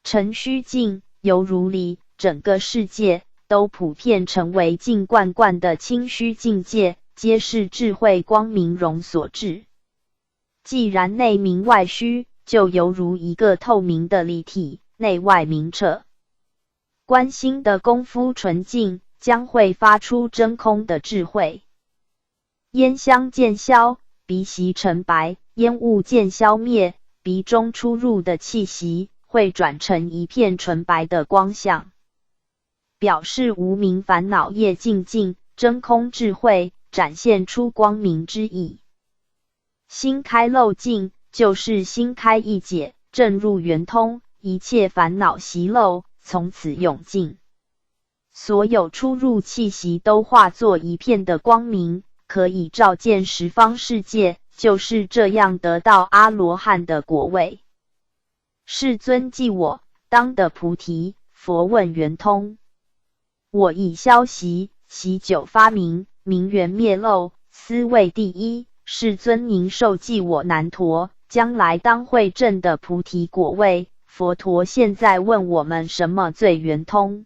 成虚境，犹如理，整个世界都普遍成为净罐罐的清虚境界，皆是智慧光明容所致。既然内明外虚，就犹如一个透明的立体，内外明澈。观心的功夫纯净，将会发出真空的智慧。烟香渐消，鼻息沉白，烟雾渐消灭，鼻中出入的气息会转成一片纯白的光相，表示无明烦恼业尽尽，真空智慧展现出光明之意。心开漏尽，就是心开意解，正入圆通，一切烦恼习漏从此永尽。所有出入气息都化作一片的光明，可以照见十方世界，就是这样得到阿罗汉的果位。世尊记我当得菩提，佛问圆通。我以消习，习久发明，明圆灭漏，斯谓第一。世尊您受记我难陀，将来当会证的菩提果位。佛陀现在问我们什么最圆通？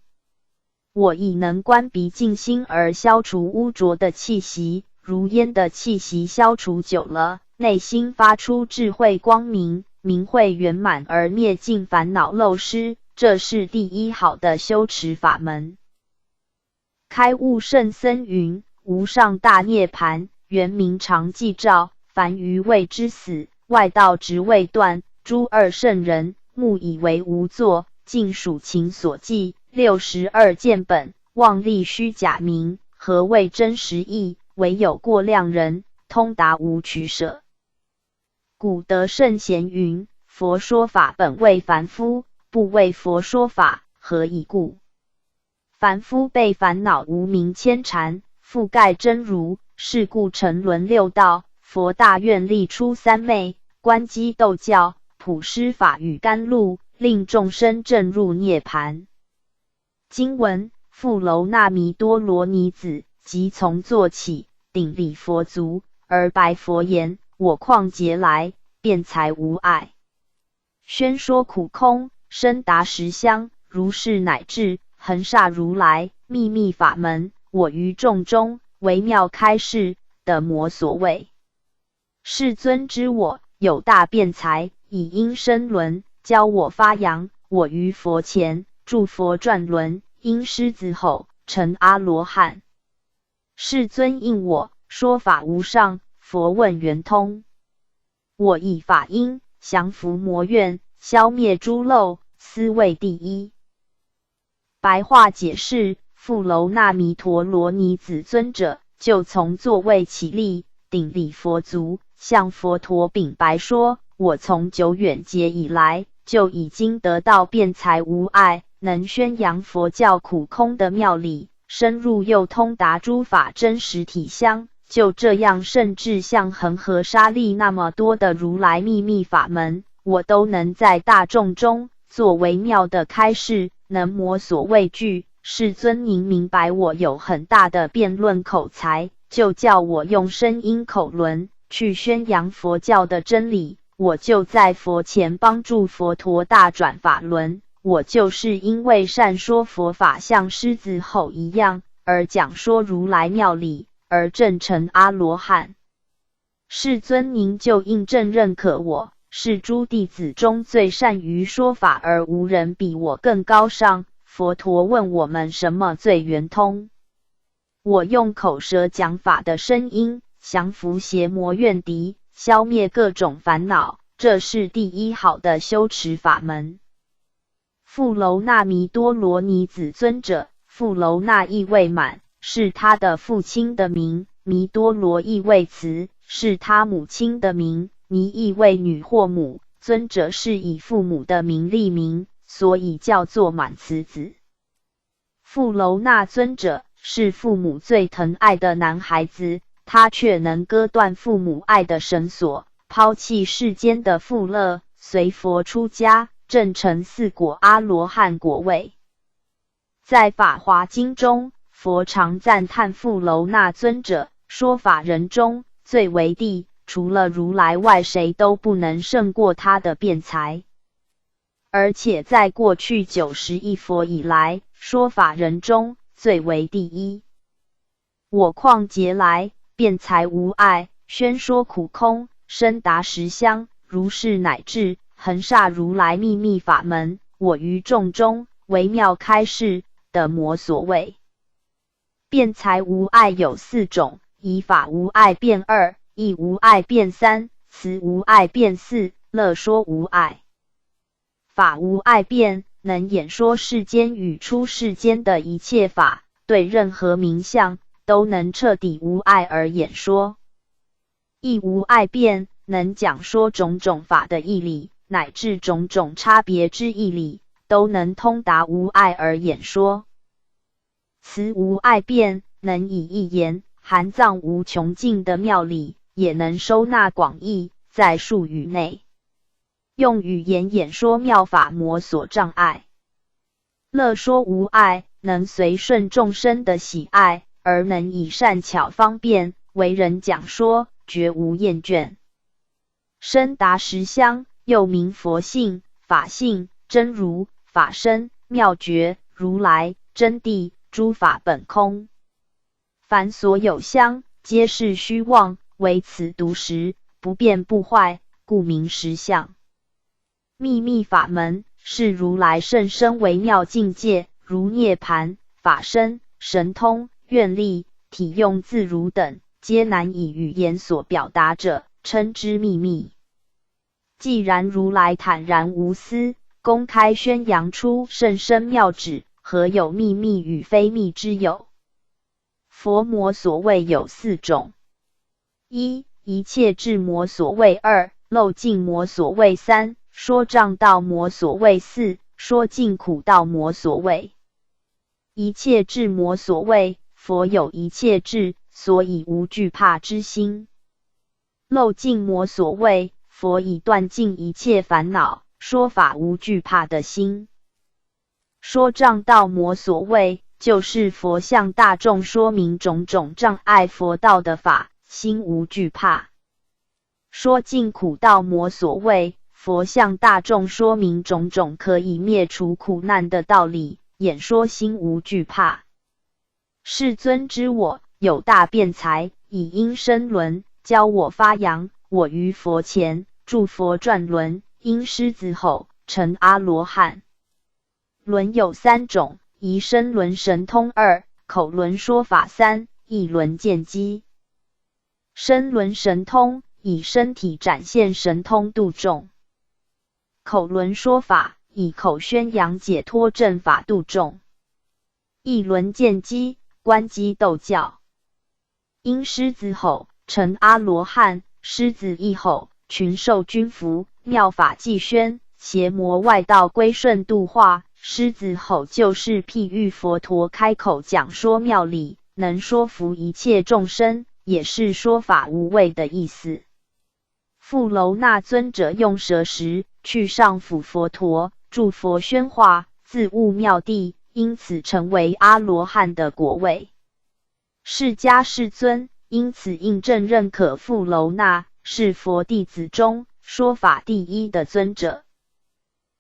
我亦能观鼻净心而消除污浊的气息，如烟的气息消除久了，内心发出智慧光明，明慧圆满而灭尽烦恼漏失，这是第一好的修持法门。开悟圣僧云：无上大涅槃，原名常寂照，凡愚谓之死，外道直未断。诸二圣人，目以为无作，尽属情所寄。62见本，妄立虚假名，何谓真实义？唯有过量人，通达无取舍。古德圣贤云：佛说法本为凡夫，不为佛说法，何以故？凡夫被烦恼无明牵缠，覆盖真如，是故沉沦六道。佛大愿力出三昧，观机斗教，普施法与甘露，令众生证入涅槃。经文：富楼那弥多罗尼子即从坐起，顶礼佛足，而白佛言：我况劫来，辩才无碍。宣说苦空，深达实相，如是乃至恒沙如来秘密法门，我于众中微妙开示，得摩所谓。世尊知我有大辩才，以因身轮教我发扬。我于佛前著佛转轮，因狮子吼成阿罗汉。世尊应我说法无上，佛问圆通。我以法音降伏魔怨，消灭诸漏，斯谓第一。白话解释：富楼那弥陀罗尼子尊者就从座位起立，顶礼佛足，向佛陀禀白说：我从久远劫以来，就已经得到辩才无碍，能宣扬佛教苦空的妙理，深入又通达诸法真实体相。就这样，甚至像恒河沙利那么多的如来秘密法门，我都能在大众中做微妙的开示，能摩所畏惧。世尊您明白我有很大的辩论口才，就叫我用声音口轮去宣扬佛教的真理。我就在佛前帮助佛陀大转法轮。我就是因为善说佛法，像狮子吼一样，而讲说如来妙理，而证成阿罗汉。世尊您就印证认可我是诸弟子中最善于说法，而无人比我更高尚。佛陀问我们什么最圆通？我用口舌讲法的声音，降伏邪魔怨敌，消灭各种烦恼，这是第一好的修持法门。富楼那弥多罗尼子尊者，富楼那意味满，是他的父亲的名；弥多罗意味慈，是他母亲的名；尼意味女或母，尊者是以父母的名立名，所以叫做满慈子。富楼那尊者是父母最疼爱的男孩子，他却能割断父母爱的绳索，抛弃世间的富乐，随佛出家，证成四果阿罗汉果位。在《法华经》中，佛常赞叹富楼那尊者，说法人中最为地，除了如来外，谁都不能胜过他的辩才。而且在过去90亿佛以来，说法人中最为第一。我况劫来，辩才无碍，宣说苦空，深达实相，如是乃至恒煞如来秘密法门，我于众中微妙开示的魔所谓。辩才无碍有4种，以法无碍辩2，义无碍辩3，慈无碍辩4，乐说无碍。法无碍辩，能演说世间与出世间的一切法，对任何名相都能彻底无碍而演说。义无碍辩，能讲说种种法的义理，乃至种种差别之义理，都能通达无碍而演说。慈无碍辩，能以一言含藏无穷尽的妙理，也能收纳广义，在数语内用语言演说妙法，魔所障碍。乐说无碍，能随顺众生的喜爱，而能以善巧方便为人讲说，绝无厌倦。深达实相，又名佛性、法性、真如、法身、妙觉、如来、真谛、诸法本空。凡所有相，皆是虚妄，唯此独实，不变不坏，故名实相。秘密法门是如来甚深微妙境界，如涅盘、法身、神通、愿力、体用自如等，皆难以语言所表达者，称之秘密。既然如来坦然无私，公开宣扬出甚深妙旨，何有秘密与非密之有？佛魔所谓有4种：一切智魔所谓2，漏尽魔所谓3，说障道魔所谓4，说尽苦道魔所谓。一切智魔所谓，佛有一切智，所以无惧怕之心。漏尽魔所谓，佛已断尽一切烦恼，说法无惧怕的心。说障道魔所谓，就是佛向大众说明种种障碍佛道的法，心无惧怕。说尽苦道魔所谓，佛向大众说明种种可以灭除苦难的道理，演说心无惧怕。世尊知我有大辩才，以因身轮教我发扬，我于佛前著佛传轮，因狮子吼成阿罗汉。轮有3种，一身轮神通2，口轮说法3，意轮见机。身轮神通以身体展现神通度众，口轮说法以口宣扬解脱正法度众，意轮见机观机斗教。因狮子吼成阿罗汉，狮子一吼，群兽均服，妙法既宣，邪魔外道归顺度化。狮子吼就是譬喻佛陀开口讲说妙理，能说服一切众生，也是说法无畏的意思。富楼那尊者用舌时，去上辅佛陀，助佛宣化，自悟妙谛，因此成为阿罗汉的果位。释迦世尊因此印证认可富楼那是佛弟子中说法第一的尊者。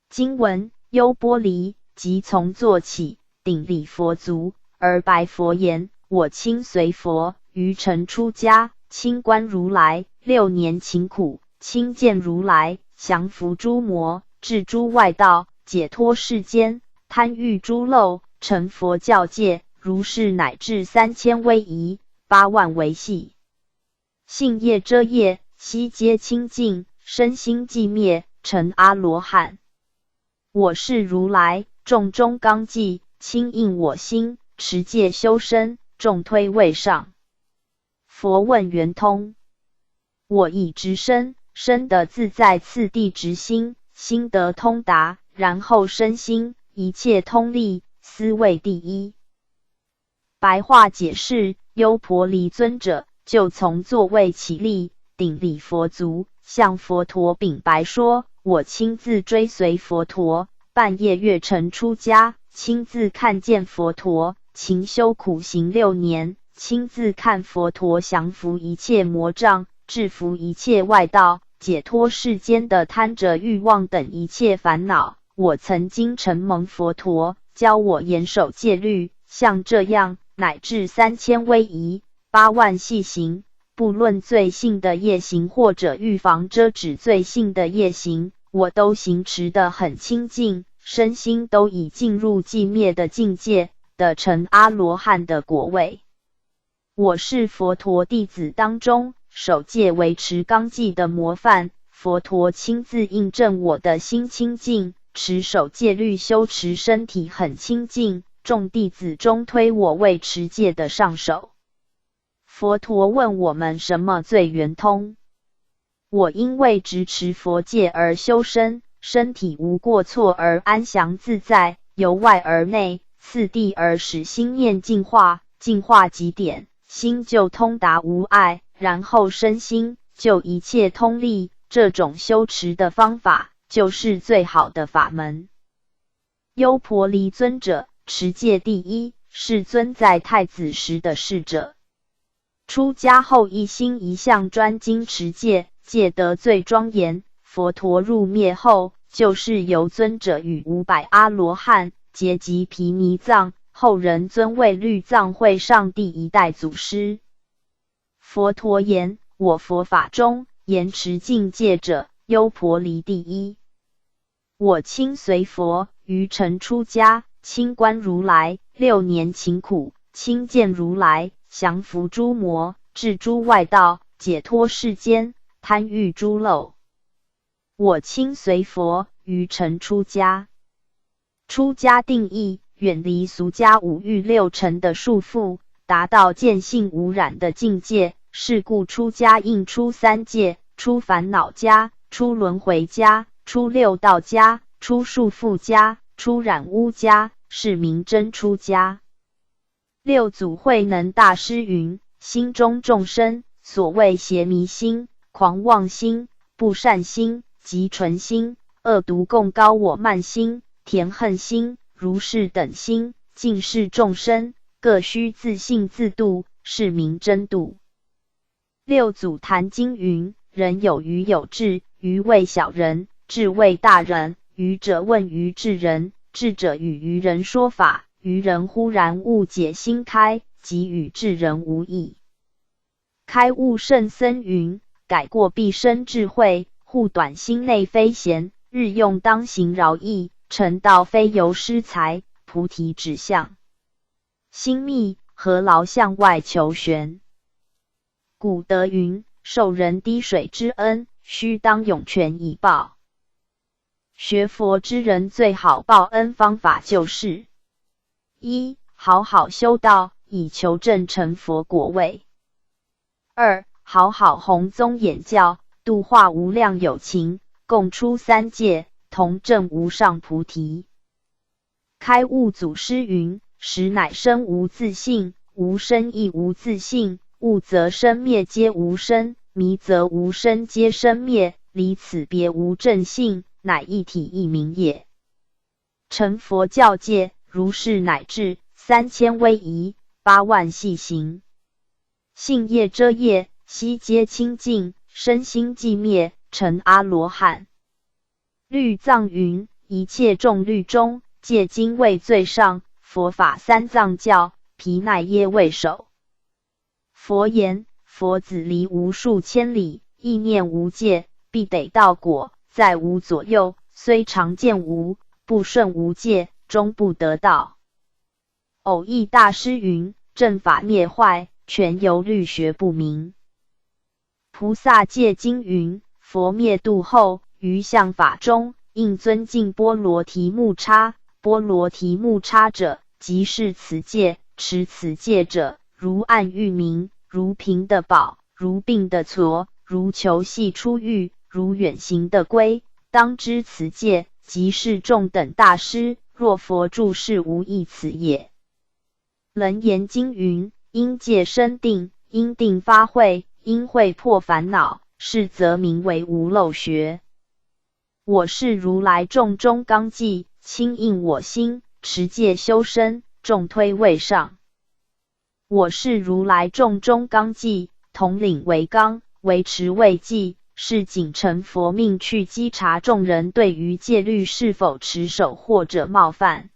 经文：优波离即从坐起，顶礼佛足，而白佛言：我亲随佛于尘出家，亲观如来6年勤苦，亲见如来，降伏诸魔，治诸外道，解脱世间，贪欲诸漏，成佛教界，如是乃至3000威仪，8万维系。信业遮业，悉皆清净，身心寂灭，成阿罗汉。我是如来，众中纲纪，亲应我心，持戒修身，众推位上。佛问圆通：我以直身，身得自在次第直心，心得通达，然后身心一切通力，思为第一。白话解释：优婆离尊者就从座位起立，顶礼佛足，向佛陀禀白说：我亲自追随佛陀，半夜月辰出家，亲自看见佛陀，勤修苦行6年，亲自看佛陀降服一切魔障，制服一切外道，解脱世间的贪着欲望等一切烦恼，我曾经承蒙佛陀教我严守戒律，像这样乃至3000威仪、8万细行，不论罪性的业行或者预防遮止罪性的业行，我都行持得很清净，身心都已进入寂灭的境界，得成阿罗汉的果位。我是佛陀弟子当中守戒维持纲纪的模范，佛陀亲自印证我的心清净，持守戒律修持身体很清净，众弟子中推我为持戒的上首。佛陀问我们什么最圆通？我因为执持佛戒而修身，身体无过错而安详自在，由外而内，次第而使心念净化，净化极点，心就通达无碍，然后身心就一切通利。这种修持的方法就是最好的法门。优婆离尊者持戒第一，是尊在太子时的侍者。出家后一心一向专精持戒，戒得最庄严。佛陀入灭后，就是由尊者与500阿罗汉结集毗尼藏，后人尊为律藏会上第一代祖师。佛陀言：我佛法中严持禁戒者，优婆离第一。我亲随佛于尘出家，亲观如来6年勤苦，亲见如来，降伏诸魔，治诸外道，解脱世间，贪欲诸漏。我亲随佛于尘出家。出家定义：远离俗家5欲6尘的束缚，达到见性无染的境界。是故出家应出3界：出烦恼家、出轮回家、出6道家、出束缚家、出染污家，是名真出家。六祖慧能大师云：心中众生，所谓邪迷心、狂妄心、不善心、及纯心、恶毒共高我慢心、甜恨心、如是等心，尽是众生，各须自性自度，是名真度。六祖坛经云：人有愚有智，愚谓小人，智谓大人。愚者问于智人，智者与愚人说法，愚人忽然悟解心开，即与智人无异。开悟圣僧云：改过必生智慧，护短心内非闲，日用当行饶益，成道非由施财，菩提指向心密，何劳向外求玄。古德云：受人滴水之恩，须当涌泉以报。学佛之人最好报恩方法就是一、好好修道，以求证成佛果位；二、好好弘宗演教，度化无量有情，共出3界，同证无上菩提。开悟祖师云：实乃生无自性，无生亦无自性，悟则生灭皆无生，迷则无生皆生灭，离此别无正性，乃一体一名也。成佛教界，如是乃至3000威仪、8万细行，性业遮业，悉皆清净，身心寂灭，成阿罗汉。律藏云：一切众律中，戒经位最上，佛法3藏教，毗奈耶为首。佛言：佛子离无数千里，意念无界，必得道果，在无左右，虽常见无，不顺无界，终不得道。偶益大师云：正法灭坏，全由律学不明。菩萨戒经云：佛灭度后，于相法中，应尊敬波罗提木叉。波罗提木叉者，即是此戒，持此戒者，如暗喻明，如瓶的宝，如病的痤，如球系出狱，如远行的龟。当知此戒，即是众等大师，若佛住世，无异此也。楞严经云：因戒生定，因定发慧，因慧破烦恼，是则名为无漏学。我是如来众中纲纪，亲应我心，持戒修身，众推位上。我是如来众中纲纪，统领为纲，维持为纪，是谨承佛命去稽查众人对于戒律是否持守或者冒犯，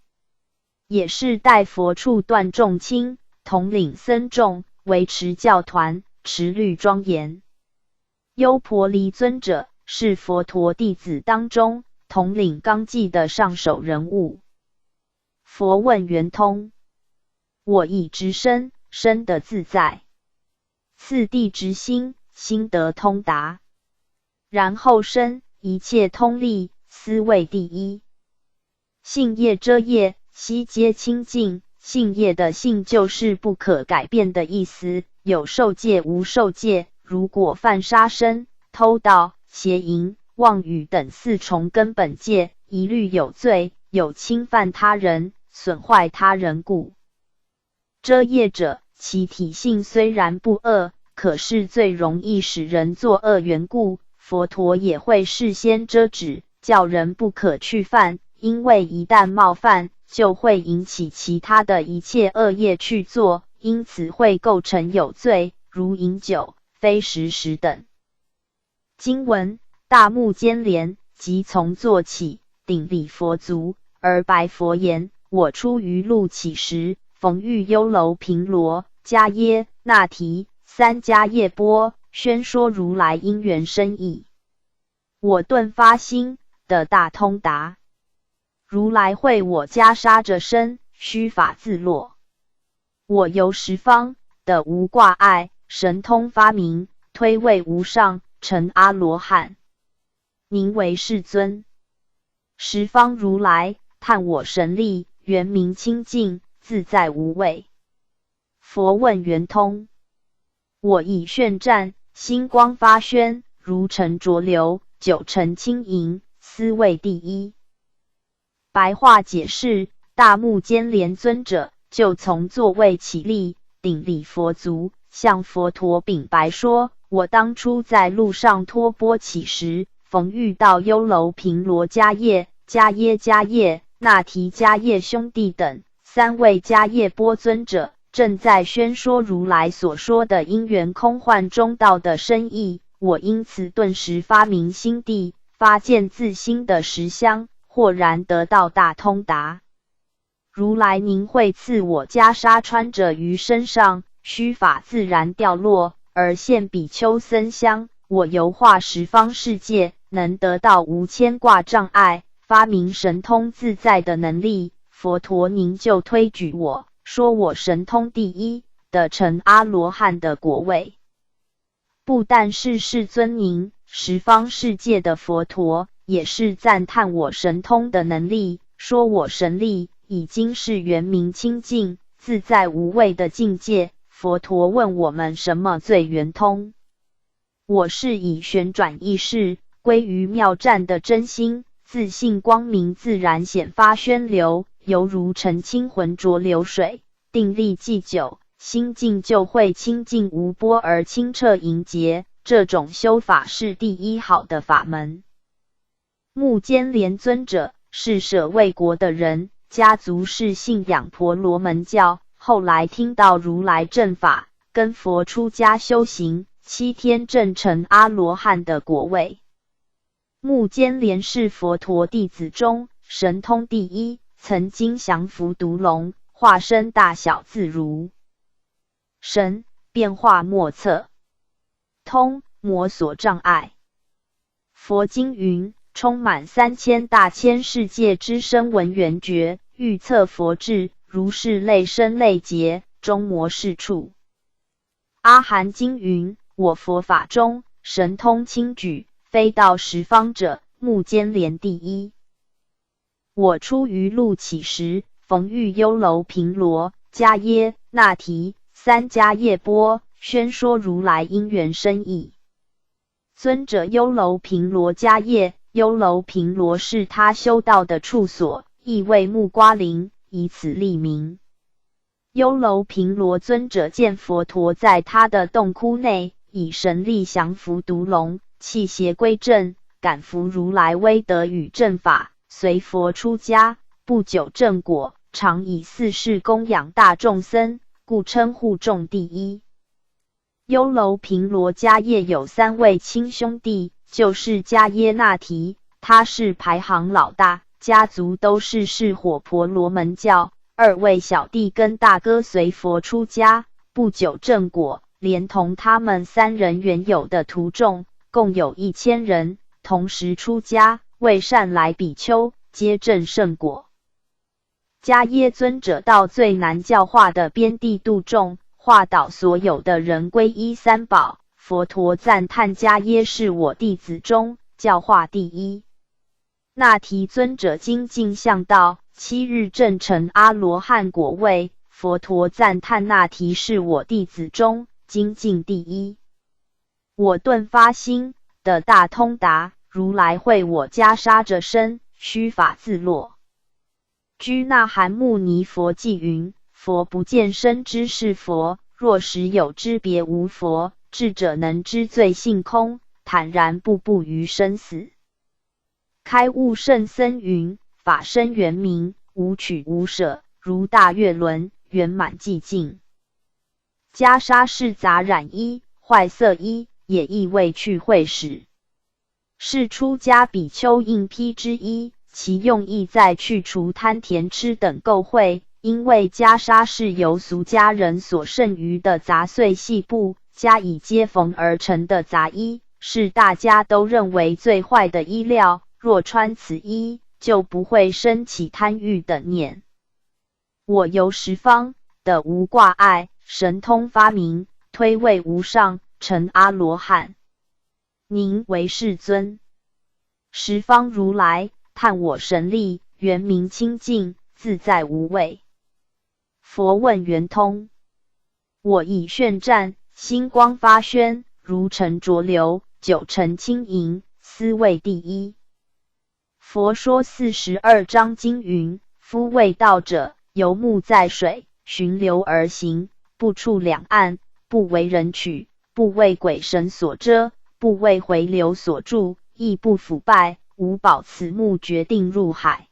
也是代佛处断众亲，统领僧众，维持教团，持律庄严。优婆离尊者是佛陀弟子当中统领纲纪的上首人物。佛问圆通：我亦知身，身得自在；次第直心，心得通达；然后身，一切通利，思为第一。性业遮业，悉皆清净。性业的性就是不可改变的意思，有受戒无受戒。如果犯杀生、偷盗、邪淫、妄语等4重根本戒，一律有罪，有侵犯他人、损坏他人故。遮业者，其体性虽然不恶，可是最容易使人作恶缘故，佛陀也会事先遮止，叫人不可去犯，因为一旦冒犯，就会引起其他的一切恶业去做，因此会构成有罪，如饮酒、非时食等。经文：大目犍连即从坐起，顶礼佛足，而白佛言：我出于路起时，逢遇优楼频罗、迦耶、那提、3迦叶波，宣说如来因缘深意。我顿发心，得大通达。如来会我袈裟着身，须法自落。我游十方，得无挂碍，神通发明，推位无上，成阿罗汉。名为世尊。十方如来叹我神力，圆明清净，自在无畏。佛问圆通：我以炫战，星光发宣，如尘浊流，9尘轻盈，思为第一。白话解释：大目犍连尊者就从座位起立，顶礼佛足，向佛陀禀白说：我当初在路上托钵乞时，逢遇到优楼频罗迦叶、迦耶迦叶、那提迦叶兄弟等3位迦叶波尊者，正在宣说如来所说的因缘空幻中道的深意。我因此顿时发明心地，发见自心的实相，豁然得到大通达。如来您会赐我袈裟穿着于身上，须发自然掉落，而现比丘僧香。我游化十方世界，能得到无牵挂障碍，发明神通自在的能力。佛陀您就推举我，说我神通第一，得成阿罗汉的果位。不但是世尊您，十方世界的佛陀也是赞叹我神通的能力，说我神力已经是圆明清净、自在无畏的境界。佛陀问我们什么最圆通？我是以旋转意识归于妙湛的真心，自信光明自然显发宣流，犹如澄清浑浊流水，定力既久，心境就会清净无波而清澈莹洁。这种修法是第一好的法门。目犍连尊者是舍卫国的人，家族是信仰婆罗门教，后来听到如来正法，跟佛出家修行，7天证成阿罗汉的果位。目犍连是佛陀弟子中神通第一，曾经降伏毒龙，化身大小自如，神变化莫测，通魔所障碍。佛经云：充满3000大千世界之声闻缘觉，欲测佛智，如是类生类劫，终魔是处。阿含经云：我佛法中神通轻举，非到十方者，目犍连第一。我出于路起时，逢遇优楼频罗、迦耶、那提、3迦叶波，宣说如来因缘深意。尊者优楼频罗迦叶，优楼频罗是他修道的处所，意为木瓜林，以此立名。优楼频罗尊者见佛陀在他的洞窟内，以神力降伏毒龙，弃邪归正，感服如来威德与正法，随佛出家，不久正果，常以4事供养大众僧，故称护众第一。优楼频罗迦叶有3位亲兄弟，就是迦耶那提，他是排行老大，家族都是火婆罗门教。2位小弟跟大哥随佛出家，不久正果，连同他们3人原有的徒众，共有1000人，同时出家，为善来比丘，皆证圣果。迦耶尊者到最难教化的边地度众，化导所有的人皈依3宝。佛陀赞叹迦耶是我弟子中教化第一。那提尊者精进向道，7日证成阿罗汉果位。佛陀赞叹那提是我弟子中精进第一。我顿发心的大通达，如来会我袈裟着身，须发自落。居那含牟尼佛偈云：佛不见身知是佛，若实有知别无佛。智者能知罪性空，坦然不怖于生死。开悟圣僧云：法身圆明，无取无舍，如大月轮，圆满寂静。袈裟是杂染衣，坏色衣，也亦未去秽使。是出家比丘应披之衣，其用意在去除贪甜吃等垢秽。因为袈裟是由俗家人所剩余的杂碎细布加以接缝而成的杂衣，是大家都认为最坏的衣料。若穿此衣，就不会生起贪欲的念。我由十方的无挂碍神通发明，推位无上，成阿罗汉。宁为世尊。十方如来叹我神力，圆明清净，自在无畏。佛问圆通：我以炫战，星光发宣，如尘浊流，9成轻盈，斯谓第一。佛说42章经云：夫未道者，游目在水，循流而行，不触两岸，不为人取，不为鬼神所遮，不为回流所住，亦不腐败，无保此目决定入海。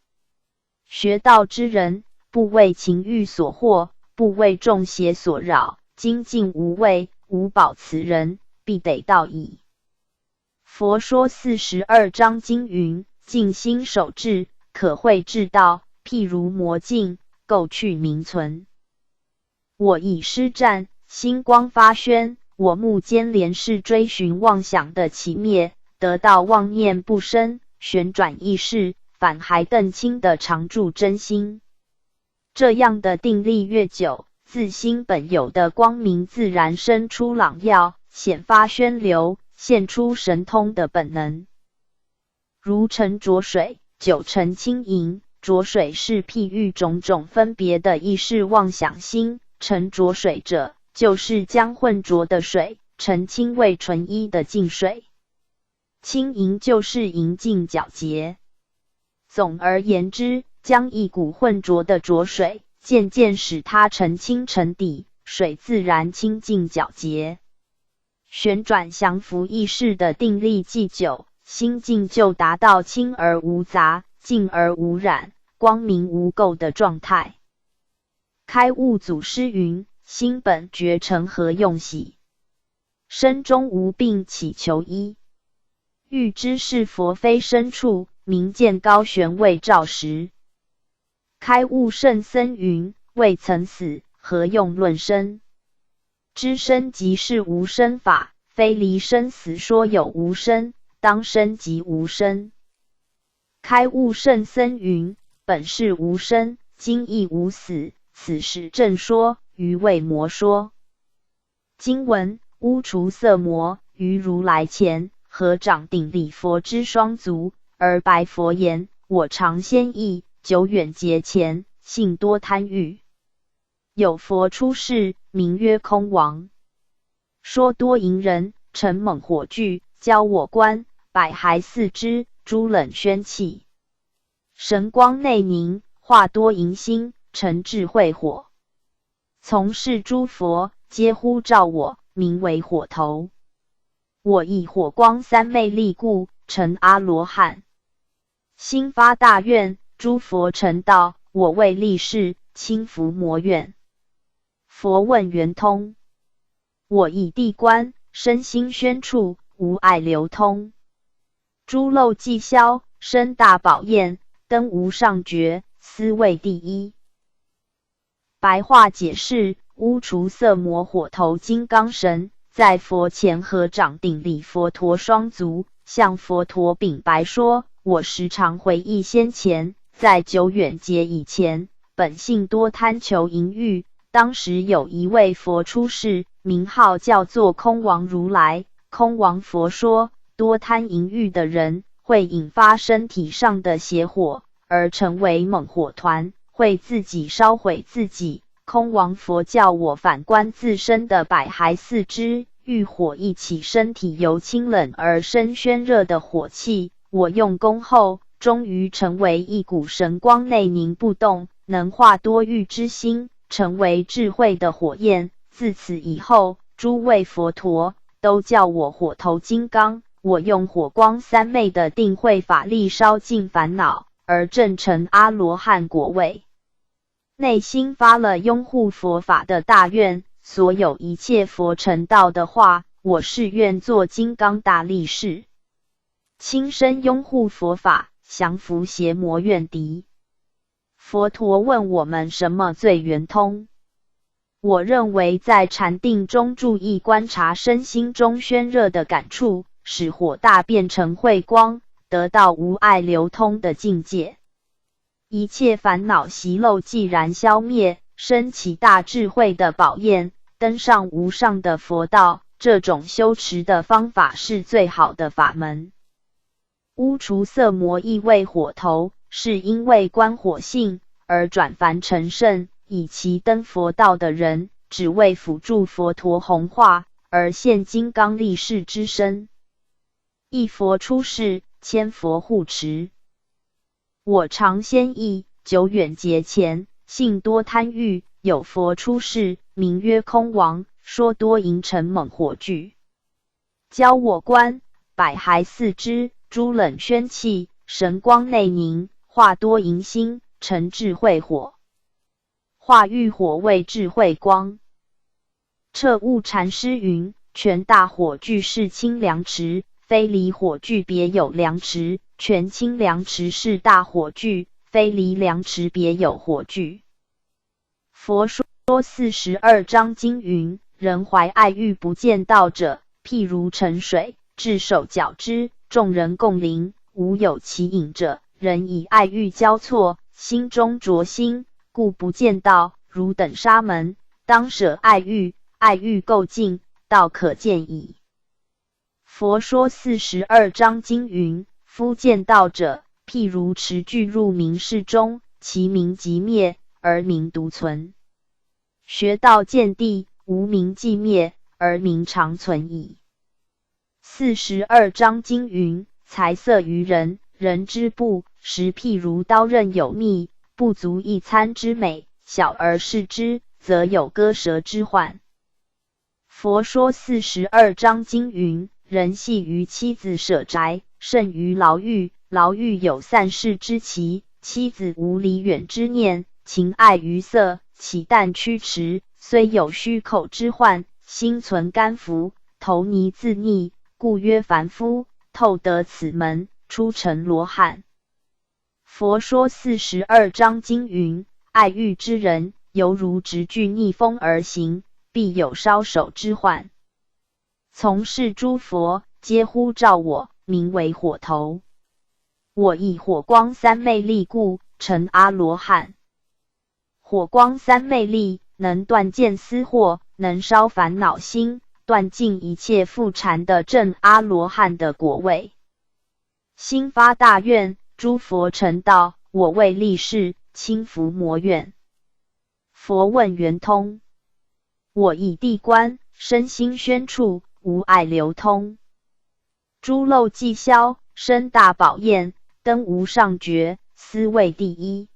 学道之人，不为情欲所惑，不为众邪所扰，精进无畏，无保此人，必得道矣。佛说42章经云：静心守志，可会至道，譬如魔镜，构去名存。我以施战，星光发宣，我目间连是追寻妄想的起灭，得到妄念不生，旋转意识，反还更轻的常住真心。这样的定力越久，自心本有的光明自然生出朗耀，显发宣流，现出神通的本能。如沉浊水，9成轻盈。浊水是譬喻种种分别的意识妄想心，沉浊水者，就是将混浊的水澄清为纯一的净水。轻盈就是盈净皎洁。总而言之，将一股混浊的浊水渐渐使它澄清沉底，水自然清净皎洁。旋转降伏意识的定力既久，心境就达到清而无杂，净而无染，光明无垢的状态。开悟祖师云：心本觉成何用喜？身中无病乞求医。欲知是佛非身处，明见高悬未照时。开悟圣僧云：未曾死，何用论生？知生即是无生法，非离生死说有无生，当生即无生。开悟圣僧云：本是无生，今亦无死，此时正说，余为魔说。经文：污除色魔，于如来前，合掌顶礼佛之双足，而白佛言：我常先意，久远劫前，性多贪欲。有佛出世，名曰空王。说多淫人，乘猛火炬，教我观，百骸四肢，诸冷宣气。神光内凝，化多淫心，成智慧火。从是诸佛，皆呼召我，名为火头。我以火光三昧力故，成阿罗汉。心发大愿，诸佛成道，我为力士，轻伏魔怨。佛问圆通：我以地观，身心宣处，无碍流通。诸漏既消，身大宝焰，登无上觉，斯谓第一。白话解释：乌除色魔火头金刚神在佛前合掌顶礼佛陀双足，向佛陀禀白说：我时常回忆先前，在久远劫以前，本性多贪求淫欲。当时有一位佛出世，名号叫做空王如来。空王佛说，多贪淫欲的人会引发身体上的邪火，而成为猛火团，会自己烧毁自己。空王佛叫我反观自身的百骸四肢，欲火一起，身体由清冷而生宣热的火气。我用功后，终于成为一股神光，内凝不动，能化多欲之心，成为智慧的火焰。自此以后，诸位佛陀都叫我火头金刚。我用火光三昧的定慧法力烧尽烦恼，而证成阿罗汉果位。内心发了拥护佛法的大愿，所有一切佛成道的话，我誓愿做金刚大力士，亲身拥护佛法，降伏邪魔怨敌。佛陀问我们什么最圆通？我认为在禅定中注意观察身心中宣热的感触，使火大变成慧光，得到无碍流通的境界。一切烦恼习漏既然消灭，升起大智慧的宝焰，登上无上的佛道，这种修持的方法是最好的法门。乌除色魔意为火头，是因为观火性而转凡成圣，以其登佛道的人，只为辅助佛陀弘化，而现金刚力士之身。一佛出世，千佛护持。我常先忆，久远劫前，性多贪欲，有佛出世，名曰空王，说多淫成猛火炬，教我观百骸四肢，诸冷宣气，神光内凝，化多淫心，成智慧火。化欲火为智慧光。彻悟禅师云：全大火炬是清凉池，非离火炬别有凉池。全清凉池是大火炬，非离凉池别有火炬。佛说42章经云：人怀爱欲不见道者，譬如沉水，至手搅之，众人共临，无有其饮者。人以爱欲交错，心中着心，故不见道。汝等沙门，当舍爱欲，爱欲垢净，道可见矣。佛说42章经云：夫见道者，譬如持炬入明室中，其明即灭，而明独存。学道见地，无明既灭，而明常存矣。42章经云：财色于人，人之不食，譬如刀刃有蜜，不足一餐之美，小而视之，则有割舌之患。佛说42章经云：人系于妻子舍宅，甚于牢狱。牢狱有散逝之期，妻子无离远之念，情爱于色，起淡驱驰，虽有虚口之患，心存甘伏，投泥自溺，故曰凡夫。透得此门，出成罗汉。佛说42章经云：爱欲之人，犹如执炬逆风而行，必有烧手之患。从是诸佛，皆呼召我，名为火头。我以火光三昧力故，成阿罗汉。火光三昧力能断见思惑，能烧烦恼心，断尽一切复缠的正阿罗汉的果位。心发大愿，诸佛成道，我为力士，轻伏魔怨。佛问圆通。我以地观，身心宣处，无碍流通。诸漏既消，身大宝焰，登无上觉，斯谓第一。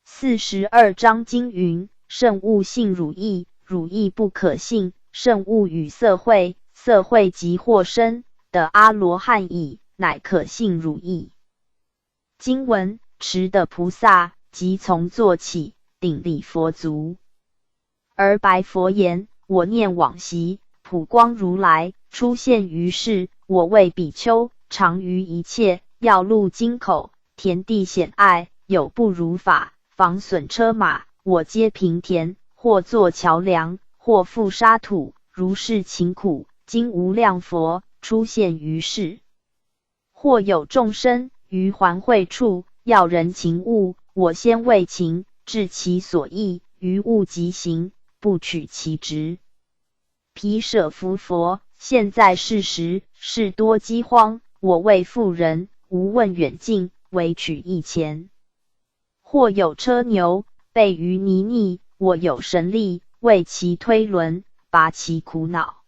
42章经云：圣物性汝意，汝意不可信。圣物与色会，色会即惑身，得阿罗汉矣，乃可信汝意。经文：持的菩萨即从坐起，顶礼佛足，而白佛言：我念往昔，普光如来出现于世，我为比丘，常于一切要路经口，田地险隘，有不如法，妨损车马，我皆平田，或作桥梁，或覆沙土，如是勤苦，今无量佛出现于世。或有众生于环会处，要人勤务，我先为勤，治其所役，于物即行，不取其职。毗舍浮佛，现在世时，事多饥荒，我为妇人，无问远近，唯取一钱。或有车牛，备于泥泞，我有神力，为其推轮，拔其苦恼。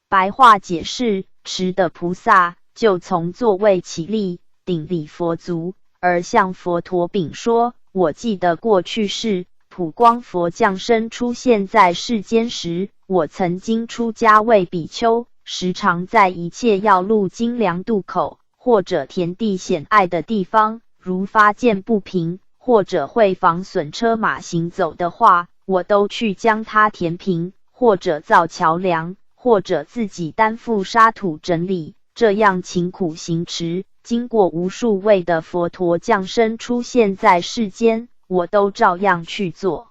白话解释：持的菩萨就从座位起立，顶礼佛足，而向佛陀禀说：我记得过去世，普光佛降生出现在世间时，我曾经出家为比丘，时常在一切要路经粮渡口，或者田地险隘的地方，如发现不平，或者会妨损车马行走的话，我都去将它填平，或者造桥梁，或者自己担负沙土整理，这样勤苦行持，经过无数位的佛陀降生出现在世间，我都照样去做。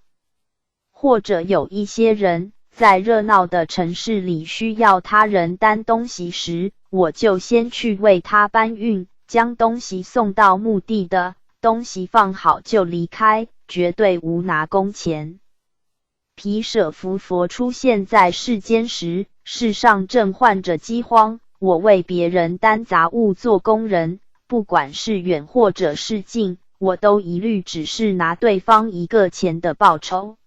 或者有一些人在热闹的城市里需要他人担东西时，我就先去为他搬运，将东西送到目的的，东西放好就离开，绝对无拿工钱。毗舍浮佛出现在世间时，世上正患着饥荒，我为别人担杂物做工人，不管是远或者是近，我都一律只是拿对方一个钱的报酬。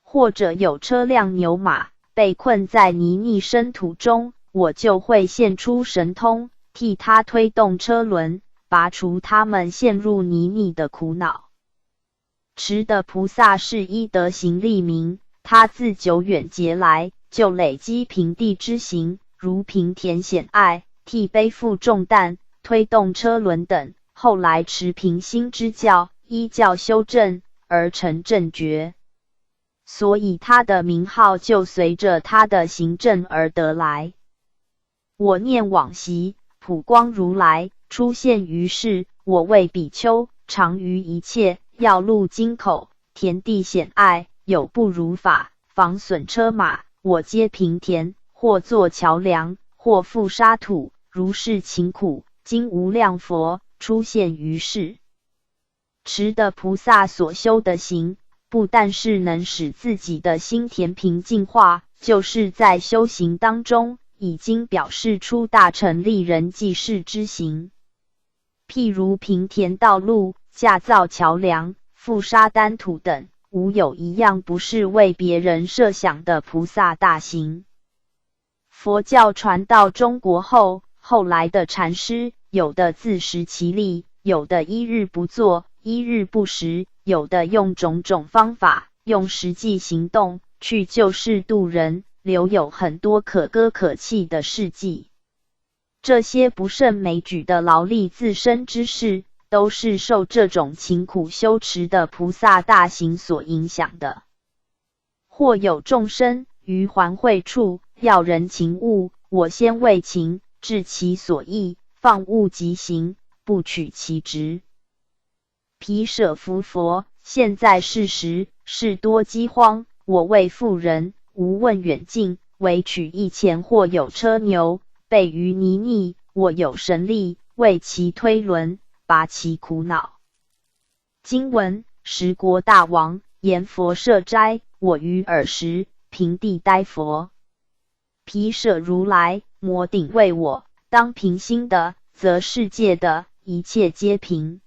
或者有车辆牛马被困在泥泞深土中，我就会现出神通，替他推动车轮，拔除他们陷入泥泞的苦恼。持的菩萨是依德行立名，他自久远劫来就累积平地之行，如平田险隘，替背负重担，推动车轮等，后来持平心之教，依教修正而成正觉，所以他的名号就随着他的行正而得来。我念往昔，普光如来出现于世，我为比丘，常于一切要路经口，田地险隘，有不如法，妨损车马，我皆平田，或作桥梁，或覆沙土，如是勤苦，今无量佛出现于世。持的菩萨所修的行，不但是能使自己的心田平净化，就是在修行当中已经表示出大乘利人济世之行。譬如平田道路、架造桥梁、覆沙担土等，无有一样不是为别人设想的菩萨大行。佛教传到中国后，后来的禅师，有的自食其力，有的一日不做，一日不食，有的用种种方法，用实际行动去救世度人，留有很多可歌可泣的事迹。这些不胜枚举的劳力自身之事，都是受这种勤苦修持的菩萨大行所影响的。或有众生于环会处，要人勤务，我先为勤，治其所役，放物即行，不取其职。毗舍浮佛，现在世时，事多饥荒，我为妇人，无问远近，唯取一钱。或有车牛备于泥泞，我有神力，为其推轮，拔其苦恼。经文：十国大王言佛设斋，我于尔时平地待佛。毗舍如来，摩顶为我，当平心的，则世界的一切皆平。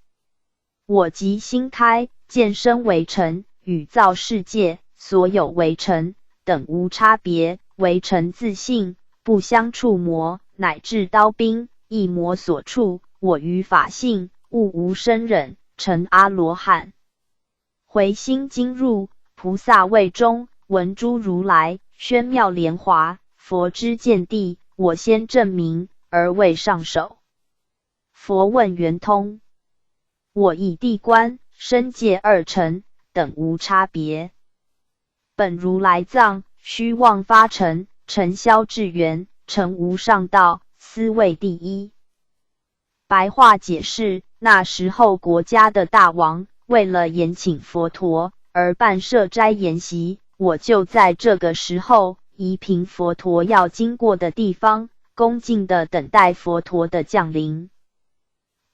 我即心开，见身为尘，与造世界所有为尘等无差别，为尘自性，不相触摸，乃至刀兵一魔所触，我于法性，悟无生忍，成阿罗汉。回心经入菩萨位中，闻诸如来宣妙莲华，佛之见地，我先证明，而未上首。佛问圆通，我以地观、身界二乘等无差别。本如来藏，虚妄发成，尘嚣至圆，成无上道，斯谓第一。白话解释：那时候国家的大王为了延请佛陀而办设斋筵席，我就在这个时候移平佛陀要经过的地方，恭敬地等待佛陀的降临。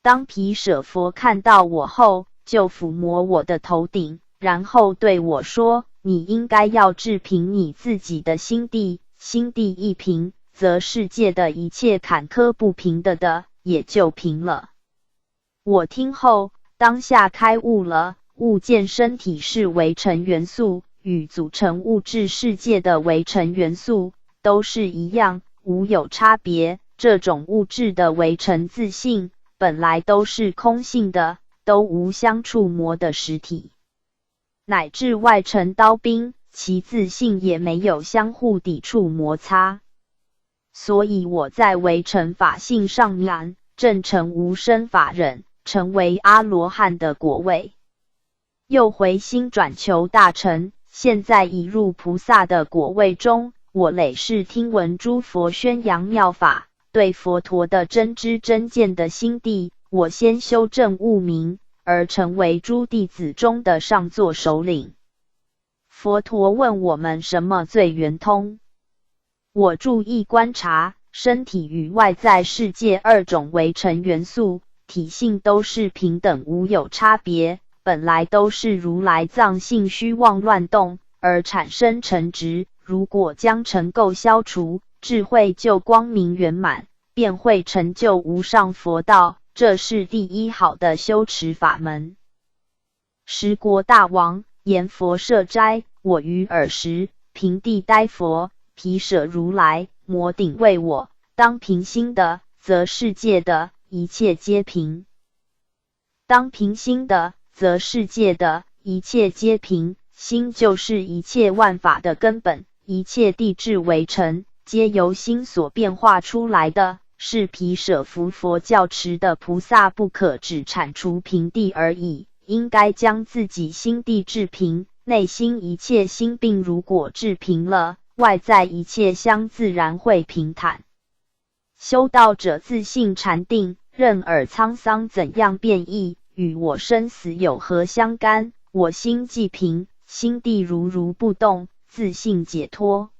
当毗舍佛看到我后，就抚摸我的头顶，然后对我说：你应该要治平你自己的心地，心地一平，则世界的一切坎坷不平的也就平了。我听后，当下开悟了，悟见身体是微尘元素，与组成物质世界的微尘元素都是一样，无有差别。这种物质的微尘自性本来都是空性的，都无相触摸的实体，乃至外尘刀兵，其自性也没有相互抵触摩擦。所以我在微尘法性上面证成无生法忍，成为阿罗汉的果位。又回心转求大成，现在已入菩萨的果位中。我累世听闻诸佛宣扬妙法，对佛陀的真知真见的心地，我先修正悟明，而成为诸弟子中的上座首领。佛陀问我们什么最圆通？我注意观察，身体与外在世界二种微尘元素体性都是平等无有差别，本来都是如来藏性虚妄乱动而产生成执，如果将尘垢消除，智慧就光明圆满，便会成就无上佛道，这是第一好的修持法门。十国大王言佛设斋，我于尔时平地呆佛，毗舍如来摩顶为我，当平心的，则世界的一切皆平；当平心的，则世界的一切皆平。心就是一切万法的根本，一切地质微尘皆由心所变化出来的，是毗舍佛佛教持的菩萨不可只铲除平地而已，应该将自己心地治平。内心一切心病如果治平了，外在一切相自然会平坦。修道者自性禅定，任尔沧桑怎样变异，与我生死有何相干？我心既平，心地如不动，自性解脱。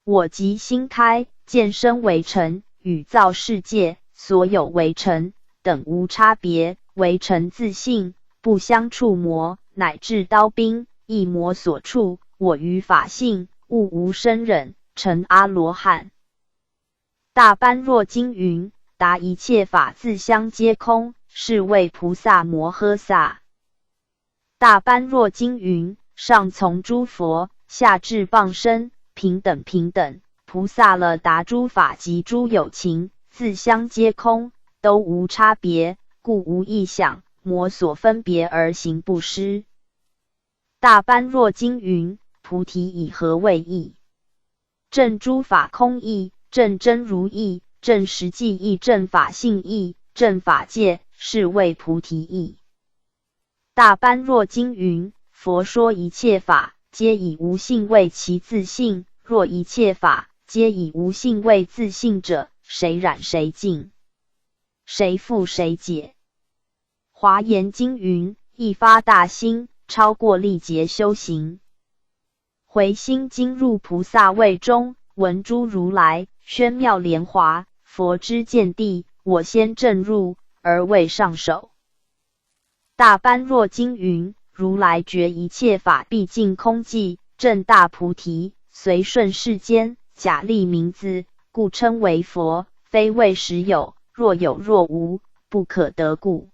我即心开，见身为尘，与造世界所有为尘等无差别，为尘自性不相触摸，乃至刀兵一魔所触。我于法性悟无生忍，成阿罗汉。大般若经云：达一切法自相皆空，是谓菩萨摩诃萨。大般若经云：上从诸佛，下至傍身，平等平等。菩萨了达诸法及诸有情，自相皆空，都无差别，故无异想，魔所分别而行不施。大般若经云：菩提以何为义？证诸法空义，证真如义，证实际义，证法性义，证法界，是谓菩提义。大般若经云：佛说一切法，皆以无性为其自性，若一切法皆以无性为自性者，谁染谁净？谁复谁解？华严经云：一发大心，超过历劫修行。回心经入菩萨位中，闻诸如来宣妙莲华，佛之见地，我先证入，而未上首。大般若经云：如来觉一切法毕竟空寂，证大菩提，随顺世间，假立名字，故称为佛，非谓实有，若有若无，不可得故。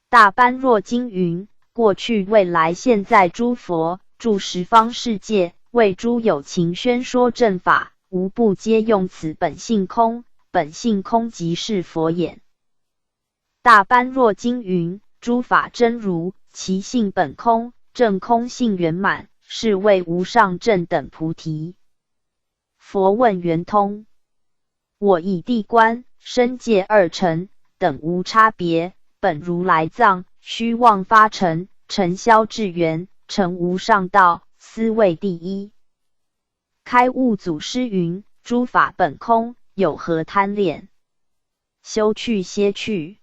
大般若经云：过去未来现在诸佛住十方世界，为诸有情宣说正法，无不皆用此本性空，本性空即是佛眼。大般若经云：诸法真如，其性本空，正空性圆满，是谓无上正等菩提。佛问圆通：我以地观身界二乘等无差别，本如来藏，虚妄发成，尘嚣至圆，成无上道，斯谓第一。开悟祖师云：诸法本空，有何贪恋？休去歇去。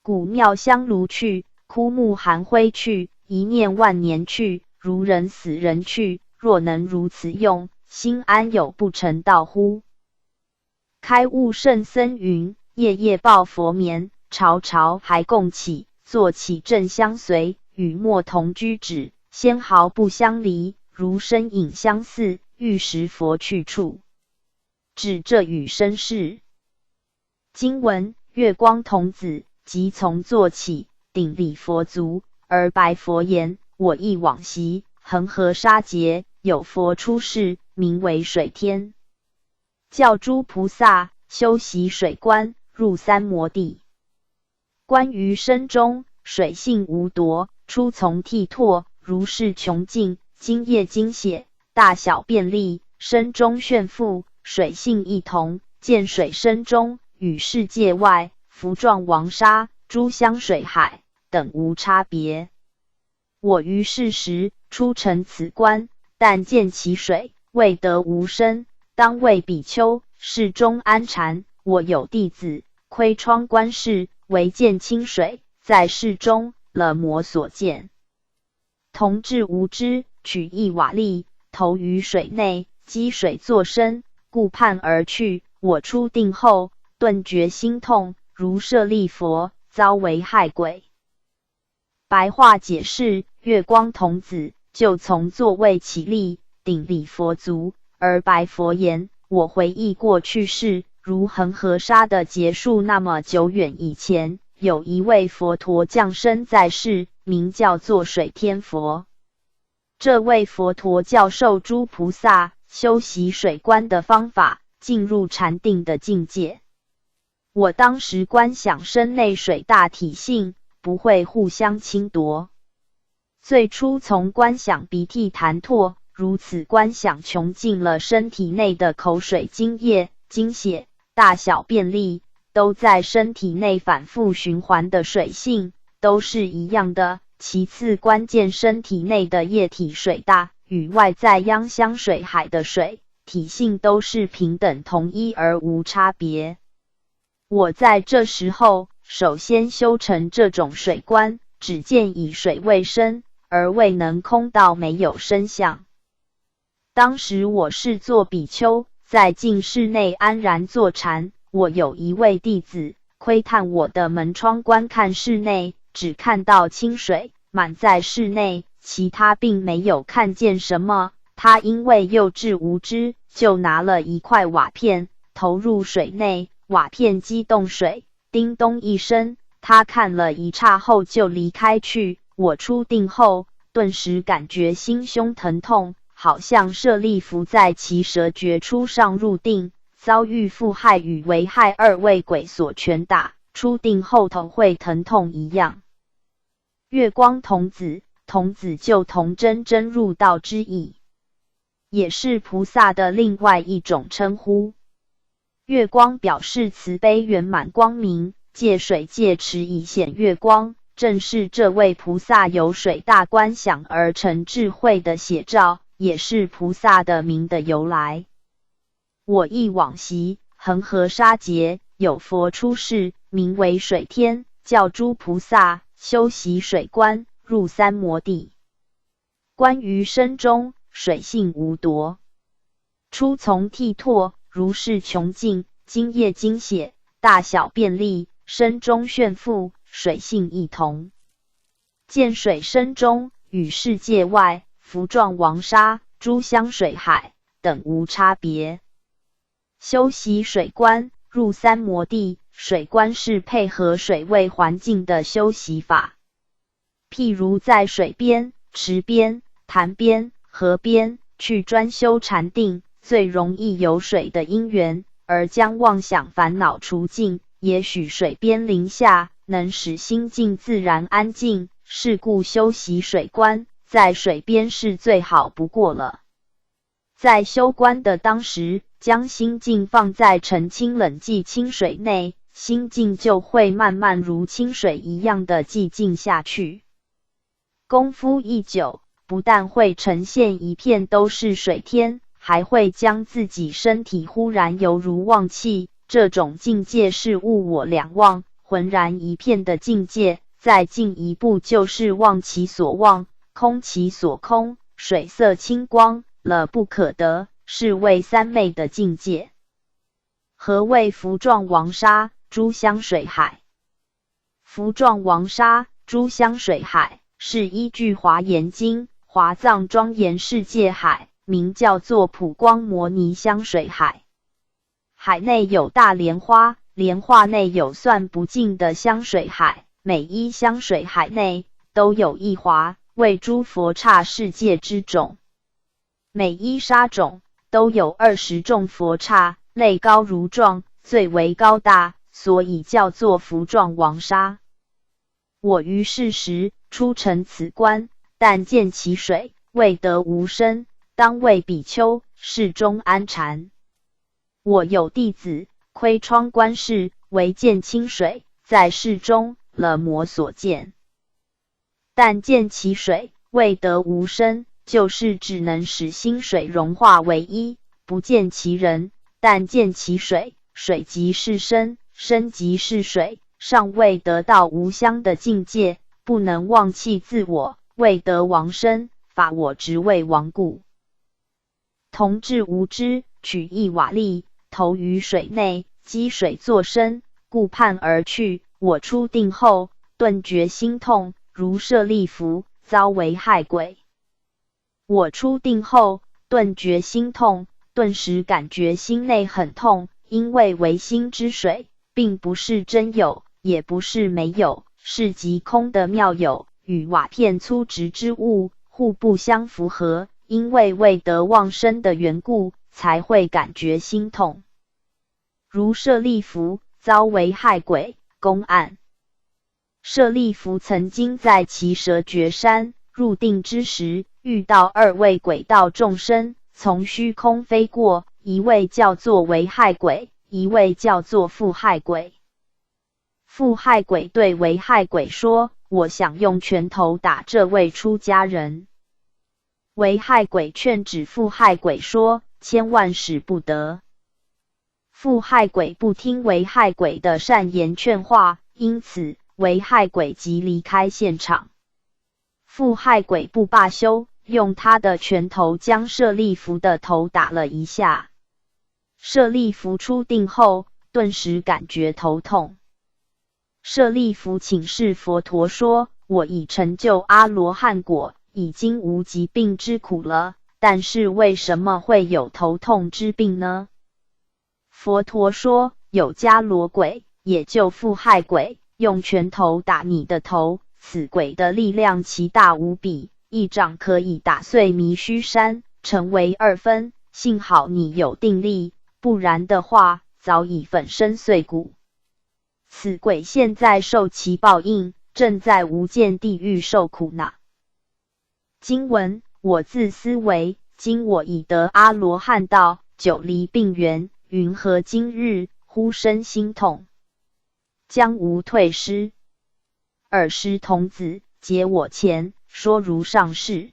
古妙香炉去，枯木寒灰去，一念万年去，如人死人去。若能如此用，心安有不成道乎？开悟圣僧云：夜夜抱佛眠，朝朝还共起，坐起正相随，与莫同居止，纤毫不相离，如身影相似，欲识佛去处。指这与身是。经文：月光童子即从坐起，顶礼佛足，而白佛言：我忆往昔，恒河沙劫，有佛出世，名为水天，教诸菩萨修习水观，入三摩地。观于身中，水性无夺，出从剔拓，如是穷尽，精液精血，大小便利，身中炫富，水性异同，见水身中，与世界外浮状王沙、诸香水海等无差别。我于是时出陈此观，但见其水，未得无生，当谓比丘：室中安禅。我有弟子，窥窗观视，唯见清水，在室中，了魔所见。同治无知，取一瓦砾，投于水内，积水作身，顾盼而去。我出定后，顿觉心痛，如舍利佛，遭为害鬼。白话解释：月光童子就从座位起立，顶礼佛足，而白佛言：我回忆过去世，如恒河沙的劫数那么久远以前，有一位佛陀降生在世，名叫做水天佛。这位佛陀教授诸菩萨修习水观的方法，进入禅定的境界。我当时观想身内水大体性，不会互相侵夺。最初从观想鼻涕痰唾，如此观想穷尽了身体内的口水、精液、精血、大小便利，都在身体内反复循环的水性，都是一样的。其次关键身体内的液体水大，与外在央香水海的水体性都是平等同一而无差别。我在这时候首先修成这种水观，只见以水为身，而未能空到没有身相。当时我是做比丘，在净室内安然坐禅。我有一位弟子窥探我的门窗观看室内，只看到清水满在室内，其他并没有看见什么。他因为幼稚无知，就拿了一块瓦片投入水内，瓦片激动水，叮咚一声，他看了一刹后就离开去。我出定后，顿时感觉心胸疼痛，好像舍利弗在其蛇觉初上入定，遭遇负害与危害二位鬼所拳打，出定后头会疼痛一样。月光童子，童子就童真真入道之意，也是菩萨的另外一种称呼。月光表示慈悲圆满光明，借水借池以显月光，正是这位菩萨由水大观想而成智慧的写照，也是菩萨的名的由来。我忆往昔，恒河沙劫，有佛出世，名为水天，教诸菩萨修习水观，入三摩地。观于身中，水性无夺，出从剔拓，如是穷尽，精液精血，大小便利，身中炫富，水性异同。见水身中，与世界外浮状王沙、诸香水海等无差别。修习水观，入三摩地。水观是配合水位环境的修习法，譬如在水边、池边、潭边、河边去专修禅定，最容易有水的因缘，而将妄想烦恼除尽。也许水边林下能使心境自然安静，是故修习水观，在水边是最好不过了。在修观的当时，将心境放在澄清冷寂清水内，心境就会慢慢如清水一样的寂静下去。功夫一久，不但会呈现一片都是水天，还会将自己身体忽然犹如忘气，这种境界是物我两忘，浑然一片的境界。再进一步就是忘其所忘，空其所空，水色清光了不可得，是谓三昧的境界。何谓浮状王沙诸香水海？浮状王沙诸香水海是依据华严经华藏庄严世界海，名叫做普光摩尼香水海。海内有大莲花，莲花内有算不尽的香水海，每一香水海内都有一华，为诸佛刹世界之种。每一沙种都有20众佛刹，类高如状，最为高大，所以叫做浮状王沙。我于是时出尘此观，但见其水，未得无生，当谓比丘，室中安禅。我有弟子窥窗观视，唯见清水，在室中了魔所见。但见其水，未得无生，就是只能使心水融化为一，不见其人。但见其水，水即是身，身即是水，尚未得到无相的境界，不能忘弃自我，未得王身，法我执为王故。同治无知，取一瓦砾，投于水内，积水作身，顾盼而去。我出定后，顿觉心痛，如舍利弗遭为害鬼。我出定后，顿觉心痛，顿时感觉心内很痛，因为唯心之水，并不是真有，也不是没有，是即空的妙有，与瓦片粗直之物互不相符合，因为未得忘身的缘故，才会感觉心痛。如舍利弗遭为害鬼。公案：舍利弗曾经在其蛇绝山入定之时，遇到2位鬼道众生从虚空飞过，一位叫做为害鬼，一位叫做负害鬼。负害鬼对为害鬼说：我想用拳头打这位出家人。为害鬼劝止负害鬼说：千万使不得。负害鬼不听为害鬼的善言劝化，因此为害鬼即离开现场。负害鬼不罢休，用他的拳头将舍利弗的头打了一下。舍利弗出定后，顿时感觉头痛。舍利弗请示佛陀说：我已成就阿罗汉果，已经无疾病之苦了，但是为什么会有头痛之病呢？佛陀说：有迦罗鬼，也就负害鬼，用拳头打你的头，此鬼的力量奇大无比，一掌可以打碎弥须山，成为2分。幸好你有定力，不然的话，早已粉身碎骨。此鬼现在受其报应，正在无间地狱受苦呢。经文：我自思维，今我已得阿罗汉道，久离病源，云何今日忽生心痛，将无退失。尔时童子解我前，说如上事。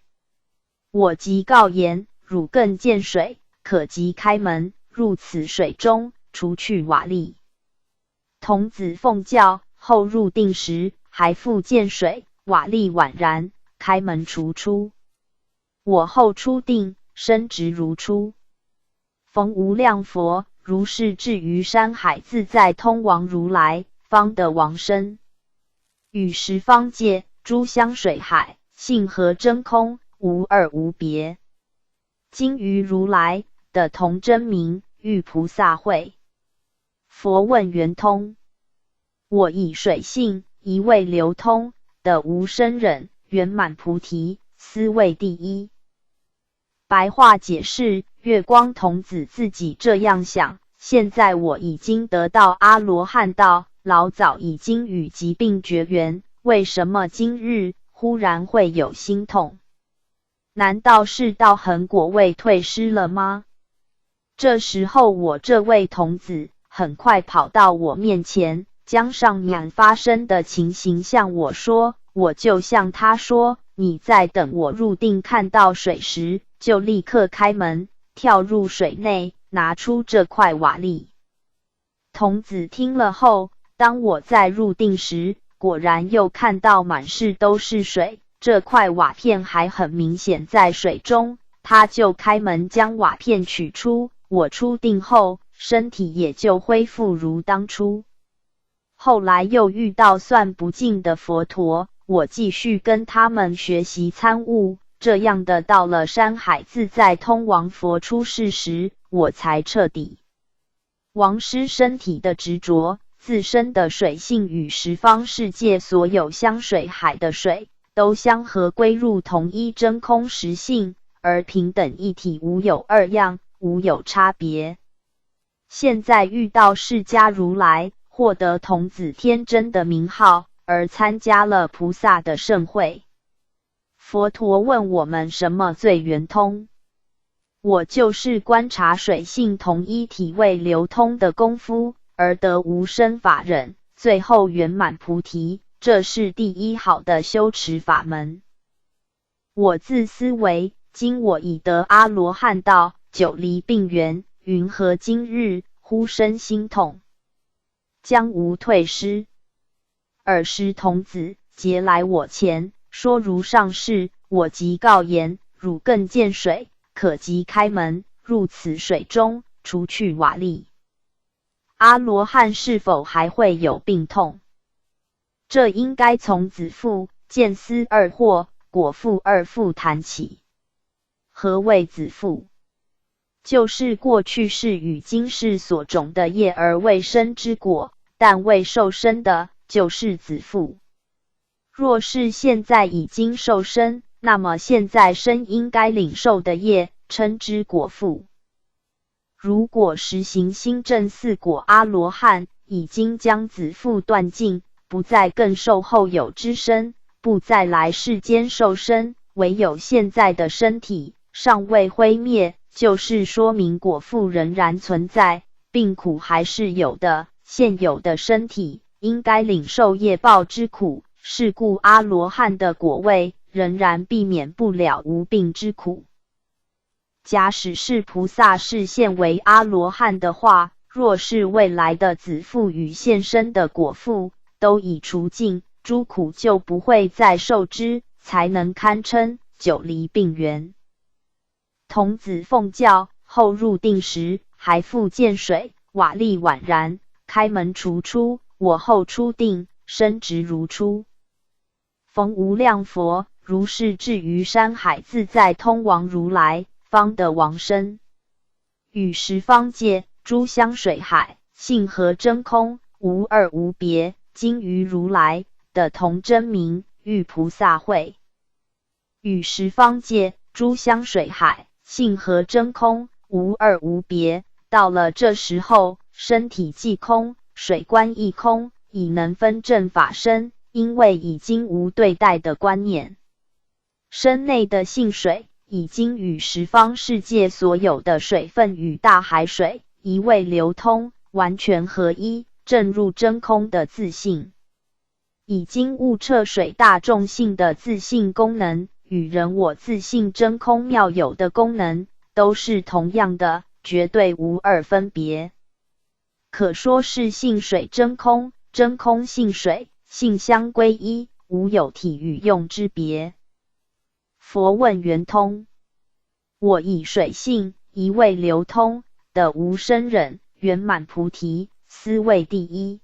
我即告言：汝更见水，可即开门，入此水中，除去瓦砾。童子奉教，后入定时，还复见水，瓦砾宛然，开门除出。我后出定，身直如初。逢无量佛，如是至于山海自在通王如来，方得王身。与十方界诸香水海，性和真空，无二无别。今于如来的同真名，欲菩萨会。佛问圆通：我以水性，一味流通的无生忍，圆满菩提，斯谓第一。白话解释：月光童子自己这样想，现在我已经得到阿罗汉道，老早已经与疾病绝缘，为什么今日忽然会有心痛？难道是道恒果位退失了吗？这时候我这位童子很快跑到我面前，将上面发生的情形向我说，我就向他说：你在等我入定看到水时，就立刻开门，跳入水内，拿出这块瓦砾。童子听了后，当我再入定时，果然又看到满室都是水，这块瓦片还很明显在水中。他就开门将瓦片取出，我出定后，身体也就恢复如当初。后来又遇到算不尽的佛陀，我继续跟他们学习参悟，这样的到了山海自在通王佛出世时，我才彻底忘失身体的执着，自身的水性与十方世界所有香水海的水都相合归入同一真空实性，而平等一体，无有二样，无有差别。现在遇到释迦如来，获得童子天真的名号，而参加了菩萨的盛会。佛陀问我们什么最圆通？我就是观察水性同一体位流通的功夫，而得无生法忍，最后圆满菩提，这是第一好的修持法门。我自思维，今我已得阿罗汉道，久离病缘，云何今日忽生心痛，将无退失。尔时童子劫来我前，说如上事，我即告言：汝更见水，可即开门，入此水中，除去瓦砾。阿罗汉是否还会有病痛？这应该从子父、见思二惑、果父二父谈起。何谓子父？就是过去世与今世所种的业而未生之果，但未受生的，就是子父。若是现在已经受生，那么现在生应该领受的业，称之果父。如果实行心正四果阿罗汉，已经将子父断尽，不再更受后有之身，不再来世间受生，唯有现在的身体尚未灰灭，就是说明果父仍然存在，病苦还是有的。现有的身体应该领受业报之苦，是故阿罗汉的果位仍然避免不了无病之苦。假使是菩萨是现为阿罗汉的话，若是未来的子父与现身的果父都已除尽，诸苦就不会再受之，才能堪称久离病缘。童子奉教后入定时，还复见水，瓦砾宛然，开门除出，我后出定，身直如初。逢无量佛，如是至于山海自在通王如来，方得王身。与十方界诸香水海，性合真空，无二无别，今于如来的同真名，欲菩萨会。与十方界诸香水海，性合真空，无二无别。到了这时候，身体既空，水观亦空，已能分正法身，因为已经无对待的观念。身内的性水已经与十方世界所有的水分与大海水一味流通，完全合一，正入真空的自性。已经悟彻水大众性的自性功能，与人我自性真空妙有的功能，都是同样的，绝对无二分别。可说是性水真空，真空性水，性相归一，无有体与用之别。佛问圆通，我以水性一味流通的无生忍圆满菩提，斯谓第一。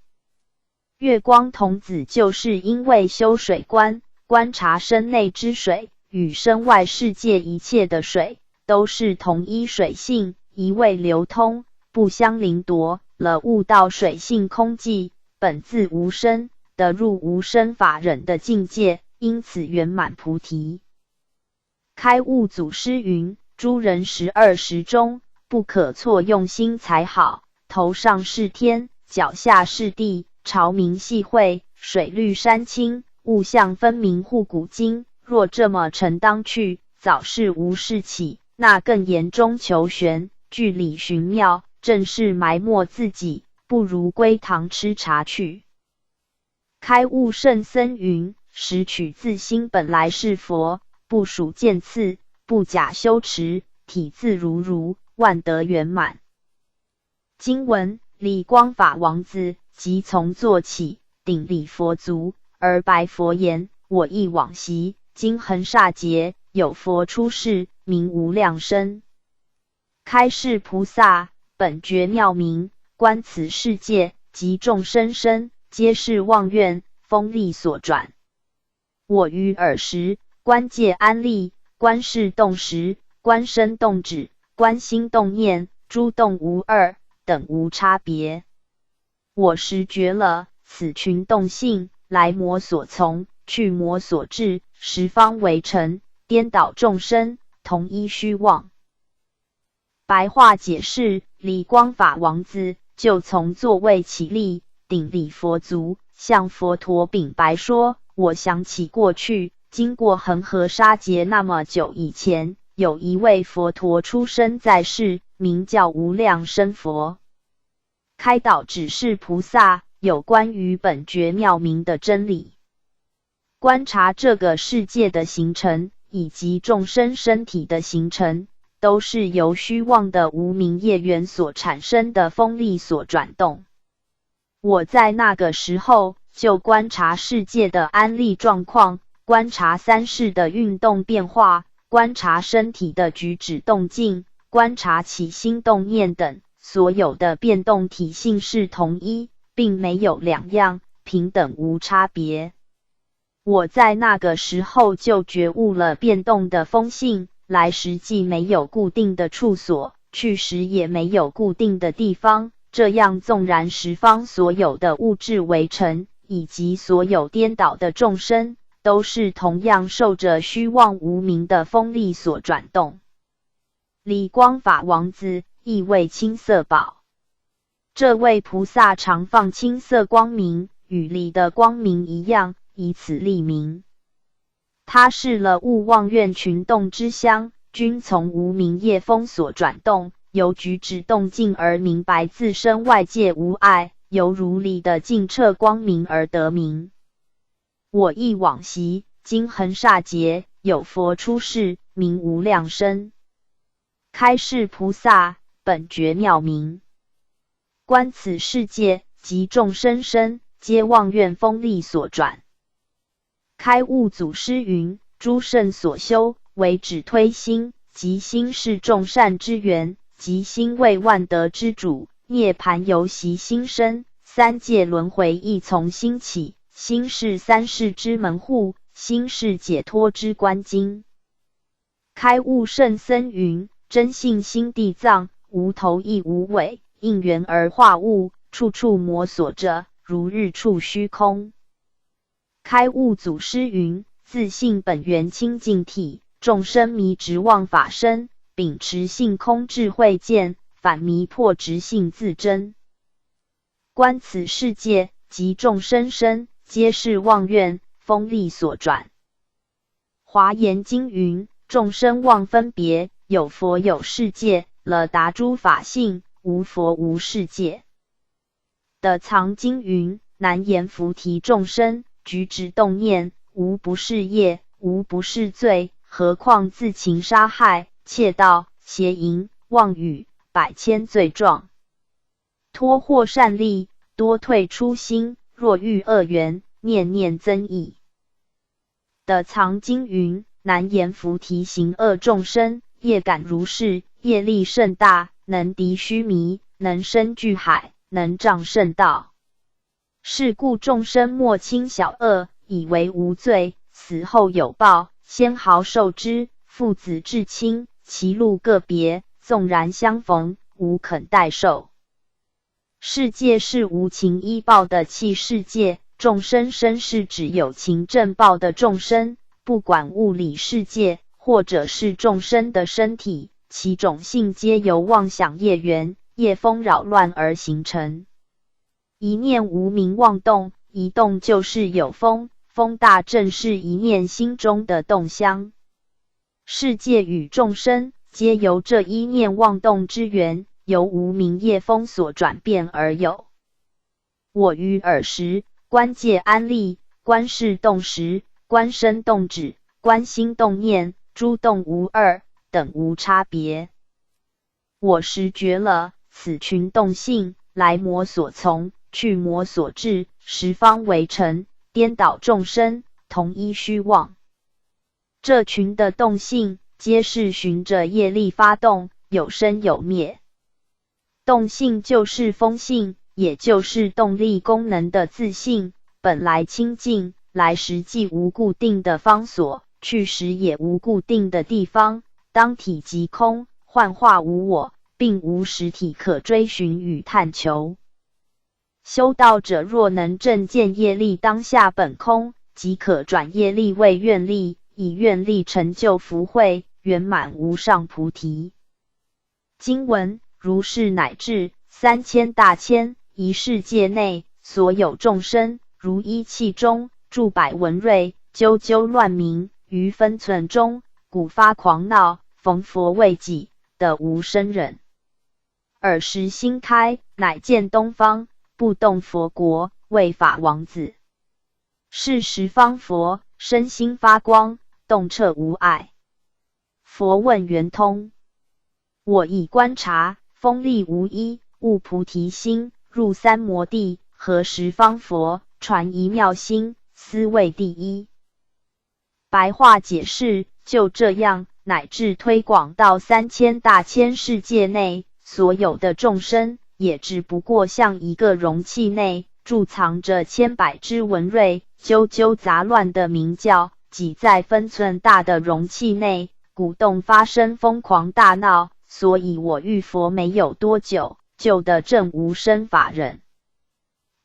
月光童子就是因为修水观，观察身内之水与身外世界一切的水都是同一水性，一味流通，不相凌夺，了悟到水性空寂，本自无生，得入无生法忍的境界，因此圆满菩提。开悟祖师云：诸人12时中，不可错用心才好。头上是天，脚下是地，潮明细晦，水绿山青，物象分明护古今。若这么承当去，早是无事起，那更言中求玄，据理寻妙，正是埋没自己，不如归堂吃茶去。开悟圣僧云：识取自心本来是佛，不属见次，不假修持，体自如如，万德圆满。经文：理光法王子即从坐起，顶礼佛足，而白佛言：我忆往昔，今恒刹劫，有佛出世，名无量身。开示菩萨，本觉妙明，观此世界及众生身，皆是妄愿风力所转。我于尔时，观界安立，观事动时，观身动止，观心动念，诸动无二，等无差别。我时觉了，此群动性，来魔所从，去魔所至，十方为尘，颠倒众生，同一虚妄。白话解释：理光法王子就从座位起立，顶礼佛足，向佛陀禀白说：我想起过去，经过恒河沙劫那么久以前，有一位佛陀出生在世，名叫无量身佛，开导指示菩萨有关于本觉妙明的真理。观察这个世界的形成，以及众生身体的形成，都是由虚妄的无明业缘所产生的风力所转动。我在那个时候就观察世界的安立状况，观察三世的运动变化，观察身体的举止动静，观察起心动念等，所有的变动体性是同一，并没有两样，平等无差别。我在那个时候就觉悟了变动的风性，来时既没有固定的处所，去时也没有固定的地方，这样纵然十方所有的物质为尘，以及所有颠倒的众生，都是同样受着虚妄无明的风力所转动。理光法王子意为青色宝，这位菩萨常放青色光明，与理的光明一样，以此立名。他示了勿妄愿群动之相，均从无明业风所转动，由举止动静而明白自身外界无碍，犹如理的净彻光明而得名。我忆往昔，今恒刹劫，有佛出世，名无量身。开示菩萨，本觉妙明，观此世界及众生身，皆妄愿风力所转。开悟祖师云：诸圣所修，为指推心，即心是众善之源，即心为万德之主，涅槃由习心生，三界轮回亦从心起，心是三世之门户，心是解脱之关经。开悟圣僧云：真性心地藏，无头亦无尾，应缘而化物，处处摩所着，如日处虚空。开悟祖师云：自性本源清净体，众生迷执妄法身，秉持性空智慧见，反迷破执性自真。观此世界及众生身，皆是妄愿风力所转。华严经云：众生妄分别，有佛有世界，了达诸法性，无佛无世界。的藏经云：难言菩提众生，举止动念，无不是业，无不是罪，何况自情杀害、窃盗、邪淫、妄语，百千罪状。脱获善利，多退初心，若遇恶缘，念念增益。的藏经云：难言菩提行恶众生，业感如是，业力甚大，能敌须弥，能生巨海，能障圣道。是故众生莫轻小恶，以为无罪，死后有报，先毫受之。父子至亲，其路个别，纵然相逢，无肯代受。世界是无情依报的器世界，众生身是指有情正报的众生，不管物理世界，或者是众生的身体，其种性皆由妄想业缘、业风扰乱而形成。一念无明妄动，一动就是有风，风大正是一念心中的动相。世界与众生皆由这一念妄动之缘，由无明业风所转变而有。我于尔时，观界安立，观事动时，观身动止，观心动念，诸动无二，等无差别。我实觉了此群动性，来魔所从，去魔所至，十方为尘，颠倒众生，同一虚妄。这群的动性，皆是循着业力发动，有生有灭。动性就是风性，也就是动力功能的自性，本来清净，来时既无固定的方所，去时也无固定的地方，当体即空，幻化无我，并无实体可追寻与探求。修道者若能正见业力当下本空，即可转业力为愿力，以愿力成就福慧，圆满无上菩提。经文如是乃至3000大千一世界内所有众生，如一气中住百文瑞，啾啾乱鸣，于分寸中鼓发狂闹，逢佛未己的无生忍。尔时心开，乃见东方不动佛国，为法王子。是十方佛身心发光，洞彻无碍。佛问圆通：我以观察，锋利无一，悟菩提心，入三摩地，合十方佛，传一妙心，斯谓第一。白话解释：就这样，乃至推广到3000大千世界内，所有的众生，也只不过像一个容器内贮藏着千百只文瑞，啾啾杂乱的鸣叫，挤在分寸大的容器内，鼓动发生疯狂大闹。所以我遇佛没有多久，就得证无生法忍。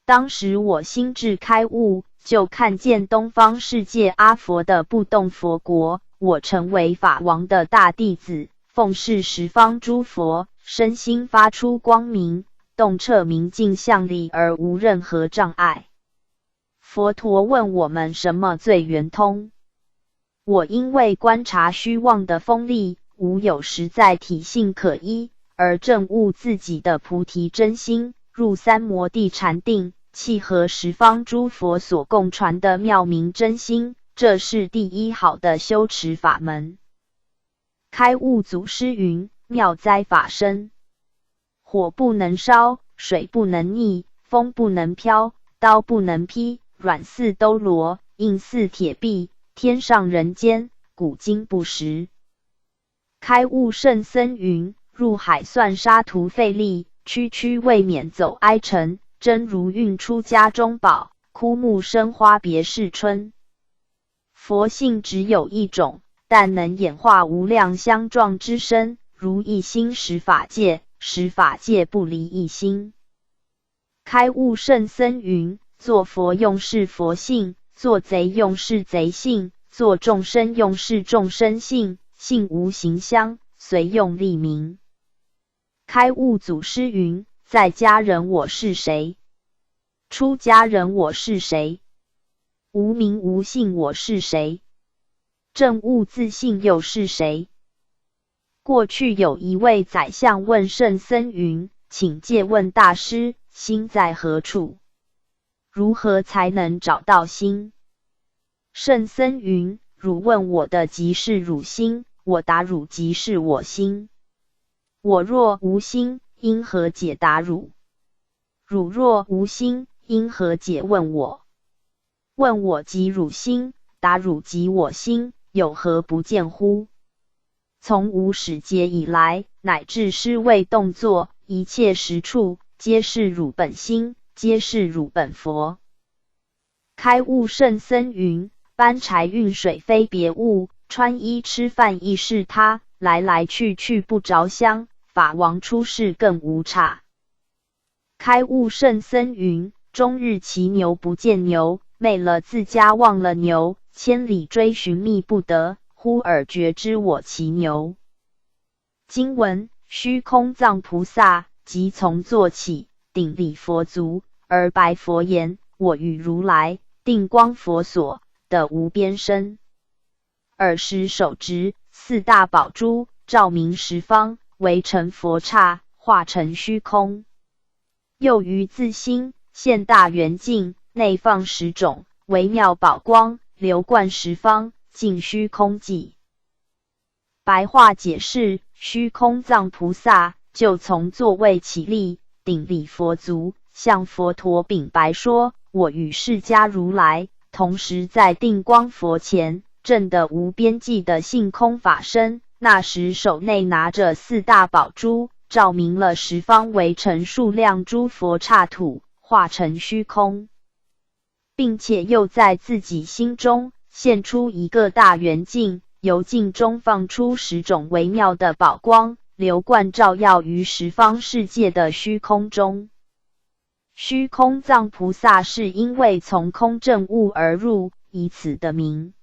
当时我心智开悟，就看见东方世界阿佛的不动佛国，我成为法王的大弟子，奉侍十方诸佛，身心发出光明，洞彻明净相理而无任何障碍。佛陀问我们什么最圆通？我因为观察虚妄的锋利，无有实在体性可依，而证悟自己的菩提真心，入三摩地禅定，契合十方诸佛所共传的妙明真心，这是第一好的修持法门。开悟祖师云：妙哉法身！火不能烧，水不能溺，风不能飘，刀不能劈，软似兜罗，硬似铁壁，天上人间，古今不识。开悟圣僧云：入海算沙徒费力，区区未免走哀尘，真如运出家中宝，枯木生花别是春。佛性只有一种，但能演化无量相状之身，如一心识法界，识法界不离一心。开悟圣僧云：做佛用是佛性，做贼用是贼性，做众生用是众生性，性无形相，随用立名。开悟祖师云：在家人我是谁？出家人我是谁？无名无姓我是谁？证悟自性又是谁？过去有一位宰相问圣僧云：请借问大师，心在何处？如何才能找到心？圣僧云：汝问我的即是汝心，我答汝即是我心。我若无心，因何解答汝？汝若无心，因何解问我？问我即汝心，答汝即我心，有何不见乎？从无始劫以来，乃至施为动作，一切实处，皆是汝本心，皆是汝本佛。开悟圣僧云：搬柴运水非别物，穿衣吃饭亦是他，来来去去不着相，法王出世更无差。开悟圣僧云：终日骑牛不见牛，昧了自家忘了牛，千里追寻觅不得，忽尔觉知我骑牛。经文：虚空藏菩萨即从坐起，顶礼佛足，而白佛言：我与如来定光佛所的无边身。尔时手执四大宝珠，照明十方，围成佛刹，化成虚空。又于自心现大圆镜，内放10种微妙宝光，流贯十方，尽虚空际。白话解释：虚空藏菩萨就从座位起立，顶礼佛足，向佛陀禀白说：我与释迦如来同时在定光佛前证得无边际的性空法身。那时手内拿着四大宝珠，照明了十方围成数量诸佛刹土，化成虚空，并且又在自己心中现出一个大圆镜，由镜中放出10种微妙的宝光，流贯照耀于十方世界的虚空中。虚空藏菩萨是因为从空证悟而入，以此得名。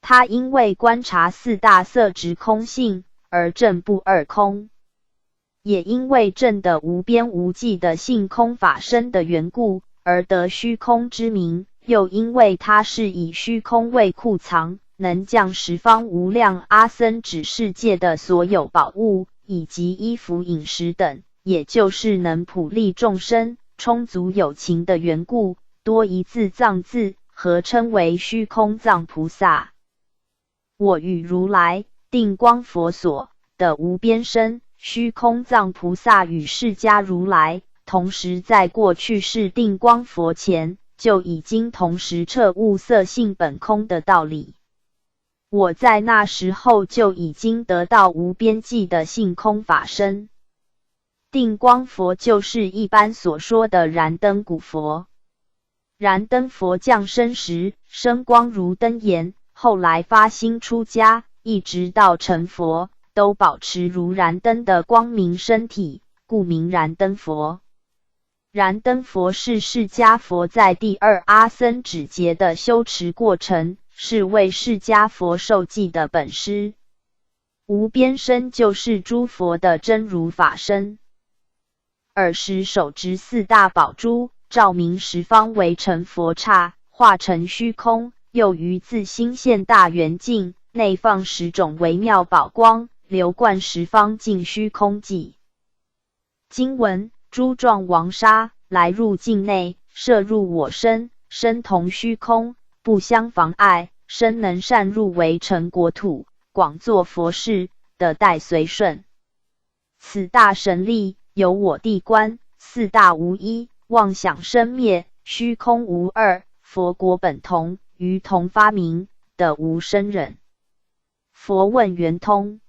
他因为观察四大色执空性而证不二空，也因为证得无边无际的性空法身的缘故而得虚空之名，又因为他是以虚空为库藏，能降十方无量阿僧祇世界的所有宝物以及衣服饮食等，也就是能普利众生，充足有情的缘故，多一字藏字，合称为虚空藏菩萨。我与如来定光佛所的无边身虚空藏菩萨与释迦如来同时在过去世定光佛前就已经同时彻悟色性本空的道理。我在那时候就已经得到无边际的性空法身。定光佛就是一般所说的燃灯古佛。燃灯佛降生时生光如灯焰，后来发心出家，一直到成佛，都保持如燃灯的光明身体，故名燃灯佛。燃灯佛是释迦佛在第二阿僧祇劫的修持过程，是为释迦佛受记的本师。无边身就是诸佛的真如法身。尔时手执四大宝珠，照明十方围成佛刹，化成虚空，又于自心现大圆镜，内放10种微妙宝光，流贯十方尽虚空际。经文：诸状王刹来入境内，摄入我身，身同虚空，不相妨碍，身能善入围成国土，广作佛事，得待随顺。此大神力，由我谛观，四大无一，妄想生灭，虚空无二，佛国本同，于同发明，得无生忍。佛问圆通：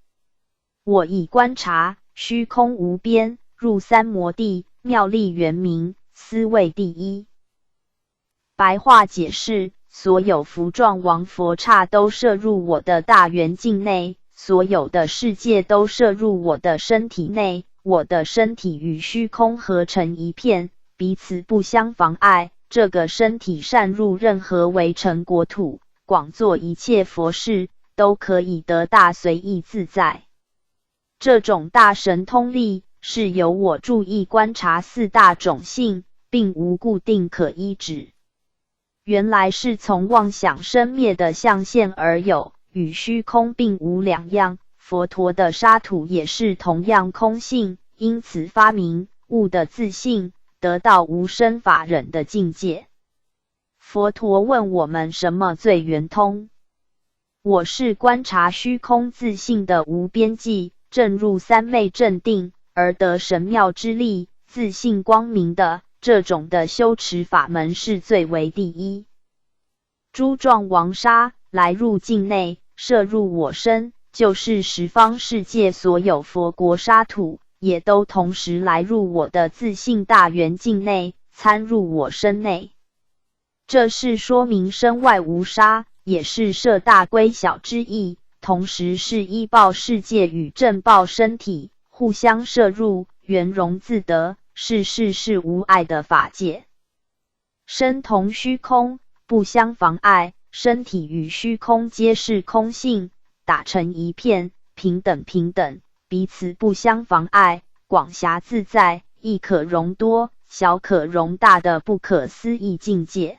我以观察虚空无边，入三摩地，妙力圆明，斯谓第一。白话解释：所有符状王佛刹都摄入我的大圆镜内，所有的世界都摄入我的身体内，我的身体与虚空合成一片，彼此不相妨碍。这个身体善入任何围城国土，广做一切佛事，都可以得大随意自在。这种大神通力是由我注意观察四大种性，并无固定可依止。原来是从妄想生灭的相现而有，与虚空并无两样。佛陀的沙土也是同样空性，因此发明悟的自性，得到无生法忍的境界。佛陀问我们什么最圆通？我是观察虚空自性的无边际，正入三昧正定，而得神妙之力，自性光明的，这种的修持法门是最为第一。诸状王刹来入境内，摄入我身，就是十方世界所有佛国沙土，也都同时来入我的自性大圆镜内，参入我身内。这是说明身外无刹，也是摄大归小之意，同时是依报世界与正报身体互相摄入，圆融自得，是世事无碍的法界。身同虚空，不相妨碍，身体与虚空皆是空性，打成一片，平等平等，彼此不相妨碍，广狭自在，亦可容多，小可容大的不可思议境界。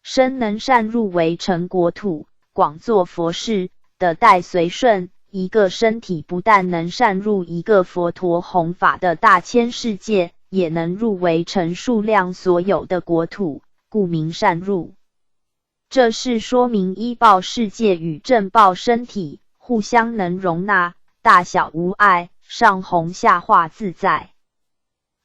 身能善入围城国土，广作佛事，得待随顺。一个身体不但能善入一个佛陀弘法的大千世界，也能入围城数量所有的国土，故名善入。这是说明依报世界与正报身体互相能容纳，大小无碍，上弘下化自在。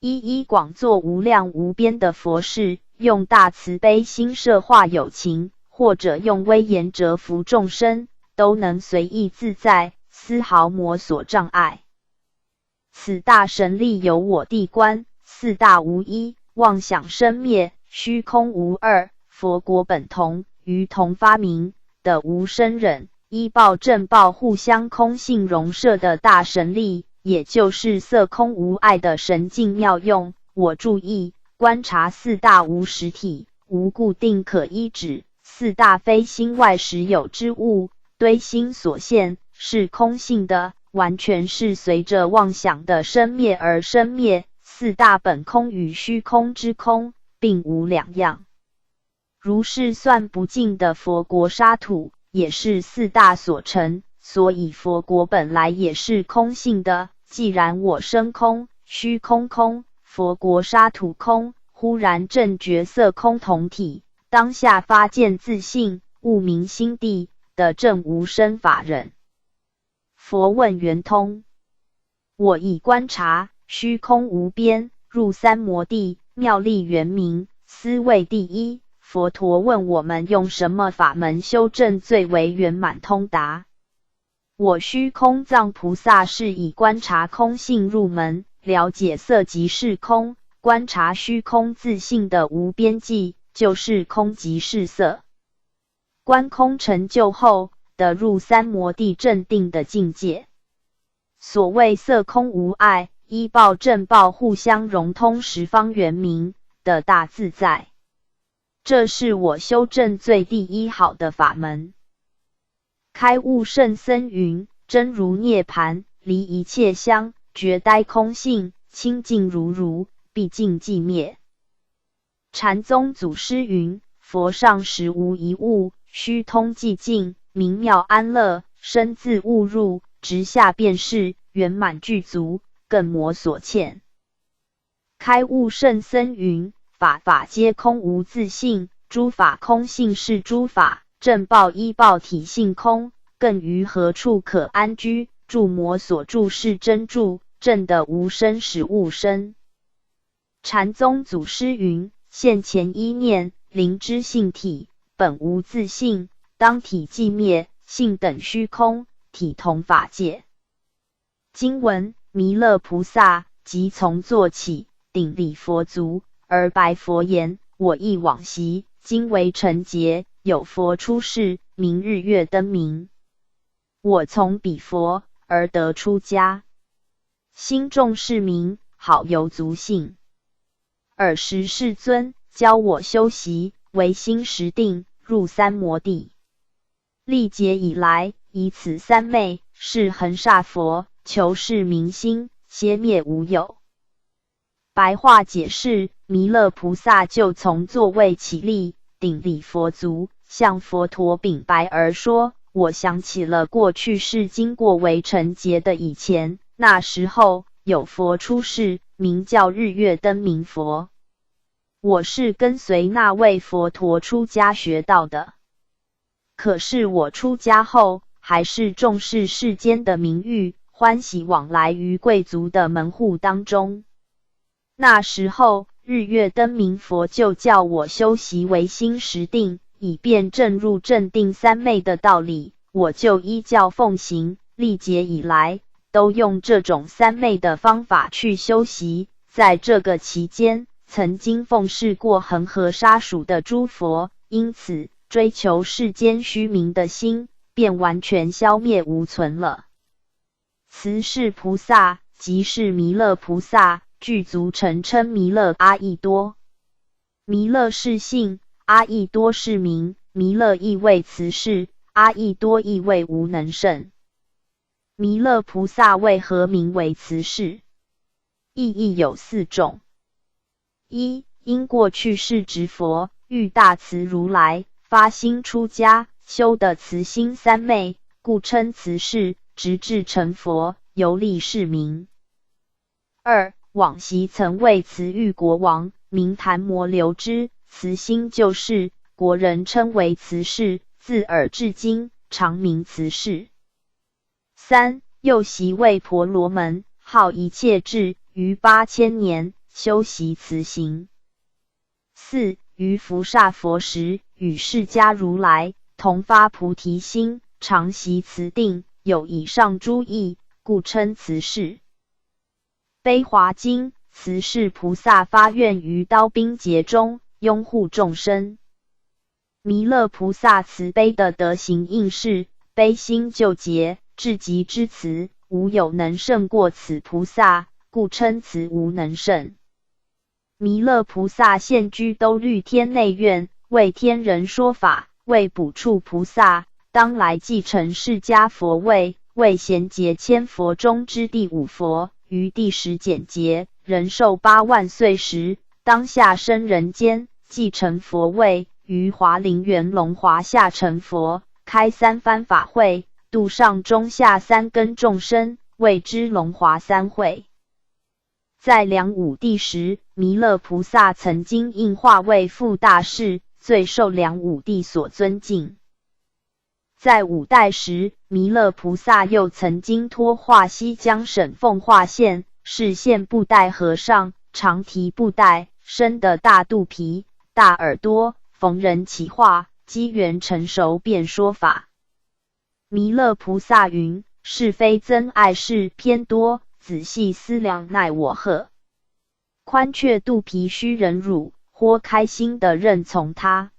一一广作无量无边的佛事，用大慈悲心摄化有情，或者用威严折服众生，都能随意自在，丝毫魔所障碍。此大神力由我谛观，四大无一，妄想生灭，虚空无二，佛国本同，于同发明的无生忍，依报正报互相空性融摄的大神力，也就是色空无碍的神境妙用。我注意观察四大无实体，无固定可依止，四大非心外实有之物，堆心所现，是空性的，完全是随着妄想的生灭而生灭。四大本空与虚空之空并无两样。如是算不尽的佛国沙土，也是四大所成，所以佛国本来也是空性的。既然我生空，虚空空，佛国沙土空，忽然正觉色空同体，当下发见自性，悟明心地的正无生法忍。佛问圆通：我以观察虚空无边，入三摩地，妙力圆明，思维第一。佛陀问我们用什么法门修正最为圆满通达？我虚空藏菩萨是以观察空性入门，了解色即是空，观察虚空自性的无边际，就是空即是色。观空成就后的入三摩地正定的境界。所谓色空无碍，依报正报互相融通，十方圆明的大自在。这是我修正最第一好的法门。开悟圣僧云：真如涅盘，离一切相，绝呆空性，清净如如，毕竟寂灭。禅宗祖师云：佛上实无一物，虚通寂静，明妙安乐，身自悟入，直下便是，圆满具足，更魔所欠。开悟圣僧云：法法皆空无自性，诸法空性是诸法，正报依报体性空，更于何处可安居？住魔所住是真住，正的无生使物生。禅宗祖师云：现前一念，灵知性体，本无自性，当体寂灭，性等虚空，体同法界。经文：弥勒菩萨即从坐起，顶礼佛足，而白佛言：我忆往昔，今为成劫，有佛出世，名日月灯明。我从彼佛而得出家，心重视名，好游足性。尔时世尊教我修习，唯心识定，入三摩地。历劫以来，以此三昧，是恒沙佛，求是明心，歇灭无有。白话解释：弥勒菩萨就从座位起立，顶礼佛足，向佛陀禀白而说：我想起了过去世经过为成劫的以前，那时候有佛出世，名叫日月灯明佛。我是跟随那位佛陀出家学道的。可是我出家后，还是重视世间的名誉，欢喜往来于贵族的门户当中。那时候，日月灯明佛就叫我修习唯心识定，以便证入正定三昧的道理。我就依教奉行，历劫以来，都用这种三昧的方法去修习。在这个期间，曾经奉事过恒河沙数的诸佛，因此追求世间虚名的心便完全消灭无存了。慈氏菩萨即是弥勒菩萨，具足诚称弥勒阿逸多。弥勒是姓，阿逸多是名。弥勒意为慈氏，阿逸多意为无能胜。弥勒菩萨为何名为慈氏？意义有四种。一、因过去世执佛，遇大慈如来，发心出家，修的慈心三昧，故称慈氏，直至成佛，由立是名。二、往昔曾为慈遇国王，名昙摩留之，慈心救世，国人称为慈氏，自尔至今常名慈氏。3. 又习为婆罗门，号一切智，于8000年修习慈行。4. 于菩萨佛时，与释迦如来同发菩提心，常习慈定，有以上诸义，故称慈氏。悲华经，慈氏菩萨发愿于刀兵劫中，拥护众生。弥勒菩萨慈悲的德行应是，悲心救劫，至极之慈，无有能胜过此菩萨，故称慈无能胜。弥勒菩萨现居兜率天内院，为天人说法，为补处菩萨，当来继承释迦佛位，为贤劫千佛中之第5佛，于第10简劫，人寿8万岁时，当下生人间，继承佛位，于华林园龙华下成佛，开3番法会，度上中下3根众生，谓之龙华3会。在梁武帝时，弥勒菩萨曾经应化为副大士，最受梁武帝所尊敬。在5代时，弥勒菩萨又曾经托化西江省奉化县，是县布袋和尚，常提布袋，生的大肚皮、大耳朵，逢人起话，机缘成熟便说法。弥勒菩萨云：是非憎爱事偏多，仔细思量奈我何？宽却肚皮须忍辱，或开心地认从他。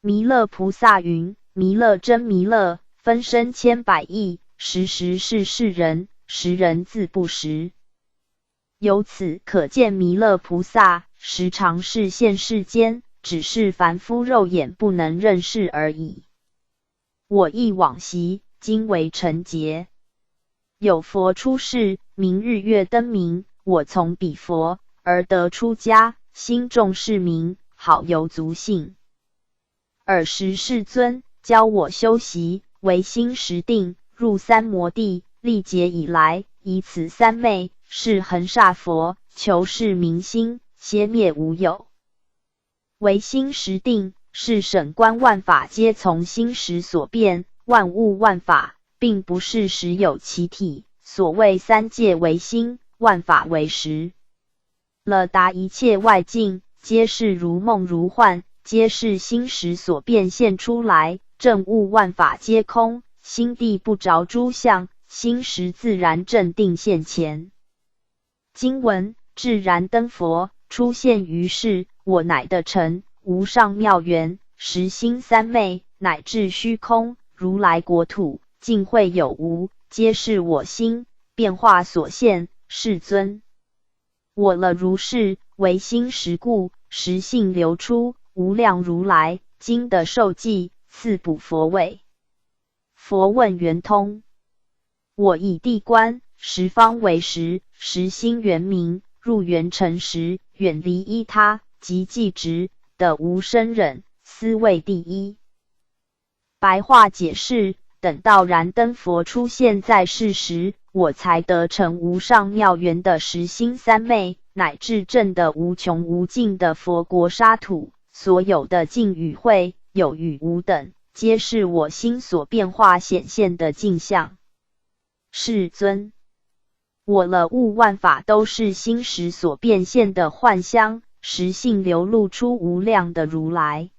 弥勒菩萨云：弥勒真弥勒，分身千百亿，时时是世人，时人自不识。由此可见弥勒菩萨时常是现世间，只是凡夫肉眼不能认识而已。我忆往昔，今为成劫。有佛出世，明日月灯明，我从彼佛而得出家，心重是名，好游足信。尔时世尊教我修习，唯心识定，入三摩地，历劫以来，以此三昧，是恒煞佛，求是明心，歇灭无有。唯心识定，是审观万法皆从心识所变，万物万法并不是实有其体，所谓三界为心，万法为实。了达一切外境，皆是如梦如幻，皆是心识所变现出来，正悟万法皆空，心地不着诸相，心识自然正定现前。经文：至燃灯佛出现于世，我乃得成无上妙缘，实心三昧，乃至虚空，如来国土，尽会有无，皆是我心变化所现。世尊，我了如是，唯心识故，实性流出，无量如来今得受记，赐补佛位。佛问圆通：我以地观，十方为实，实心圆明，入圆成实，远离依他，即寂直，得无生忍，斯谓第一。白话解释：等到燃灯佛出现在世时，我才得成无上妙缘的实心三昧，乃至证的无穷无尽的佛国沙土，所有的境与会，有与无等，皆是我心所变化显现的镜像。世尊，我了悟万法都是心识所变现的幻相，实性流露出无量的如来。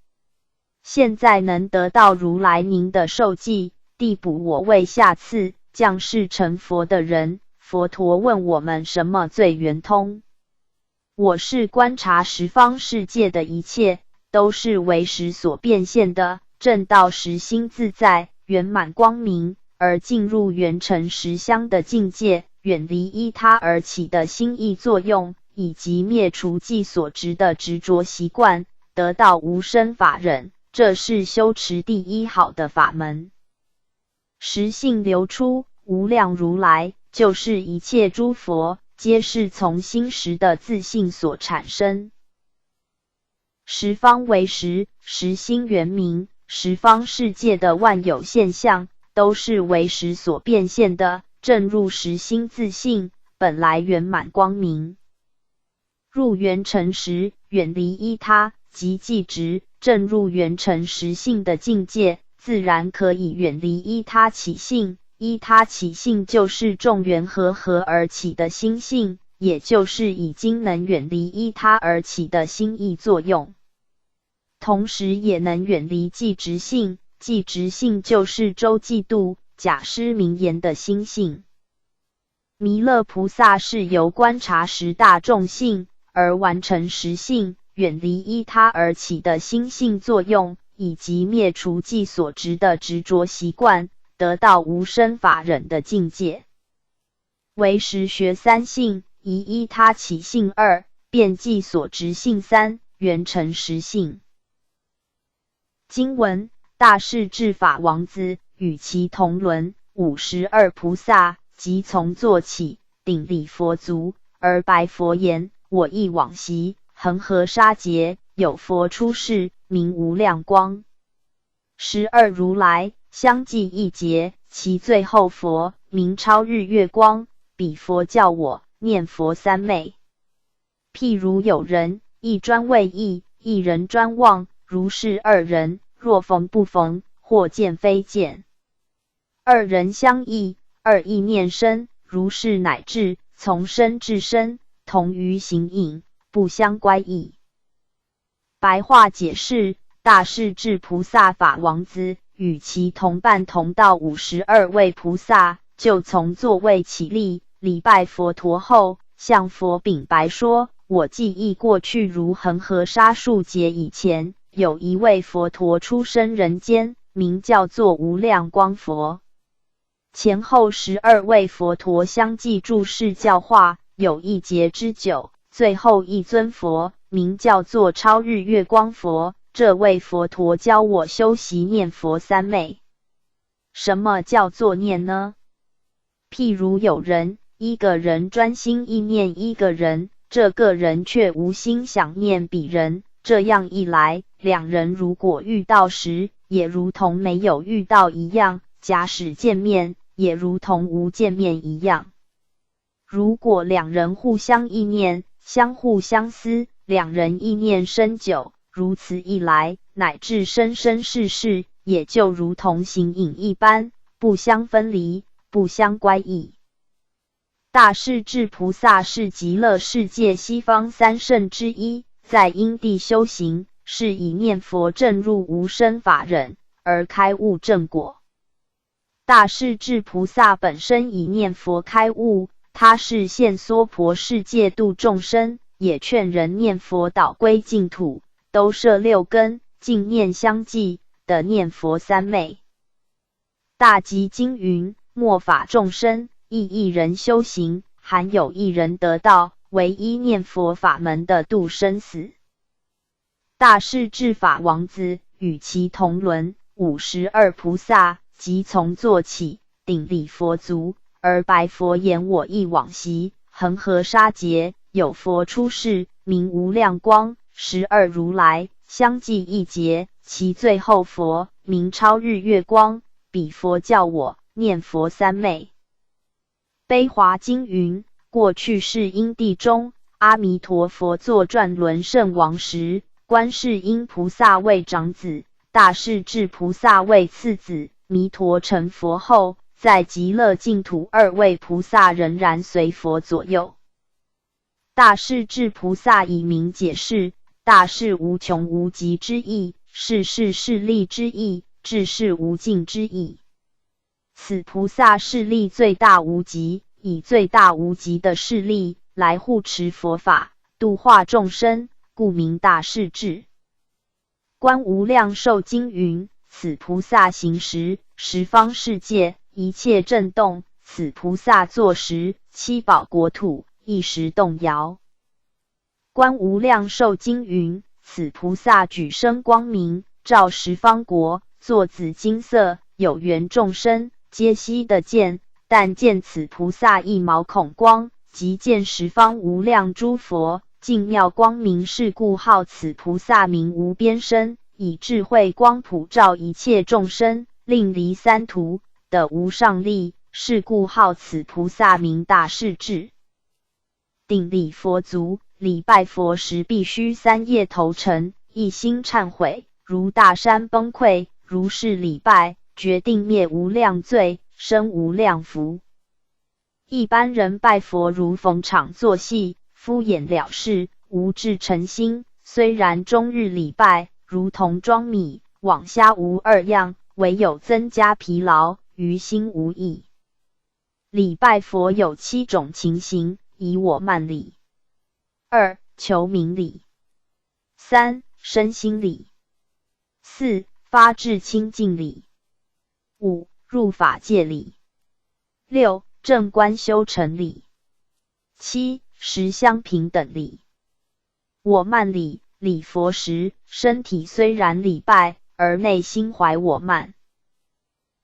现在能得到如来您的受记，递补我为下次降世成佛的人。佛陀问我们什么最圆通？我是观察十方世界的一切，都是唯识所变现的，正道实心自在，圆满光明，而进入圆成实相的境界，远离依他而起的心意作用，以及灭除既所执的执着习惯，得到无生法忍，这是修持第一好的法门。实性流出，无量如来，就是一切诸佛，皆是从心识的自性所产生。十方为实，实心圆明，十方世界的万有现象，都是唯识所变现的，正入实心自性，本来圆满光明。入圆成实，远离依他，即寂直，正入圆成实性的境界，自然可以远离依他起性，依他起性就是众缘和合而起的心性，也就是已经能远离依他而起的心意作用，同时也能远离寂直性。寂直性就是周嫉妒、假师名言的心性。弥勒菩萨是由观察十大众性而完成实性，远离依他而起的心性作用，以及灭除既所执的执着习惯，得到无生法忍的境界。唯识学三性，宜依他起性二，遍既所执性三，圆成实性。经文：大势至法王子与其同伦52菩萨，即从坐起，顶礼佛足，而白佛言：我忆往昔，恒河沙劫，有佛出世，名无量光。12如来相继一劫，其最后佛名超日月光。彼佛教我念佛三昧。譬如有人，一专为忆，一人专忘，如是二人，若逢不逢，或见非见，二人相忆，二意念生，如是乃至从生至生，同于形影，不相乖异。白话解释：大势至菩萨法王子与其同伴同道52位菩萨，就从座位起立，礼拜佛陀后，向佛禀白说：我记忆过去如恒河沙数劫以前，有一位佛陀出生人间，名叫做无量光佛。前后12位佛陀相继住世教化，有一劫之久，最后一尊佛名叫做超日月光佛。这位佛陀教我修习念佛三昧。什么叫做念呢？譬如有人，一个人专心意念一个人，这个人却无心想念彼人，这样一来，两人如果遇到时，也如同没有遇到一样，假使见面，也如同无见面一样。如果两人互相意念，相互相思，两人意念深久，如此一来，乃至生生世世，也就如同形影一般，不相分离，不相乖异。大势至菩萨是极乐世界西方三圣之一，在因地修行，是以念佛证入无生法忍，而开悟正果。大势至菩萨本身以念佛开悟，他是现娑婆世界度众生，也劝人念佛导归净土，都摄六根，净念相继的念佛三昧。大集经云：末法众生，亦一人修行，含有一人得道，唯一念佛法门的度生死。大势至法王子与其同伦52菩萨，即从坐起，顶礼佛足，而白佛言：我忆往昔，恒河沙劫，有佛出世，名无量光。12如来相继一劫，其最后佛名超日月光。彼佛教我念佛三昧。悲华经云：过去世因地中，阿弥陀佛作转轮圣王时，观世音菩萨为长子，大势至菩萨为次子。弥陀成佛后，在极乐净土二位菩萨仍然随佛左右。大势至菩萨以名解释：大是无穷无极之意，是势力之意，至是无尽之意。此菩萨势力最大无极，以最大无极的势力来护持佛法，度化众生，故名大势至。观无量寿经云：此菩萨行时，十方世界一切震动；此菩萨坐时，七宝国土一时动摇。观无量寿经云：此菩萨举身光明，照十方国，作紫金色，有缘众生皆悉得见。但见此菩萨一毛孔光，即见十方无量诸佛，净妙光明，是故号此菩萨名无边身，以智慧光普照一切众生，令离三途的无上力，是故号此菩萨名大势至。顶礼佛足，礼拜佛时必须三业投诚，一心忏悔，如大山崩溃，如是礼拜，决定灭无量罪，生无量福。一般人拜佛如逢场作戏，敷衍了事，无至诚心。虽然终日礼拜，如同装米网虾无二样，唯有增加疲劳，于心无益。礼拜佛有7种情形：以我慢礼； 2. 求名礼； 3. 身心礼； 4. 发至清净礼； 5. 入法界礼； 6. 正观修成礼； 7. 十相平等礼。我慢礼，礼佛时，身体虽然礼拜，而内心怀我慢。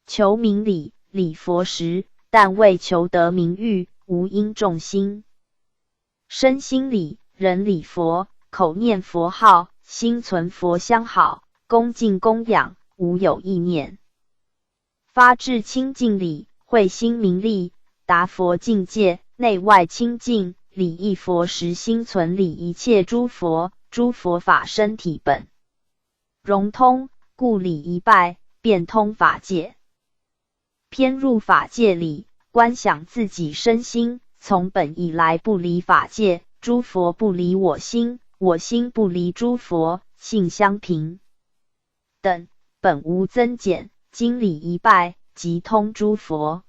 求名礼，礼佛时，但为求得名誉，无因重心。身心礼，人礼佛，口念佛号，心存佛相好，恭敬供养，无有意念。发至清净礼，会心明利，达佛境界，内外清净，礼一佛时心存礼一切诸佛，诸佛法身体本融通，故礼一拜，便通法界。偏入法界里，观想自己身心，从本以来不离法界，诸佛不离我心，我心不离诸佛，性相平等，本无增减，经礼一拜，即通诸佛。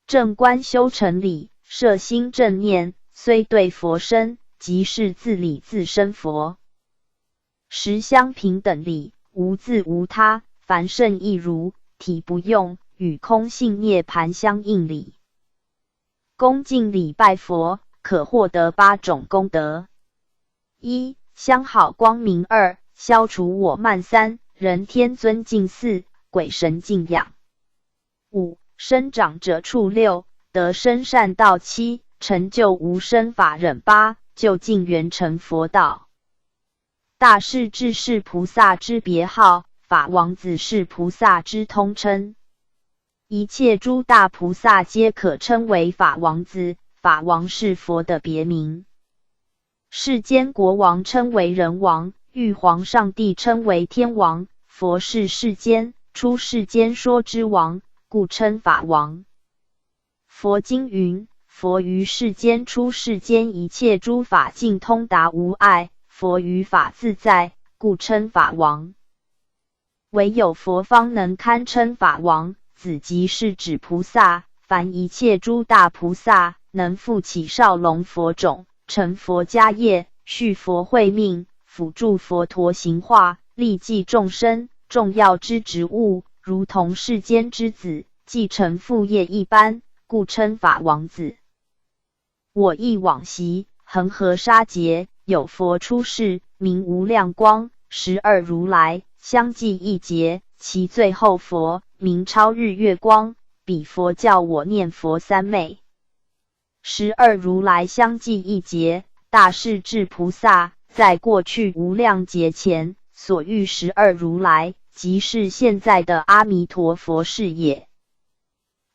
正观修成礼，摄心正念，虽对佛身，即是自理自身佛。十相平等礼，无自无他，凡圣亦如，体不用，与空性涅盘相应礼。恭敬礼拜佛，可获得8种功德： 1. 相好光明； 2. 消除我慢； 3. 人天尊敬； 4. 鬼神敬仰； 5. 生长者处； 6. 得生善道； 7. 成就无生法忍； 8. 究竟圆成佛道。大势至是菩萨之别号，法王子是菩萨之通称。一切诸大菩萨皆可称为法王子，法王是佛的别名。世间国王称为人王，玉皇上帝称为天王，佛是世间出世间说之王，故称法王。佛经云：佛于世间出世间一切诸法尽通达无碍，佛于法自在，故称法王。唯有佛方能堪称法王，子即是指菩萨，凡一切诸大菩萨，能复起少龙佛种，成佛家业，续佛慧命，辅助佛陀行化，利济众生，重要之职务，如同世间之子，继承父业一般，故称法王子。我忆往昔，恒河沙劫，有佛出世，名无量光，12如来相继一劫，其最后佛名超日月光，彼佛教我念佛三昧。12如来相继一劫，大势至菩萨在过去无量劫前所遇12如来，即是现在的阿弥陀佛是也。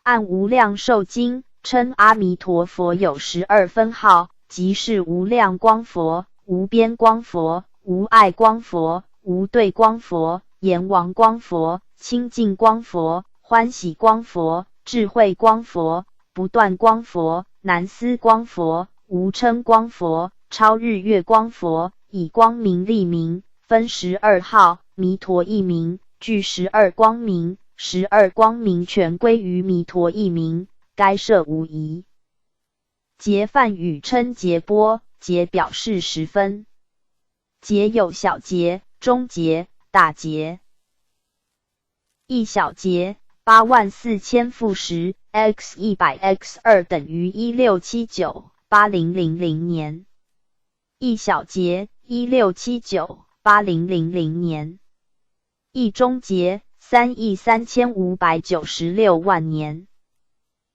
按无量寿经称阿弥陀佛有12分号，即是无量光佛、无边光佛、无碍光佛、无对光佛、阎王光佛、清净光佛、欢喜光佛、智慧光佛、不断光佛、难思光佛、无称光佛、超日月光佛，以光明立名，分12号，弥陀一名，具12光明，12光明全归于弥陀一名，该设无疑。劫梵语称劫波，劫表示10分。劫有小劫、中劫、大劫。一小劫84000负10 x 100 x 2等于1679800年。一小劫1679800年。一中劫33596万年。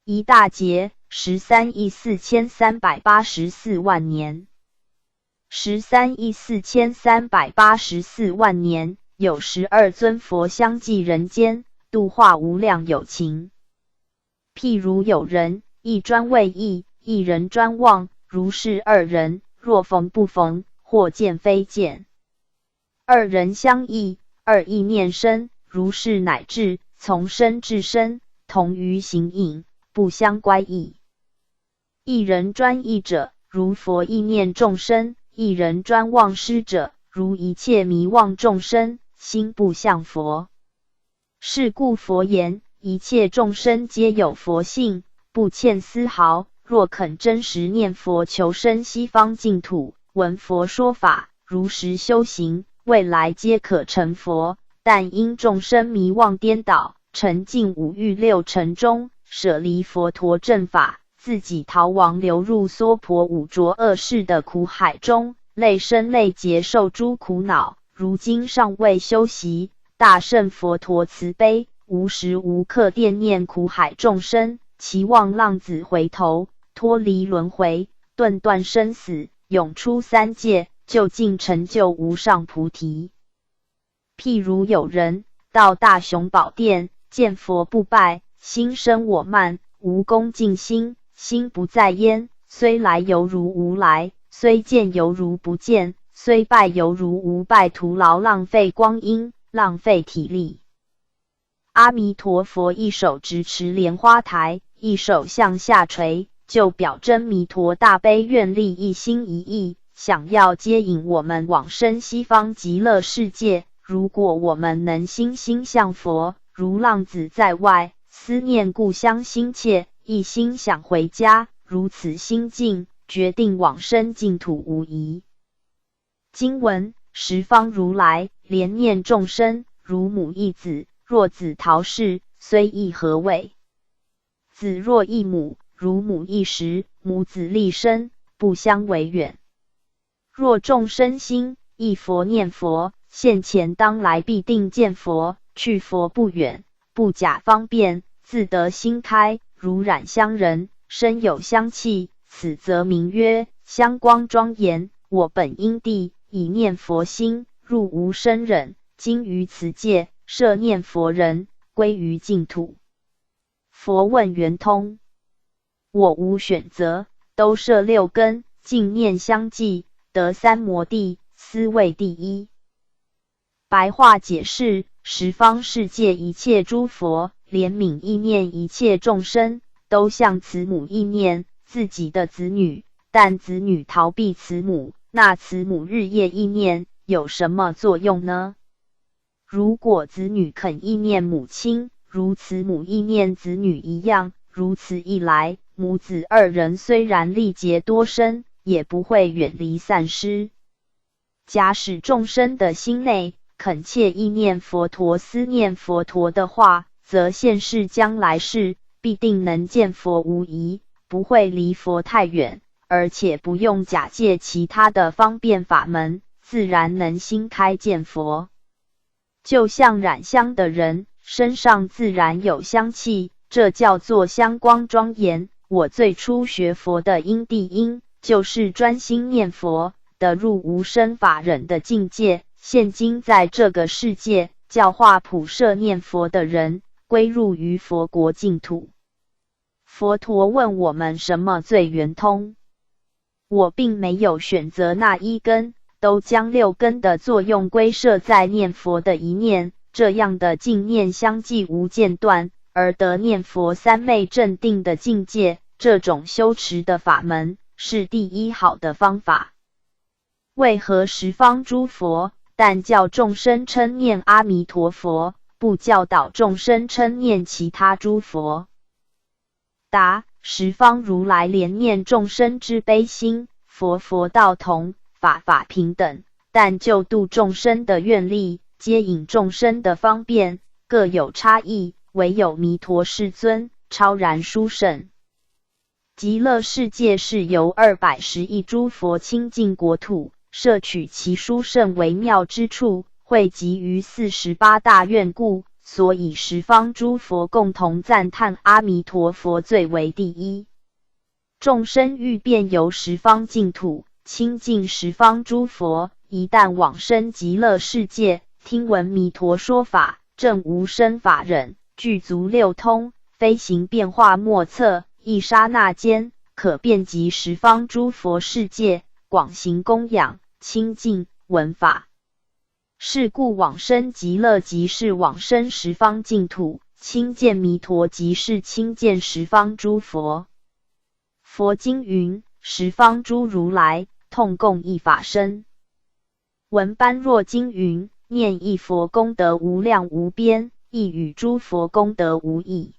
一大劫134384万年。134384万年，有12尊佛相继人间，度化无量有情。譬如有人，一专为意，一人专望，如是2人，若逢不逢，或见非见。2人相异，2意念生，如是乃至从生至生，同于形影，不相乖异。一人专意者，如佛意念众生；一人专忘失者，如一切迷妄众生，心不向佛。是故佛言，一切众生皆有佛性，不欠丝毫。若肯真实念佛，求生西方净土，闻佛说法，如实修行，未来皆可成佛。但因众生迷妄颠倒，沉浸五欲六尘中，舍离佛陀正法，自己逃亡，流入娑婆五浊恶世的苦海中，累生累劫受诸苦恼。如今尚未修习，大圣佛陀慈悲，无时无刻惦念苦海众生，期望浪子回头，脱离轮回，顿断生死，永出三界，就近成就无上菩提。譬如有人到大雄宝殿，见佛不拜，心生我慢，无恭敬心，心不在焉，虽来犹如无来，虽见犹如不见，虽拜犹如无拜，徒劳浪费光阴，浪费体力。阿弥陀佛一手执持莲花台，一手向下垂，就表真弥陀大悲愿力，一心一意，想要接引我们往生西方极乐世界。如果我们能心心向佛，如浪子在外，思念故乡心切，一心想回家，如此心境，决定往生净土无疑。经文：十方如来怜念众生，如母一子，若子逃世，虽亦何谓？子若一母，如母一时，母子立身，不相为远。若众生心忆佛念佛，现前当来必定见佛，去佛不远，不假方便，自得心开，如染香人，身有香气，此则名曰香光庄严。我本因地以念佛心，入无生忍，今于此界摄念佛人，归于净土。佛问圆通：我无选择，都摄六根，净念相继，得三摩地，斯谓第一。白话解释：十方世界一切诸佛，怜悯意念一切众生，都像慈母意念自己的子女，但子女逃避慈母，那慈母日夜意念有什么作用呢？如果子女肯意念母亲，如慈母意念子女一样，如此一来，母子二人虽然历劫多生，也不会远离散失。假使众生的心内恳切意念佛陀，思念佛陀的话，则现世将来世必定能见佛无疑，不会离佛太远，而且不用假借其他的方便法门，自然能心开见佛。就像染香的人，身上自然有香气，这叫做香光庄严。我最初学佛的因地因，就是专心念佛，得入无生法忍的境界。现今在这个世界，教化普摄念佛的人，归入于佛国净土。佛陀问我们什么最圆通？我并没有选择那一根，都将六根的作用归摄在念佛的一念，这样的净念相继无间断，而得念佛三昧正定的境界。这种修持的法门，是第一好的方法。为何十方诸佛但教众生称念阿弥陀佛，不教导众生称念其他诸佛？答：十方如来怜念众生之悲心，佛道同，法平等，但救度众生的愿力，接引众生的方便，各有差异，唯有弥陀世尊超然殊胜。极乐世界是由210亿诸佛清净国土，摄取其殊胜微妙之处，汇集于48大愿故，所以十方诸佛共同赞叹阿弥陀佛最为第一。众生欲遍游十方净土，亲近十方诸佛，一旦往生极乐世界，听闻弥陀说法，证无生法忍，具足六通，飞行变化莫测，一刹那间可遍及十方诸佛世界，广行供养，清净闻法。是故往生极乐即是往生十方净土，亲见弥陀即是亲见十方诸佛。佛经云：十方诸如来，痛共一法身。文般若经云：念一佛功德无量无边，亦与诸佛功德无异。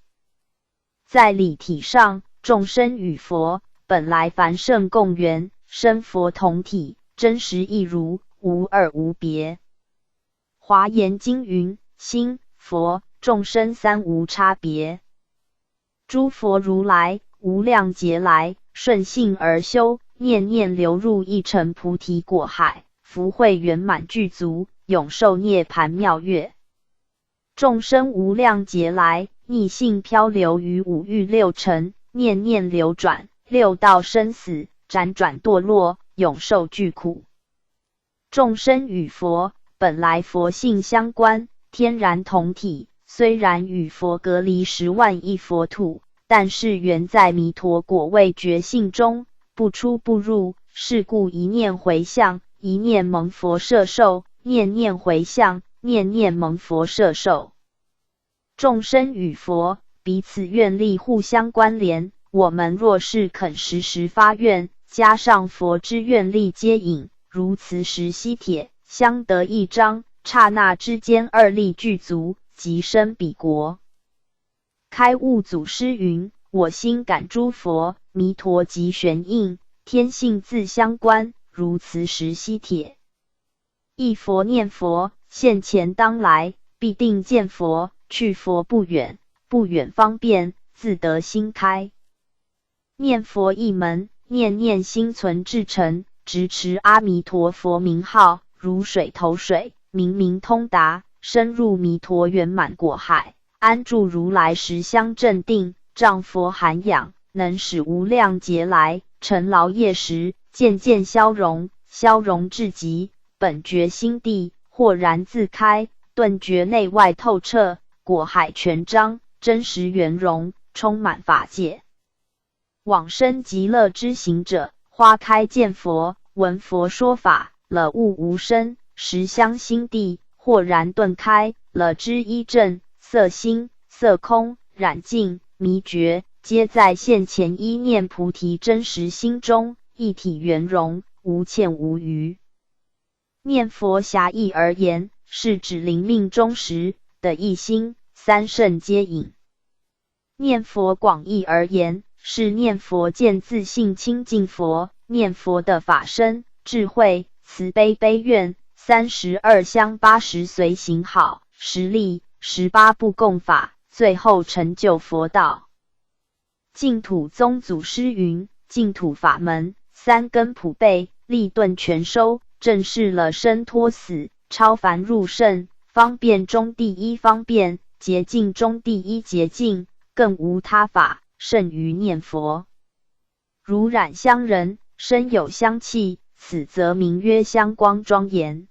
在理体上，众生与佛本来凡圣共缘，生佛同体，真实一如，无二无别。华严经云：心、佛、众生三无差别。诸佛如来无量劫来，顺性而修，念念流入一尘菩提果海，福慧圆满具足，永受涅槃妙乐。众生无量劫来，逆性漂流于五欲六尘，念念流转，六道生死，辗转堕落，永受巨苦。众生与佛本来佛性相关，天然同体，虽然与佛隔离10万亿佛土，但是原在弥陀果位觉性中，不出不入。是故一念回向，一念蒙佛摄受，念念回向，念念蒙佛摄受。众生与佛彼此愿力互相关联，我们若是肯时时发愿，加上佛之愿力接引，如磁石吸铁，相得益彰，刹那之间二力具足，即生彼国。开悟祖师云：我心感诸佛，弥陀即玄应，天性自相关，如磁石吸铁。一佛念佛，现前当来，必定见佛，去佛不远，不远方便，自得心开。念佛一门，念念心存至诚，直持阿弥陀佛名号，如水投水，明明通达，深入弥陀圆满果海，安住如来实相镇定，仗佛涵养，能使无量劫来尘劳业时渐渐消融，消融至极，本觉心地豁然自开，顿觉内外透彻，果海全彰，真实圆融，充满法界。往生极乐之行者，花开见佛，闻佛说法，了悟无生，实相心地豁然顿开，了知一正，色心、色空、染净、迷觉，皆在现前一念菩提真实心中，一体圆融，无欠无余。念佛狭义而言，是指临命终时的一心，三圣接引。念佛广义而言，是念佛见自性清净佛，念佛的法身、智慧、慈悲悲愿、32相80随行好、10力、18部共法，最后成就佛道。净土宗祖师云：净土法门，三根普被，立顿全收，正是了生脱死，超凡入圣，方便中第一方便，捷径中第一捷径，更无他法胜于念佛。如染香人，身有香气，此则名曰香光庄严。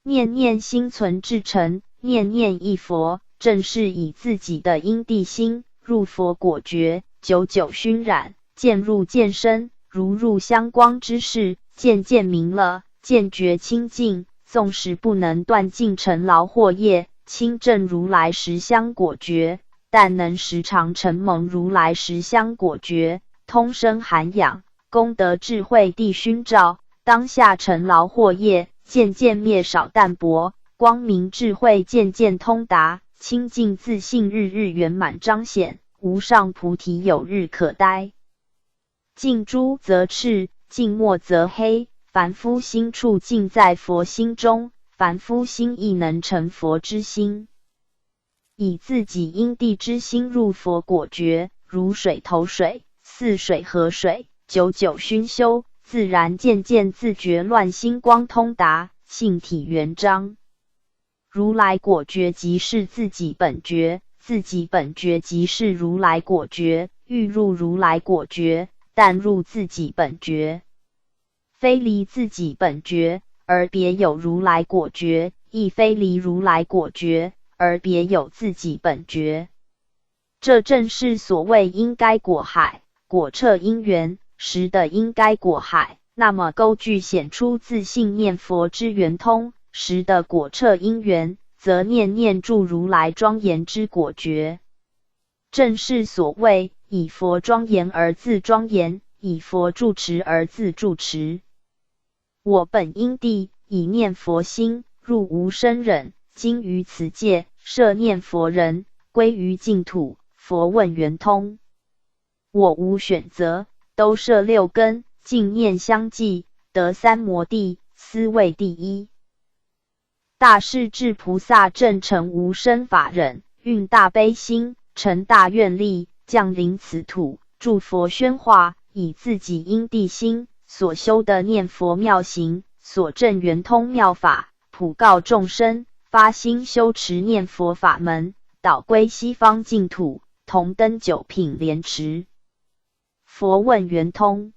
念念心存至诚，念念一佛，正是以自己的因地心入佛果觉，久久熏染，渐入渐深，如入香光之室，渐渐明了，渐觉清净。纵使不能断尽尘劳惑业，亲证如来实相果觉，但能时常承蒙如来实相果觉，通身涵养，功德智慧地熏照，当下尘劳惑业渐渐灭少淡薄，光明智慧渐渐通达，清净自性日日圆满彰显，无上菩提有日可待。净珠则赤，净墨则黑，凡夫心处尽在佛心中，凡夫心亦能成佛之心。以自己因地之心入佛果觉，如水投水，似水合水，久久熏修，自然渐渐自觉乱心光通达，性体圆彰。如来果觉即是自己本觉，自己本觉即是如来果觉，欲入如来果觉，但入自己本觉。非离自己本觉，而别有如来果觉，亦非离如来果觉，而别有自己本觉。这正是所谓应该果海，果彻因缘时的应该果海。那么勾具显出自性念佛之圆通时的果彻因缘，则念念住如来庄严之果觉。正是所谓以佛庄严而自庄严，以佛住持而自住持。我本因地以念佛心入无生忍，今于此界摄念佛人，归于净土。佛问圆通，我无选择，都摄六根，净念相继，得三摩地，斯谓第一。大势至菩萨正成无生法忍，运大悲心，成大愿力，降临此土，助佛宣化，以自己因地心所修的念佛妙行，所证圆通妙法，普告众生，发心修持念佛法门，导归西方净土，同登九品莲池。佛问圆通，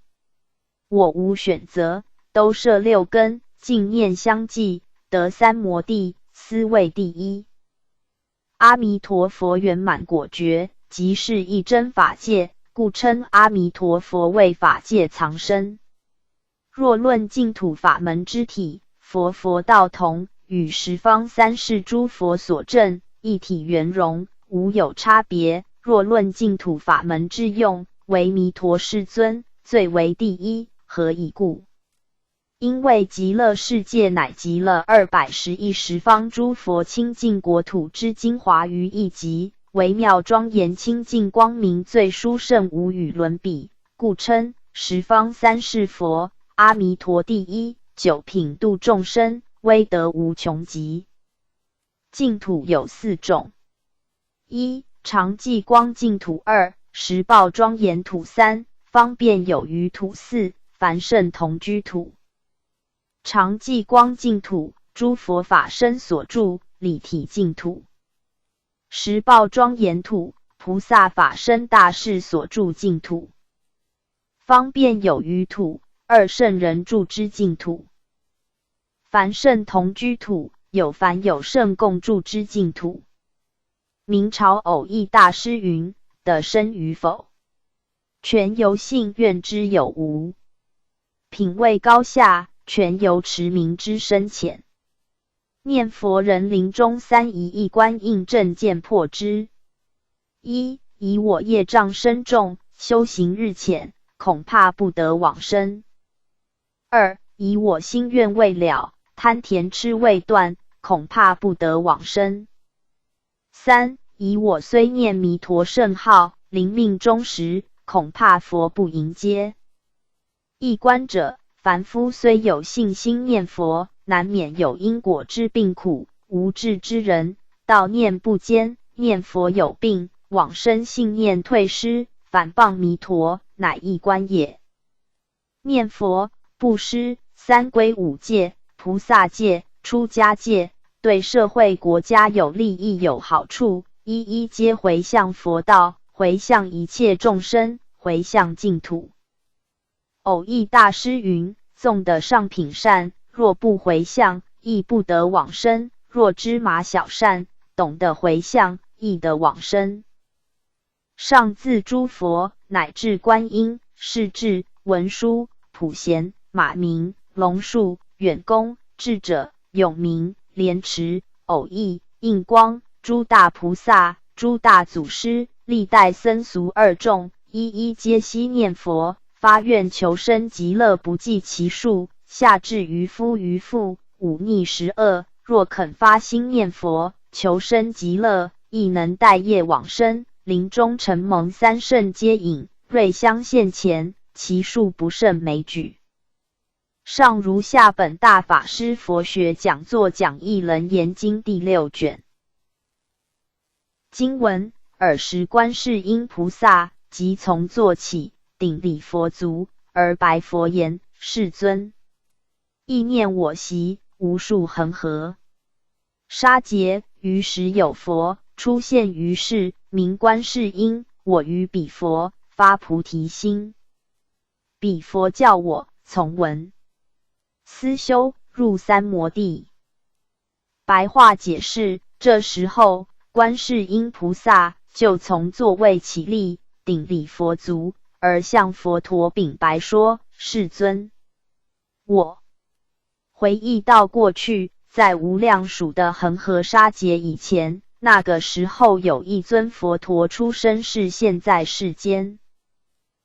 我无选择，都摄六根，净念相继，得三摩地，斯谓第一。阿弥陀佛圆满果觉，即是一真法界，故称阿弥陀佛为法界藏身。若论净土法门之体，佛道同，与十方三世诸佛所证一体圆融，无有差别。若论净土法门之用，唯弥陀世尊最为第一。何以故？因为极乐世界乃集了211十方诸佛清净国土之精华于一极，微妙庄严清净光明最殊胜，无与伦比，故称十方三世佛，阿弥陀第一。九品度众生，威德无穷极。净土有4种：一、常寂光净土；二、实报庄严土；三、方便有余土；四、凡圣同居土。常寂光净土，诸佛法身所住，理体净土；实报庄严土，菩萨法身大士所住净土；方便有余土，二圣人住之净土；凡圣同居土，有凡有圣共住之净土。明朝偶益大师云：得生与否，全由信愿之有无；品位高下，全由持名之深浅。念佛人临终3疑一关印证见破之：一、以我业障深重，修行日浅，恐怕不得往生；二、以我心愿未了，贪甜痴未断，恐怕不得往生；三、以我虽念弥陀圣号，临命终时，恐怕佛不迎接。一关者，凡夫虽有信心念佛，难免有因果之病苦，无智之人，道念不坚，念佛有病，往生信念退失，反谤弥陀，乃一关也。念佛、布施、三归五戒、菩萨戒、出家戒，对社会国家有利益有好处，一一皆回向佛道，回向一切众生，回向净土。偶益大师云：纵得上品善，若不回向，亦不得往生；若芝麻小善，懂得回向，亦得往生。上自诸佛，乃至观音、世至、文殊、普贤、马明、龙树、远公、智者、永明、莲池、偶益、印光、诸大菩萨、诸大祖师、历代僧俗二众，一一皆悉念佛，发愿求生极乐，不计其数，下至渔夫渔妇，忤逆十恶，若肯发心念佛，求生极乐，亦能带业往生，临终承蒙三圣接引，瑞相现前，其数不胜枚举。上如下本大法师佛学讲座讲义楞严经第6卷。经文：尔时观世音菩萨即从坐起，顶礼佛足，而白佛言：世尊，意念我习，无数恒河沙劫，于时有佛出现于世，名观世音。我于彼佛发菩提心，彼佛教我从闻思修，入三摩地。白话解释：这时候，观世音菩萨就从座位起立，顶礼佛足，而向佛陀禀白说：世尊，我回忆到过去，在无量数的恒河沙劫以前，那个时候有一尊佛陀出生示现在世间，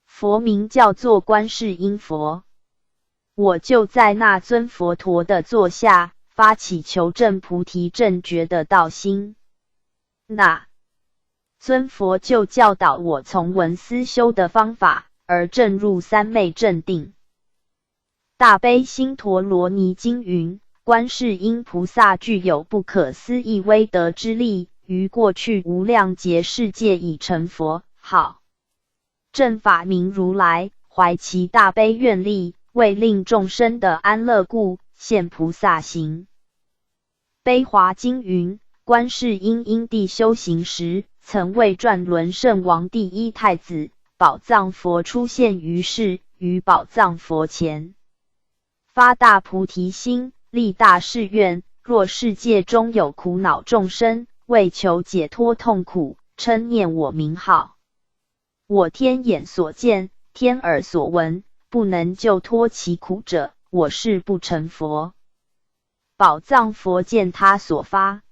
佛名叫做观世音佛。我就在那尊佛陀的座下发起求证菩提正觉的道心。那尊佛就教导我从闻思修的方法，而证入三昧正定。大悲心陀罗尼经云，观世音菩萨具有不可思议威德之力，于过去无量劫世界已成佛，号正法明如来，怀其大悲愿力，为令众生的安乐故，现菩萨行。悲华经云，观世音因地修行时，曾为转轮圣王第一太子宝藏佛出现于世，于宝藏佛前发大菩提心，立大誓愿，若世界中有苦恼众生，为求解脱痛苦，称念我名号，我天眼所见，天耳所闻，不能救脱其苦者，我是不成佛。宝藏佛见他所发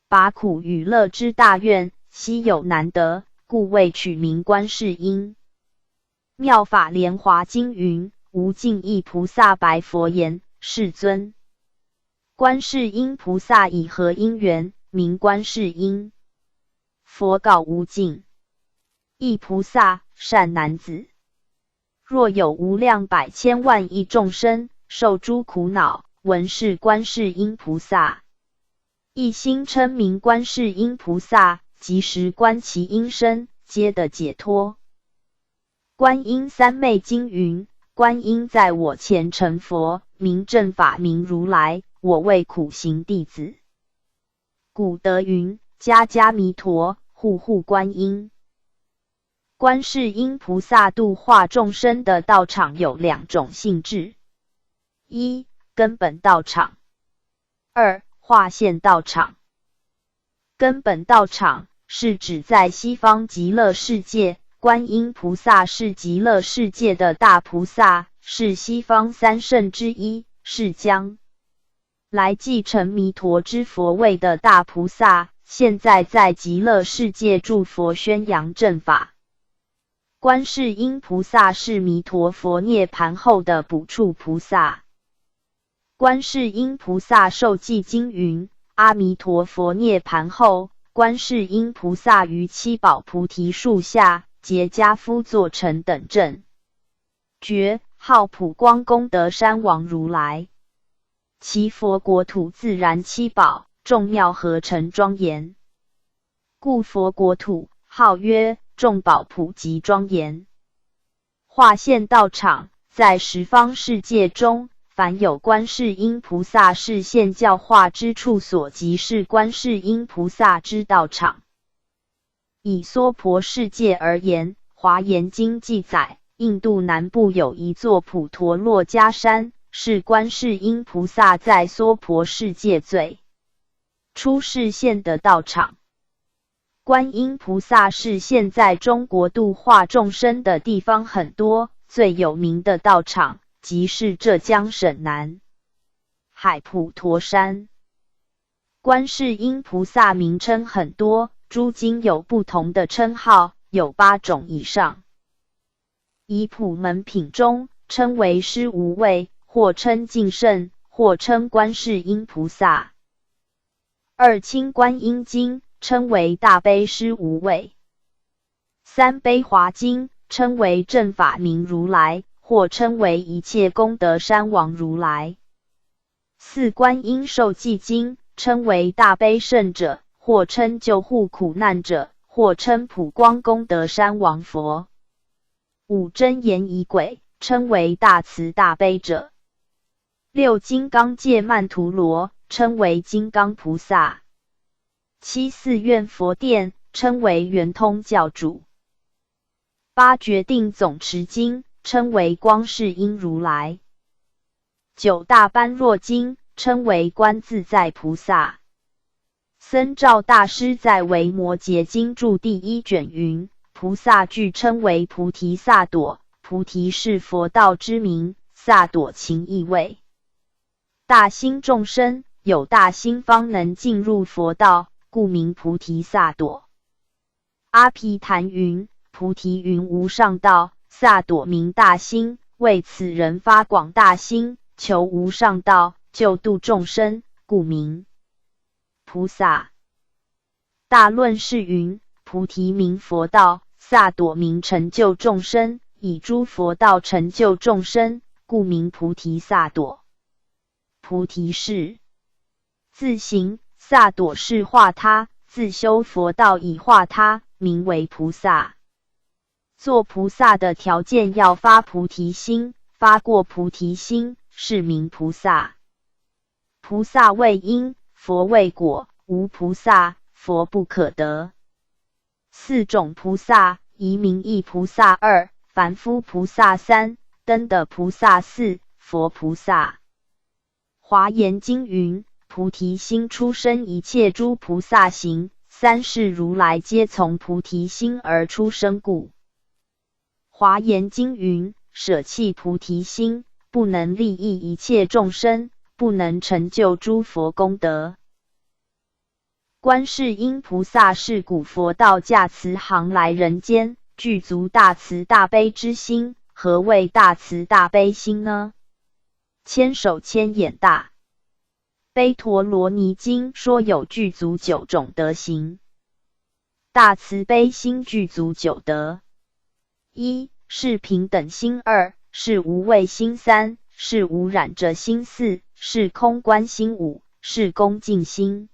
拔苦与乐之大愿，稀有难得，故为取名观世音。妙法莲华经云，无尽意菩萨白佛言，世尊，观世音菩萨以何因缘名观世音？佛告无尽意菩萨，善男子，若有无量百千万亿众生受诸苦恼，闻是观世音菩萨，一心称名观世音菩萨，即时观其音声，皆得解脱。观音三昧经云，观音在我前成佛，名正法明如来，我为苦行弟子。古德云，家家弥陀，户户观音。观世音菩萨度化众生的道场有两种性质：一、根本道场；二、化现道场。根本道场是指在西方极乐世界，观音菩萨是极乐世界的大菩萨，是西方三圣之一，是将来继承弥陀之佛位的大菩萨，现在在极乐世界诸佛宣扬正法。观世音菩萨是弥陀佛涅盘后的补处菩萨。观世音菩萨受记经云，阿弥陀佛涅盘后，观世音菩萨于七宝菩提树下结跏趺坐成等正觉，号普光功德山王如来。其佛国土自然七宝，众妙合成庄严，故佛国土号曰众宝普及庄严。化现道场在十方世界中，凡有观世音菩萨示现教化之处所，即是观世音菩萨之道场。以娑婆世界而言，华严经记载，印度南部有一座普陀洛迦山，是观世音菩萨在娑婆世界最初示现的道场。观音菩萨示现在中国度化众生的地方很多，最有名的道场即是浙江省南海普陀山。观世音菩萨名称很多，诸经有不同的称号，有8种以上。以普门品中称为师无畏，或称净圣，或称观世音菩萨。二清观音经称为大悲师无畏。三悲华经称为正法明如来，或称为一切功德山王如来。四观音受记经称为大悲圣者，或称救护苦难者，或称普光功德山王佛。五真言仪轨称为大慈大悲者。六金刚界曼荼罗称为金刚菩萨。七四愿佛殿称为圆通教主。八决定总持经称为光世音如来。九大般若经称为观自在菩萨。僧肇大师在维摩诘经注第1卷云，菩萨具称为菩提萨埵，菩提是佛道之名，萨埵情意味大心众生，有大心方能进入佛道，故名菩提萨埵。阿毗昙云：菩提云无上道，萨埵名大心，为此人发广大心，求无上道，救度众生，故名菩萨。大论释云：菩提名佛道，萨埵名成就众生，以诸佛道成就众生，故名菩提萨埵。菩提是自行，萨埵是化他，自修佛道以化他，名为菩萨。做菩萨的条件要发菩提心，发过菩提心，是名菩萨。菩萨为因，佛为果，无菩萨，佛不可得。四种菩萨：疑名义菩萨2，凡夫菩萨3，灯的菩萨4，佛菩萨。华严经云：菩提心出生一切诸菩萨行，三世如来皆从菩提心而出生故。华严经云：舍弃菩提心，不能利益一切众生，不能成就诸佛功德。观世音菩萨是古佛道驾慈航来人间，具足大慈大悲之心。何谓大慈大悲心呢？千手千眼大悲陀罗尼经说有具足9种德行。大慈悲心具足9德：一是平等心，2是无畏心，3是无染者心，4是空观心，5是恭敬心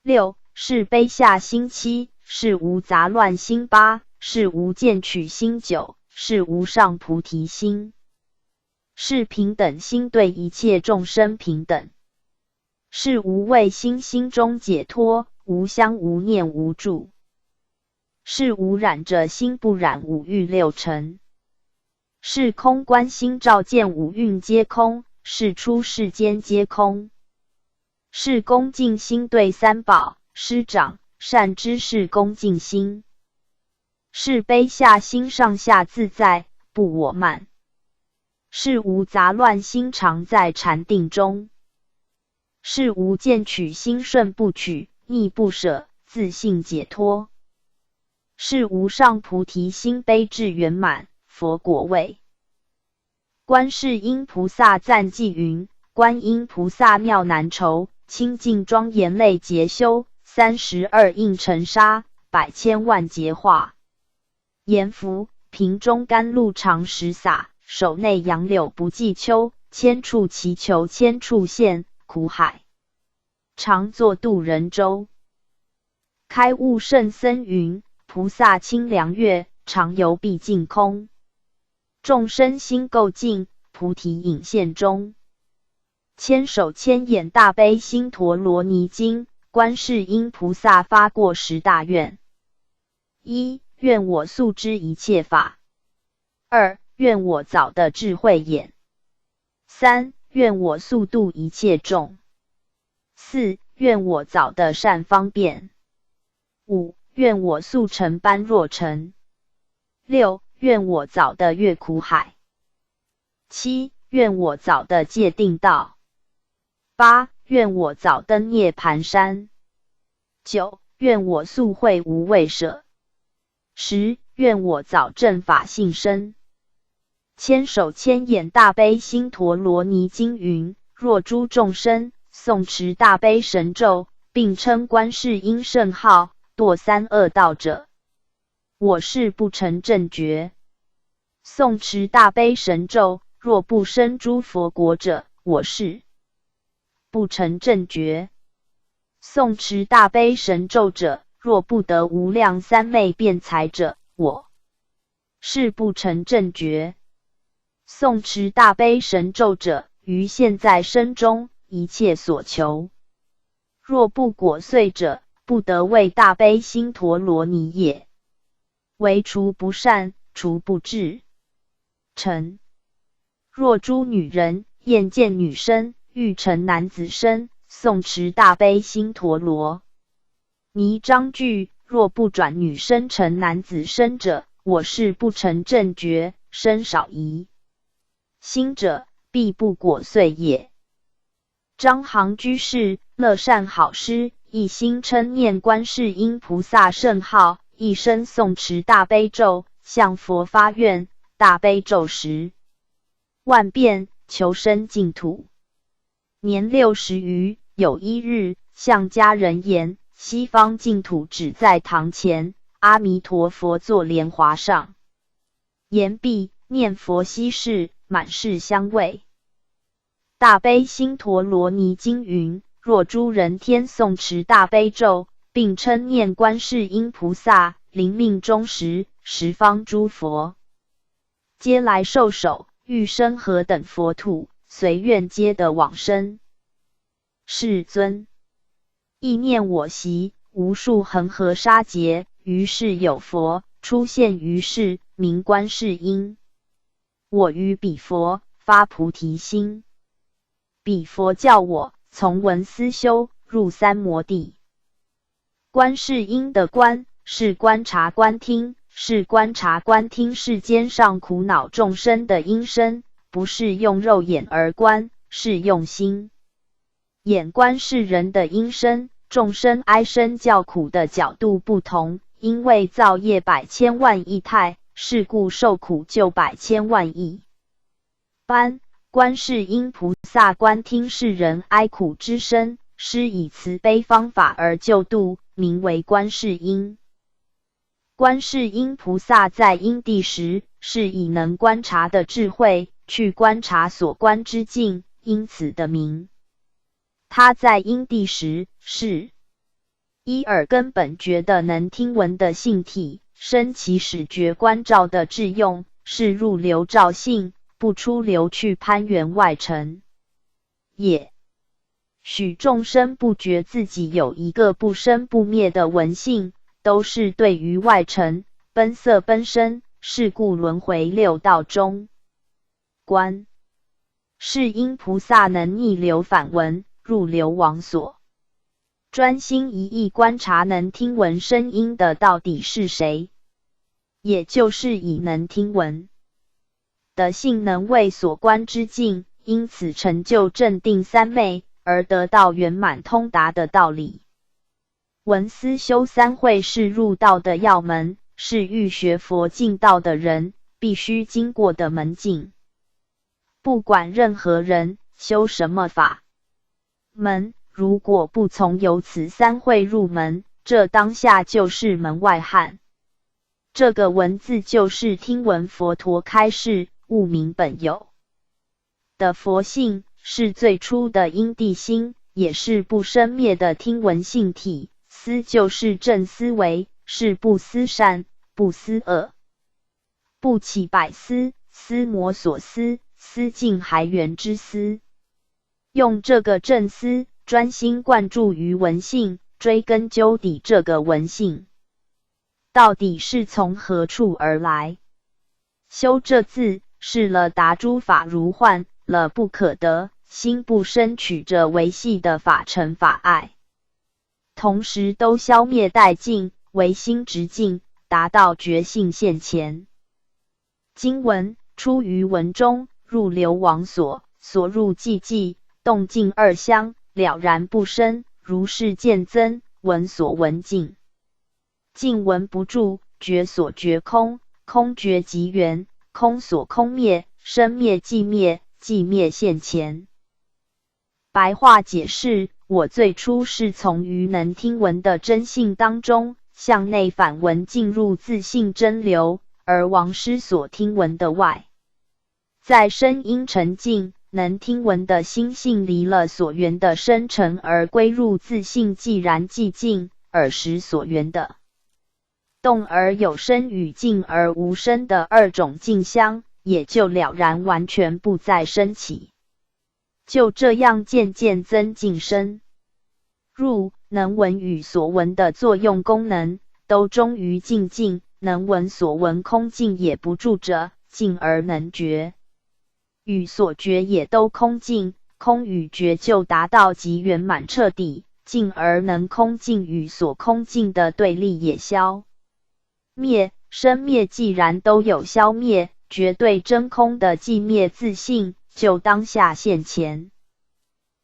，6是悲下心，7是无杂乱心，8是无见取心，9是无上菩提心。是平等心，对一切众生平等。是无畏心，心中解脱，无相无念无住。是无染者心，不染五欲六尘。是空观心，照见五蕴皆空，是出世间皆空。是恭敬心，对三宝师长善知识恭敬心。是悲下心，上下自在，不我慢。是无杂乱心，常在禅定中。是无见取心，顺不取，逆不舍，自性解脱。是无上菩提心，悲智圆满，佛果位。观世音菩萨赞记云：观音菩萨妙难酬，清净庄严类结修，32应尘沙，百千万劫化。阎浮瓶中甘露常时洒，手内杨柳不计秋，千处祈求千处现，苦海常作渡人舟。开悟圣僧云：菩萨清凉月，常游毕竟空。众生心垢净，菩提隐现中。千手千眼大悲心陀罗尼经，观世音菩萨发过10大愿：一愿我速知一切法；2愿我早的智慧眼；3愿我速度一切众；4愿我早的善方便；5愿我速成般若城；6愿我早的越苦海；7愿我早的戒定道；8愿我早登涅盘山；9愿我速会无畏舍；10愿我早正法性身。千手千眼大悲心陀罗尼经云：若诸众生诵持大悲神咒，并称观世音圣号，堕三恶道者，我是不成正觉。诵持大悲神咒，若不生诸佛国者，我是不成正觉。诵持大悲神咒者，若不得无量三昧辩才者，我是不成正觉。诵持大悲神咒者，于现在生中一切所求，若不果遂者，不得为大悲心陀罗尼也。唯除不善，除不智成。若诸女人厌见女身，欲成男子身，诵持大悲心陀罗尼章句，若不转女身成男子身者，我是不成正觉，身少疑心者，必不果遂也。张行居士乐善好施，一心称念观世音菩萨圣号，一生诵持大悲咒，向佛发愿，大悲咒10万遍，求生净土。年60余，有一日，向家人言，西方净土只在堂前，阿弥陀佛坐莲华上。言毕，念佛息事，满是香味。大悲心陀罗尼经云：若诸人天诵持大悲咒，并称念观世音菩萨，临命终时，十方诸佛皆来受手，欲生何等佛土，随愿皆得往生。世尊，意念我习，无数恒河沙劫，于是有佛出现于世，名观世音。我于彼佛发菩提心，彼佛教我从闻思修，入三摩地。观世音的观是观察观听，是观察观听世间上苦恼众生的音声，不是用肉眼而观，是用心。眼观世人的音声，众生哀声叫苦的角度不同，因为造业百千万亿态，是故受苦就百千万亿般。观世音菩萨观听世人哀苦之声，施以慈悲方法而救度，名为观世音。观世音菩萨在因地时，是以能观察的智慧去观察所观之境，因此得名。他在因地时，是一耳根本觉的能听闻的性体，生其始觉观照的智用，是入流照性，不出流去攀缘外尘也。许众生不觉自己有一个不生不灭的闻性，都是对于外尘奔色奔身，是故轮回六道中。观世音菩萨能逆流反闻，入流往所，专心一意观察能听闻声音的到底是谁，也就是以能听闻的性能为所观之境，因此成就正定三昧，而得到圆满通达的道理。闻思修三会是入道的要门，是欲学佛进道的人必须经过的门径。不管任何人修什么法门，如果不从由此三会入门，这当下就是门外汉。这个文字就是听闻佛陀开示，悟明本有的佛性，是最初的因地心，也是不生灭的听闻性体。思就是正思维，是不思善，不思恶，不起百思，思摩所思，思尽还原之思。用这个正思专心灌注于闻性，追根究底，这个闻性到底是从何处而来？修这字是了达诸法如幻，了不可得，心不生取着维系的法尘法爱，同时都消灭殆尽，唯心直径，达到觉性现前。经文出于文中，入流往所，所入寂寂，动静二相，了然不生，如是见增，闻所闻尽，尽闻不住，觉所觉空，空觉即缘，空所空灭，生灭寂灭，寂灭现前。白话解释，我最初是从于能听闻的真性当中，向内反闻进入自性真流，而亡失所听闻的外在声音沉静，能听闻的心性离了所缘的深沉，而归入自性寂然寂静，而使所缘的动而有声与静而无声的二种境相，也就了然完全不再升起。就这样渐渐增进深入，能闻与所闻的作用功能都终于静静，能闻所闻空静也不住着，静而能觉与所觉也都空静，空与觉就达到极圆满彻底，静而能空静与所空静的对立也消灭，生灭既然都有消灭，绝对真空的寂灭自性就当下现前。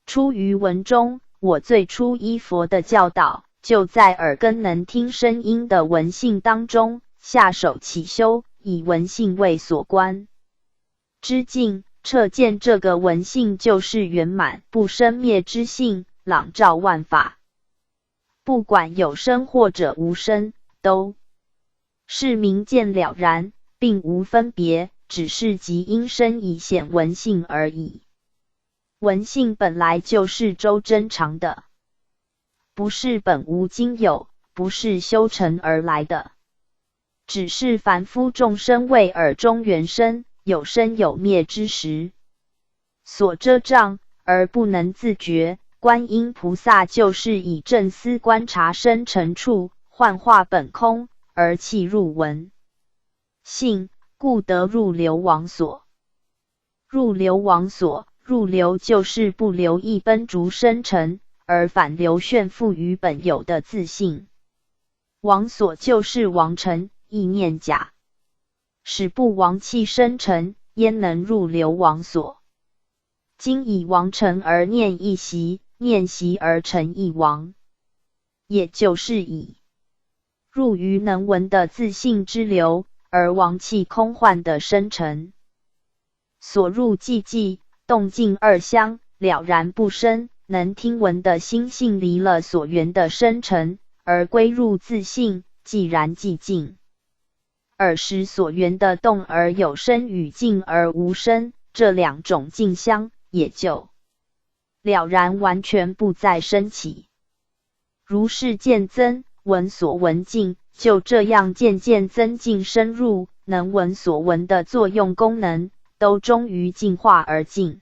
出于文中，我最初依佛的教导，就在耳根能听声音的闻性当中下手起修，以闻性为所观之境，彻见这个闻性就是圆满不生灭之性，朗照万法，不管有生或者无生，都是明见了然，并无分别，只是即因生以显闻性而已。闻性本来就是周真常的，不是本无今有，不是修成而来的，只是凡夫众生为耳中缘生，有生有灭之时所遮障，而不能自觉。观音菩萨就是以正思观察生成处，幻化本空，而契入闻性，故得入流王所。入流王所，入流就是不留意奔逐生成，而反流炫富于本有的自性。王所就是王尘，意念假，使不王气生成，焉能入流王所？今以王尘而念一习，念习而成一王，也就是以入于能闻的自性之流，而王气空幻的生成。所入寂寂，动静二相，了然不生，能听闻的心性离了所缘的生成，而归入自性，寂然寂静。尔时所缘的动而有生与静而无生，这两种境相也就了然完全不再生起。如是渐增，闻所闻境就这样渐渐增进深入，能闻所闻的作用功能都终于净化而尽。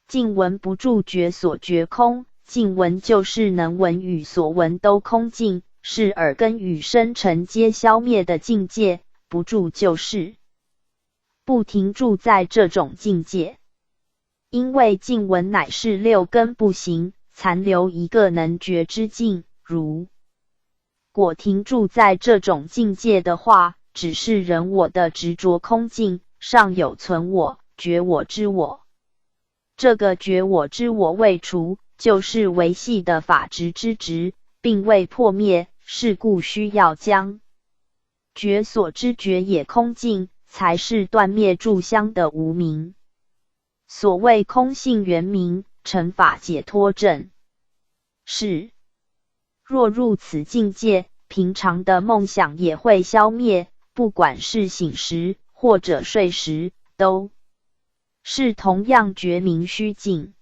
净闻不住觉所觉空，净闻就是能闻与所闻都空净，是耳根与生成皆消灭的境界，不住就是不停住在这种境界。因为净闻乃是六根不行，残留一个能觉之境，如果停住在这种境界的话，只是人我的执着空境，尚有存我、觉我之我。这个觉我之我未除，就是维系的法执之执，并未破灭，是故需要将觉所知觉也空净，才是断灭住相的无明。所谓空性圆明，成法解脱正是。若入此境界，平常的梦想也会消灭，不管是醒时或者睡时，都是同样觉明虚静，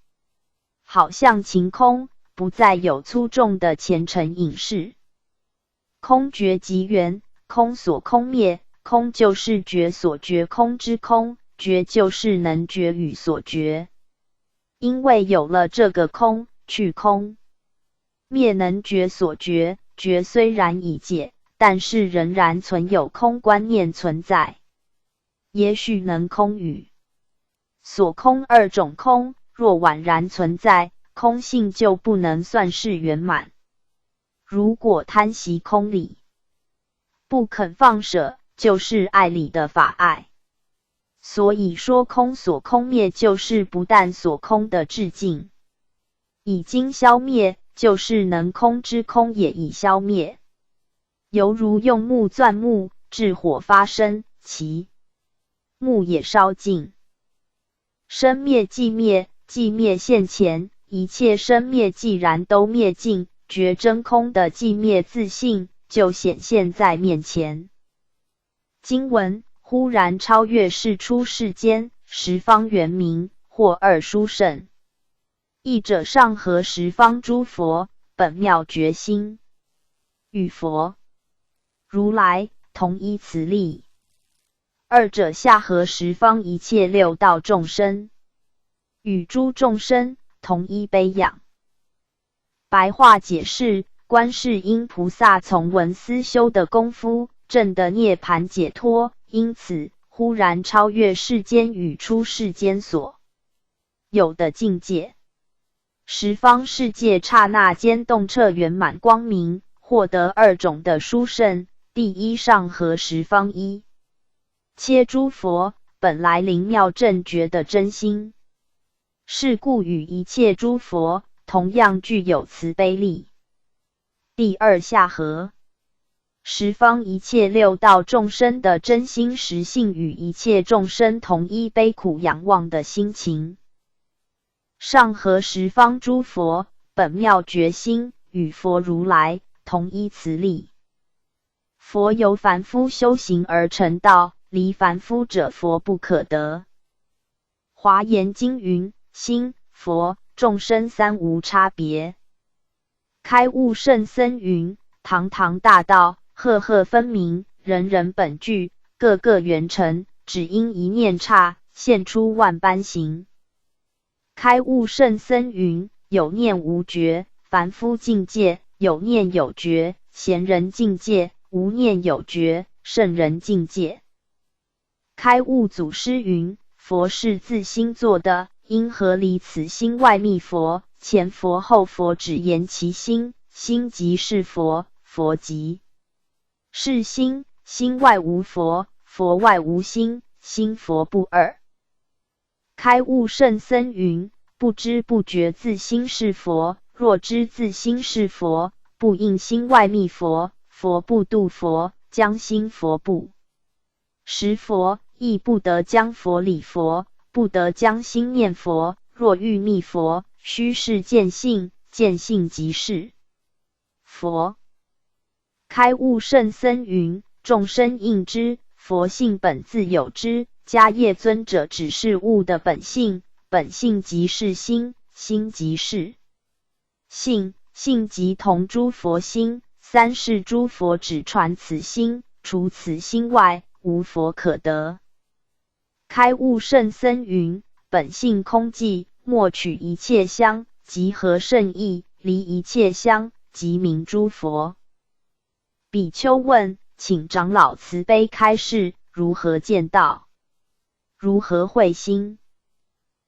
好像晴空，不再有粗重的前尘影视。空觉即圆，空所空灭，空就是觉所觉空之空，觉就是能觉与所觉。因为有了这个空，去空灭能觉所觉，觉虽然已解，但是仍然存有空观念存在。也许能空与所空二种空，若宛然存在，空性就不能算是圆满。如果贪习空理，不肯放舍，就是爱理的法爱。所以说空所空灭，就是不但所空的至境已经消灭，就是能空之空也已消灭。犹如用木钻木，至火发生，其木也烧尽。生灭既灭，既灭现前，一切生灭既然都灭尽，觉真空的寂灭自性就显现在面前。经文忽然超越世出世间，十方圆明，或二殊胜。译者上合十方诸佛，本妙觉心，与佛如来同一慈力。二者下合十方一切六道众生，与诸众生同一悲仰。白话解释：观世音菩萨从闻思修的功夫，证得涅槃解脱，因此忽然超越世间与出世间所有的境界。十方世界刹那间洞彻圆满光明，获得二种的殊胜。第一上合十方一切诸佛本来灵妙正觉的真心，是故与一切诸佛同样具有慈悲力。第二下合，十方一切六道众生的真心实性与一切众生同一悲苦仰望的心情。上合十方诸佛本妙觉心与佛如来同一慈力。佛由凡夫修行而成道，离凡夫者佛不可得。华严经云：心、佛、众生三无差别。开悟圣僧云：堂堂大道，赫赫分明，人人本具，个个圆成，只因一念刹，现出万般形。开悟圣僧云：有念无觉，凡夫境界；有念有觉，贤人境界；无念有觉，圣人境界。开悟祖师云：佛是自心作的，因何离此心外觅佛？前佛后佛只言其心，心即是佛，佛即是心，心外无佛，佛外无心，心佛不二。开悟圣僧云：不知不觉自心是佛，若知自心是佛，不应心外觅佛，佛不度佛，将心佛不识佛，亦不得将佛理佛，不得将心念佛。若欲觅佛，须是见性，见性即是佛。开悟圣僧云：众生应知，佛性本自有之，迦叶尊者只是悟的本性，本性即是心，心即是性，性即同诸佛心，三世诸佛只传此心，除此心外，无佛可得。开悟圣僧云：本性空寂，莫取一切相，集合圣意，离一切相，即名诸佛。比丘问：请长老慈悲开示，如何见道？如何会心？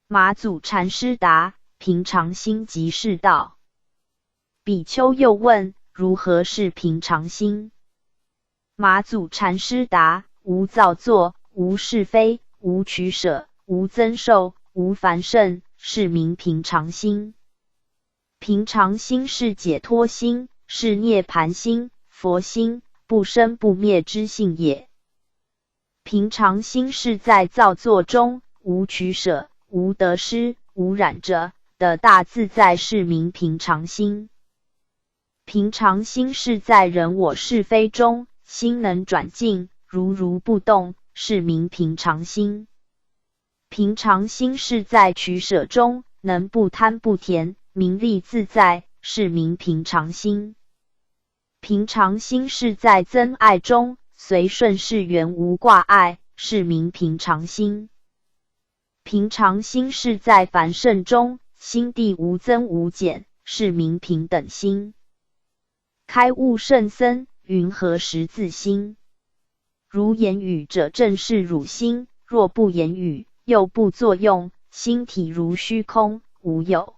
马祖禅师答：平常心即是道。比丘又问：如何是平常心？马祖禅师答：无造作，无是非，无取舍，无增寿，无繁盛，是名平常心。平常心是解脱心，是涅槃心，佛心，不生不灭之性也。平常心是在造作中无取舍，无得失，无染者的大自在，是名平常心。平常心是在人我是非中心能转静，如不动，是名平常心。平常心是在取舍中能不贪不甜，名利自在，是名平常心。平常心是在增爱中随顺势缘无挂碍，是名平常心。平常心是在凡圣中心地无增无减，是名平等心。开悟圣僧云：何时自心？如言语者正是汝心，若不言语，又不作用，心体如虚空，无有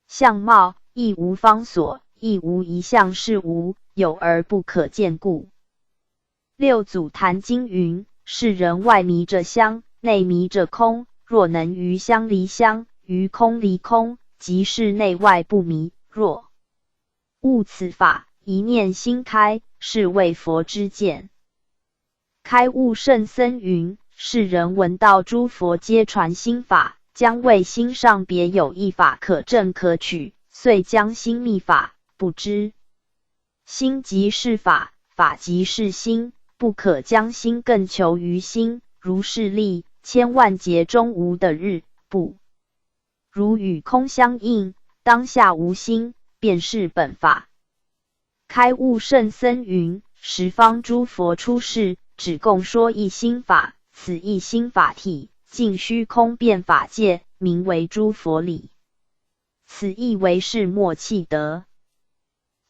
相貌，亦无方所，亦无一相是无，有而不可见故。六祖坛经云：世人外迷着相，内迷着空，若能于相离相，于空离空，即是内外不迷。若悟此法，一念心开，是为佛之见。开悟圣僧云：世人闻道诸佛皆传心法，将谓心上别有一法可证可取，遂将心密法，不知心即是法，法即是心，不可将心更求于心。如是力，千万劫中无的日，不如与空相应，当下无心，便是本法。开悟圣僧云：十方诸佛出世，只共说一心法，此一心法体，尽虚空遍法界，名为诸佛理。此意为是莫契得。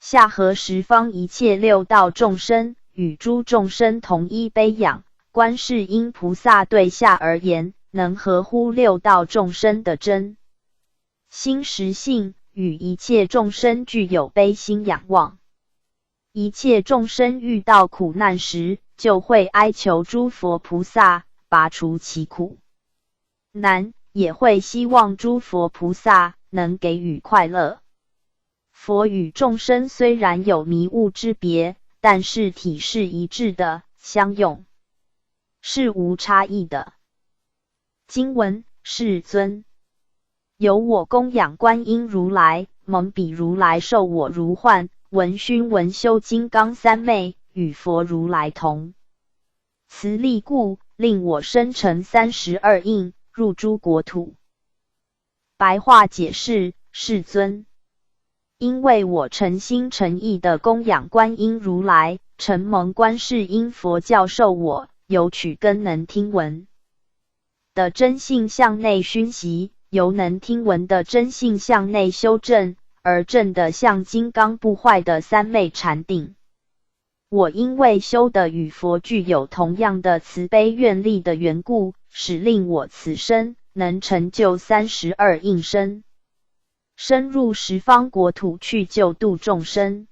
下合十方一切六道众生，与诸众生同一悲仰。观世音菩萨对下而言，能合乎六道众生的真心实性，与一切众生具有悲心仰望。一切众生遇到苦难时，就会哀求诸佛菩萨拔除其苦难，也会希望诸佛菩萨能给予快乐。佛与众生虽然有迷悟之别，但是体是一致的，相用是无差异的。经文：世尊，由我供养观音如来，蒙彼如来授我如幻，闻熏闻修金刚三昧，与佛如来同。此力故，令我生成32应，入诸国土。白话解释：世尊，因为我诚心诚意的供养观音如来，承蒙观世音佛教授我有取根能听闻的真性向内熏习，由能听闻的真性向内修正，而证的像金刚不坏的三昧禅定。我因为修的与佛具有同样的慈悲愿力的缘故，使令我此生能成就32应身，深入十方国土去救度众生。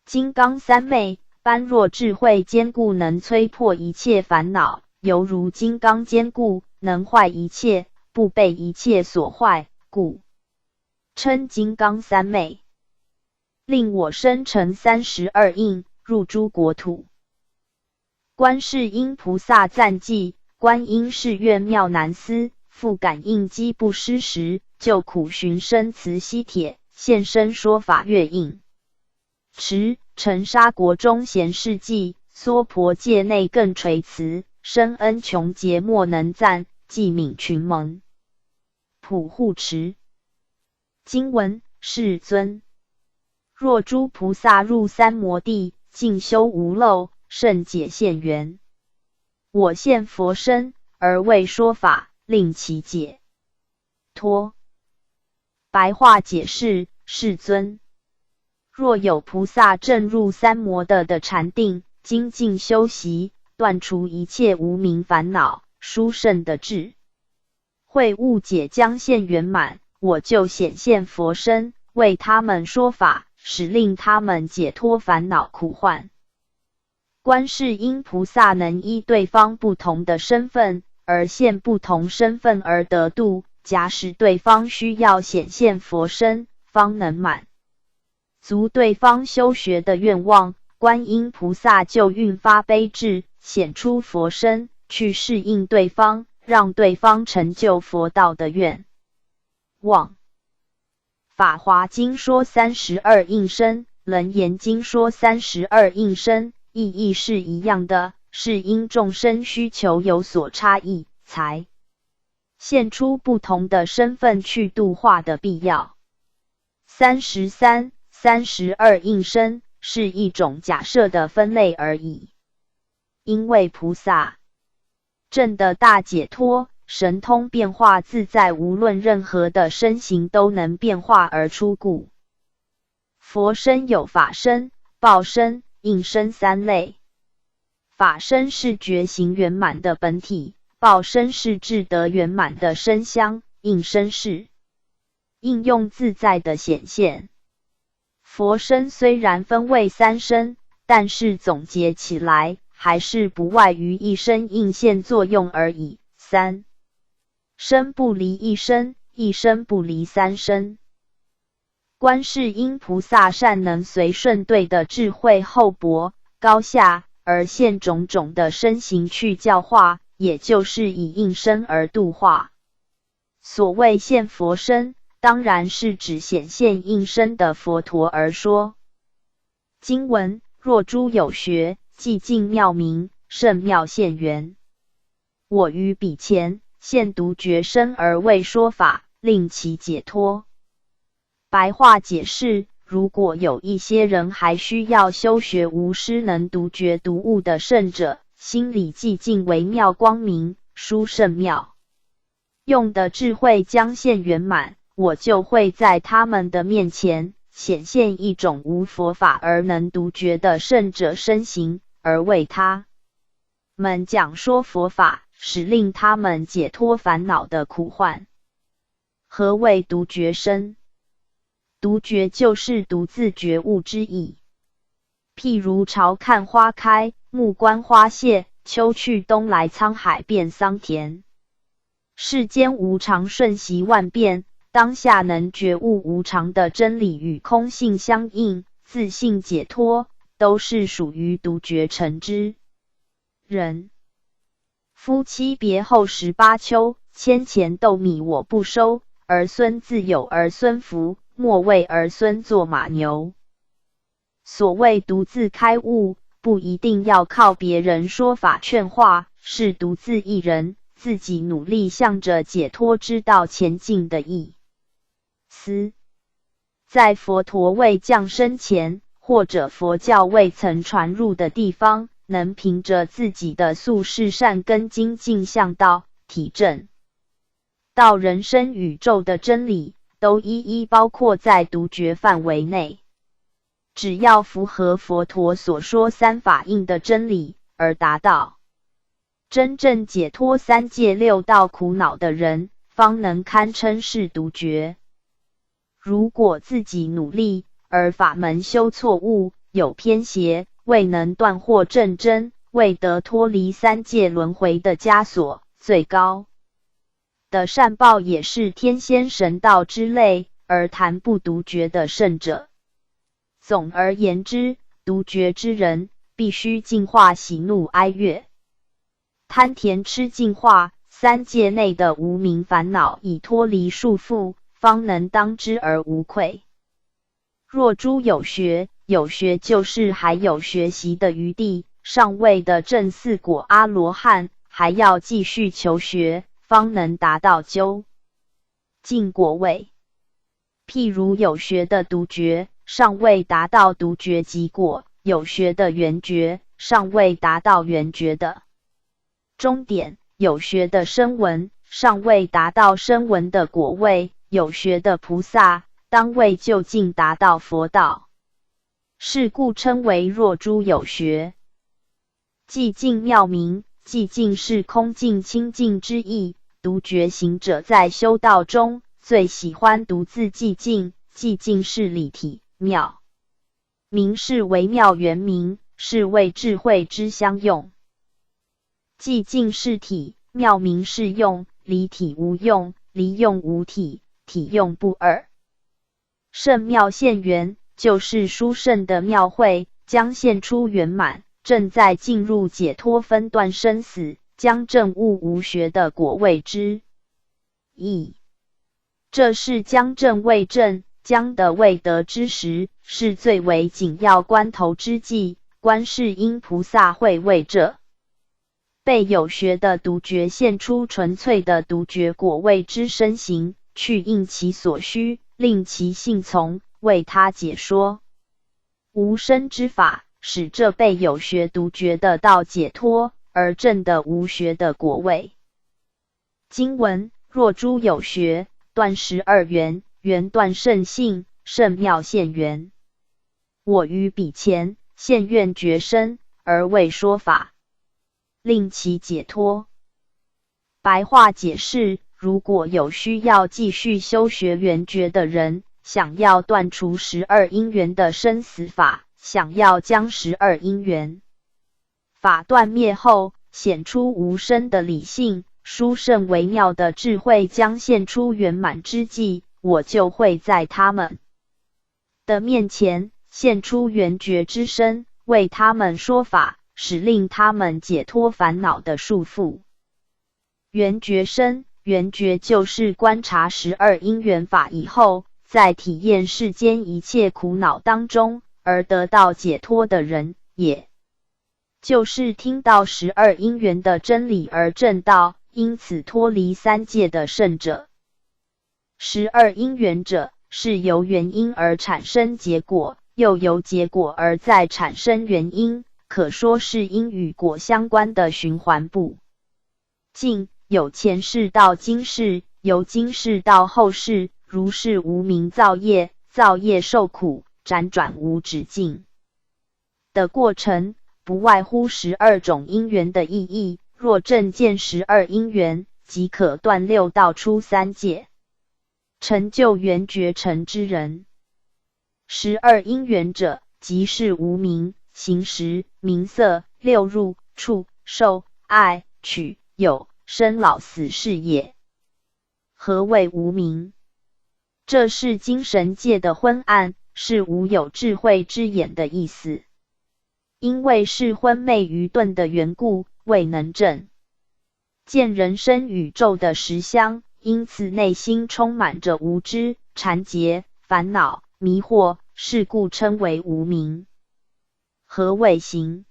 金刚三昧，般若智慧坚固，能摧破一切烦恼，犹如金刚坚固，能坏一切，不被一切所坏，故称金刚三昧。令我生成32应，入诸国土。观世音菩萨赞记：观音是月妙难思，复感应机不失时，救苦寻生慈禧帖，现身说法月应。持尘沙国中贤事迹，娑婆界内更垂慈，深恩穷劫莫能赞，记悯群蒙普护持。经文：世尊，若诸菩萨入三摩地，静修无漏，甚解现缘，我现佛身，而为说法，令其解脱。白话解释：世尊，若有菩萨证入三摩的禅定，精进修习，断除一切无明烦恼，殊胜的智慧悟解将现圆满，我就显现佛身，为他们说法，使令他们解脱烦恼苦患。观世音菩萨能依对方不同的身份，而现不同身份而得度。假使对方需要显现佛身，方能满足对方修学的愿望，观音菩萨就运发悲智，显出佛身，去适应对方，让对方成就佛道的愿望。法华经说32应身，楞严经说32应身，意义是一样的，是因众生需求有所差异，才现出不同的身份去度化的必要。32应身是一种假设的分类而已，因为菩萨证的大解脱，神通变化自在，无论任何的身形都能变化而出故。佛身有法身、报身、应身三类。法身是觉行圆满的本体，报身是智德圆满的身相，应身是应用自在的显现。佛身虽然分为三身，但是总结起来还是不外于一身应现作用而已。三身不离一身，一身不离三身。观世音菩萨善能随顺对的智慧厚薄高下，而现种种的身形去教化，也就是以应身而度化。所谓现佛身，当然是指显现应身的佛陀而说。经文：若诸有学，寂静妙明，甚妙现缘，我于彼前现独觉身而为说法，令其解脱。白话解释：如果有一些人还需要修学无师能独觉独悟的圣者，心里寂静微妙光明，殊胜妙用的智慧将现圆满，我就会在他们的面前显现一种无佛法而能独觉的圣者身形，而为他们讲说佛法，使令他们解脱烦恼的苦患。何谓独觉身？独觉就是独自觉悟之意。譬如朝看花开，目观花谢，秋去冬来，沧海变桑田。世间无常瞬息万变，当下能觉悟无常的真理与空性相应，自性解脱，都是属于独觉成之人。夫妻别后18秋，千钱豆米我不收，儿孙自有儿孙福，莫为儿孙做马牛。所谓独自开悟，不一定要靠别人说法劝化，是独自一人自己努力向着解脱之道前进的意思。在佛陀未降生前，或者佛教未曾传入的地方，能凭着自己的宿世善根精进向道，体证到人生宇宙的真理，都一一包括在独觉范围内。只要符合佛陀所说三法印的真理，而达到真正解脱三界六道苦恼的人，方能堪称是独觉。如果自己努力，而法门修错误，有偏邪，未能断惑正真，未得脱离三界轮回的枷锁，最高的善报也是天仙神道之类，而谈不独觉的圣者。总而言之，独觉之人必须净化喜怒哀乐、贪甜吃净化三界内的无明烦恼，以脱离束缚，方能当之而无愧。若诸有学，有学就是还有学习的余地，尚未的正四果阿罗汉，还要继续求学，方能达到究竟果位。譬如有学的独觉，尚未达到独觉即果；有学的圆觉，尚未达到圆觉的终点；有学的声闻，尚未达到声闻的果位；有学的菩萨，当未究竟达到佛道。是故称为若诸有学。寂静妙明，寂静是空静清净之意。独觉行者在修道中最喜欢独自寂静，寂静是理体，妙明是微妙圆明，是为智慧之相用。寂静是体，妙明是用，离体无用，离用无体，体用不二。圣妙现圆，就是殊胜的妙慧，将现出圆满，正在进入解脱分断生死，将证悟无学的果位之意。这是将证未证，将得未得之时，是最为紧要关头之际。观世音菩萨会为这被有学的独觉现出纯粹的独觉果位之身形，去应其所需，令其信从，为他解说无生之法，使这被有学独觉的道解脱，而证的无学的果位。经文：若诸有学，断12缘，缘断圣性，圣妙现缘。我于彼前现愿觉身，而为说法，令其解脱。白话解释：如果有需要继续修学圆觉的人，想要断除12因缘的生死法，想要将12因缘法断灭后，显出无生的理性，殊胜微妙的智慧将现出圆满之际，我就会在他们的面前现出圆觉之身，为他们说法，使令他们解脱烦恼的束缚。圆觉身，圆觉就是观察12因缘法以后，在体验世间一切苦恼当中而得到解脱的人，也就是听到12因缘的真理而证道，因此脱离三界的圣者。12因缘者，是由原因而产生结果，又由结果而再产生原因，可说是因与果相关的循环不尽，有前世到今世，由今世到后世，如是无明造业，造业受苦，辗转无止境的过程，不外乎12种因缘的意义。若正见12因缘，即可断六道出三界，成就圆觉成之人。12因缘者，即是无明、行识、名色、六入、触、受、爱、取、有、生老死事也。何谓无明？这是精神界的昏暗，是无有智慧之眼的意思。因为是昏昧愚钝的缘故，未能证见人生宇宙的实相，因此内心充满着无知、缠结、烦恼、迷惑，是故称为无明。何谓行？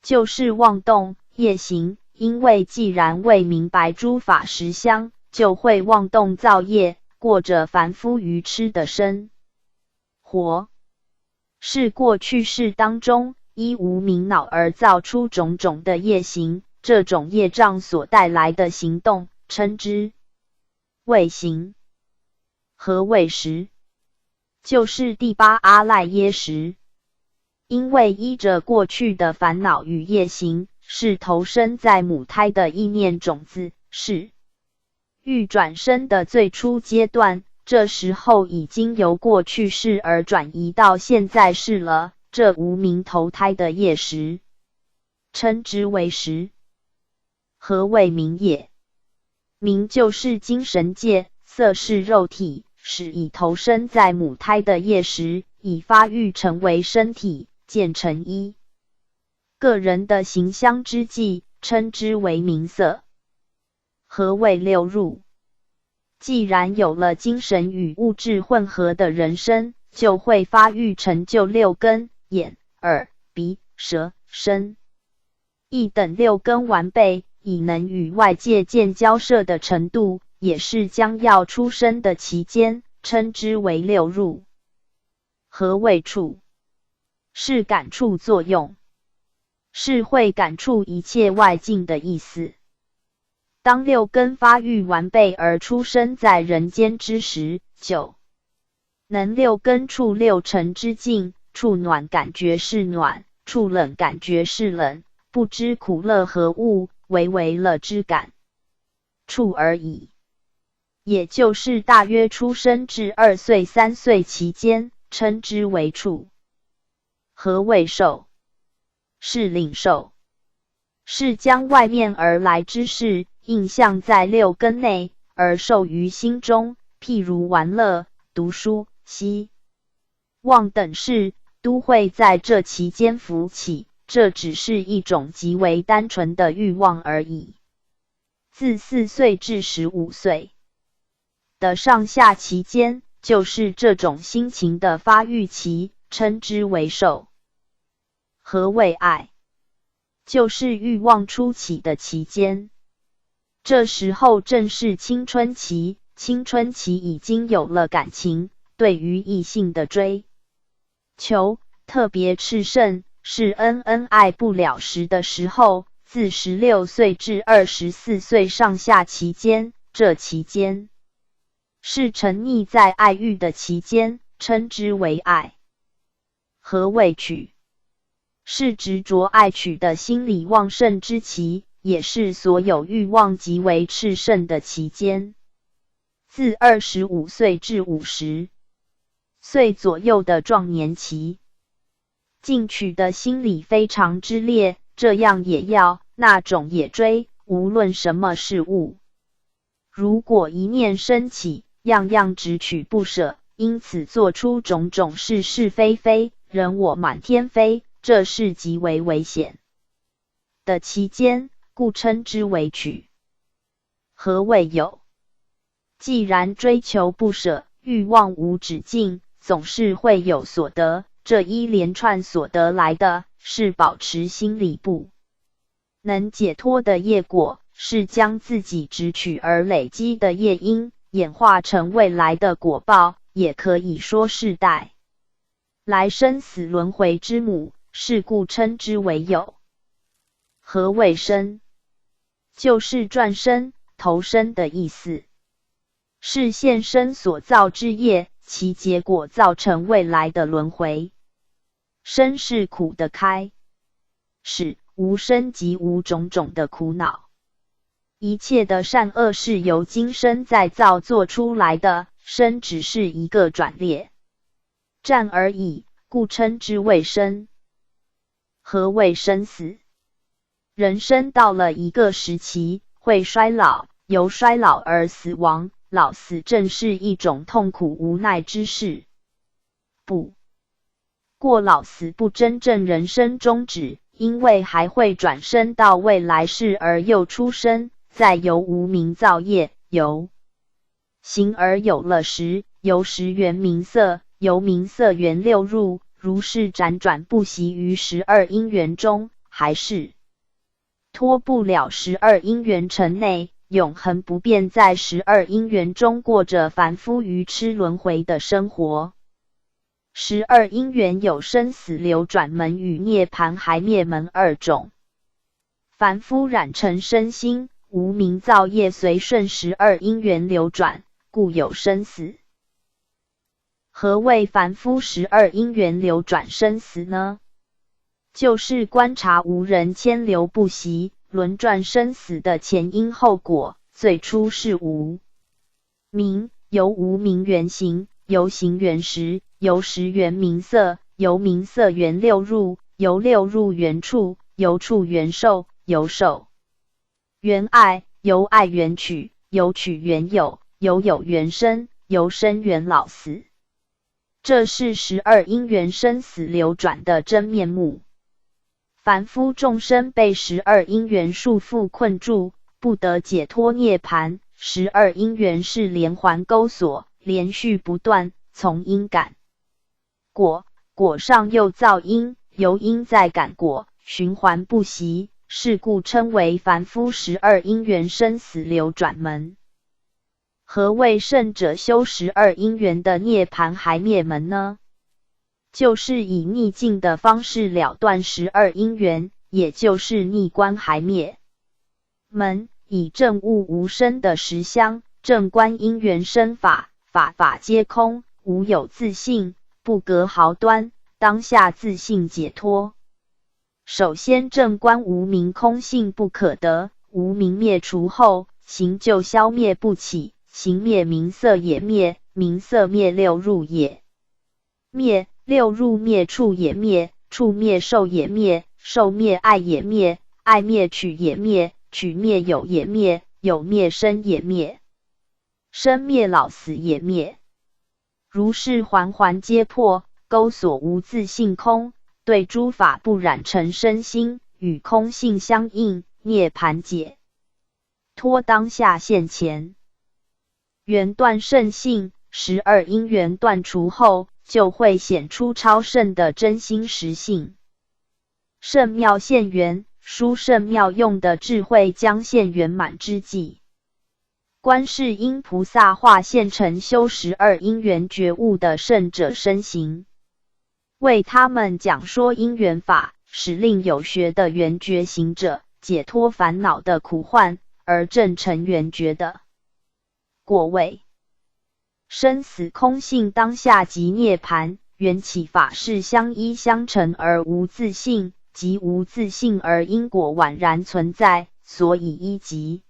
就是妄动、业行。因为既然未明白诸法实相，就会妄动造业，过着凡夫愚痴的生活。是过去世当中依无明脑而造出种种的业行，这种业障所带来的行动，称之为行。何谓识？就是第八阿赖耶识。因为依着过去的烦恼与业行，是投生在母胎的意念种子，是欲转生的最初阶段，这时候已经由过去世而转移到现在世了，这无明投胎的业识，称之为识。何谓明也？明就是精神界，色是肉体，使已投生在母胎的业识，已发育成为身体，渐成一个人的形象之际，称之为明色。何谓六入？既然有了精神与物质混合的人生，就会发育成就六根，眼、耳、鼻、舌、身意等六根完备，已能与外界见交涉的程度，也是将要出生的期间，称之为六入。何谓触？是感触作用，是会感触一切外境的意思。当六根发育完备而出生在人间之时，就能六根触六尘之境，触暖感觉是暖，触冷感觉是冷，不知苦乐何物，唯为乐之感触而已。也就是大约出生至2岁3岁期间，称之为触。何谓受？是领受，是将外面而来之事印象在六根内，而受于心中，譬如玩乐、读书、希望等事，都会在这期间浮起，这只是一种极为单纯的欲望而已。自4岁至15岁的上下期间，就是这种心情的发育期，称之为受。何谓爱？就是欲望初起的期间，这时候正是青春期，青春期已经有了感情，对于异性的追求特别炽盛，是恩爱不了时的时候。自16岁至24岁上下期间，这期间是沉溺在爱欲的期间，称之为爱。何谓取？是执着爱取的心理旺盛之期，也是所有欲望极为炽盛的期间。自25岁至50岁左右的壮年期，进取的心理非常之烈，这样也要，那种也追，无论什么事物，如果一念升起，样样直取不舍，因此做出种种是是非非，人我满天飞，这是极为危险的期间，故称之为取。何谓有？既然追求不舍，欲望无止境，总是会有所得，这一连串所得来的，是保持心理不能解脱的业果，是将自己执取而累积的业因，演化成未来的果报，也可以说是带来生死轮回之母，是故称之为有。何谓生？就是转生、投生的意思，是现生所造之业，其结果造成未来的轮回。生是苦的开始，无生即无种种的苦恼。一切的善恶是由今生再造做出来的，生只是一个转捩站而已，故称之为生。何谓生死？人生到了一个时期，会衰老，由衰老而死亡，老死正是一种痛苦无奈之事。不过老死不真正人生终止，因为还会转生到未来世而又出生，再由无明造业，由形而有了识，由识缘名色，由名色缘六入，如是辗转不息于12因缘中，还是脱不了12因缘尘内，永恒不变在12因缘中过着凡夫愚痴轮回的生活。12因缘有生死流转门与涅槃还灭门二种。凡夫染尘身心，无明造业随顺12因缘流转，故有生死。何谓凡夫12因缘流转生死呢？就是观察无人牵流不息、轮转生死的前因后果。最初是无明，由无明缘行，由行缘识，由识缘名色，由名色缘六入，由六入缘处，由处缘受，由受缘爱，由爱缘取，由取缘有，由有缘生，由生缘老死。这是12因缘生死流转的真面目。凡夫众生被12因缘束缚困住，不得解脱涅槃。12因缘是连环钩索，连续不断，从因感果，果上又造因，由因再感果，循环不息，是故称为凡夫12因缘生死流转门。何谓圣者修12因缘的涅槃还灭门呢？就是以逆境的方式了断12因缘，也就是逆观还灭门，以证悟无生的实相，正观因缘生法，法皆空，无有自性，不隔毫端，当下自性解脱。首先正观无明空性不可得，无明灭除后，行就消灭不起，行灭名色也灭，名色灭六入也灭，六入灭处也灭，处灭受也灭，受灭爱也灭，爱灭取也灭，取灭有也灭，有灭生也灭，生灭老死也灭。如是环环皆破，钩索无自性空，对诸法不染尘身心，与空性相应，涅槃解脱当下现前。缘断圣性，12因缘断除后，就会显出超圣的真心实性。圣妙现缘，殊圣妙用的智慧将现圆满之际，观世音菩萨化现成修12因缘觉悟的圣者身形，为他们讲说因缘法，使令有学的缘觉行者解脱烦恼的苦患，而证成缘觉的果位。生死空性当下即涅槃，缘起法是相依相成而无自性，即无自性而因果宛然存在，所以依即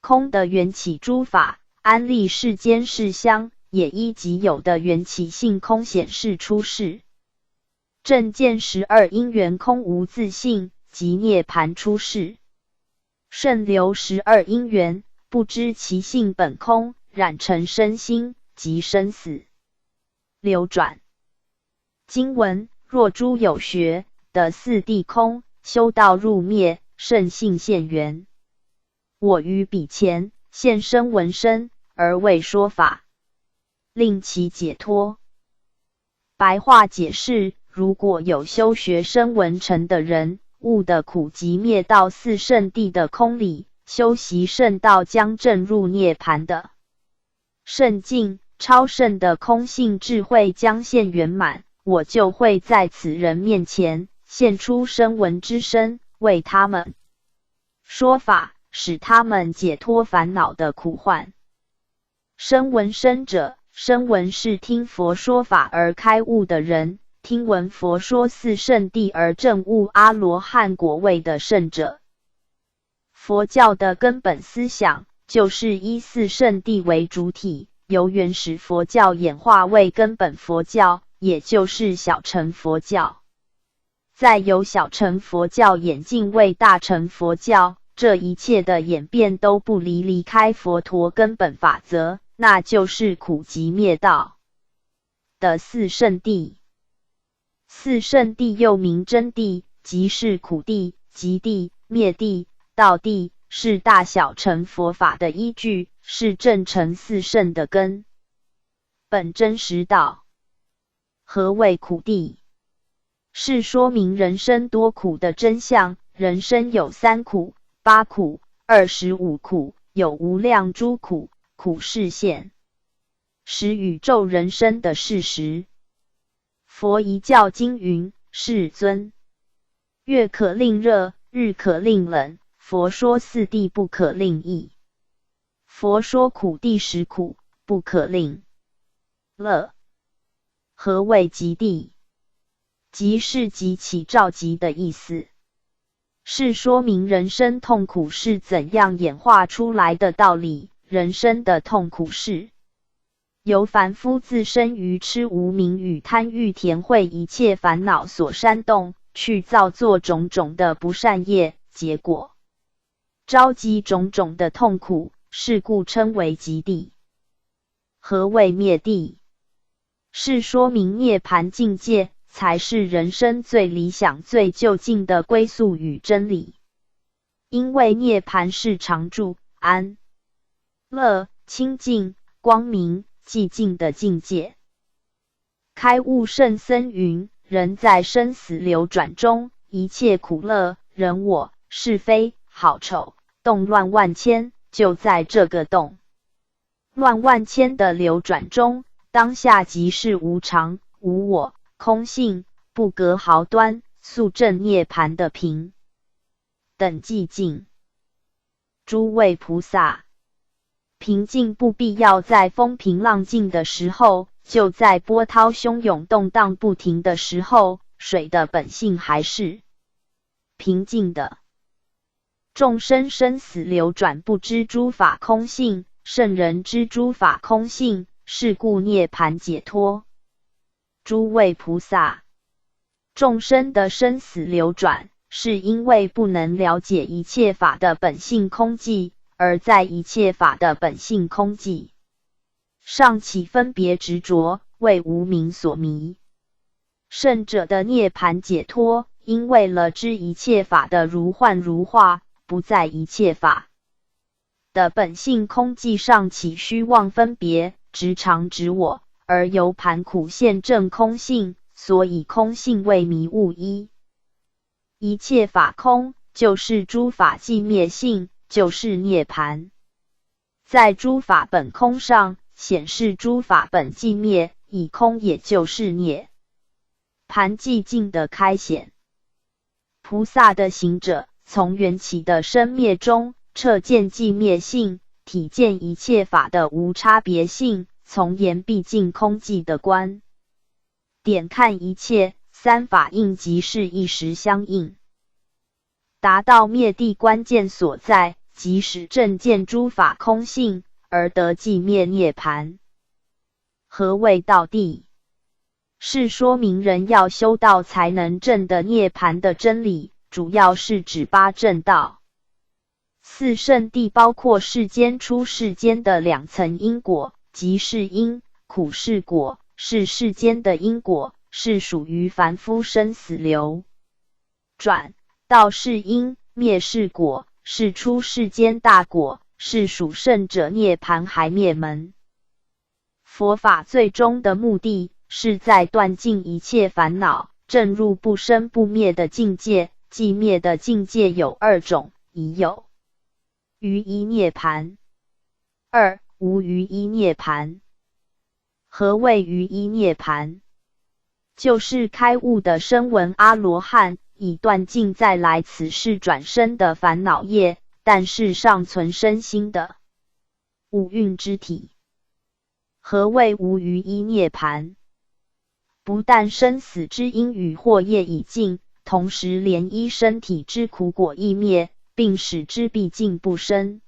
空的缘起诸法，安立世间事相，也依即有的缘起性空显示出世。正见12因缘空无自性，即涅槃出世。顺流12因缘，不知其性本空，染尘身心，即生死流转。经文：若诸有学的四谛空，修道入灭，圣性现缘。我于彼前现身闻声，而为说法，令其解脱。白话解释：如果有修学声闻乘的人，悟的苦集灭到四圣谛的空里，修习圣道，将证入涅槃的圣境，超圣的空性智慧将现圆满，我就会在此人面前现出声闻之身，为他们说法，使他们解脱烦恼的苦患。声闻生者，声闻是听佛说法而开悟的人，听闻佛说四圣谛而证悟阿罗汉果位的圣者。佛教的根本思想就是依四圣谛为主体，由原始佛教演化为根本佛教，也就是小乘佛教。再由小乘佛教演进为大乘佛教，这一切的演变都不离开佛陀根本法则，那就是苦集灭道的四圣谛。四圣谛又名真谛，即是苦谛、集谛、灭谛、道谛，是大小乘佛法的依据，是正成四圣的根本真实道。何谓苦谛？是说明人生多苦的真相。人生有3苦、8苦、25苦，有无量诸苦，苦示现实宇宙人生的事实。佛遗教经云：世尊，月可令热，日可令冷。佛说四谛不可令易。佛说苦谛实苦，不可令乐。何谓极谛？即是极其召集的意思，是说明人生痛苦是怎样演化出来的道理。人生的痛苦是由凡夫自身愚痴无明与贪欲甜慧一切烦恼所煽动，去造作种种的不善业，结果召集种种的痛苦，是故称为极谛。何谓灭谛？是说明涅槃境界才是人生最理想最究竟的归宿与真理。因为涅槃是常住、安乐、清净、光明、寂静的境界。开悟圣僧云：人在生死流转中，一切苦乐、人我、是非、好丑、动乱万千，就在这个动乱万千的流转中，当下即是无常、无我、空性，不隔毫端，速证涅槃的平等寂静。诸位菩萨，平静不必要在风平浪静的时候，就在波涛汹涌动荡不停的时候，水的本性还是平静的。众生生死流转，不知诸法空性，圣人知诸法空性，是故涅槃解脱。诸位菩萨，众生的生死流转，是因为不能了解一切法的本性空寂，而在一切法的本性空寂上起分别执着，为无明所迷。圣者的涅槃解脱，因为了知一切法的如幻如化，不在一切法的本性空寂上起虚妄分别，执常执我，而由盘苦现证空性，所以空性为迷悟一。一切法空，就是诸法寂灭性，就是涅槃。在诸法本空上，显示诸法本寂灭，以空也就是涅槃寂静的开显。菩萨的行者，从缘起的生灭中，彻见寂灭性，体见一切法的无差别性，从言毕竟空寂的观点看一切，三法应即是一时相应，达到灭谛关键所在，即使正见诸法空性，而得寂灭涅槃。何谓道谛？是说明人要修道才能证得涅槃的真理，主要是指八正道。四圣谛包括世间出世间的2层因果，即是因，苦是果，是世间的因果，是属于凡夫生死流转；道是因，灭是果，是出世间大果，是属圣者涅槃还灭门。佛法最终的目的，是在断尽一切烦恼，证入不生不灭的境界。寂灭的境界有2种：一有余一涅槃，2无余一涅槃。何谓余一涅槃？就是开悟的声闻阿罗汉，已断尽再来此世转生的烦恼业，但是尚存身心的五蕴之体。何谓无余一涅槃？不但生死之因与祸业已尽，同时连依身体之苦果亦灭，并使之毕竟不生。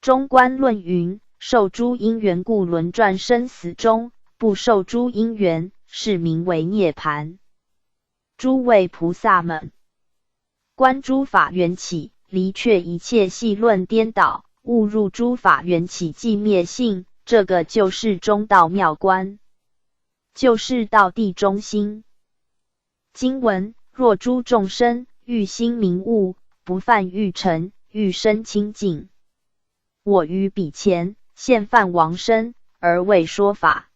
中观论云：受诸因缘故轮转生死中，不受诸因缘，是名为涅槃。诸位菩萨们，观诸法缘起，离却一切细论颠倒，误入诸法缘起寂灭性，这个就是中道妙观，就是道地中心。经文：若诸众生欲心明悟，不犯欲尘，欲身清净，我于彼前现犯王身，而为说法，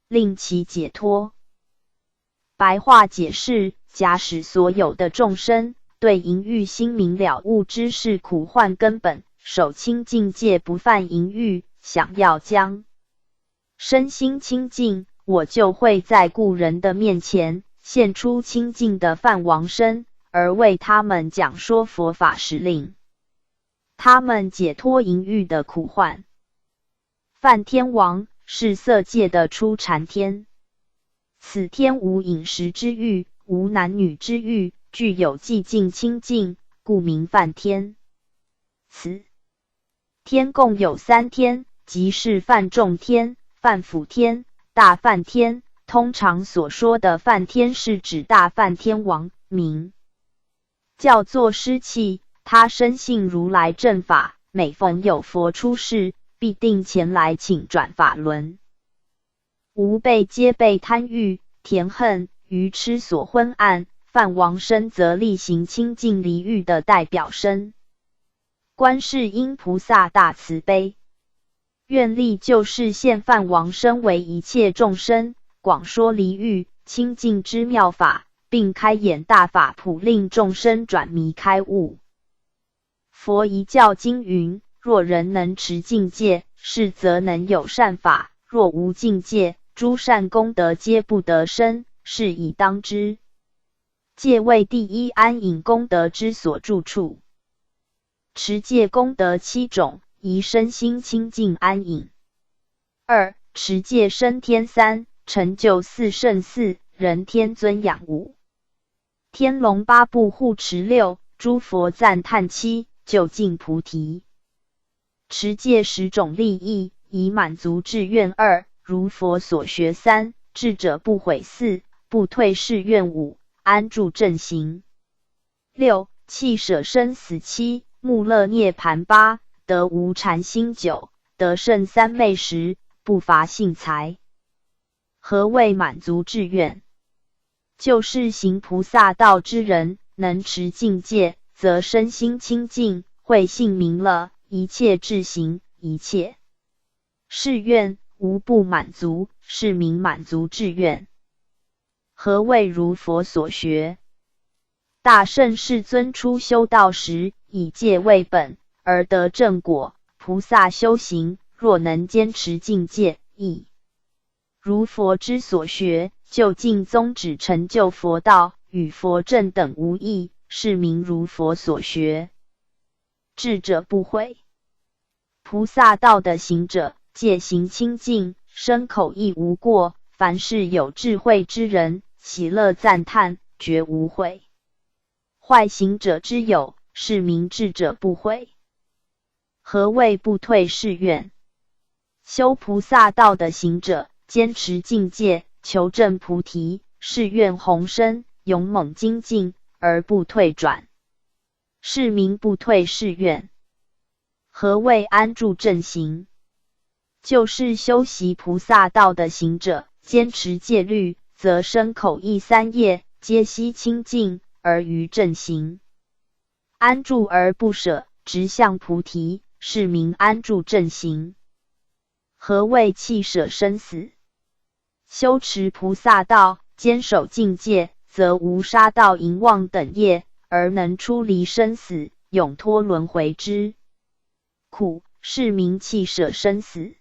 令其解脱。白话解释：假使所有的众生对淫欲心明了悟知是苦患根本，守清净戒不犯淫欲，想要将身心清净，我就会在故人的面前现出清净的梵王身，而为他们讲说佛法，使令他们解脱淫欲的苦患。梵天王是色界的初禅天，此天无饮食之欲，无男女之欲，具有寂静清净，故名梵天。此天共有三天，即是梵众天、梵辅天、大梵天。通常所说的梵天是指大梵天王，名叫做尸气，他深信如来正法，每逢有佛出世，必定前来请转法轮。吾辈皆被贪欲、田恨、愚痴所昏暗，梵王身则力行清净离欲的代表身。观世音菩萨大慈悲，愿力就是现梵王身为一切众生，广说离欲清净之妙法，并开演大法普，令众生转迷开悟。佛遗教经云：若人能持境界，是则能有善法；若无境界，诸善功德皆不得生，是以当知。戒为第一安隐功德之所住处。持戒功德7种，宜身心清净安隐。2. 持戒升天3，成就4圣4，人天尊仰5。天龙八部护持6，诸佛赞叹7，究竟菩提。持戒10种利益，以满足志愿2，如佛所学3，智者不悔4，不退誓愿5，安住正行。6. 弃舍生死7，穆勒涅盘8，得无禅心9，得胜三昧10，不乏信财。何谓满足志愿？就是行菩萨道之人，能持境界，则身心清净，慧性明了，一切志行，一切誓愿，无不满足，是名满足志愿。何谓如佛所学？大圣世尊初修道时，以戒为本，而得正果。菩萨修行，若能坚持境界，亦如佛之所学，究竟宗旨成就佛道，与佛正等无异，是名如佛所学。智者不悔。菩萨道的行者，戒行清净，身口意无过，凡是有智慧之人，喜乐赞叹，绝无悔。坏行者之有，是名智者不悔。何谓不退誓愿？修菩萨道的行者，坚持境界，求证菩提，誓愿宏深，勇猛精进，而不退转，是名不退誓愿。何谓安住正行？就是修习菩萨道的行者，坚持戒律，则身口意三业皆悉清净，而于正行。安住而不舍，直向菩提，是名安住正行。何谓弃舍生死？修持菩萨道，坚守境界，则无杀盗淫妄等业，而能出离生死，永脱轮回之苦，是名弃舍生死。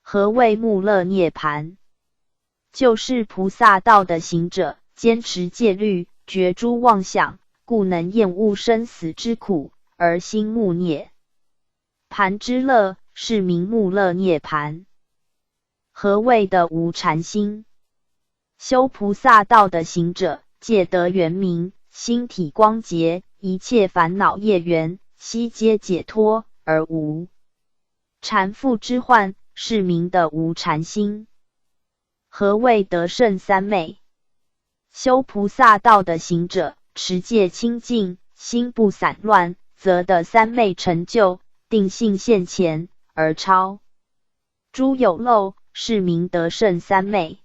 何谓穆勒涅盘？就是菩萨道的行者，坚持戒律，绝诸妄想，故能厌恶生死之苦，而心慕涅盘之乐，是名穆勒涅盘。何谓的无禅心？修菩萨道的行者，戒得圆明，心体光洁，一切烦恼业缘悉皆解脱，而无缠缚之患，是名的无禅心。何谓得胜三昧？修菩萨道的行者，持戒清净，心不散乱，则得三昧成就，定性现前而超诸有漏，是名得胜三昧。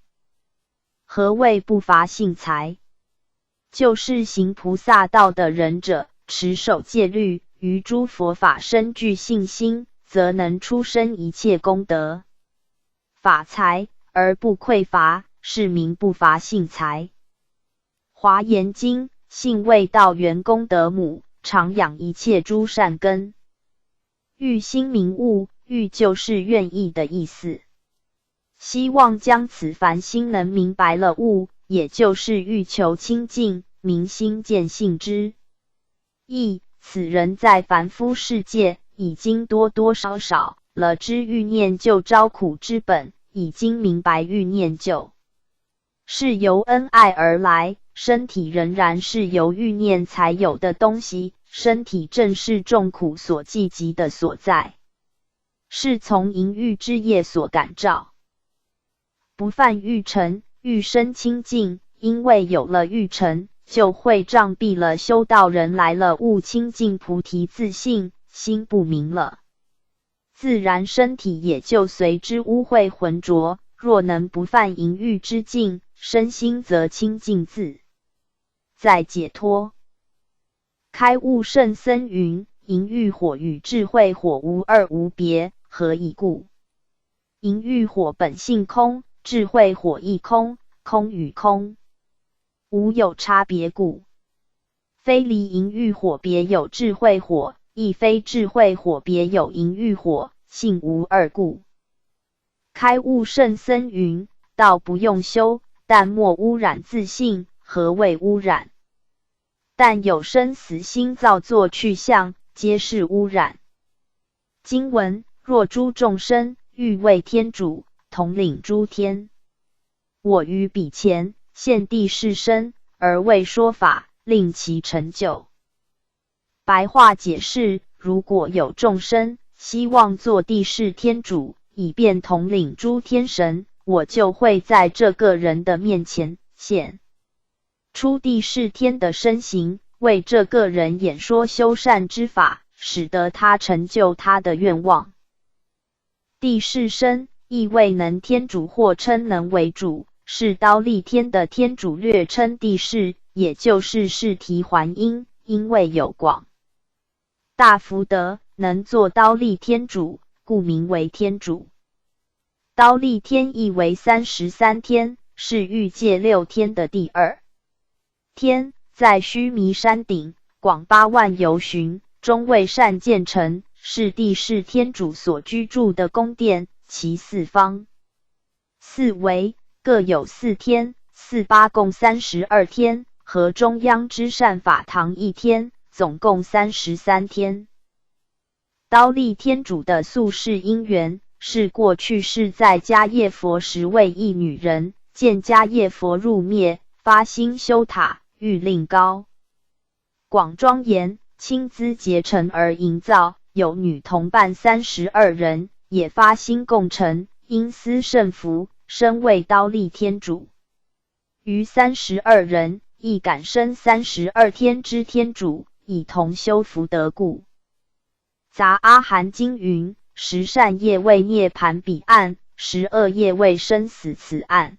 何谓不乏信财？就是行菩萨道的人者，持守戒律，于诸佛法深具信心，则能出生一切功德法财而不匮乏，是名不乏信财。华严经信为道源功德母，常养一切诸善根。欲心明悟，欲就是愿意的意思。希望将此凡心能明白了悟，也就是欲求清净，明心见性之意。此人在凡夫世界已经多多少少了知欲念就招苦之本，已经明白欲念就是由恩爱而来，身体仍然是由欲念才有的东西，身体正是众苦所寄集的所在，是从淫欲之业所感召。不犯欲尘，欲生清净，因为有了欲尘，就会障蔽了修道人来了悟清净菩提自性，心不明了，自然身体也就随之污秽浑浊。若能不犯淫欲之境，身心则清净自在解脱。开悟圣僧云：淫欲火与智慧火无二无别，何以故？淫欲火本性空，智慧火亦空，空与空无有差别故。非离淫欲火别有智慧火，亦非智慧火别有淫欲火，性无二故。开悟圣僧云：道不用修，但莫污染自性。何谓污染？但有生死心造作去向，皆是污染。经文：若诸众生欲为天主，统领诸天，我于彼前现地示身，而为说法，令其成就。白话解释：如果有众生希望做地势天主，以便统领诸天神，我就会在这个人的面前现出地势天的身形，为这个人演说修善之法，使得他成就他的愿望。地势身意为能天主或称能为主，是忉利天的天主略称地势，也就是释提还因，因为有广大福德，能做忉利天主，故名为天主。忉利天意为33天，是欲界6天的第二天，在须弥山顶，广8万由旬，中为善建成，是地势天主所居住的宫殿，其四方四围各有4天，4、8共32天，和中央之善法堂1天，总共33天。忉利天主的宿世因缘是过去世在迦叶佛时为一女人，见迦叶佛入灭，发心修塔，欲令高广庄严，亲资结成而营造，有女同伴32人，也发心共成，因思甚福，身为忉利天主。余32人亦感生32天之天主，以同修福德故。杂阿含经云：10善业为涅盘彼岸，10恶业为生死此岸。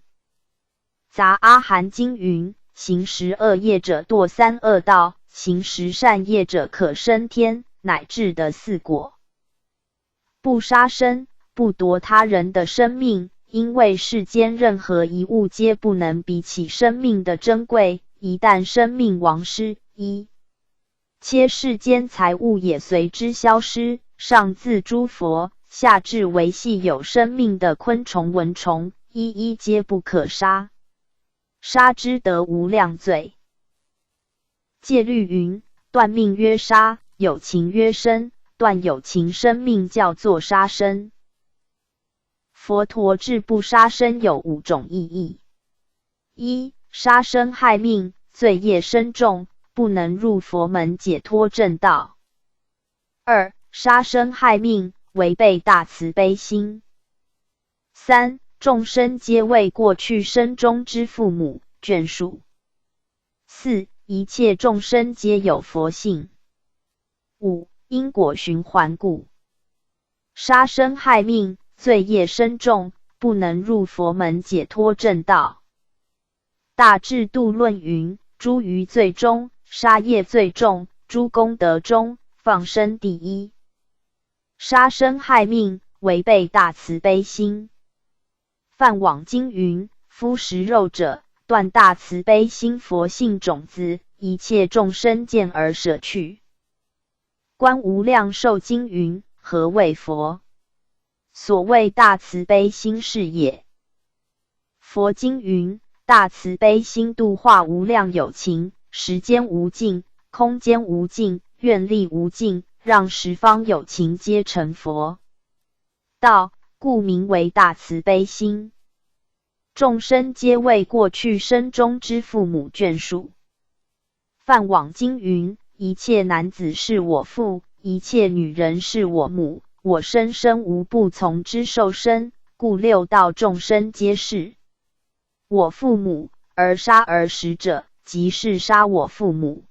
杂阿含经云：行10恶业者堕3恶道，行10善业者可升天，乃至的4果。不杀生，不夺他人的生命，因为世间任何一物皆不能比起生命的珍贵，一旦生命亡失，一切世间财物也随之消失，上自诸佛，下至维系有生命的昆虫蚊虫，一一皆不可杀，杀之得无量罪。戒律云：断命曰杀，有情曰生，断有情生命叫做杀生。佛陀治不杀生有5种意义： 1. 杀生害命，罪业深重，不能入佛门解脱正道。 2. 杀生害命，违背大慈悲心。 3. 众生皆为过去生中之父母眷属。 4. 一切众生皆有佛性。5. 因果循环故。杀生害命，罪业深重，不能入佛门解脱正道。大智度论云：诸于罪中，杀业最重；诸功德中，放生第一。杀生害命，违背大慈悲心。梵网经云：夫食肉者，断大慈悲心佛性种子，一切众生见而舍去。观无量寿经云：何谓佛？所谓大慈悲心是也。佛经云：大慈悲心度化无量有情，时间无尽，空间无尽，愿力无尽，让十方有情皆成佛道，故名为大慈悲心。众生皆为过去生中之父母眷属。梵网经云：一切男子是我父，一切女人是我母，我生生无不从之受生，故六道众生皆是我父母，而杀而食者，即是杀我父母。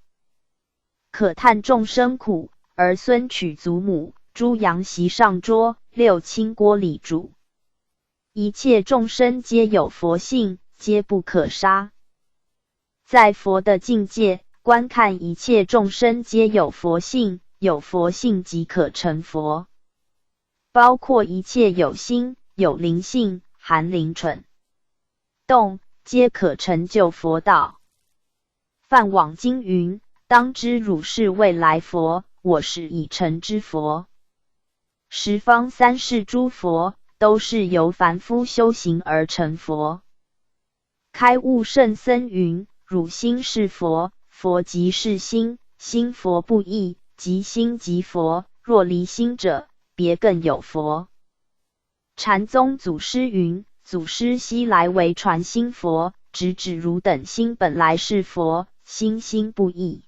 可叹众生苦，儿孙取祖母，猪羊席上桌，六亲锅里煮。一切众生皆有佛性，皆不可杀。在佛的境界，观看一切众生皆有佛性，有佛性即可成佛。包括一切有心、有灵性、含灵蠢动，皆可成就佛道。梵网经云：当知汝是未来佛，我是已成之佛。十方三世诸佛，都是由凡夫修行而成佛。开悟圣僧云：汝心是佛，佛即是心，心佛不异，即心即佛，若离心者，别更有佛。禅宗祖师云：祖师昔来为传心佛，直指汝等心本来是佛，心心不异。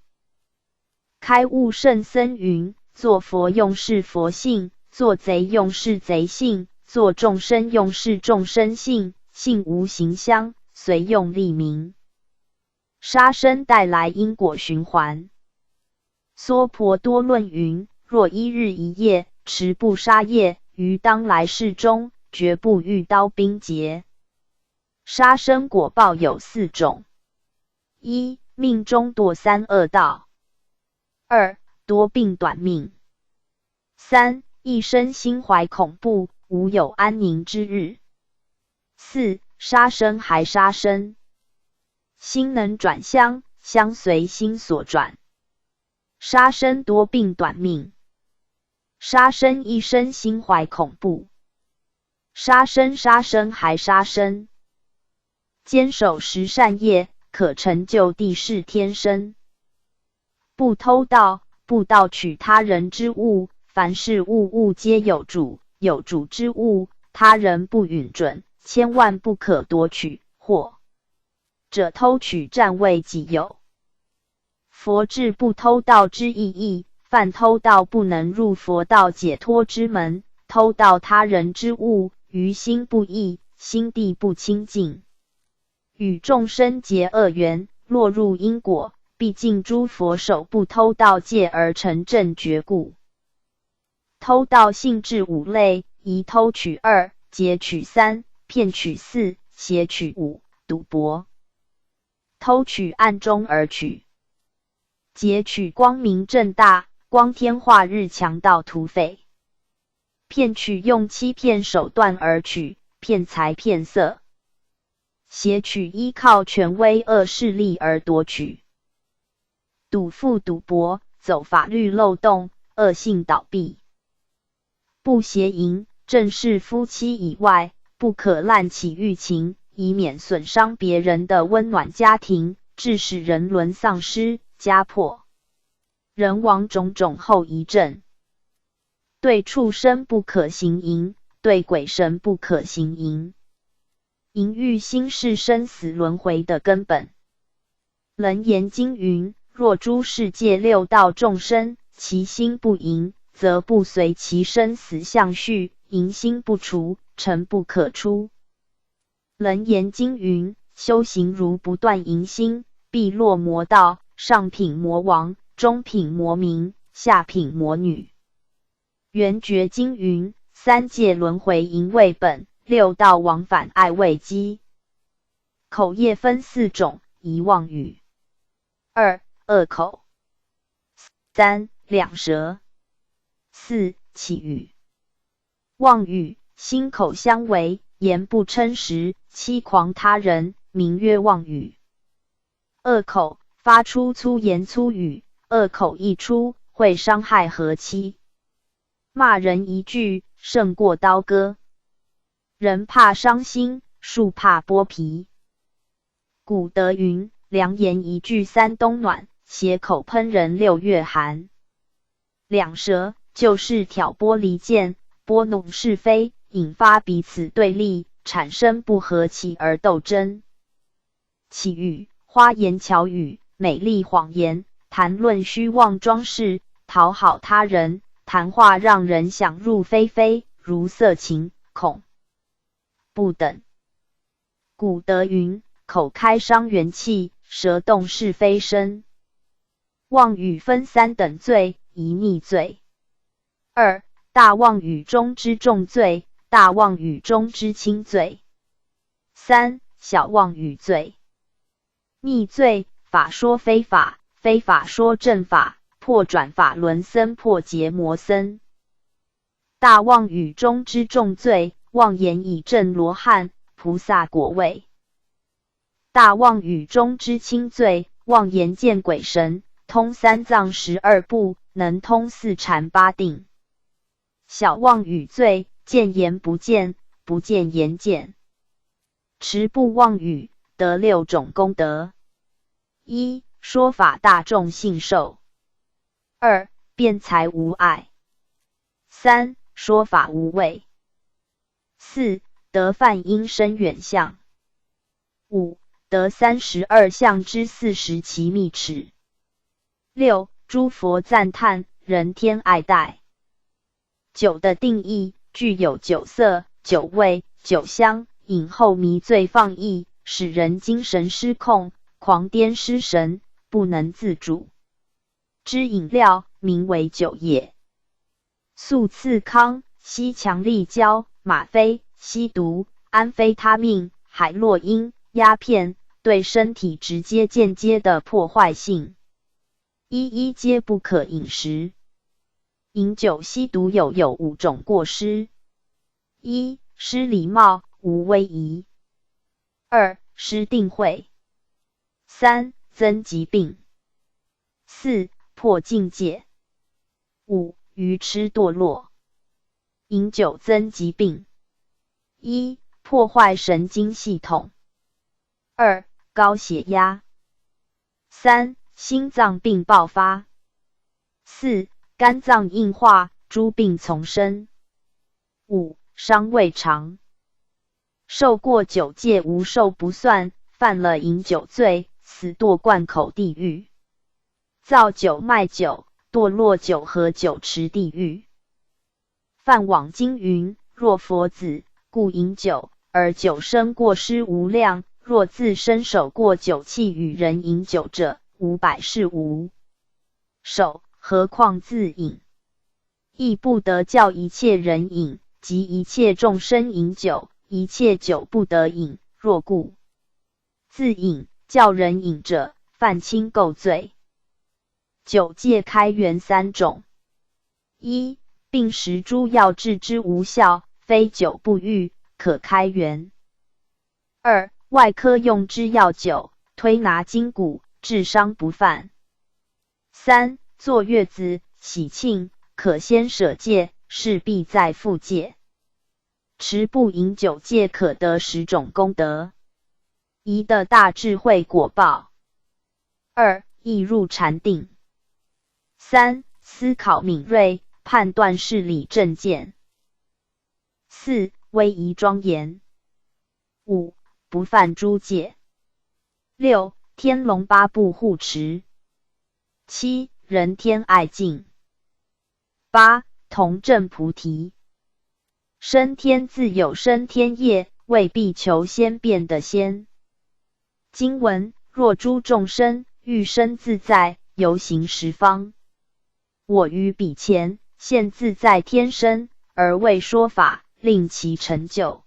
开悟圣僧云：做佛用是佛性，做贼用是贼性，做众生用是众生性，性无形相，随用立名。杀生带来因果循环。娑婆多论云：若一日一夜持不杀业，于当来世中绝不遇刀兵劫。杀生果报有4种： 1. 命中堕三恶道； 2. 多病短命； 3. 一生心怀恐怖，无有安宁之日； 4. 杀生还杀生。心能转相，相随心所转。杀生多病短命。杀生一生心怀恐怖。杀生还杀生。坚守十善业，可成就地势天生。不偷盗，不盗取他人之物，凡是物皆有主，有主之物，他人不允准，千万不可夺取，或者偷取占为己有。佛智不偷盗之意义，犯偷盗不能入佛道解脱之门，偷盗他人之物，于心不义，心地不清净，与众生结恶缘，落入因果，毕竟诸佛守不偷盗戒而成正觉故。偷盗性质5类：疑偷取2，劫取3，骗取4，邪取5，赌博。偷取暗中而取，劫取光明正大、光天化日强盗土匪；骗取用欺骗手段而取，骗财骗色；邪取依靠权威恶势力而夺取。赌富赌博，走法律漏洞，恶性倒闭。不邪淫，正是夫妻以外，不可滥起欲情，以免损伤别人的温暖家庭，致使人伦丧失，家破人亡种种后遗症。对畜生不可行淫，对鬼神不可行淫。淫欲心是生死轮回的根本。楞严经云：若诸世界六道众生，其心不淫，则不随其生死相续，淫心不除，诚不可出。楞严经云：修行如不断淫心，必落魔道，上品魔王，中品魔民，下品魔女。圆觉经云：三界轮回淫为本，六道往返爱为基。口业分四种：一妄语，二恶口，三两舌，四绮语。妄语，心口相违，言不称实，欺诳他人，名曰妄语。恶口，发出粗言粗语，恶口一出，会伤害和气。骂人一句，胜过刀割。人怕伤心，树怕剥皮。古德云：良言一句三冬暖，血口喷人六月寒。两舌，就是挑拨离间，拨弄是非，引发彼此对立，产生不和气而斗争。绮语，花言巧语，美丽谎言，谈论虚妄装饰，讨好他人，谈话让人想入非非，如色情、恐怖等。古德云：口开伤元气，舌动是非身。妄语分三等罪：一逆罪，二大妄语中之重罪，大妄语中之轻罪，三小妄语罪。逆罪，法说非法，非法说正法，破转法轮僧，破结魔僧。大妄语中之重罪，妄言以证罗汉、菩萨果位。大妄语中之轻罪，妄言见鬼神，通三藏12部，能通四禅八定。小妄语罪，见言不见，不见言见。持不妄语，得6种功德：一说法大众信受，二辩才无碍，三说法无畏，四得梵音声远相，五得32相之40奇密齿，六诸佛赞叹，人天爱戴。酒的定义：具有酒色、酒味、酒香，饮后迷醉放逸，使人精神失控，狂癫失神，不能自主。之饮料名为酒也。速次康、西强力胶、吗啡、吸毒、安非他命、海洛因、鸦片，对身体直接间接的破坏性，一皆不可饮食。饮酒吸毒有5种过失：一失礼貌，无威仪；二失定慧；三增疾病；四破境界；五愚痴堕落。饮酒增疾病：一破坏神经系统；二高血压；三心脏病爆发；四肝脏硬化，诸病丛生；五伤胃肠。受过酒戒无受不算，犯了饮酒罪，死堕灌口地狱。造酒卖酒，堕落酒和酒池地狱。梵网经云：若佛子，故饮酒，而酒生过失无量；若自身手过酒器与人饮酒者，500事无手，何况自饮？亦不得叫一切人饮，即一切众生饮酒，一切酒不得饮。若故自饮叫人饮者，犯轻垢罪。酒戒开源3种：一并食诸药治之无效，非酒不愈，可开源；二外科用之药酒，推拿筋骨，治伤不犯；三坐月子、喜庆，可先舍戒，势必再复戒。持不饮酒戒可得10种功德：一的大智慧果报；二易入禅定；三思考敏锐，判断事理正见；四威仪庄严；五不犯诸戒；六天龙八部护持；七人天爱敬；八同证菩提。升天自有升天业，未必求先变的先。经文：若诸众生欲生自在，游行十方。我于彼前现自在天身，而为说法，令其成就。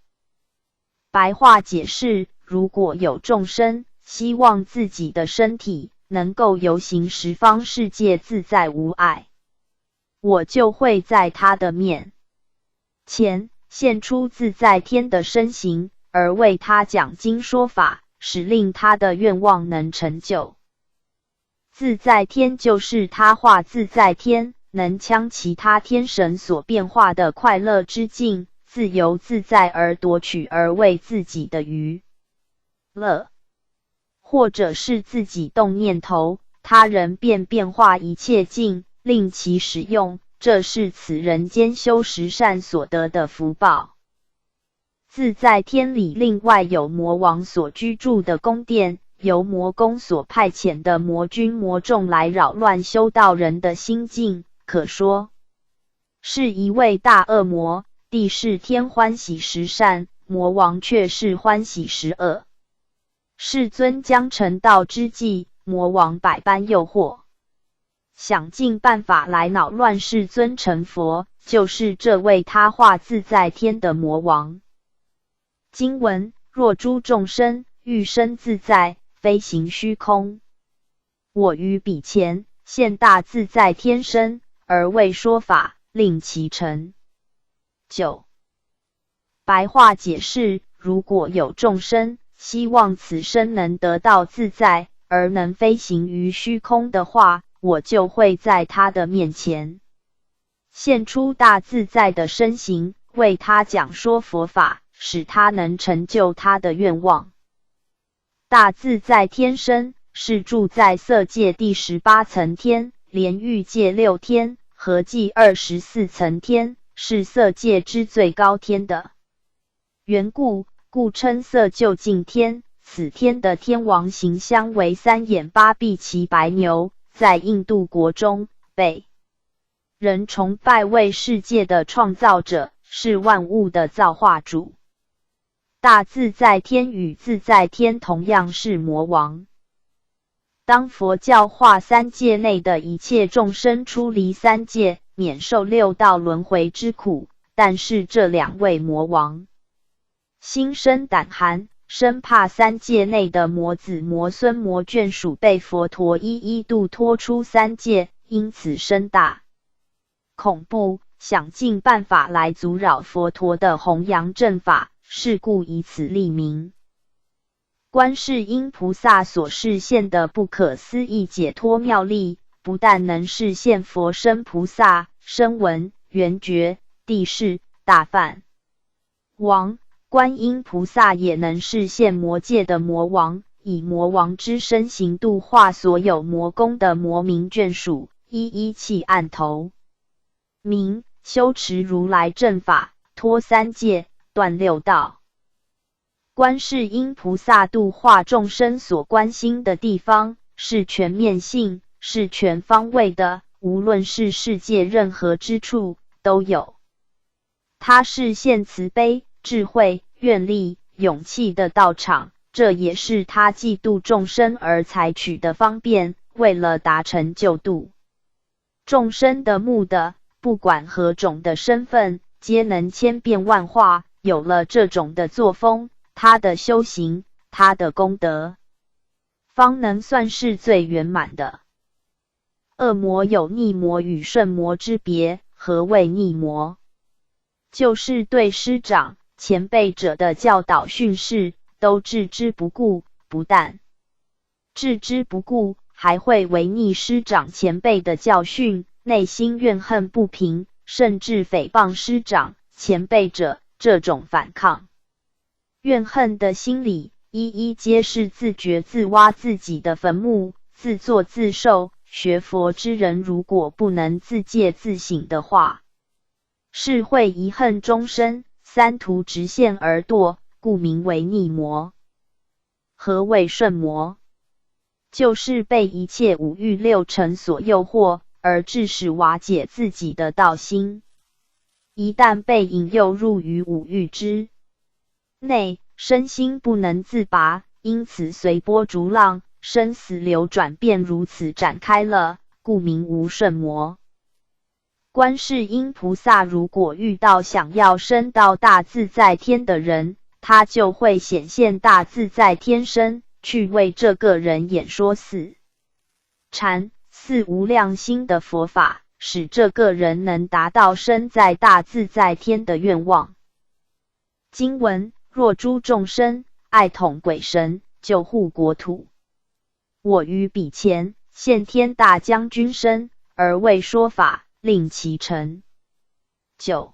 白话解释：如果有众生希望自己的身体能够游行十方世界自在无碍，我就会在他的面前现出自在天的身形，而为他讲经说法，使令他的愿望能成就。自在天就是他化自在天，能将其他天神所变化的快乐之境，自由自在而夺取，而为自己的娱乐，或者是自己动念头，他人便变化一切境，令其使用，这是此人间修十善所得的福报。自在天里另外有魔王所居住的宫殿，由魔宫所派遣的魔军魔众来扰乱修道人的心境，可说是一位大恶魔。地是天欢喜十善，魔王却是欢喜十恶。世尊将成道之际，魔王百般诱惑，想尽办法来恼乱世尊成佛，就是这位他化自在天的魔王。经文：若诸众生欲生自在，飞行虚空，我于彼前现大自在天身，而为说法，令其成就。白话解释：如果有众生希望此生能得到自在，而能飞行于虚空的话，我就会在他的面前现出大自在的身形，为他讲说佛法，使他能成就他的愿望。大自在天身是住在色界第18层天，连欲界6天，合计24层天，是色界之最高天的缘故，故称色究竟天。此天的天王形象为3眼8臂骑白牛，在印度国中被人崇拜为世界的创造者，是万物的造化主。大自在天与自在天同样是魔王。当佛教化三界内的一切众生出离三界，免受6道轮回之苦，但是这2位魔王心生胆寒，生怕三界内的魔子魔孙魔眷属被佛陀一一度脱出三界，因此生大恐怖，想尽办法来阻扰佛陀的弘扬正法，是故以此立名。观世音菩萨所示现的不可思议解脱妙力，不但能示现佛身菩萨、声闻、缘觉、地势、大梵王，观音菩萨也能示现魔界的魔王，以魔王之身形度化所有魔宫的魔民眷属，一一弃暗头明，修持如来正法，脱三界，断6道。观世音菩萨度化众生所关心的地方，是全面性，是全方位的，无论是世界任何之处都有。他示现慈悲、智慧、愿力、勇气的道场，这也是他嫉妒众生而采取的方便，为了达成救度众生的目的，不管何种的身份，皆能千变万化。有了这种的作风，他的修行，他的功德，方能算是最圆满的。恶魔有逆魔与顺魔之别，何谓逆魔？就是对师长前辈者的教导训示都置之不顾，不但置之不顾，还会违逆师长前辈的教训，内心怨恨不平，甚至诽谤师长前辈者。这种反抗怨恨的心理，一一皆是自掘自挖自己的坟墓，自作自受。学佛之人如果不能自戒自省的话，是会遗恨终身，三途直线而堕，故名为逆魔。何谓顺魔？就是被一切五欲六尘所诱惑，而致使瓦解自己的道心。一旦被引诱入于五欲之内，身心不能自拔，因此随波逐浪，生死流转便如此展开了，故名无顺魔。观世音菩萨如果遇到想要升到大自在天的人，他就会显现大自在天身，去为这个人演说四禅四无量心的佛法，使这个人能达到身在大自在天的愿望。经文：若诸众生爱统鬼神，救护国土，我于彼前现天大将军身，而为说法，令其成就。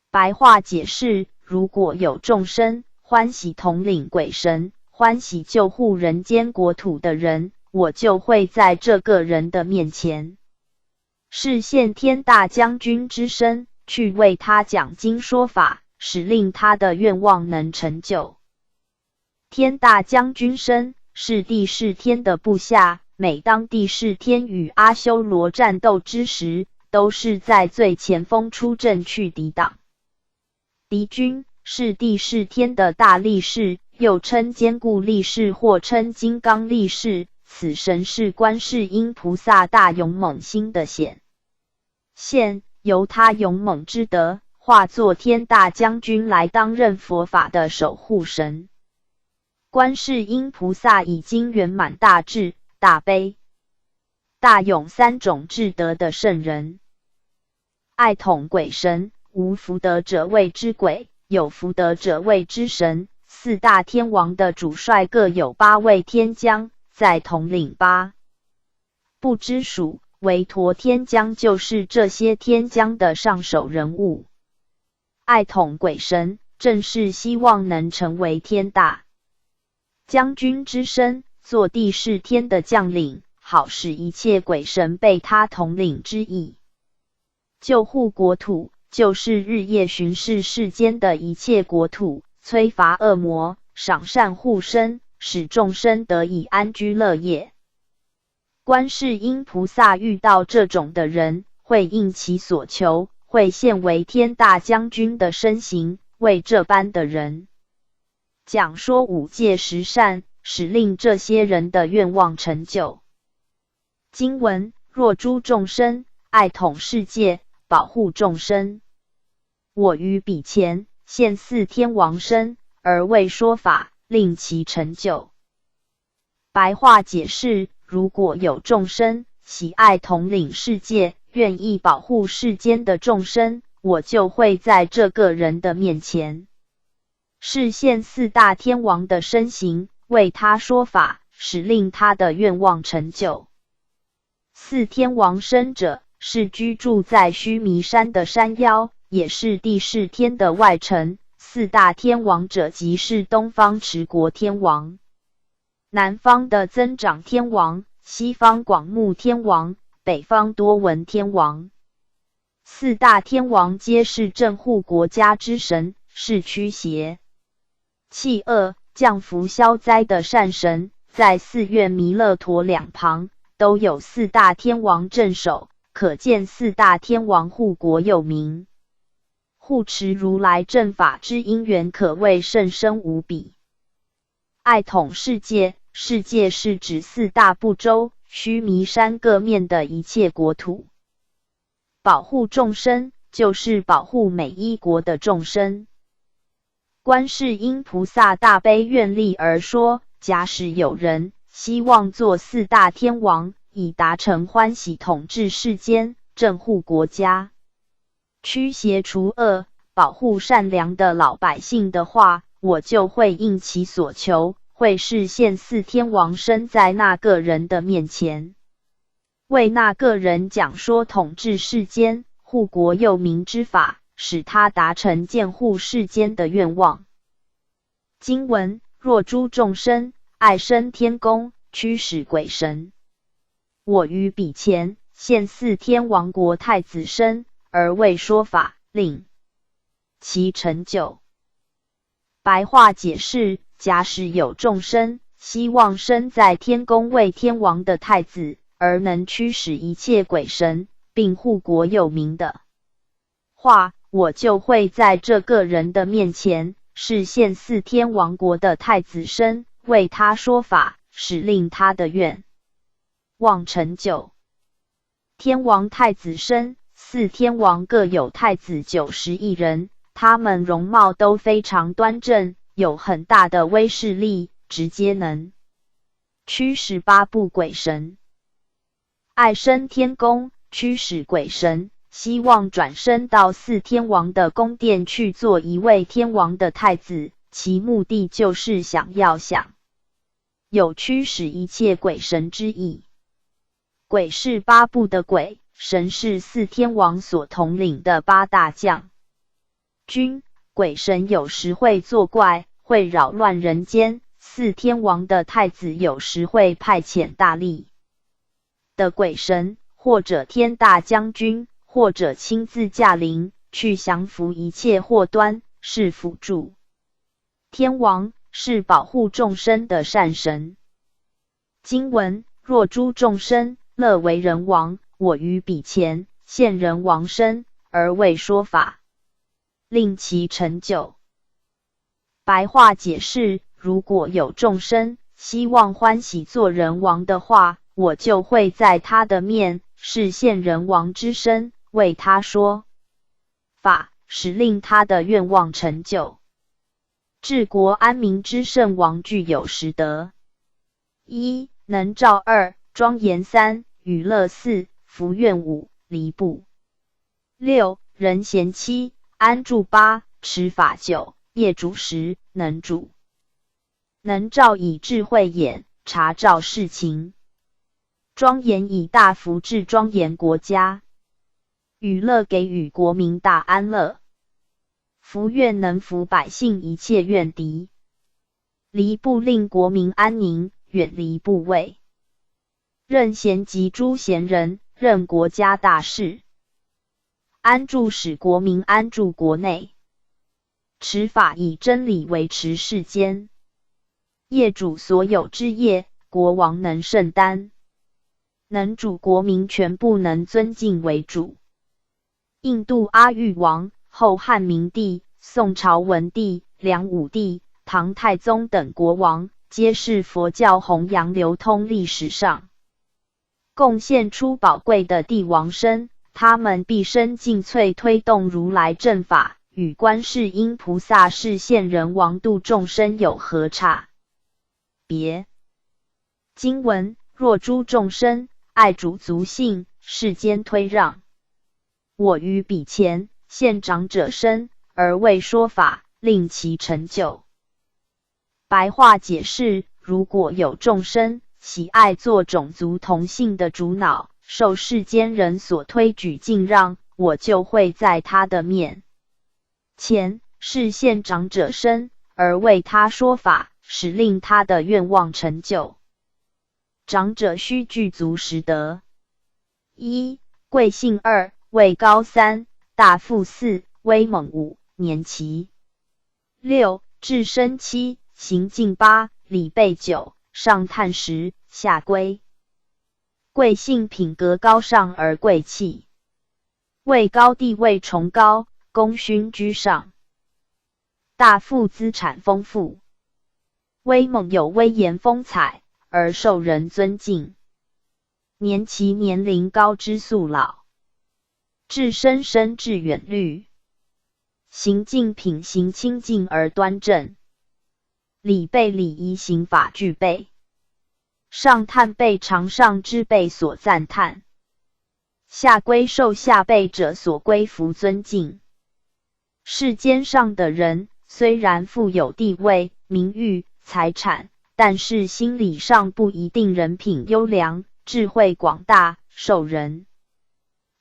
白话解释：如果有众生欢喜统领鬼神，欢喜救护人间国土的人，我就会在这个人的面前示现天大将军之身，去为他讲经说法，使令他的愿望能成就。天大将军身是帝释天的部下，每当帝释天与阿修罗战斗之时，都是在最前锋出阵去抵挡敌军，是帝释天的大力士，又称坚固力士或称金刚力士。此神是观世音菩萨大勇猛心的显现，由他勇猛之德化作天大将军来当任佛法的守护神。观世音菩萨已经圆满大智、大悲、大勇三种智德的圣人。爱统鬼神，无福德者谓之鬼，有福德者谓之神。四大天王的主帅各有8位天将，在统领8部之属，韦陀天将就是这些天将的上首人物。爱统鬼神，正是希望能成为天大将军之身，做帝释天的将领，好使一切鬼神被他统领之意。救护国土，就是日夜巡视世间的一切国土，摧伐恶魔，赏善护生，使众生得以安居乐业。观世音菩萨遇到这种的人，会应其所求，会现为天大将军的身形，为这般的人讲说五戒十善，使令这些人的愿望成就。经文：若诸众生爱统世界，保护众生，我于彼前现四天王身，而为说法，令其成就。白话解释：如果有众生喜爱统领世界，愿意保护世间的众生，我就会在这个人的面前示现四大天王的身形，为他说法，使令他的愿望成就。四天王身者，是居住在须弥山的山妖，也是帝释天的外臣。四大天王者，即是东方持国天王、南方的增长天王、西方广目天王、北方多闻天王。四大天王皆是镇护国家之神，是驱邪弃恶、降福消灾的善神。在四岳弥勒陀两旁都有四大天王镇守，可见四大天王护国佑民，护持如来正法之因缘，可谓甚深无比。爱统世界，世界是指四大部洲、须弥山各面的一切国土。保护众生，就是保护每一国的众生。观世音菩萨大悲愿力而说，假使有人希望做四大天王，以达成欢喜统治世间、镇护国家、驱邪除恶、保护善良的老百姓的话，我就会应其所求，会示现四天王身在那个人的面前，为那个人讲说统治世间、护国佑民之法，使他达成建护世间的愿望。经文：若诸众生爱生天宫，驱使鬼神，我于彼前现四天王国太子身，而为说法，令其成就。白话解释：假使有众生希望生在天宫为天王的太子，而能驱使一切鬼神，并护国佑民的话，我就会在这个人的面前示现四天王国的太子身，为他说法，使令他的愿望成就。天王太子身，四天王各有太子91人，他们容貌都非常端正，有很大的威势力，直接能驱使8部鬼神。爱升天宫，驱使鬼神，希望转生到四天王的宫殿去做一位天王的太子，其目的就是想有驱使一切鬼神之意。鬼是8部的鬼，神是四天王所统领的8大将军。鬼神有时会作怪，会扰乱人间，四天王的太子有时会派遣大力的鬼神，或者天大将军，或者亲自驾临，去降服一切祸端，是辅助天王，是保护众生的善神。经文：若诸众生乐为人王，我于彼前现人王身，而为说法，令其成就。白话解释：如果有众生希望欢喜做人王的话，我就会在他的面是现人王之身，为他说法，使令他的愿望成就。治国安民之圣王具有10德： 1. 能照2，庄严3，娱乐4，福愿5，离怖6，仁贤7，安住8，持法9，业主10，能主。能照以智慧眼察照事情，庄严以大福治庄严国家，娱乐给予国民大安乐，福愿能服百姓一切怨敌，离怖令国民安宁，远离怖畏，任贤及诸贤人，任国家大事，安住使国民安住国内，持法以真理维持世间，业主所有之业，国王能胜担，能主国民全部能尊敬为主。印度阿育王、后汉明帝、宋朝文帝、梁武帝、唐太宗等国王，皆是佛教弘扬流通历史上贡献出宝贵的帝王身，他们毕生尽瘁推动如来正法，与观世音菩萨是现人王度众生有何差别？经文：若诸众生爱主足性，世间推让，我于彼前现长者身，而为说法，令其成就。白话解释：如果有众生喜爱做种族同性的主脑，受世间人所推举敬让，我就会在他的面前示现长者身，而为他说法，使令他的愿望成就。长者须具足10德： 1. 贵姓2，位高3，大富4，威猛5，年期6，智深7，行进8，礼备9，上探10，下归。贵姓品格高尚而贵气，位高地位崇高，功勋居上。大富资产丰富，威猛有威严风采，而受人尊敬。年其年龄高之速老，智深深至远虑，行进品行清净而端正，礼备礼仪行法具备，上探被常上之辈所赞叹，下归受下辈者所归服尊敬。世间上的人虽然富有地位、名誉、财产，但是心理上不一定人品优良，智慧广大，受人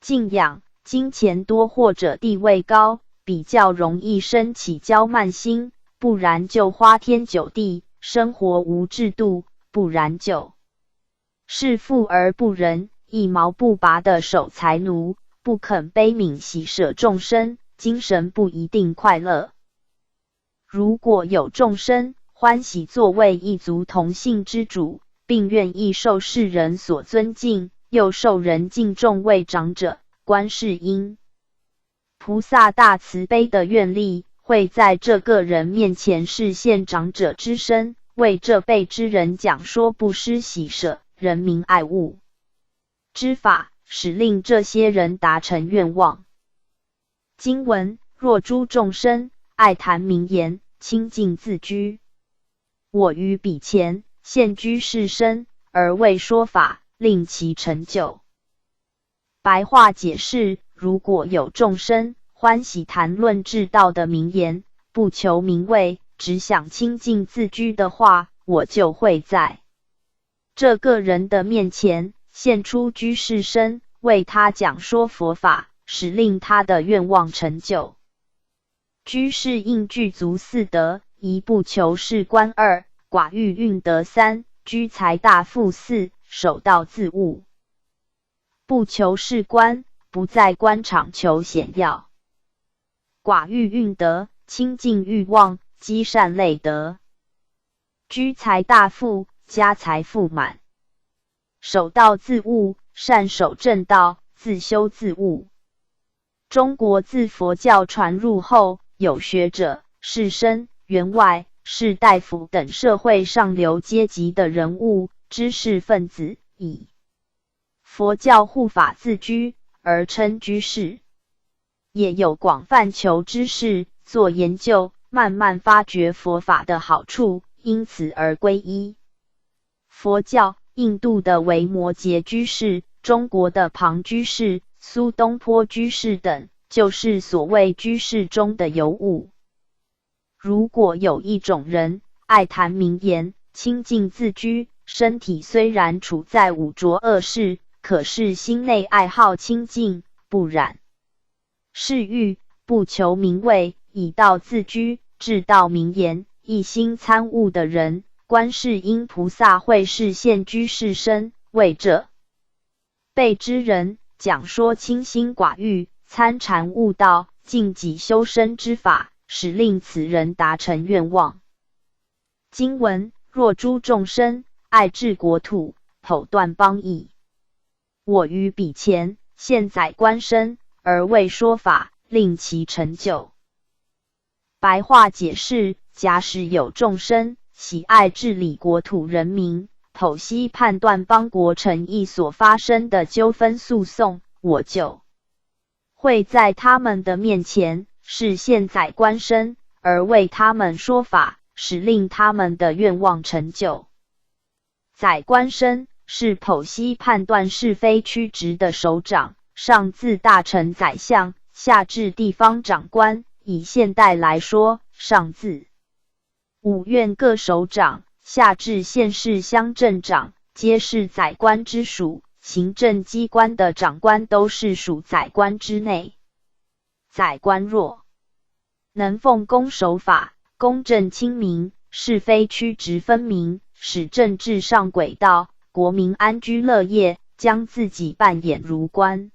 敬仰，金钱多或者地位高，比较容易生起骄慢心，不然就花天酒地，生活无制度，不然就是富而不仁，一毛不拔的守财奴，不肯悲悯喜舍众生，精神不一定快乐。如果有众生欢喜作为一族同姓之主，并愿意受世人所尊敬，又受人敬重为长者，观世音菩萨大慈悲的愿力，会在这个人面前示现长者之身，为这辈之人讲说不施喜舍、人民爱物之法，使令这些人达成愿望。经文：若诸众生爱谈名言，清净自居，我于彼前现居士身，而为说法，令其成就。白话解释：如果有众生欢喜谈论至道的名言，不求名位，只想清净自居的话，我就会在这个人的面前现出居士身，为他讲说佛法，使令他的愿望成就。居士应具足四德：一不求仕官；2寡欲运德；3居财大富；4守道自悟。不求仕官，不在官场求显耀；寡欲运德，清净欲望，积善累德；居财大富，家财富满；守道自悟，善守正道，自修自悟。中国自佛教传入后，有学者、士绅、员外、士大夫等社会上流阶级的人物、知识分子，以佛教护法自居而称居士，也有广泛求知识、做研究，慢慢发掘佛法的好处，因此而皈依佛教。印度的维摩诘居士、中国的庞居士、苏东坡居士等，就是所谓居士中的尤物。如果有一种人爱谈名言，清净自居，身体虽然处在五浊恶世，可是心内爱好清净，不染世欲，不求名位，以道自居，至道名言，一心参悟的人，观世音菩萨会示现居士身，为这辈之人讲说清心寡欲、参禅悟道、净己修身之法，使令此人达成愿望。经文：若诸众生爱治国土，剖断邦邑，我于彼前现宰官身，而为说法，令其成就。白话解释：假使有众生喜爱治理国土人民，剖析判断邦国诚意所发生的纠纷诉讼，我就会在他们的面前示现宰官身，而为他们说法，使令他们的愿望成就。宰官身是剖析判断是非曲直的首长，上自大臣宰相，下至地方长官，以现代来说，上自五院各首长，下至县市乡镇长，皆是宰官之属。行政机关的长官都是属宰官之内。宰官若能奉公守法，公正清明，是非曲直分明，使政治上轨道，国民安居乐业，将自己扮演如官。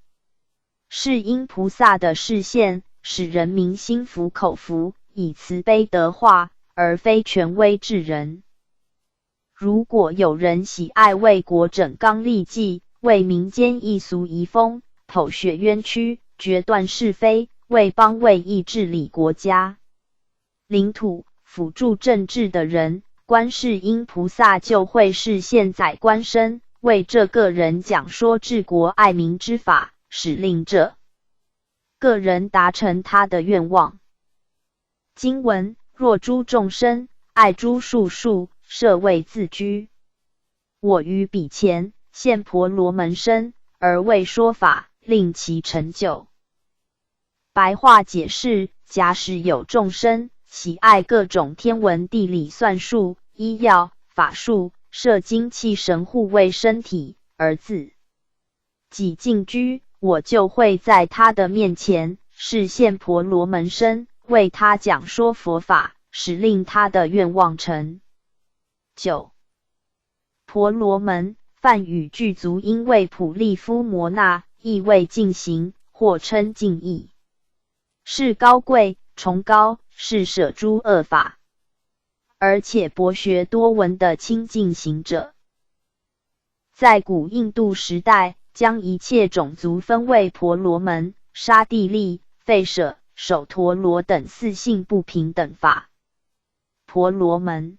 是因菩萨的示现，使人民心服口服，以慈悲德化，而非权威治人。如果有人喜爱为国整纲立纪，为民间异俗遗风，剖雪冤屈，决断是非，为邦为义治理国家领土，辅助政治的人，观世音菩萨就会示现宰官身，为这个人讲说治国爱民之法，使令这个人达成他的愿望。经文：若诸众生爱诸术数，设位自居，我于彼前现婆罗门身，而为说法，令其成就。白话解释：假使有众生喜爱各种天文地理算术、医药、法术、摄精气神护卫身体，而自己静居，我就会在他的面前示现婆罗门身，为他讲说佛法，使令他的愿望成就。婆罗门梵语具足音为普利夫摩那，意为进行，或称敬意，是高贵崇高，是舍诸恶法，而且博学多闻的清净行者。在古印度时代，将一切种族分为婆罗门、刹帝利、吠舍、首陀罗等四性不平等法。婆罗门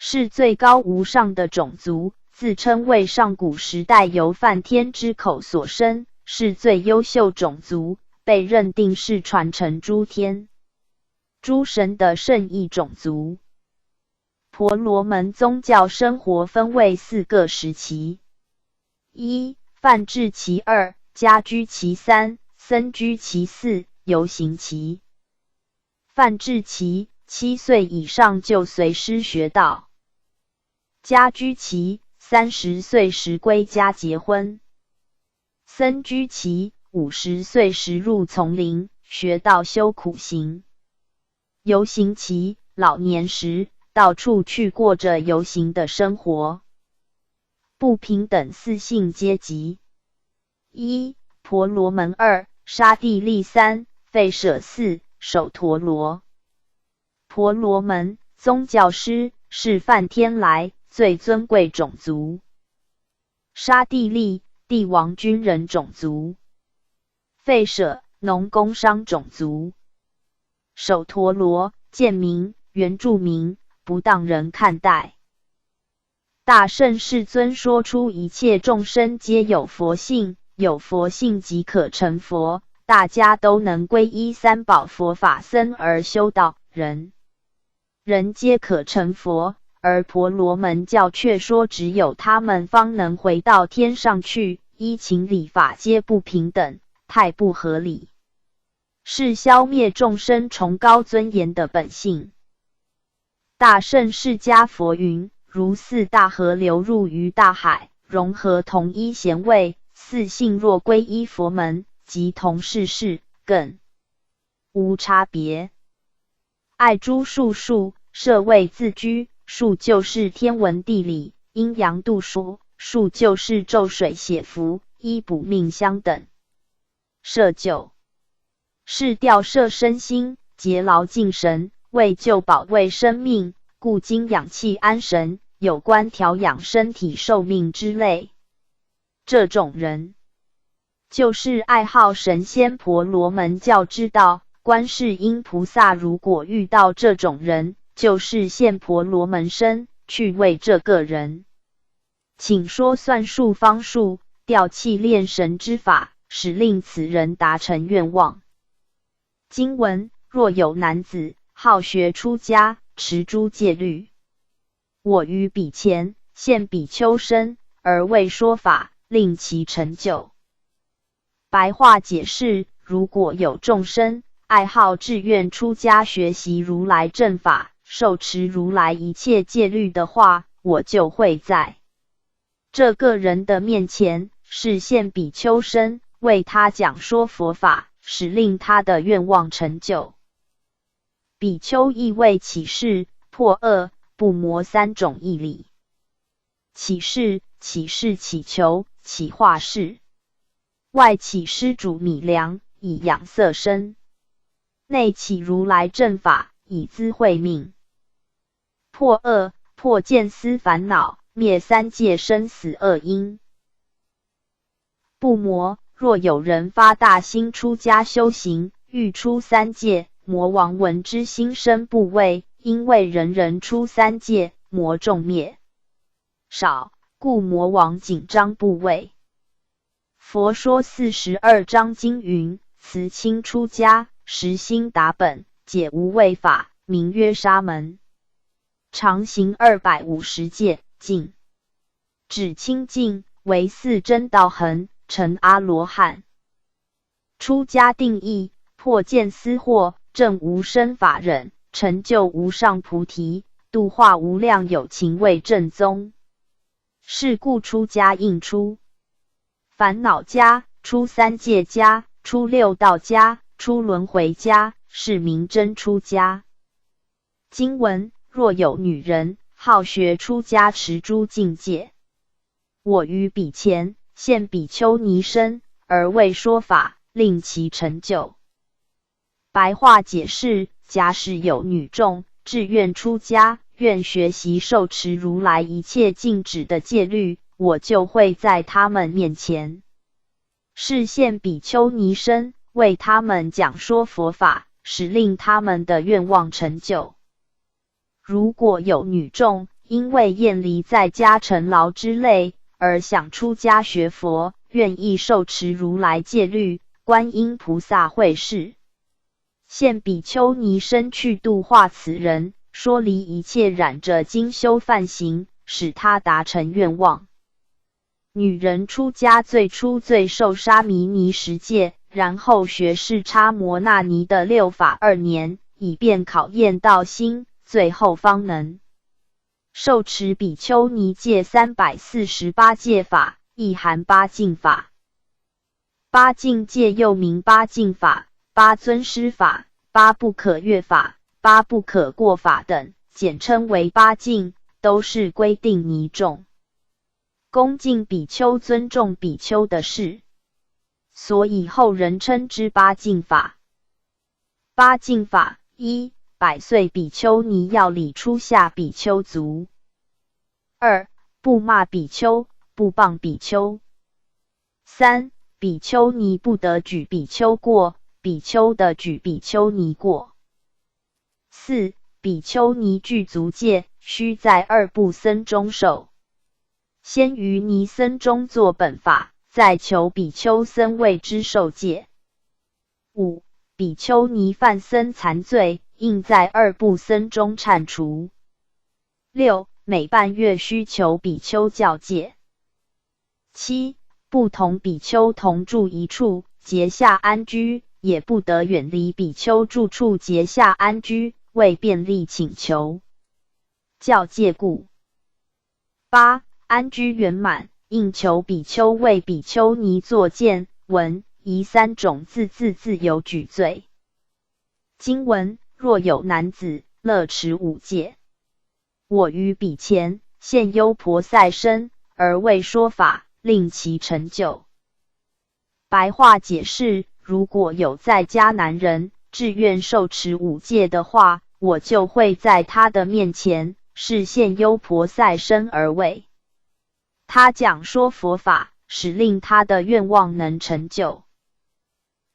是最高无上的种族，自称为上古时代由梵天之口所生，是最优秀种族，被认定是传承诸天诸神的圣裔种族。婆罗门宗教生活分为4个时期： 1. 梵志期2，家居期3，僧居期4，游行期。梵志期7岁以上就随师学道，家居期30岁时归家结婚，僧居期50岁时入丛林学道修苦行，游行期老年时到处去过着游行的生活。不平等4性阶级： 1. 婆罗门2，沙帝利3，吠舍4，首陀罗。婆罗门宗教师是梵天来最尊贵种族，沙帝利帝王军人种族，吠舍农工商种族，首陀罗贱民原住民不当人看待。大圣世尊说出一切众生皆有佛性，有佛性即可成佛，大家都能皈依三宝佛法僧而修道，人皆可成佛，而婆罗门教却说只有他们方能回到天上去，依情理法皆不平等，太不合理，是消灭众生崇高尊严的本性。大圣释迦佛云：如4大河流入于大海，融合同一咸味，4性若皈依佛门，即同世事，更无差别。爱诸术数，设位自居，数就是天文地理、阴阳度数，数就是咒水血符、医补命相等。设9是调摄身心，竭劳尽神，为救保卫生命，故经养气安神，有关调养身体寿命之类。这种人就是爱好神仙婆罗门教之道。观世音菩萨如果遇到这种人，就是现婆罗门身去为这个人请说算术方术，调气炼神之法，使令此人达成愿望。经文：若有男子好学出家，持诸戒律，我于彼前现比丘身，而为说法，令其成就。白话解释：如果有众生爱好志愿出家学习如来正法，受持如来一切戒律的话，我就会在这个人的面前示现比丘身，为他讲说佛法，使令他的愿望成就。比丘意为起示、破恶、不魔3种义理。起示、祈求、起化示。外起施主米粮，以养色身；内起如来正法，以资慧命。破恶，破见思烦恼，灭3界生死恶因。不魔，若有人发大心出家修行，欲出3界，魔王闻之心生怖畏，因为人人出3界，魔众灭少，故魔王紧张怖畏。佛说42章经云：慈亲出家，实心达本，解无畏法，名曰沙门。常行250戒，净止清净，为4真道行，成阿罗汉。出家定义：破见思惑，证无生法忍，成就无上菩提，度化无量有情为正宗。是故出家应出烦恼家，出3界家，出6道家，出轮回家，是名真出家。经文：若有女人好学出家持诸境界，我于彼前现比丘尼身，而为说法，令其成就。白话解释：假使有女众志愿出家，愿学习受持如来一切禁止的戒律，我就会在他们面前示现比丘尼身，为他们讲说佛法，使令他们的愿望成就。如果有女众因为厌离在家陈劳之累，而想出家学佛，愿意受持如来戒律，观音菩萨会示。现比丘尼身去度化此人，说离一切染着经修犯行，使他达成愿望。女人出家最初最受沙弥尼10戒，然后学释迦摩那尼的6法2年，以便考验道心，最后方能受持比丘尼戒348戒法，亦含八敬法。八敬戒又名八敬法、八尊师法、八不可越法、八不可过法等，简称为八敬，都是规定尼众恭敬比丘、尊重比丘的事，所以后人称之八敬法。八敬法：一、100岁比丘尼要礼出下比丘族； 2、不骂比丘，不谤比丘； 3、比丘尼不得举比丘过，比丘的举比丘尼过； 4、比丘尼具足戒，须在2部僧中受。先于尼僧中作本法，再求比丘僧为之受戒。5、比丘尼犯僧残罪，应在2部僧中忏除。6、每半月须求比丘教戒。7、不同比丘同住一处，结下安居，也不得远离比丘住处结下安居，为便利请求教戒故。8、安居圆满，应求比丘为比丘尼作见闻仪3种自由举罪。经文：若有男子乐持5戒，我于彼前现优婆塞身，而为说法，令其成就。白话解释：如果有在家男人志愿受持5戒的话，我就会在他的面前示现优婆塞身而为他讲说佛法，使令他的愿望能成就。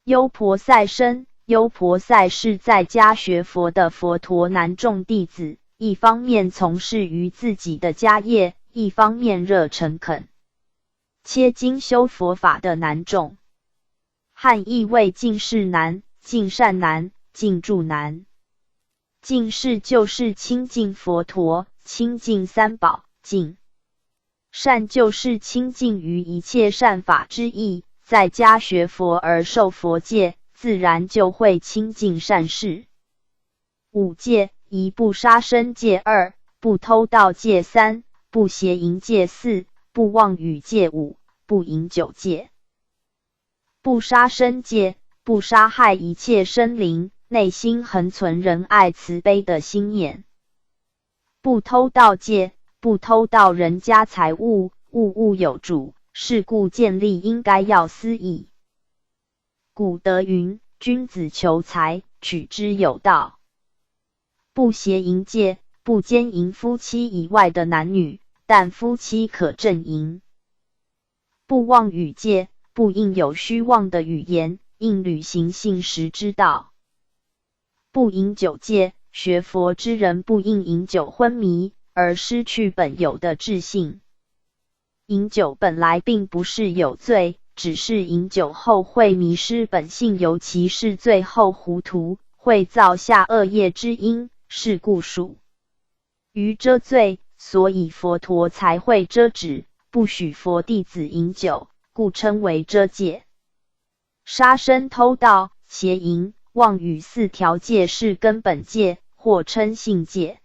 优婆塞身，优婆塞是在家学佛的佛陀男众弟子，一方面从事于自己的家业，一方面热诚恳切精修佛法的男众。汉译为净事男、净善男、净住男。净事就是亲近佛陀，亲近三宝；净善就是亲近于一切善法之意，在家学佛而受佛戒，自然就会亲近善事。5戒： 1、不杀生戒； 2、不偷盗戒； 3、不邪淫戒； 4、不妄语戒； 5、不饮酒戒。不杀生戒：不杀害一切生灵，内心恒存仁爱慈悲的心念。不偷盗戒：不偷盗人家财物，物有主，是故建立应该要思义。古德云：君子求财，取之有道。不邪淫戒：不奸淫夫妻以外的男女，但夫妻可正淫。不妄语戒：不应有虚妄的语言，应履行信实之道。不饮酒戒：学佛之人不应饮酒昏迷，而失去本有的智性。饮酒本来并不是有罪，只是饮酒后会迷失本性，尤其是最后糊涂，会造下恶业之因，是故属于遮罪，所以佛陀才会遮止，不许佛弟子饮酒，故称为遮戒。杀生、偷盗、邪淫、妄语4条戒是根本戒，或称性戒。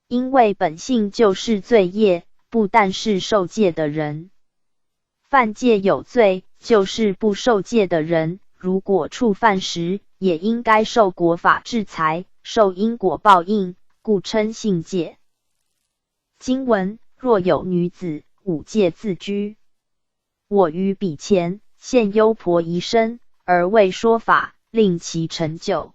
因为本性就是罪业，不但是受戒的人犯戒有罪，就是不受戒的人如果触犯时，也应该受国法制裁，受因果报应，故称性戒。经文：若有女子5戒自居，我于彼前现优婆夷身，而为说法，令其成就。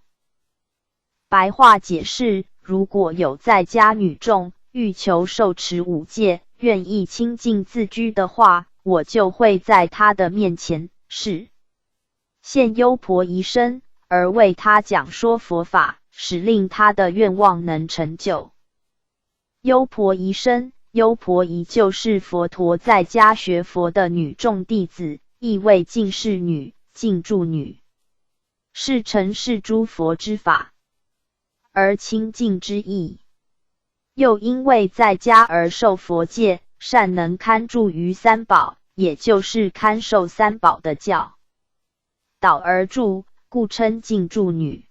白话解释：如果有在家女众欲求受持5戒，愿意亲近自居的话，我就会在他的面前示现优婆夷身，而为他讲说佛法，使令他的愿望能成就。优婆夷身，优婆夷就是佛陀在家学佛的女众弟子，意为净室女、净住女，是承事诸佛之法而清净之意。又因为在家而受佛戒，善能堪住于三宝，也就是堪受三宝的教导而住，故称净住女。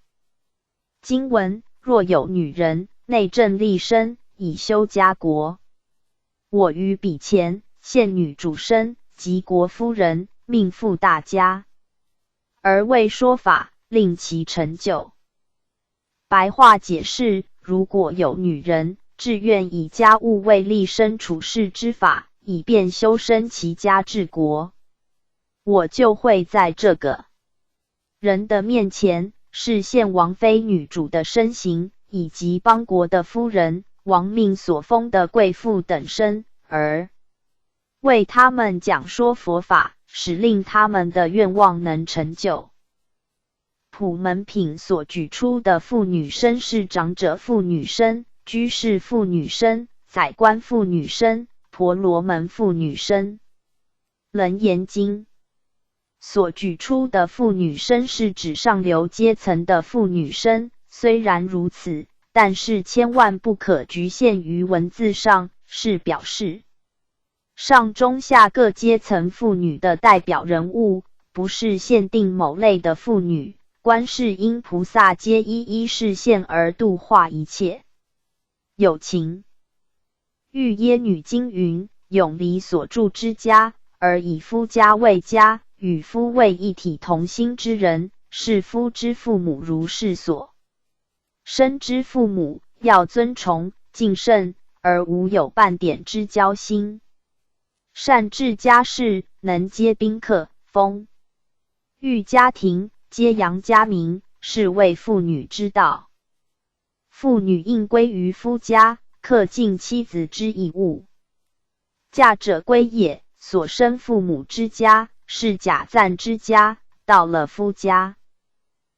经文：若有女人内正立身，以修家国，我于彼前现女主身及国夫人，命复大家，而为说法，令其成就。白话解释：如果有女人志愿以家务为立身处世之法，以便修身齐家治国，我就会在这个人的面前示现王妃女主的身形，以及邦国的夫人、王命所封的贵妇等身，而为他们讲说佛法，使令他们的愿望能成就。普门品所举出的妇女身是长者妇女身、居士妇女身、宰官妇女身、婆罗门妇女身。楞严经所举出的妇女身是指上流阶层的妇女身，虽然如此，但是千万不可局限于文字上，是表示上中下各阶层妇女的代表人物，不是限定某类的妇女。观世音菩萨皆一一示现而度化一切有情。玉耶女经云：永离所住之家，而以夫家为家，与夫为一体同心之人，是夫之父母如是所生之父母，要尊崇敬慎，而无有半点之交心。善治家事，能接宾客，丰裕家庭，皆扬家名，是为妇女之道。妇女应归于夫家，恪尽妻子之义务。嫁者归也，所生父母之家，是假赞之家，到了夫家，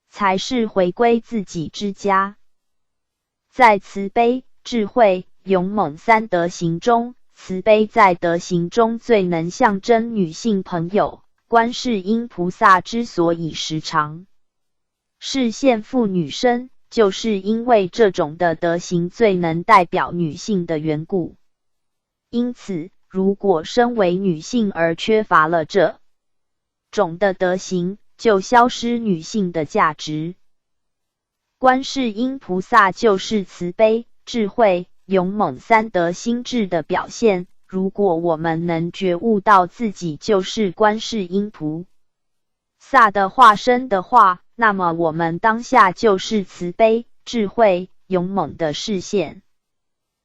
才是回归自己之家。在慈悲、智慧、勇猛三德行中，慈悲在德行中最能象征女性朋友。观世音菩萨之所以时常示现妇女身，就是因为这种的德行最能代表女性的缘故。因此，如果身为女性而缺乏了这种的德行，就消失女性的价值。观世音菩萨就是慈悲、智慧、勇猛三德心智的表现。如果我们能觉悟到自己就是观世音菩萨的化身的话，那么我们当下就是慈悲、智慧、勇猛的示现。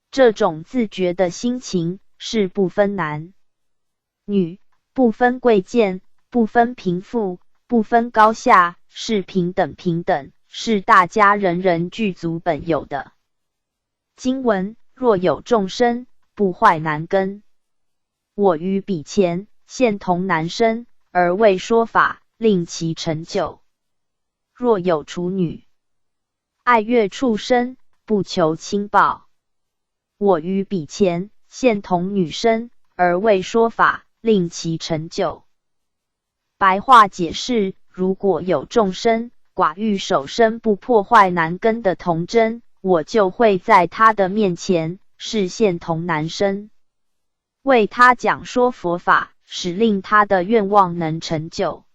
这种自觉的心情是不分男女，不分贵贱，不分贫富，不分高下，是平等，是大家人人具足本有的。经文：若有众生不坏男根，我于彼前现同男身，而为说法，令其成就。若有处女爱乐畜生，不求亲报，我于彼前现同女身，而为说法，令其成就。白话解释：如果有众生寡欲守身不破坏男根的童真，我就会在他的面前示现同男身，为他讲说佛法，使令他的愿望能成就。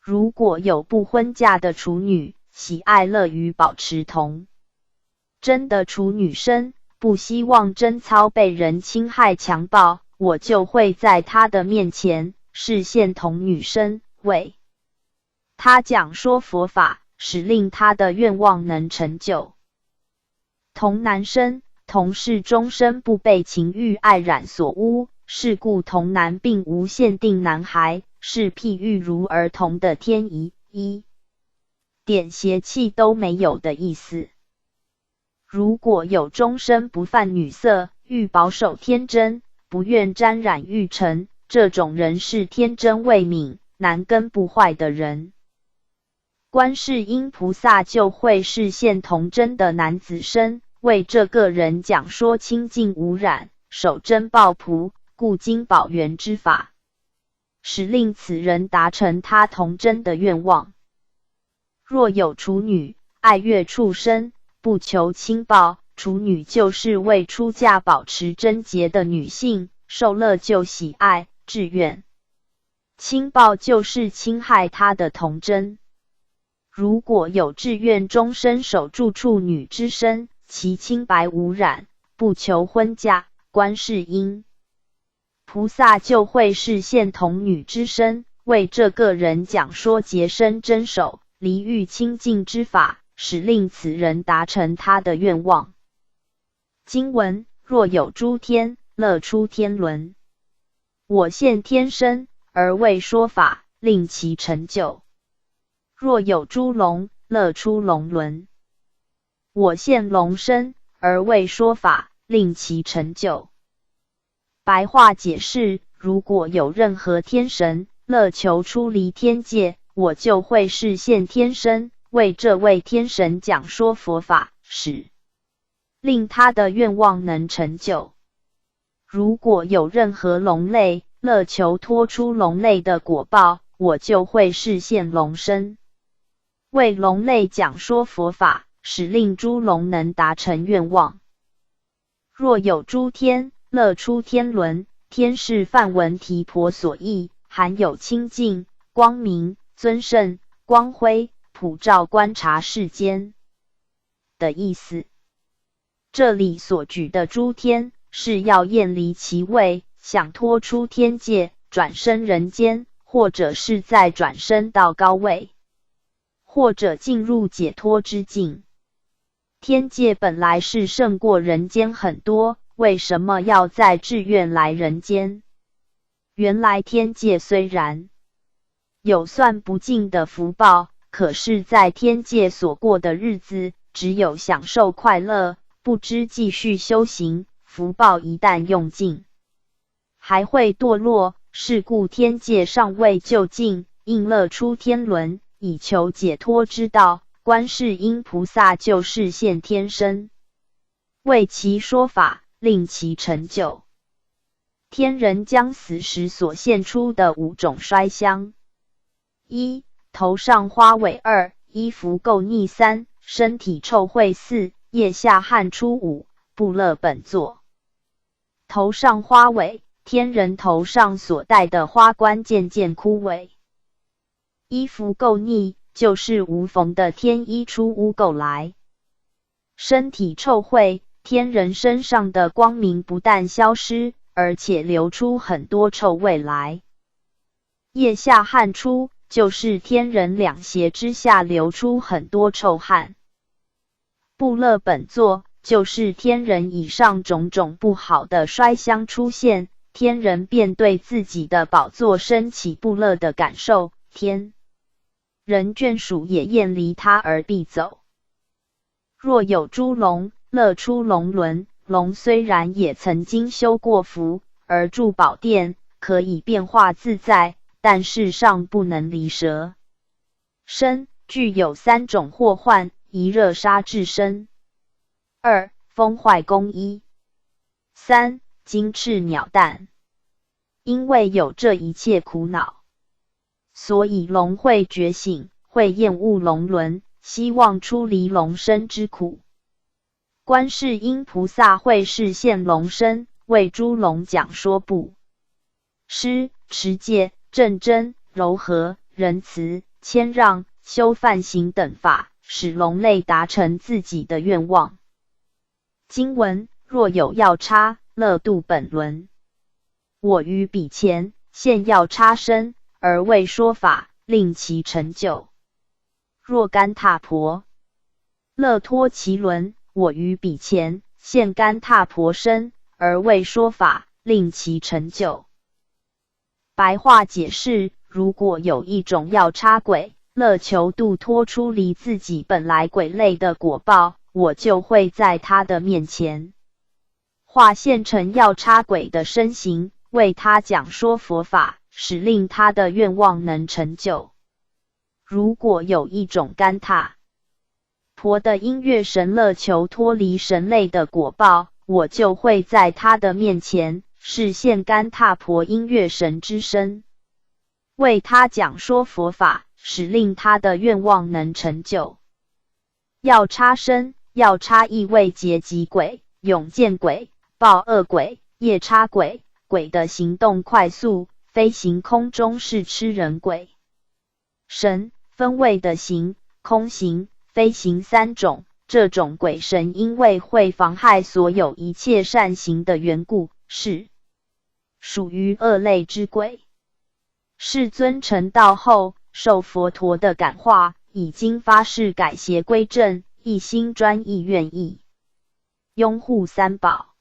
如果有不婚嫁的处女，喜爱乐于保持童真的处女身，不希望贞操被人侵害强暴，我就会在他的面前示现同女身，为他讲说佛法，使令他的愿望能成就。同男身，同是终身不被情欲爱染所污，是故童男并无限定男孩，是譬喻如儿童的天仪，一点邪气都没有的意思。如果有终身不犯女色，欲保守天真，不愿沾染欲尘，这种人是天真未泯、男根不坏的人，观世音菩萨就会示现童真的男子身，为这个人讲说清净无染、守真报朴、故今宝源之法，使令此人达成他童真的愿望。若有处女爱悦畜生，不求亲报，处女就是为出嫁保持贞洁的女性，受乐就喜爱志愿，亲报就是侵害她的童真。如果有志愿终身守住处女之身，其清白无染，不求婚嫁，观世音菩萨就会示现童女之身，为这个人讲说洁身真守、离欲清净之法，使令此人达成他的愿望。经文：若有诸天，乐出天伦。我现天身，而为说法，令其成就。若有诸龙，乐出龙伦。我现龙身，而为说法，令其成就。白话解释：如果有任何天神乐求出离天界，我就会示现天身，为这位天神讲说佛法，使令他的愿望能成就。如果有任何龙类乐求脱出龙类的果报，我就会示现龙身，为龙类讲说佛法，使令诸龙能达成愿望。若有诸天，乐出天伦。天是梵文提婆所译，含有清净、光明、尊胜、光辉、普照观察世间的意思。这里所举的诸天，是要厌离其位，想脱出天界，转生人间，或者是再转生到高位，或者进入解脱之境。天界本来是胜过人间很多，为什么要再志愿来人间？原来天界虽然有算不尽的福报，可是在天界所过的日子，只有享受快乐，不知继续修行，福报一旦用尽，还会堕落，是故天界尚未就尽，应乐出天伦，以求解脱之道。观世音菩萨就示现天身，为其说法，令其成就。天人将死时所现出的5种衰相： 1. 头上花尾；2. 衣服垢腻； 3. 身体臭秽； 4. 腋下汗出； 5. 不乐本座。头上花尾，天人头上所戴的花冠渐渐枯萎；衣服垢腻，就是无缝的天衣出污垢来；身体臭秽，天人身上的光明不但消失，而且流出很多臭味来；腋下汗出，就是天人两胁之下流出很多臭汗；不乐本座，就是天人以上种种不好的衰相出现，天人便对自己的宝座升起不乐的感受，天人眷属也厌离他而避走。若有诸龙，乐出龙伦。龙虽然也曾经修过福，而住宝殿，可以变化自在，但世上不能离蛇身，具有3种祸患： 1. 热杀至身； 2. 风坏宫衣； 3. 金翅鸟蛋。因为有这一切苦恼，所以龙会觉醒，会厌恶龙伦，希望出离龙身之苦。观世音菩萨会示现龙身，为诸龙讲说布施、持戒、正真、柔和、仁慈、谦让、修梵行等法，使龙类达成自己的愿望。经文：若有要叉，乐度本轮。我于彼前现要叉身，而为说法，令其成就。若干闼婆，乐脱其轮。我于彼前现干闼婆身，而为说法，令其成就。白话解释：如果有一种要叉鬼，乐求度脱出离自己本来鬼类的果报，我就会在他的面前化现成要叉鬼的身形，为他讲说佛法，使令他的愿望能成就。如果有一种干闼婆的音乐神乐求脱离神类的果报，我就会在他的面前示现干闼婆音乐神之身，为他讲说佛法，使令他的愿望能成就。要叉身，要叉意为劫疾鬼、永见鬼、报恶鬼、夜叉鬼，鬼的行动快速，飞行空中是吃人鬼。神分为的行、空行、飞行三种，这种鬼神因为会妨害所有一切善行的缘故，是属于恶类之鬼。世尊成道后，受佛陀的感化，已经发誓改邪归正，一心专意愿意拥护三宝。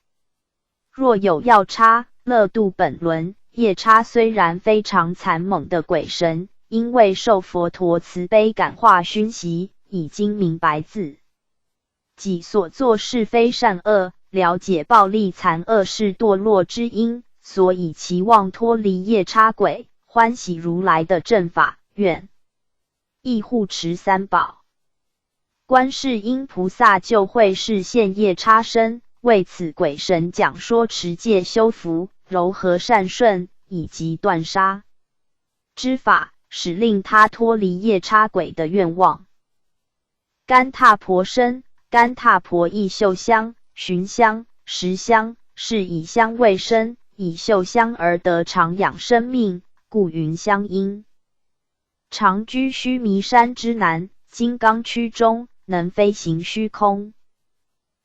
若有要叉、乐度本轮、夜叉，虽然非常残猛的鬼神，因为受佛陀慈悲感化熏习，已经明白自己所做是非善恶，了解暴力残恶是堕落之因，所以期望脱离夜叉鬼，欢喜如来的正法，愿意护持三宝。观世音菩萨就会示现夜叉身，为此鬼神讲说持戒修福、柔和善顺以及断杀之法，使令他脱离夜叉鬼的愿望。干闼婆身，干闼婆亦嗅香、寻香、食香，是以香为身，以嗅香而得长养生命，故云香音。常居须弥山之南，金刚区中，能飞行虚空。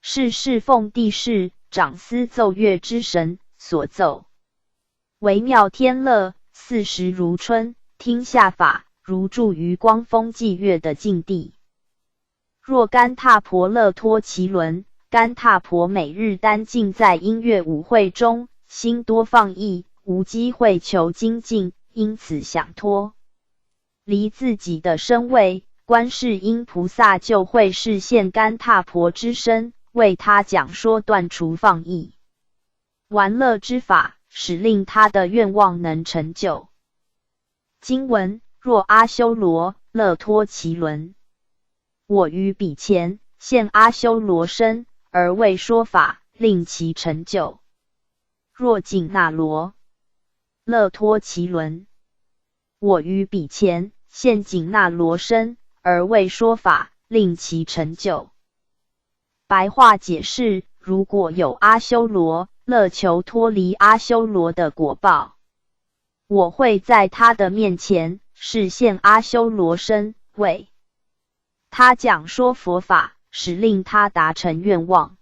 是侍奉帝释、掌司奏乐之神所奏。微妙天乐，四时如春，听下法，如住于光风霁月的境地。若干闼婆乐脱其轮，干闼婆每日单静在音乐舞会中，心多放逸，无机会求精进，因此想脱离自己的身位，观世音菩萨就会示现干闼婆之身，为他讲说断除放逸玩乐之法，使令他的愿望能成就。经文：若阿修罗乐脱其轮，我于彼前现阿修罗身，而为说法，令其成就。若紧那罗乐脱其轮，我于彼前现紧那罗身，而为说法，令其成就。白话解释：如果有阿修罗乐求脱离阿修罗的果报，我会在他的面前示现阿修罗身，为他讲说佛法，使令他达成愿望。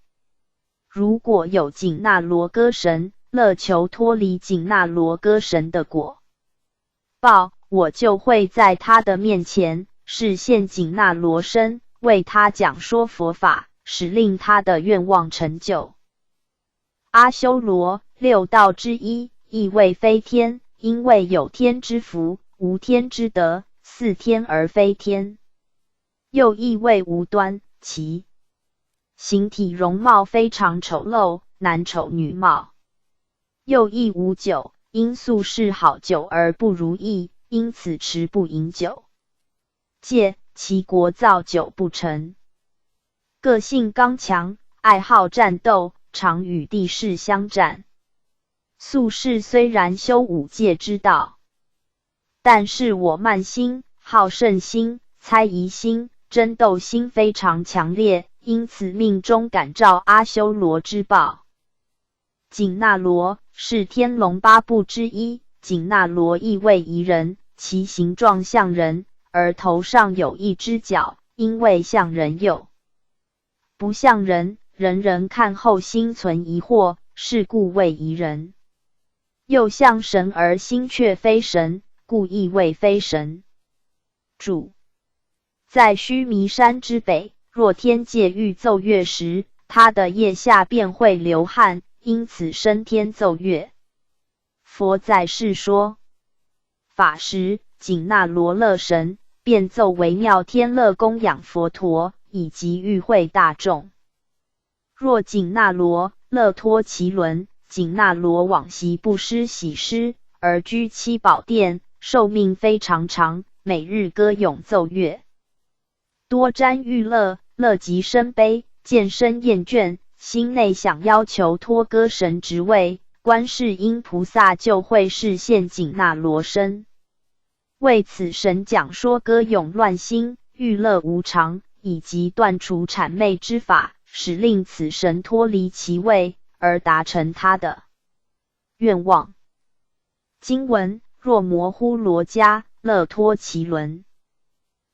如果有紧那罗歌神乐求脱离紧那罗歌神的果报，我就会在他的面前示现紧那罗身，为他讲说佛法，使令他的愿望成就。阿修罗，六道之一，亦谓非天，因为有天之福，无天之德，似天而非天。又亦谓无端，其形体容貌非常丑陋，男丑女貌。又亦无酒，因素是好酒而不如意，因此持不饮酒戒，其国造酒不成。个性刚强，爱好战斗，常与帝释相战。宿世虽然修五戒之道，但是我慢心、好胜心、猜疑心、争斗心非常强烈，因此命中感召阿修罗之报。紧那罗是天龙八部之一，紧那罗亦为宜人，其形状像人，而头上有一只角，因为像人又不像人，人人看后心存疑惑，是故谓宜人。又像神而心却非神，故亦谓非神。注：在须弥山之北，若天界欲奏乐时，他的腋下便会流汗，因此升天奏乐。佛在世说法时，紧那罗勒神便奏微妙天乐供养佛陀，以及与会大众。若紧那罗乐脱其轮，紧那罗往昔布施喜施，而居七宝殿，寿命非常长，每日歌咏奏乐，多瞻欲乐，乐极生悲，渐生厌倦，心内想要求脱歌神职位，观世音菩萨就会示现紧那罗身，为此神讲说歌咏乱心、欲乐无常，以及断除谄媚之法，使令此神脱离其位，而达成他的愿望。经文：若模糊罗伽，乐脱其轮。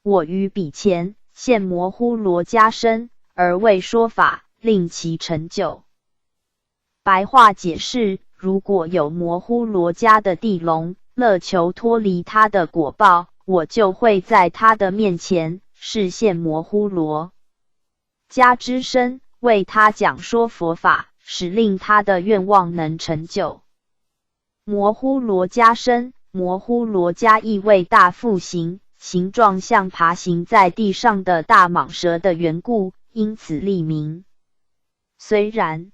我于彼前现模糊罗伽身，而为说法，令其成就。白话解释：如果有模糊罗伽的地龙，乐求脱离他的果报，我就会在他的面前示现模糊罗伽之身，为他讲说佛法，使令他的愿望能成就。模糊罗伽身，模糊罗伽意为大腹形，形状像爬行在地上的大蟒蛇的缘故，因此立名。虽然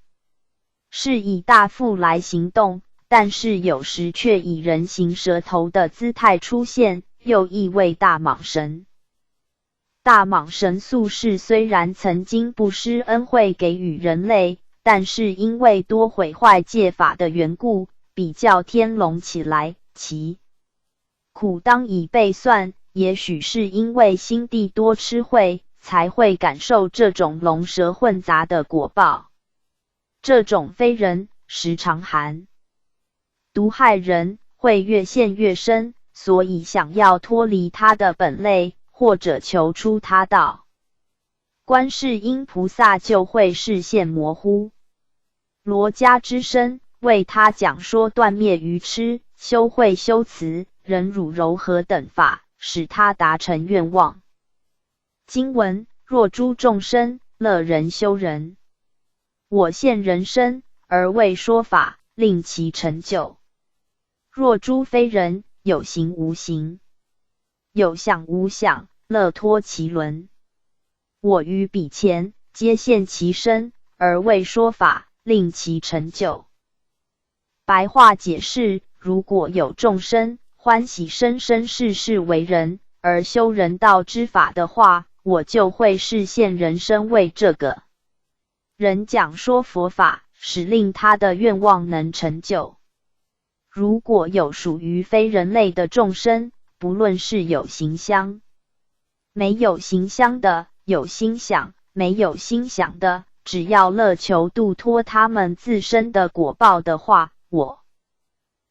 是以大腹来行动，但是有时却以人形蛇头的姿态出现，又意为大蟒神。大蟒神宿世虽然曾经布施恩惠给予人类，但是因为多毁坏戒法的缘故，比较天龙起来，其苦当以倍算。也许是因为心地多吃慧，才会感受这种龙蛇混杂的果报。这种非人时常含毒害人，会越陷越深，所以想要脱离他的本类，或者求出他道，观世音菩萨就会示现模糊罗伽之身，为他讲说断灭愚痴、修慧修慈、忍辱柔和等法，使他达成愿望。经文：若诸众生乐人修人，我现人身，而为说法，令其成就。若诸非人有形无形，有想无想，乐脱其轮，我于彼前皆现其身，而为说法，令其成就。白话解释：如果有众生欢喜生生世世为人，而修人道之法的话，我就会示现人身为这个人讲说佛法，使令他的愿望能成就。如果有属于非人类的众生，不论是有形相、没有形相的，有心想、没有心想的，只要乐求度脱他们自身的果报的话，我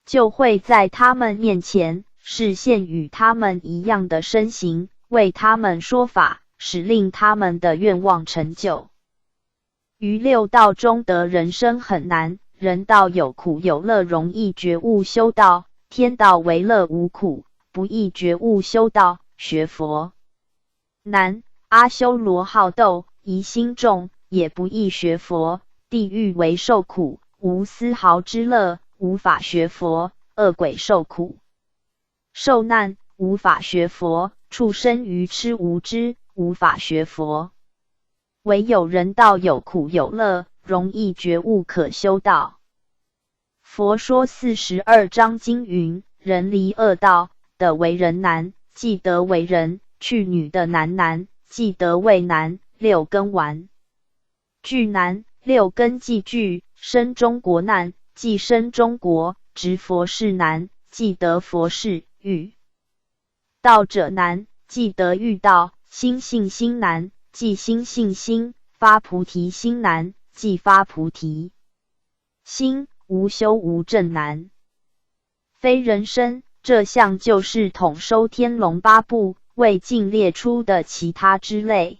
就会在他们面前示现与他们一样的身形，为他们说法，使令他们的愿望成就。于六道中得人生很难，人道有苦有乐，容易觉悟修道；天道为乐无苦，不易觉悟修道，学佛难。阿修罗好斗，疑心重，也不易学佛。地狱为受苦，无丝毫之乐，无法学佛。恶鬼受苦受难，无法学佛。畜生愚痴无知，无法学佛。唯有人道有苦有乐，容易觉悟，可修道。佛说42章经云：人离恶道，得为人难；既得为人，去女的难，既得为难，六根完具难，六根既具，生中国难；既生中国，执佛事难；既得佛事，遇道者难；既得遇道，心信心难；既心信心，发菩提心难；既发菩提心，无修无证难。非人身，这项就是统收天龙八部未尽列出的其他之类。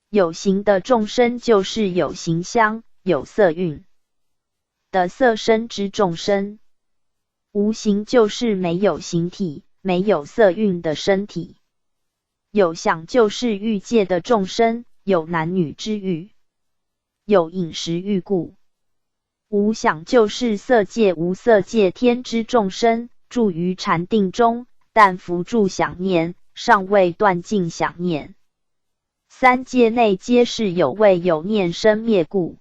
有形的众生就是有形相、有色蕴的色身之众生，无形就是没有形体、没有色蕴的身体。有想就是欲界的众生，有男女之欲，有饮食欲故。无想就是色界无色界天之众生，住于禅定中，但伏住想念，尚未断尽想念。三界内皆是有为有念生灭故。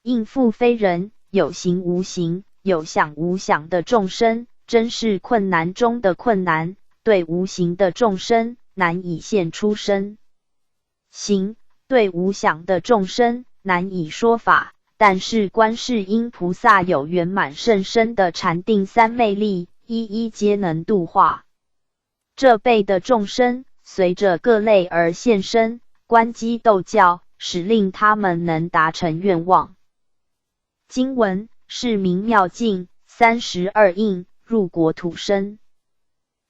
应复非人，有形无形，有想无想的众生，真是困难中的困难，对无形的众生难以现出身。行，对无想的众生难以说法，但是观世音菩萨有圆满甚深的禅定三昧力，一一皆能度化。这辈的众生随着各类而现身，观机斗教，使令他们能达成愿望。经文是名妙境32应入国土身，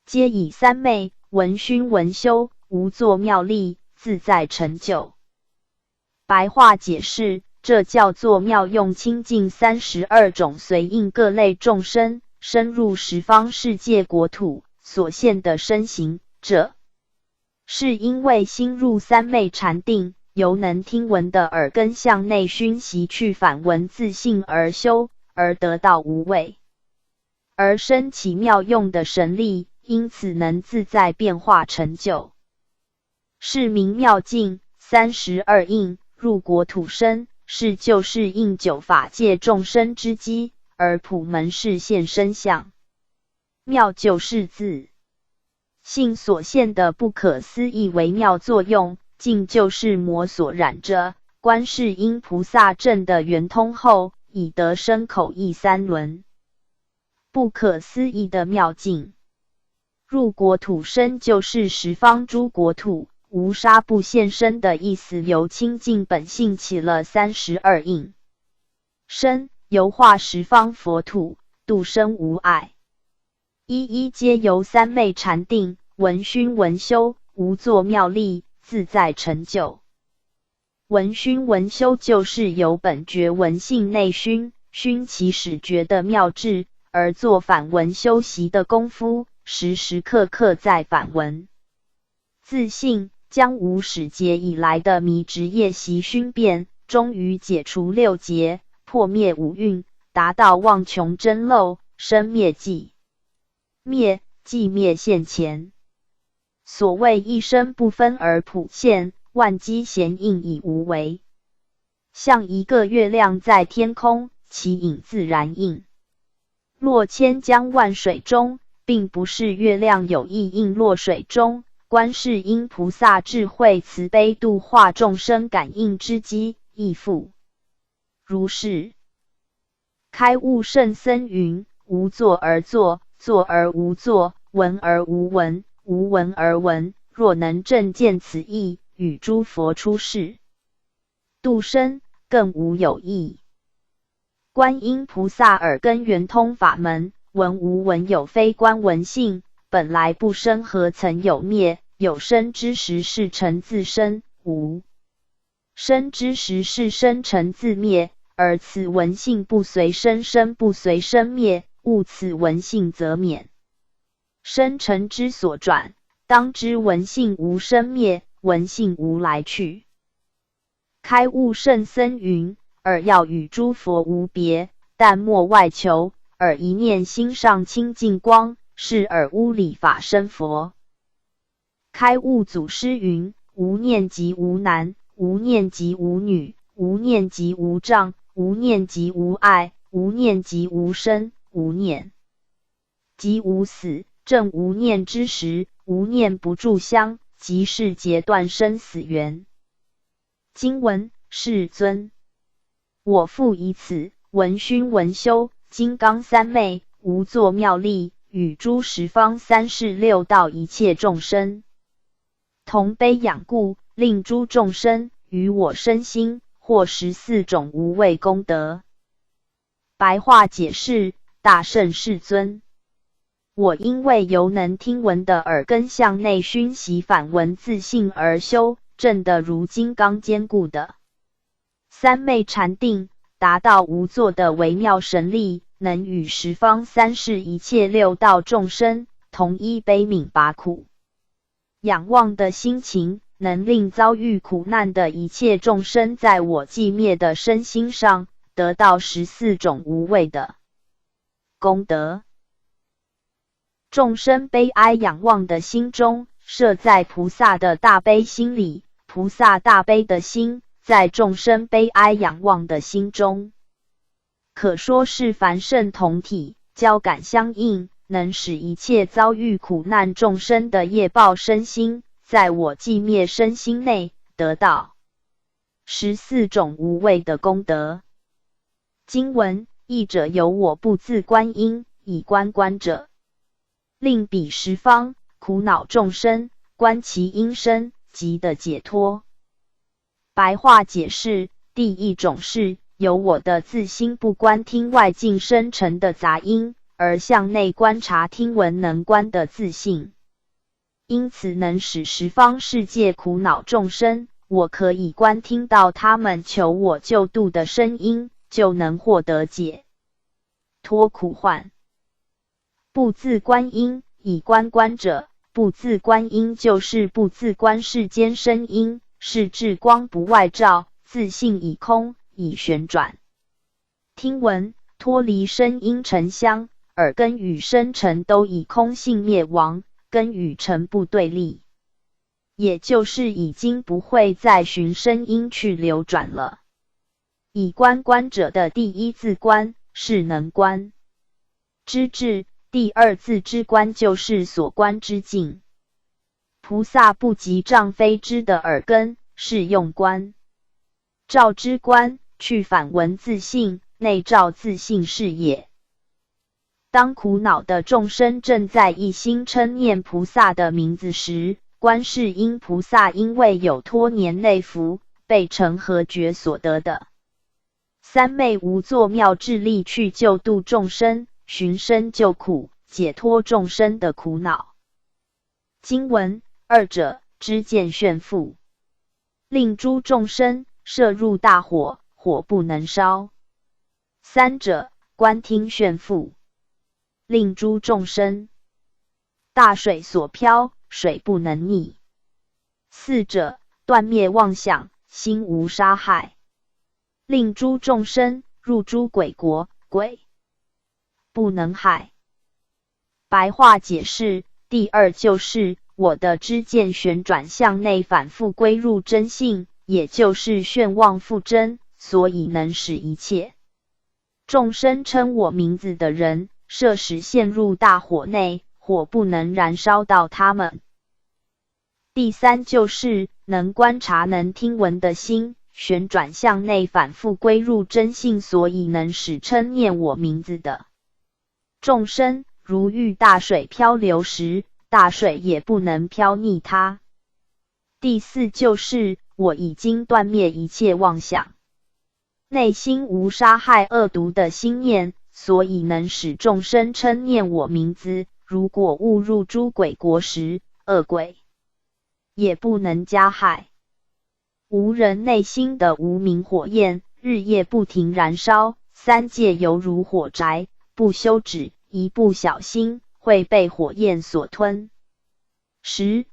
皆以三昧闻熏闻修，无作妙力，自在成就。白话解释，这叫做妙用清净32种随应各类众生深入十方世界国土所现的身形，这是因为心入三昧禅定，由能听闻的耳根向内熏习去反闻自性而修，而得到无畏，而生起妙用的神力，因此能自在变化成就。是名妙境32应入国土身，是就是应九法界众生之机，而普门示现身相。妙就是自性所现的不可思议微妙作用，境就是魔所染着。观世音菩萨证的圆通后，以得身口意三轮不可思议的妙境。入国土身就是十方诸国土无杀不现身的意思，由清净本性起了32应身，由化十方佛土，度生无碍，一一皆由三昧禅定闻熏闻修，无作妙力，自在成就。闻熏闻修就是由本觉闻性内熏其始觉的妙智，而做反闻修习的功夫，时时刻刻在反闻自性，将无始劫以来的迷执业习熏遍，终于解除六劫，破灭五蕴，达到忘穷真漏，生灭寂灭，寂灭现前。所谓一生不分而普现，万机显应以无为。像一个月亮在天空，其影自然映落千江万水中，并不是月亮有意映落水中。观世音菩萨智慧慈悲度化众生感应之机，亦复如是。开悟圣僧云：无作而作，作而无作，闻而无闻，无闻而闻。若能正见此义，与诸佛出世度生，更无有异。观音菩萨耳根圆通法门，闻无闻有非观闻性，本来不生，何曾有灭？有生之时是成自生，无生之时是生成自灭。而此闻性不随生，生不随生灭，悟此闻性则免生成之所转。当知闻性无生灭，闻性无来去。开悟圣僧云：尔要与诸佛无别，但莫外求，尔一念心上清净光，是尔屋里法身佛。开悟祖师云：无念即无男，无念即无女，无念即无障，无念即无爱，无念即无生，无念即无死。正无念之时，无念不住香，即是截断生死缘。经文：世尊，我复以此闻熏闻修，金刚三昧，无作妙力，与诸十方三世六道一切众生同悲仰故，令诸众生于我身心获14种无畏功德。白话解释：大圣世尊，我因为由能听闻的耳根向内熏习反闻自性而修，证得如金刚坚固的三昧禅定，达到无作的微妙神力，能与十方三世一切六道众生同一悲悯拔苦仰望的心情，能令遭遇苦难的一切众生在我寂灭的身心上得到14种无畏的功德。众生悲哀仰望的心中，设在菩萨的大悲心里，菩萨大悲的心在众生悲哀仰望的心中，可说是凡圣同体，交感相应，能使一切遭遇苦难众生的业报身心，在我寂灭身心内得到14种无畏的功德。经文：译者由我不自观音，以观观者，令彼十方苦恼众生观其因身，即得解脱。白话解释：第一种是由我的自心不观听外境生成的杂音，而向内观察听闻能观的自性，因此能使十方世界苦恼众生，我可以观听到他们求我救度的声音，就能获得解脱苦患。不自观音，以观观者，不自观音就是不自观世间声音，是至光不外照，自性已空，已旋转。听闻脱离声音尘香，耳根与声尘都以空性灭亡，根与尘不对立，也就是已经不会再循声音去流转了。以观观者的第一自观是能观之智，第二自知观就是所观之境。菩萨不及障非知的耳根，是用观照之观，去反闻自性，内照自性是也。当苦恼的众生正在一心称念菩萨的名字时，观世音菩萨因为有脱年内福，被成和觉所得的三昧无作妙智力去救度众生，寻声救苦，解脱众生的苦恼。经文：二者知见炫富，令诸众生摄入大火，火不能烧。三者观听炫富，令诸众生大水所漂，水不能溺。四者断灭妄想，心无杀害，令诸众生入诸鬼国，鬼不能害。白话解释：第二就是我的知见旋转向内反复归入真性，也就是炫妄复真，所以能使一切众生称我名字的人，摄使陷入大火内，火不能燃烧到他们。第三就是能观察能听闻的心，旋转向内反复归入真性，所以能使称念我名字的众生，如遇大水漂流时，大水也不能漂溺它。第四就是我已经断灭一切妄想，内心无杀害恶毒的心念，所以能使众生称念我名字。如果误入诸鬼国时，恶鬼也不能加害。无人内心的无明火焰，日夜不停燃烧，三界犹如火宅，不休止，一不小心会被火焰所吞。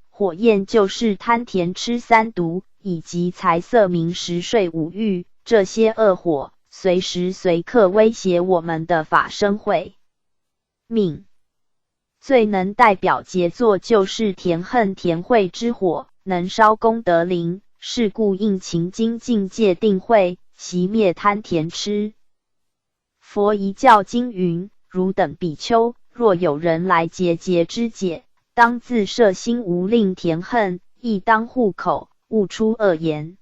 火焰就是贪甜痴三毒，以及财色名食睡五欲，这些恶火随时随刻威胁我们的法身慧命。最能代表杰作就是田恨田慧之火，能烧功德林，是故应勤精进戒定慧，熄灭贪甜痴。佛遗教经云：汝等比丘，若有人来结节之解，当自摄心无令田恨，亦当护口，勿出恶言。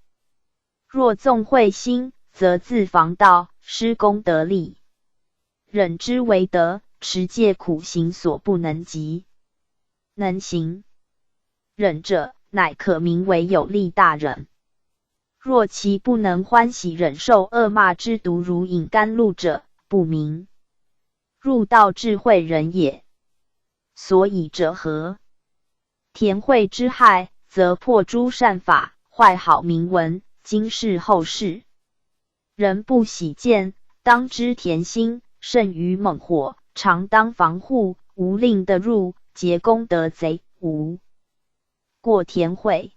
若纵慧心，则自防道，施功德力。忍之为德，持戒苦行所不能及。能行忍者，乃可名为有力大忍。若其不能欢喜忍受恶骂之毒如饮甘露者，不名入道智慧人也。所以者何？田慧之害，则破诸善法，坏好名闻，今世后世人不喜见，当知田心甚于猛火，常当防护，无令得入，结功德贼无过田慧。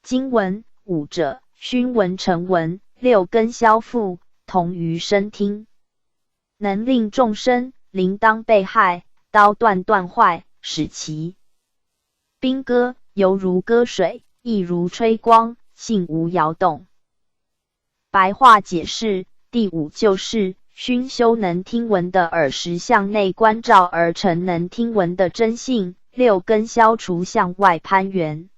经文：五者熏闻成闻，六根消复，同于身听，能令众生铃铛被害，刀断断坏，使其兵戈犹如割水，亦如吹光，性无摇动。白话解释：第五就是熏修能听闻的耳识向内观照而成能听闻的真性，六根消除向外攀缘。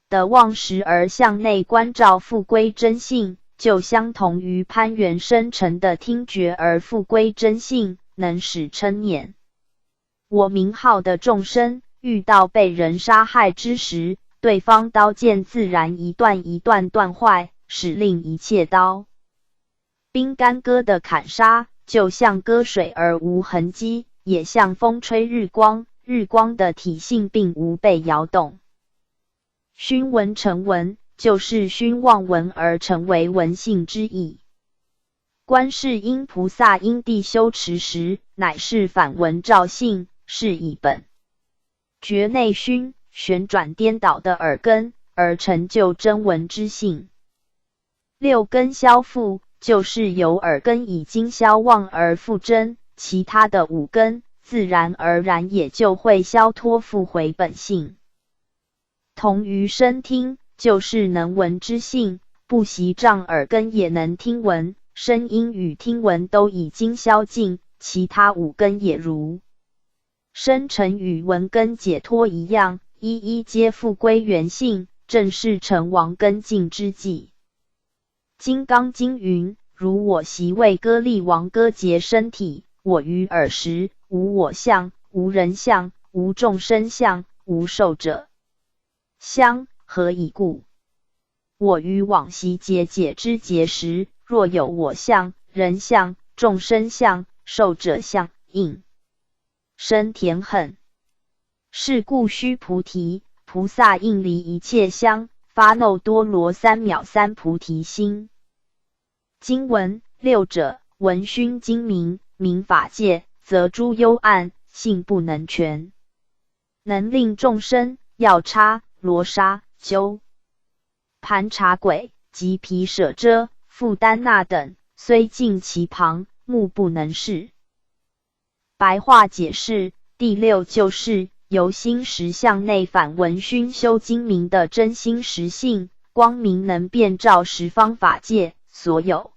的望实而向内关照复归真性，就相同于攀缘生成的听觉而复归真性，能使称念。我名号的众生遇到被人杀害之时，对方刀剑自然一段一段断坏，使令一切刀兵干戈的砍杀，就像割水而无痕迹，也像风吹日光，日光的体性并无被摇动。熏闻成闻，就是熏望闻而成为闻性之意。观世音菩萨因地修持时，乃是反闻照性，是以本觉内熏旋转颠倒的耳根，而成就真闻之性。六根消复，就是由耳根已经消忘而复真，其他的五根自然而然也就会消脱复回本性。同于声听，就是能闻之性，不习障耳根也能听闻，声音与听闻都已经消尽，其他五根也如声尘与闻根解脱一样，一一皆复归原性，正是成王根尽之际。金刚经云：如我昔为歌利王割截身体，我于尔时无我相，无人相，无众生相，无寿者相，何以故？我于往昔节解之节时，若有我相、人相、众生相、寿者相，应生田恨。是故须菩提，菩萨应离一切相，发耨多罗三藐三菩提心。经文六者，闻熏精明，明法界，则诸幽暗，性不能全，能令众生药叉、罗刹、鸠、盘查鬼及毗舍遮、复丹那等，虽近其旁，目不能视。白话解释：第六就是由心识向内反闻熏修精明的真心实性，光明能遍照十方法界，所有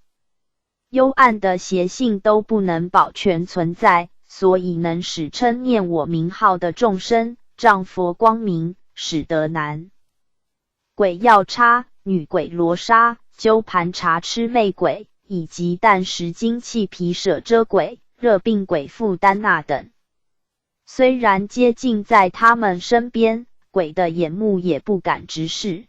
幽暗的邪性都不能保全存在，所以能使称念我名号的众生仗佛光明，使得男鬼药叉、女鬼罗刹、鸠盘查魑魅鬼，以及但食精气毗舍遮鬼、热病鬼复丹那等，虽然接近在他们身边，鬼的眼目也不敢直视。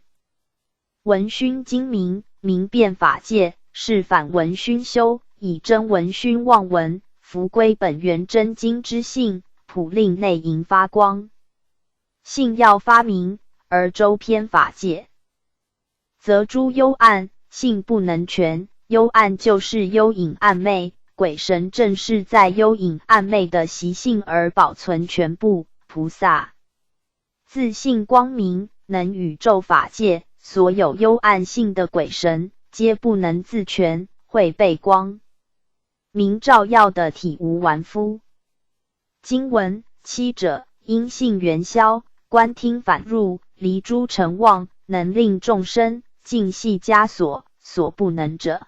闻熏精明，明辨法界，是反闻熏修，以真闻熏望闻，复归本源真经之性，普令内营发光。性要发明，而周遍法界，则诸幽暗，性不能全。幽暗就是幽隐暗昧，鬼神正是在幽隐暗昧的习性而保存全部。菩萨自性光明，能宇宙法界所有幽暗性的鬼神，皆不能自全，会被光明照耀的体无完肤。经文七者，因性缘消，观听反入，离诸尘妄，能令众生尽系枷锁，所不能者。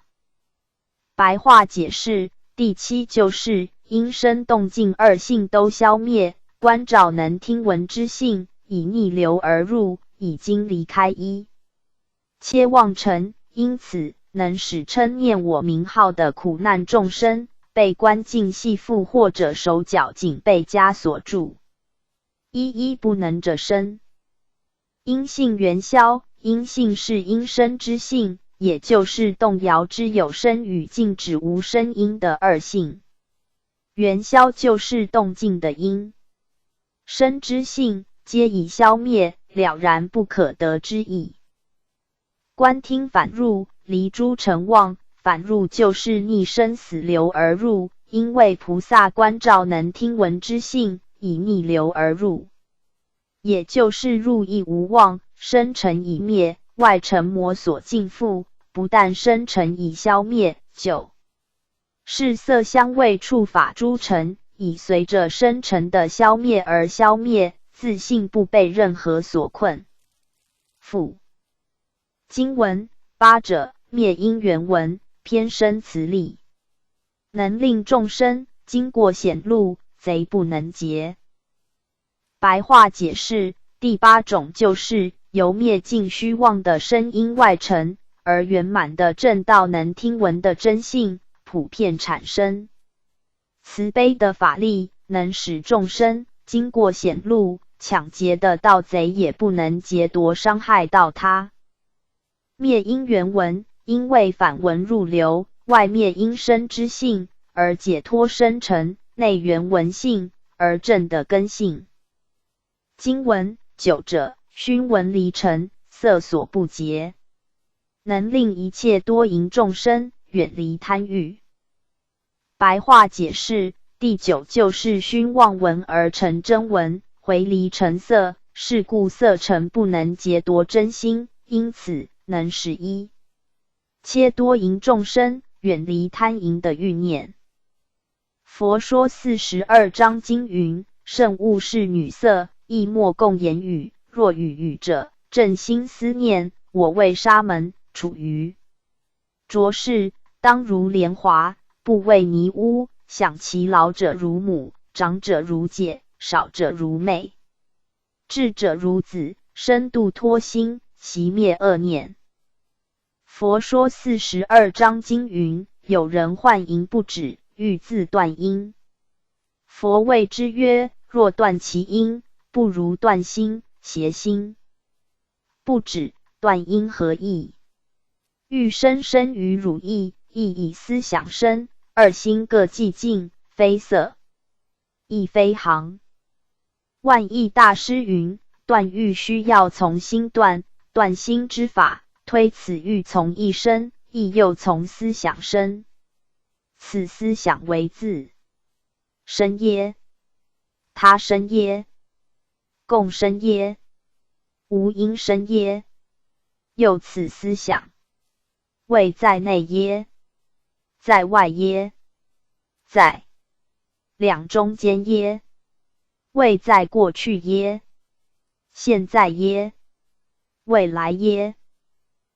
白话解释：第七就是因身动静二性都消灭，观照能听闻之性，以逆流而入，已经离开一切妄尘，因此能使称念我名号的苦难众生被关进系缚，或者手脚紧被枷锁住，一一不能者生。因性缘消，因性是因身之性，也就是动摇之有声与静止无声音的二性。缘消就是动静的因，身之性皆已消灭，了然不可得之意。观听反入，离诸尘妄，反入就是逆生死流而入，因为菩萨观照能听闻之性，以逆流而入，也就是入亦无妄，生尘已灭，外尘魔所尽覆，不但生尘已消灭，就是色香味触法诸尘，已随着生尘的消灭而消灭，自性不被任何所困。复经文八者，灭因缘闻，偏生慈力，能令众生经过险路，贼不能劫。白话解释：第八种就是由灭尽虚妄的声音外陈，而圆满的正道能听闻的真性普遍产生。慈悲的法力能使众生经过险路，抢劫的盗贼也不能劫夺伤害到他。灭因原文，因为反文入流，外灭因生之性，而解脱生成，内原文性，而正的根性。经文久者，熏闻离尘，色所不洁，能令一切多淫众生远离贪欲。白话解释，第九就是熏妄闻而成真闻，回离尘色，是故色尘不能劫夺真心，因此能使一切多淫众生远离贪淫的欲念。佛说42章经云：圣物是女色，亦莫共言语。若与语者，正心思念，我为沙门，处于浊世，当如莲华，不为泥污。想其老者如母，长者如姐，少者如妹，智者如子，深度脱心，熄灭恶念。佛说42章经云：有人患淫不止，欲自断因。佛谓之曰：若断其因，不如断心邪心。不止断因何异？欲生生于汝意，亦以思想生，二心各寂静，非色，亦非行。万益大师云：断欲须要从心断，断心之法，推此欲从一生，亦又从思想生。此思想为自生耶？他生耶？共生耶？无因生耶？又此思想，谓在内耶？在外耶？在两中间耶？谓在过去耶？现在耶？未来耶？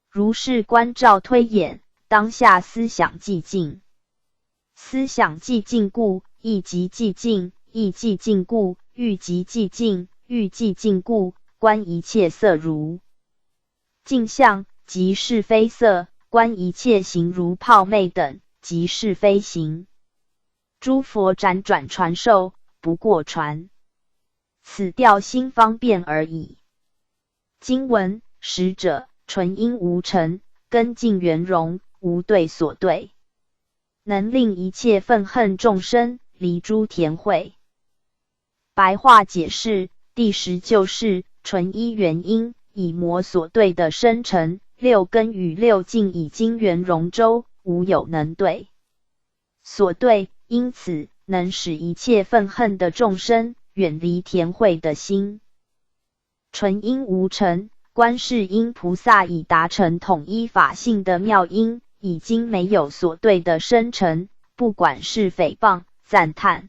如是观照推演，当下思想寂静。思想寂静故，意即寂静；意寂静故，欲即寂静；欲寂静故，观一切色如镜像，即是非色；观一切行如泡昧等，即是非行。诸佛辗转传授，不过传此调心方便而已。经文使者，纯因无尘，根净圆融，无对所对，能令一切愤恨众生离诸田秽。白话解释，第10就是纯一原因，以魔所对的生成，六根与六境已经圆融周，无有能对所对，因此能使一切愤恨的众生远离田秽的心。纯因无尘，观世音菩萨已达成统一法性的妙因，已经没有所对的生成，不管是诽谤、赞叹、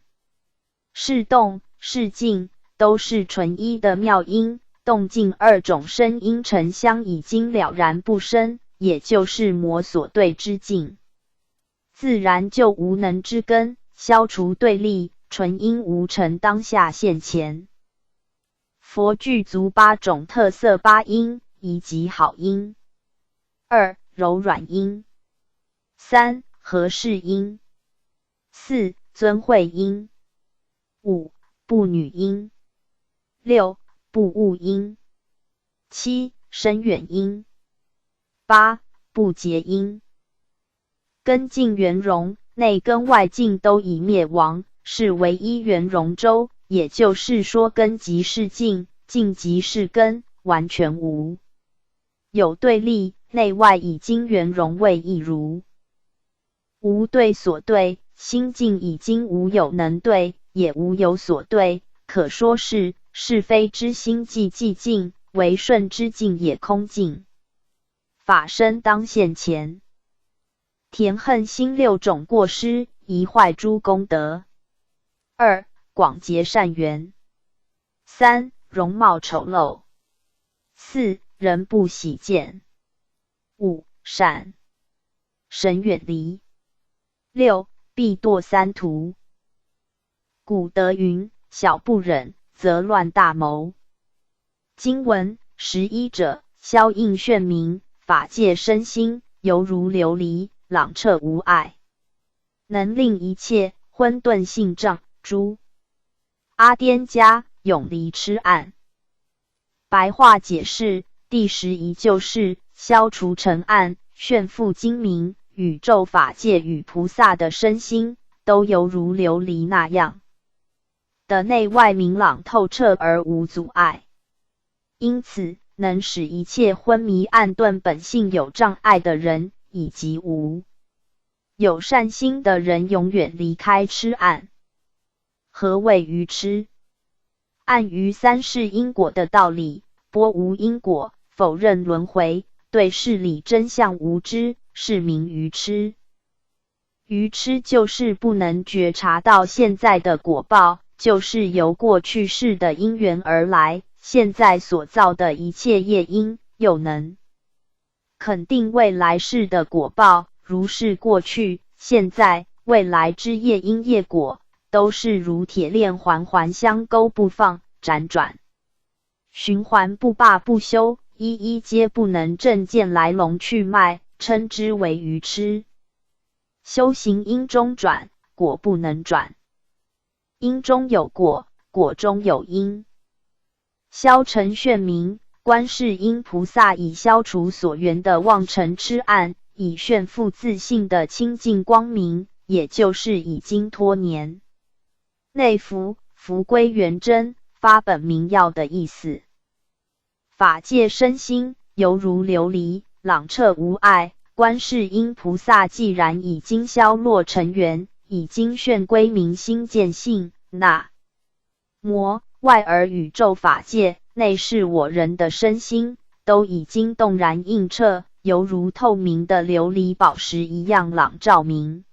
是动、是静，都是纯一的妙因。动静二种声音沉香已经了然不生，也就是魔所对之境，自然就无能之根，消除对立，纯因无尘当下现前。佛具足8种特色八因，以及好因。2. 柔软因。3. 和适因。4. 尊慧因。5. 不女因。6. 不悟因。7. 深远因。8. 不结因。根净圆融，内根外境都已灭亡，是唯一圆融周，也就是说根即是净，净即是根，完全无有对立，内外已经圆融为一如。无对所对，心境已经无有能对，也无有所对，可说是是非之心既寂静，为顺之境也空静。法身当现前，田恨心6种过失，宜坏诸功德。2. 广结善缘。3. 容貌丑陋。4. 人不喜见。5. 闪神远离。6. 必堕三途。古德云：小不忍，则乱大谋。经文11者，消应炫明，法界身心，犹如琉璃，朗彻无碍，能令一切混沌性障诸阿颠迦永离痴暗。白话解释第11就是消除尘暗，炫复精明，宇宙法界与菩萨的身心都犹如琉璃那样的内外明朗透彻而无阻碍，因此能使一切昏迷暗钝本性有障碍的人以及有善心的人永远离开痴暗。何谓愚痴？暗于三世因果的道理，波无因果，否认轮回，对事理真相无知，是名愚痴。愚痴就是不能觉察到现在的果报就是由过去世的因缘而来，现在所造的一切业因，又能肯定未来世的果报，如是过去、现在、未来之业因业果，都是如铁链环环相勾不放，辗转循环不罢不休，一一皆不能正见来龙去脉，称之为愚痴。修行因中转，果不能转，因中有果，果中有因。消尘炫明，观世音菩萨以消除所缘的妄尘痴暗，以炫复自性的清净光明，也就是已经脱年内伏，伏归元真，发本明耀的意思。法界身心犹如琉璃，朗彻无碍。观世音菩萨既然已经消落尘缘，已经炫归明心见性，那么外而宇宙法界，内是我人的身心，都已经动然映彻，犹如透明的琉璃宝石一样朗照明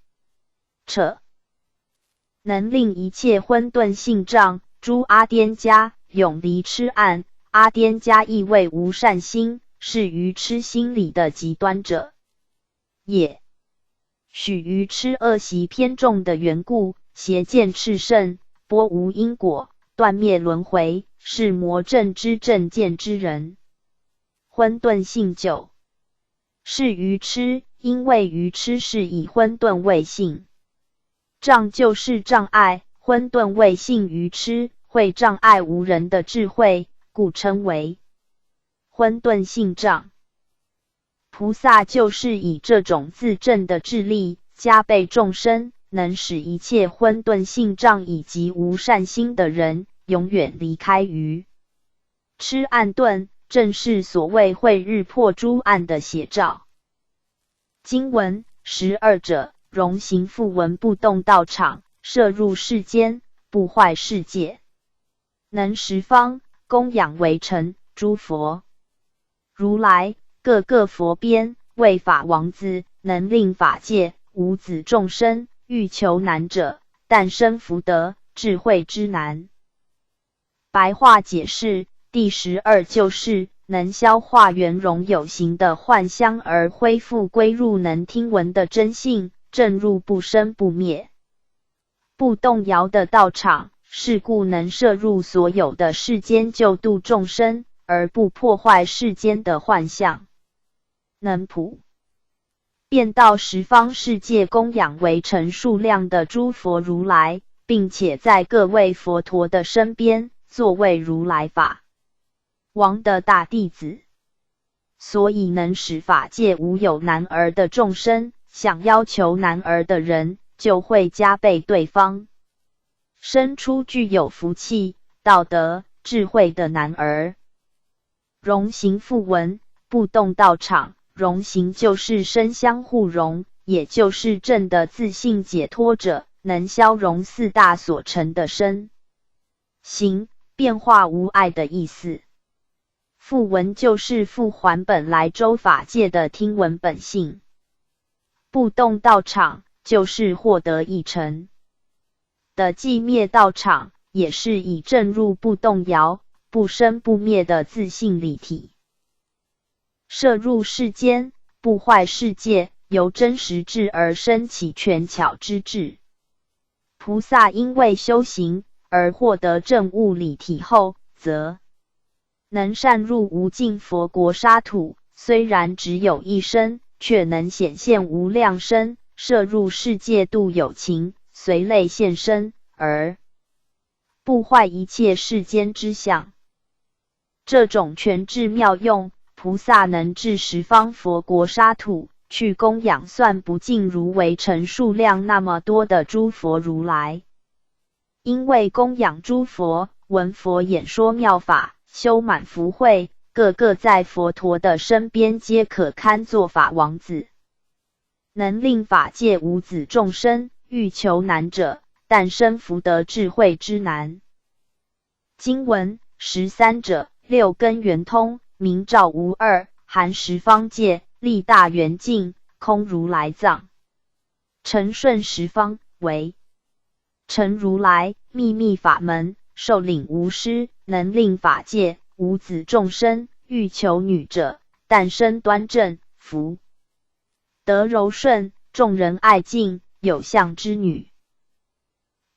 彻，能令一切混沌性障诸阿颠迦永离痴暗。阿颠迦意为无善心，是愚痴心理的极端者也。许愚痴恶习偏重的缘故，邪见炽盛，波无因果，断灭轮回，是魔正之正见之人。混沌性久，是愚痴，因为愚痴是以混沌为性，障就是障碍，混沌为性愚痴，会障碍无人的智慧，故称为混沌性障。菩萨就是以这种自证的智力，加倍众生，能使一切混沌性障以及无善心的人永远离开愚痴暗钝，正是所谓慧日破诸暗的写照。经文12者，容行复闻不动道场，摄入世间，不坏世界，能十方供养为臣诸佛如来，各个佛边，为法王子，能令法界无子众生欲求难者，但生福德智慧之难。白话解释第12就是能消化圆融有形的幻相，而恢复归入能听闻的真性，正入不生不灭不动摇的道场，是故能摄入所有的世间救度众生，而不破坏世间的幻象，能普遍到十方世界供养为成数量的诸佛如来，并且在各位佛陀的身边作为如来法王的大弟子，所以能使法界无有男儿的众生，想要求男儿的人就会加倍对方生出具有福气、道德、智慧的男儿。容行复闻不动道场，容行就是身相互融，也就是正的自性解脱者，能消融四大所成的身形变化无碍的意思。复闻就是复还本来周法界的听闻本性，不动道场就是获得一成的寂灭道场，也是以正入不动摇、不生不灭的自性理体。摄入世间，不坏世界，由真实智而生起权巧之智。菩萨因为修行而获得正悟理体后，则能擅入无尽佛国沙土，虽然只有一身，却能显现无量身，摄入世界度有情，随类现身，而不坏一切世间之相。这种权智妙用，菩萨能至十方佛国沙土，去供养算不尽如围城数量那么多的诸佛如来。因为供养诸佛，闻佛演说妙法，修满福慧，个个在佛陀的身边，皆可堪作法王子，能令法界无子众生欲求难者，但生福德智慧之难。经文13者，六根圆通，明照无二，含十方界，力大圆净，空如来藏。成顺十方，为成如来秘密法门，受领无失，能令法界无子众生欲求女者，但生端正，福德柔顺，众人爱敬，有相之女。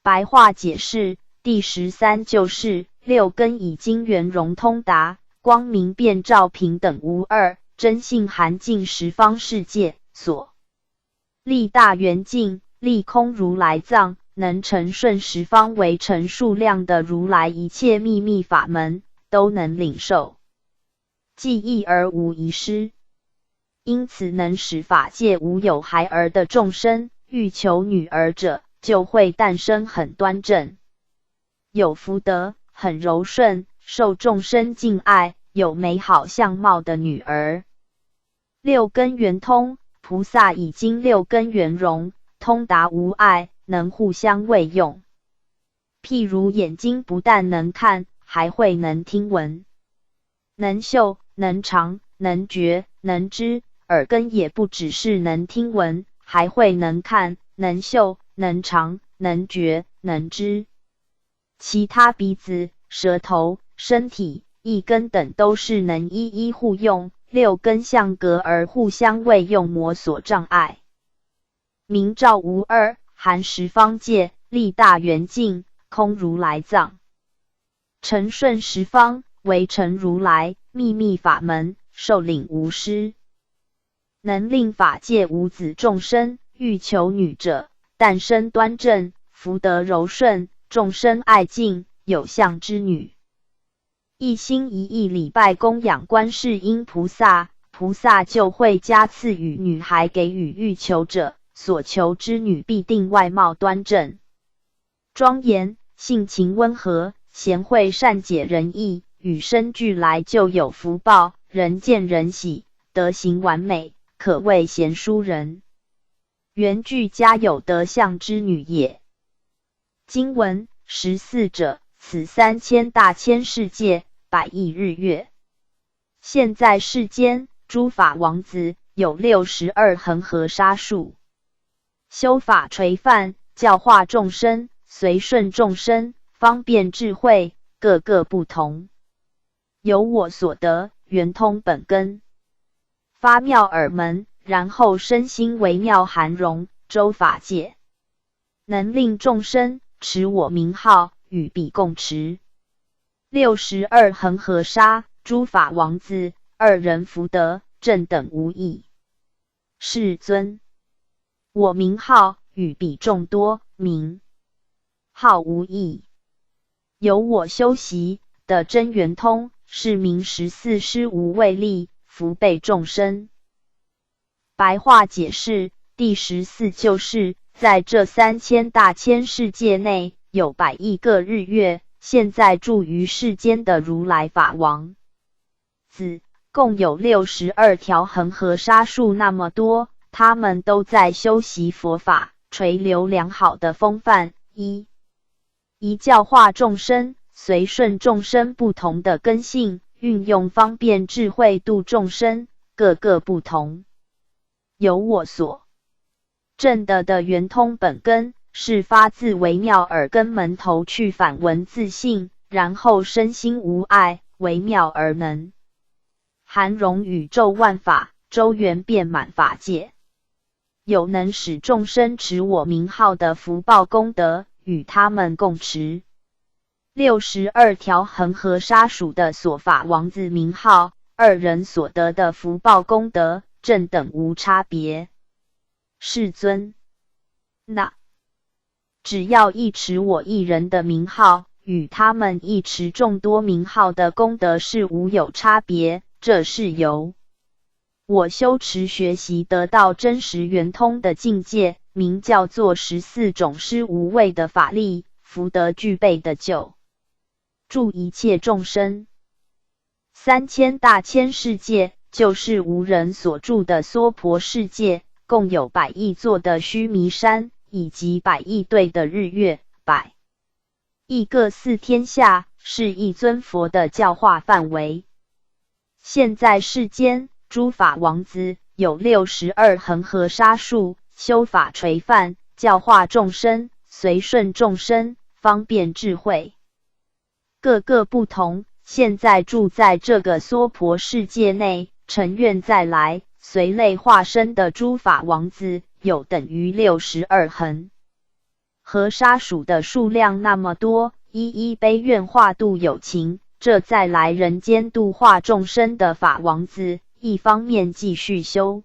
白话解释第13就是六根已经圆融通达，光明遍照，平等无二，真性含尽十方世界，所力大圆净，力空如来藏，能成顺十方为成数量的如来一切秘密法门，都能领受，记忆而无遗失。因此能使法界无有孩儿的众生欲求女儿者，就会诞生很端正、有福德、很柔顺、受众生敬爱、有美好相貌的女儿。六根圆通，菩萨已经六根圆融，通达无碍，能互相慰用。譬如眼睛不但能看，还会能听闻，能嗅，能尝，能觉，能知。耳根也不只是能听闻，还会能看，能嗅，能尝，能觉，能知。其他鼻子、舌头、身体、意根等都是能一一互用，六根相隔而互相慰用，魔所障碍。明照无二，含十方界，力大圆净，空如来藏。成顺十方，为成如来秘密法门，受领无失，能令法界无子众生欲求女者，诞生端正，福德柔顺，众生爱敬，有相之女。一心一意礼拜供养观世音菩萨，菩萨就会加赐予女孩给予欲求者，所求之女必定外貌端正、庄严，性情温和，贤惠善解人意，与生俱来就有福报，人见人喜，德行完美，可谓贤淑人。原具家有德相之女也。经文14者，此3000大千世界，百亿日月。现在世间诸法王子有62恒河沙数，修法垂范，教化众生，随顺众生，方便智慧，各个不同。由我所得，圆通本根，发妙耳门，然后身心微妙含容，周法界，能令众生持我名号，与彼共持。62恒河沙，诸法王子，二人福德，正等无异。世尊，我名号与彼众多，名号无异。由我修习的真圆通，是名14施无畏力，福备众生。白话解释第14就是在这3000大千世界内，有100亿个日月，现在住于世间的如来法王子，共有62条恒河沙数那么多，他们都在修习佛法，垂留良好的风范，一教化众生，随顺众生不同的根性，运用方便智慧度众生，各个不同。由我所证的圆通本根，是发自微妙耳根门头去反闻自性，然后身心无碍，微妙而能含容宇宙万法，周圆遍满法界，有能使众生持我名号的福报功德，与他们共持。62条恒河沙数的所法王子名号，二人所得的福报功德，正等无差别。世尊，那只要一持我一人的名号，与他们一持众多名号的功德是无有差别，这是由我修持学习得到真实圆通的境界，名叫做14种施无畏的法力，福德具备的救助一切众生。3000大千世界，就是无人所住的娑婆世界，共有100亿座的须弥山，以及100亿对的日月，100亿各4天下，是一尊佛的教化范围。现在世间诸法王子有62恒河沙数，修法垂范，教化众生，随顺众生，方便智慧，各个不同。现在住在这个娑婆世界内，成愿再来，随类化身的诸法王子，有等于62恒河沙数的数量那么多，一一悲愿化度有情。这再来人间度化众生的法王子，一方面继续修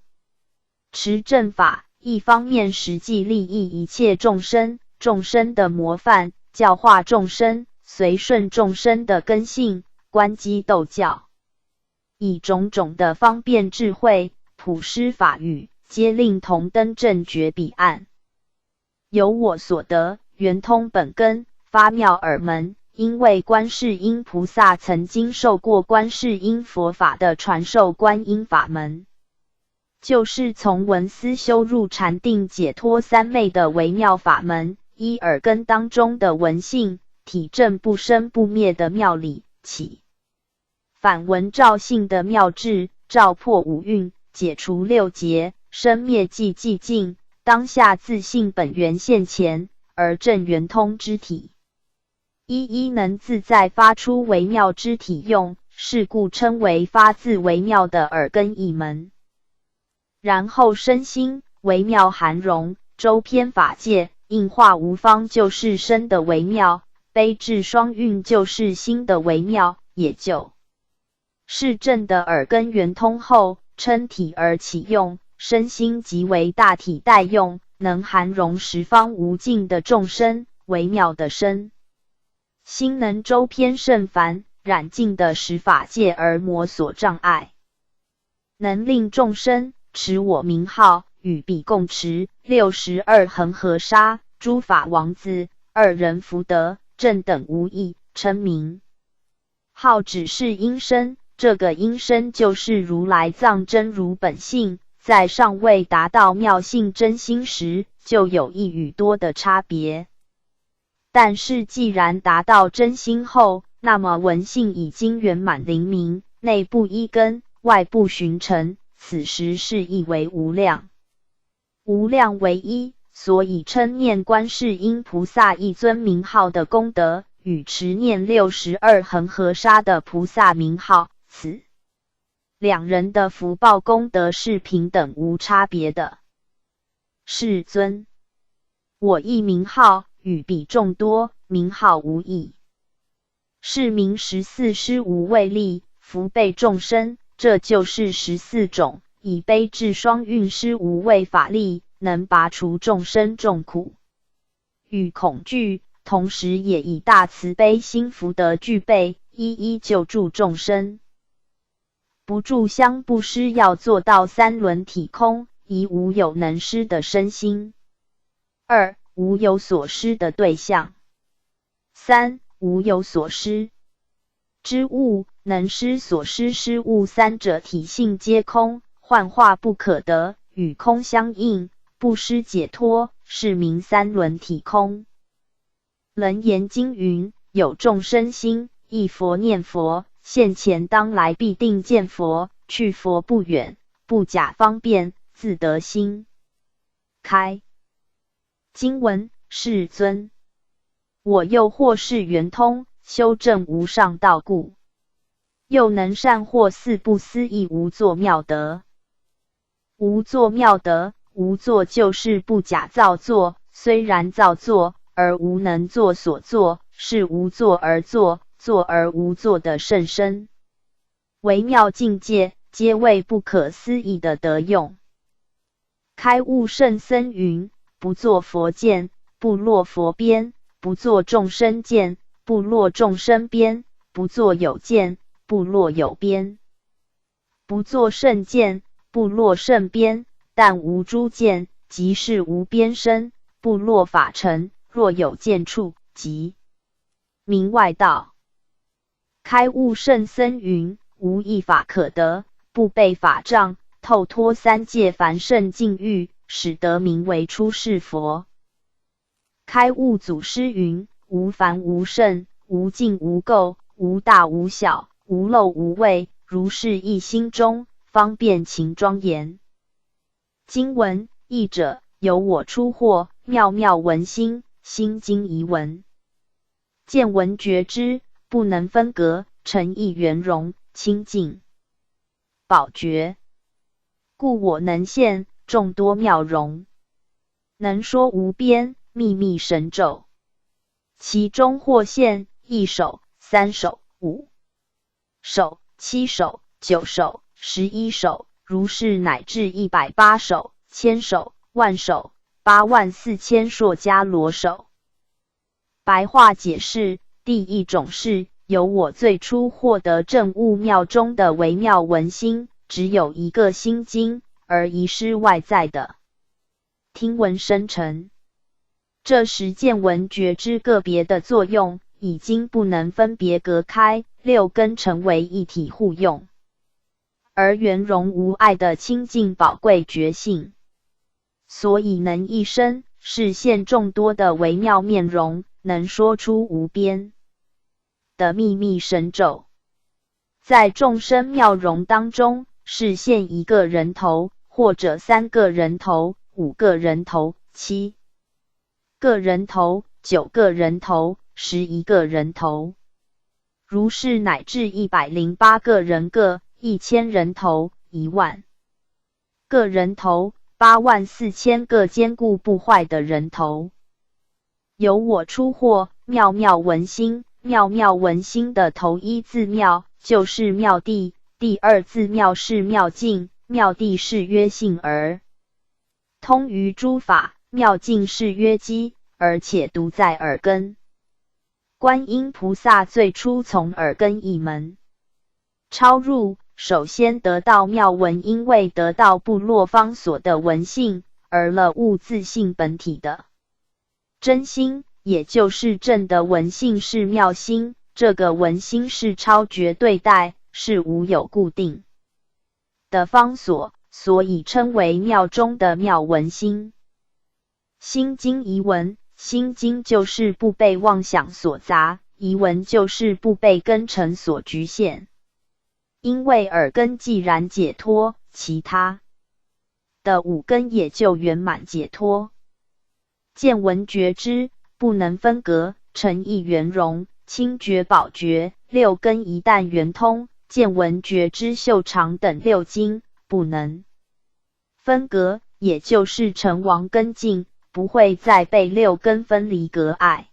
持正法，一方面实际利益一切众生，众生的模范，教化众生，随顺众生的根性，观机斗教，以种种的方便智慧，普施法语，皆令同登正觉彼岸。由我所得，圆通本根，发妙耳门。因为观世音菩萨曾经受过观世音佛法的传授观音法门，就是从闻思修入禅定解脱三昧的微妙法门，依耳根当中的闻性，体证不生不灭的妙理，起反闻照性的妙智，照破五蕴，解除六劫，生灭寂寂静，当下自性本源现前，而正圆通之体，一一能自在发出微妙之体用，是故称为发自微妙的耳根一门。然后身心微妙含容，周遍法界，应化无方就是身的微妙，悲智双运就是心的微妙，也就是正的耳根圆通后，称体而起用，身心即为大体代用，能含容十方无尽的众生，微妙的身心能周遍甚凡，染尽的十法界而魔所障碍，能令众生持我名号，与彼共持62恒河沙，诸法王子，二人福德，正等无异，称名号只是因身，这个因身就是如来藏真如本性，在尚未达到妙性真心时，就有一与多的差别。但是既然达到真心后，那么闻性已经圆满灵明，内不依根，外不寻尘，此时是亦为无量。无量为一，所以称念观世音菩萨一尊名号的功德，与持念62恒河沙的菩萨名号，此两人的福报功德是平等无差别的。世尊，我一名号与彼众多名号无异，是名14施无畏力，福备众生，这就是14种以悲智双运施无畏法力，能拔除众生众苦与恐惧，同时也以大慈悲心福德具备，一一救助众生。不住香布施要做到三轮体空，以无有能施的身心。2. 无有所施的对象。3. 无有所施之物，能施所施施物三者体性皆空，幻化不可得，与空相应，不施解脱，是名三轮体空。楞严经云：有众生心，忆佛念佛，现前当来必定见佛，去佛不远，不假方便，自得心开。经文：世尊，我又或是圆通，修正无上道故，又能善获四不思议无作妙德。无作妙德，无作就是不假造作，虽然造作，而无能作所作，是无作而作，作而无作的甚深微妙境界，皆为不可思议的得用。开悟圣僧云：不作佛见，不落佛边；不作众生见，不落众生边；不作有见，不落有边；不作圣见，不落圣边。但无诸见，即是无边身，不落法尘。若有见处，即名外道。开悟圣僧云：无一法可得，不被法障，透脱三界凡圣境遇，使得名为出世佛。开悟祖师云：无凡无圣，无尽无垢，无大无小，无漏无畏，如是一心中，方便情庄严。经文译者：由我出获，妙妙文心，心经遗文。见闻觉知，不能分隔，诚意圆融，清净宝觉。故我能现众多妙容，能说无边秘密神咒。其中或现1首、3首、5首、7首、9首、11首，如是乃至180首、1000首、万首、84000硕迦罗首。白话解释：第一种是由我最初获得证悟妙中的微妙文心，只有一个心经，而遗失外在的听闻生成。这时见闻觉知个别的作用已经不能分别隔开，六根成为一体互用，而圆融无碍的清净宝贵觉性，所以能一生示现众多的微妙面容，能说出无边的秘密神咒。在众生妙容当中，示现一个人头，或者3个人头、5个人头、7个人头、9个人头、11个人头，如是乃至108个人个、1000人头、10000个人头、84000个坚固不坏的人头。由我出获妙妙文心，妙妙文心的头一字妙就是妙谛，第二字妙是妙境，妙谛是曰性而通于诸法，妙境是曰机，而且独在耳根。观音菩萨最初从耳根一门超入，首先得到妙文，因为得到部落方所的文性，而了悟自性本体的真心，也就是正的文性是妙心。这个文心是超绝对待，是无有固定的方所，所以称为妙中的妙文心。心经遗文，心经就是不被妄想所杂，遗文就是不被根尘所局限。因为耳根既然解脱，其他的五根也就圆满解脱。见闻觉知不能分隔，诚意圆融，清觉宝觉，六根一旦圆通，见闻觉知嗅尝等六经不能分隔，也就是成王根净，不会再被六根分离隔碍。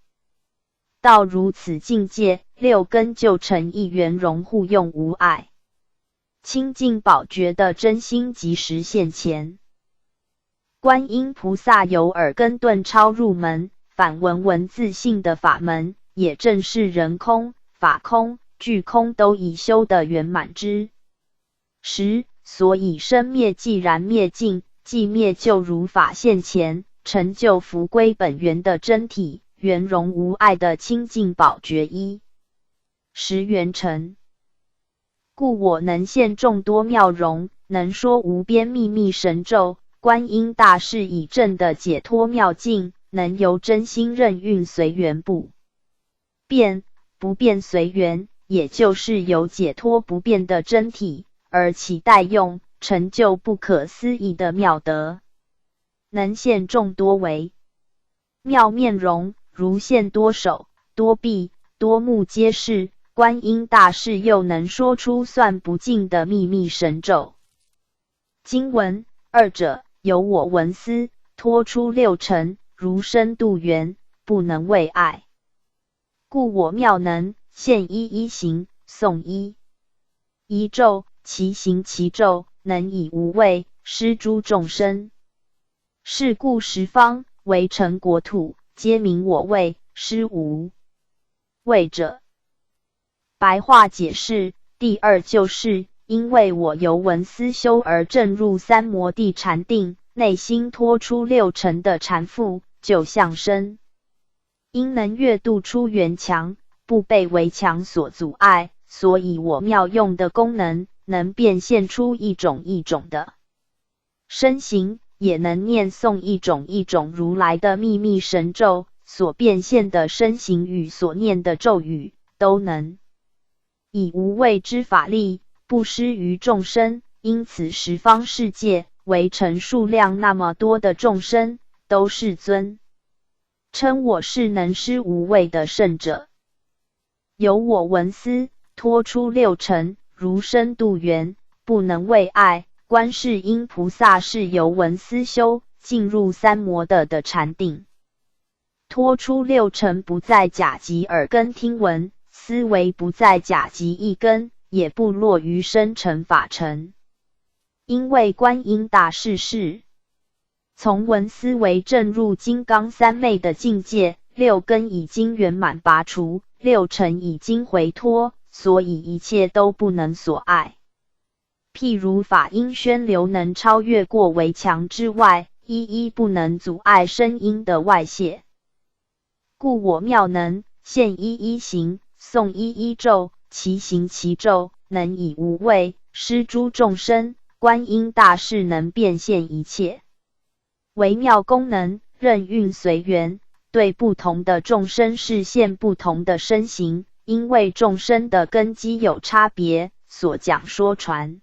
到如此境界，六根就成一圆融互用无碍，清净宝觉的真心即时现前。观音菩萨由耳根顿超入门，反闻闻自性的法门，也正是人空、法空、俱空都已修得圆满之时。所以生灭既然灭尽，既灭就如法现前，成就福归本源的真体，圆融无碍的清净宝觉一时圆成。故我能现众多妙容，能说无边秘密神咒。观音大士以正的解脱妙境，能由真心任运随缘不变，不变随缘，也就是由解脱不变的真体而起代用，成就不可思议的妙德，能现众多微妙面容，如现多手、多臂、多目皆是。观音大士又能说出算不尽的秘密神咒。经文二者由我闻思，托出六尘，如深度缘，不能为爱。故我妙能，现一一形，诵一一咒，其行其咒，能以无畏施诸众生。是故十方围城国土，皆名我畏，施无畏者。白话解释：第二就是因为我由闻思修而证入三摩地禅定，内心脱出六尘的缠缚，就像身因能越度出缘墙，不被围墙所阻碍，所以我妙用的功能能变现出一种一种的身形，也能念诵一种一种如来的秘密神咒，所变现的身形与所念的咒语，都能以无畏之法力布施于众生。因此十方世界围城数量那么多的众生，都是尊称我是能施无畏的圣者。由我闻思脱出六尘，如身度缘，不能为爱。观世音菩萨是由闻思修进入三摩的禅定，脱出六尘，不再假藉耳根听闻，思维不再假藉意根，也不落于身尘法尘。因为观音大士是从闻思维证入金刚三昧的境界，六根已经圆满拔除，六尘已经回脱，所以一切都不能所碍。譬如法音宣流能超越过围墙之外，一一不能阻碍声音的外泄。故我妙能，现一一形，诵一一咒，其行其咒，能以无畏施诸众生。观音大士能变现一切微妙功能，任运随缘，对不同的众生示现不同的身形，因为众生的根基有差别，所讲说传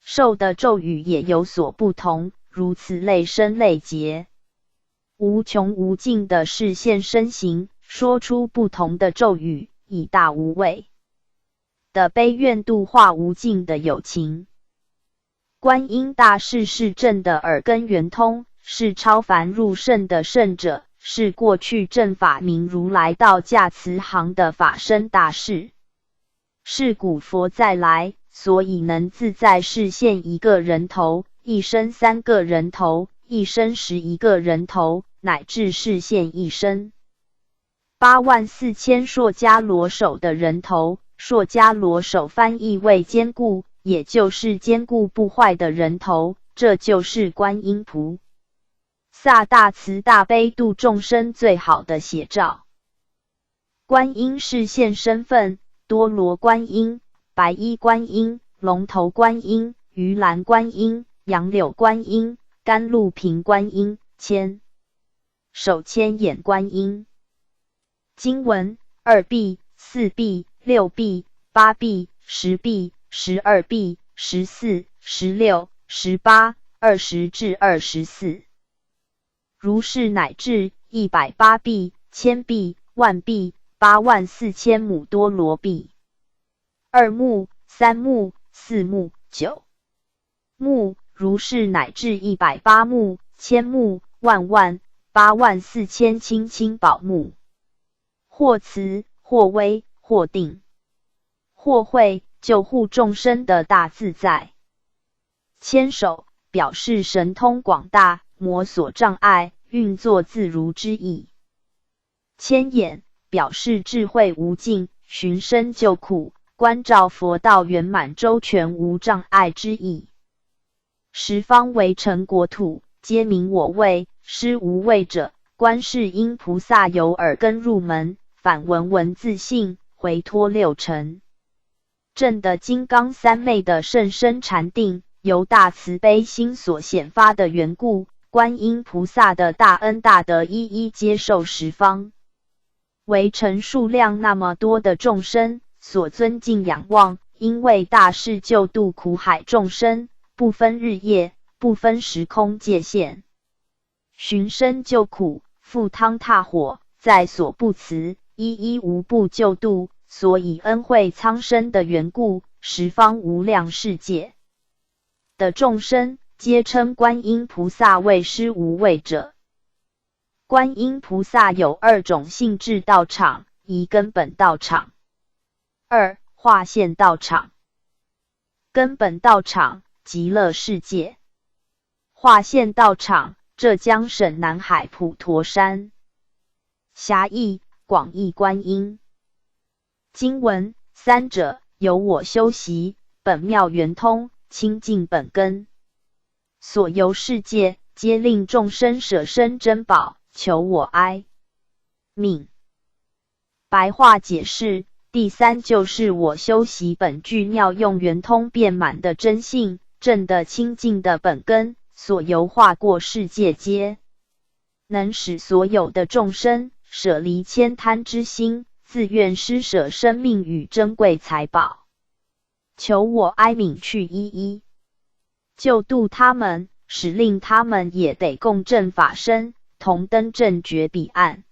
授的咒语也有所不同，如此类生类劫，无穷无尽的示现身形，说出不同的咒语，以大无畏的悲愿度化无尽的有情。观音大士是正的耳根圆通，是超凡入圣的圣者，是过去正法明如来道驾慈航的法身大士，是古佛再来，所以能自在示现一个人头，一生三个人头，一生11个人头，乃至示现一生84000硕迦罗手的人头。硕迦罗手翻译为坚固，也就是坚固不坏的人头，这就是观音菩萨大慈大悲度众生最好的写照。观音示现身份：多罗观音、白衣观音、龙头观音、鱼篮观音、杨柳观音、甘露瓶观音、千手千眼观音。经文：2臂、4臂、6臂、8臂、10臂、12臂、14、16、18、20至24。如是乃至108臂、1000臂、万臂、84000母多罗臂。2目、3目、4目、9目，如是乃至108目、1000目、万万、84000清清宝目。或慈，或威，或定，或慧，救护众生的大自在。千手表示神通广大，魔所障碍，运作自如之意。千眼表示智慧无尽，寻声救苦，关照佛道圆满周全无障碍之意。十方围城国土，皆名我畏，施无畏者。观世音菩萨由耳根入门，反闻闻自性，回脱六尘，证的金刚三昧的甚深禅定，由大慈悲心所显发的缘故，观音菩萨的大恩大德一一接受十方围城数量那么多的众生所尊敬仰望，因为大士救度苦海众生，不分日夜，不分时空界限，寻声救苦，赴汤踏火，在所不辞，一一无不救度，所以恩惠苍生的缘故，十方无量世界的众生皆称观音菩萨为施无畏者。观音菩萨有2种性质道场，一根本道场。二、化现道场。根本道场，极乐世界。化现道场，浙江省南海普陀山。狭义，广义观音。经文：三者，由我修习，本妙圆通，清净本根。所游世界，皆令众生舍身珍宝，求我哀悯。白话解释：第三就是我修习本具妙用圆通遍满的真性，正的清净的本根，所游化过世界皆能使所有的众生舍离悭贪之心，自愿施舍生命与珍贵财宝，求我哀悯去一一救度他们，使令他们也得共振法身，同登正觉彼岸。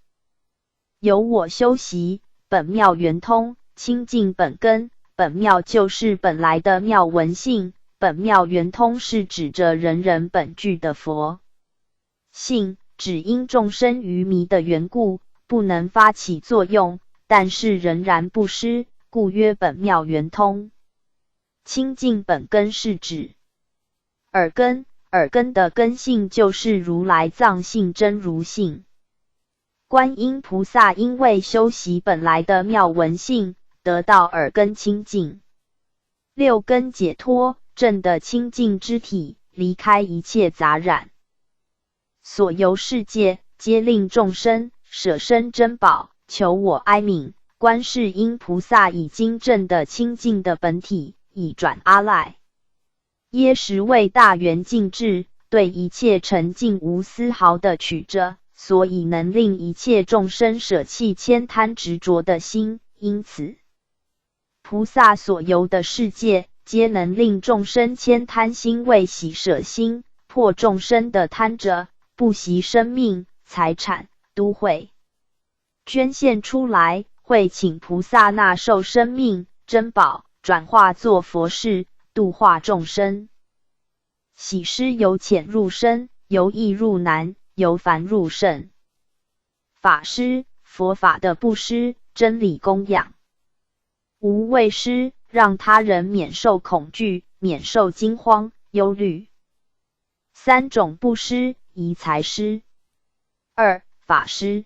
由我修习，本妙圆通，清净本根。本妙就是本来的妙文性，本妙圆通是指着人人本具的佛性，只因众生愚迷的缘故，不能发起作用，但是仍然不失，故曰本妙圆通。清净本根是指耳根，耳根的根性就是如来藏性真如性。观音菩萨因为修习本来的妙文性，得到耳根清净，六根解脱，正的清净之体，离开一切杂染。所游世界，皆令众生舍身珍宝，求我哀悯。观世音菩萨已经证的清净的本体，已转阿赖耶识为大圆净智，对一切沉静无丝毫的取着，所以能令一切众生舍弃悭贪执着的心。因此菩萨所游的世界，皆能令众生悭贪心为喜舍心，破众生的贪着，不惜生命财产都会捐献出来，会请菩萨纳受生命珍宝，转化作佛事，度化众生。喜施由浅入深，由易入难，由繁入圣。法施，佛法的布施，真理供养。无畏施，让他人免受恐惧，免受惊慌忧虑。三种布施：一财施，二法施，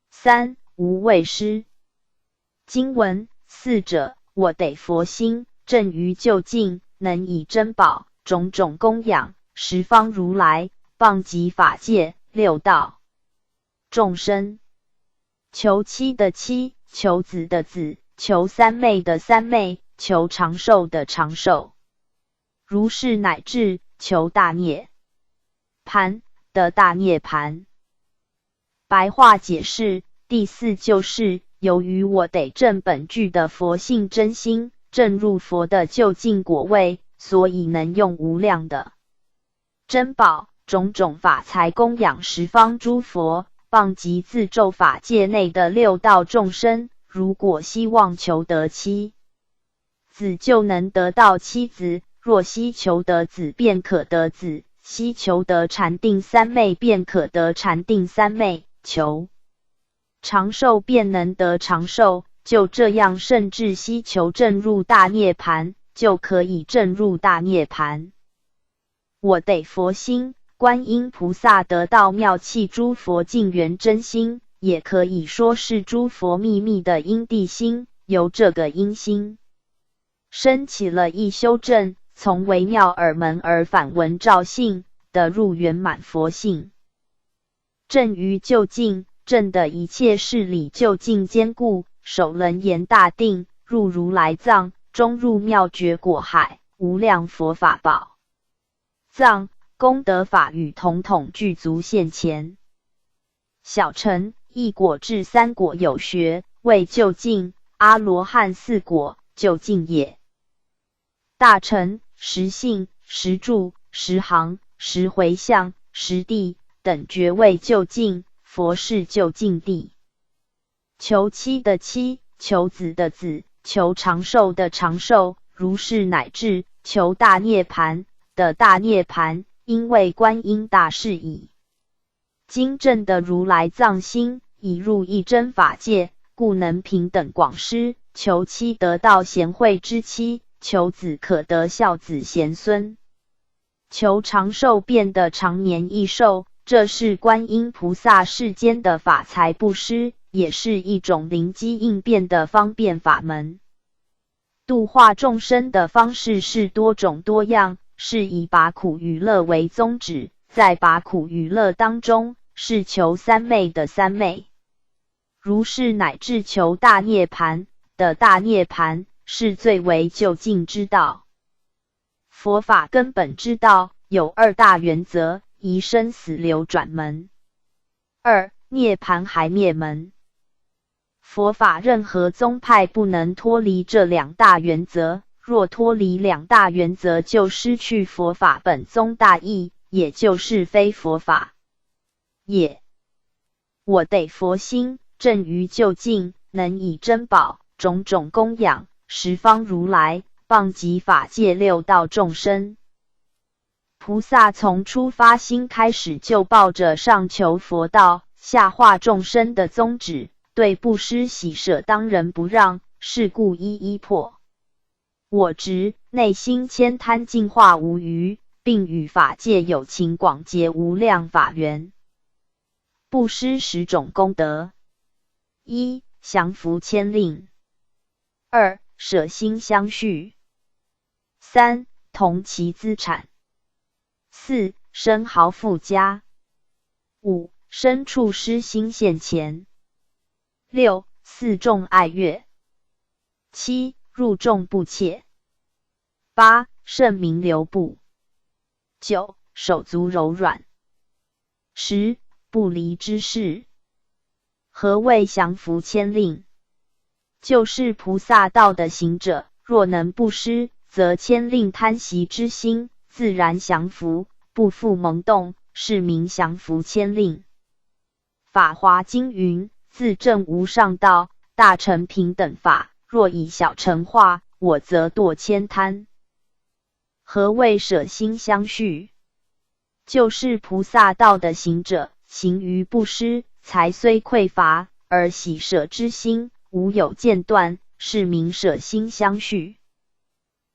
三无畏施。经文：四者，我得佛心，正于究竟，能以珍宝种种供养十方如来，谤极法界六道众生。求妻的妻，求子的子，求三昧的三昧，求长寿的长寿。如是乃至求大涅盘的大涅盘。白话解释：第四就是由于我得证本具的佛性真心，证入佛的究竟果位，所以能用无量的珍宝种种法财供养十方诸佛，谤极自咒法界内的六道众生。如果希望求得妻子，就能得到妻子；若希求得子，便可得子；希求得禅定三昧，便可得禅定三昧；求长寿，便能得长寿。就这样，甚至希求证入大涅盘，就可以证入大涅盘。我得佛心，观音菩萨得到妙器诸佛净圆真心，也可以说是诸佛秘密的因地心。由这个因心升起了一修正，从微妙耳门而反闻照性，得入圆满佛性。正于究竟，正的一切事理究竟坚固，守楞严大定，入如来藏，终入妙觉果海，无量佛法宝藏功德法语统统具足现前。小乘一果至三果有学，为究竟；阿罗汉四果，究竟也。大乘十信、十住、十行、十回向、十地等觉为究竟，佛是究竟地。求妻的妻，求子的子，求长寿的长寿，如是乃至求大涅盘的大涅盘。因为观音大士以经证的如来藏心，已入一真法界，故能平等广施，求妻得道贤惠之妻，求子可得孝子贤孙，求长寿变得长年益寿。这是观音菩萨世间的法财布施，也是一种灵机应变的方便法门。度化众生的方式是多种多样，是以拔苦娱乐为宗旨。在拔苦娱乐当中，是求三昧的三昧，如是乃至求大涅槃的大涅槃，是最为究竟之道。佛法根本之道有二大原则：一、生死流转门；二、涅槃还灭门。佛法任何宗派不能脱离这两大原则，若脱离两大原则，就失去佛法本宗大义，也就是非佛法也。我得佛心，正于究竟，能以珍宝种种供养十方如来，谤及法界六道众生。菩萨从出发心开始，就抱着上求佛道，下化众生的宗旨，对布施喜舍当仁不让，是故一一破我执，内心谦贪净化无余，并与法界有情广结无量法缘。布施10种功德：一、降伏牵令；二、舍心相续；三、同其资产；四、生豪富家；五、身处施心现前；六、四众爱乐；七、入众不怯；八、圣名流布；九、手足柔软；十、不离之事。何谓降伏牵令？就是菩萨道的行者，若能布施，则牵令贪习之心自然降伏，不复萌动，是名降伏牵令。法华经云：自证无上道，大乘平等法，若以小乘化，我则堕千贪。何谓舍心相续？就是菩萨道的行者，行于布施，财虽匮乏，而喜舍之心无有间断，是名舍心相续。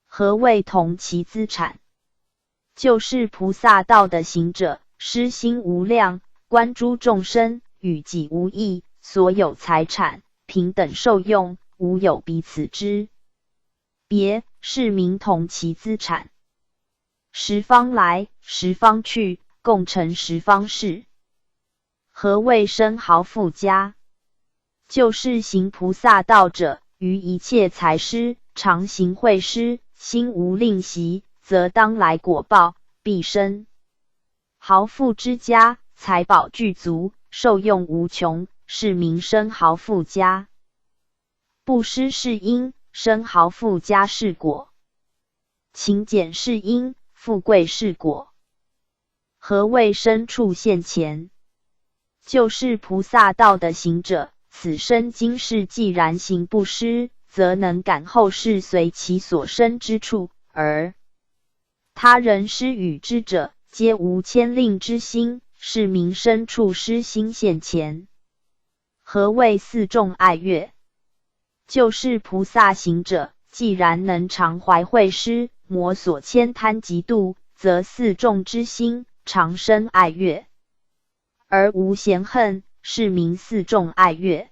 何谓同其资产？就是菩萨道的行者，施心无量，观诸众生与己无异，所有财产平等受用，无有彼此之别，是名同其资产。十方来，十方去，共成十方事。何谓生豪富家？就是行菩萨道者，于一切财施，常行惠施，心无吝惜，则当来果报必生豪富之家，财宝具足，受用无穷，是名生豪富家。布施是因，生豪富家是果；勤俭是因，富贵是果。何谓身处现前？就是菩萨道的行者，此生今世既然行布施，则能感后世随其所生之处，而他人施与之者，皆无牵令之心，是名身处施心现前。何谓四众爱乐？就是菩萨行者，既然能常怀慧施，摩所牵贪嫉妒，则四众之心常生爱乐，而无嫌恨，是名四众爱乐。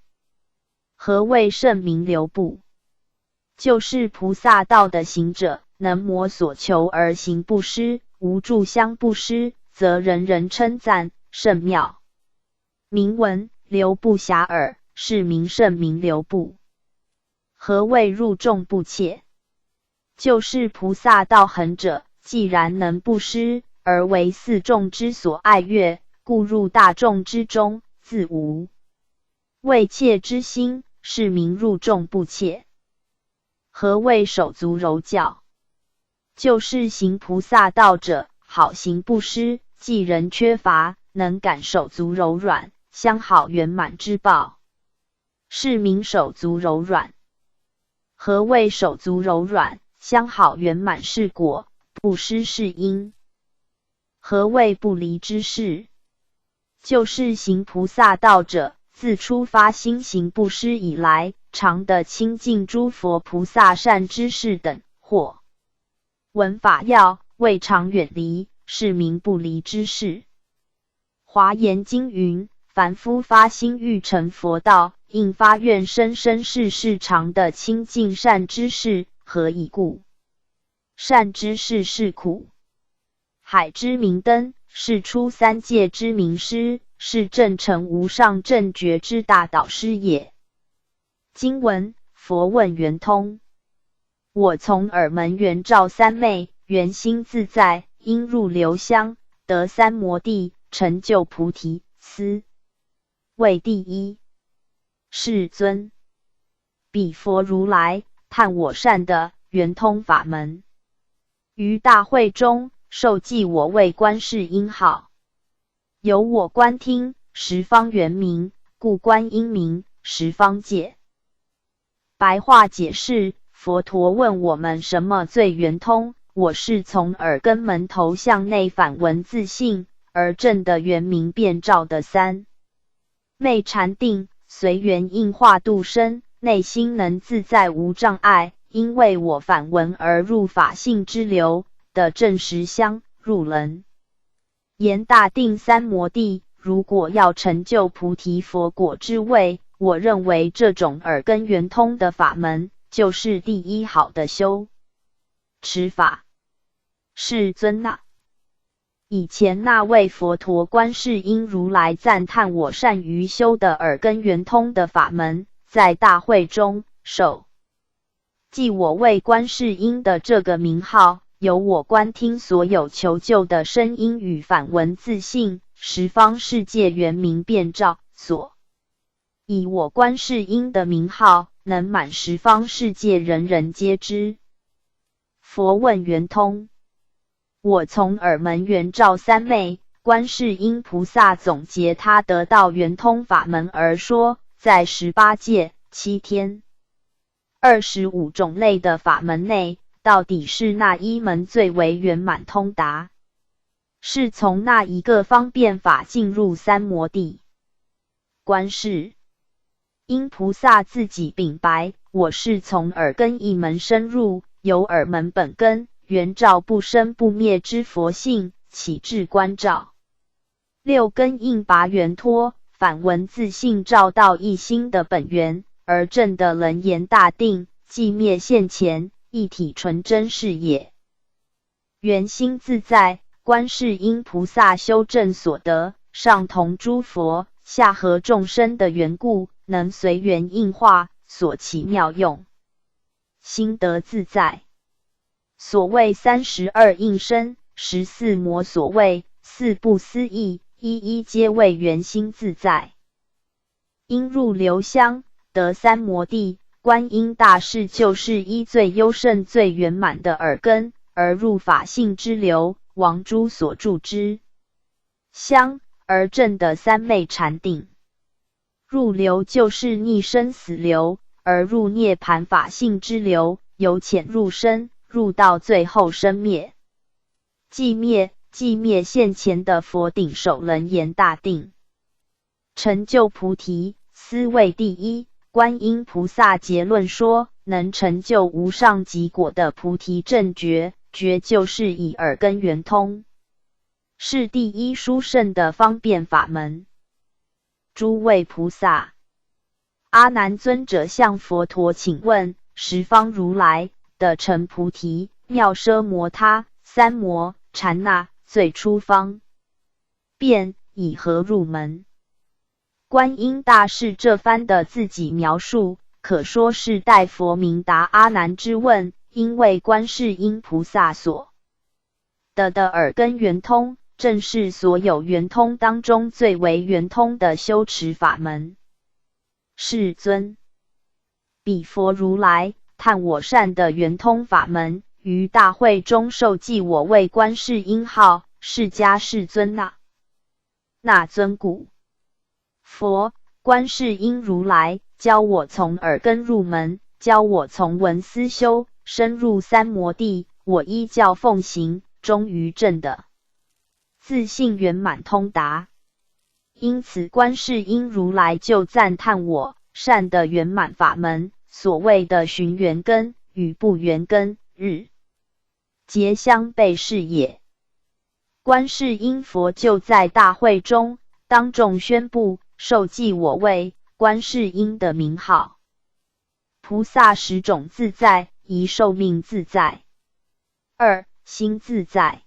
何谓圣名流布？就是菩萨道的行者，能摩所求而行布施，无住香布施，则人人称赞甚妙。名闻流布遐迩，是名圣名流布。何谓入众不怯？就是菩萨道行者，既然能布施，而为四众之所爱乐，故入大众之中，自无畏怯之心，是名入众不怯。何谓手足柔教？就是行菩萨道者，好行布施，既人缺乏，能感手足柔软，相好圆满之报，是名手足柔软。何谓手足柔软，相好圆满是果，布施是因。何谓不离之事？就是行菩萨道者，自出发心行布施以来，常得亲近诸佛菩萨善知识等，或闻法要，未尝远离，是名不离之事。华严经云：凡夫发心欲成佛道，应发愿生生世世常得亲近善知识。何以故？善知识是苦海之明灯，是出三界之明师，是正成无上正觉之大导师也。经文：佛问圆通。我从耳门圆照三昧，圆心自在，因入流香，得三摩地，成就菩提。斯谓第一。世尊，彼佛如来叹我善的圆通法门，于大会中授记我为观世音号，由我观听，十方圆明，故观音名，十方界。白话解释：佛陀问我们什么最圆通，我是从耳根门头向内反闻自性而证的圆明遍照的三昧禅定，随缘应化度生，内心能自在无障碍，因为我反闻而入法性之流的正实相入能言大定三摩地。如果要成就菩提佛果之位，我认为这种耳根圆通的法门就是第一好的修持法。世尊啊，以前那位佛陀观世音如来赞叹我善于修的耳根圆通的法门，在大会中授记我为观世音的这个名号，由我观听所有求救的声音与反闻自性，十方世界圆明遍照，所以我观世音的名号能满十方世界，人人皆知。佛问圆通。我从耳门圆照三昧，观世音菩萨总结他得到圆通法门而说，在18界7天25种类的法门内，到底是那一门最为圆满通达？是从那一个方便法进入三摩地？观世音菩萨自己禀白：我是从耳根一门深入，由耳门本根圆照不生不灭之佛性，起至观照六根应拔圆脱，反闻自性照到一心的本源，而证的能言大定，寂灭现前，一体纯真是也。圆心自在，观世音菩萨修正所得，上同诸佛，下合众生的缘故，能随缘应化，所其妙用，心得自在。所谓32应身，14魔所谓4不思议，一一皆为圆心自在。因入流香，得三摩地，观音大士就是依最优胜最圆满的耳根，而入法性之流，王诸所住之香，而证的三昧禅定。入流就是逆生死流，而入涅盘法性之流，由浅入深，入到最后生灭。寂灭现前的佛顶首能言大定，成就菩提，斯谓第一。观音菩萨结论说，能成就无上极果的菩提正觉，觉就是以耳根圆通，是第一殊胜的方便法门。诸位菩萨，阿难尊者向佛陀请问：十方如来的成菩提、妙奢摩他、三摩、禅那最初方便以何入门？观音大士这番的自己描述，可说是代佛明答阿难之问，因为观世音菩萨所得的耳根圆通，正是所有圆通当中最为圆通的修持法门。世尊，彼佛如来叹我善的圆通法门，于大会中授记我为观世音号，释迦世尊那尊故。佛观世音如来教我从耳根入门，教我从闻思修，深入三摩地，我依教奉行，终于证的自性圆满通达。因此观世音如来就赞叹我善的圆满法门，所谓的寻缘根与不缘根，日皆相悖是也。观世音佛就在大会中当众宣布，受记我为观世音的名号。菩萨10种自在：一、寿命自在；二、心自在；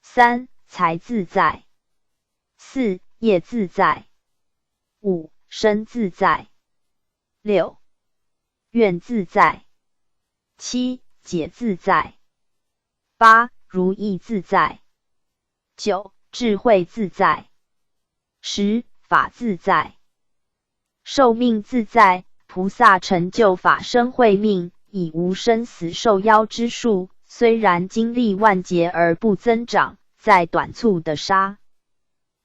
三、财自在；四、业自在；五、身自在；六、愿自在；七、解自在；八、如意自在；九、智慧自在；10、法自在。寿命自在，菩萨成就法身慧命，以无生死受夭之术，虽然经历万劫而不增长，在短促的刹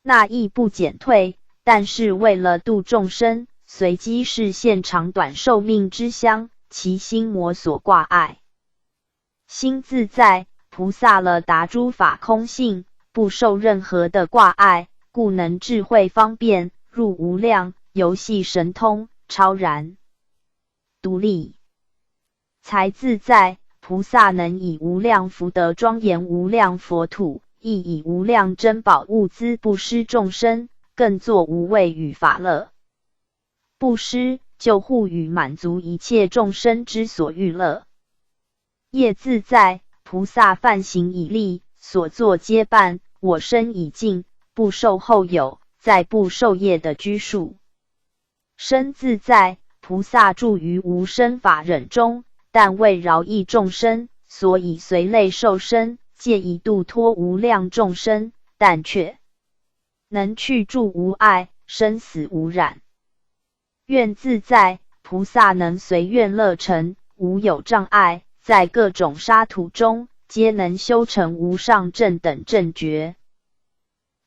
那亦不减退，但是为了度众生，随机示现长短寿命之相，其心魔所挂碍。心自在，菩萨了达诸法空性，不受任何的挂碍，故能智慧方便，入无量游戏神通，超然独立。财自在，菩萨能以无量福德庄严无量佛土，亦以无量珍宝物资布施众生，更作无畏与法乐。布施救护与满足一切众生之所欲乐。业自在，菩萨梵行已立，所作皆办，我身已尽，不受后有，再不受业的拘束。身自在，菩萨住于无生法忍中，但为饶益众生，所以随类受身，借以度脱无量众生，但却能去住无碍，生死无染。愿自在，菩萨能随愿乐成，无有障碍，在各种沙土中，皆能修成无上正等正觉。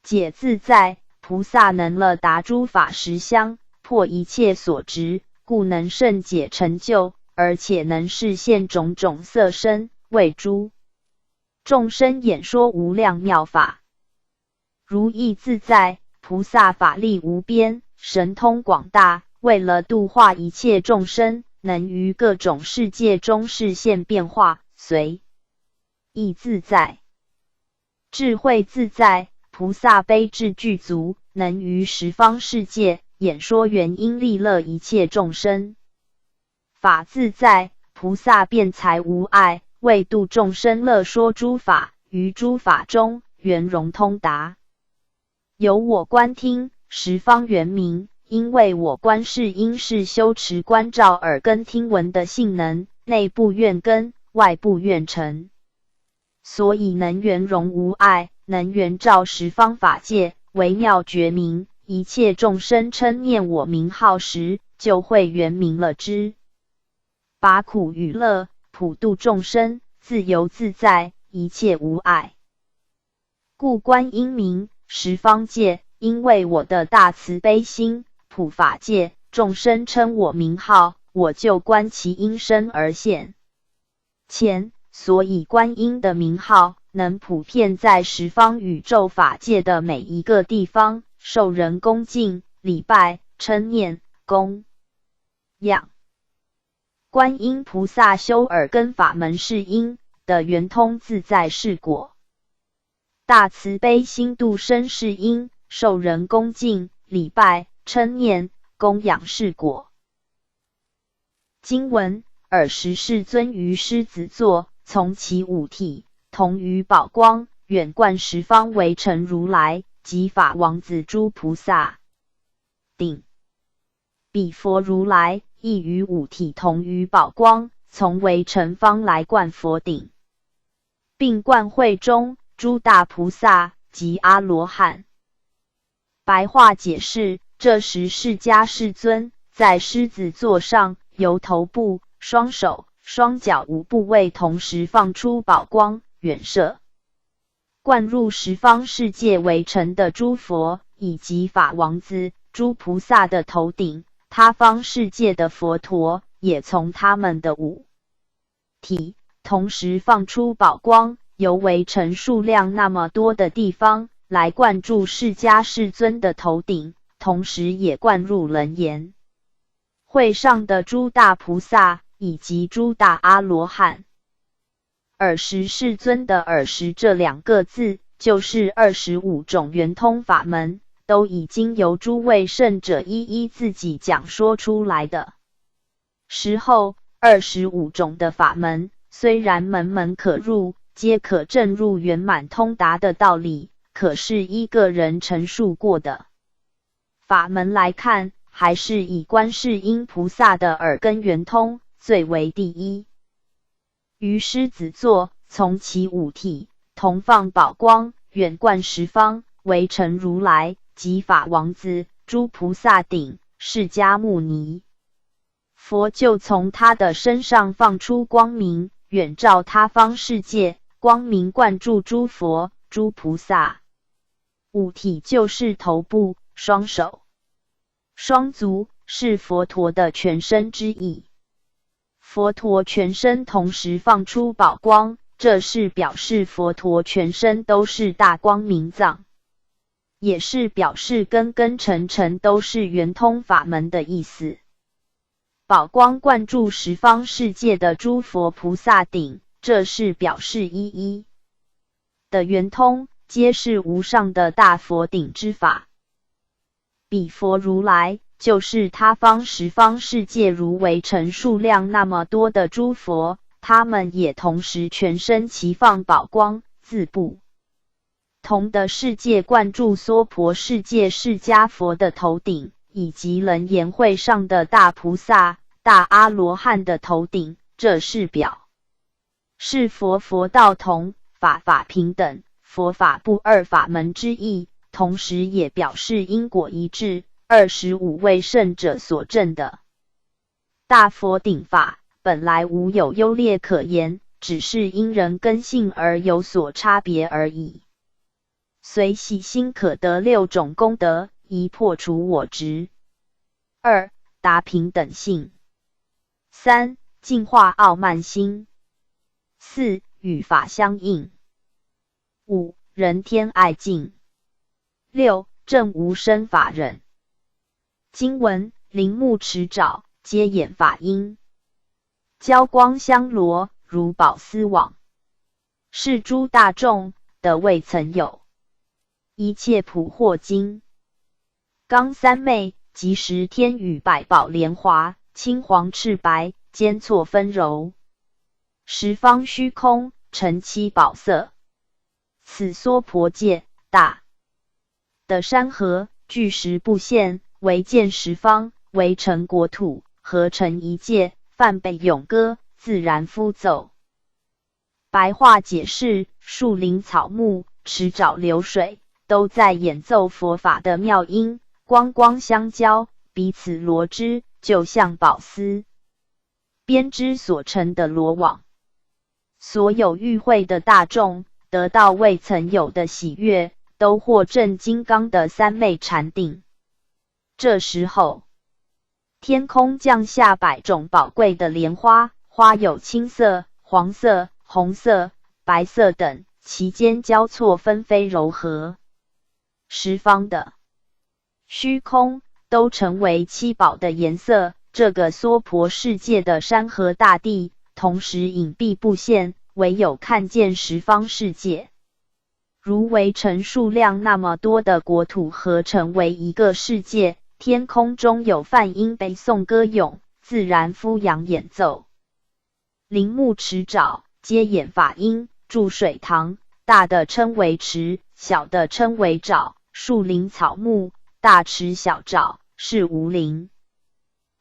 解自在，菩萨能了达诸法实相，破一切所执，故能胜解成就，而且能示现种种色身，为诸众生演说无量妙法。如意自在，菩萨法力无边，神通广大，为了度化一切众生，能于各种世界中示现变化，随意自在。智慧自在，菩萨悲智具足，能于十方世界演说原因利乐一切众生。法自在，菩萨辩才无碍，为度众生乐说诸法，于诸法中圆融通达。由我观听，十方圆明，因为我观世音是修持观照耳根听闻的性能，内部愿根，外部愿成，所以能圆融无碍，能圆照十方法界，微妙觉明。一切众生称念我名号时，就会圆明了之。拔苦与乐，普度众生，自由自在，一切无碍。故观音名十方界，因为我的大慈悲心，普法界，众生称我名号，我就观其因身而现前，所以观音的名号能普遍在十方宇宙法界的每一个地方，受人恭敬、礼拜、称念、供养。观音菩萨修耳根法门是因的圆通自在是果，大慈悲心度生是因，受人恭敬、礼拜、称念、供养是果。经文：尔时世尊于狮子座，从其五体，同于宝光，远观十方围城如来及法王子诸菩萨顶。彼佛如来亦于五体同于宝光，从围城方来观佛顶，并观会中诸大菩萨及阿罗汉。白话解释：这时释迦世尊在狮子座上，由头部、双手、双脚五部位同时放出宝光，远射灌入十方世界围城的诸佛以及法王子、诸菩萨的头顶。他方世界的佛陀也从他们的五体同时放出宝光，由围城数量那么多的地方来灌注释迦世尊的头顶，同时也灌入楞严。会上的诸大菩萨以及诸大阿罗汉，尔时世尊的尔时这2个字，就是25种圆通法门，都已经由诸位圣者一一自己讲说出来的时候，25种的法门，虽然门门可入，皆可证入圆满通达的道理，可是依个人陈述过的法门来看，还是以观世音菩萨的耳根圆通最为第一。于狮子座，从其五体，同放宝光，远贯十方，围城如来及法王子、诸菩萨顶、释迦牟尼佛，就从他的身上放出光明，远照他方世界，光明灌注诸佛、诸菩萨。五体就是头部、双手、双足，是佛陀的全身之意。佛陀全身同时放出宝光，这是表示佛陀全身都是大光明藏，也是表示根根尘尘都是圆通法门的意思。宝光灌注十方世界的诸佛菩萨顶，这是表示一一的圆通，皆是无上的大佛顶之法。彼佛如来，就是他方十方世界如围城数量那么多的诸佛，他们也同时全身齐放宝光，自不同的世界灌注娑婆世界释迦佛的头顶，以及楞严会上的大菩萨、大阿罗汉的头顶，这是表示佛佛道同，法法平等，佛法不二法门之意，同时也表示因果一致。25位圣者所证的大佛顶法，本来无有优劣可言，只是因人根性而有所差别而已。随喜心可得6种功德，一破除我执，2达平等性，3净化傲慢心，4与法相应，5人天爱敬，6正无生法忍。经文：铃木持爪，皆演法音；交光香罗，如宝丝网。是诸大众的未曾有。一切普获经。刚三昧，即十天与百宝莲华，青黄赤白，间错纷柔。十方虚空，成七宝色。此娑婆界，大的山河，巨石不现，为见十方，为成国土，合成一界，梵呗咏歌，自然敷奏。白话解释：树林草木、池沼流水，都在演奏佛法的妙音，光光相交，彼此罗织，就像宝丝编织所成的罗网。所有与会的大众得到未曾有的喜悦，都获证金刚的三昧禅定。这时候，天空降下100种宝贵的莲花，花有青色、黄色、红色、白色等，其间交错纷飞柔和。十方的虚空都成为七宝的颜色，这个娑婆世界的山河大地，同时隐蔽不现，唯有看见十方世界。如围城数量那么多的国土合成为一个世界，天空中有梵音背诵歌咏，自然敷扬演奏。林木池沼，皆演法音，注水塘，大的称为池，小的称为沼，树林草木，大池小沼，是无灵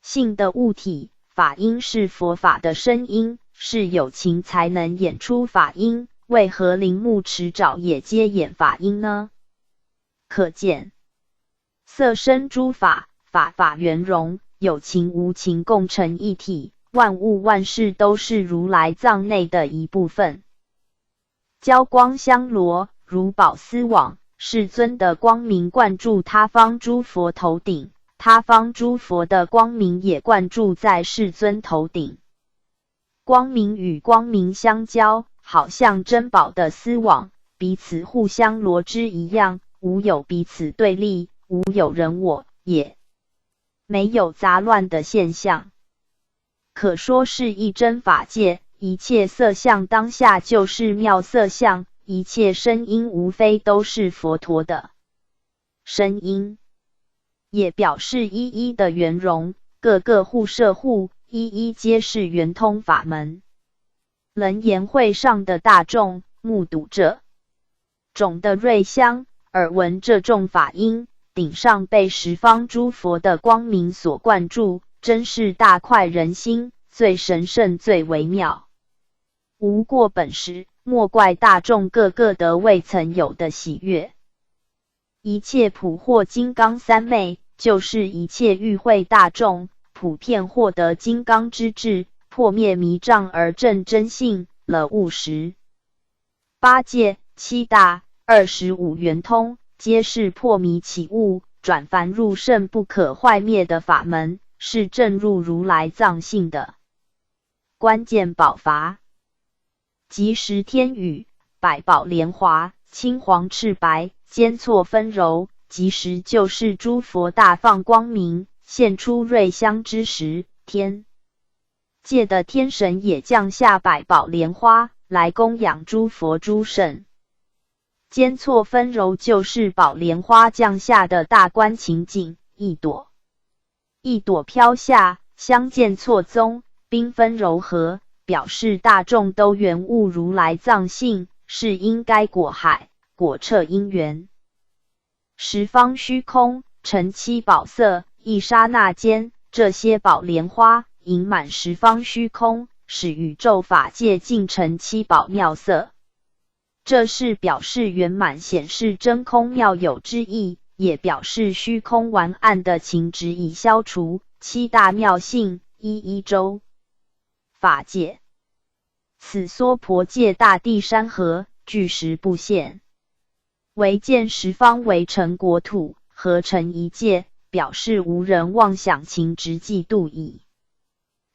性的物体。法音是佛法的声音，是有情才能演出法音，为何林木池沼也皆演法音呢？可见色身诸法，法法圆融，有情无情共成一体，万物万事都是如来藏内的一部分。交光香罗，如宝丝网，世尊的光明灌注他方诸佛头顶，他方诸佛的光明也灌注在世尊头顶。光明与光明相交，好像珍宝的丝网，彼此互相罗之一样，无有彼此对立，无有人我，也没有杂乱的现象，可说是一真法界。一切色相当下就是妙色相，一切声音无非都是佛陀的声音，也表示一一的圆融，各个互摄互，一一皆是圆通法门。楞严会上的大众目睹这种的瑞香，耳闻这种法音，顶上被十方诸佛的光明所灌注，真是大快人心，最神圣最微妙。无过本时，莫怪大众个个得未曾有的喜悦。一切普获金刚三昧，就是一切与会大众普遍获得金刚之智，破灭迷障而证真性了悟时。八戒、七大、25圆通，皆是破迷起悟、转凡入圣不可坏灭的法门，是证入如来藏性的关键宝筏。即十天雨、百宝莲华、青黄赤白、间错纷糅，即时就是诸佛大放光明，现出瑞香之时，天界的天神也降下百宝莲花来供养诸佛诸圣。间错纷糅就是宝莲花降下的大观情景，一朵一朵飘下，相间错综，缤纷柔和，表示大众都圆悟如来藏性，是应该果海，果彻因缘。十方虚空成七宝色，一刹那间，这些宝莲花盈满十方虚空，使宇宙法界尽成七宝妙色。这是表示圆满显示真空妙有之意，也表示虚空顽暗的情执已消除，七大妙性一一周法界。此娑婆界大地山河，巨石不现，唯见十方围成国土，合成一界，表示无人妄想情执嫉妒已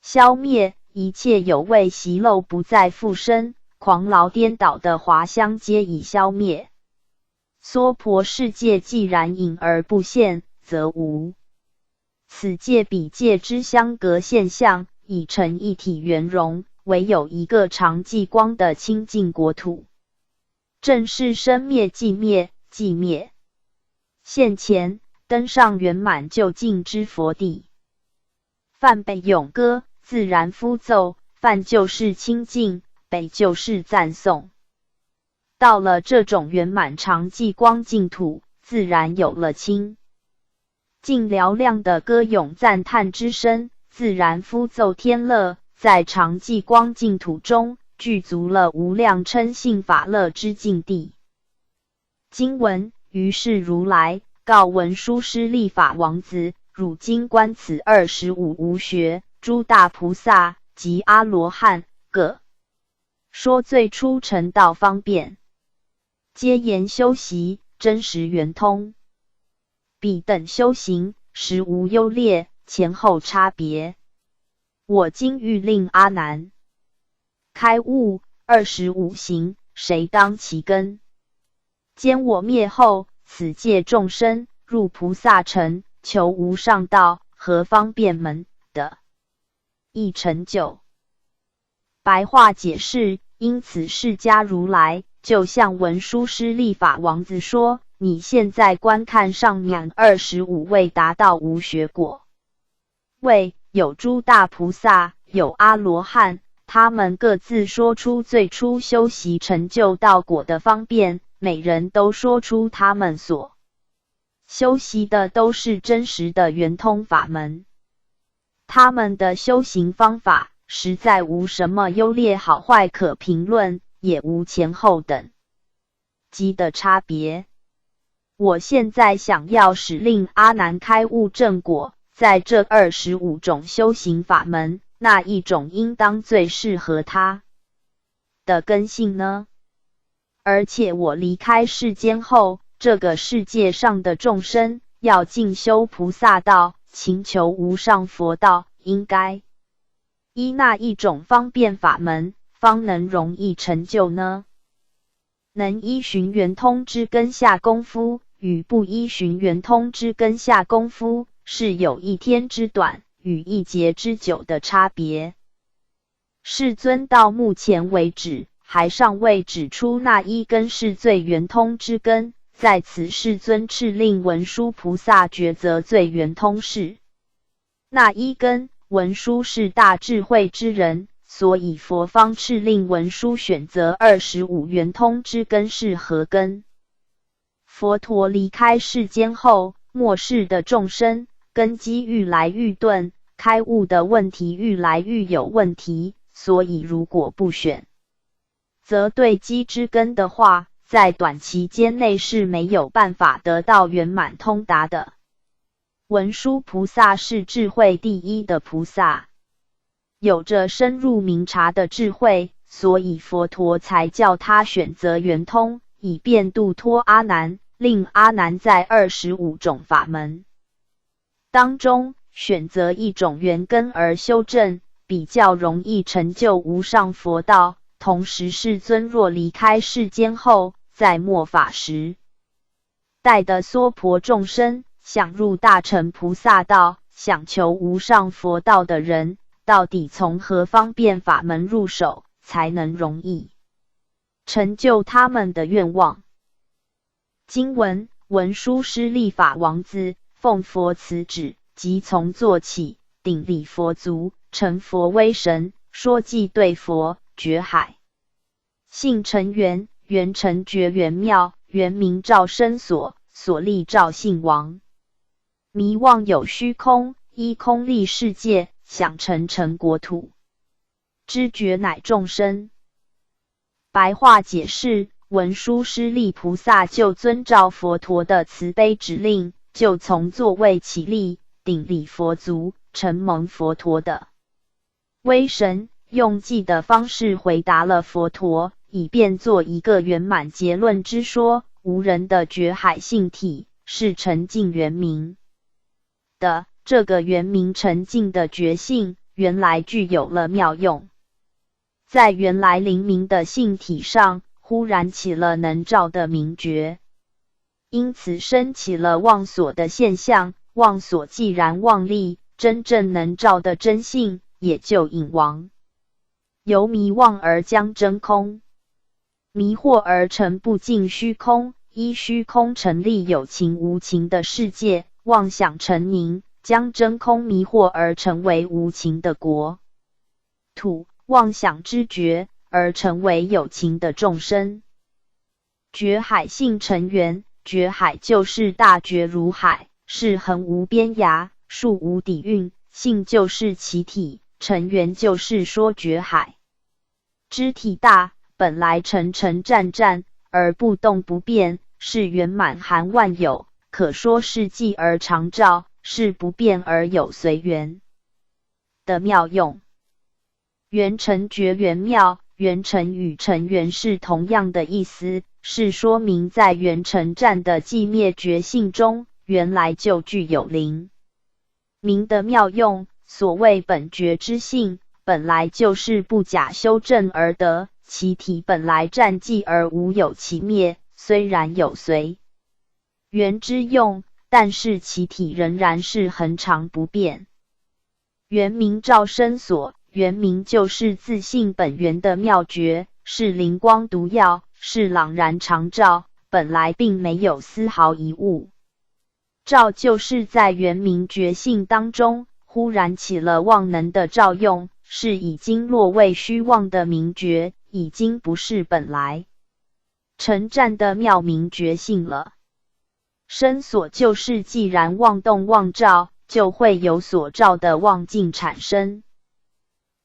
消灭，一切有为习漏不再复生，狂劳颠倒的华香皆已消灭。娑婆世界既然隐而不现，则无此界彼界之相隔现象，已成一体圆融，唯有一个常寂光的清净国土。正是生灭寂灭，寂灭现前，登上圆满究竟之佛地。梵北咏歌，自然夫奏，梵就是清净，北就是赞颂。到了这种圆满常寂光净土，自然有了清净嘹亮的歌咏赞叹之声，自然夫奏天乐，在常寂光净土中具足了无量称信法乐之境地。经文：于是如来告文殊师利法王子，汝今观此25无学，诸大菩萨及阿罗汉，各说最初成道方便，皆言修习真实圆通。彼等修行实无优劣，前后差别。我今欲令阿难开悟25行，谁当其根？兼我灭后，此界众生入菩萨城，求无上道，何方便门的一成就？白话解释：因此释迦如来就向文殊师利法王子说，你现在观看上面25位达到无学果位，有诸大菩萨，有阿罗汉，他们各自说出最初修习成就道果的方便，每人都说出他们所修习的都是真实的圆通法门。他们的修行方法实在无什么优劣好坏可评论，也无前后等级的差别。我现在想要使令阿难开悟正果，在这25种修行法门，那一种应当最适合他的根性呢？而且我离开世间后，这个世界上的众生要进修菩萨道，勤求无上佛道，应该依那一种方便法门，方能容易成就呢？能依循圆通之根下功夫，与不依循圆通之根下功夫，是有一天之短与一劫之久的差别。世尊到目前为止，还尚未指出那一根是最圆通之根，在此世尊敕令文殊菩萨抉择最圆通是那一根。文殊是大智慧之人，所以佛方敕令文殊选择25圆通之根是何根？佛陀离开世间后，末世的众生根基愈来愈钝，开悟的问题愈来愈有问题，所以如果不选择对机之根的话，在短期间内是没有办法得到圆满通达的。文殊菩萨是智慧第一的菩萨，有着深入明察的智慧，所以佛陀才叫他选择圆通，以便度脱阿难，令阿难在25种法门当中选择一种圆根而修正，比较容易成就无上佛道。同时世尊若离开世间后，在末法时代的娑婆众生，想入大乘菩萨道，想求无上佛道的人，到底从何方便法门入手，才能容易成就他们的愿望？经文：文殊师利法王子，奉佛慈旨，即从坐起，顶礼佛足，成佛威神，说偈对佛，觉海性成圆，圆成觉圆妙，圆明照身所，所立照性王。迷妄有虚空，依空立世界，想成国土，知觉乃众生。白话解释：文殊师利菩萨就遵照佛陀的慈悲指令，就从座位起立，顶礼佛足，承蒙佛陀的威神，用偈的方式回答了佛陀，以便做一个圆满结论之说。无人的觉海性体是沉静圆明的，这个圆明沉静的觉性，原来具有了妙用，在原来灵明的性体上，忽然起了能照的明觉，因此生起了妄所的现象。妄所既然妄立，真正能照的真性也就隐亡，由迷妄而将真空，迷惑而成不尽虚空，依虚空成立有情无情的世界，妄想成凝，将真空迷惑而成为无情的国土，妄想知觉而成为有情的众生。觉海性成圆，觉海就是大觉如海，是恒无边涯，数无底蕴，性就是其体，成圆就是说觉海知体大，本来沉战战而不动不变，是圆满含万有，可说是寂而常照，是不变而有随缘的妙用。圆成觉圆妙，圆成与成圆是同样的意思，是说明在圆成战的寂灭觉性中，原来就具有灵明的妙用。所谓本觉之性，本来就是不假修正而得，其体本来战寂而无有其灭，虽然有随缘之用，但是其体仍然是恒常不变。圆明照身所，圆明就是自性本源的妙觉，是灵光独耀，是朗然常照，本来并没有丝毫一物。照就是在圆明觉性当中，忽然起了妄能的照用，是已经落位虚妄的明觉，已经不是本来成战的妙明觉性了。身所就是既然妄动妄照，就会有所照的妄境产生。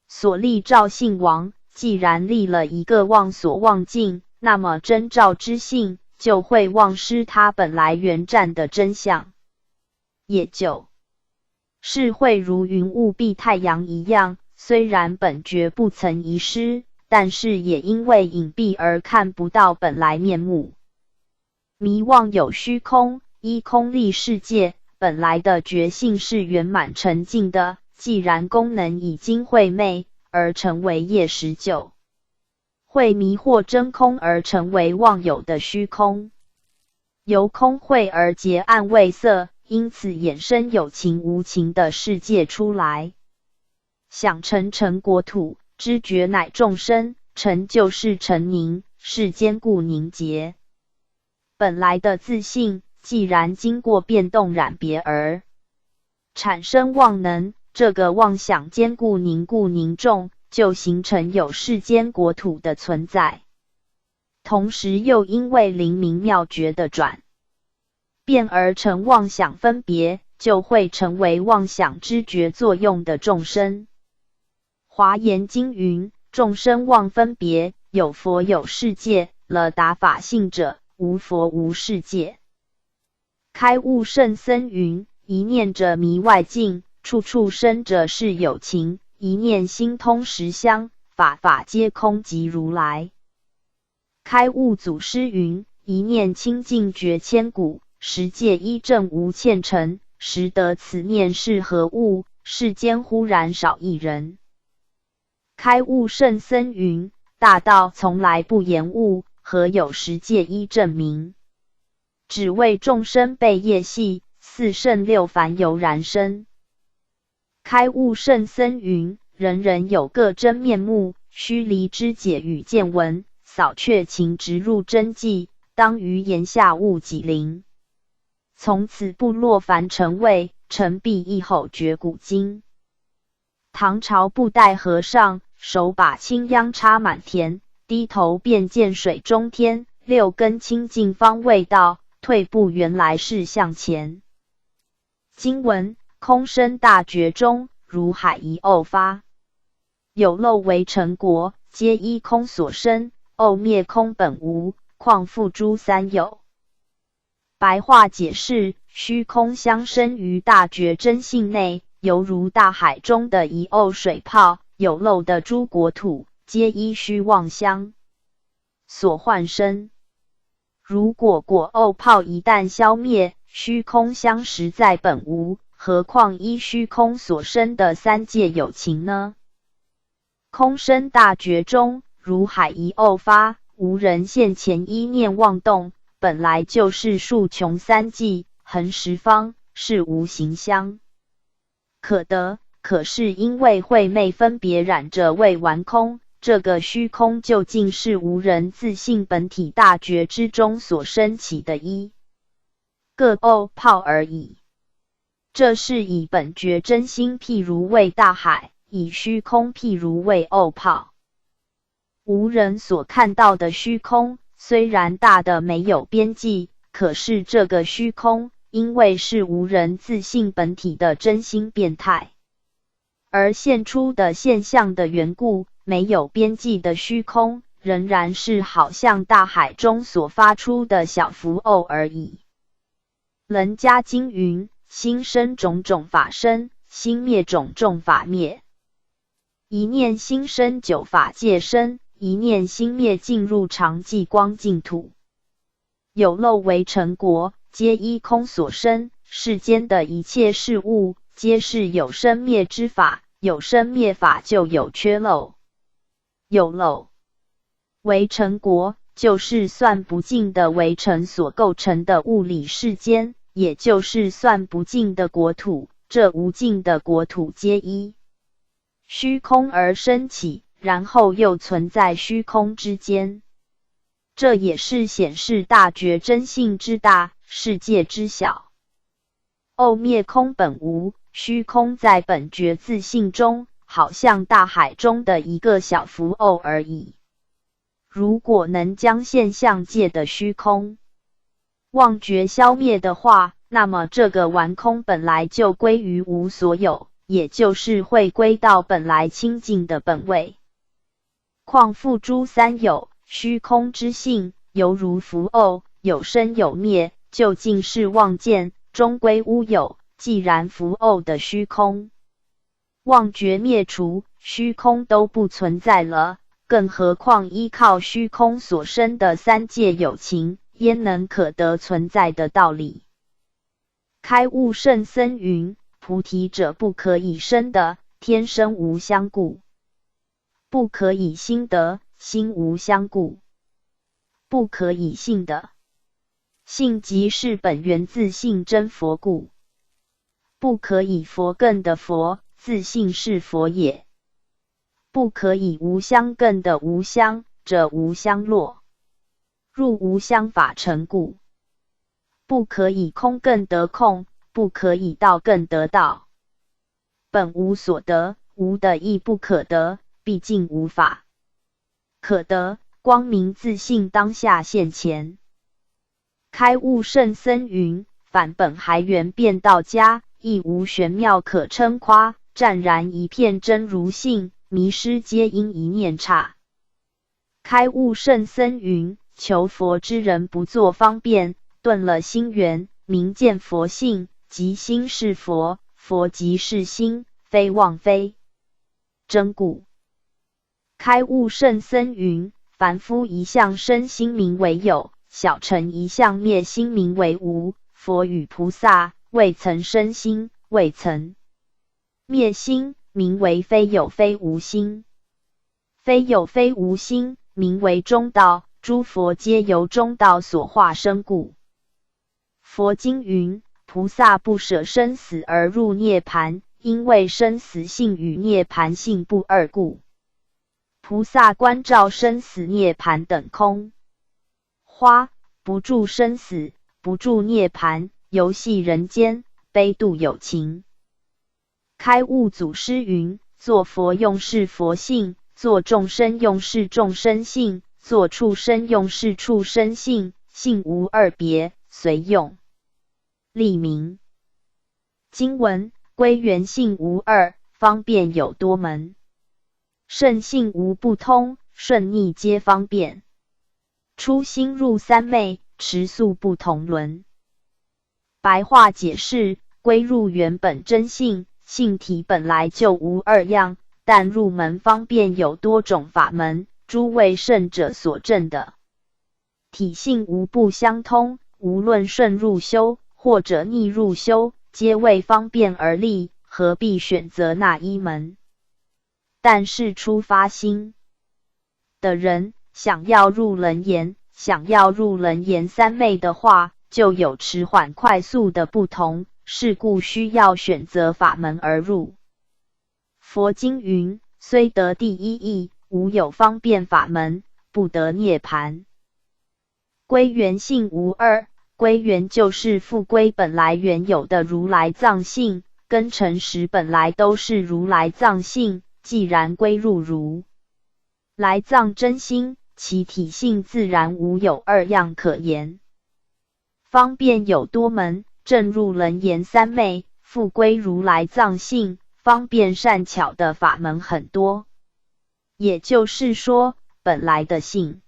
所立照性王，既然立了一个妄所妄境，那么真照之性就会忘失它本来原战的真相，也就是会如云雾蔽太阳一样，虽然本觉不曾遗失，但是也因为隐蔽而看不到本来面目。迷妄有虚空，依空立世界，本来的觉性是圆满沉静的，既然功能已经晦昧，而成为业19会迷惑真空而成为妄有的虚空，由空慧而结暗味色，因此衍生有情无情的世界出来。想成国土，知觉乃众生，成就是成凝，是坚固凝结。本来的自性，既然经过变动染别而产生妄能，这个妄想坚固凝固凝重，就形成有世间国土的存在。同时又因为灵明妙觉的转变而成妄想分别，就会成为妄想知觉作用的众生。华严经云：众生妄分别，有佛有世界，了达法性者，无佛无世界。开悟圣僧云：一念者迷外境，处处生者是有情，一念心通实相，法法皆空即如来。开悟祖师云：一念清净觉千古，十界一正无欠尘，识得此念是何物，世间忽然少一人。开悟圣僧云：大道从来不言误，何有十界一正明？只为众生被业系，四圣六凡犹然生。开悟圣僧云：人人有个真面目，须离知解与见闻，扫却情直入真迹，当于言下悟己灵。从此不落凡尘味，诚必一吼绝古今。唐朝布袋和尚手把青秧插满田，低头便见水中天，六根清净方未到，退步原来是向前。经文：空生大觉中，如海一偶发，有漏为成国，皆依空所生，偶灭空本无，况复诸三有。白话解释：虚空相生于大觉真性内，犹如大海中的一偶水泡，有漏的诸国土，皆依虚妄相所幻生。如果果偶泡一旦消灭，虚空相实在本无，何况依虚空所生的三界有情呢？空生大觉中，如海一偶发，无人现前依念妄动，本来就是数穷三际，恒十方，是无形相可得。可是因为慧昧分别染着未完空，这个虚空究竟是无人自性本体大觉之中所生起的一个偶泡而已。这是以本觉真心譬如为大海，以虚空譬如为偶泡。无人所看到的虚空，虽然大的没有边际，可是这个虚空，因为是无人自性本体的真心变态而现出的现象的缘故，没有边际的虚空，仍然是好像大海中所发出的小浮偶而已。人家经云：心生种种法生，心灭种种法灭。一念心生九法界生，一念心灭进入常寂光净土。有漏为成国，皆依空所生，世间的一切事物，皆是有生灭之法，有生灭法就有缺漏。有漏为成国，就是算不尽的围城所构成的物理世间，也就是算不尽的国土，这无尽的国土皆依虚空而生起，然后又存在虚空之间。这也是显示大觉真性之大，世界之小。偶灭空本无，虚空在本觉自性中，好像大海中的一个小浮偶而已。如果能将现象界的虚空妄觉消灭的话，那么这个完空本来就归于无所有，也就是会归到本来清净的本位。况复诸三有，虚空之性，犹如浮偶，有生有灭，究竟是妄见，终归乌有。既然浮偶的虚空妄觉灭除，虚空都不存在了，更何况依靠虚空所生的三界有情，焉能可得存在的道理？开悟圣僧云：菩提者不可以生的，天生无相故，不可以心得，心无相故，不可以信的。性即是本源自性真佛故，不可以佛更的佛，自性是佛也。不可以无相更的无相，者无相落，入无相法成故。不可以空更得空，不可以道更得道。本无所得，无的亦不可得，毕竟无法可得，光明自性当下现前。开悟圣僧云：返本还原变道家，亦无玄妙可称夸。湛然一片真如性，迷失皆因一念差。开悟圣僧云：求佛之人不作方便，顿了心源，明见佛性，即心是佛，佛即是心，非妄非真故。开悟圣僧云：凡夫一向生心名为有，小乘一向灭心名为无。佛与菩萨未曾生心，未曾灭心，名为非有非无心。非有非无心，名为中道。诸佛皆由中道所化生故。佛经云：菩萨不舍生死而入涅盘，因为生死性与涅盘性不二故。菩萨观照生死涅盘等空花，不住生死，不住涅盘，游戏人间，悲度有情。开悟祖师云：做佛用是佛性，做众生用是众生性，做畜生用是畜生性，性无二别，随用立名。经文：归元性无二，方便有多门。圣性无不通，顺逆皆方便。出心入三昧，持宿不同伦。白话解释：归入原本真性，性体本来就无二样，但入门方便有多种法门，诸位圣者所证的体性无不相通，无论顺入修或者逆入修，皆为方便而立，何必选择那一门？但是出发心的人想要入楞严，想要入楞严三昧的话，就有迟缓快速的不同，是故需要选择法门而入。佛经云：虽得第一义，无有方便法门，不得涅槃。归元性无二，归元就是复归本来原有的如来藏性，根尘时本来都是如来藏性，既然归入如来藏真心，其体性自然无有二样可言。方便有多门，正入楞严三昧，复归如来藏性，方便善巧的法门很多。也就是说，本来的性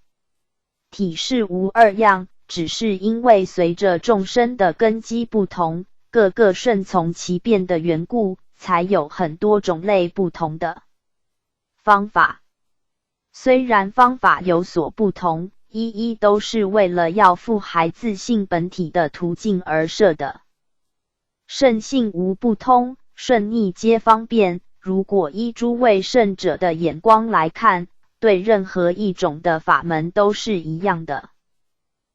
体是无二样，只是因为随着众生的根基不同，各个顺从其变的缘故，才有很多种类不同的方法。虽然方法有所不同，一一都是为了要复孩自性本体的途径而设的。圣性无不通，顺逆皆方便。如果依诸位圣者的眼光来看，对任何一种的法门都是一样的，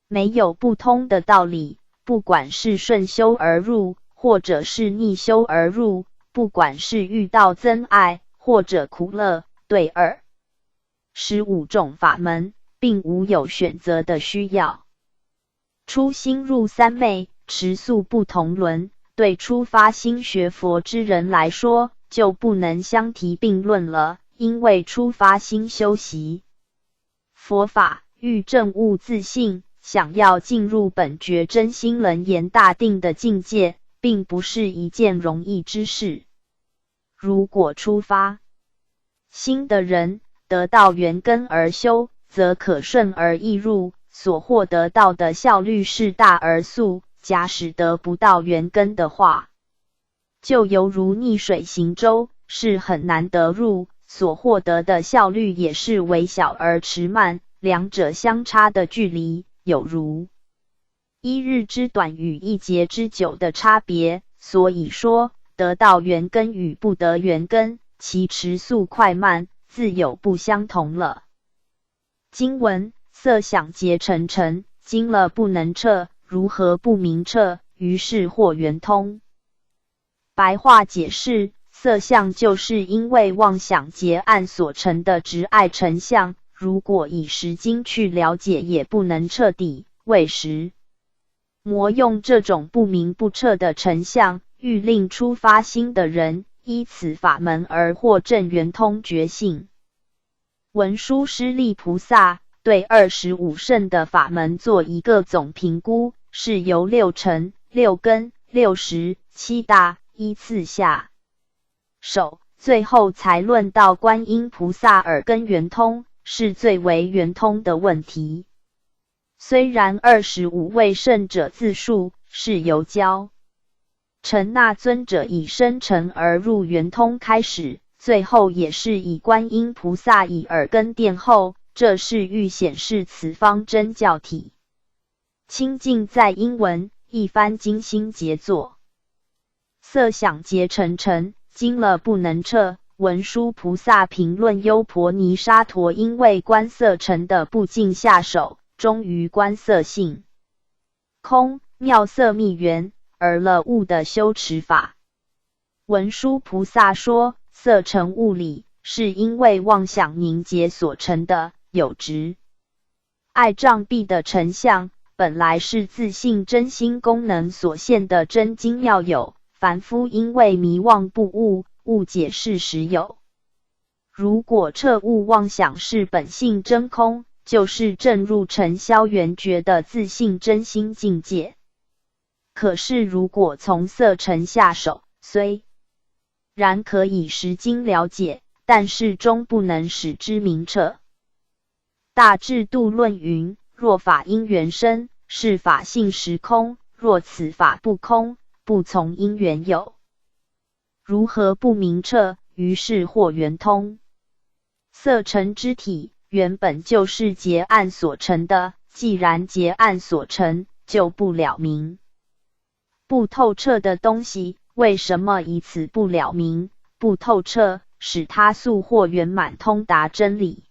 没有不通的道理。不管是顺修而入，或者是逆修而入，不管是遇到真爱或者苦乐，对15种法门并无有选择的需要。出心入三昧，持宿不同伦，对初发心学佛之人来说，就不能相提并论了，因为初发心修习佛法，欲证悟自性，想要进入本觉真心楞严大定的境界，并不是一件容易之事。如果初发心的人得到缘根而修，则可顺而易入，所获得到的效率是大而速。假使得不到缘根的话，就犹如逆水行舟，是很难得入，所获得的效率也是微小而迟慢，两者相差的距离有如一日之短与一劫之久的差别。所以说，得到缘根与不得缘根，其持速快慢自有不相同了。经文：色想结成尘，经了不能彻，如何不明彻？于是或圆通。白话解释：色相就是因为妄想结暗所成的执爱成相，如果以实经去了解，也不能彻底。为实魔用这种不明不彻的成相，欲令出发心的人依此法门而获证圆通觉性。文殊师利菩萨对25圣的法门做一个总评估，是由6尘、6根、6识、7大依次下手，最后才论到观音菩萨耳根圆通，是最为圆通的问题。虽然25位圣者自述是由教成那尊者以生成而入圆通开始，最后也是以观音菩萨以耳根殿后，这是欲显示此方真教体清净在因文，一番精心杰作。色想结成尘，经了不能彻。文殊菩萨评论优婆尼沙陀因为观色尘的不净下手，终于观色性空妙色密缘而了悟的修持法。文殊菩萨说，色成物理是因为妄想凝结所成的，有执爱障蔽的成相，本来是自性真心功能所现的真精妙有，凡夫因为迷妄不悟，误解是实有。如果彻悟妄想是本性真空，就是正入尘消缘觉的自性真心境界。可是如果从色尘下手，虽然可以实经了解，但是终不能使之明彻。大智度论云：若法因缘生，是法性实空；若此法不空，不从因缘有。如何不明彻？于是或圆通。色尘之体原本就是结暗所成的，既然结暗所成，就不了明。不透彻的东西，为什么以此不了明、不透彻，使它速或圆满通达真理？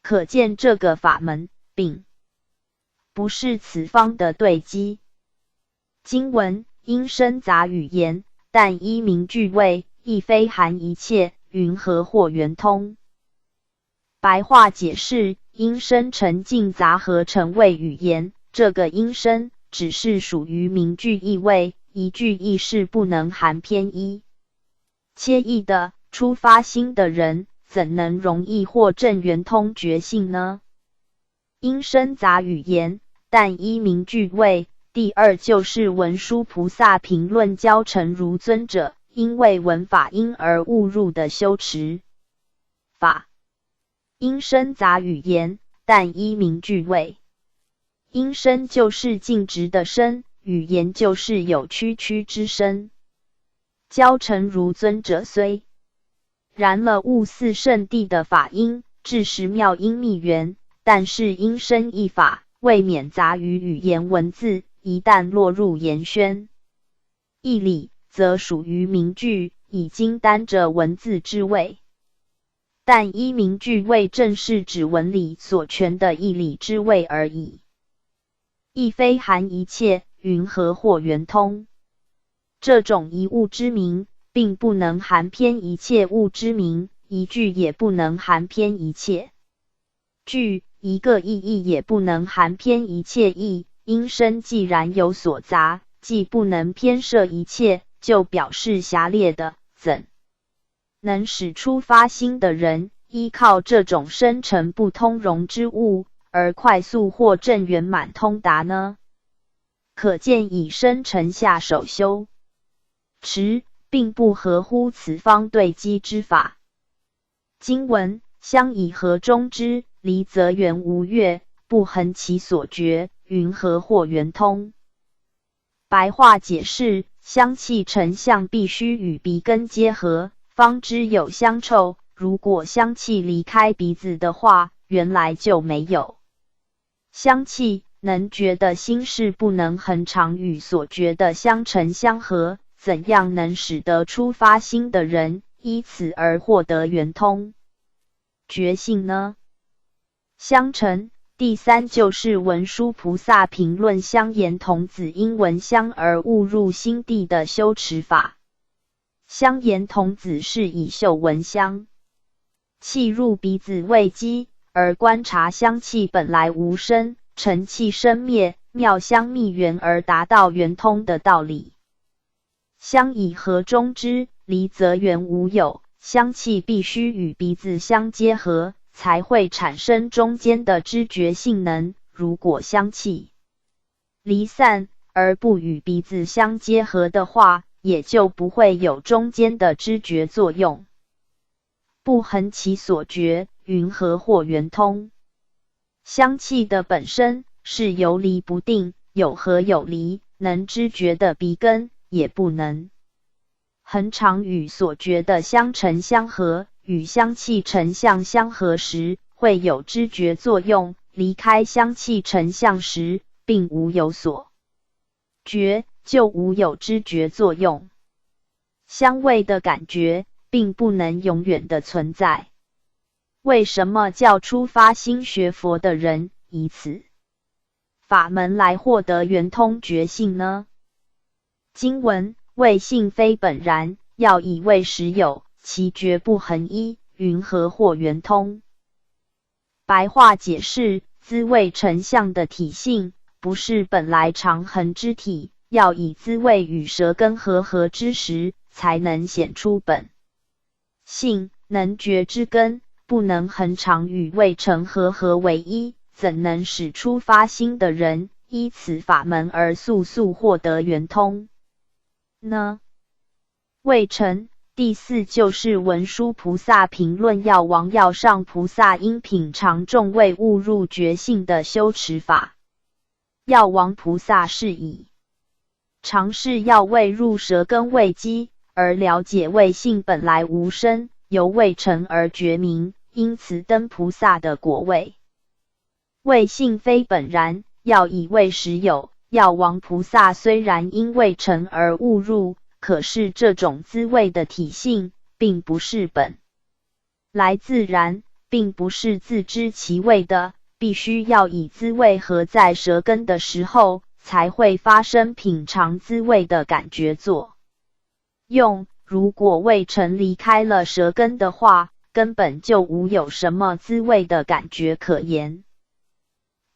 可见这个法门并不是此方的对机。经文：因生杂语言，但依明句谓，亦非含一切，云何或圆通？白话解释：因生沉静杂合成谓语言，这个因生只是属于明句意味，一句意是不能含偏依切意的。出发心的人怎能容易获证圆通觉性呢？因生杂语言，但依明句谓。第二就是文殊菩萨评论教成如尊者因为闻法因而误入的修持法。因生杂语言，但依明句谓。因生就是静直的生，语言就是有区区之声。教成如尊者虽然了悟四圣谛的法因，至实妙因密缘，但是因生一法，未免杂于语言文字，一旦落入言宣义理，则属于明句，已经担着文字之位。但依明句谓正是指文理所权的义理之谓而已。亦非含一切，云何或圆通？这种一物之名，并不能含偏一切物之名，一句也不能含偏一切句，一个意义也不能含偏一切意。因生既然有所杂，既不能偏摄一切，就表示狭劣的，怎能使出发心的人依靠这种深沉不通融之物，而快速获证圆满通达呢？可见以深沉下手修持，并不合乎此方对机之法。经文：相以合中之，离则圆无越，不恒其所觉，云何或圆通？白话解释：香气成相必须与鼻根结合，方知有香臭。如果香气离开鼻子的话，原来就没有香气。能觉的心事不能恒常与所觉的相成相合，怎样能使得出发心的人依此而获得圆通觉性呢？相承。第三就是文殊菩萨评论香严童子因闻香而误入心地的修持法。香严童子是以嗅闻香气入鼻子味机，而观察香气本来无生，尘气生灭，妙香密缘而达到圆通的道理。香以合中之，离则缘无有，香气必须与鼻子相结合，才会产生中间的知觉性能。如果香气离散而不与鼻子相结合的话，也就不会有中间的知觉作用。不恒其所觉，云合或圆通。香气的本身是游离不定，有合有离，能知觉的鼻根也不能恒常与所觉的香尘相合。与香气成相相合时，会有知觉作用；离开香气成相时，并无有所觉，就无有知觉作用。香味的感觉并不能永远的存在。为什么叫出发心学佛的人以此法门来获得圆通觉性呢？经文：谓性非本然，要以为实有，其觉不恒一，云合或圆通。白话解释：滋味成相的体性，不是本来常恒之体，要以滋味与舌根合之时，才能显出本性。能觉之根不能恒常与味成合为一，怎能使出发心的人依此法门而速速获得圆通呢？味成。第四就是文殊菩萨评论药王药上菩萨因品尝众味误入觉性的修持法。药王菩萨是以尝试药味入舌根味机，而了解味性本来无生，由味成而觉明，因此登菩萨的果位。味性非本然，要以味实有。药王菩萨虽然因味成而误入，可是这种滋味的体性并不是本来自然，并不是自知其味的，必须要以滋味合在舌根的时候，才会发生品尝滋味的感觉作用。如果味成离开了舌根的话，根本就无有什么滋味的感觉可言。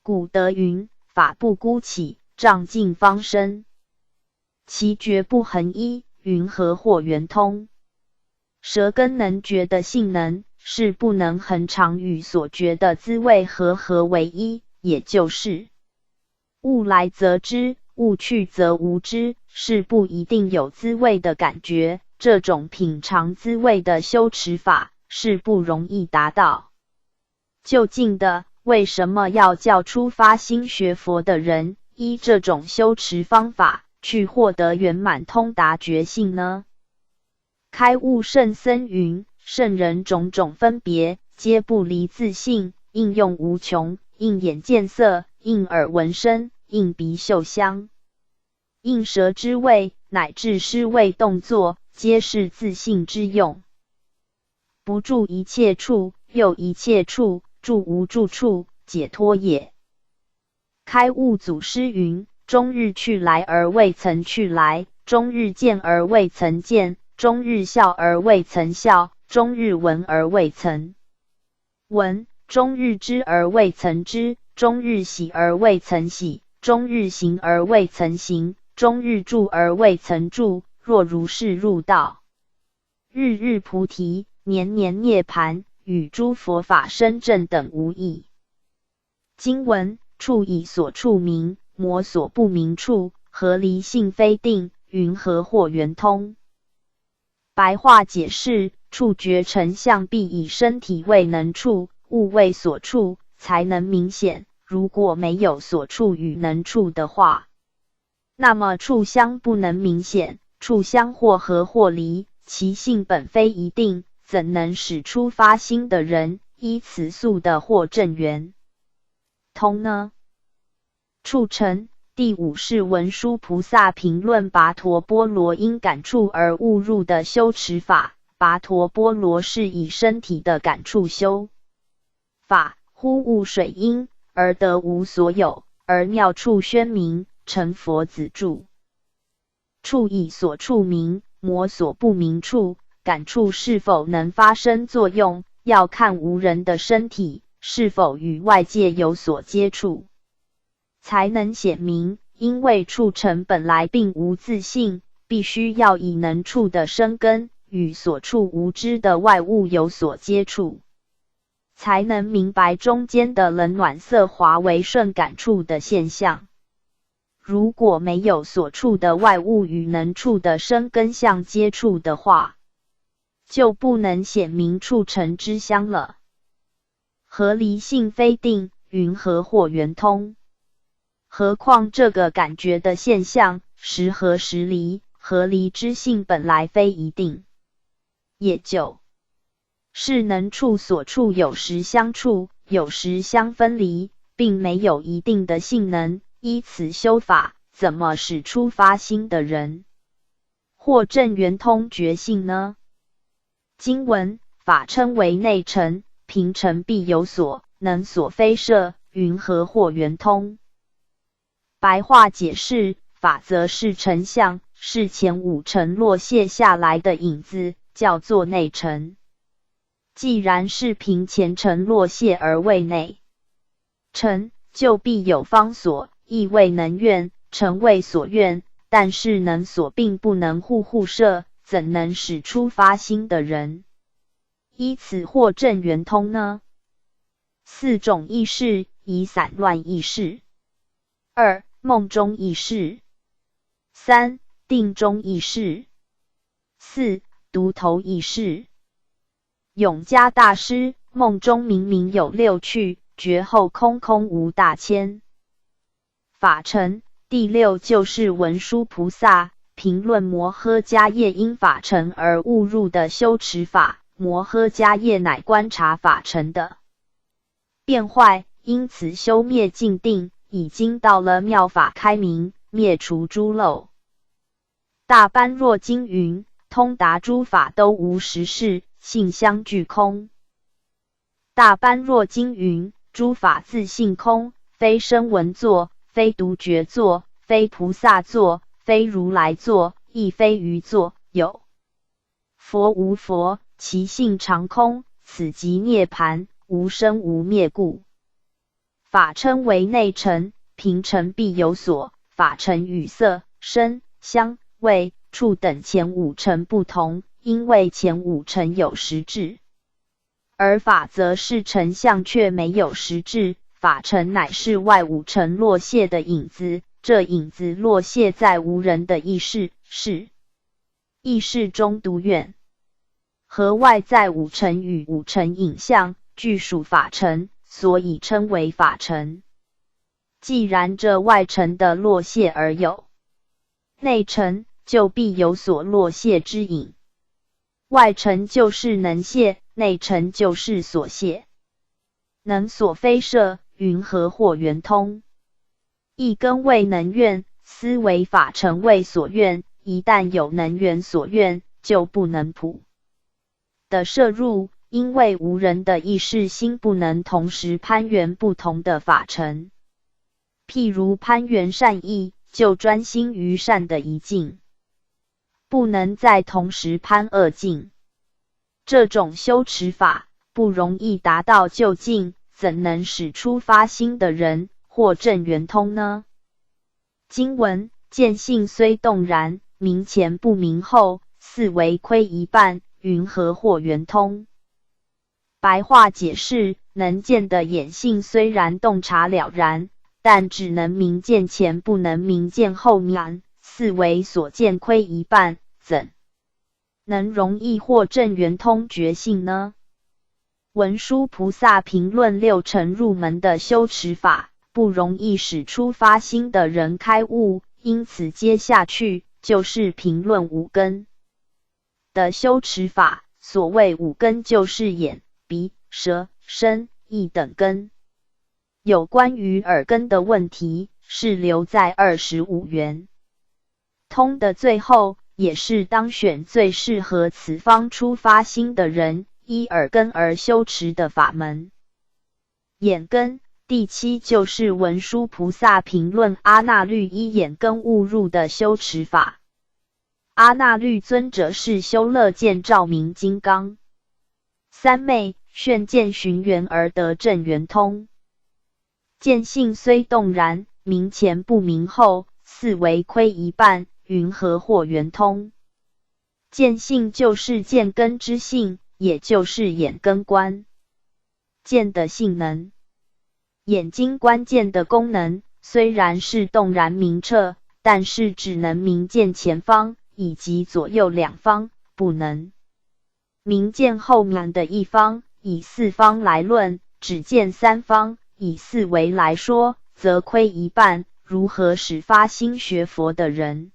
古德云：法不孤起，障尽方生。其觉不恒一，云合或圆通。舌根能觉的性能是不能恒常与所觉的滋味合为一，也就是物来则知，物去则无知，是不一定有滋味的感觉。这种品尝滋味的修持法是不容易达到究竟的。为什么要叫出发心学佛的人依这种修持方法去获得圆满通达觉性呢？开悟圣僧云：圣人种种分别，皆不离自性，应用无穷，应眼见色，应耳闻声，应鼻嗅香，应舌知味，乃至施味动作，皆是自性之用。不住一切处，又一切处，住无住处，解脱也。开悟祖师云：终日去来而未曾去来，终日见而未曾见，终日笑而未曾笑，终日闻而未曾闻，终日知而未曾知，终日喜而未曾喜，终日行而未曾行，终日住而未曾住。若如是入道，日日菩提，年年涅槃，与诸佛法身正等无异。经文：处以所处名，魔所不明处，合离性非定，云合或圆通。白话解释：触觉成相必以身体未能触，物为所触，才能明显。如果没有所触与能触的话，那么触相不能明显。触相或合或离，其性本非一定，怎能使出发心的人依此速的获正圆通呢？触成。第五是文殊菩萨评论跋陀波罗因感触而误入的修持法。跋陀波罗是以身体的感触修法，忽悟水因，而得无所有，而妙处宣明，成佛子住。处以所处名，魔所不明处，感触是否能发生作用，要看无人的身体是否与外界有所接触，才能显明。因为触尘本来并无自性，必须要以能触的生根与所处无知的外物有所接触，才能明白中间的冷暖色华为顺感触的现象。如果没有所处的外物与能触的生根相接触的话，就不能显明触尘之相了。合离性非定，云何或圆通？何况这个感觉的现象，时合时离，合离之性本来非一定，也就是能触所处有时相触，有时相分离，并没有一定的性能。依此修法，怎么使出发心的人或证圆通觉性呢？经文法称为内尘，平尘必有所，能所非摄，云何或圆通？白话解释，法则是尘相，是前五尘落卸下来的影子，叫做内尘。既然是凭前尘落卸而为内尘，就必有方所，亦为能愿，尘为所愿，但是能所并不能互摄，怎能使出发心的人依此或证圆通呢？四种意识：一、散乱意识；二、梦中意识；三、定中意识；四、独头意识。永嘉大师：梦中明明有六趣，觉后空空无大千。法尘第六就是文殊菩萨评论摩诃迦叶因法尘而误入的修持法，摩诃迦叶乃观察法尘的变坏，因此修灭尽定，已经到了妙法开明，灭除诸漏。大般若经云：通达诸法都无实事，性相具空。大般若经云：诸法自性空，非声闻作，非独觉作，非菩萨作，非如来作，亦非余作，有佛无佛，其性常空，此即涅槃，无生无灭故。法称为内尘，平尘必有所，法尘与色、声、香、味、触等前五尘不同，因为前五尘有实质，而法则是尘相却没有实质。法尘乃是外五尘落卸的影子，这影子落卸在无人的意识，是意识中独远，和外在五尘与五尘影像俱属法尘，所以称为法尘。既然这外尘的落卸而有内尘，就必有所落卸之影。外尘就是能卸，内尘就是所卸。能所非摄，云何或圆通？一根为能愿，思为法尘为所愿，一旦有能缘所愿，就不能普的摄入，因为无人的意识心不能同时攀缘不同的法尘。譬如攀缘善意，就专心于善的一境，不能再同时攀恶境。这种修持法不容易达到究竟，怎能使出发心的人或证圆通呢？经文：见性虽动然，明前不明后，似为亏一半，云何或圆通？白话解释：能见的眼性虽然洞察了然，但只能明见前，不能明见后面，似为所见亏一半，怎能容易获证圆通觉性呢？文殊菩萨评论六尘入门的修持法，不容易使出发心的人开悟，因此接下去就是评论五根的修持法。所谓五根，就是眼、鼻、舌、身、意等根。有关于耳根的问题，是留在25元通的最后，也是当选最适合此方出发心的人依耳根而修持的法门。眼根。第7就是文殊菩萨评论阿那律依眼根悟入的修持法。阿那律尊者是修乐见照明金刚，三昧炫见寻缘而得正圆通，见性虽动然，明前不明后，似为亏一半，云何或圆通？见性就是见根之性，也就是眼根观。见的性能，眼睛观见的功能虽然是动然明彻，但是只能明见前方以及左右两方，不能明见后面的一方。以四方来论，只见三方，以四维来说，则亏一半。如何使发心学佛的人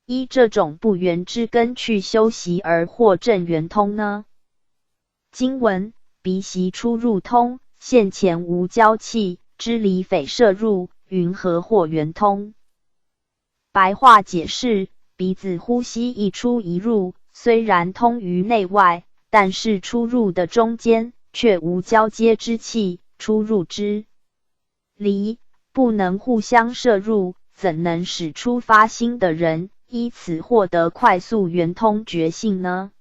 依这种不圆之根去修习而获正圆通呢？经文：鼻息出入通，现前无交气，支离匪摄入，云何获圆通？白话解释：鼻子呼吸一出一入，虽然通于内外，但是出入的中间却无交接之气，出入之离不能互相摄入，怎能使出发心的人依此获得快速圆通觉性呢？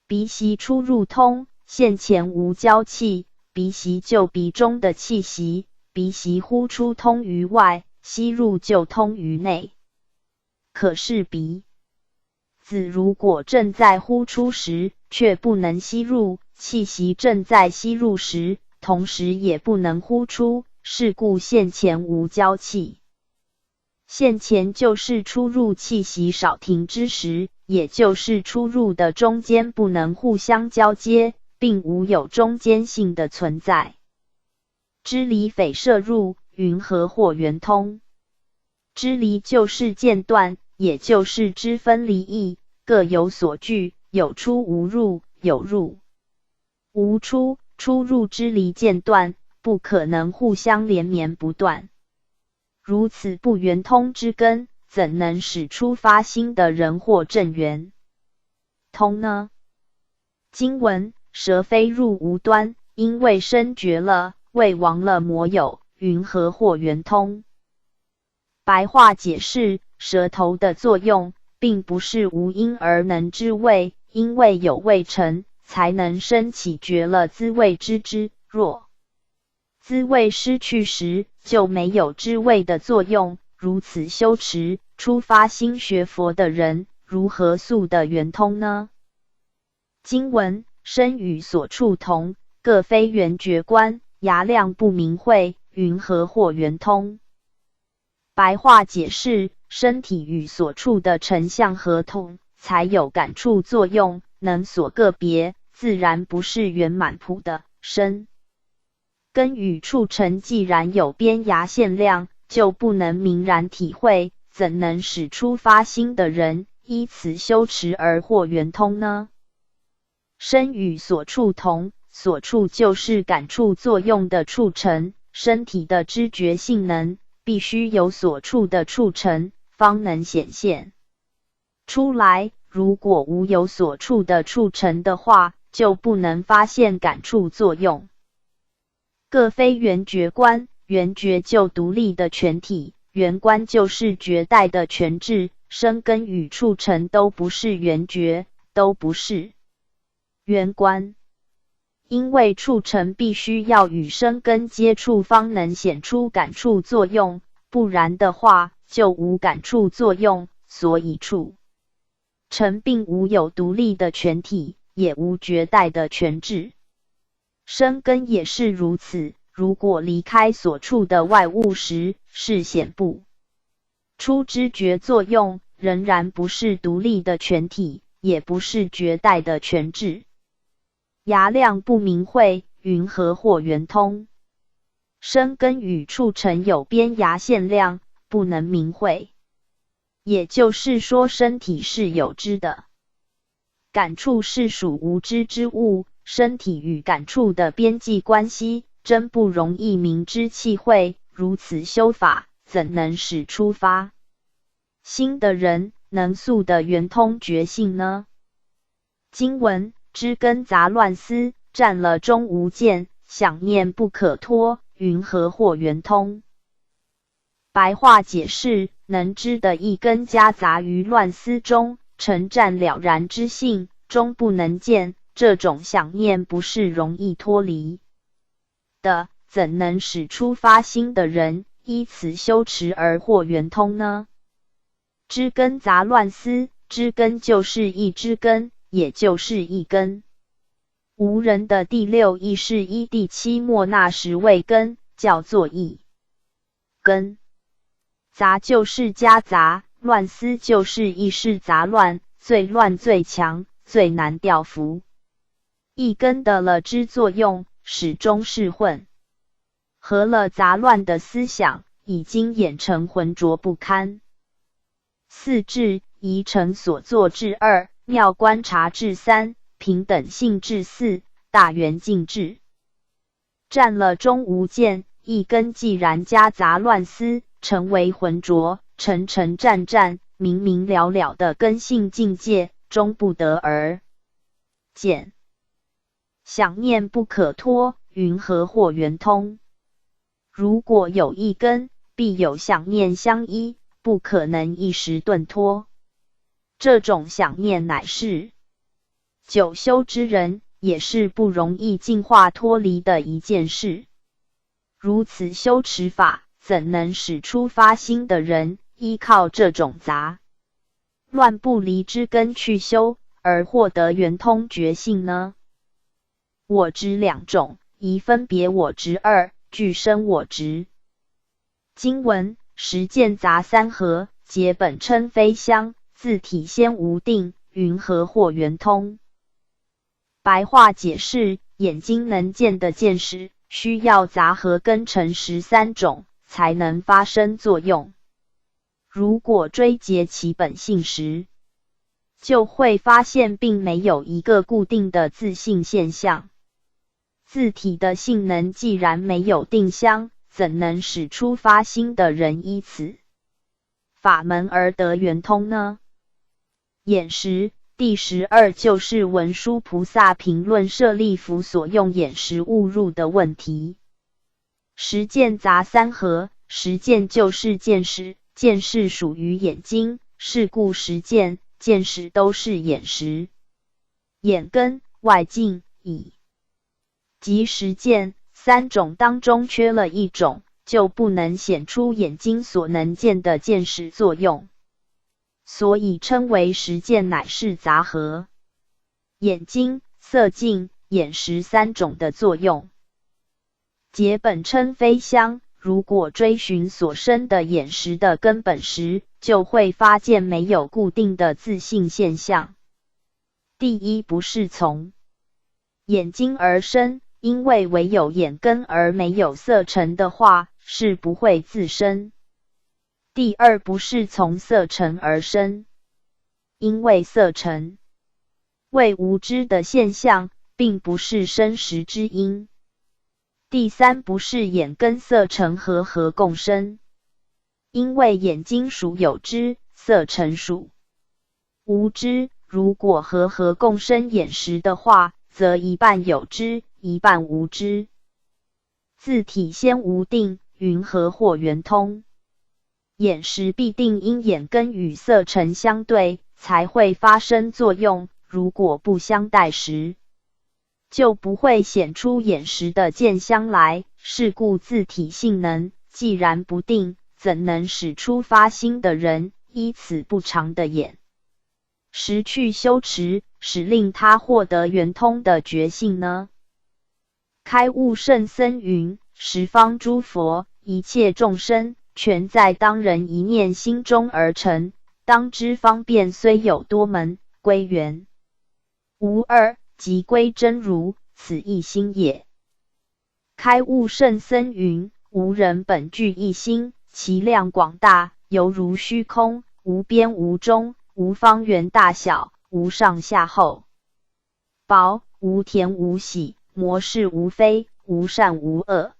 鼻息出入通，现前无交气，鼻息就鼻中的气息，鼻息呼出通于外，吸入就通于内。可是鼻子如果正在呼出时，却不能吸入，气息正在吸入时，同时也不能呼出，是故现前无交气。现前就是出入气息少停之时，也就是出入的中间不能互相交接，并无有中间性的存在。支离匪摄入，云何或圆通？支离就是间断，也就是支分离异，各有所据，有出无入，有入无出，出入支离间断，不可能互相连绵不断。如此不圆通之根，怎能使出发心的人获正圆通呢？经文：蛇飞入无端，因为生绝了，为亡了魔有，云何获圆通？白话解释：舌头的作用并不是无因而能知味，因为有味成，才能生起觉了滋味知之。若滋味失去时，就没有知味的作用。如此修持出发心学佛的人，如何速的圆通呢？经文：身与所处同，各非圆觉观，牙量不明慧，云何或圆通？白话解释：身体与所处的成相合同，才有感触作用，能所个别，自然不是圆满普的身。根与触成既然有边涯限量，就不能明然体会，怎能使出发心的人依此修持而获圆通呢？身与所处同，所处就是感触作用的触成，身体的知觉性能必须有所处的触成，方能显现出来。如果无有所处的触成的话，就不能发现感触作用。各非圆觉观，圆觉就独立的全体，圆观就是觉带的全质，身根与触成都不是圆觉，都不是圆观。因为触成必须要与身根接触方能显出感触作用，不然的话就无感触作用，所以触成并无有独立的全体，也无觉带的全质。身根也是如此，如果离开所处的外物时，是显不出知觉作用，仍然不是独立的全体，也不是觉带的全质。牙量不明慧，云何或圆通？身根与触成有边涯限量，不能明慧。也就是说，身体是有知的，感触是属无知之物，身体与感触的边际关系真不容易明知契会。如此修法，怎能使出发心的人能速的圆通觉性呢？经文：知根杂乱思，占了中无见，想念不可脱，云何或圆通？白话解释：能知的一根夹杂于乱思中，诚湛了然之性，终不能见，这种想念不是容易脱离的，怎能使出发心的人依此修持而获圆通呢？知根杂乱思，知根就是一知根，也就是一根。无人的第六义是依第七末那十位根，叫做一根。杂就是夹杂，乱思就是意识杂乱，最乱最强，最难调伏。一根的了知作用，始终是混合了杂乱的思想，已经演成浑浊不堪。四智：宜成所作智2，妙观察智3，平等性智4，大圆镜智。占了中无见，一根既然夹杂乱思，成为浑浊，沉沉战战，明明了了的根性境界，终不得而见。想念不可脱，云何或圆通？如果有一根，必有想念相依，不可能一时顿脱。这种想念乃是久修之人也是不容易净化脱离的一件事。如此修持法，怎能使出发心的人依靠这种杂乱不离之根去修，而获得圆通觉性呢？我执两种，宜分别我执2，俱生我执。经文：实践杂三合，结本称非相，自体先无定，云何或圆通？白话解释：眼睛能见的见识，需要杂合根成13种，才能发生作用。如果追结其本性时，就会发现并没有一个固定的自性现象。自体的性能既然没有定相，怎能使出发心的人依此法门而得圆通呢？眼识第12就是文殊菩萨评论舍利弗所用眼识误入的问题。实践杂三合，实践就是见识，见识属于眼睛，是故实践、见识都是眼识。眼根、外境、以及实践3种当中缺了一种，就不能显出眼睛所能见的见识作用，所以称为实践乃是杂合。眼睛、色境、眼识3种的作用，结本称非相。如果追寻所生的眼识的根本时，就会发现没有固定的自性现象。第一，不是从眼睛而生，因为唯有眼根而没有色尘的话，是不会自生。第二，不是从色尘而生，因为色尘为无知的现象，并不是生识之因。第三，不是眼根色尘和合共生，因为眼睛属有知，色尘属无知。如果合共生眼识的话，则一半有知，一半无知。自体先无定，云何或圆通？眼识必定因眼根与色尘相对，才会发生作用，如果不相待时，就不会显出眼识的见相来。是故自体性能既然不定，怎能使出发心的人依此不常的眼识去修持，使令他获得圆通的觉性呢？开悟圣僧云：十方诸佛，一切众生，全在当人一念心中而成。当知方便虽有多门，归元无二，即归真如，此一心也。开悟圣僧云：无人本具一心，其量广大，犹如虚空，无边无中，无方圆大小，无上下厚薄，无甜无喜，魔是无非，无善无恶。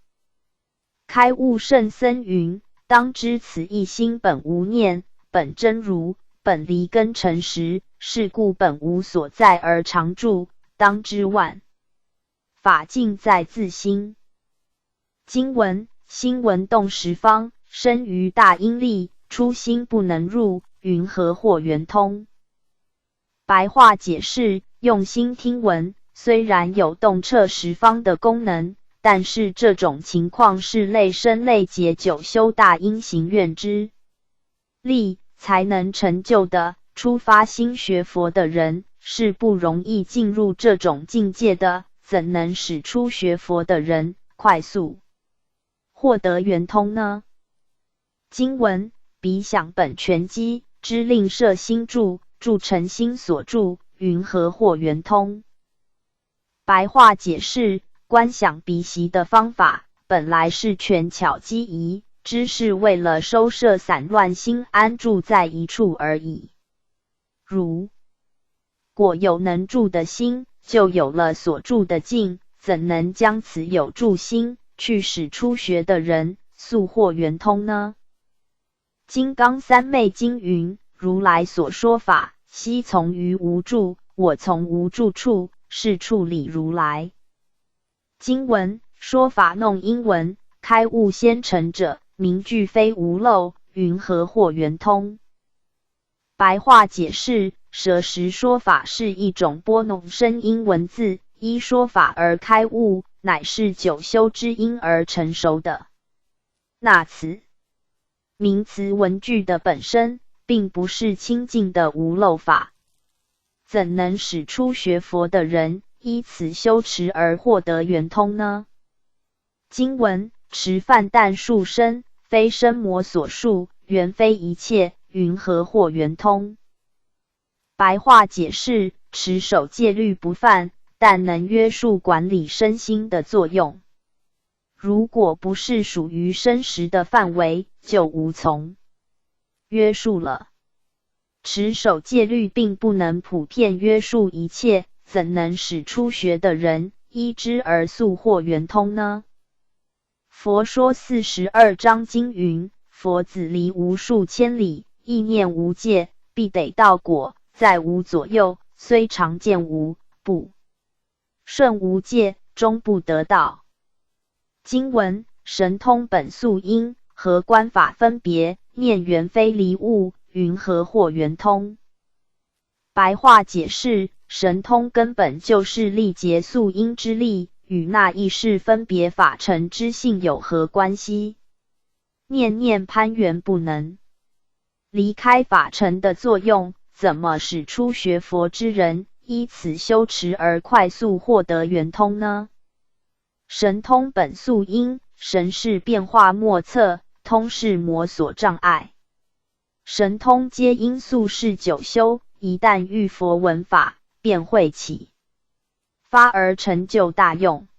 开悟圣僧云：当知此一心本无念，本真如，本离根尘识，是故本无所在而常住。当知万法尽在自心。经文：心闻动十方，生于大阴力，出心不能入，云何或圆通？白话解释：用心听闻，虽然有动彻十方的功能，但是这种情况是累生累劫久修大阴行愿之力才能成就的。初发心学佛的人是不容易进入这种境界的，怎能使初学佛的人快速获得圆通呢？经文：彼想本全机，知令摄心住，住成心所住，云何或圆通？白话解释：观想鼻息的方法本来是权巧机宜，只是为了收摄散乱心，安住在一处而已。如果有能住的心，就有了所住的境，怎能将此有住心去使初学的人速获圆通呢？金刚三昧经云：如来所说法，悉从于无住，我从无住处，是处理如来。经文：说法弄英文，开悟先成者，名句非无漏，云何或圆通？白话解释：舍实说法是一种拨弄声音文字，依说法而开悟，乃是久修之因而成熟的。那此名词文句的本身，并不是清净的无漏法，怎能使初学佛的人依此修持而获得圆通呢？经文：持梵但数身，非身魔所束，原非一切，云何或圆通？白话解释：持守戒律不犯，但能约束管理身心的作用。如果不是属于身识的范围，就无从约束了。持守戒律并不能普遍约束一切，怎能使初学的人依之而速获圆通呢？佛说42章经云：佛子离无数千里，意念无界，必得到果，在无左右，虽常见无不顺无界，终不得道。经文：神通本素因，何观法分别，念缘非离物，云何或圆通？白话解释：神通根本就是力结素因之力，与那意识分别法尘之性有何关系？念念攀缘不能离开法尘的作用，怎么使初学佛之人依此修持而快速获得圆通呢？神通本素因，神是变化莫测，通是魔所障碍。神通皆因素是久修，一旦遇佛闻法，便会启发而成就大用。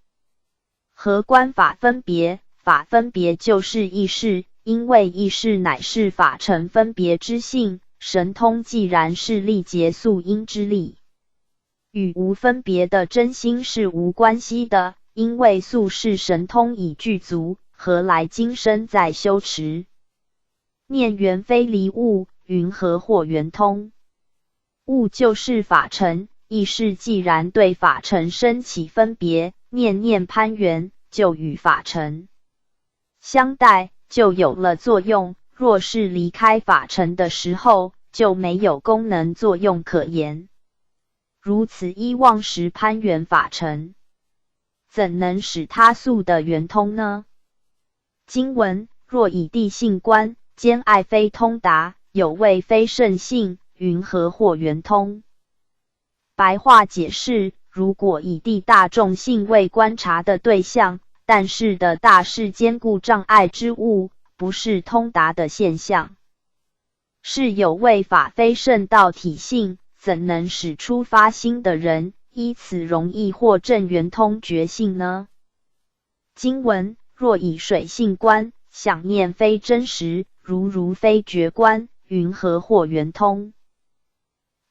何观法分别？法分别就是意识，因为意识乃是法尘分别之性，神通既然是力结素因之力，与无分别的真心是无关系的，因为素是神通已具足，何来今生再修持？念缘非离物，云何或圆通？物就是法尘，意识既然对法尘生起分别，念念攀缘，就与法尘相待，就有了作用。若是离开法尘的时候，就没有功能作用可言。如此依妄时攀缘法尘，怎能使他速得圆通呢？经文：若以地性观，兼爱非通达，有位非圣性，云何或圆通？白话解释：如果以地大众性为观察的对象，但是的大是坚固障碍之物，不是通达的现象，是有位法非圣道体性，怎能使出发心的人依此容易获证圆通觉性呢？经文：若以水性观，想念非真实，如非觉观，云何或圆通？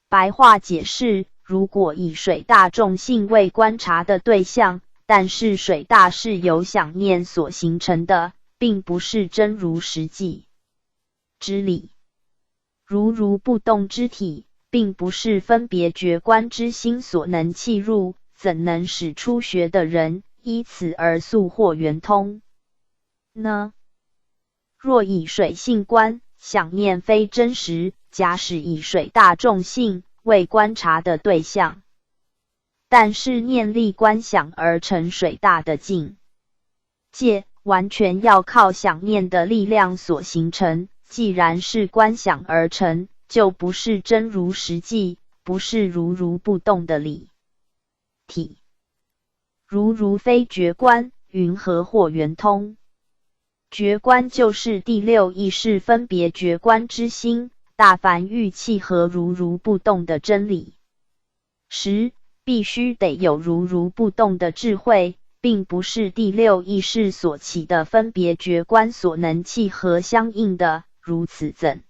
白话解释：如果以水大众性为观察的对象，但是水大是由想念所形成的，并不是真如实际之理。如不动之体，并不是分别觉观之心所能契入，怎能使初学的人依此而速获圆通呢？若以水性观，想念非真实，假使以水大众性为观察的对象，但是念力观想而成水大的境界，完全要靠想念的力量所形成。既然是观想而成，就不是真如实际，不是如如不动的理体。如非觉观，云何获圆通？觉观就是第六意识分别觉观之心，大凡欲契合如如不动的真理时，必须得有如如不动的智慧，并不是第六意识所起的分别觉观所能契合相应的。如此怎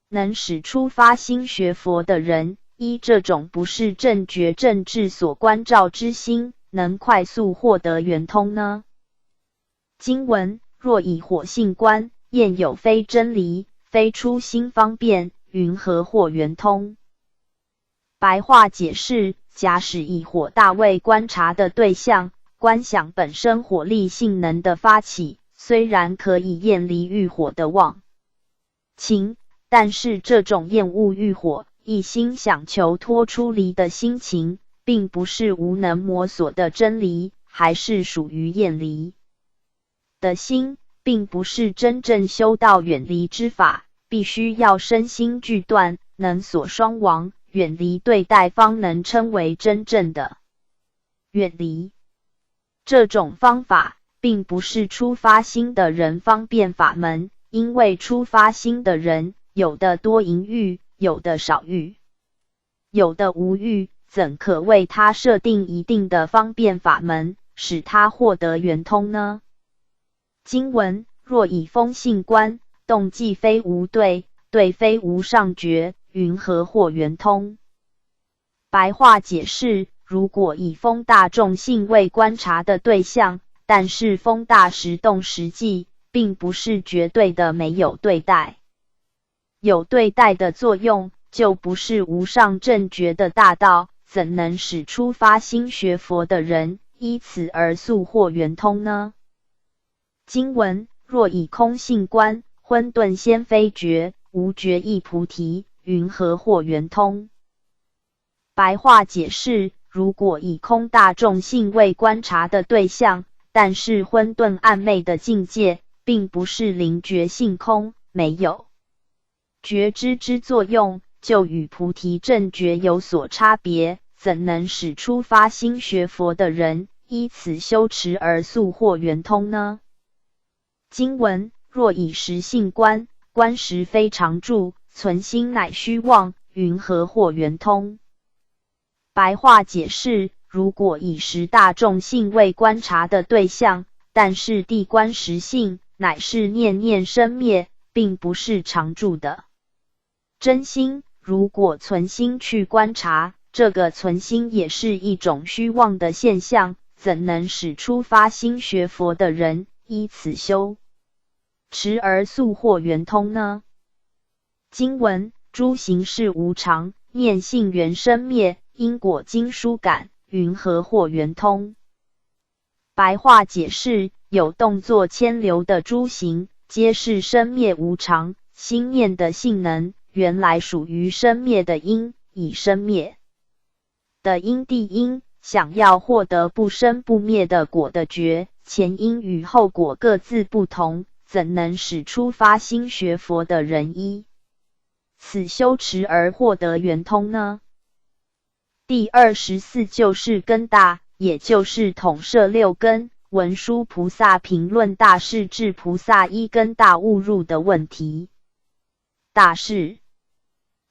能使出发心学佛的人依这种不是正觉正智所关照之心，能快速获得圆通呢？经文若以火性观，验有非真理，非出心方便，云何获圆通？白话解释：假使以火大为观察的对象，观想本身火力性能的发起，虽然可以厌离欲火的妄情，但是这种厌恶欲火、一心想求脱出离的心情，并不是无能摸索的真理，还是属于厌离的心，并不是真正修道远离之法，必须要身心俱断，能所双亡，远离对待，方能称为真正的远离。这种方法并不是出发心的人方便法门，因为出发心的人有的多淫欲，有的少欲，有的无欲，怎可为他设定一定的方便法门，使他获得圆通呢？经文若以风性观，动即非无对，对非无上觉，云何获圆通？白话解释：如果以风大众性为观察的对象，但是风大时动实际，并不是绝对的没有对待，有对待的作用，就不是无上正觉的大道，怎能使出发心学佛的人依此而速获圆通呢？经文若以空性观，混沌先非觉，无觉亦菩提，云何获圆通？白话解释：如果以空大众性为观察的对象，但是混沌暗昧的境界并不是灵觉性空，没有觉知之作用，就与菩提正觉有所差别，怎能使出发心学佛的人依此修持而速获圆通呢？经文若以实性观，观实非常住，存心乃虚妄，云何获圆通？白话解释：如果以实大众性为观察的对象，但是谛观实性乃是念念生灭，并不是常住的真心，如果存心去观察，这个存心也是一种虚妄的现象，怎能使出发心学佛的人依此修持而速获圆通呢？经文诸行识无常，念性缘生灭，因果经书感，云何获圆通？白话解释：有动作牵流的诸行，皆是生灭无常，心念的性能原来属于生灭的因，以生灭的因地因，想要获得不生不灭的果的觉，前因与后果各自不同，怎能使出发心学佛的人依此修持而获得圆通呢？第24就是根大，也就是统摄六根。文殊菩萨评论大势至菩萨一根大误入的问题。大势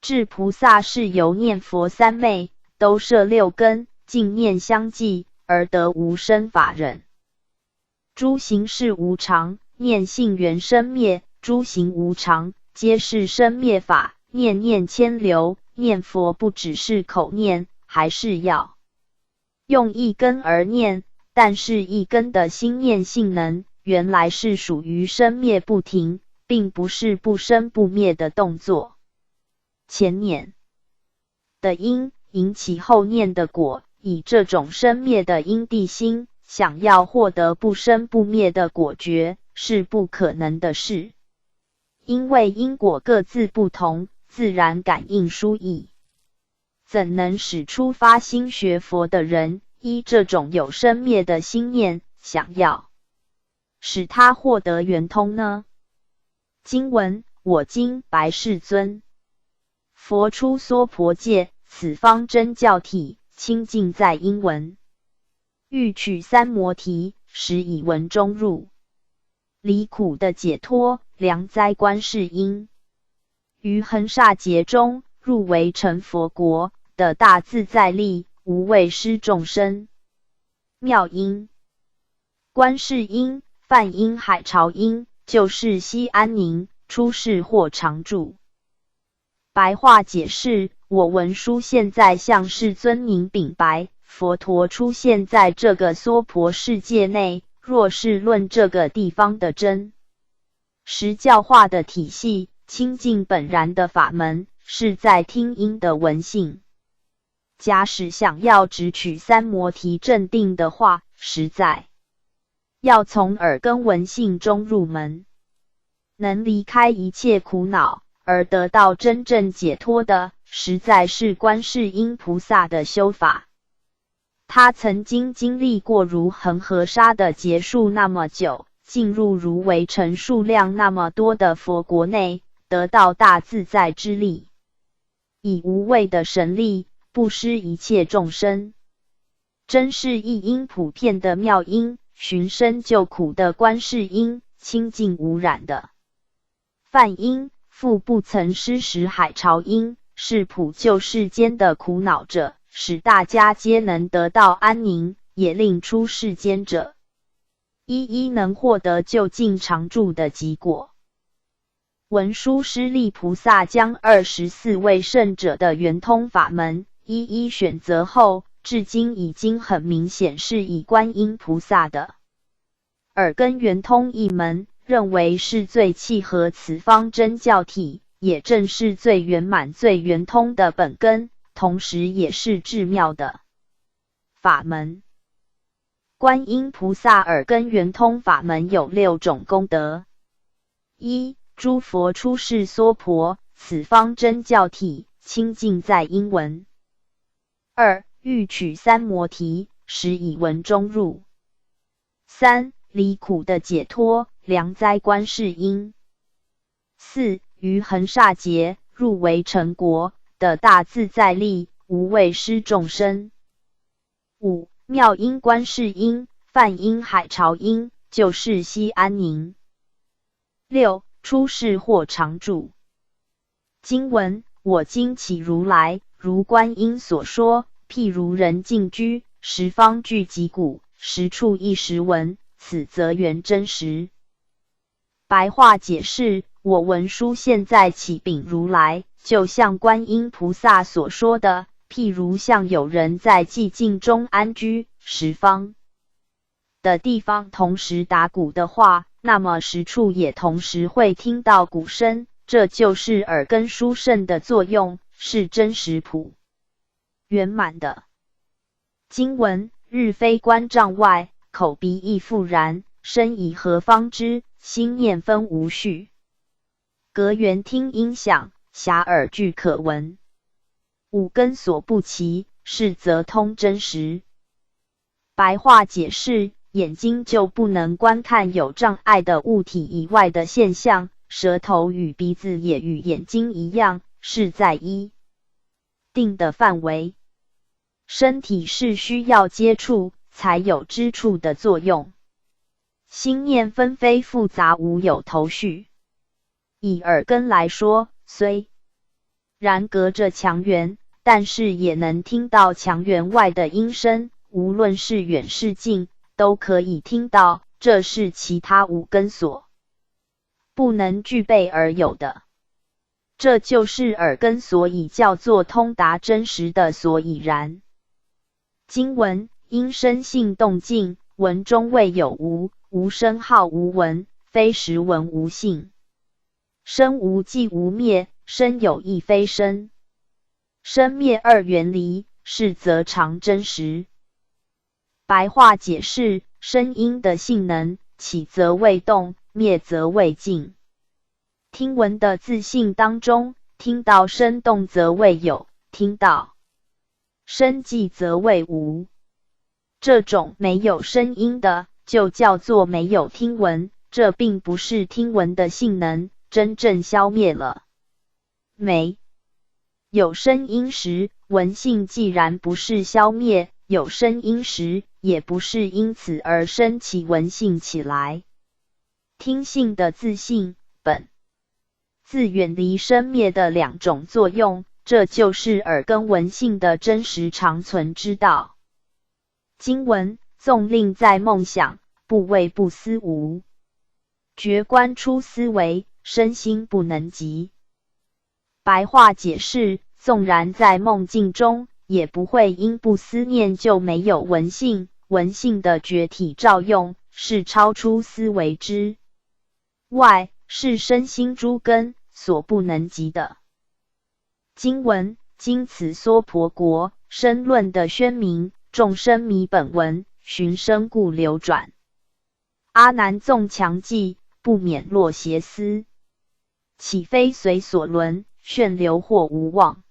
至菩萨是由念佛三昧，都摄六根，净念相继，而得无生法忍。诸行识无常，念性缘生灭，诸行无常，皆是生灭法，念念牵流，念佛不只是口念，还是要用一根而念，但是一根的心念性能原来是属于生灭不停，并不是不生不灭的动作。前念的因引起后念的果，以这种生灭的因地心，想要获得不生不灭的果觉，是不可能的事。因为因果各自不同，自然感应殊异，怎能使出发心学佛的人依这种有生灭的心念，想要使他获得圆通呢？经文：我今白世尊，佛出娑婆界，此方真教体，清净在因闻。欲取三摩提，实以文中入。离苦的解脱，良哉观世音！于恒沙劫中，入围成佛国的大自在力，无畏施众生。妙音，观世音、梵音、海潮音，就是悉安宁，出世或常住。白话解释：我文殊现在向世尊您禀白，佛陀出现在这个娑婆世界内，若是论这个地方的真实教化的体系，清净本然的法门，是在听音的闻性。假使想要直取三摩提正定的话，实在要从耳根闻性中入门，能离开一切苦恼而得到真正解脱的，实在是观世音菩萨的修法。他曾经经历过如恒河沙的劫数那么久，进入如围城数量那么多的佛国内，得到大自在之力，以无畏的神力布施一切众生，真是一音普遍的妙音，寻声救苦的观世音，清净无染的梵音，复不曾施食海潮音，是普救世间的苦恼者，使大家皆能得到安宁，也令出世间者一一能获得究竟常住的结果。文殊师利菩萨将24位圣者的圆通法门一一选择后，至今已经很明显是以观音菩萨的耳根圆通一门，认为是最契合此方真教体，也正是最圆满最圆通的本根，同时也是至妙的法门。观音菩萨耳根圆通法门有6种功德：一、诸佛出世娑婆，此方真教体，清净在因闻。2、欲取三摩提，实以文中入。3、离苦的解脱，良哉观世音。4、于恒沙劫，入围成国的大自在力，无畏施众生。5、妙音观世音，梵音海潮音，就是悉安宁。6、出世或常住。经文：我今启如来，如观音所说，譬如人静居，十方聚集故，十处一时闻，此则圆真实。白话解释：我文殊现在启禀如来，就像观音菩萨所说的，譬如像有人在寂静中安居，十方的地方同时打鼓的话，那么十处也同时会听到鼓声，这就是耳根殊胜的作用，是真实普圆满的。经文：日非观障外，口鼻亦复然，身以何方知？心念分无序。隔缘听音响，遐耳俱可闻。五根所不齐，是则通真实。白话解释：眼睛就不能观看有障碍的物体以外的现象，舌头与鼻子也与眼睛一样，是在一定的范围。身体是需要接触才有知触的作用。心念纷飞复杂，无有头绪。以耳根来说，虽然隔着墙垣，但是也能听到墙垣外的音声，无论是远是近，都可以听到，这是其他五根所不能具备而有的。这就是耳根所以叫做通达真实的所以然。经文：因声性动静，闻中未有无，无声号无闻，非实闻无性。生无即无灭，生有亦非生。生灭二缘离，是则常真实。白话解释：声音的性能，起则为动，灭则为静。听闻的自性当中，听到声动则为有，听到声寂则为无。这种没有声音的，就叫做没有听闻，这并不是听闻的性能真正消灭了。没有声音时，闻性既然不是消灭，有声音时也不是因此而生起闻性起来。听性的自性本自远离生灭的两种作用，这就是耳根闻性的真实常存之道。经文：纵令在梦想，不为不思无。觉观出思维，身心不能及。白话解释：纵然在梦境中，也不会因不思念就没有闻性，闻性的觉体照用，是超出思维之外，是身心诸根所不能及的。经文：今此娑婆国，生论的宣明，众生迷本文，寻生故流转。阿难纵强记，不免落邪思，岂非随所轮，旋流或无望。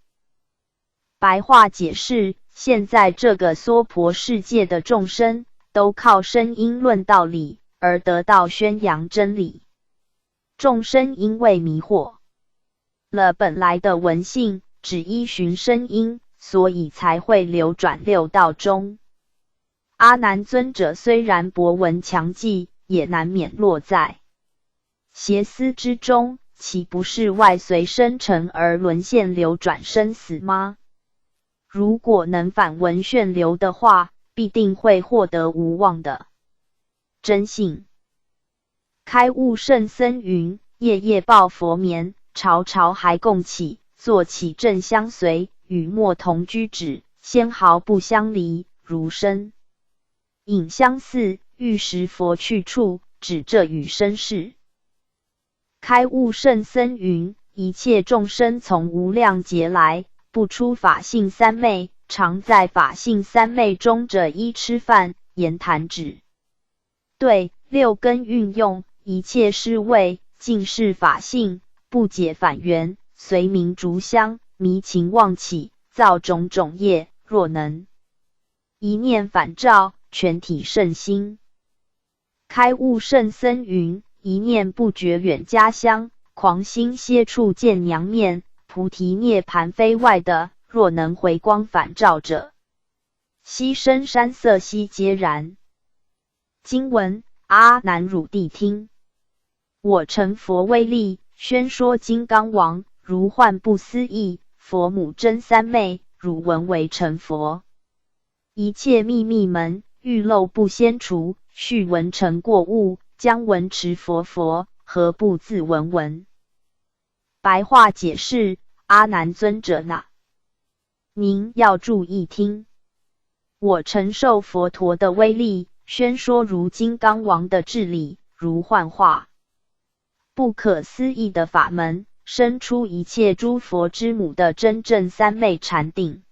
白话解释：现在这个娑婆世界的众生，都靠声音论道理，而得到宣扬真理。众生因为迷惑了本来的闻性，只依循声音，所以才会流转六道中。阿难尊者虽然博闻强记，也难免落在邪思之中，岂不是外随生成而沦陷流转生死吗？如果能反闻旋流的话，必定会获得无望的真性。开悟圣僧云：夜夜抱佛眠，朝朝还共起，坐起正相随，与莫同居止，纤毫不相离，如身影相似，欲识佛去处，指这与身是。开悟圣僧云：一切众生从无量劫来，不出法性三昧，常在法性三昧中者依吃饭、言谈止对六根运用，一切是为尽是法性，不解反缘，随名逐香，迷情妄起，造种种业。若能一念反照，全体圣心。开悟圣僧云：一念不觉远家乡，狂心歇处见娘面，菩提涅盘非外的。若能回光返照者，悉身山色悉皆然。经文：阿难汝谛听，我成佛威力，宣说金刚王，如幻不思议，佛母真三昧，汝闻为成佛。一切秘密门，欲漏不先除，须闻成过悟，将闻持佛，何不自闻？白话解释：阿难尊者那，您要注意听，我承受佛陀的威力，宣说如金刚王的治理，如幻化不可思议的法门，生出一切诸佛之母的真正三昧禅定。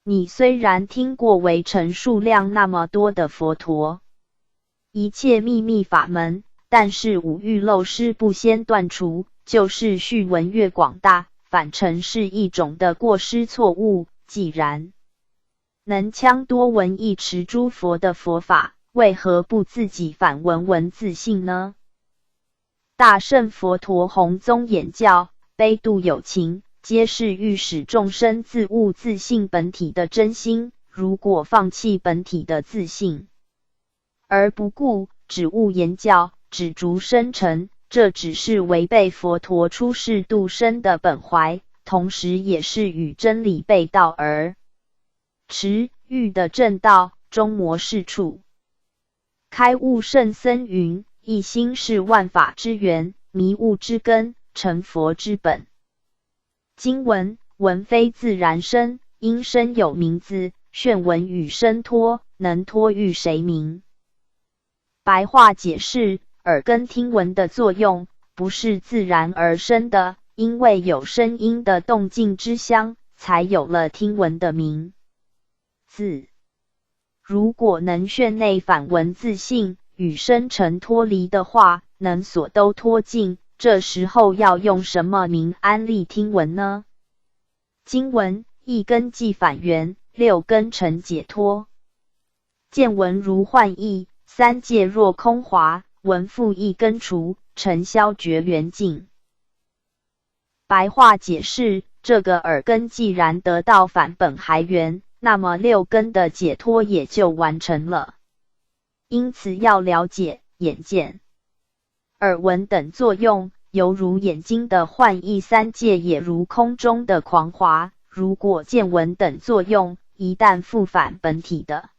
你虽然听过围城数量那么多的佛陀一切秘密法门，但是五欲漏失不先断除，就是序闻越广大，反成是一种的过失错误。既然能羌多闻一持诸佛的佛法，为何不自己反闻自性呢？大圣佛陀弘宗演教，悲度有情，皆是欲使众生自悟自性本体的真心。如果放弃本体的自性，而不顾只悟言教，只逐生成，这只是违背佛陀出世度生的本怀，同时也是与真理背道而驰。欲的正道，终磨是处。开悟圣僧云：一心是万法之源，迷悟之根，成佛之本。经文：闻非自然生，因生有名字，炫闻与生脱，能脱欲谁名？白话解释：耳根听闻的作用不是自然而生的，因为有声音的动静之相，才有了听闻的名。字。如果能旋内反文字性，与生成脱离的话，能所都脱尽，这时候要用什么名安立听闻呢？经文一根即反缘，六根成解脱。见闻如幻意，三界若空华，闻复一根除，尘消绝缘尽。白话解释，这个耳根既然得到返本还原，那么六根的解脱也就完成了。因此要了解眼见、耳闻等作用，犹如眼睛的幻意，三界也如空中的狂华。如果见闻等作用一旦复返本体的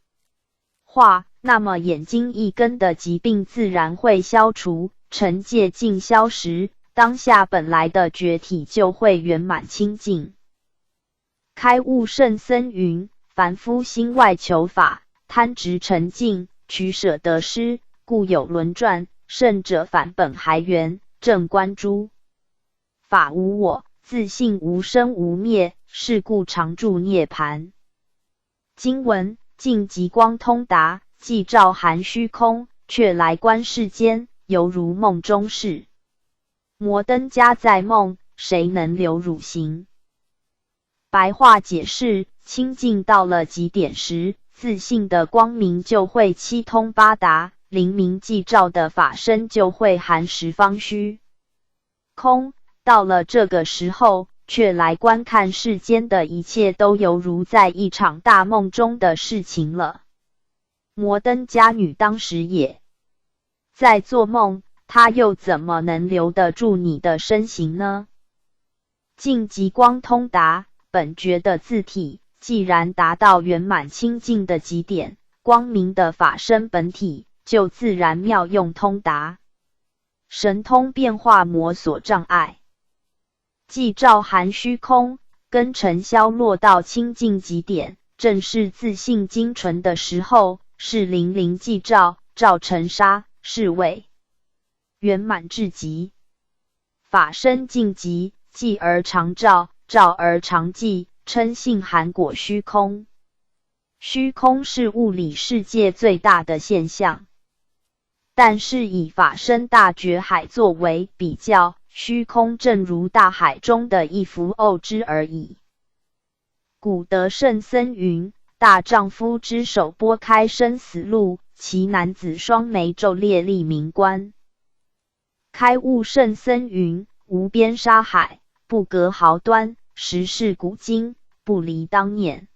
话，那么眼睛一根的疾病自然会消除，尘界尽消时，当下本来的觉体就会圆满清净。开悟圣僧云：凡夫心外求法，贪执沉静，取舍得失，故有轮转。圣者返本还原，正观诸法无我，自性无生无灭，是故常住涅槃。经文尽极光通达，既照含虚空，却来观世间，犹如梦中事。摩登家在梦，谁能留汝行？白话解释：清净到了极点时，自性的光明就会七通八达，灵明寂照的法身就会含十方虚空。到了这个时候，却来观看世间的一切，都犹如在一场大梦中的事情了。摩登家女当时也在做梦，她又怎么能留得住你的身形呢？尽极光通达，本觉的自体既然达到圆满清净的极点，光明的法身本体就自然妙用通达，神通变化魔所障碍。既照含虚空，根尘消落到清净极点，正是自性精纯的时候，是灵灵寂照，照尘沙，是谓圆满至极。法身净极，寂而常照，照而常寂，称性含果虚空。虚空是物理世界最大的现象，但是以法身大觉海作为比较，虚空正如大海中的一浮偶之而已。古德圣僧云：大丈夫之手拨开生死路，其男子双眉皱列立明观。开悟圣僧云：无边沙海，不隔毫端，时事古今，不离当念。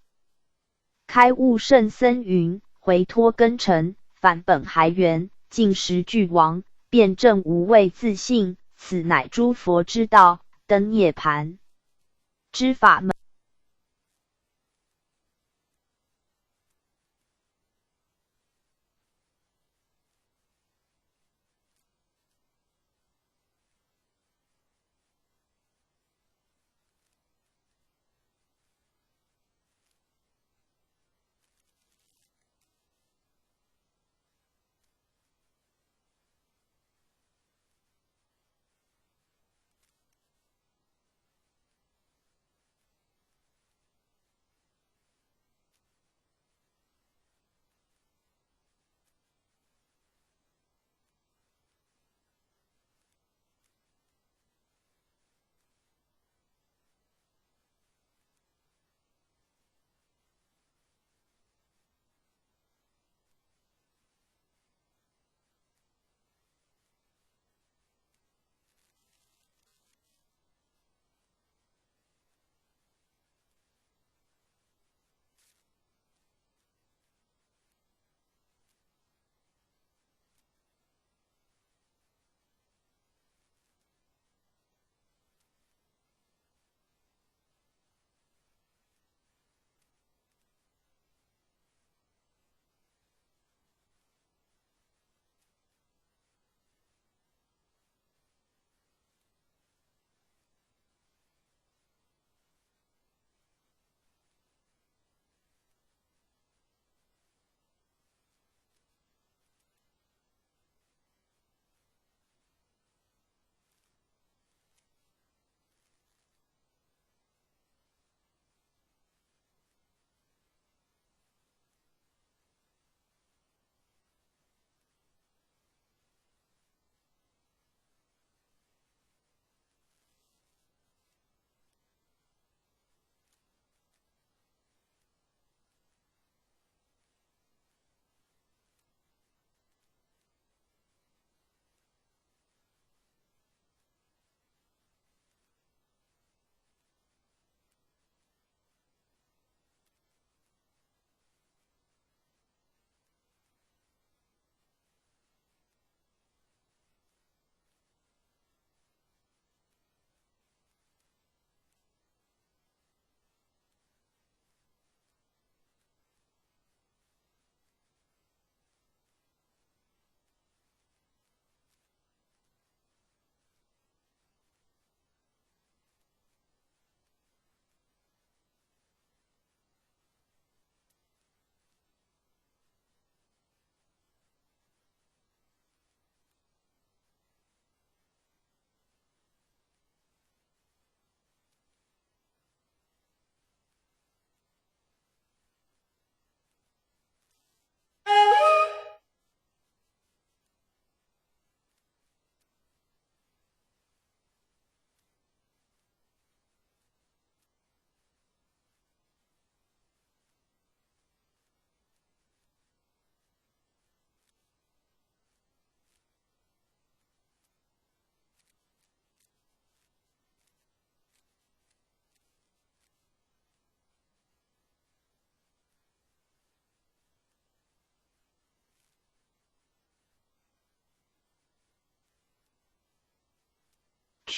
开悟圣僧云：回脱根尘，返本还原，尽时俱亡，辩证无畏自性，此乃诸佛之道，登涅槃之法门。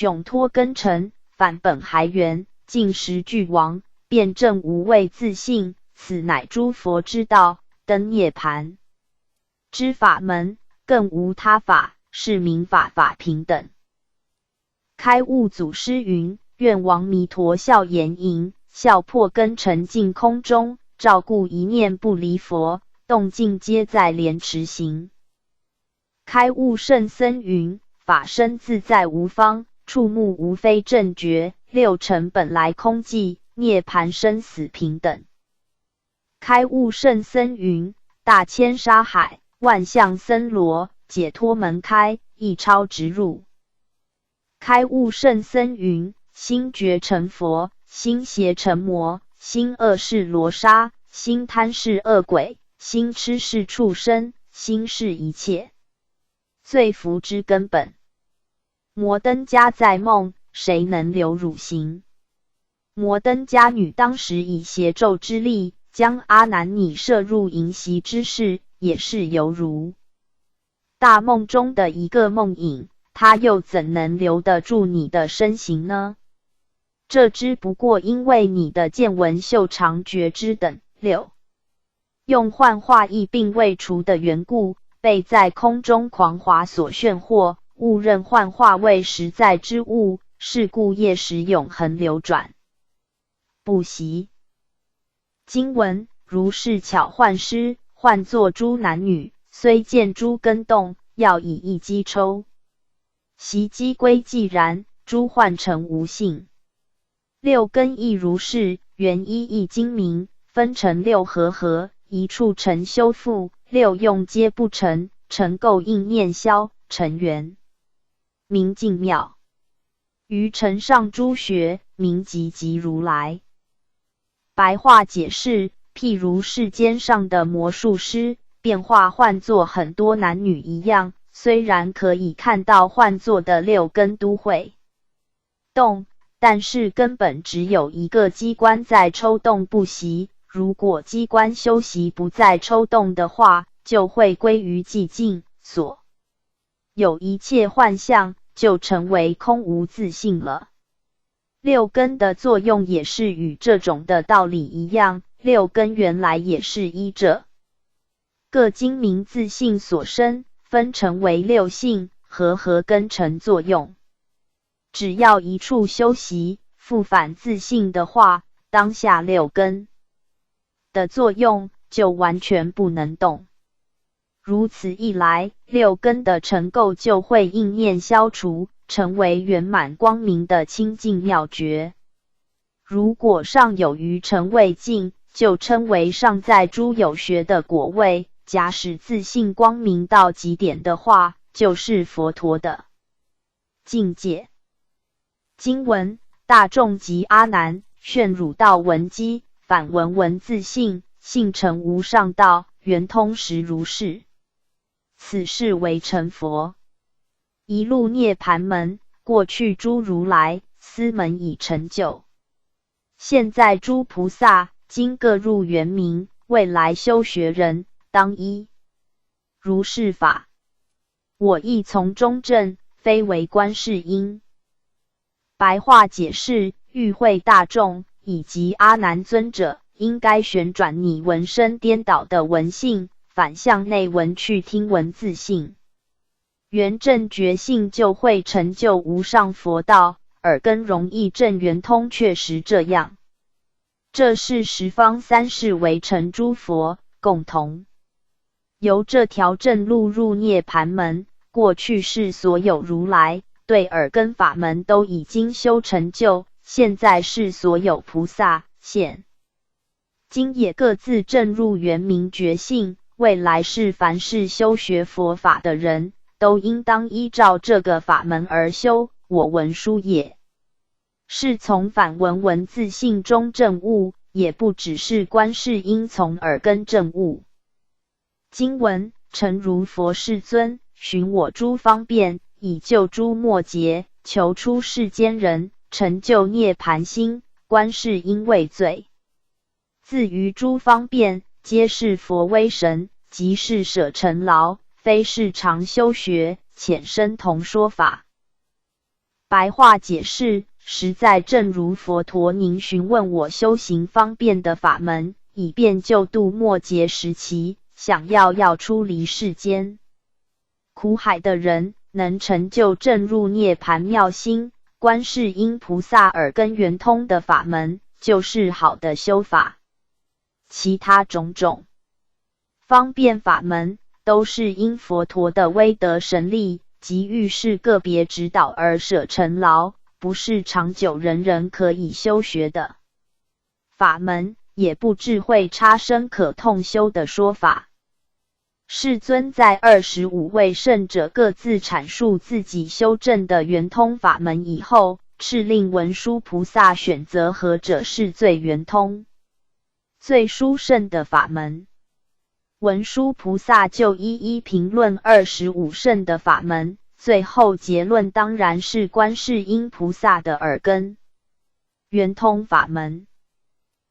迥脱根尘，返本还原，尽时俱亡，辩证无畏自性，此乃诸佛之道，登涅盘之法门，更无他法，是名法法平等。开悟祖师云：愿王弥陀笑颜盈，笑破根尘尽空中，照顾一念不离佛，动静皆在莲池行。开悟圣僧云：法身自在无方，触目无非正觉，六尘本来空寂，涅盘生死平等。开悟圣僧云：大千沙海，万象森罗，解脱门开，一超直入。开悟圣僧云：心觉成佛，心邪成魔，心恶是罗刹，心贪是恶鬼，心痴是畜生，心是一切罪福之根本。摩登家在梦，谁能留汝行？摩登家女当时以邪咒之力，将阿难拟摄入淫席之事，也是犹如大梦中的一个梦影，他又怎能留得住你的身形呢？这只不过因为你的见闻嗅尝觉知等六用幻化意并未除的缘故，被在空中狂滑所炫惑，误认幻化为实在之物，是故业时永恒流转不息。经文：如是巧幻师，幻作诸男女，虽见诸根动，要以一击抽。习机归寂然，诸幻成无性。六根亦如是，元一亦精明，分成六合，一处成修复，六用皆不成，成垢应念消，成缘明净妙。于尘上诸学，名即如来。白话解释：譬如世间上的魔术师，变化换作很多男女一样，虽然可以看到换作的六根都会动，但是根本只有一个机关在抽动不息。如果机关休息不再抽动的话，就会归于寂静，所有一切幻象就成为空无自性了。六根的作用也是与这种的道理一样，六根原来也是依着各精明自性所生，分成为六性，合根成作用。只要一处休息，复返自性的话，当下六根的作用就完全不能动。如此一来，六根的尘垢就会应念消除，成为圆满光明的清净妙觉。如果尚有余尘未尽，就称为尚在诸有学的果位。假使自性光明到极点的话，就是佛陀的境界。经文：大众及阿难，炫汝道闻机，反闻自性，性成无上道，圆通实如是。此是为成佛。一入涅盘门，过去诸如来斯门已成就。现在诸菩萨今各入圆明，未来修学人当依如是法。我亦从中证，非为观世音。白话解释：欲会大众以及阿难尊者，应该旋转你闻声颠倒的闻性，反向内闻去听闻自性。圆正觉性就会成就无上佛道，耳根容易正圆通，确实这样。这是十方三世为成诸佛共同由这条正路入涅盘门。过去世所有如来对耳根法门都已经修成就，现在是所有菩萨现今也各自证入圆明觉性，未来是凡是修学佛法的人都应当依照这个法门而修。我文殊也是从反闻自性中证悟，也不只是观世音从耳根证悟。经文：诚如佛世尊，寻我诸方便，以救诸末劫，求出世间人，成就涅盘心。观世音畏罪，自于诸方便，皆是佛威神，即是舍尘劳，非是常修学，浅深同说法。白话解释，实在正如佛陀您询问我修行方便的法门，以便救度末劫时期想要出离世间苦海的人，能成就证入涅槃妙心、观世音菩萨耳根圆通的法门，就是好的修法。其他种种方便法门，都是因佛陀的威德神力及欲示个别指导而舍成劳，不是长久人人可以修学的法门，也不智慧差生可通修的说法。世尊在25位圣者各自阐述自己修正的圆通法门以后，敕令文殊菩萨选择何者是最圆通、最殊胜的法门。文殊菩萨就一一评论25圣的法门，最后结论当然是观世音菩萨的耳根圆通法门，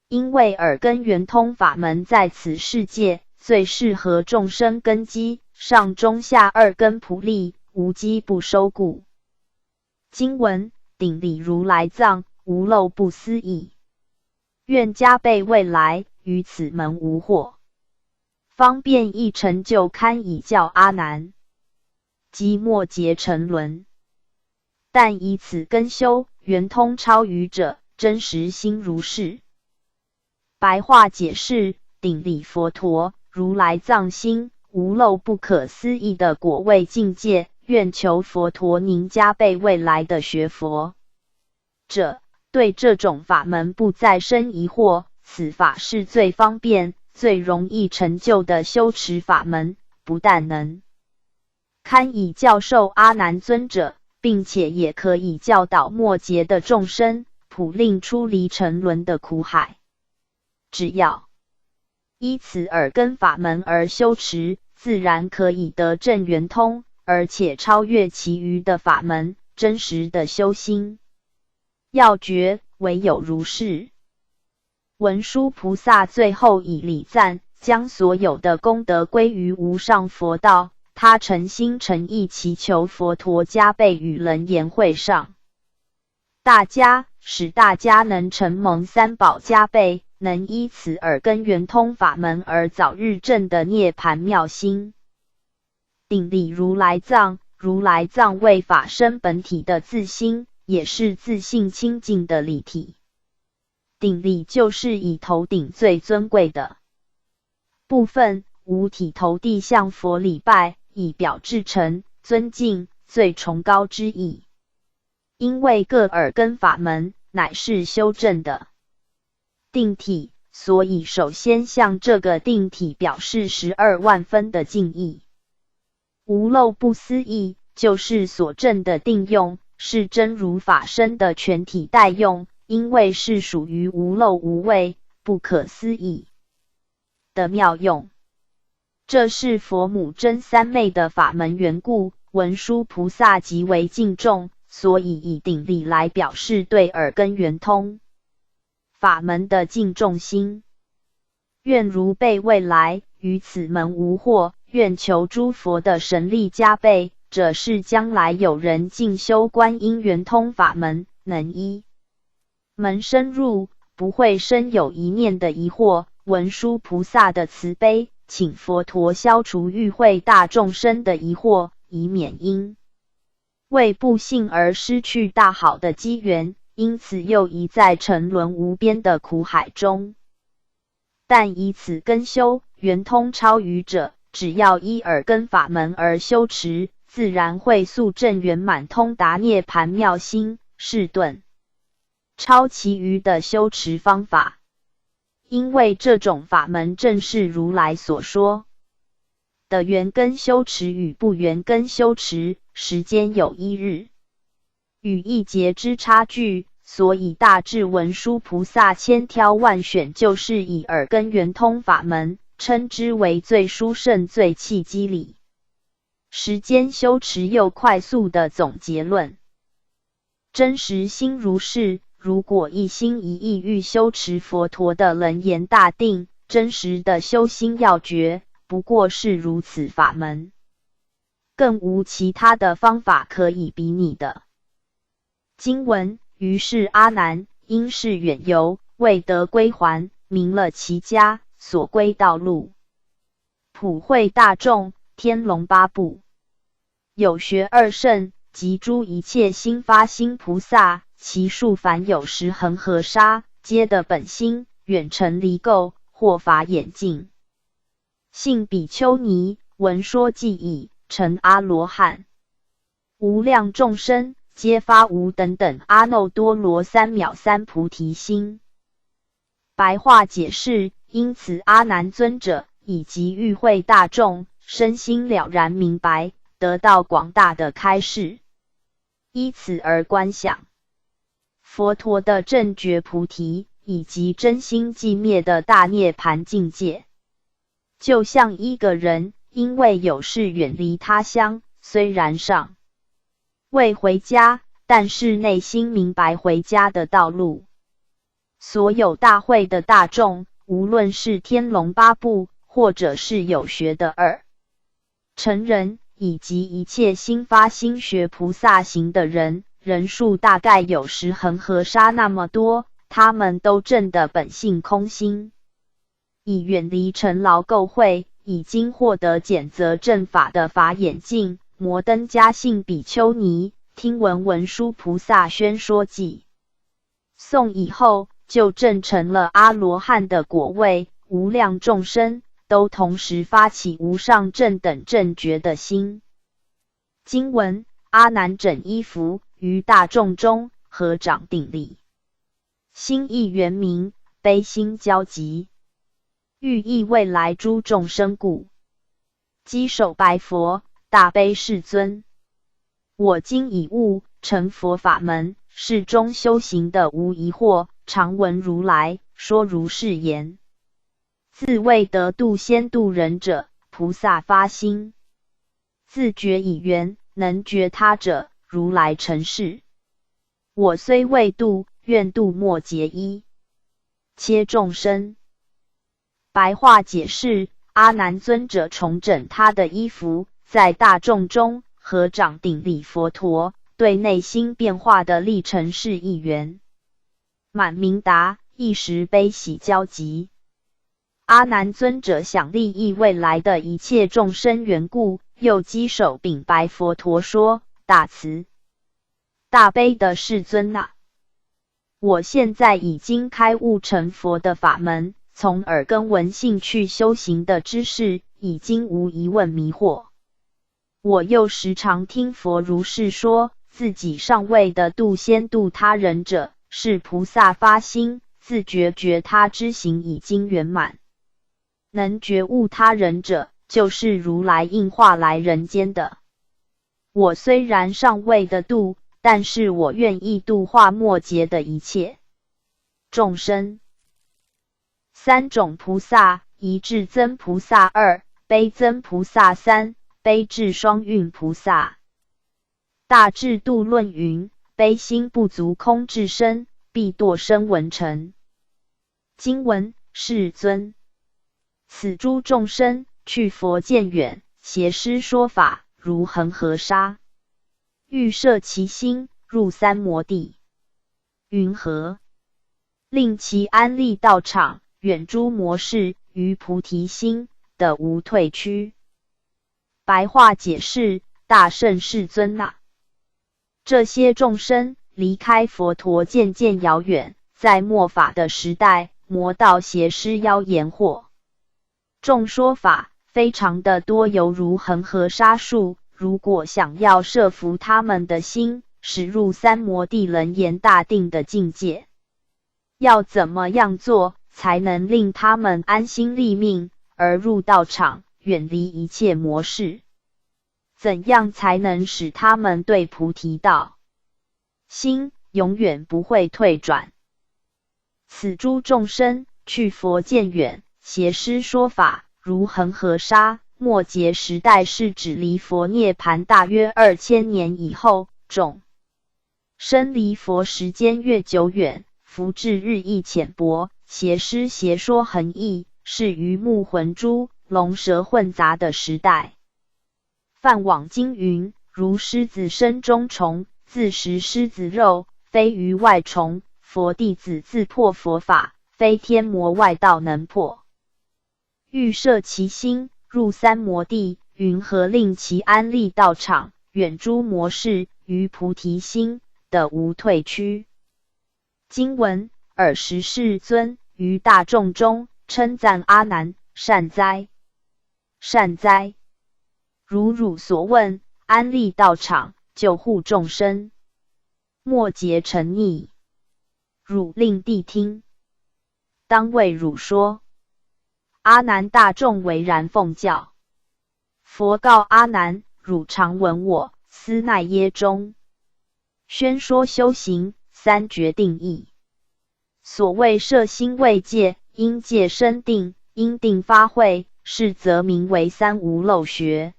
因为耳根圆通法门在此世界最适合众生根基，上中下二根普利，无机不收故。经文：顶礼如来藏，无漏不思议。愿加倍未来，于此门无惑。方便易成就，堪以教阿难及末劫沉沦。但以此根修，圆通超愚者，真实心如是。白话解释：顶礼佛陀，如来藏心，无漏不可思议的果位境界，愿求佛陀您加倍未来的学佛者，对这种法门不再生疑惑，此法是最方便、最容易成就的修持法门，不但能堪以教授阿难尊者，并且也可以教导末劫的众生，普令出离沉沦的苦海。只要依此耳根法门而修持，自然可以得证圆通，而且超越其余的法门，真实的修心要诀唯有如是。文殊菩萨最后以礼赞，将所有的功德归于无上佛道，他诚心诚意祈求佛陀加倍与人言会上大家，使大家能承蒙三宝加倍，能依此耳根圆通法门而早日证得涅槃妙心。顶礼如来藏，如来藏为法身本体的自心，也是自性清净的理体。顶礼就是以头顶最尊贵的部分，五体投地向佛礼拜，以表至诚、尊敬、最崇高之意。因为各耳根法门乃是修正的定体，所以首先向这个定体表示12万分的敬意。无漏不思议，就是所证的定用，是真如法身的全体代用，因为是属于无漏无畏、不可思议的妙用。这是佛母真三昧的法门缘故，文殊菩萨极为敬重，所以以顶礼来表示对耳根圆通法门的敬重心。愿如辈未来，于此门无惑，愿求诸佛的神力加倍，者是将来有人进修观音圆通法门，能依门深入，不会生有一念的疑惑。文殊菩萨的慈悲，请佛陀消除与会大众生的疑惑，以免因为不信而失去大好的机缘，因此又一再沉沦无边的苦海中。但以此根修，圆通超愚者，只要依耳根法门而修持，自然会速证圆满通达涅槃妙心，是顿超其余的修持方法。因为这种法门正是如来所说的圆根修持与不圆根修持时间有一日与一劫之差距，所以大智文殊菩萨千挑万选，就是以耳根圆通法门，称之为最殊胜最契机理。时间修持又快速的总结论。真实心如是，如果一心一意欲修持佛陀的楞严大定，真实的修心要诀，不过是如此法门，更无其他的方法可以比拟的。经文：于是阿难因是远游，未得归还，明了其家所归道路。普惠大众，天龙八部有学二圣及诸一切心发心菩萨，其数凡有10恒河沙，皆的本心，远尘离垢，获法眼净。信比丘尼，闻说记已，成阿罗汉。无量众生，皆发无等等阿耨多罗三藐三菩提心。白话解释：因此阿难尊者以及与会大众，身心了然明白，得到广大的开示，依此而观想佛陀的正觉菩提，以及真心寂灭的大涅槃境界。就像一个人因为有事远离他乡，虽然尚未回家，但是内心明白回家的道路。所有大会的大众，无论是天龙八部，或者是有学的二乘人，以及一切心发心学菩萨行的人，人数大概有10恒河沙那么多，他们都证得本性空心，已远离尘劳垢秽，已经获得检则正法的法眼净。摩登迦信比丘尼听闻文殊菩萨宣说偈诵以后，就证成了阿罗汉的果位。无量众生都同时发起无上正等正觉的心。经文：阿难整衣服，于大众中合掌顶礼，心意圆明，悲心交集，欲益未来诸众生故，稽首白佛，大悲世尊，我今已悟成佛法门，世中修行的无疑惑，常闻如来说如是言。自未得度先度人者，菩萨发心；自觉已圆，能觉他者，如来成事。我虽未度，愿度末劫一切众生。白话解释：阿难尊者重整他的衣服，在大众中合掌顶礼佛陀，对内心变化的历程是一缘满明达，一时悲喜交集。阿难尊者想利益未来的一切众生缘故，又稽首禀白佛陀说：大慈大悲的世尊啊，我现在已经开悟成佛的法门，从耳根闻性去修行的知识，已经无疑问迷惑。我又时常听佛如是说，自己尚未得度先度他人者，是菩萨发心，自觉他之行已经圆满。能觉悟他人者，就是如来应化来人间的。我虽然尚未得度，但是我愿意度化末劫的一切众生。3种菩萨：一至增菩萨2，悲增菩萨3，悲智双运菩萨。大智度论云：悲心不足空智身，必堕声闻尘。经文：世尊，此诸众生去佛渐远，邪师说法如恒河沙，欲摄其心，入三摩地。云何？令其安立道场，远诸魔事，于菩提心的无退趋。白话解释：大圣世尊啊，这些众生离开佛陀渐渐遥远，在末法的时代，魔道邪师妖言惑众说法非常的多，犹如恒河沙数。如果想要摄服他们的心，使入三摩地楞严大定的境界，要怎么样做才能令他们安心立命，而入道场，远离一切魔事？怎样才能使他们对菩提道心永远不会退转？此诸众生去佛渐远，邪师说法如恒河沙。末劫时代是指离佛涅槃大约2000年以后，众生离佛时间越久远，福智日益浅薄，邪师邪说横溢，是鱼目混珠、龙蛇混杂的时代。梵网经云：如狮子身中虫，自食狮子肉，非于外虫，佛弟子自破佛法，非天魔外道能破。欲摄其心，入三摩地，云何令其安立道场，远诸魔事，于菩提心，得无退趋。经文：尔时世尊于大众中称赞阿难，善哉，善哉！如汝所问，安立道场，救护众生，莫结沉溺。汝令谛听。当为汝说。阿难大众唯然奉教。佛告阿难：汝常闻我斯奈耶中宣说修行三决定义。所谓摄心为戒，因戒生定，因定发慧，是则名为三无漏学。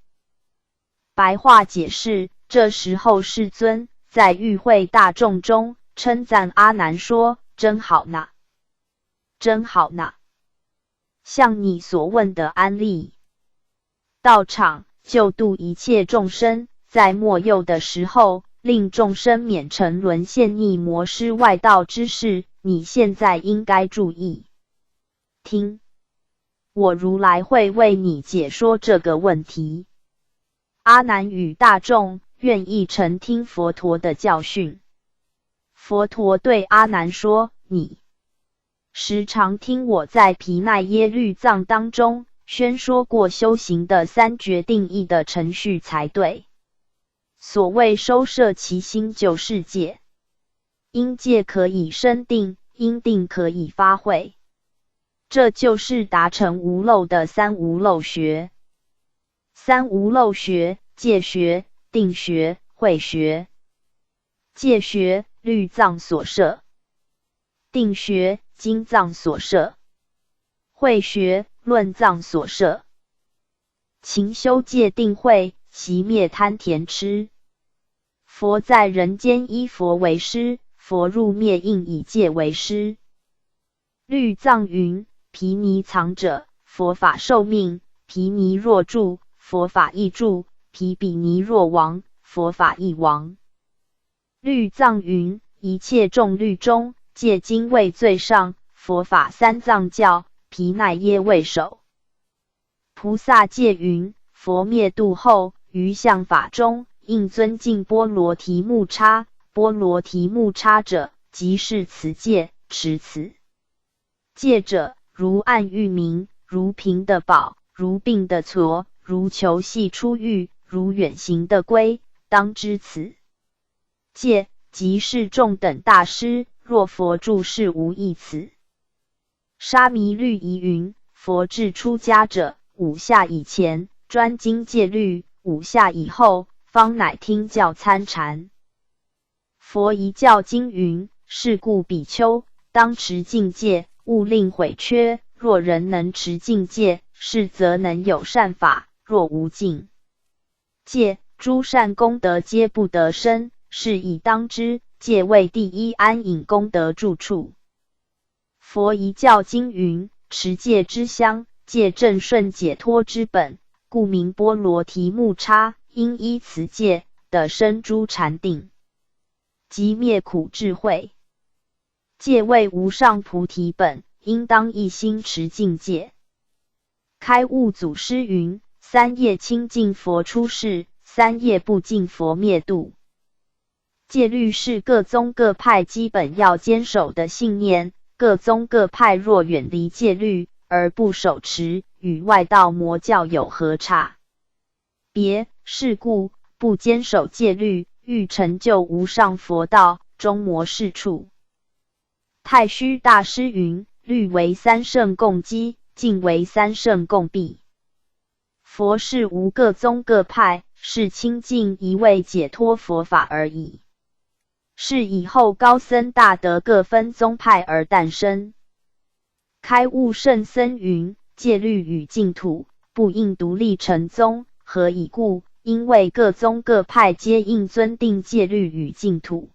白话解释：这时候世尊在与会大众中称赞阿难说：真好呐，真好呐！像你所问的安立道场，救度一切众生，在末幼的时候，令众生免沉沦陷溺魔师外道之事，你现在应该注意听。我如来会为你解说这个问题。阿难与大众愿意诚听佛陀的教训。佛陀对阿难说：你时常听我在毗奈耶律藏当中宣说过修行的三决定义的程序才对。所谓收摄其心，就是戒。因戒可以生定，因定可以发慧，这就是达成无漏的三无漏学。三无漏学：戒学、定学、慧学。戒学，律藏所摄；定学，经藏所摄；慧学，论藏所摄。勤修戒定慧，熄灭贪甜痴。佛在人间依佛为师，佛入灭应以戒为师。律藏云：毗尼藏者，佛法寿命；毗尼若住，佛法亦住；毗比尼若亡，佛法亦亡。律藏云：一切众律中，戒经位最上，佛法三藏教，毗奈耶为首。菩萨戒云：佛灭度后，于相法中，应尊敬波罗提木叉。波罗提木叉者，即是此戒，持此戒者，如暗喻明，如瓶的宝，如病的痤，如球系出狱，如远行的龟，当知此戒，即是众等大师，若佛住世无异此。沙弥律仪云：佛至出家者，5下以前专精戒律，5下以后方乃听教参禅。佛遗教经云：是故比丘当持净戒，勿令毁缺。若人能持净戒，是则能有善法；若无净戒，诸善功德皆不得生。是以当知，戒为第一安隐功德住处。佛遗教经云：持戒之香，戒正顺解脱之本，故名波罗提木叉。因依此戒，得生诸禅定，即灭苦智慧。戒为无上菩提本，应当一心持净戒。开悟祖师云：三业清净佛出世，三业不净佛灭度。戒律是各宗各派基本要坚守的信念，各宗各派若远离戒律而不守持，与外道魔教有何差别？是故不坚守戒律，欲成就无上佛道，终魔是处。太虚大师云：律为三圣共基，净为三圣共弊。佛是无各宗各派，是清净一味解脱佛法而已。是以后高僧大德各分宗派而诞生。开悟圣僧云：戒律与净土不应独立成宗，何以故？因为各宗各派皆应尊定戒律与净土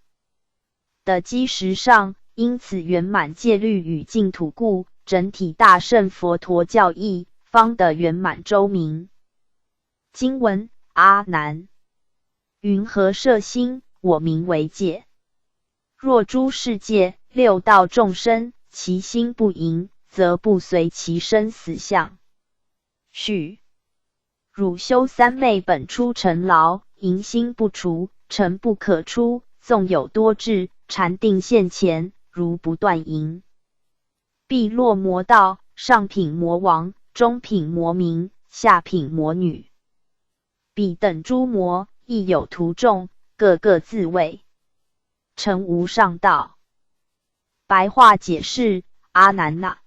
的基石上，因此圆满戒律与净土故，整体大乘佛陀教义方得圆满周明。经文：阿难云：何摄心？我名为戒。若诸世界六道众生，其心不盈，则不随其生死相续。汝修三昧本出尘劳，淫心不除，尘不可出。纵有多智，禅定现前，如不断淫，必落魔道。上品魔王，中品魔民，下品魔女，彼等诸魔亦有徒众，各个自谓成无上道。白话解释：阿难呐，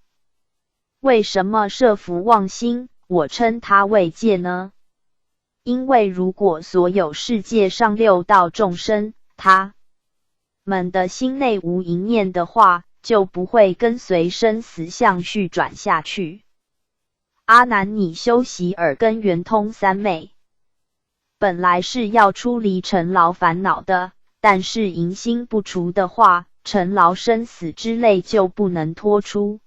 为什么摄伏妄心，我称它为戒呢？因为如果所有世界上六道众生，他们的心内无淫念的话，就不会跟随生死相续转下去。阿难，你修习耳根圆通三昧，本来是要出离尘劳烦恼的，但是淫心不除的话，尘劳生死之类就不能脱出。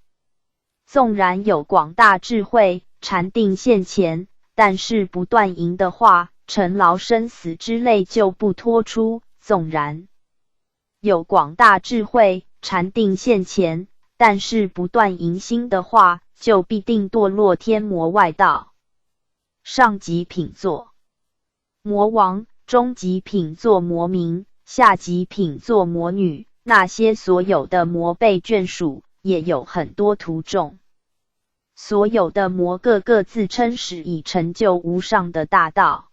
纵然有广大智慧，禅定现前，但是不断淫的话，尘劳生死之类就不脱出。纵然有广大智慧，禅定现前，但是不断淫心的话，就必定堕落天魔外道。上极品作魔王，中极品作魔民，下极品作魔女。那些所有的魔被眷属，也有很多徒众。所有的魔个个自称是已成就无上的大道。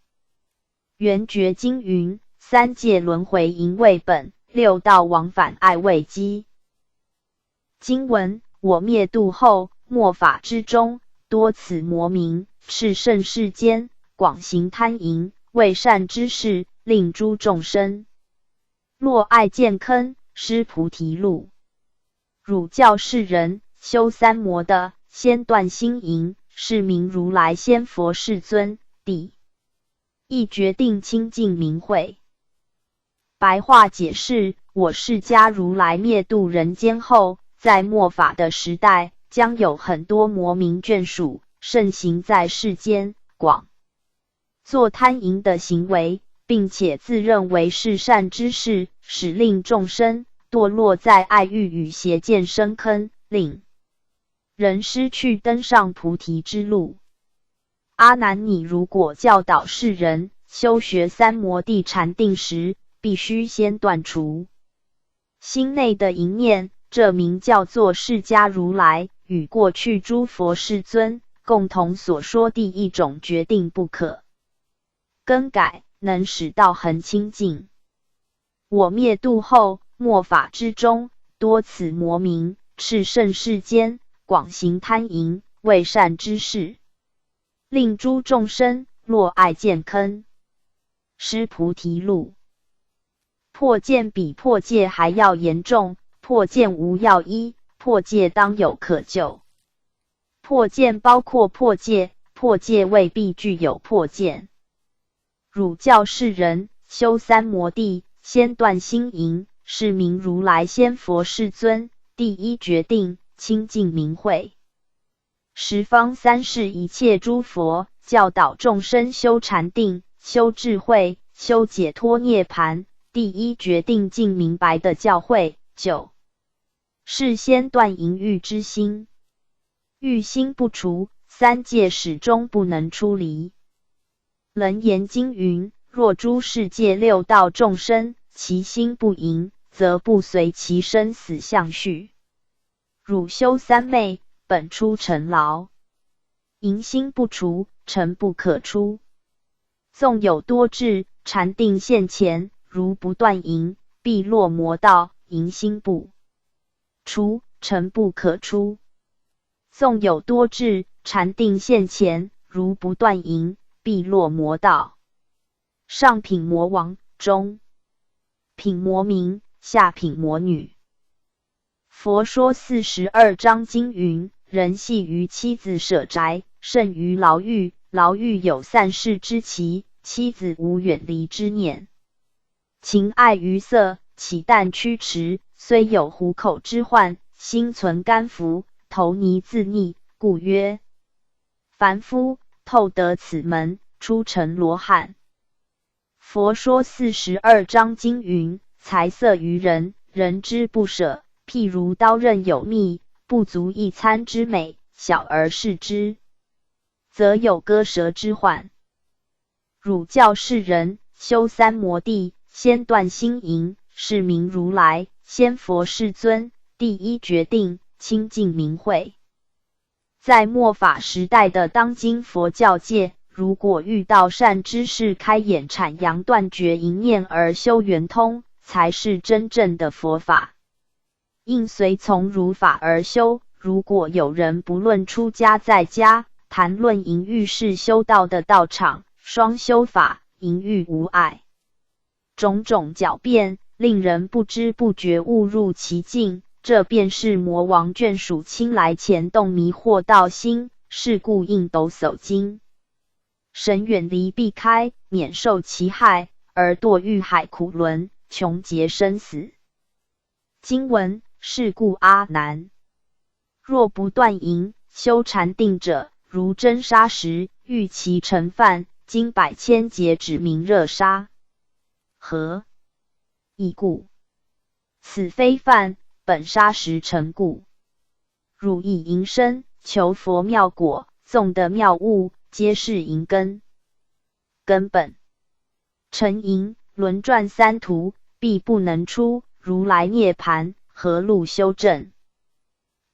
圆觉经云：三界轮回淫为本，六道往返爱为基。经文：我灭度后，末法之中，多此魔民，炽盛世间，广行贪淫，为善之事，令诸众生落爱见坑，失菩提路。汝教世人修三摩的，先断心淫，是名如来先佛世尊。第一决定清净明慧。白话解释：我释迦如来灭度人间后，在末法的时代，将有很多魔民眷属，盛行在世间，广做贪淫的行为，并且自认为是善之事，使令众生堕落在爱欲与邪见深坑，令人失去登上菩提之路。阿难，你如果教导世人修学三摩地禅定时，必须先断除心内的淫念，这名叫做释迦如来与过去诸佛世尊共同所说第一种决定不可更改，能使道恒清净。我灭度后，末法之中，多此魔民，炽盛世间，广行贪淫，为善之事，令诸众生落爱见坑，失菩提路。破戒比破戒还要严重，破戒无药医，破戒当有可救。破戒包括破戒，破戒未必具有破戒。汝教世人修三摩地，先断心淫，是名如来先佛世尊。第一决定清净明慧。十方三世一切诸佛教导众生修禅定，修智慧，修解脱涅槃。第一决定尽明白的教诲，就是先断淫欲之心。欲心不除，三界始终不能出离。楞严经云：若诸世界六道众生，其心不淫，则不随其生死相续。汝修三昧，本出尘劳，淫心不除，尘不可出。纵有多智，禅定现前，如不断淫，必落魔道。淫心不除，尘不可出。纵有多智，禅定现前，如不断淫，必落魔道。上品魔王，中品魔民，下品魔女。佛说42章经云：人系于妻子舍宅，甚于牢狱。牢狱有散逝之期，妻子无远离之念。情爱于色，岂但驱驰，虽有虎口之患，心存甘伏，投泥自溺，故曰凡夫透得此门，出成罗汉。佛说42章经云：财色于人，人之不舍，譬如刀刃有蜜，不足一餐之美，小而视之，则有割舌之患。汝教世人修三摩地，先断心淫，是名如来；先佛世尊，第一决定，清净明慧。在末法时代的当今佛教界，如果遇到善知识开眼阐扬断绝淫念而修圆通，才是真正的佛法。应随从如法而修。如果有人不论出家在家，谈论淫欲是修道的道场，双修法，淫欲无碍，种种狡辩，令人不知不觉误入其境，这便是魔王眷属亲来前动迷惑道心，是故应抖擞经神远离避开，免受其害，而堕欲海苦轮，穷劫生死。经文：是故阿难，若不断淫，修禅定者，如蒸砂石，欲其成饭，经百千劫，指明热沙。何以故？此非饭，本砂石成故。汝以淫身，求佛妙果，纵得妙物，皆是淫根。根本成淫，轮转三途，必不能出。如来涅盘，何路修正？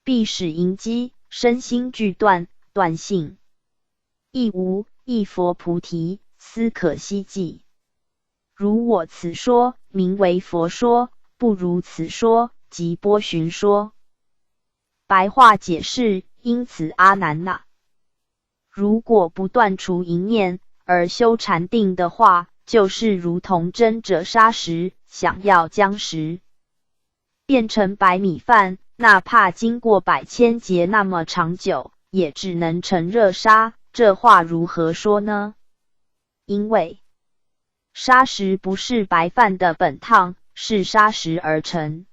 必使淫机，身心俱断，断性亦无，亦佛菩提，斯可希冀。如我此说，名为佛说；不如此说，即波旬说。白话解释：因此阿难呐，如果不断除淫念而修禅定的话，就是如同蒸者砂石，想要将石变成白米饭，哪怕经过百千劫那么长久，也只能成热沙。这话如何说呢？因为砂石不是白饭的本汤，是砂石而成。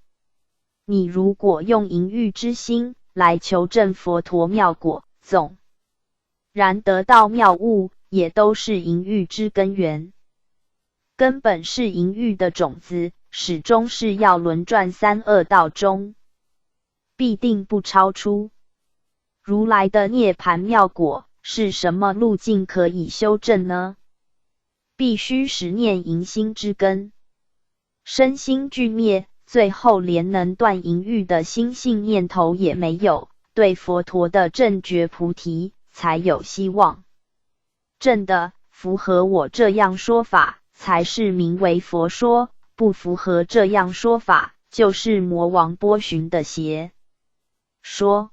你如果用淫欲之心来求证佛陀妙果，纵然得到妙物，也都是淫欲之根源。根本是淫欲的种子，始终是要轮转三恶道中，必定不超出。如来的涅盘妙果是什么路径可以修正呢？必须实念淫心之根，身心俱灭，最后连能断淫欲的心性念头也没有，对佛陀的正觉菩提才有希望。正的，符合我这样说法，才是名为佛说；不符合这样说法，就是魔王波旬的邪说。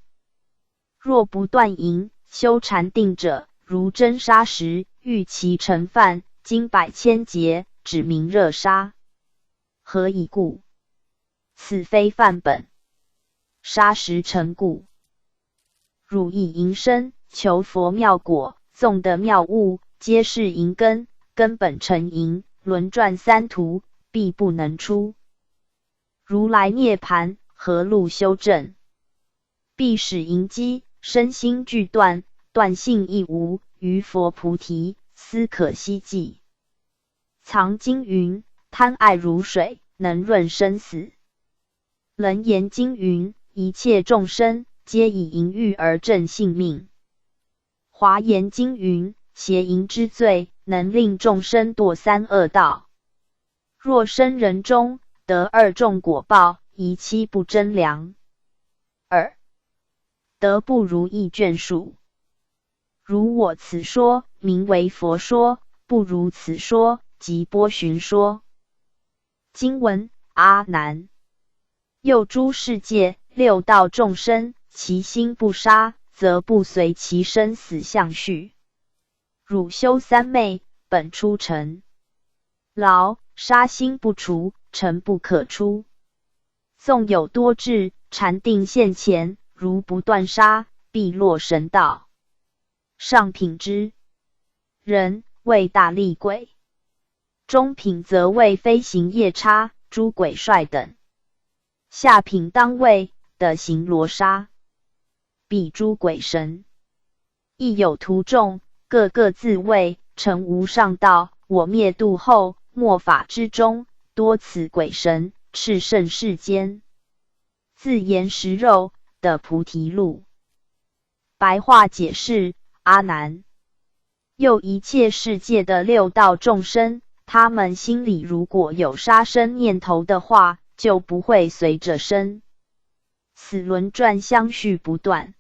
若不断淫，修禅定者，如蒸砂石，欲其成饭，经百千劫，指明热沙。何以故？此非饭本，砂石成故。汝以淫身，求佛妙果，纵得妙物，皆是淫根。根本成淫，轮转三途，必不能出。如来涅盘，何路修正？必使淫机，身心俱断，断性亦无，于佛菩提，斯可希冀。藏经云：贪爱如水，能润生死。楞严经云：一切众生，皆以淫欲而正性命。华严经云：邪淫之罪，能令众生堕三恶道。若生人中，得二重果报，宜妻不争良。二得不如意眷属。如我此说，名为佛说；不如此说，即波旬说。经文：阿难，又诸世界六道众生，其心不杀，则不随其生死相续。汝修三昧，本出尘劳，杀心不除，尘不可出。纵有多智，禅定现前，如不断杀，必落神道。上品之人，为大力鬼；中品则为飞行夜叉、诸鬼帅等；下品当为的行罗刹，彼诸鬼神。亦有徒众，各个自谓成无上道。我灭度后，末法之中，多此鬼神，炽盛世间，自言食肉的菩提路。白话解释：阿难，又一切世界的六道众生，他们心里如果有杀生念头的话，就不会随着生死轮转相续不断。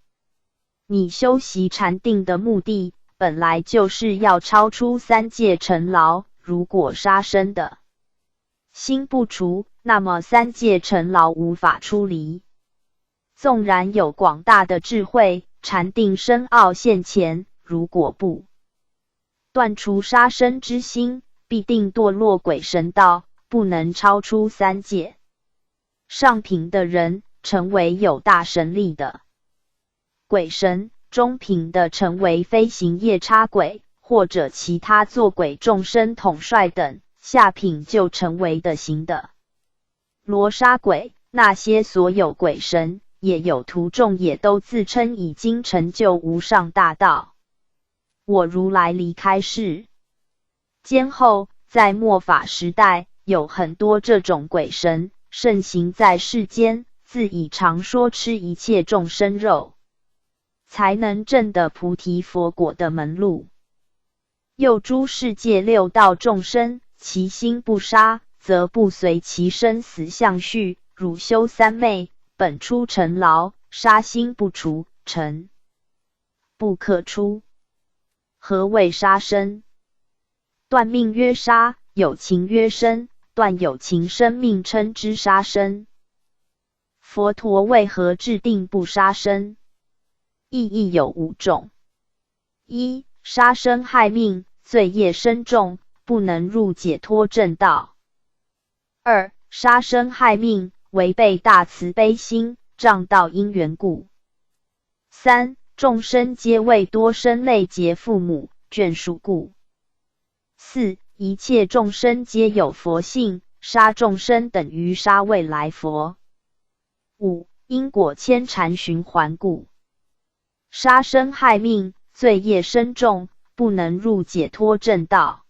你修习禅定的目的本来就是要超出三界尘劳，如果杀生的心不除，那么三界尘劳无法出离。纵然有广大的智慧，禅定深奥现前，如果不断除杀生之心，必定堕落鬼神道，不能超出三界。上品的人成为有大神力的鬼神，中品的成为飞行夜叉鬼或者其他做鬼众生统帅等，下品就成为的行的罗刹鬼。那些所有鬼神也有徒众，也都自称已经成就无上大道。我如来离开世间后，在末法时代，有很多这种鬼神盛行在世间，自以常说吃一切众生肉才能证得菩提佛果的门路。又诸世界六道众生，其心不杀，则不随其生死相续，汝修三昧，本出尘劳，杀心不除，尘不可出。何谓杀生？断命曰杀，有情曰生，断有情生命称之杀生。佛陀为何制定不杀生？意义有5种：一、杀生害命，罪业深重，不能入解脱正道；二、杀生害命，违背大慈悲心，障道因缘故；三、众生皆为多生类结父母眷属故；四、一切众生皆有佛性，杀众生等于杀未来佛；五、因果牵缠循环故。杀生害命，罪业深重，不能入解脱正道。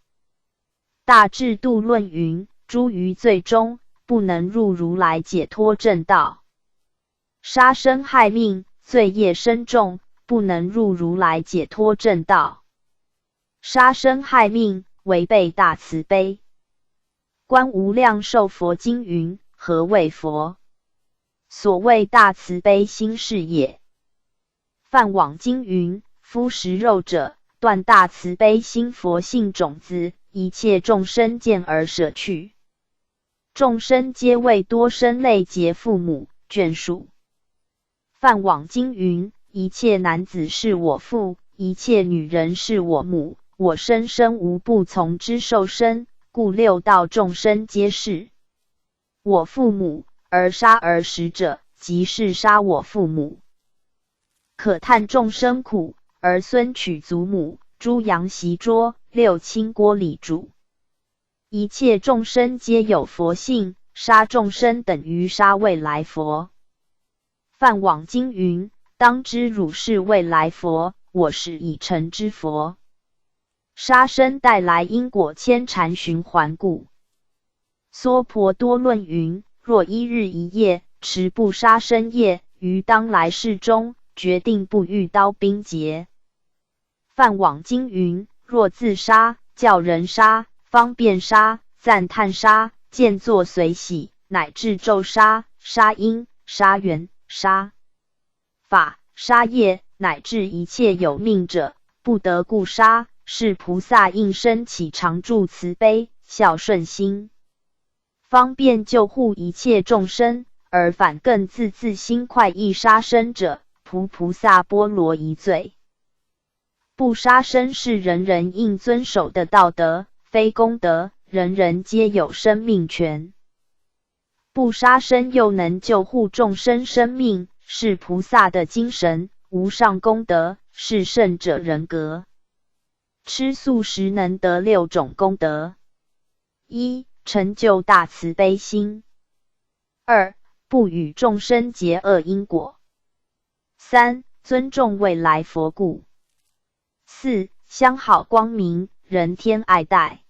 大智度论云：诸于罪中，不能入如来解脱正道。杀生害命，罪业深重，不能入如来解脱正道。杀生害命，违背大慈悲。观无量寿佛经云：何谓佛？所谓大慈悲心是也。梵网经云：夫食肉者，断大慈悲心佛性种子，一切众生见而舍去。众生皆为多生类结父母眷属。梵网经云：一切男子是我父，一切女人是我母，我生生无不从之受生，故六道众生皆是我父母，而杀而食者，即是杀我父母。可叹众生苦，儿孙取祖母，猪羊习捉，六亲锅里煮。一切众生皆有佛性，杀众生等于杀未来佛。梵网经云：当知汝是未来佛，我是已成之佛。杀生带来因果牵缠循环故。娑婆多论云：若一日一夜持不杀生业，于当来世中决定不遇刀兵劫。梵网经云：若自杀，叫人杀，方便杀，赞叹杀，见作随喜，乃至咒杀、杀因、杀缘、杀法、杀业，乃至一切有命者，不得故杀，是菩萨应生起常住慈悲、孝顺心，方便救护一切众生，而反更自心快意杀生者，菩萨波罗夷罪。不杀生是人人应遵守的道德，非功德，人人皆有生命权。不杀生又能救护众生生命，是菩萨的精神，无上功德，是圣者人格。吃素食能得6种功德：一、成就大慈悲心；二、不与众生结恶因果；三、尊重未来佛故；四、相好光明，人天爱戴；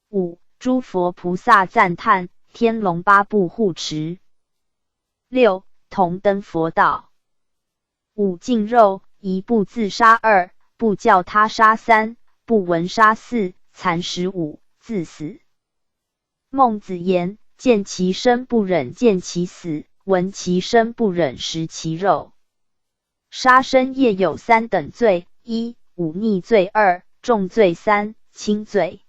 五、诸佛菩萨赞叹，天龙八部护持。6. 同登佛道。5. 净肉，一不自杀，2不教他杀，3不闻杀，4残15自死。孟子言：见其生不忍见其死，闻其生不忍食其肉。杀生业有3等罪：1. 忤逆罪；2. 重罪；3. 轻罪。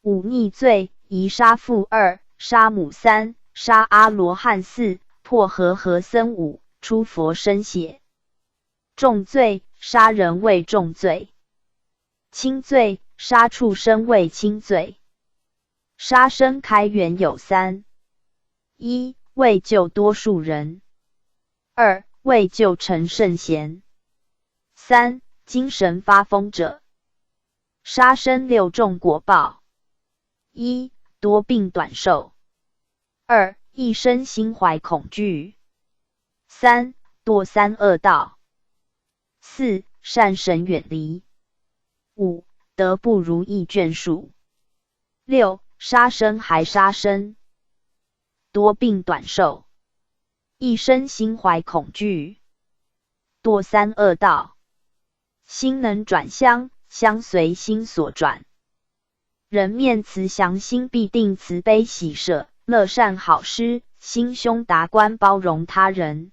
忤逆罪：一杀父；2杀母；3杀阿罗汉；4破和僧；5出佛身血。重罪：杀人为重罪。轻罪：杀畜生为轻罪。杀生开源有3： 1. 为救多数人； 2. 为救成圣贤； 3. 精神发疯者。杀生6种果报： 1. 多病短寿； 2. 一生心怀恐惧； 3. 堕3恶道； 4. 善神远离； 5. 得不如意眷属； 6. 杀生还杀生。多病短寿，一生心怀恐惧，堕3恶道。心能转相，相随心所转。人面慈祥心必定慈悲喜舍，乐善好施，心胸达观包容他人。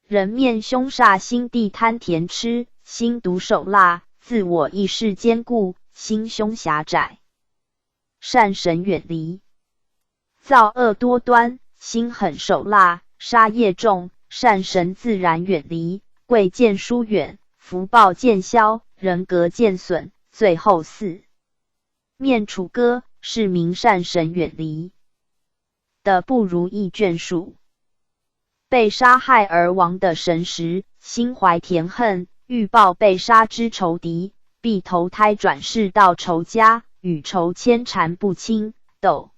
人面凶煞心地贪甜吃，心毒手辣，自我意识坚固，心胸狭窄。善神远离，造恶多端，心狠手辣，杀业重，善神自然远离，贵贱疏远，福报渐消，人格渐损。最后4面楚歌，是名善神远离的不如意眷属。被杀害而亡的神时，心怀甜恨，欲报被杀之仇敌，必投胎转世到仇家，与仇牵缠不清，斗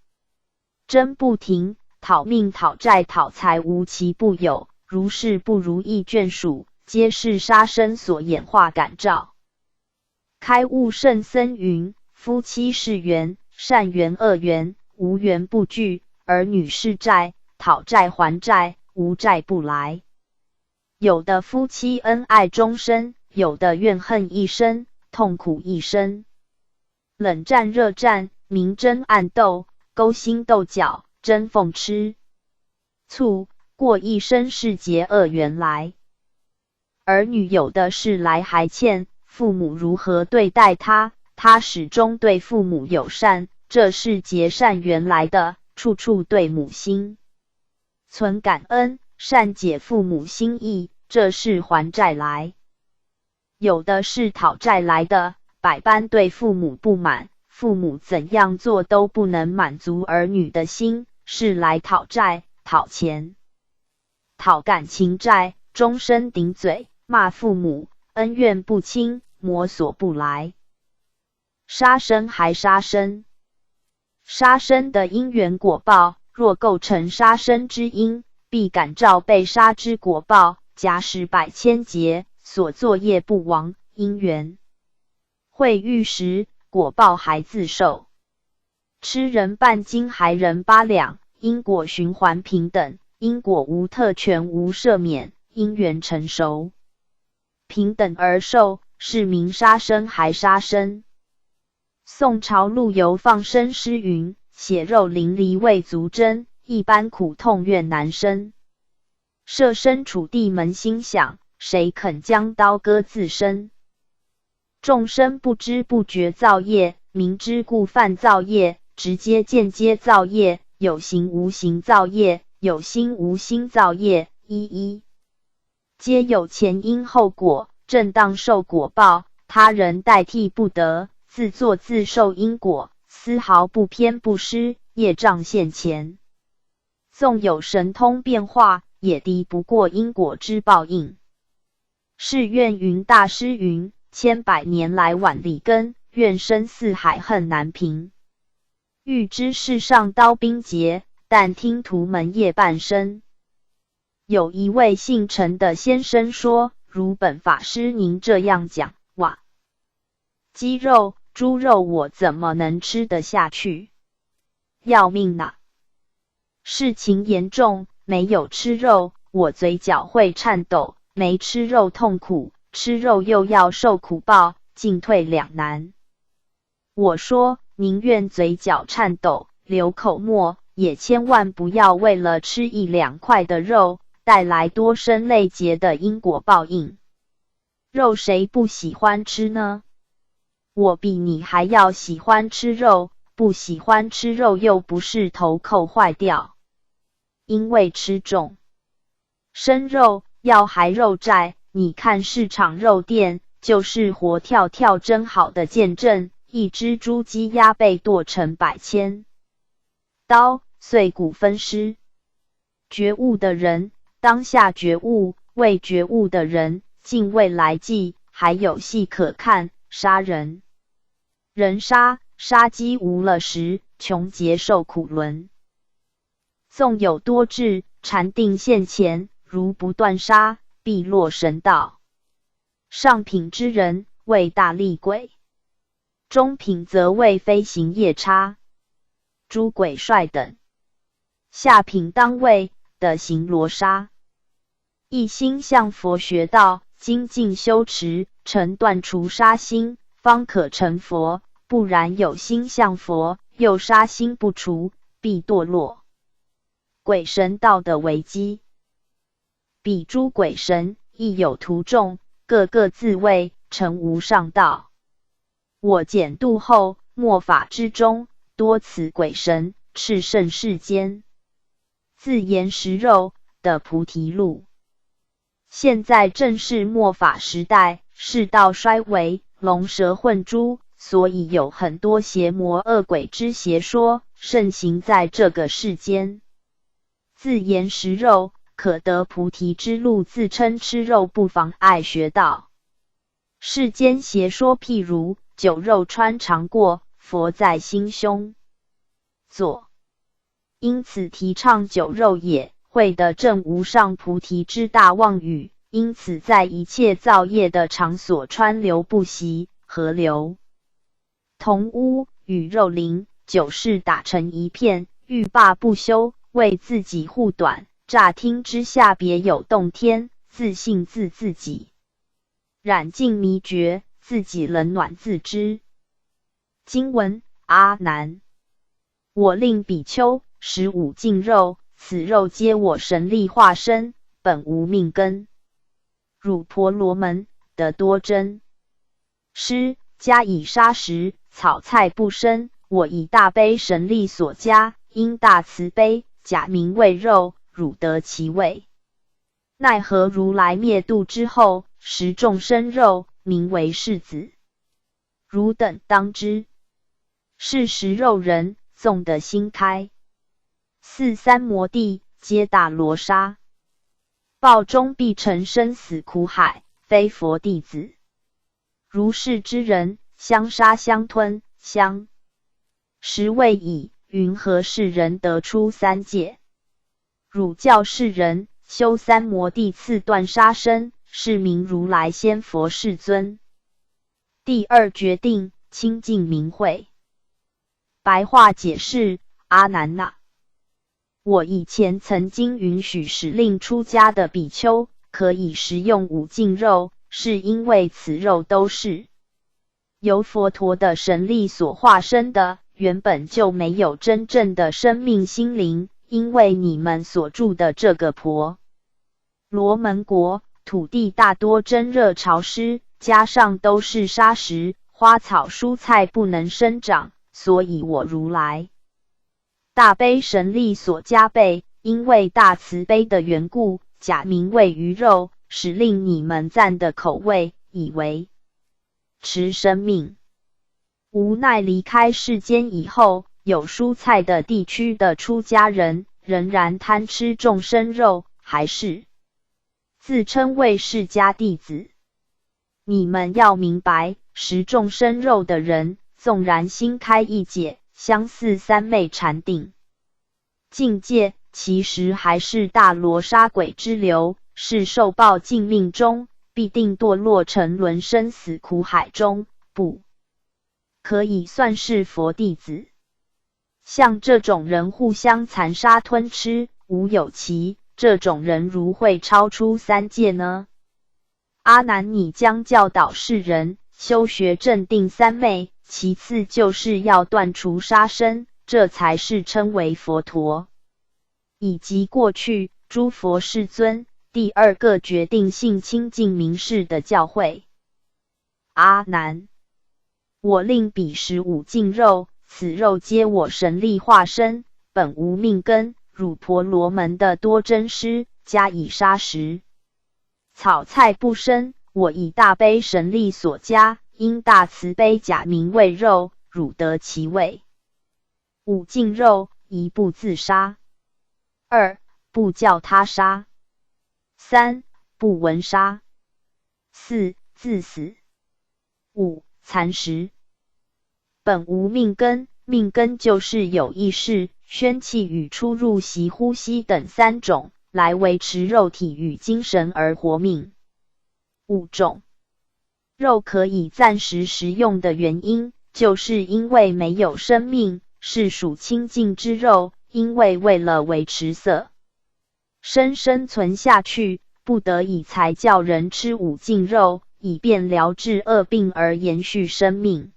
争不停，讨命讨债讨财无奇不有。如是不如意眷属，皆是杀生所演化感召。开悟圣僧云：夫妻是缘，善缘恶缘，无缘不聚；儿女是债，讨债还债，无债不来。有的夫妻恩爱终身，有的怨恨一生，痛苦一生。冷战热战，明争暗斗，勾心斗角，争凤吃醋，过一生是结恶缘来。儿女有的是来还欠，父母如何对待他，他始终对父母友善，这是结善缘来的，处处对母心存感恩，善解父母心意，这是还债来。有的是讨债来的，百般对父母不满，父母怎样做都不能满足儿女的心，是来讨债、讨钱、讨感情债，终身顶嘴，骂父母，恩怨不清，魔所不来。杀生还杀生，杀生的因缘果报，若构成杀生之因，必感召被杀之果报，假使百千劫，所作业不亡，因缘会遇时，果报还自受。吃人半斤还人8两，因果循环平等，因果无特权无赦免，因缘成熟平等而受，是名杀生还杀生。宋朝陆游放生诗云：血肉淋漓未足珍，一般苦痛怨难伸。设身处地扪心想，谁肯将刀割自身？众生不知不觉造业，明知故犯造业，直接间接造业，有形无形造业，有心无心造业，一皆有前因后果，正当受果报，他人代替不得，自作自受因果，丝毫不偏不失，业障现前。纵有神通变化，也敌不过因果之报应。是愿云大师云：千百年来晚力根，愿生四海恨难平。欲知世上刀兵劫，但听屠门夜半声。有一位姓陈的先生说：如本法师您这样讲，哇，鸡肉、猪肉我怎么能吃得下去？要命啊！事情严重，没有吃肉，我嘴角会颤抖；没吃肉痛苦，吃肉又要受苦报，进退两难。我说，宁愿嘴角颤抖，流口沫，也千万不要为了吃1-2块的肉，带来多生累劫的因果报应。肉谁不喜欢吃呢？我比你还要喜欢吃肉，不喜欢吃肉又不是头扣坏掉。因为吃重生肉要还肉债，你看市场肉店就是活跳跳蒸好的见证，一只猪鸡鸭被剁成百千刀，碎骨分尸。觉悟的人当下觉悟，未觉悟的人敬未来际，还有戏可看。杀人人杀，杀鸡无了食，穷劫受苦轮。纵有多智，禅定现前，如不断杀，必落神道。上品之人为大厉鬼，中品则为飞行夜叉、诸鬼帅等，下品当为的行罗刹。一心向佛学道，精进修持，成断除杀心，方可成佛。不然有心向佛，又杀心不除，必堕落鬼神道的危机。彼诸鬼神亦有徒众，各个自谓成无上道。我简度后，末法之中，多此鬼神，炽盛世间。自言食肉的菩提路。现在正是末法时代，世道衰微，龙蛇混珠，所以有很多邪魔恶鬼之邪说盛行在这个世间。自言食肉，可得菩提之路，自称吃肉不妨碍学道。世间邪说譬如酒肉穿肠过，佛在心胸坐。因此提倡酒肉也，会得证无上菩提之大妄语。因此在一切造业的场所，川流不息，河流同污，与肉鳞酒是打成一片，欲罢不休，为自己护短。乍听之下别有洞天，自信自己染尽迷觉，自己冷暖自知。经文：阿难，我令比丘食五净肉，此肉皆我神力化身，本无命根。汝婆罗门得多真施，加以杀食，草菜不生。我以大悲神力所加，因大慈悲，假名为肉，汝得其味。奈何如来灭度之后，食众生肉，名为世子。汝等当知，是食肉人，纵得心开。四三摩地，皆大罗刹。报中必成生死苦海，非佛弟子。如是之人，相杀相吞，相食未已，云何世人得出三界？汝教世人修三摩地，次断杀生，是名如来先佛世尊。第二决定，清净明慧。白话解释：阿难呐，我以前曾经允许使令出家的比丘可以食用五净肉，是因为此肉都是由佛陀的神力所化身的，原本就没有真正的生命心灵。因为你们所住的这个婆罗门国土地大多蒸热潮湿，加上都是沙石，花草蔬菜不能生长，所以我如来大悲神力所加倍，因为大慈悲的缘故，假名为鱼肉，使令你们赞的口味，以为持生命。无奈离开世间以后，有蔬菜的地区的出家人仍然贪吃众生肉，还是自称为释迦弟子。你们要明白，食众生肉的人，纵然心开意解，相似三昧禅定境界，其实还是大罗刹鬼之流，是受报尽命中，必定堕落沉沦生死苦海中，不可以算是佛弟子。像这种人互相残杀吞吃，无有奇，这种人如会超出三界呢？阿难，你将教导世人修学正定三昧，其次就是要断除杀生，这才是称为佛陀。以及过去诸佛世尊第二个决定性清净明示的教诲。阿难，我令彼食五净肉，此肉皆我神力化身，本无命根，汝婆罗门的多真师加以杀食。草菜不生，我以大悲神力所加，因大慈悲假名为肉，汝得其味。五净肉，一不自杀。二不教他杀。三不闻杀。四自死。五残食。本无命根，命根就是有意识、宣气与出入息呼吸等三种，来维持肉体与精神而活命。五种肉可以暂时食用的原因，就是因为没有生命，是属清净之肉，因为为了维持色身生存下去，不得已才叫人吃五净肉，以便疗治恶病而延续生命。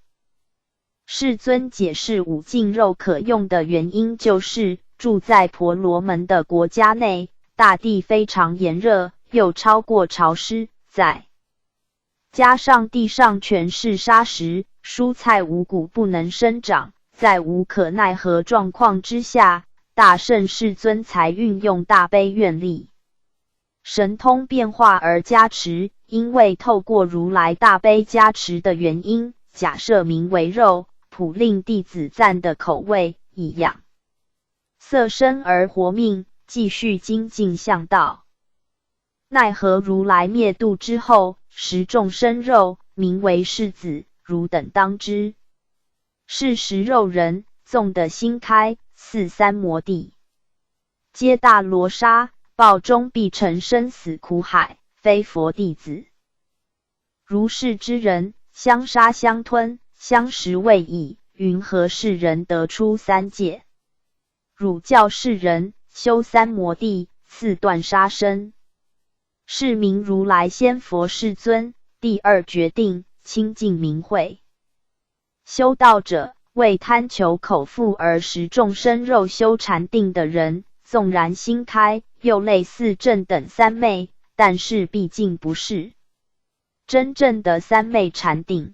世尊解释五净肉可用的原因，就是住在婆罗门的国家内，大地非常炎热，又超过潮湿，再加上地上全是沙石，蔬菜五谷不能生长，在无可奈何状况之下，大圣世尊才运用大悲愿力神通变化而加持。因为透过如来大悲加持的原因，假设名为肉，普令弟子赞的口味，以养色身而活命，继续精进向道。奈何如来灭度之后，食众生肉，名为世子，汝等当知。是食肉人，纵得心开，似三摩地，皆大罗刹，报中必成生死苦海，非佛弟子。如是之人，相杀相吞，相食未已，云何世人得出三界？汝教世人修三摩地，四断杀生，是名如来先佛世尊第二决定清净明慧。修道者，为贪求口腹而食众生肉修禅定的人，纵然心开，又类似正等三昧，但是毕竟不是真正的三昧禅定，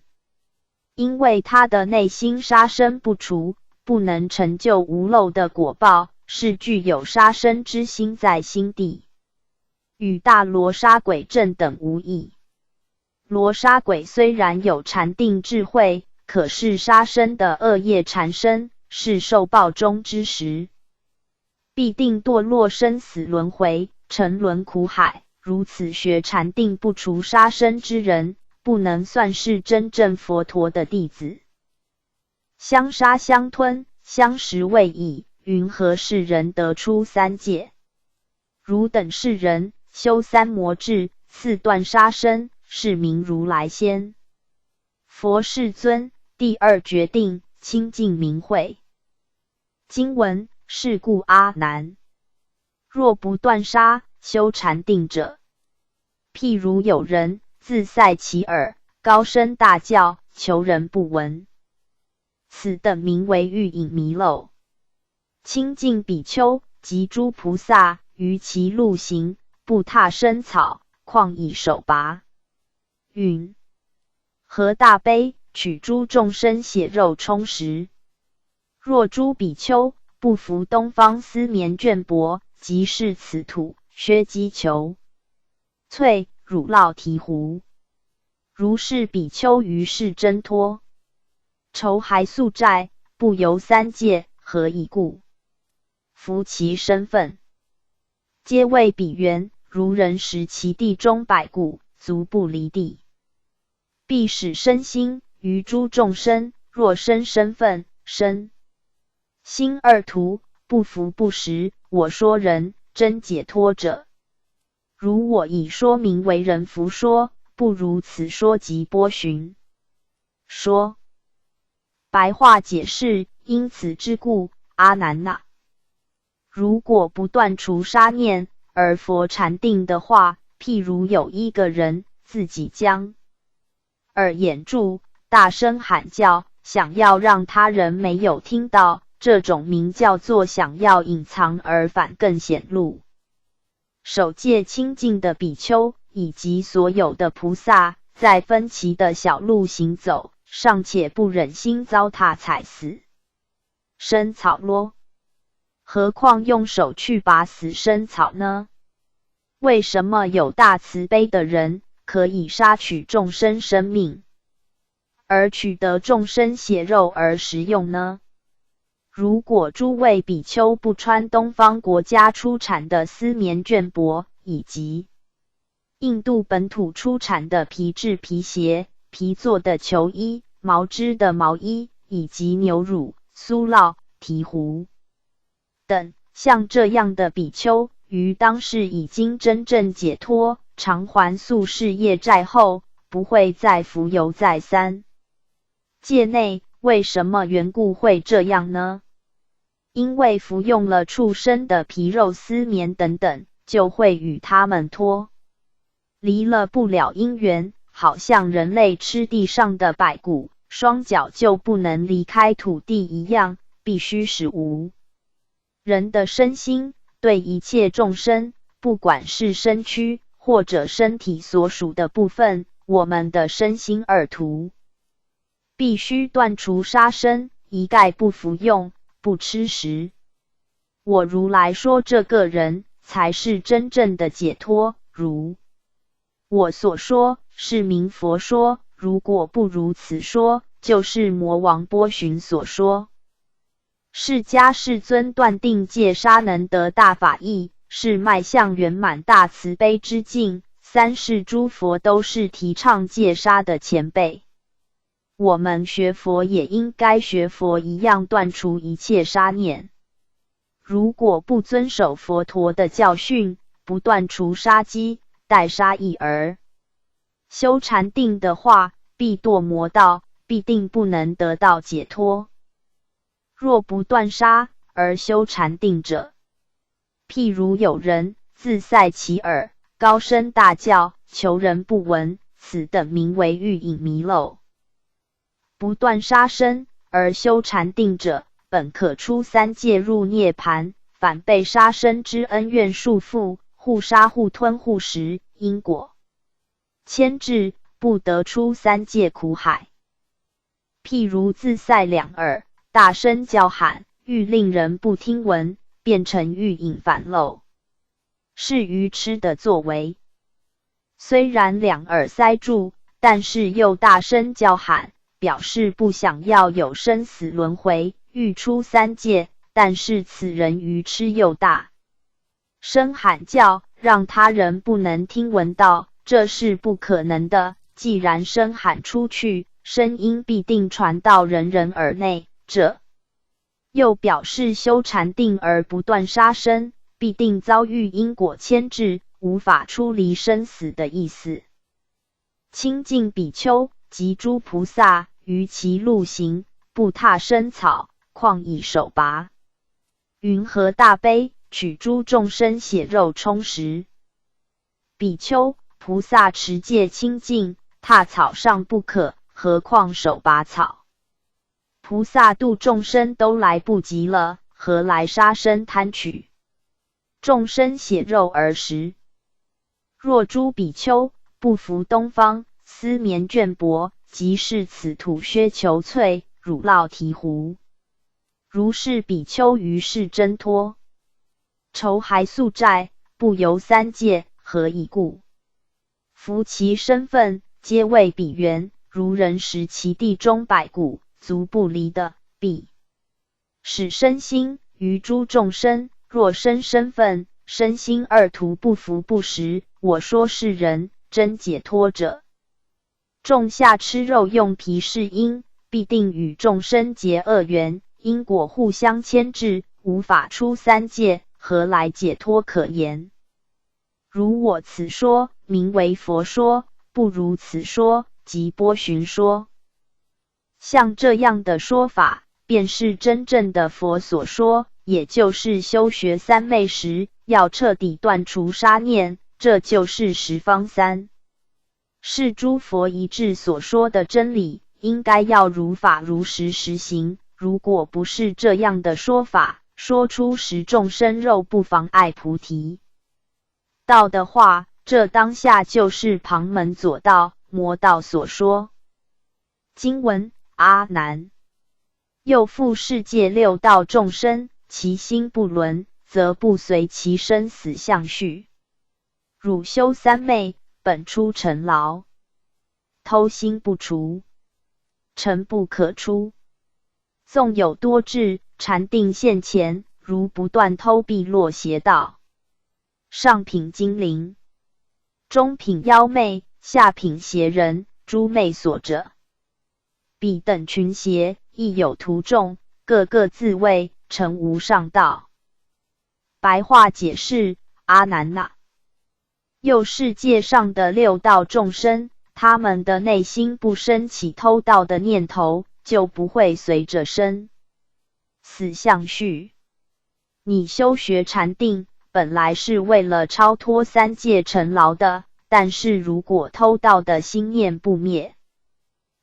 因为他的内心杀生不除，不能成就无漏的果报，是具有杀生之心在心地，与大罗刹鬼正等无异。罗刹鬼虽然有禅定智慧，可是杀生的恶业缠身，是受报中之时，必定堕落生死轮回，沉沦苦海。如此学禅定不除杀生之人，不能算是真正佛陀的弟子。相杀相吞，相食未已，云何世人得出三界？汝等世人修三摩智，四断杀生，是名如来先佛世尊第二决定清净明慧。经文：是故阿难，若不断杀，修禅定者，譬如有人自塞其耳，高声大叫，求人不闻，此等名为欲隐弥漏。清净比丘及诸菩萨于其路行，不踏生草，况以手拔。云何大悲，取诸众生血肉充实。若诸比丘不服东方丝绵绢帛，即是此土薛姬裘翠乳酪醍醐。如是比丘于是挣脱，仇还宿债，不由三界，何以故？夫其身分，皆为彼缘，如人食其地中百谷，足不离地，必使身心于诸众生，若生身分，身心二途，不服不食。我说人真解脱者，如我以说明为人服说，不如此说即波旬说。白话解释：因此之故，阿难呐，如果不断除杀念而佛禅定的话，譬如有一个人自己将耳掩住，大声喊叫，想要让他人没有听到，这种名叫做想要隐藏而反更显露。守戒清净的比丘以及所有的菩萨，在分歧的小路行走，尚且不忍心糟蹋踩死生草咯，何况用手去拔死生草呢？为什么有大慈悲的人可以杀取众生生命，而取得众生血肉而食用呢？如果诸位比丘不穿东方国家出产的丝棉绢帛，以及印度本土出产的皮质皮鞋、皮做的球衣、毛织的毛衣，以及牛乳、酥酪、醍醐等，像这样的比丘，于当世已经真正解脱，偿还宿世业债后，不会再浮游在三界内。为什么缘故会这样呢？因为服用了畜生的皮肉、丝棉等等，就会与他们脱离了不了因缘，好像人类吃地上的百谷，双脚就不能离开土地一样，必须使无人的身心对一切众生，不管是身躯或者身体所属的部分，我们的身心二途，必须断除杀生，一概不服用，不吃食。我如来说，这个人才是真正的解脱。如我所说，是名佛说；如果不如此说，就是魔王波旬所说。释迦世尊断定戒杀能得大法义，是迈向圆满大慈悲之境。三世诸佛都是提倡戒杀的前辈，我们学佛也应该学佛一样断除一切杀念。如果不遵守佛陀的教训，不断除杀机，待杀意而修禅定的话，必堕魔道，必定不能得到解脱。若不断杀而修禅定者，譬如有人自塞其耳，高声大叫，求人不闻，此等名为欲隐弥漏。不断杀生而修禅定者，本可出三界入涅槃，反被杀生之恩怨束缚，互杀互吞互食，因果牵制，不得出三界苦海。譬如自塞两耳，大声叫喊，欲令人不听闻，变成欲隐反漏，是愚痴的作为。虽然两耳塞住，但是又大声叫喊，表示不想要有生死轮回，欲出三界，但是此人愚痴又大声喊叫，让他人不能听闻到，这是不可能的。既然声喊出去，声音必定传到人人耳内，这又表示修禅定而不断杀生，必定遭遇因果牵制，无法出离生死的意思。清净比丘及诸菩萨于其路行，不踏生草，况以手拔云何大悲，取诸众生血肉充实。比丘菩萨持戒清净，踏草尚不可，何况手拔草？菩萨度众生都来不及了，何来杀生贪取众生血肉而食？若诸比丘不服东方丝棉绢帛，即是此土靴裘瘁，乳酪醍醐，如是比丘于是挣脱仇还宿债，不游三界，何以故？夫其身份皆为彼缘，如人食其地中百谷，足不离的，必使身心于诸众生，若生身份、身心二途不服不食，我说是人真解脱者，种下吃肉用皮是因，必定与众生结恶缘，因果互相牵制，无法出三界，何来解脱可言？如我此说，名为佛说；不如此说，即波旬说。像这样的说法，便是真正的佛所说，也就是修学三昧时，要彻底断除杀念，这就是十方三。是诸佛一致所说的真理，应该要如法如实实行。如果不是这样的说法，说出食众生肉不妨碍菩提道的话，这当下就是旁门左道、魔道所说。经文：阿难，又复世界六道众生，其心不伦，则不随其生死相续。汝修三昧，本出尘劳，偷心不除，尘不可出。纵有多智，禅定现前，如不断偷避落邪道。上品精灵，中品妖魅，下品邪人，诸魅所者。彼等群邪，亦有徒众，个个自谓成无上道。白话解释：阿难呐，又世界上的六道众生，他们的内心不生起偷盗的念头，就不会随着生死相续。你修学禅定，本来是为了超脱三界尘劳的，但是如果偷盗的心念不灭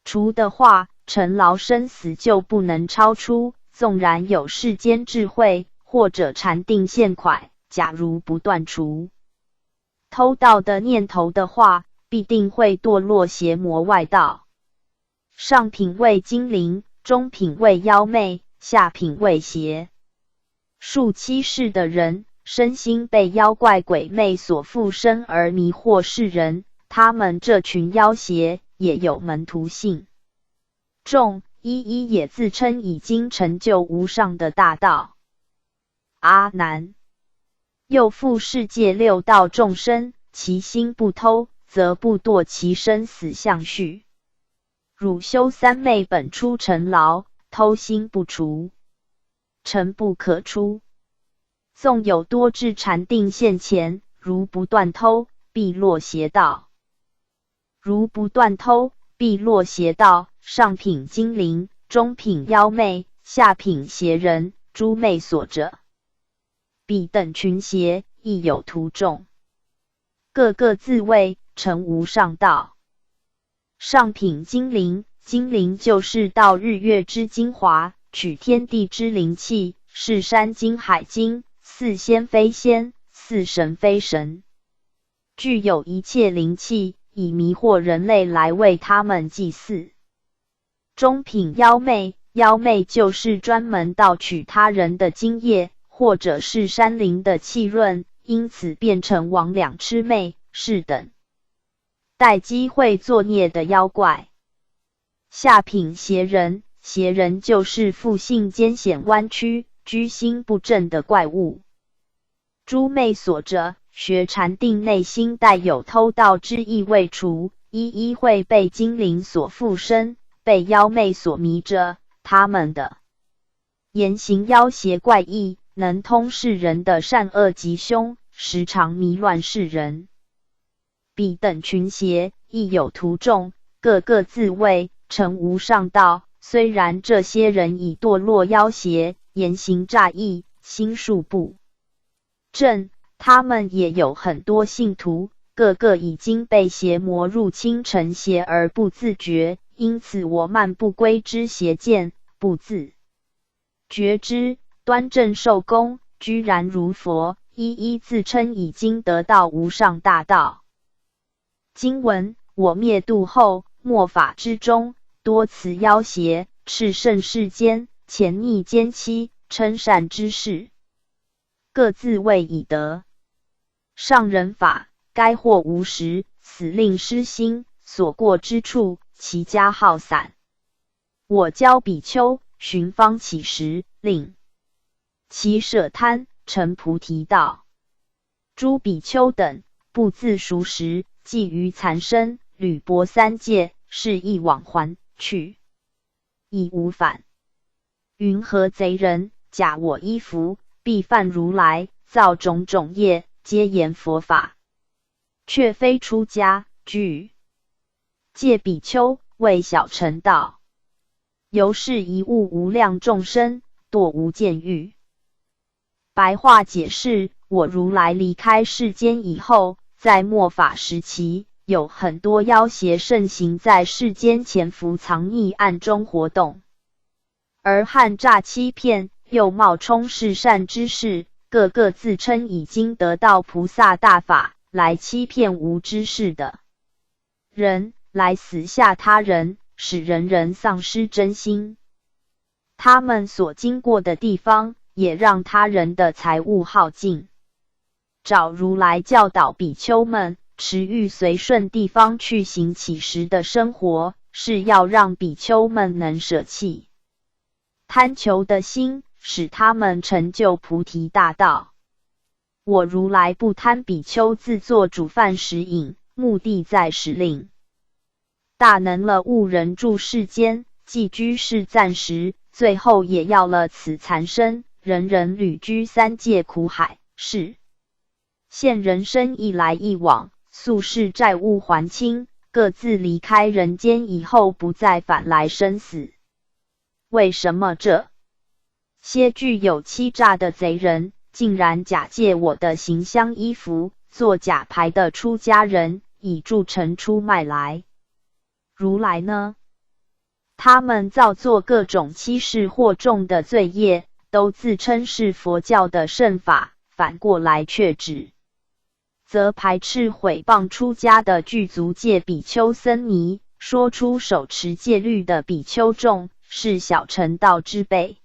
除的话，尘劳生死就不能超出。纵然有世间智慧或者禅定现快，假如不断除偷盗的念头的话，必定会堕落邪魔外道。上品为精灵，中品为妖魅，下品为邪术欺世的人，身心被妖怪鬼魅所附身而迷惑世人，他们这群妖邪也有门徒性众，一也自称已经成就无上的大道。阿难，又复世界六道众生，其心不偷，则不堕其生死相续。汝修三昧，本出尘劳，偷心不除，尘不可出。纵有多智，禅定现前，如不断偷，必落邪道。如不断偷，必落邪道。上品精灵，中品妖魅，下品邪人，诸魅所者。彼等群邪，亦有徒众，个个自谓成无上道。上品精灵，精灵就是道日月之精华，取天地之灵气，是山精海精，似仙非仙，似神非神，具有一切灵气，以迷惑人类来为他们祭祀。中品妖魅，妖魅就是专门盗取他人的精液，或者是山林的气润，因此变成魍魉魑魅，是等待机会作孽的妖怪。下品邪人，邪人就是复性艰险弯曲，居心不正的怪物。诸魅所者，学禅定内心带有偷盗之意未除，一会被精灵所附身，被妖魅所迷着，他们的言行妖邪怪异，能通世人的善恶吉凶，时常迷乱世人。彼等群邪，亦有徒众，个个自谓成无上道。虽然这些人已堕落妖邪，言行诈异，心术不正，他们也有很多信徒，个个已经被邪魔入侵成邪而不自觉。因此我慢不归之邪见，不自觉之，端正受功，居然如佛，一自称已经得到无上大道。经文：我灭度后，末法之中，多此妖邪，炽盛世间，潜逆奸欺，称善之事，各自谓已得上人法，该或无实，此令失心，所过之处，其家耗散。我教比丘，寻方起时，令其舍贪，成菩提道。诸比丘等，不自赎时，寄于残身，履薄三界，是亦往还去，亦无返。云何贼人，假我衣服，必犯如来，造种种业，皆言佛法，却非出家，具戒比丘，为小乘道。由是一物无量众生，堕无间狱。白话解释：我如来离开世间以后，在末法时期，有很多妖邪盛行在世间潜伏藏匿暗中活动，而汉诈欺骗，又冒充是善之士，个个自称已经得到菩萨大法，来欺骗无知识的人，来死吓他人，使人人丧失真心。他们所经过的地方，也让他人的财物耗尽。找如来教导比丘们，持欲随顺地方去行乞食的生活，是要让比丘们能舍弃贪求的心，使他们成就菩提大道。我如来不贪比丘自作主饭食饮，目的在使令大能了悟人住世间，寄居是暂时，最后也要了此残身，人人旅居三界苦海，是现人生一来一往，宿世债务还清，各自离开人间以后，不再返来生死。为什么这些具有欺诈的贼人，竟然假借我的形象衣服，做假牌的出家人，以铸成出卖来？如来呢？他们造作各种欺世惑众的罪业，都自称是佛教的圣法，反过来却指则排斥毁谤出家的具足戒比丘僧尼，说出手持戒律的比丘众是小乘道之辈，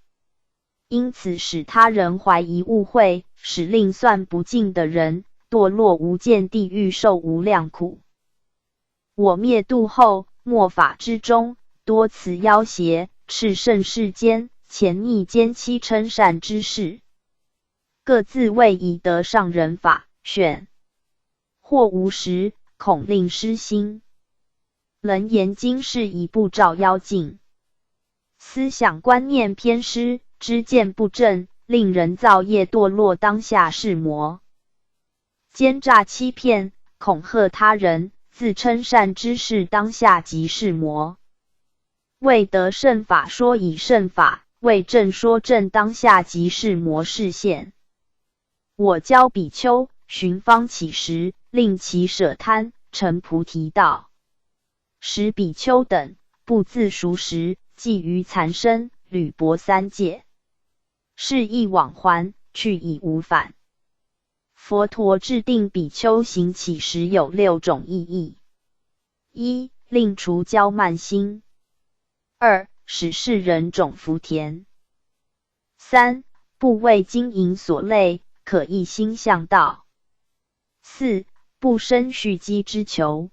因此使他人怀疑误会，使令算不尽的人堕落无间地狱，受无量苦。我灭度后，末法之中，多此妖邪，炽盛世间，潜匿奸欺称善之事，各自为以得上人法，选或无实，恐令失心。楞严经是以不照妖镜，思想观念偏失，知见不正，令人造业堕落，当下是魔。奸诈欺骗，恐吓他人，自称善之事，当下即是魔。为得圣法说以圣法，为正说正，当下即是魔示现。我教比丘寻方乞食，令其舍贪，成菩提道。使比丘等不自赎时，寄于残身，履薄三界，是亦往还，去已无返。佛陀制定比丘行乞食有6种意义： 1. 令除骄慢心； 2. 使世人种福田； 3. 不为金银所累，可一心向道； 4. 不生蓄积之求；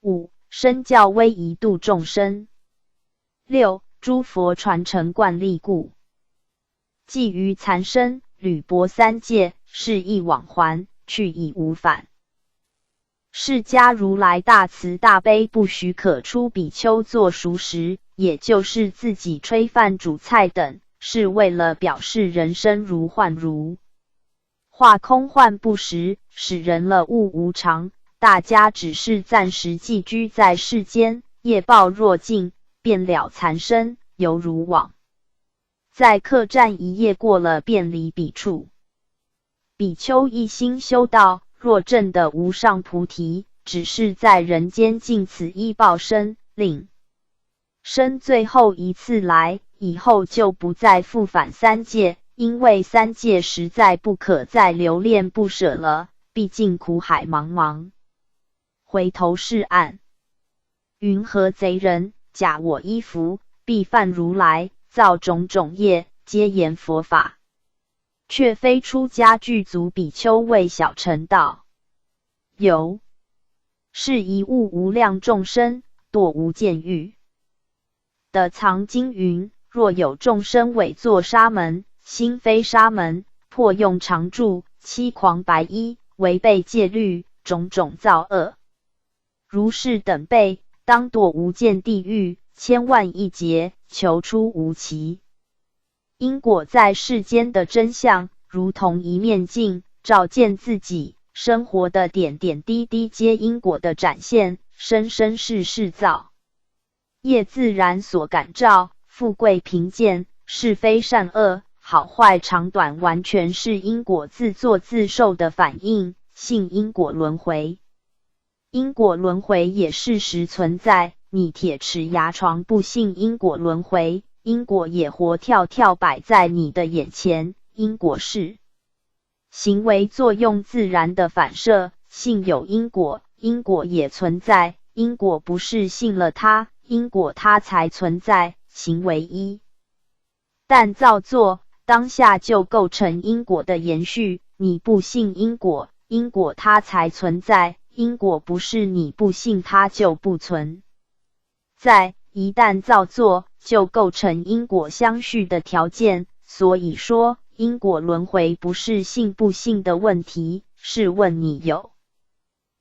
5. 身教威仪度众生； 6. 诸佛传承惯例故。寄于残身，履薄三界，是亦往还，去亦无返。释迦如来大慈大悲，不许可出比丘做熟食，也就是自己炊饭煮菜等，是为了表示人生如幻如化空幻不实，使人了悟无常。大家只是暂时寄居在世间，业报若尽，便了残身，犹如往在客栈一夜过了，便离彼处。比丘一心修道，若证得无上菩提，只是在人间尽此一报身，令生最后一次来，以后就不再复返三界，因为三界实在不可再留恋不舍了，毕竟苦海茫茫。回头是岸，云何贼人假我衣服，必犯如来，造种种业，皆言佛法，却非出家具足比丘为小乘道。有是一物无量众生，堕无间狱。的藏经云：若有众生伪作沙门，心非沙门，破用常住，欺诳白衣，违背戒律，种种造恶，如是等辈，当堕无间地狱，千万亿劫，求出无期。因果在世间的真相，如同一面镜，照见自己生活的点点滴滴，皆因果的展现，生生世世造业自然所感召，富贵贫贱，是非善恶，好坏长短，完全是因果自作自受的反应，信因果轮回。因果轮回也事实存在，你铁齿牙床不信因果轮回，因果也活跳跳摆在你的眼前。因果是行为作用自然的反射，信有因果，因果也存在，因果不是信了它，因果它才存在，行为一旦造作，当下就构成因果的延续。你不信因果，因果它才存在，因果不是你不信它就不存在，一旦造作，就构成因果相续的条件。所以说，因果轮回不是信不信的问题，是问你有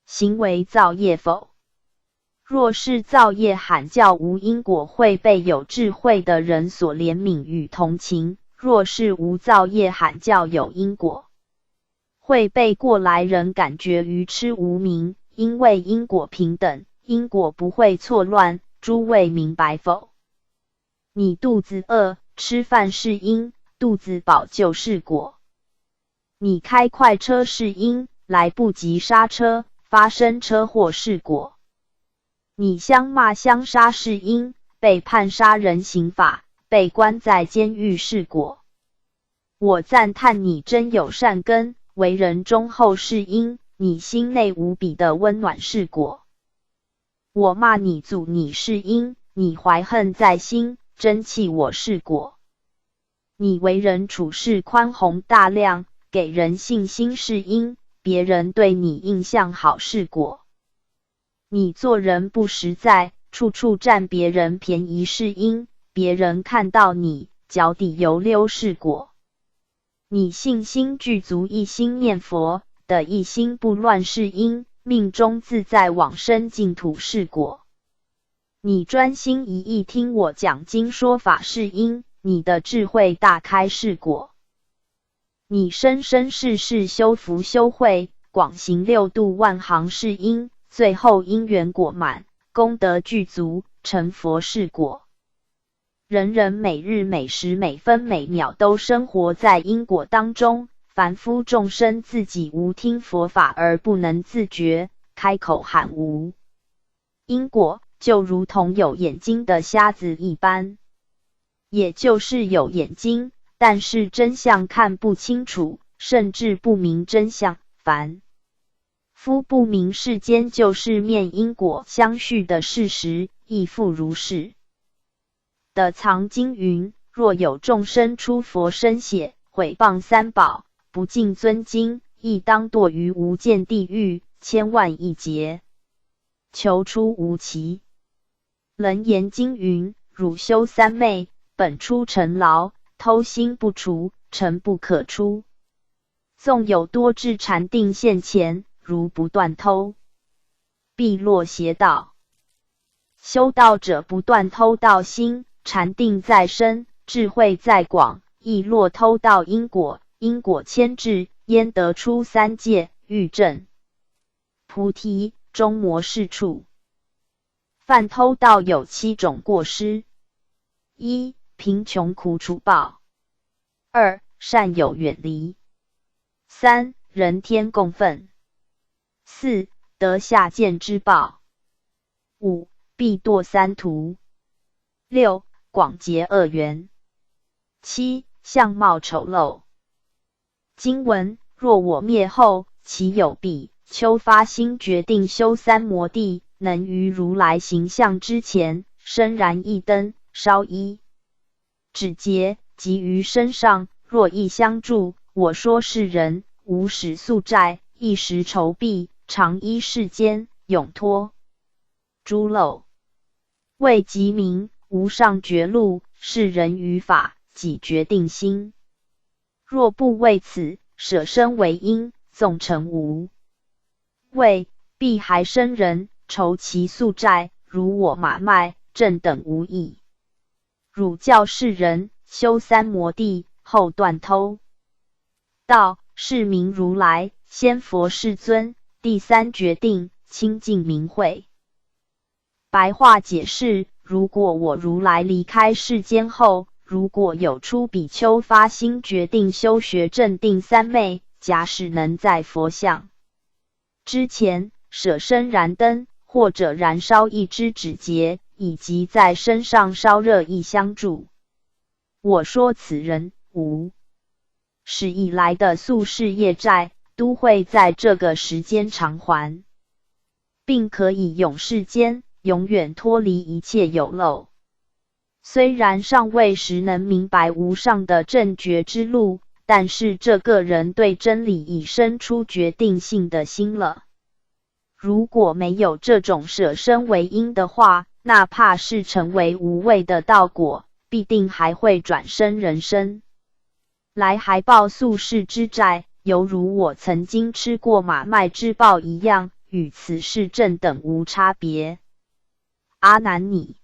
行为造业否。若是造业喊叫无因果，会被有智慧的人所怜悯与同情；若是无造业喊叫有因果，会被过来人感觉愚痴无明。因为因果平等，因果不会错乱。诸位明白否？你肚子饿，吃饭是因，肚子饱就是果。你开快车是因，来不及刹车，发生车祸是果。你相骂相杀是因，被判杀人刑法，被关在监狱是果。我赞叹你真有善根，为人忠厚是因，你心内无比的温暖是果。我骂你阻你是因，你怀恨在心，真气我是果。你为人处事宽宏大量，给人信心是因，别人对你印象好是果。你做人不实在，处处占别人便宜是因，别人看到你脚底油溜是果。你信心具足，一心念佛的一心不乱是因，命中自在往生净土是果。你专心一意听我讲经说法是因，你的智慧大开是果。你生生世世修福修慧，广行六度万行是因，最后因缘果满，功德具足，成佛是果。人人每日每时每分每秒都生活在因果当中，凡夫众生自己无听佛法而不能自觉，开口喊无因果，就如同有眼睛的瞎子一般。也就是有眼睛，但是真相看不清楚，甚至不明真相。凡夫不明世间就是面因果相续的事实，亦复如是。的藏经云：若有众生出佛身血，毁谤三宝，不敬尊经，亦当堕于无间地狱，千万亿劫，求出无期。楞严经云：汝修三昧，本出尘劳，偷心不除，尘不可出。纵有多智禅定现前，如不断偷，必落邪道。修道者不断偷盗心，禅定在身，智慧在广，亦落偷盗因果，因果牵制，焉得出三界，欲证菩提，终魔是处。犯偷盗有7种过失：一、贫穷苦楚报；二、善友远离；三、人天共愤；四、得下贱之报；五、必堕三途；六、广结恶缘；七、相貌丑陋。经文：若我灭后，其有比丘发心决定修三摩地，能于如来形象之前，生燃一灯，烧一指节，及于身上，若一相助，我说是人，无始宿债，一时愁弊，常依世间，永脱诸漏。为即名无上觉路，是人于法，己决定心。若不为此，舍身为因，纵成无为，必还生人，酬其宿债，如我马麦，正等无益。汝教世人修三摩地，后断偷盗，是名如来，先佛世尊，第三决定，清净明慧。白话解释：如果我如来离开世间后，如果有出比丘发心决定修学正定三昧，假使能在佛像之前舍身燃灯，或者燃烧一支指节，以及在身上烧热一香柱，我说此人无始以来的宿世业债，都会在这个时间偿还，并可以永世间永远脱离一切有漏。虽然尚未时能明白无上的正觉之路，但是这个人对真理已生出决定性的心了。如果没有这种舍身为因的话，哪怕是成为无畏的道果，必定还会转生人生来还报宿世之债，犹如我曾经吃过马麦之报一样，与此世正等无差别。阿难你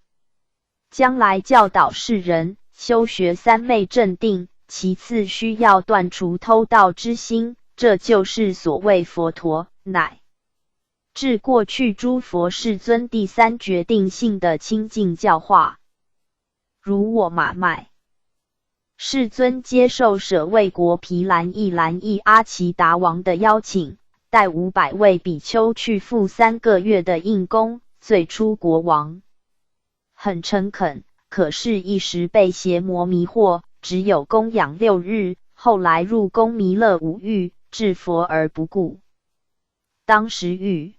将来教导世人修学三昧正定，其次需要断除偷盗之心，这就是所谓佛陀乃至过去诸佛世尊第三决定性的清净教化。如我马麦世尊接受舍卫国毗蓝益阿奇达王的邀请，带500位比丘去赴3个月的印供。最初国王很诚恳，可是一时被邪魔迷惑，只有供养6日，后来入宫弥勒五欲，治佛而不顾。当时遇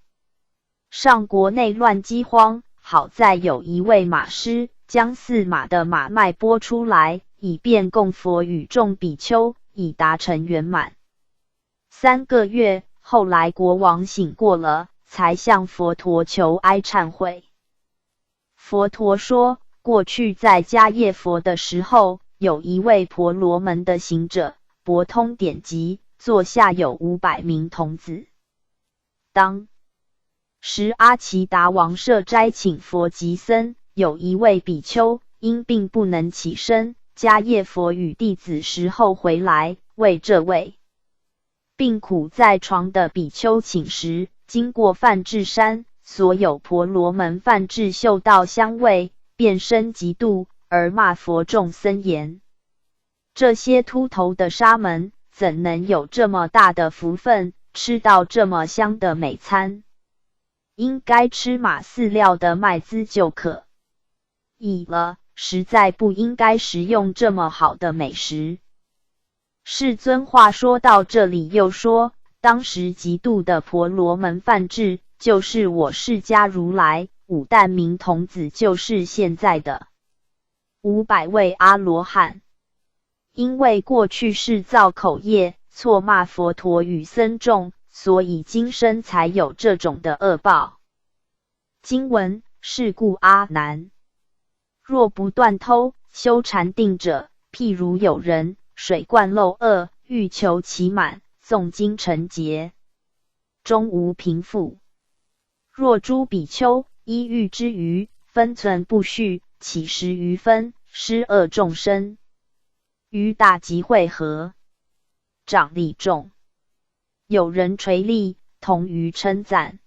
上国内乱饥荒，好在有一位马师将4马的马麦拨出来，以便供佛与众比丘，以达成圆满。3个月后来，国王醒过了，才向佛陀求哀忏悔。佛陀说，过去在迦叶佛的时候，有一位婆罗门的行者，博通典籍，座下有500名童子。当时阿奇达王设斋请佛及僧，有一位比丘因病不能起身，迦叶佛与弟子时候回来，为这位病苦在床的比丘请食。经过梵志山，所有婆罗门梵志嗅到香味，便生嫉妒，而骂佛众僧言：这些秃头的沙门怎能有这么大的福分，吃到这么香的美餐？应该吃马饲料的麦子就可以了，实在不应该食用这么好的美食。世尊话说到这里，又说，当时嫉妒的婆罗门梵志，就是我释迦如来，5担名童子就是现在的500位阿罗汉。因为过去世造口业，错骂佛陀与僧众，所以今生才有这种的恶报。经文：是故阿难，若不断偷修禅定者，譬如有人水灌漏恶，欲求其满，诵经成劫，终无贫富。若诸比丘依欲之余，分寸不续，起食余分，施恶众生，于大集会合，长力众，有人垂力，同于称赞，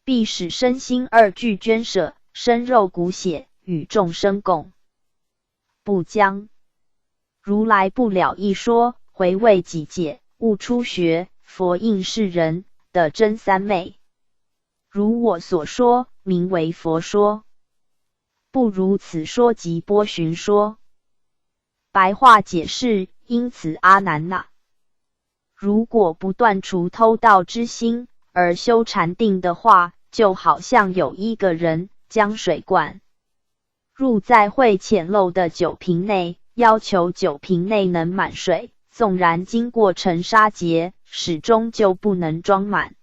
必使身心2俱捐舍，身肉骨血，与众生共。不将如来不了一说，回味己解，悟初学，佛应世人的真三昧。如我所说，名为佛说。不如此说即波旬说。白话解释：因此阿难呐，如果不断除偷盗之心而修禅定的话，就好像有一个人将水灌入在会浅漏的酒瓶内，要求酒瓶内能满水，纵然经过沉沙劫，始终就不能装满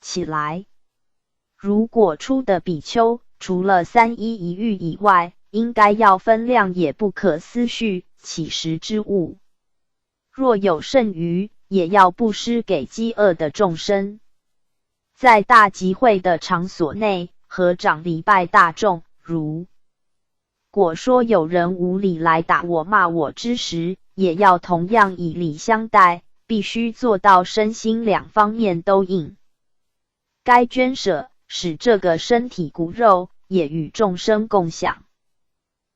起来。如果出的比丘除了3衣1浴以外，应该要分量，也不可思绪起食之物。若有剩余，也要布施给饥饿的众生。在大集会的场所内，合掌礼拜大众。如果说有人无理来打我骂我之时，也要同样以礼相待，必须做到身心2方面都应该捐舍，使这个身体骨肉也与众生共享。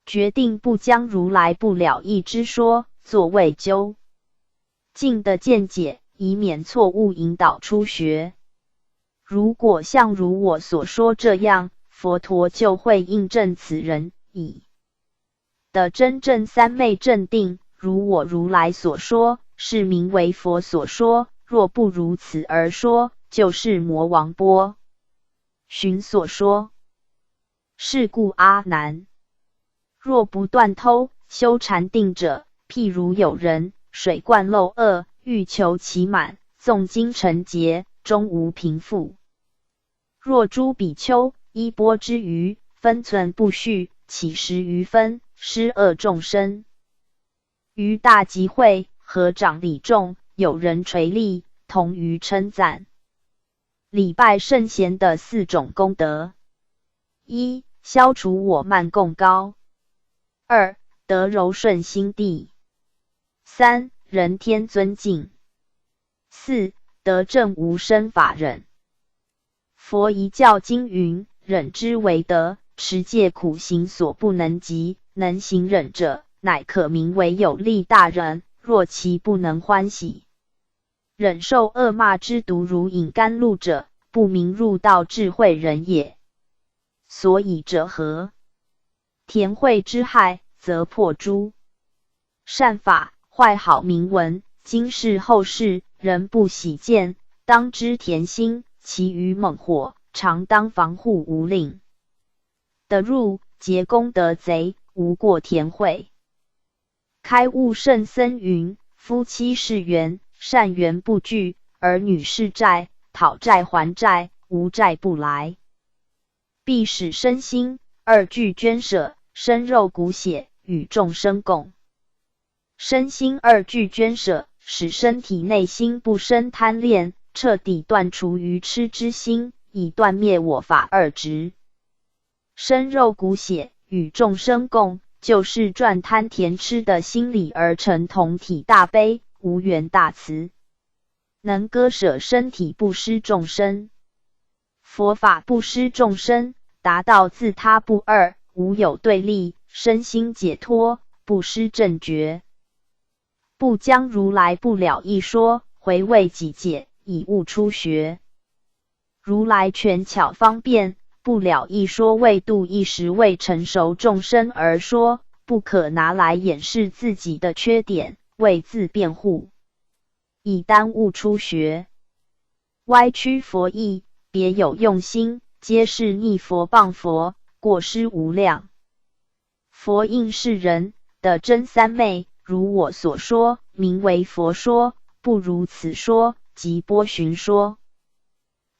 决定不将如来不了义之说作为究竟的见解，以免错误引导初学。如果像如我所说这样，佛陀就会印证此人已的真正三昧正定，如我如来所说，是名为佛所说；若不如此而说，就是魔王波旬所说。是故阿难，若不断偷修禅定者，譬如有人水灌漏恶，欲求其满，诵经成劫，终无贫富。若诸比丘衣钵之余，分寸不续，起10余分，施恶众生。于大集会合掌礼众，有人垂立，同于称赞。礼拜圣贤的4种功德： 1. 消除我慢共高； 2. 得柔顺心地； 3. 人天尊敬； 4. 得正无生法忍。佛遗教经云：忍之为德，持戒苦行所不能及，能行忍者，乃可名为有力大忍。若其不能欢喜，忍受恶骂之毒如饮甘露者，不名入道智慧人也。所以者何？田惠之害，则破诸善法，坏好名闻，今世后世人不喜见，当知田心，其余猛火，常当防护无令。得入结功德贼，无过田惠。开悟圣僧云：夫妻是缘，善缘不惧；儿女是债，讨债还债，无债不来。必使身心二俱捐舍，身肉骨血与众生共。身心二俱捐舍，使身体内心不生贪恋，彻底断除愚痴之心，以断灭我法二执。身肉骨血与众生共，就是转贪甜痴的心理而成同体大悲无缘大慈，能割舍身体不施众生。佛法不施众生，达到自他不二，无有对立，身心解脱，不失正觉。不将如来不了义说回味己解，以悟初学。如来权巧方便，不了义说为度一时未成熟众生而说，不可拿来掩饰自己的缺点，为自辩护，以耽误初学。歪曲佛意，别有用心，皆是逆佛谤佛，过失无量。佛应是人的真三昧，如我所说，名为佛说；不如此说，即波旬说。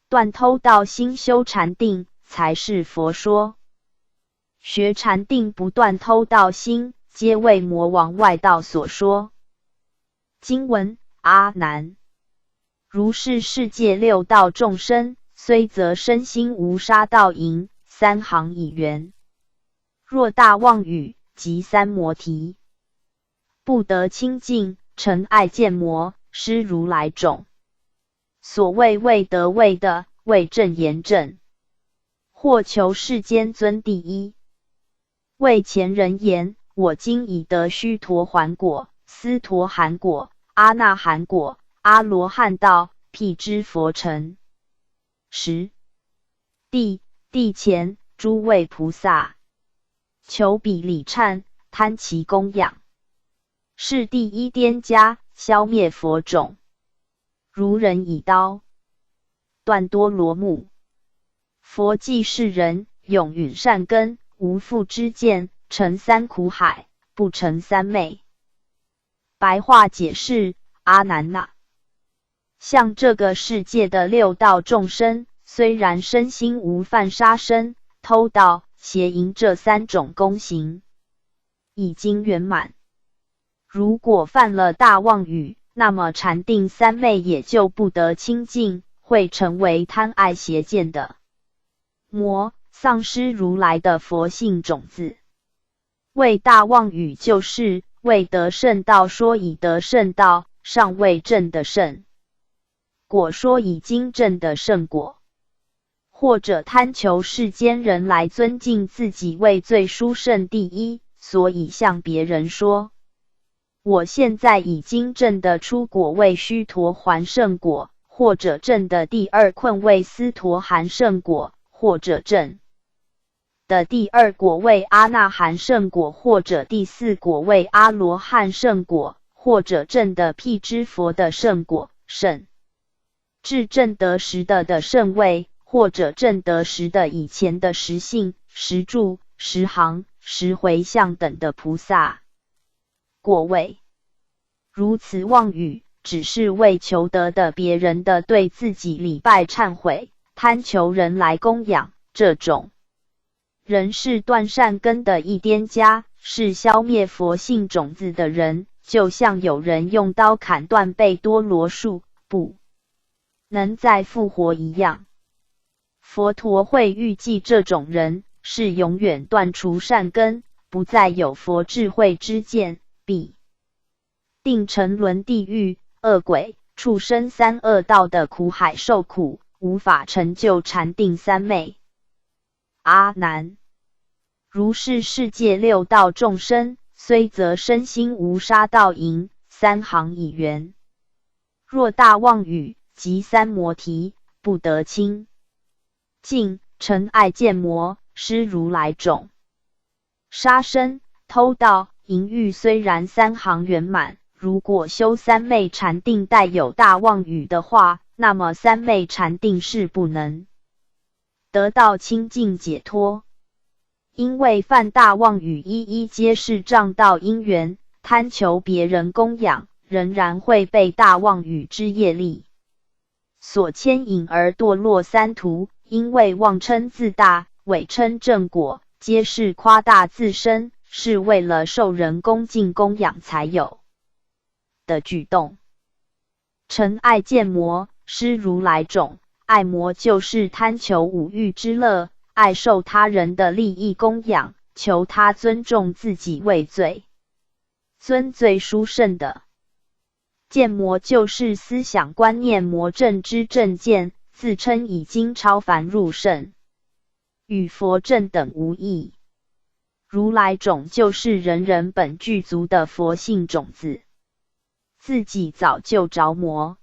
断偷盗心修禅定，才是佛说。学禅定不断偷盗心，皆为魔王外道所说。经文：阿难，如是世界六道众生，虽则身心无杀盗淫3行已圆。若大妄语及三摩提，不得清净，成爱见魔，失如来种。所谓未得未的，为正言正，或求世间尊第一。为前人言：我今已得须陀洹果、斯陀含果、阿那含果、阿罗汉道，辟支佛成。10. 地前诸位菩萨，求彼礼忏，贪其供养，是第一颠加，消灭佛种。如人以刀断多罗木，佛既是人，永允善根，无复之见，成三苦海，不成三昧。白话解释：阿难呐，像这个世界的六道众生，虽然身心无犯杀生、偷盗、邪淫这3种功行，已经圆满。如果犯了大妄语，那么禅定三昧也就不得清净，会成为贪爱邪见的魔，丧失如来的佛性种子。为大妄语就是未得圣道说已得圣道，尚未证的圣果说已经证的圣果。或者贪求世间人来尊敬自己为最殊胜第一，所以向别人说：我现在已经证得出果位须陀洹圣果，或者证的第二困位斯陀含圣果，或者证的第二果位阿那含圣果，或者第四果位阿罗汉圣果，或者证的辟支佛的圣果，甚至证得十的圣位，或者证得十的以前的十性、十住、十行、十回向等的菩萨果位。如此妄语，只是为求得的别人的对自己礼拜忏悔，贪求人来供养，这种人是断善根的异颠家，是消灭佛性种子的人，就像有人用刀砍断贝多罗树，不能再复活一样。佛陀会预计这种人是永远断除善根，不再有佛智慧之见，必定沉沦地狱、恶鬼、畜生三恶道的苦海受苦，无法成就禅定三昧。阿难，如是世界六道众生，虽则身心无杀盗淫三行已圆，若大妄语及三摩提，不得清净尘爱见魔，施如来种。杀生、偷盗、淫欲虽然三行圆满，如果修三昧禅定带有大妄语的话，那么三昧禅定是不能得到清净解脱。因为犯大妄语一一皆是障道因缘，贪求别人供养，仍然会被大妄语之业力所牵引而堕落三途。因为妄称自大，伪称正果，皆是夸大自身，是为了受人恭敬供养才有的举动。尘爱见魔，施如来种。爱魔就是贪求五欲之乐，爱受他人的利益供养，求他尊重自己为最尊最殊胜的。见魔就是思想观念魔正之正见，自称已经超凡入圣，与佛正等无异。如来种就是人人本具足的佛性种子，自己早就着魔，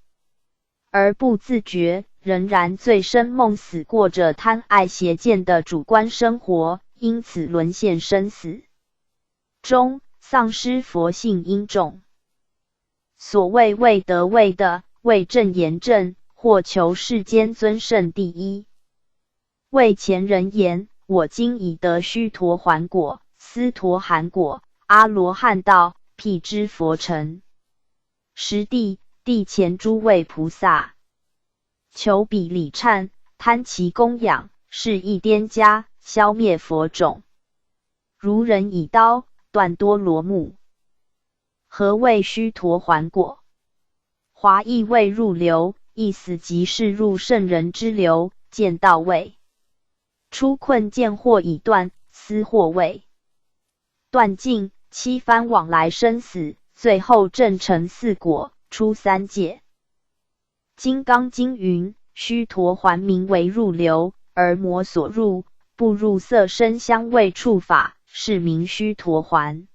而不自觉，仍然醉生梦死，过着贪爱邪见的主观生活，因此沦陷生死中，丧失佛性因重。所谓未得未的，为正言正，或求世间尊胜第一。为前人言：我今已得须陀洹果、斯陀含果、阿罗汉道、辟支佛乘。十地前诸位菩萨，求彼礼忏，贪其供养，是异颠家，消灭佛种。如人以刀断多罗木。何谓须陀洹果？华译为入流，意思即是入圣人之流，见到位。出困见惑已断，思惑位断尽，七番往来生死，最后证成四果，出三界。金刚经云：须陀洹名为入流，而魔所入，不入色声香味触法，是名须陀洹。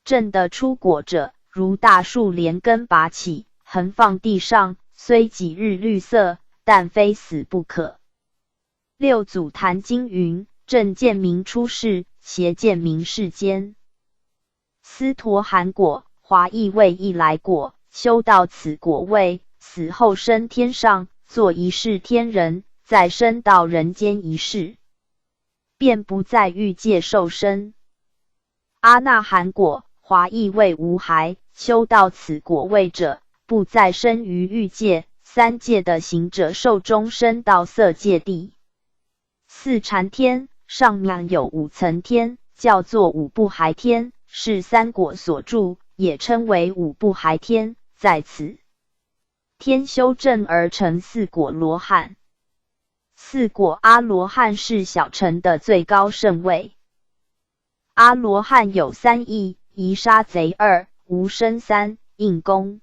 证得出果者，如大树连根拔起，横放地上，虽几日绿色，但非死不可。六祖坛经云：正见明出世，邪见明世间。斯陀含果，华译为一来果，修到此果位，死后升天上，做一世天人，再生到人间一世，便不在欲界受生。阿那含果，华译为无孩，修到此果位者，不再生于欲界，三界的行者寿终生到色界地。四禅天，上面有五层天，叫做五不孩天，是三果所住，也称为五不孩天。在此天修正而成四果罗汉。四果阿罗汉是小乘的最高圣位。阿罗汉有三义：一杀贼二无生三应供。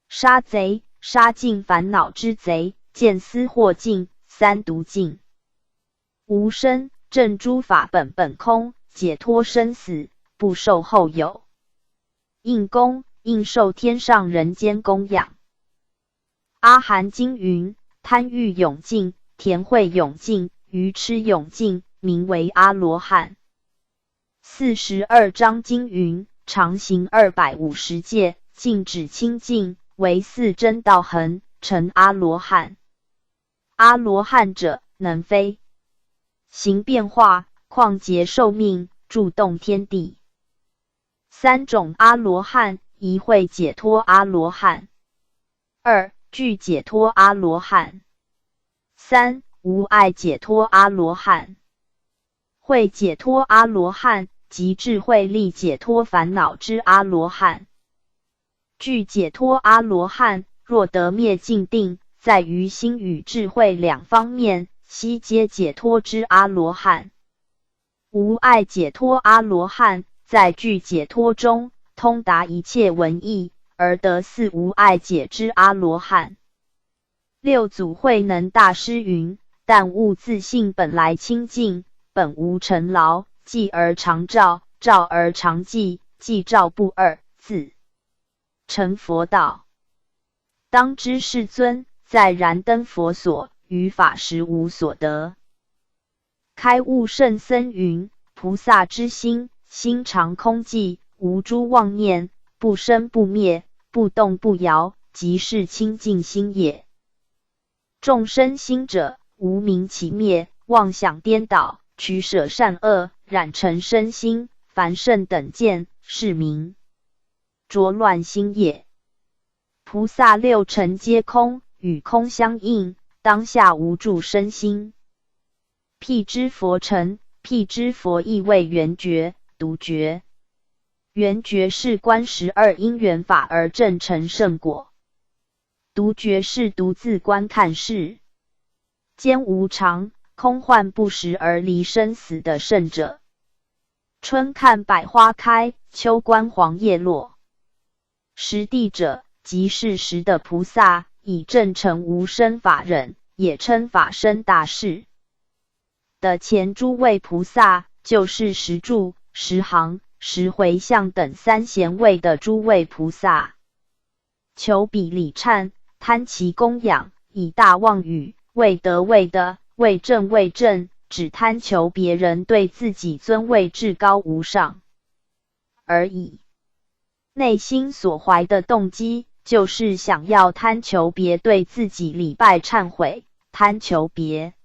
杀贼，杀尽烦恼之贼，见思惑尽，三毒尽，无生，正诸法本本空，解脱生死，不受后有。应供，应受天上人间供养。阿含经云：贪欲永尽，田慧永尽，愚痴永尽，名为阿罗汉。42章经云：常行250戒，禁止清净，唯四真道恒，成阿罗汉。阿罗汉者，能飞行变化，旷劫寿命，助动天地。三种阿罗汉：一会解脱阿罗汉，二具解脱阿罗汉，三无碍解脱阿罗汉。会解脱阿罗汉，即智慧力解脱烦恼之阿罗汉。具解脱阿罗汉，若得灭尽定，在于心与智慧两方面，悉皆解脱之阿罗汉。无碍解脱阿罗汉，在具解脱中，通达一切文义，而得四无碍解之阿罗汉。六祖慧能大师云：但悟自性本来清净，本无尘劳，寂而常照，照而常寂，寂照不二，自成佛道。当知世尊在燃灯佛所，于法实无所得。开悟圣僧云：菩萨之心，心常空寂，无诸妄念，不生不灭，不动不摇，即是清净心也。众生心者，无明起灭，妄想颠倒，取舍善恶，染成身心，凡圣等见，是名浊乱心也。菩萨六尘皆空，与空相应，当下无住身心。辟支佛尘，辟支佛意为圆觉、独觉。圆觉是观12因缘法而证成圣果，独觉是独自观看世间无常、空幻不实而离生死的圣者。春看百花开，秋观黄叶落。实地者，即是实的菩萨，以证成无生法忍，也称法身大士的前诸位菩萨，就是十住、十行、十回向等三贤位的诸位菩萨。求彼礼忏，贪其供养，以大妄语，未得未得，未正未正，只贪求别人对自己尊位至高无上而已。内心所怀的动机，就是想要贪求别对自己礼拜忏悔，贪求别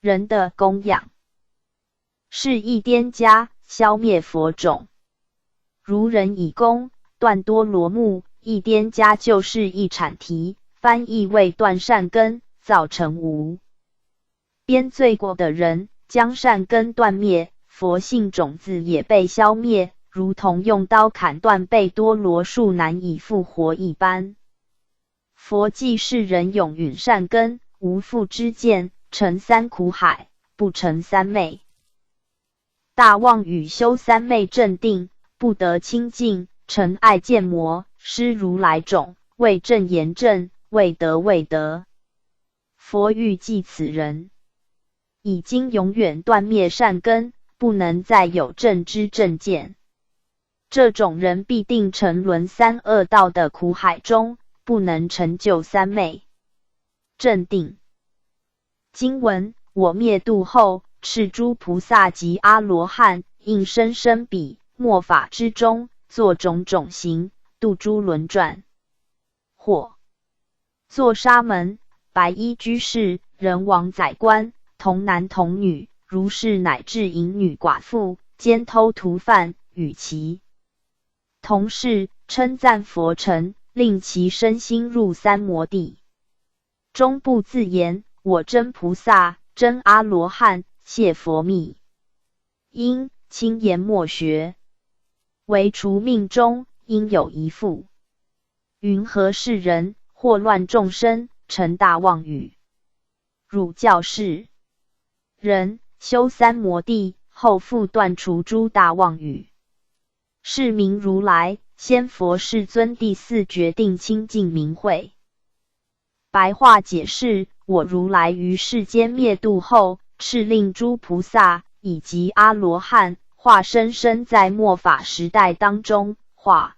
人的供养，是一颠加，消灭佛种。如人以功断多罗木，一颠加就是一阐提，翻译为断善根，造成无边罪过的人，将善根断灭，佛性种子也被消灭，如同用刀砍断被多罗树难以复活一般。佛既是人永允善根，无复之见，成三苦海，不成三昧。大妄语修三昧正定，不得清净，成爱见魔，失如来种，未正言正，未得未得。佛欲记此人，已经永远断灭善根，不能再有正知正见。这种人必定沉沦三恶道的苦海中，不能成就三昧正定。经文：我灭度后，是诸菩萨及阿罗汉，应生生彼末法之中，作种种行，度诸轮转，或作沙门、白衣居士、人王宰官、童男童女、如是乃至淫女寡妇、奸偷屠犯，与其同事称赞佛尘，令其身心入三摩地，终不自言：我真菩萨，真阿罗汉，谢佛密。因轻言莫学，唯除命中应有一复。云何是人，祸乱众生，成大妄语。汝教是人，修三摩地，后复断除诸大妄语。是名如来，先佛世尊第四决定清净明慧。白话解释：我如来于世间灭度后，敕令诸菩萨以及阿罗汉化身身在末法时代当中，化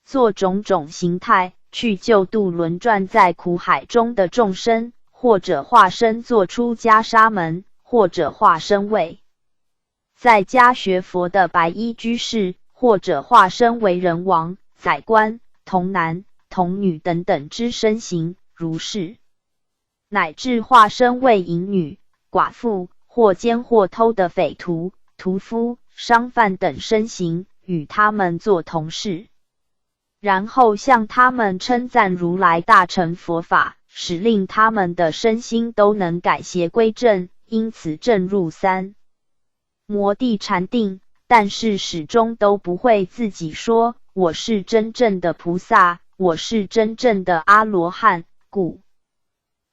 作种种形态，去救度轮转在苦海中的众生，或者化身做出袈裟门，或者化身为在家学佛的白衣居士，或者化身为人王、宰官、童男、童女等等之身形，如是，乃至化身为淫女、寡妇，或奸或偷的匪徒、屠夫、商贩等身形，与他们做同事，然后向他们称赞如来大乘佛法，使令他们的身心都能改邪归正，因此证入三摩地禅定，但是始终都不会自己说我是真正的菩萨，我是真正的阿罗汉，故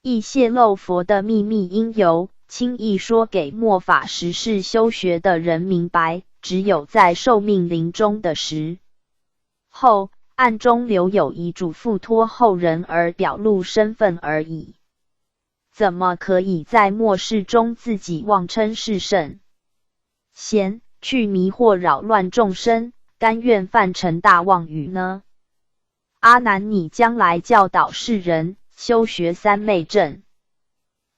亦泄露佛的秘密因由，轻易说给末法时世修学的人明白，只有在寿命临终的时候，暗中留有遗嘱付托后人而表露身份而已。怎么可以在末世中自己妄称是圣贤，去迷惑扰乱众生，甘愿犯成大妄语呢？阿难，你将来教导世人修学三昧正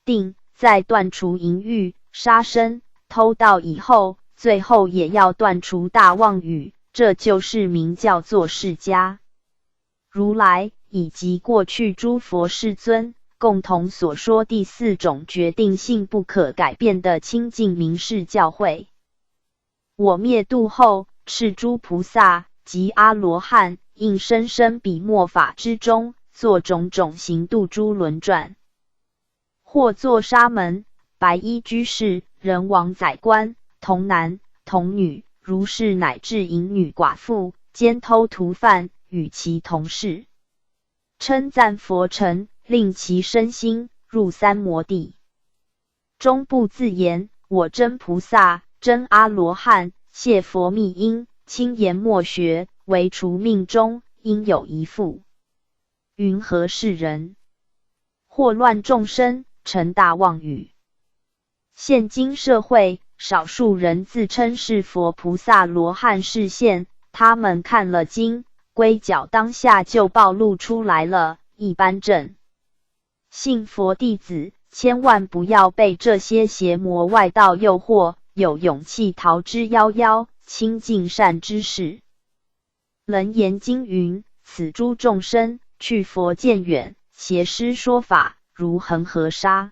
定，在断除淫欲、杀生、偷盗以后，最后也要断除大妄语，这就是名叫做释迦如来以及过去诸佛世尊共同所说第四种决定性不可改变的清净明示教诲。我灭度后，是诸菩萨及阿罗汉应生生彼末法之中，做种种行度诸轮转，或作沙门、白衣居士、人王、宰官、童男、童女，如是乃至淫女、寡妇、奸偷、屠犯，与其同事，称赞佛乘，令其身心入三摩地，终不自言我真菩萨、真阿罗汉，谢佛密因，轻言莫学，唯除命中应有一复。云何是人？祸乱众生，成大妄语。现今社会，少数人自称是佛菩萨罗汉示现，他们看了经规脚，当下就暴露出来了。一般正信佛弟子，千万不要被这些邪魔外道诱惑，有勇气逃之夭夭，亲近善知识。楞严经云：此诸众生去佛渐远，邪师说法如恒河沙。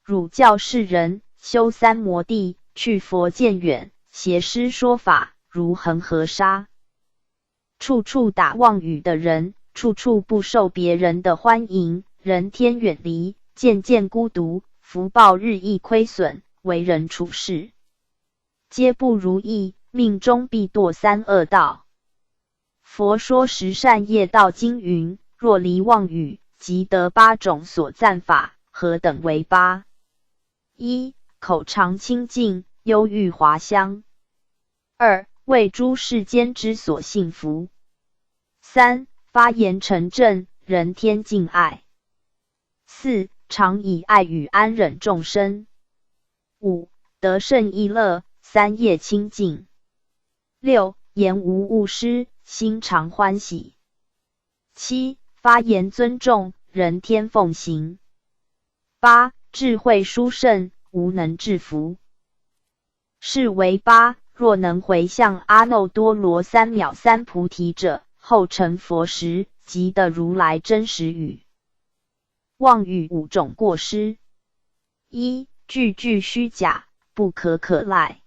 汝教世人修三摩地，去佛渐远，邪师说法如恒河沙。处处打妄语的人，处处不受别人的欢迎，人天远离，渐渐孤独，福报日益亏损，为人处事皆不如意，命中必堕三恶道。佛说十善业道经云：若离妄语，即得八种所赞法，何等为八？一、口常清净，忧郁华香；二、为诸世间之所信服；三、发言成正，人天敬爱；四、常以爱语安忍众生；五、得胜意乐，三业清净；六、言无误失，心常欢喜；七、发言尊重，人天奉行；八、智慧殊胜，无能制服。是为八。若能回向阿耨多罗三藐三菩提者，后成佛时，即得如来真实语。妄语五种过失：一、句句虚假，不可可赖；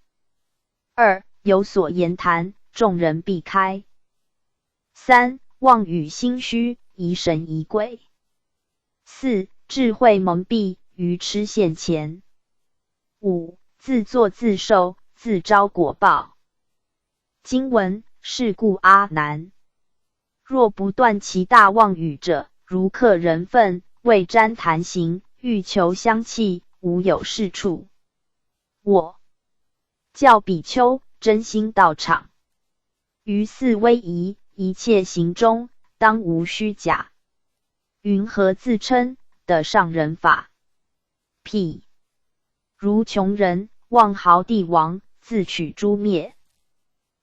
二、有所言谈，众人避开；三、妄语心虚，疑神疑鬼；四、智慧蒙蔽，愚痴现前；五、自作自受，自招果报。经文：是故阿难，若不断其大妄语者，如客人粪，未沾檀行，欲求香气，无有是处。我教比丘真心道场，于四威仪，一切行中当无虚假。云何自称？的上人法。譬如穷人望豪帝王，自取诛灭，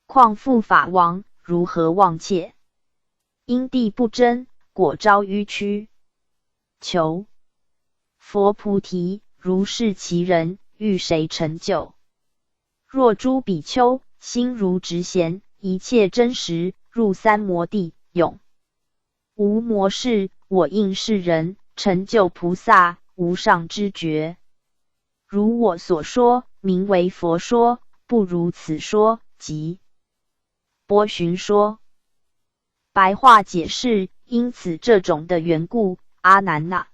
况复法王如何忘切？因地不真，果招迂曲。求佛菩提，如是其人，欲谁成就？若诸比丘心如直弦，一切真实，入三摩地，永无魔事。我应是人，成就菩萨无上之觉。如我所说，名为佛说，不如此说，即波旬说。白话解释：因此这种的缘故，阿难呐，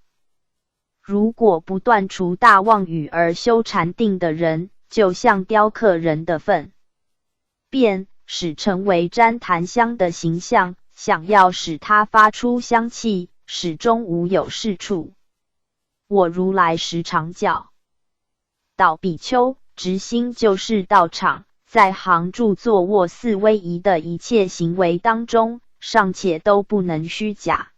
如果不断除大妄语而修禅定的人，就像雕刻人的粪便，使成为旃檀香的形象，想要使它发出香气，始终无有是处。我如来时常教导比丘，直心就是道场，在行住坐卧四威仪的一切行为当中，尚且都不能虚假。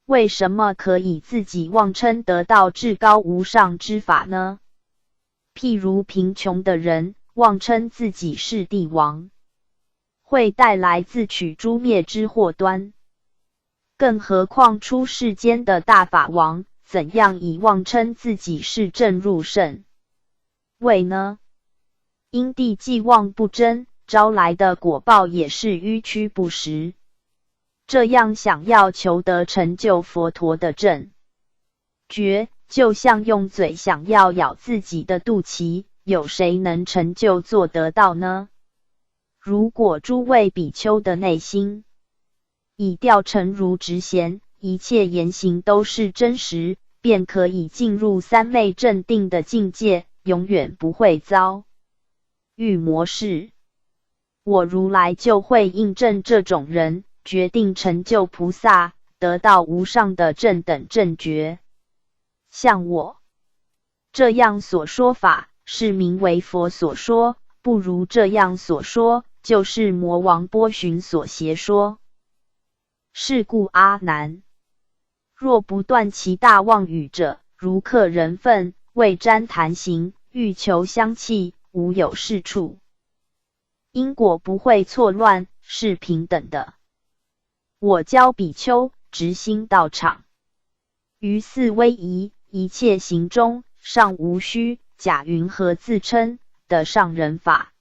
为什么可以自己妄称得到至高无上之法呢？譬如贫穷的人妄称自己是帝王，会带来自取诛灭之祸端。更何况出世间的大法王，怎样以妄称自己是正入圣位呢？因地既妄不真，招来的果报也是迂曲不实。这样想要求得成就佛陀的正觉，就像用嘴想要咬自己的肚脐，有谁能成就做得到呢？如果诸位比丘的内心已调成如直弦，一切言行都是真实，便可以进入三昧正定的境界，永远不会遭遇魔事。我如来就会印证这种人，决定成就菩萨，得到无上的正等正觉。像我这样所说法，是名为佛所说；不如这样所说，就是魔王波旬所邪说。是故阿难，若不断其大妄语者，如刻人粪，为旃檀形，欲求香气，无有是处。因果不会错乱，是平等的。我教比丘直心道场，于四威仪一切行中，尚无虚假云何自称的上人法。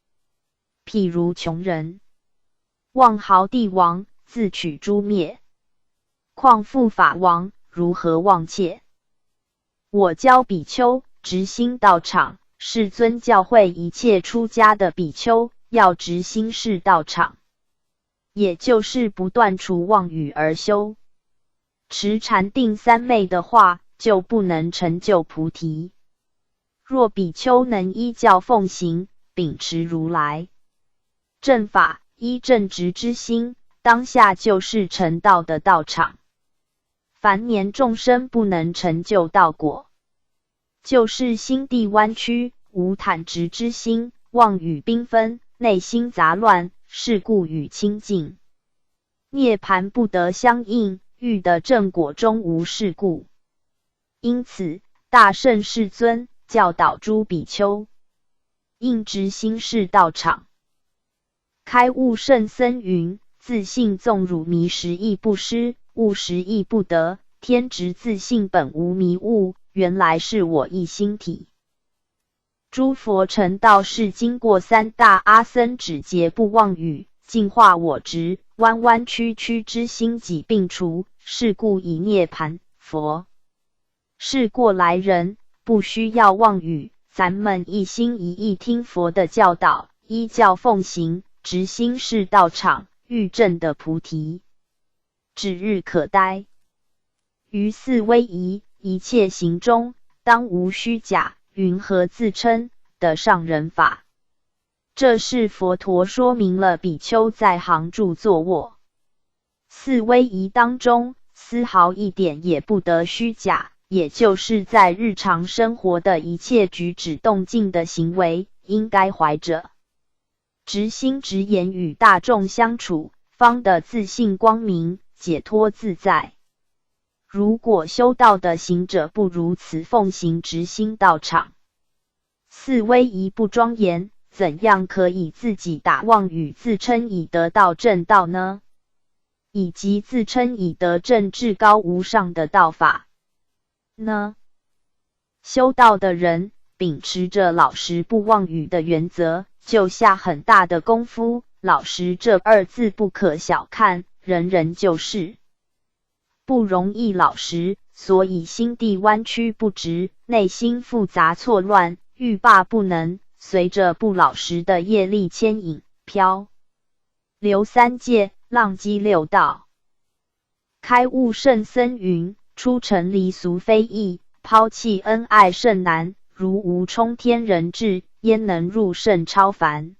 譬如穷人望豪帝王，自取诛灭，况复法王如何忘切？我教比丘直心道场，世尊教诲一切出家的比丘要直心是道场，也就是不断除妄语而修持禅定三昧的话，就不能成就菩提。若比丘能依教奉行，秉持如来正法，依正直之心，当下就是成道的道场。凡年众生不能成就道果，就是心地弯曲，无坦直之心，妄语缤纷，内心杂乱，是故与清净涅槃不得相应，欲得正果中无是故。因此大圣世尊教导诸比丘，应直心是道场。开悟圣僧云：自信纵汝迷时亦不失，悟时亦不得。天直自信本无迷悟，原来是我一心体。诸佛成道是经过三大阿僧只劫不妄语，净化我执弯弯曲曲之心己并除，是故以涅槃。佛是过来人，不需要妄语，咱们一心一意听佛的教导，依教奉行，直心是道场，欲证的菩提，指日可待。于四威仪一切行中，当无虚假云何自称的上人法。这是佛陀说明了比丘在行住坐卧四威仪当中，丝毫一点也不得虚假，也就是在日常生活的一切举止动静的行为，应该怀着直心直言与大众相处，方得自信光明，解脱自在。如果修道的行者不如此奉行直心道场，四威仪不庄严，怎样可以自己打妄语，自称已得到正道呢？以及自称已得正至高无上的道法呢？修道的人秉持着老实不妄语的原则，就下很大的功夫。老实这二字不可小看，人人就是不容易老实，所以心地弯曲不直，内心复杂错乱，欲罢不能，随着不老实的业力牵引，漂流三界，浪迹六道。开悟圣僧云：出尘离俗非易，抛弃恩爱甚难，如无冲天人智，焉能入圣超凡？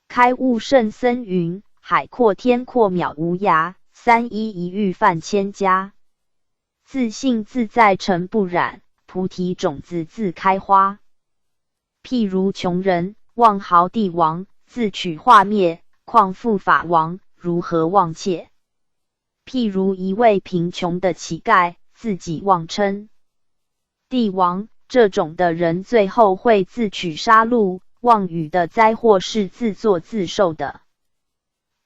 开悟圣僧云：海阔天阔渺无涯，三一一遇犯千家。自信自在尘不染，菩提种子自开花。譬如穷人望豪帝王，自取化灭，况复法王，如何忘切？譬如一位贫穷的乞丐，自己妄称帝王，这种的人最后会自取杀戮。妄语的灾祸是自作自受的，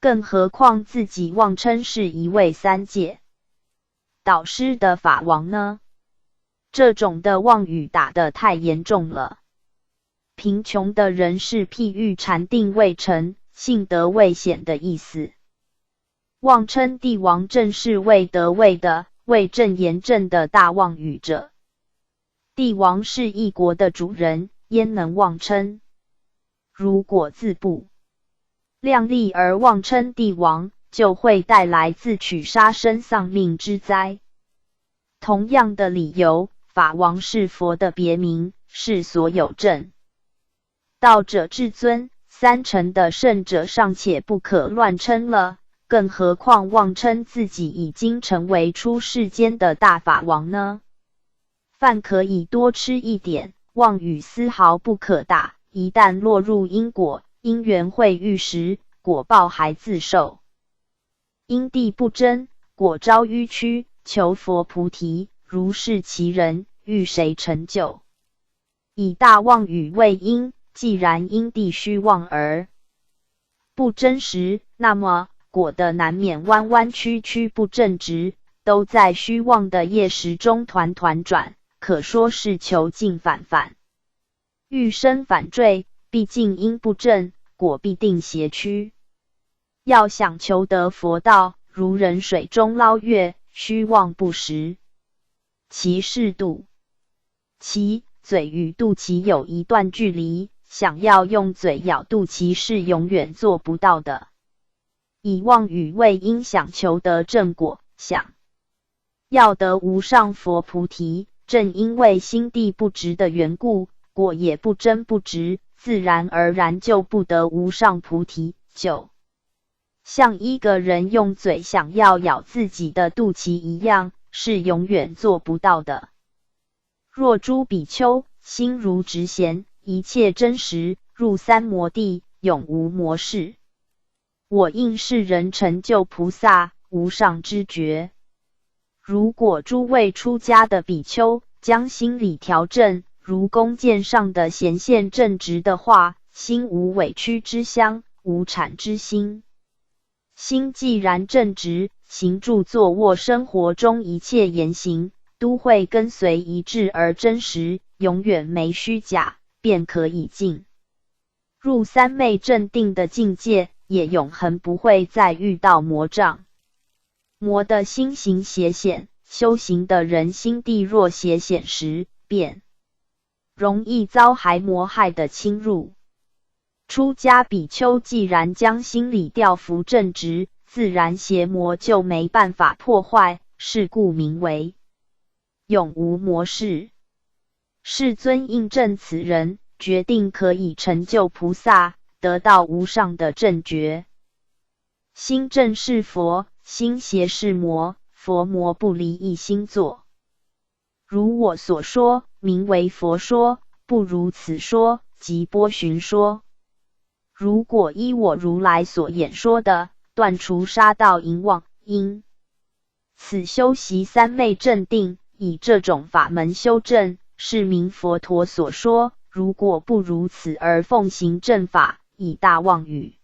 更何况自己妄称是一位三界导师的法王呢？这种的妄语打得太严重了。贫穷的人是譬喻禅定未成，性德未显的意思。妄称帝王正是未得位的、未正言正的大妄语者。帝王是一国的主人，焉能妄称？如果自不量力而妄称帝王，就会带来自取杀身丧命之灾。同样的理由，法王是佛的别名，是所有正道者至尊，三乘的圣者尚且不可乱称了，更何况妄称自己已经成为出世间的大法王呢？饭可以多吃一点，妄语丝毫不可打。一旦落入因果，因缘会遇时，果报还自受。因地不真，果招迂曲，求佛菩提，如是其人，欲谁成就？以大妄语为因，既然因地虚妄而不真实，那么果的难免弯弯曲曲不正直，都在虚妄的业识中团团转，可说是求尽反反。欲生反坠，毕竟因不正，果必定邪曲。要想求得佛道，如人水中捞月，虚妄不实。其是度，其嘴与肚脐有一段距离，想要用嘴咬肚脐是永远做不到的。以妄语为因，想求得正果，想要得无上佛菩提，正因为心地不直的缘故，果也不真不直，自然而然就不得无上菩提。就像一个人用嘴想要咬自己的肚脐一样，是永远做不到的。若诸比丘心如直弦，一切真实，入三摩地，永无魔事。我应是人成就菩萨无上知觉。如果诸位出家的比丘将心理调正，如弓箭上的弦线正直的话，心无委屈之相，无产之心。心既然正直，行住坐卧生活中一切言行，都会跟随一致而真实，永远没虚假，便可以进入三昧正定的境界，也永恒不会再遇到魔障。魔的心行邪险，修行的人心地若邪险时，便容易遭害魔害的侵入。出家比丘既然将心理调伏正直，自然邪魔就没办法破坏，是故名为永无魔事。世尊印证此人，决定可以成就菩萨，得到无上的正觉。心正是佛，心邪是魔，佛魔不离一心作。如我所说，名为佛说；不如此说，即波旬说。如果依我如来所演说的，断除杀盗淫妄因此修习三昧正定，以这种法门修正，是名佛陀所说。如果不如此而奉行正法，以大妄语，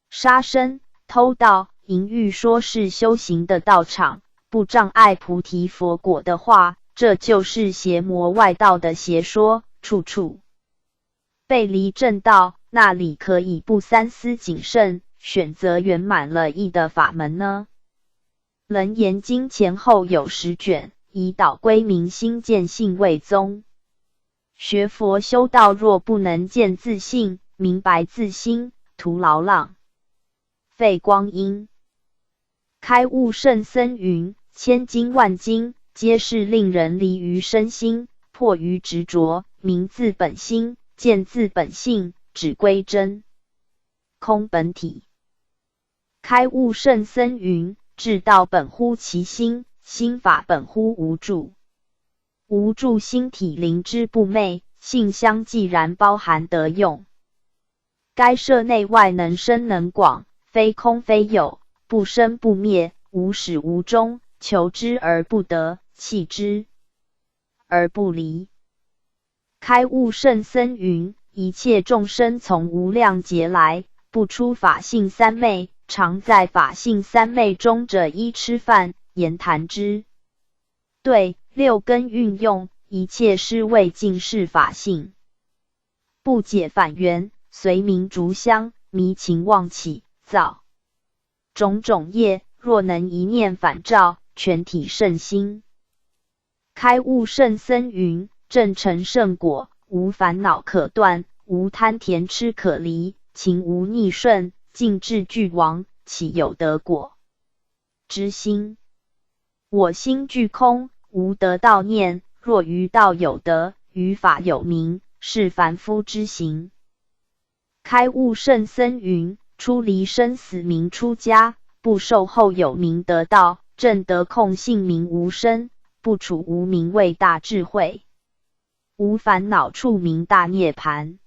杀生、偷盗、淫欲说是修行的道场，不障碍菩提佛果的话，这就是邪魔外道的邪说，处处背离正道，那里可以不三思谨慎，选择圆满了义的法门呢？楞严经前后有10卷，以导归明心见性为宗。学佛修道若不能见自性，明白自心，徒劳浪费光阴。开悟圣僧云：千经万经，皆是令人离于身心，迫于执着，明自本心，见自本性，只归真空本体。开悟圣僧云：至道本乎其心，心法本乎无住。无住心体灵之不昧，性相既然包含得用。该摄内外能深能广，非空非有，不生不灭，无始无终，求之而不得，弃之而不离。开悟圣僧云：一切众生从无量劫来，不出法性三昧，常在法性三昧中者依吃饭言谈之对六根运用，一切是为尽是法性，不解反缘，随名逐香，迷情妄起，造种种业。若能一念反照，全体圣心。开悟圣僧云：正成圣果，无烦恼可断，无贪甜痴可离，情无逆顺，尽至俱亡，岂有得果之心？我心俱空，无得道念。若于道有德，于法有名，是凡夫之行。开悟圣僧云：出离生死名出家，不受后有名得道，正得空性名无生，不处无名为大智慧，无烦恼处名大涅盘。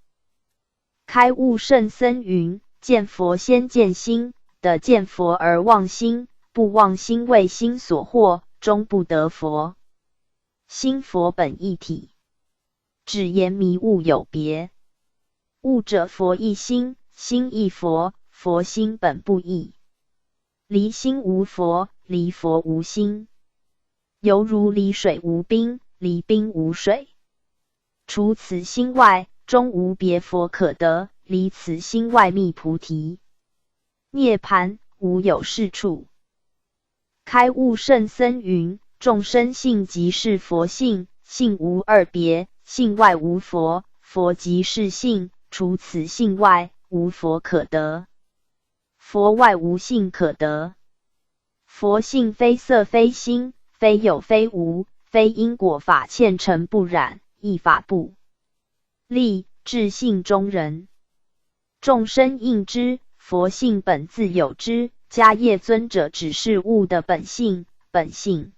开悟圣僧云：见佛先见心，得见佛而忘心，不忘心为心所惑，终不得佛。心佛本一体，只言迷悟有别。悟者佛一心，心一佛，佛心本不异。离心无佛，离佛无心。犹如离水无冰，离冰无水。除此心外，终无别佛可得，离此心外觅菩提涅盘，无有是处。开悟圣僧云：众生性即是佛性，性无二别，性外无佛，佛即是性，除此性外，无佛可得，佛外无性可得。佛性非色非心，非有非无，非因果法欠尘不染，一法不立，至性中人。众生应知，佛性本自有之，迦叶尊者只是悟的本性，本性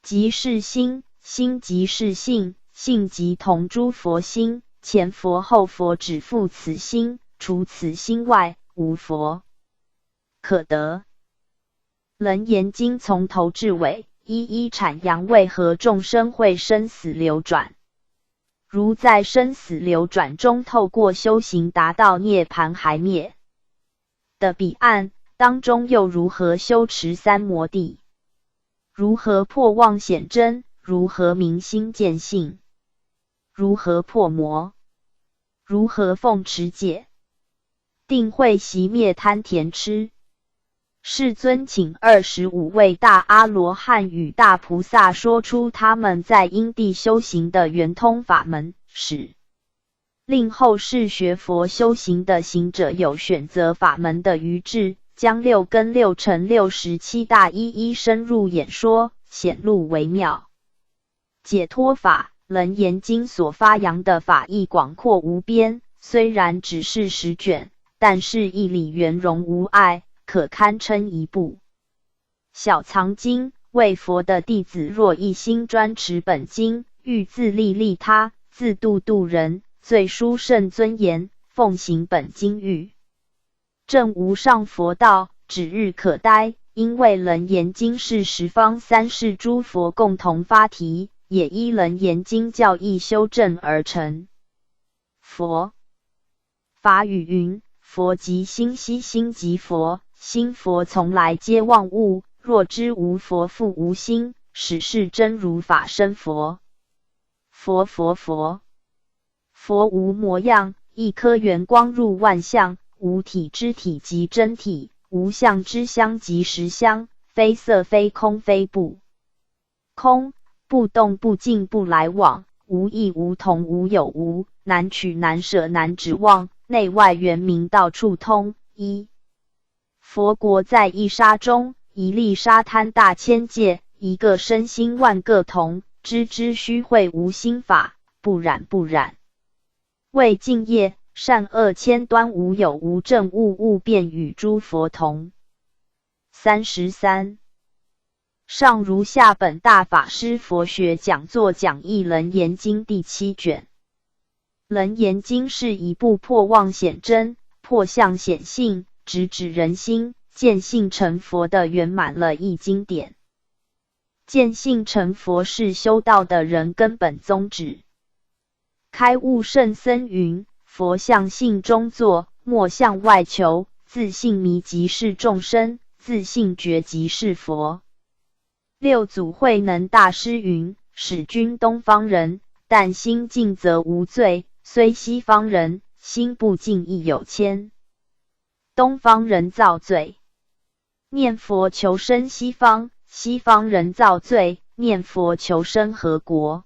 即是心，心即是性，性即同诸佛心，前佛后佛只复此心，除此心外，无佛可得。楞严经从头至尾，一一阐扬为何众生会生死流转。如在生死流转中透过修行达到涅槃还灭的彼岸，当中又如何修持三摩地，如何破妄显真，如何明心见性，如何破魔，如何奉持戒定慧熄灭贪甜痴。世尊请25位大阿罗汉与大菩萨说出他们在因地修行的圆通法门，使令后世学佛修行的行者有选择法门的余智，将六根六尘67大一一深入演说，显露微妙解脱法。楞严经所发扬的法义广阔无边，虽然只是10卷，但是义理圆融无碍，可堪称一部小藏经。为佛的弟子若一心专持本经，欲自利利他，自度度人，最殊胜尊严，奉行本经欲证无上佛道，指日可待，因为楞严经是十方三世诸佛共同发题，也依楞严经教义修正而成。佛法语云：佛即心悉，心即佛。心佛从来皆妄物，若知无佛复无心，使是真如法身佛。佛无模样，一颗圆光入万象，无体之体即真体，无相之相即实相，非色非空非不空，不动不静不来往，无异无同无有无，难取难舍难指望，内外圆明到处通。一佛国在一沙中，一粒沙滩大千界，一个身心万个同，知知虚慧无心法，不染不染。为净业，善恶千端无有无证物，物便与诸佛同。33上如下本大法师佛学讲座讲义楞严经第7卷。楞严经是一部破妄显真、破相显性、直指人心、见性成佛的圆满了义经典。见性成佛是修道的人根本宗旨。开悟圣僧云：佛向性中作，莫向外求，自性迷即是众生，自性觉即是佛。六祖慧能大师云：使君东方人，但心净则无罪，虽西方人，心不净亦有愆。东方人造罪，念佛求生西方；西方人造罪，念佛求生何国？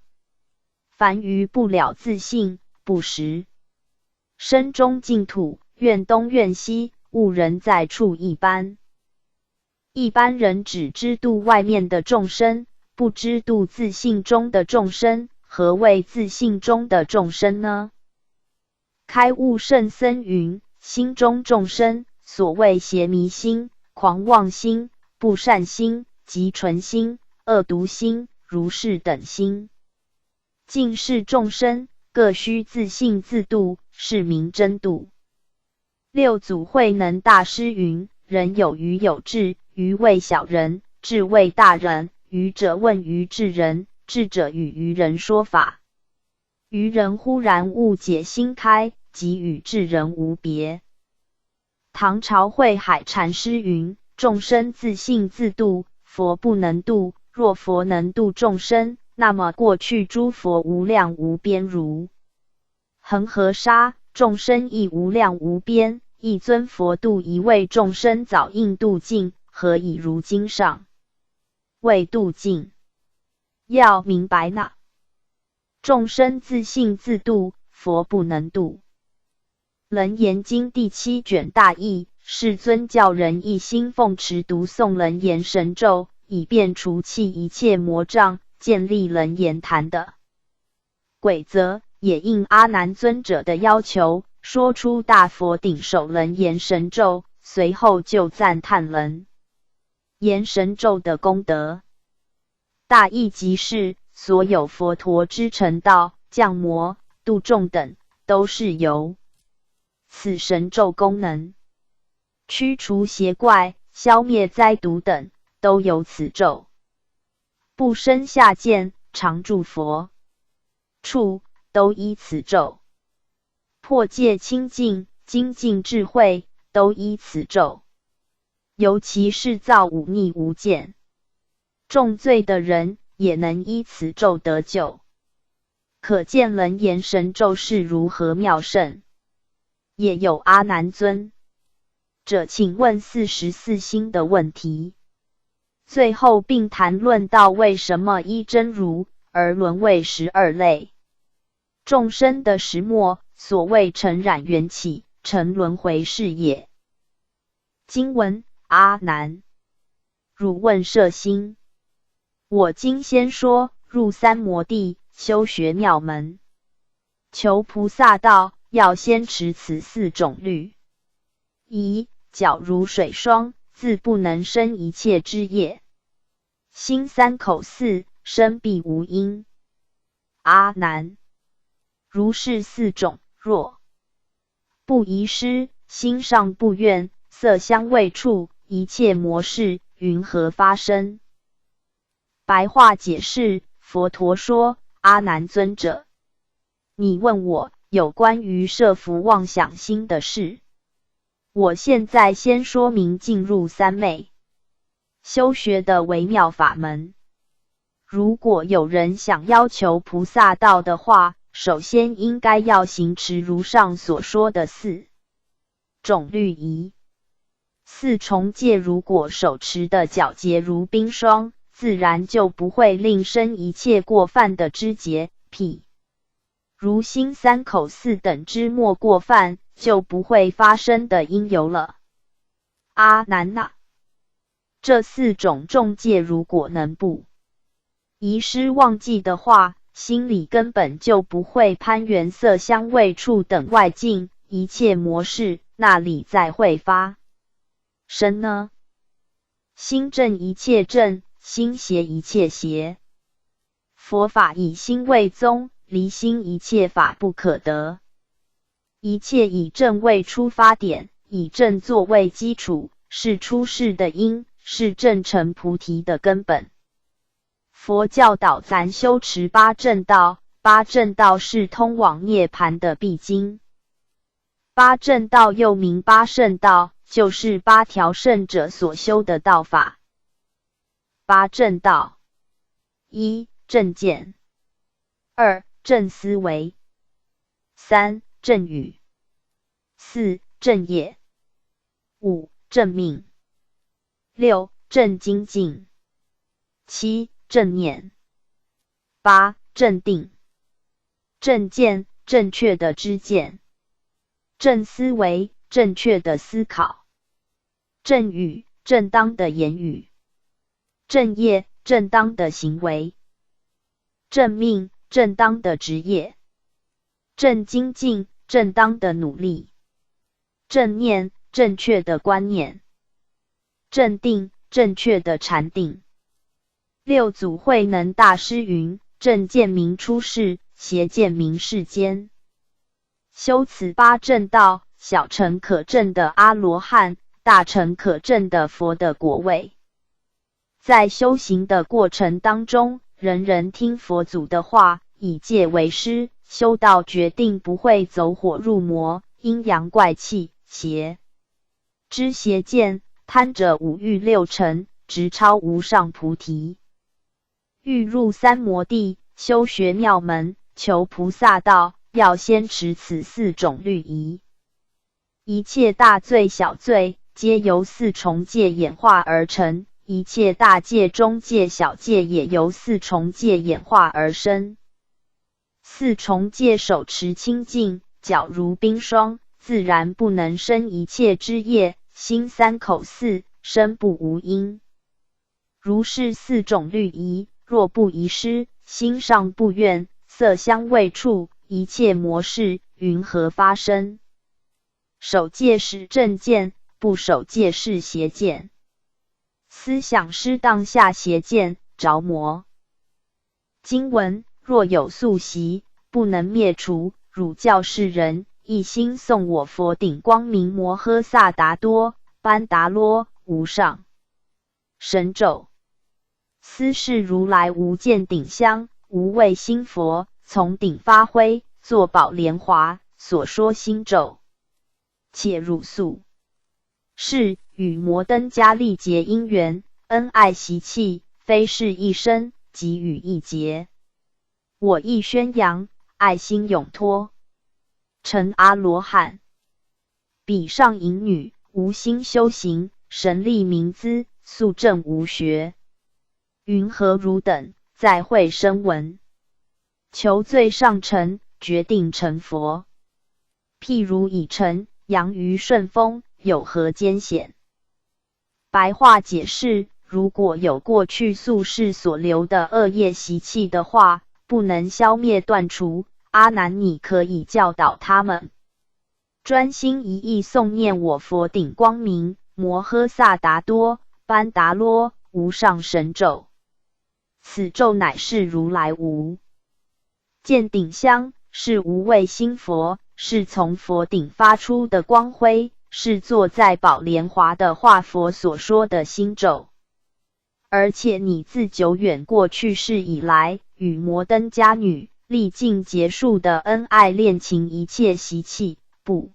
凡愚不了自性，不识身中净土，怨东怨西，误人在处一般。一般人只知度外面的众生，不知度自性中的众生。何谓自性中的众生呢？开悟圣僧云：心中众生，所谓邪迷心、狂妄心、不善心、即纯心、恶毒心、如是等心。尽是众生，各须自性自度，是名真度。六祖慧能大师云：人有愚有智，愚谓小人，智谓大人。愚者问于智人，智者与愚人说法。愚人忽然误解心开，即与智人无别。唐朝慧海禅师云：众生自性自度，佛不能度。若佛能度众生，那么过去诸佛无量无边如恒河沙，众生亦无量无边。一尊佛度一位众生，早应度尽，何以如经上未度尽？要明白那众生自性自度，佛不能度。楞严经第7卷大义，世尊教人一心奉持读诵楞严神咒，以便除弃一切魔障，建立楞严坛的规则，也应阿难尊者的要求，说出大佛顶首楞严神咒，随后就赞叹楞严神咒的功德。大意即是，所有佛陀之成道、降魔、度众等，都是由此神咒功能。驱除邪怪、消灭灾毒等，都由此咒。不生下贱、常住佛处，都依此咒。破戒清净、精进智慧，都依此咒。尤其是造忤逆无间重罪的人，也能依此咒得救。可见楞严神咒是如何妙胜。也有阿难尊者请问44心的问题，最后并谈论到为什么依真如而沦为12类众生的始末，所谓尘染缘起，成轮回是也。经文：阿难，汝问摄心。我今先说，入三摩地，修学妙门，求菩萨道，要先持此4种律。一、皎如水霜，自不能生一切之业。心3口4，生必无因。阿难，如是4种，若不遗失，心上不怨，色香味触，一切魔事，云何发生？白话解释，佛陀说：阿难尊者，你问我有关于摄伏妄想心的事，我现在先说明进入三昧修学的微妙法门。如果有人想要求菩萨道的话，首先应该要行持如上所说的4种律仪。4重戒如果手持的皎洁如冰霜，自然就不会令生一切过犯的知洁譬如心3口4等之莫过犯，就不会发生的因由了。阿难呐，这4种重戒如果能不遗失忘记的话，心里根本就不会攀缘色香味触等外境一切魔事，那里再会发生呢？心正一切正，心邪一切邪。佛法以心为宗，离心一切法不可得。一切以正为出发点，以正作为基础，是出世的因，是正成菩提的根本。佛教导咱修持8正道，8正道是通往涅槃的必经。8正道又名8圣道，就是8条圣者所修的道法。8正道：1. 正见； 2. 正思维； 3. 正语； 4. 正业； 5. 正命； 6. 正精进； 7. 正念； 8. 正定。正见，正确的知见；正思维，正确的思考；正语，正当的言语；正业，正当的行为；正命，正当的职业；正精进，正当的努力；正念，正确的观念；正定，正确的禅定。六祖慧能大师云：正见明出世，邪见明世间。修此8正道，小乘可证的阿罗汉，大乘可证的佛的果位。在修行的过程当中，人人听佛祖的话，以戒为师，修到决定不会走火入魔、阴阳怪气、邪知邪见，贪着五欲六尘，直超无上菩提。欲入三摩地，修学妙门，求菩萨道，要先持此4种律仪。一切大罪小罪，皆由4重戒演化而成，一切大戒中戒小戒也由4重戒演化而生。4重戒手持清净，皎如冰霜，自然不能生一切之业，心3口4，身不无因。如是4种律仪，若不遗失，心上不怨，色香味触，一切魔事，云何发生？守戒是正见，不守戒是邪见。思想失当下邪见，着魔。经文：若有宿习，不能灭除，汝教世人，一心诵我佛顶光明摩诃萨达多班达罗无上神咒。斯是如来无见顶香，无畏心佛，从顶发挥，作宝莲华，所说心咒。且汝素是与摩登伽利结因缘，恩爱习气，非是一生，即与一劫。我亦宣扬，爱心永脱，成阿罗汉。彼上淫女，无心修行，神力明资，素正无学。云何汝等，再会声闻？求罪上乘，决定成佛。譬如已成，扬于顺风，有何艰险？白话解释：如果有过去宿世所留的恶业习气的话，不能消灭断除，阿难你可以教导他们专心一意诵念我佛顶光明摩诃萨达多班达罗无上神咒。此咒乃是如来无见顶香，是无畏心佛，是从佛顶发出的光辉，是坐在宝莲华的化佛所说的心咒。而且你自久远过去世以来，与摩登家女历尽结束的恩爱恋情一切习气，不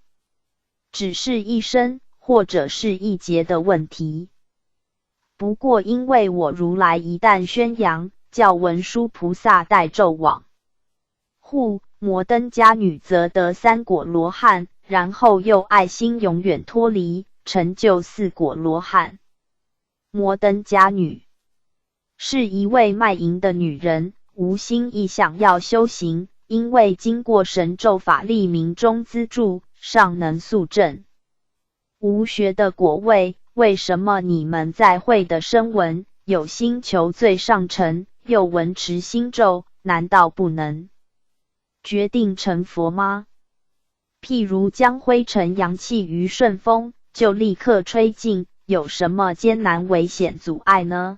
只是一生或者是一劫的问题。不过因为我如来一旦宣扬，叫文殊菩萨代纣往护，摩登家女则得三果罗汉，然后又爱心永远脱离，成就四果罗汉。摩登家女是一位卖淫的女人，无心意想要修行，因为经过神咒法力明中资助，尚能速证无学的果位。为什么你们在会的声闻有心求最上乘，又闻持心咒，难道不能决定成佛吗？譬如将灰尘扬气于顺风，就立刻吹尽，有什么艰难危险阻碍呢？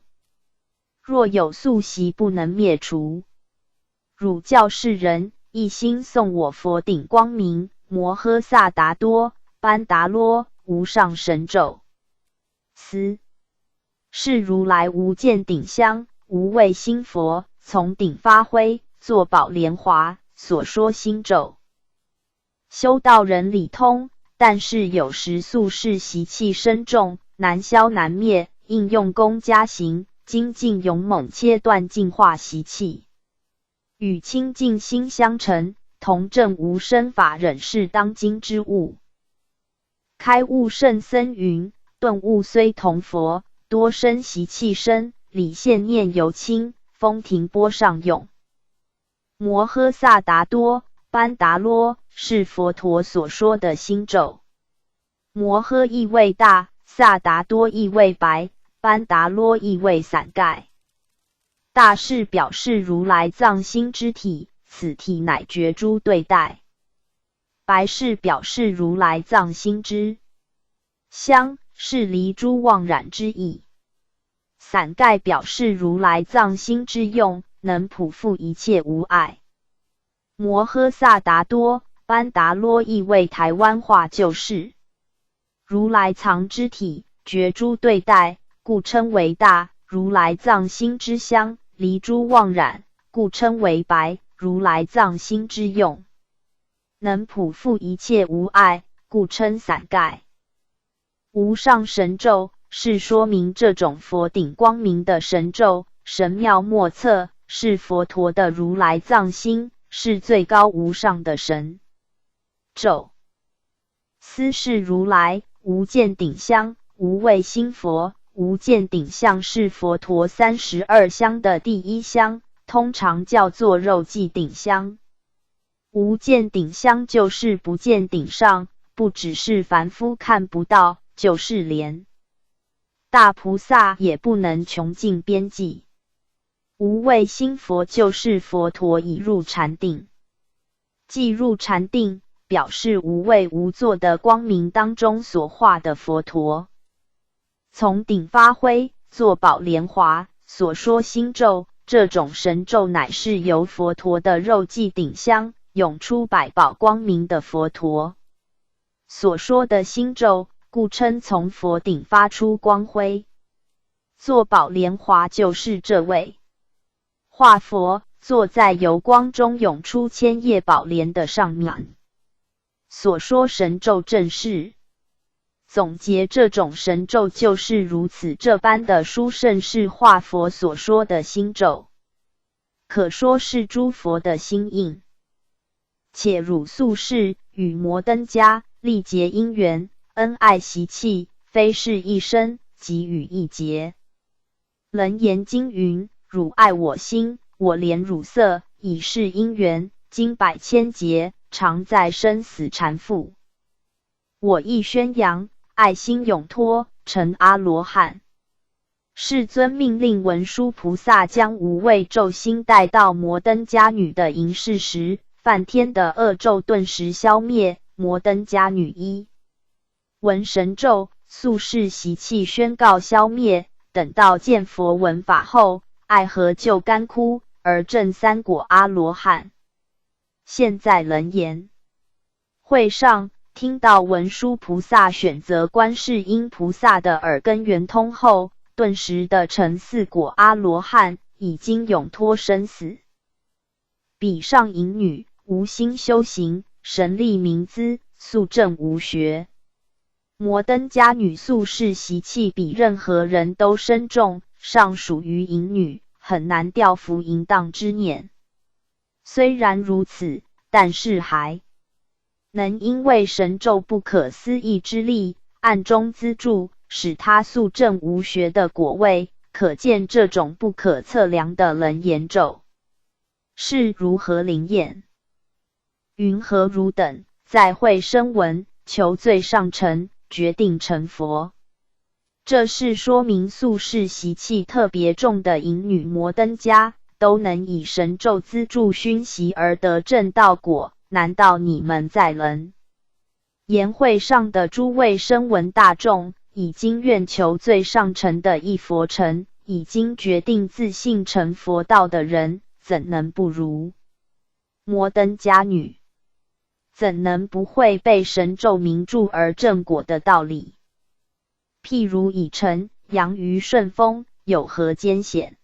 若有宿习不能灭除，汝教世人一心诵我佛顶光明摩诃萨达多班达罗无上神咒。斯是如来无见顶香无畏心佛从顶发挥作宝莲华所说心咒。修道人理通，但是有时宿世习气深重，难消难灭，应用功加行，精进勇猛，切断净化习气，与清净心相成，同证无生法忍是当今之物。开悟圣僧云：顿悟虽同佛，多生习气深，理现念犹轻，风停波上涌。摩诃萨达多班达罗是佛陀所说的心咒。摩诃意味大，萨达多意味白，班达罗意味伞盖。大是表示如来藏心之体，此体乃觉诸对待。白是表示如来藏心之香，是离诸妄染之意。伞盖表示如来藏心之用，能普覆一切无碍。摩诃萨达多班达罗意味台湾话就是如来藏之体，觉诸对待，故称为大；如来藏心之香，离诸妄染，故称为白；如来藏心之用，能普覆一切无碍，故称伞盖。无上神咒是说明这种佛顶光明的神咒，神妙莫测，是佛陀的如来藏心，是最高无上的神咒。斯是如来无见顶香无畏心佛。无见顶相是佛陀32香的第一香，通常叫做肉髻顶香。无见顶香就是不见顶上，不只是凡夫看不到，就是连大菩萨也不能穷尽边际。无畏心佛就是佛陀已入禅定，即入禅定表示无畏无作的光明当中所化的佛陀。从顶发挥作宝莲华所说心咒，这种神咒乃是由佛陀的肉髻顶香涌出百宝光明的佛陀所说的心咒，故称从佛顶发出光辉。作宝莲华就是这位化佛坐在由光中涌出千叶宝莲的上面所说神咒，正是总结这种神咒就是如此这般的殊胜，是化佛所说的心咒，可说是诸佛的心印。且汝宿世与摩登家历结因缘，恩爱习气，非是一生，即与一劫。楞严经云：汝爱我心，我怜汝色，以是因缘，经百千劫，常在生死缠缚。我亦宣扬，爱心永脱，成阿罗汉。世尊命令文殊菩萨将无畏咒心带到摩登伽女的营室时，梵天的恶咒顿时消灭，摩登伽女一闻神咒，宿世习气宣告消灭。等到见佛闻法后，爱河就干枯，而证三果阿罗汉。现在楞严会上听到文殊菩萨选择观世音菩萨的耳根圆通后，顿时的成4果阿罗汉，已经永脱生死。彼上淫女，无心修行，神力明资，素正无学。摩登伽女素世习气比任何人都深重，尚属于淫女，很难调伏淫荡之念。虽然如此，但是还能因为神咒不可思议之力，暗中资助，使他素正无学的果位，可见这种不可测量的楞严咒是如何灵验。云何汝等在会声闻，求最上乘，决定成佛。这是说明素世习气特别重的淫女摩登伽，都能以神咒资助熏习而得正道果，难道你们在楞严会上的诸位声闻大众，已经愿求最上乘的一佛乘，已经决定自信成佛道的人，怎能不如摩登伽女？怎能不会被神咒明助而正果的道理？譬如以尘扬于顺风，有何艰险？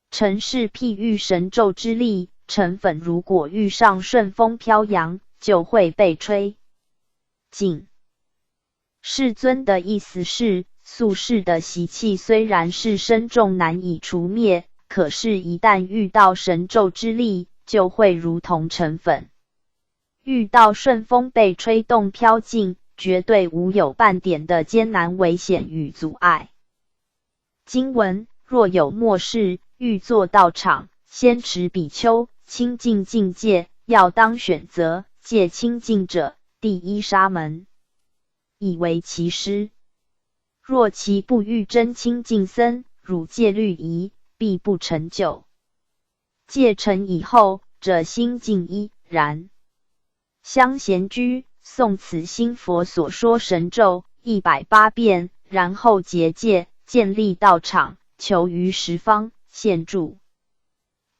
尘是譬喻神咒之力，尘粉如果遇上顺风飘扬，就会被吹尽。世尊的意思是，宿世的习气虽然是深重难以除灭，可是一旦遇到神咒之力，就会如同尘粉。遇到顺风被吹动飘尽，绝对无有半点的艰难危险与阻碍。经文：若有末世，欲作道场，先持比丘清净境界，要当选择戒清净者，第一沙门，以为其师。若其不欲真清净僧，汝戒律仪，必不成就。戒成以后，者心净依然。香贤居诵此新佛所说神咒108遍，然后结戒，建立道场，求于十方，现住。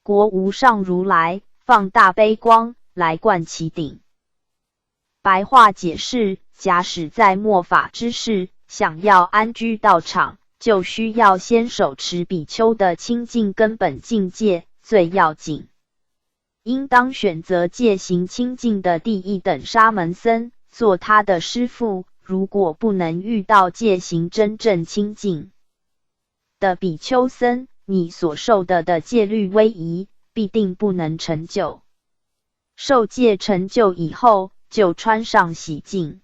国无上如来放大悲光，来灌其顶。白话解释：假使在末法之世，想要安居道场，就需要先手持比丘的清净根本境界，最要紧。应当选择戒行清净的第一等沙门僧，做他的师父。如果不能遇到戒行真正清净的比丘僧，你所受的戒律威仪，必定不能成就。受戒成就以后，就穿上洗净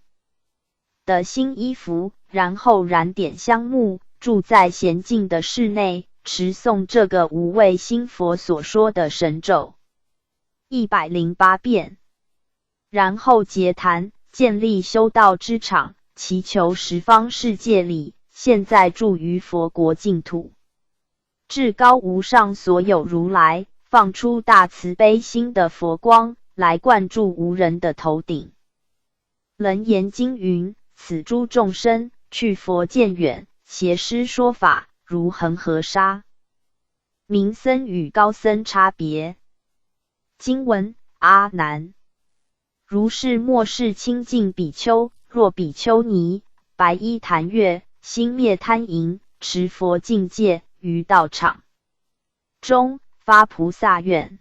的新衣服，然后燃点香木，住在娴静的室内，持诵这个无畏新佛所说的神咒108遍，然后结坛，建立修道之场，祈求十方世界里现在住于佛国净土至高无上所有如来，放出大慈悲心的佛光，来灌注无人的头顶。楞严经云：此诸众生去佛渐远，邪师说法如恒河沙。明僧与高僧差别。经文：阿难，如是末世清净比丘，若比丘尼白衣檀月，心灭贪淫，持佛境界，于道场中发菩萨愿，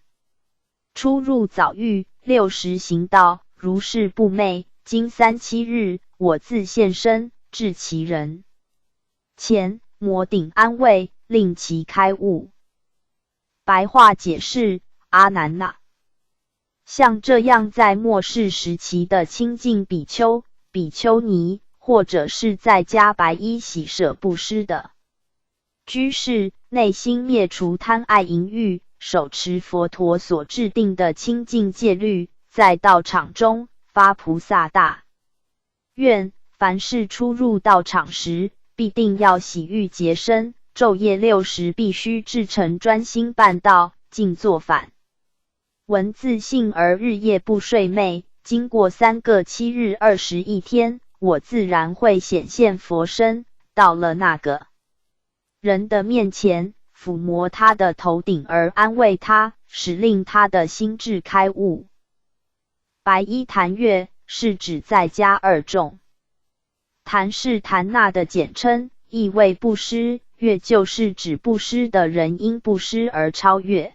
出入早狱60行道，如是不昧。今3、7日，我自现身，至其人前，摩顶安慰，令其开悟。白话解释：阿难呐，像这样在末世时期的清净比丘、比丘尼，或者是在家白衣洗舍布施的居士，内心灭除贪爱淫欲，手持佛陀所制定的清净戒律，在道场中发菩萨大愿，凡是出入道场时，必定要洗浴洁身，昼夜60必须至诚专心办道，静坐反闻自信而日夜不睡寐。经过3个7日21天，我自然会显现佛身，到了那个人的面前，抚摸他的头顶而安慰他，使令他的心智开悟。白衣檀月是指在家2众，檀是檀那的简称，意为布施，越就是指布施的人因布施而超越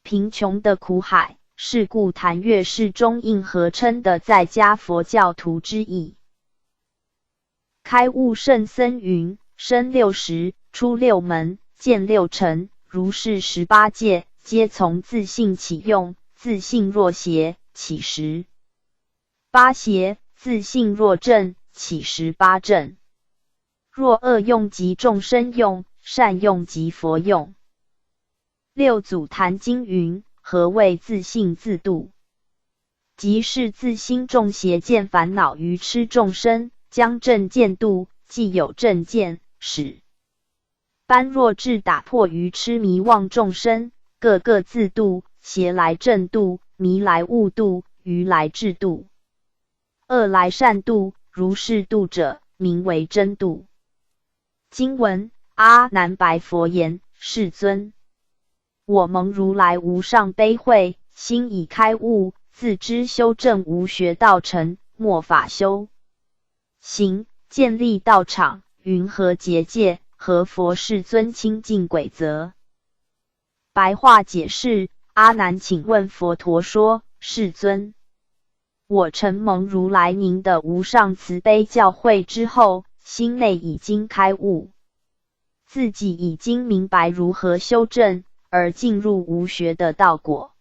贫穷的苦海，是故檀越是中印合称的在家佛教徒之意。开悟圣僧云：生60，出6门，见6尘，如是18界，皆从自性起用。自性若邪，起18邪；自性若正，起18正。若恶用即众生用，善用即佛用。六祖坛经云：何谓自性自度？即是自心众邪见烦恼愚痴众生，将正见度，既有正见，使般若智打破愚痴迷妄众生，各个自度，邪来正度，迷来悟度，愚来智度，恶来善度，如是度者，名为真度。经文：阿难白佛言：世尊，我蒙如来无上悲慧，心已开悟，自知修正无学道成，末法修行，建立道场，云何结界？何佛世尊清净轨则？白话解释：阿难请问佛陀说，世尊，我承蒙如来您的无上慈悲教诲之后，心内已经开悟，自己已经明白如何修正，而进入无学的道果。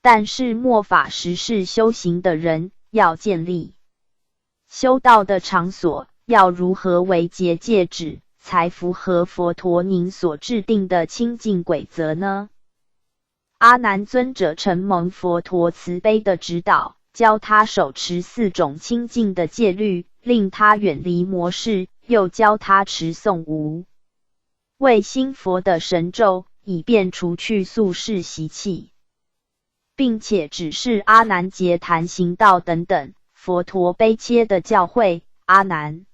但是末法时世修行的人，要建立修道的场所，要如何为结界止，才符合佛陀您所制定的清净规则呢？阿难尊者承蒙佛陀慈悲的指导，教他手持4种清净的戒律，令他远离魔事，又教他持诵无畏心佛的神咒，以便除去宿世习气，并且指示阿难结谈行道等等。佛陀悲切的教诲，阿难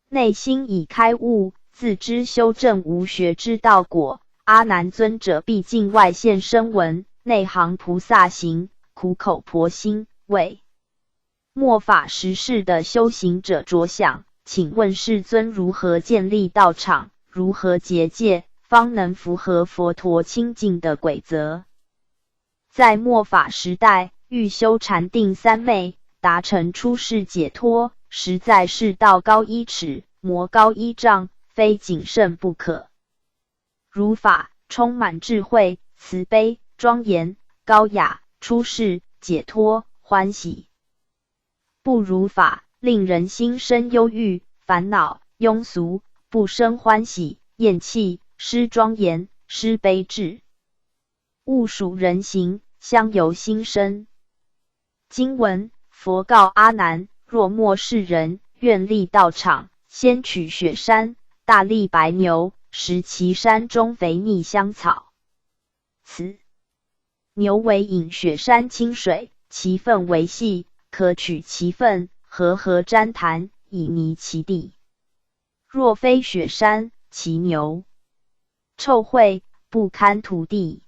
内心已开悟，自知修正无学之道果。阿难尊者毕竟外现声闻，内行菩萨行，苦口婆心为末法时世的修行者着想。请问世尊如何建立道场，如何结界，方能符合佛陀清净的规则？在末法时代，欲修禅定三昧，达成出世解脱，实在是道高1尺，魔高1丈，非谨慎不可。如法充满智慧、慈悲、庄严、高雅、出世、解脱、欢喜；不如法令人心生忧郁、烦恼、庸俗，不生欢喜、厌弃，失庄严，失悲智，勿属人形，相由心生。经文：佛告阿难：若末世人愿立道场，先取雪山、大利白牛，食其山中肥腻香草。此牛为饮雪山清水，其粪为细，可取其粪，和合沾痰，以泥其地。若非雪山，其牛臭秽，不堪涂地。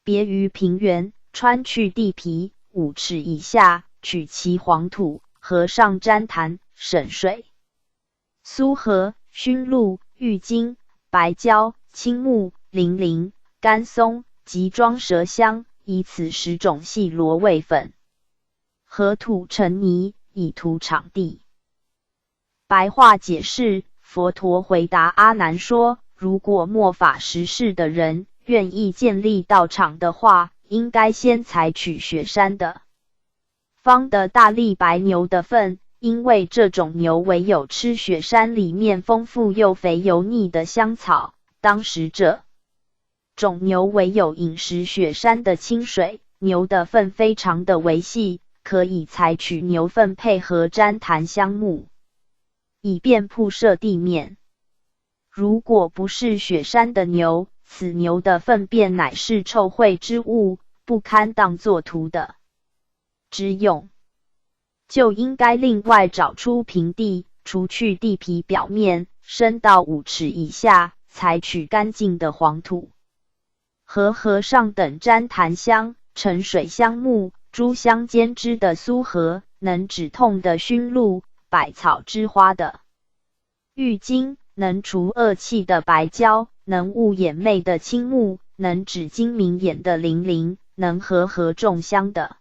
别于平原，穿去地皮5尺以下，取其黄土，和上沾痰，省水。苏合、熏鹿、郁金、白椒、青木、苓苓、甘松及装麝香，以此10种细罗味粉，和土成泥，以涂场地。白话解释：佛陀回答阿难说，如果末法时世的人愿意建立道场的话，应该先采取雪山的方的大利白牛的粪，因为这种牛唯有吃雪山里面丰富又肥油腻的香草，当时这种牛唯有饮食雪山的清水，牛的粪非常的微细，可以采取牛粪配合沾檀香木，以便铺设地面。如果不是雪山的牛，此牛的粪便乃是臭秽之物，不堪当作涂的之用，就应该另外找出平地，除去地皮表面，深到5尺以下，采取干净的黄土，和合上等沾檀香、沉水香木、诸香煎汁的苏合，能止痛的熏鹿、百草之花的郁金、能除恶气的白胶，能悟眼昧的青木，能止睛明眼的苓苓，能和众香的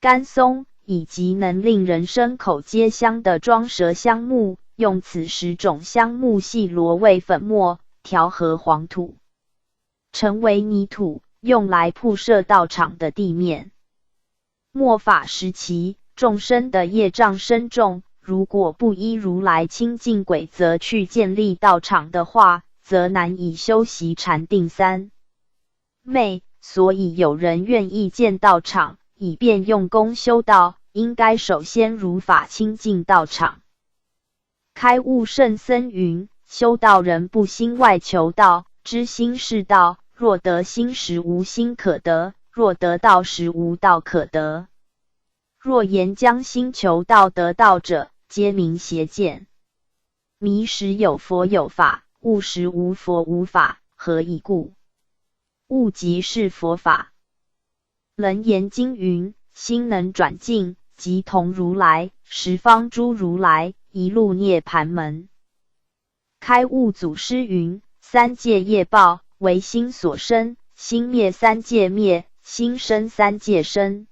甘松，以及能令人生口皆香的庄麝香木，用此10种香木细罗为粉末，调和黄土，成为泥土，用来铺设道场的地面。末法时期，众生的业障深重，如果不依如来清净规则去建立道场的话，则难以修习禅定三昧，所以有人愿意建道场，以便用功修道，应该首先如法清净道场。开悟圣僧云：修道人不心外求道，知心是道，若得心时无心可得，若得道时无道可得。若言将心求道得道者，皆名邪见。迷时有佛有法，悟时无佛无法，何以故？悟即是佛法。楞严经云：心能转境，即同如来，十方诸如来，一路涅盘门。开悟祖师云：三界业报，为心所生，心灭三界灭，心生三界生。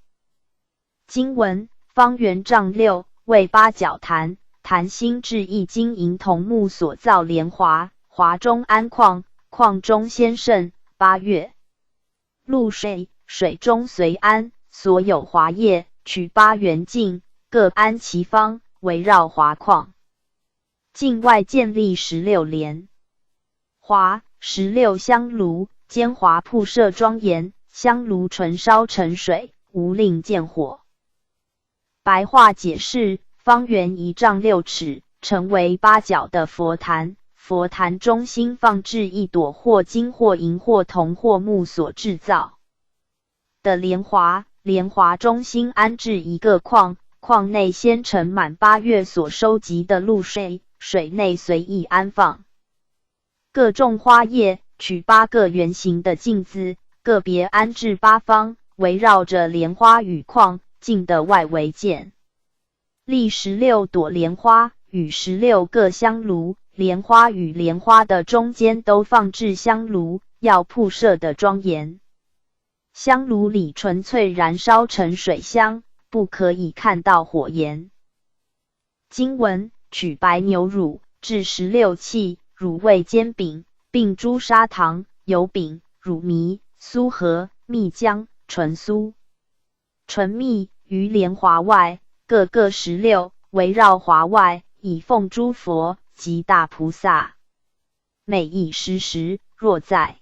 经文：方圆丈6，为八角坛，坛心制一金银铜木所造莲华，华中安矿，矿中鲜盛，8月露水，水中随安，所有华叶，取8圆镜，各安其方，围绕华矿。境外建立16莲华，16香炉，间华铺设庄严，香炉纯烧成水，无令见火。白话解释：方圆1丈6尺，成为8角的佛坛，佛坛中心放置一朵或金或银或铜或木所制造的莲华，莲华中心安置一个矿，矿内先盛满8月所收集的露水，水内随意安放各种花叶，取8个圆形的镜子，个别安置8方，围绕着莲花与矿镜的外围建立16朵莲花与16个香炉，莲花与莲花的中间都放置香炉，要铺设的庄严。香炉里纯粹燃烧成水香，不可以看到火焰。经文：取白牛乳，制16器，乳味煎饼，并诸砂糖、油饼、乳糜、酥核、蜜浆、纯酥、纯蜜于莲华外，各个16，围绕华外，以奉诸佛及大菩萨。每一时，若在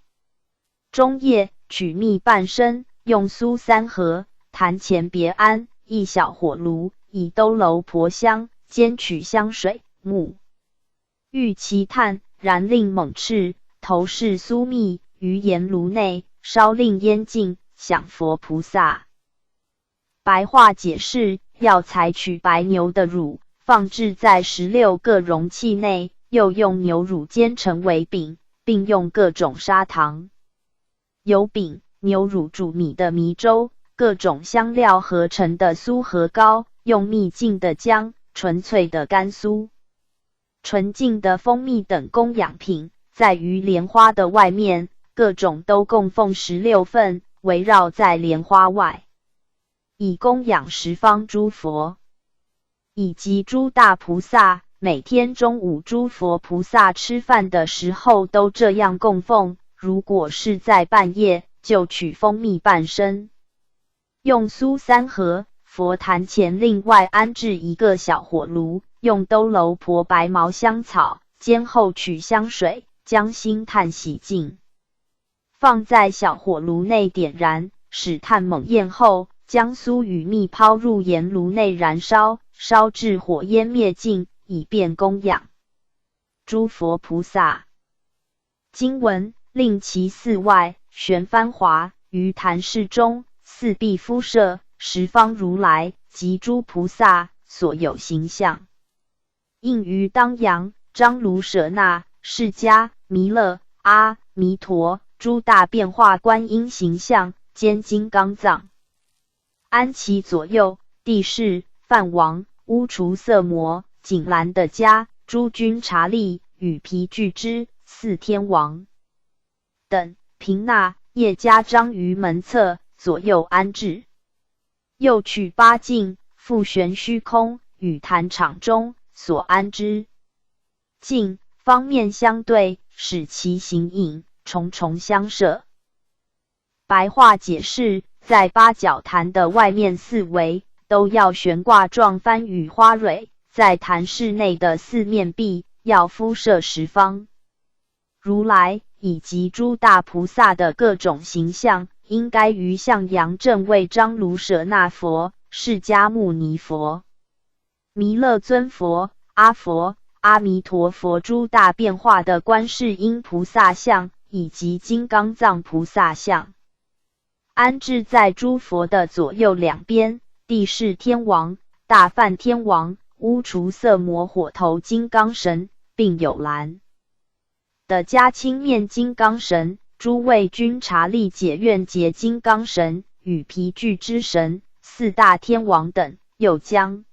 中夜，取蜜半升，用酥3盒，坛前别安一小火炉，以兜楼婆香，兼取香水、木玉其炭，燃令猛炽，投是酥蜜于盐炉内，烧令烟尽，享佛菩萨。白话解释：要采取白牛的乳，放置在16个容器内，又用牛乳煎成为饼，并用各种砂糖、油饼、牛乳煮米的米粥，各种香料合成的酥核糕，用蜜浸的浆、纯粹的甘酥、纯净的蜂蜜等供养品，在于莲花的外面，各种都供奉16份，围绕在莲花外，以供养十方诸佛以及诸大菩萨。每天中午诸佛菩萨吃饭的时候都这样供奉，如果是在半夜，就取蜂蜜半升，用酥3盒。佛坛前另外安置一个小火炉，用兜楼婆白毛香草，煎后取香水，将薪炭洗净，放在小火炉内点燃，使炭猛焰后，将酥与蜜抛入盐炉内燃烧，烧至火焰灭尽，以便供养诸佛菩萨。经文：令其寺外悬幡华，于坛室中四壁敷设十方如来及诸菩萨所有形象，应于当阳、张卢舍那、释迦、弥勒、阿弥陀诸大变化观音形象，兼金刚藏，安其左右。帝释、梵王、乌除色魔、紧兰的迦、诸君察利、与皮具之四天王等，平纳叶加章于门侧，左右安置。又取八镜，复悬虚空，与坛场中所安之。镜方面相对，使其形影重重相摄。白话解释，在八角坛的外面四围都要悬挂状幡与花蕊，在坛室内的四面壁要敷设十方。如来以及诸大菩萨的各种形象，应该于向阳正位张卢舍那佛、释迦牟尼佛、弥勒尊佛、阿佛、阿弥陀佛诸大变化的观世音菩萨像，以及金刚藏菩萨像，安置在诸佛的左右两边。地释天王、大梵天王、乌除色魔火头金刚神，并有蓝的加青面金刚神、诸位君察利解愿劫金刚神与皮具之神、四大天王等，又将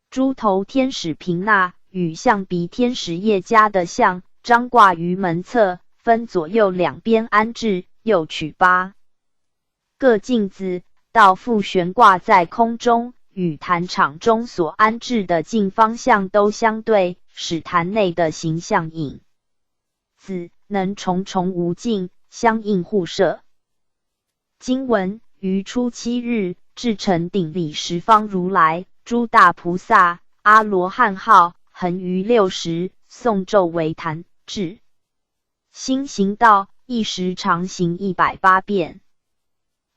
诸头天使平那与象鼻天使叶加的像张挂于门侧，分左右两边安置。又取八个镜子，倒复悬挂在空中，与坛场中所安置的镜方向都相对，使坛内的形象影子能重重无尽，相应互摄。经文于初7日，至成顶礼十方如来、诸大菩萨、阿罗汉号，恒于6时，诵咒为坛，至心行道，一时常行108遍。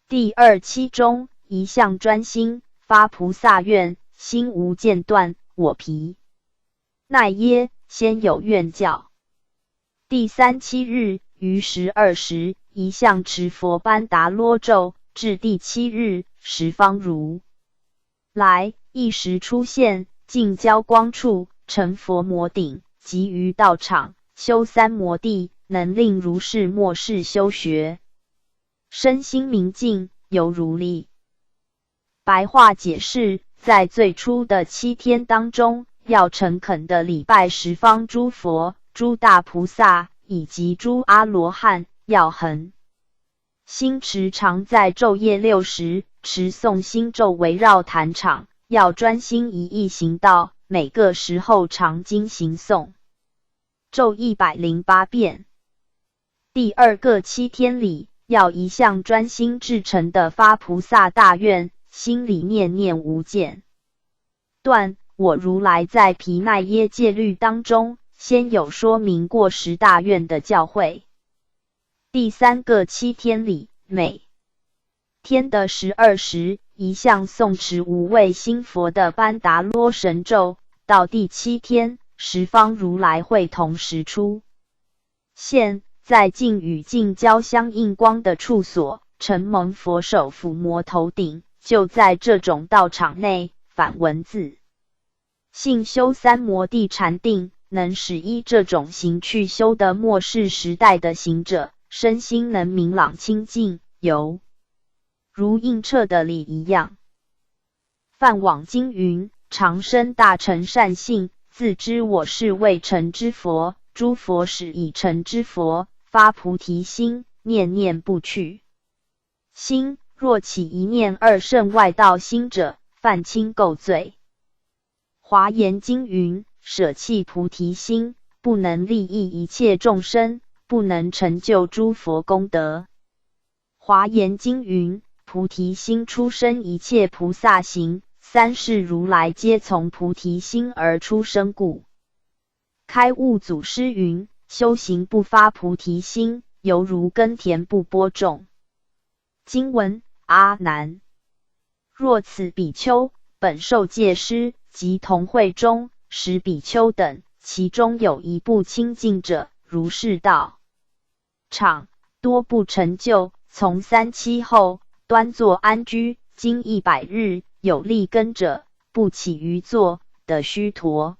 第27中，一向专心，发菩萨愿，心无间断，我毗奈耶先有愿教。第37日，于12时，一向持佛班达罗咒，至第7日，十方如来一时出现，尽交光处，成佛摩顶，即于道场修三摩地，能令如是末世修学，身心明净，犹如力。白话解释，在最初的7天当中，要诚恳地礼拜十方诸佛、诸大菩萨以及诸阿罗汉，要恒心持常在昼夜6时持诵心咒围绕坛场，要专心一意行道，每个时候常经行诵咒108遍。第2个7天里，要一向专心至诚的发菩萨大愿，心里念念无间断。我如来在毗奈耶戒律当中，先有说明过10大愿的教诲。第3个7天里，每天的12时，一向诵持无畏心佛的班达罗神咒。到第7天，十方如来会同时出现，在镜与镜交相应光的处所，承蒙佛手抚摩头顶，就在这种道场内，反文字性修三摩地禅定，能使依这种行去修的末世时代的行者，身心能明朗清净，犹如映彻的理一样。梵网经云：常生大乘善性，自知我是未成之佛，诸佛使已成之佛，发菩提心，念念不去。心若起一念二圣外道心者，犯轻垢罪。华严经云：舍弃菩提心，不能利益一切众生，不能成就诸佛功德。华严经云：菩提心出生一切菩萨行，三世如来皆从菩提心而出生故。开悟祖师云：修行不发菩提心，犹如耕田不播种。经文：阿难，若此比丘本受戒师及同会中10比丘等，其中有一不清净者，如是道场多不成就，从3期后，端坐安居，经100日，有立根者，不起于坐的须陀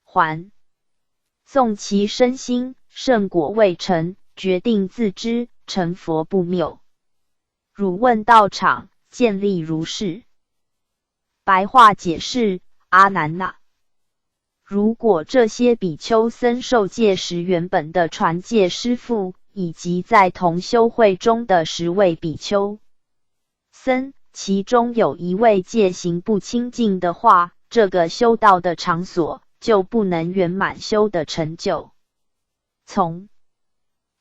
还。纵其身心，圣果未成，决定自知，成佛不谬。汝问道场，见立如是。白话解释：阿难那如果这些比丘僧受戒时原本的传戒师父，以及在同修会中的10位比丘僧，其中有一位戒行不清净的话，这个修道的场所就不能圆满修的成就。从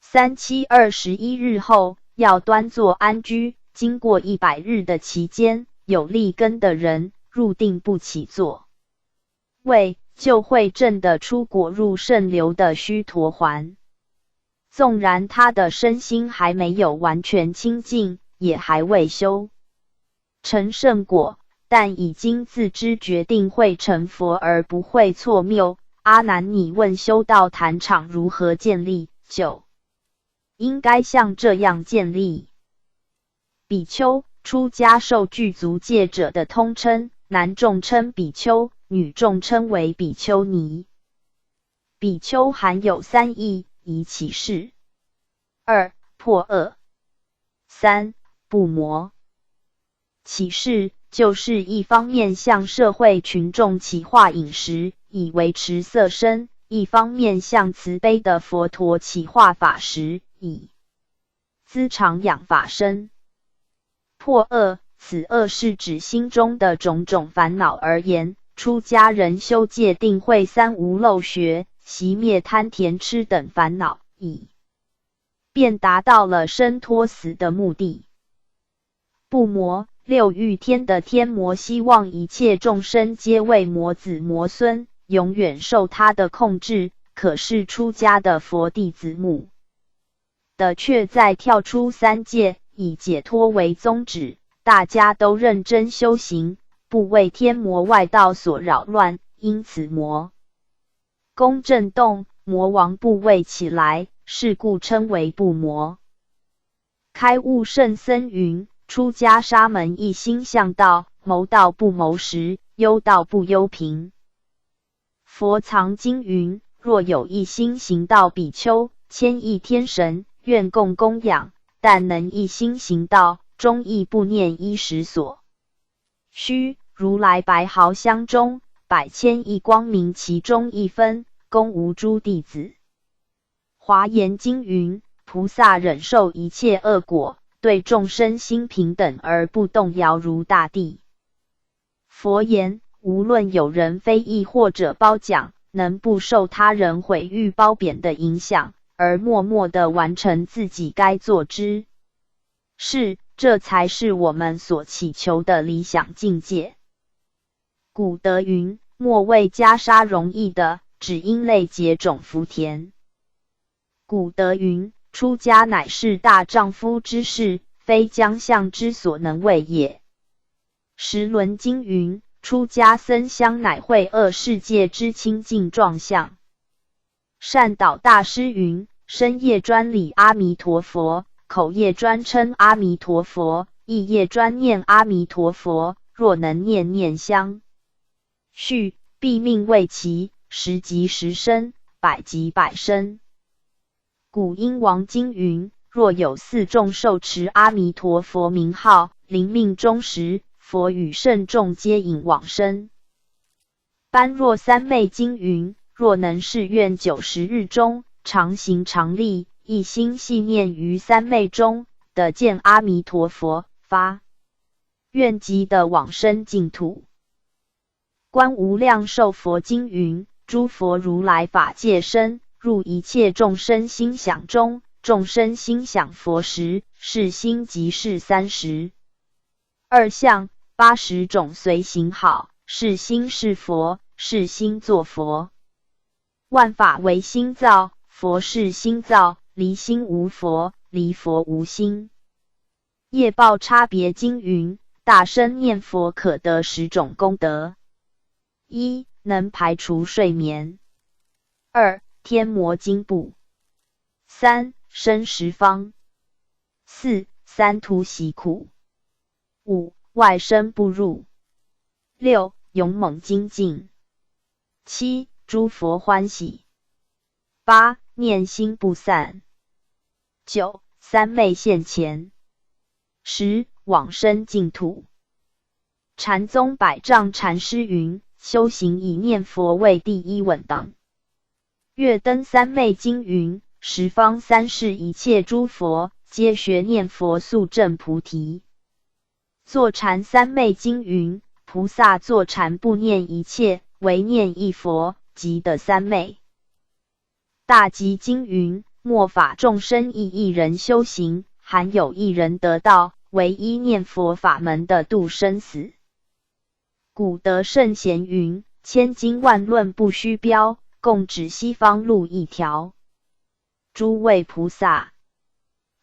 3721日后，要端坐安居，经过100日的期间，有利根的人入定不起坐，为就会证的出果入圣流的须陀洹。纵然他的身心还没有完全清净，也还未修成圣果，但已经自知决定会成佛而不会错谬。阿难，你问修道坛场如何建立，就应该像这样建立。比丘，出家受具足戒者的通称，男众称比丘，女众称为比丘尼。比丘含有3义，以起示。2. 破恶。3. 不魔。起示就是一方面向社会群众起化饮食，以维持色身；一方面向慈悲的佛陀起化法食，以滋长养法身。破恶，此恶是指心中的种种烦恼而言。出家人修戒定慧3无漏学，熄灭贪甜痴等烦恼，便达到了生脱死的目的。不魔，6欲天的天魔希望一切众生皆为魔子魔孙，永远受他的控制。可是出家的佛弟子母的却在跳出3界，以解脱为宗旨，大家都认真修行，不为天魔外道所扰乱，因此魔宫震动，魔王不畏起来，是故称为不魔。开悟圣僧云：出家沙门一心向道，谋道不谋食，忧道不忧贫。佛藏经云：若有一心行道比丘，千亿天神愿共供养，但能一心行道，终亦不念衣食所需。如来白毫香中，百千亿光明其中一分，供无诸弟子。华严经云：菩萨忍受一切恶果，对众生心平等而不动摇，如大地。佛言：无论有人非议或者褒奖，能不受他人毁誉褒贬的影响，而默默地完成自己该做之事，这才是我们所祈求的理想境界。古德云：莫为袈裟容易的，只因累结种福田。古德云：出家乃是大丈夫之事，非将相之所能为也。时轮经云：出家僧相乃会恶世界之清净状相。善导大师云：身业专礼阿弥陀佛，口业专称阿弥陀佛，意业专念阿弥陀佛，若能念念相续，必命为其10即10生，100即100生。古英王经云：若有4众受持阿弥陀佛名号，临命终时，佛与圣众皆引往生。般若三昧经云：若能誓愿90日中，常行常立，一心系念于三昧中，得见阿弥陀佛，发愿即得往生净土。观无量寿佛经云：诸佛如来法界身，入一切众生心想中，众生心想佛时，是心即是30相，80种随行好，是心是佛，是心作佛。万法为心造，佛是心造，离心无佛，离佛无心。业报差别经云：大声念佛可得10种功德。1. 能排除睡眠。2. 天魔惊怖。3. 生十方。4. 三途习苦。5. 外生不入。6. 勇猛精进。7. 诸佛欢喜。8. 念心不散。9. 三昧现前。10. 往生净土。禅宗百丈禅师云：修行以念佛为第一稳当。月灯三昧经云：十方三世一切诸佛，皆学念佛速证菩提。坐禅三昧经云：菩萨坐禅不念一切，唯念一佛，即得三昧。大集经云：末法众生亦一人修行，罕有一人得道，唯一念佛法门的度生死。古德圣贤云：千经万论不虚标，共指西方路一条。诸位菩萨，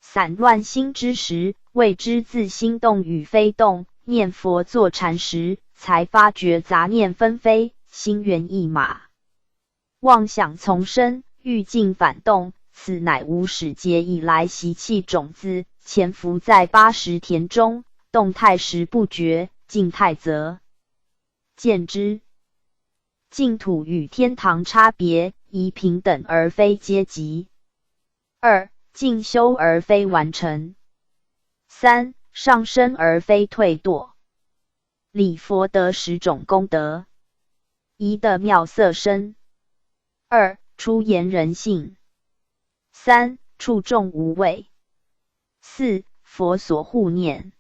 散乱心之时，谓之自心动与非动；念佛坐禅时，才发觉杂念纷飞，心猿意马，妄想丛生，欲境反动，此乃无始劫以来习气种子，潜伏在80田中，动态时不觉，静态则见之。净土与天堂差别，宜平等而非阶级。2. 进修而非完成。3. 上升而非退堕。礼佛得10种功德。1. 的妙色身。2. 出言人性。3. 处众无畏。4. 佛所护念。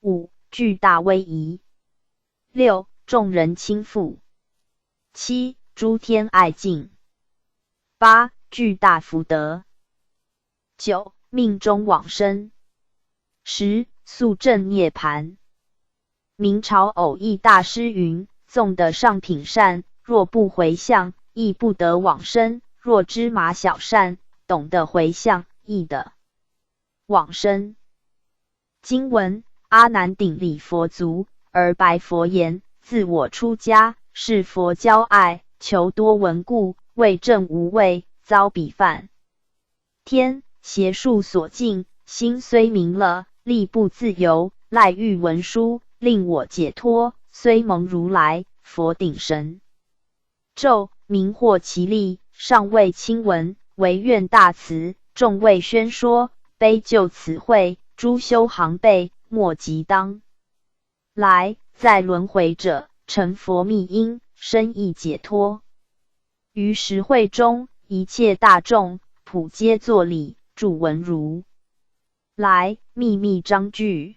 5. 巨大威仪。6. 众人亲附。7. 诸天爱敬。8. 巨大福德。9. 命中往生。10. 速证涅槃。明朝偶益大师云：纵得上品善，若不回向，亦不得往生；若芝麻小善，懂得回向，亦得往生。经文：阿难顶礼佛足，而白佛言：自我出家，是佛骄爱，求多闻故，为证无畏，遭彼犯天邪术所禁，心虽明了，力不自由，赖欲文书，令我解脱，虽蒙如来佛顶神咒，明获其力，尚未亲闻，唯愿大慈，众位宣说，悲救此会，诸修行辈，莫及当来，在轮回者，成佛密因，深意解脱。于时会中，一切大众普皆作礼，祝闻如来秘密章句。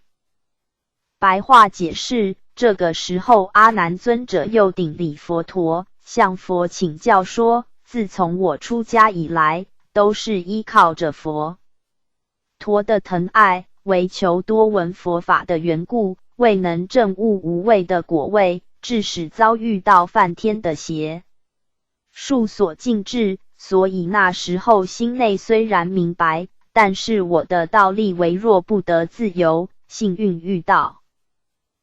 白话解释：这个时候，阿难尊者又顶礼佛陀，向佛请教说：自从我出家以来，都是依靠着佛陀的疼爱，为求多闻佛法的缘故，未能证悟无畏的果位，致使遭遇到犯天的邪术所禁制。所以那时候心内虽然明白，但是我的道力微弱，不得自由。幸运遇到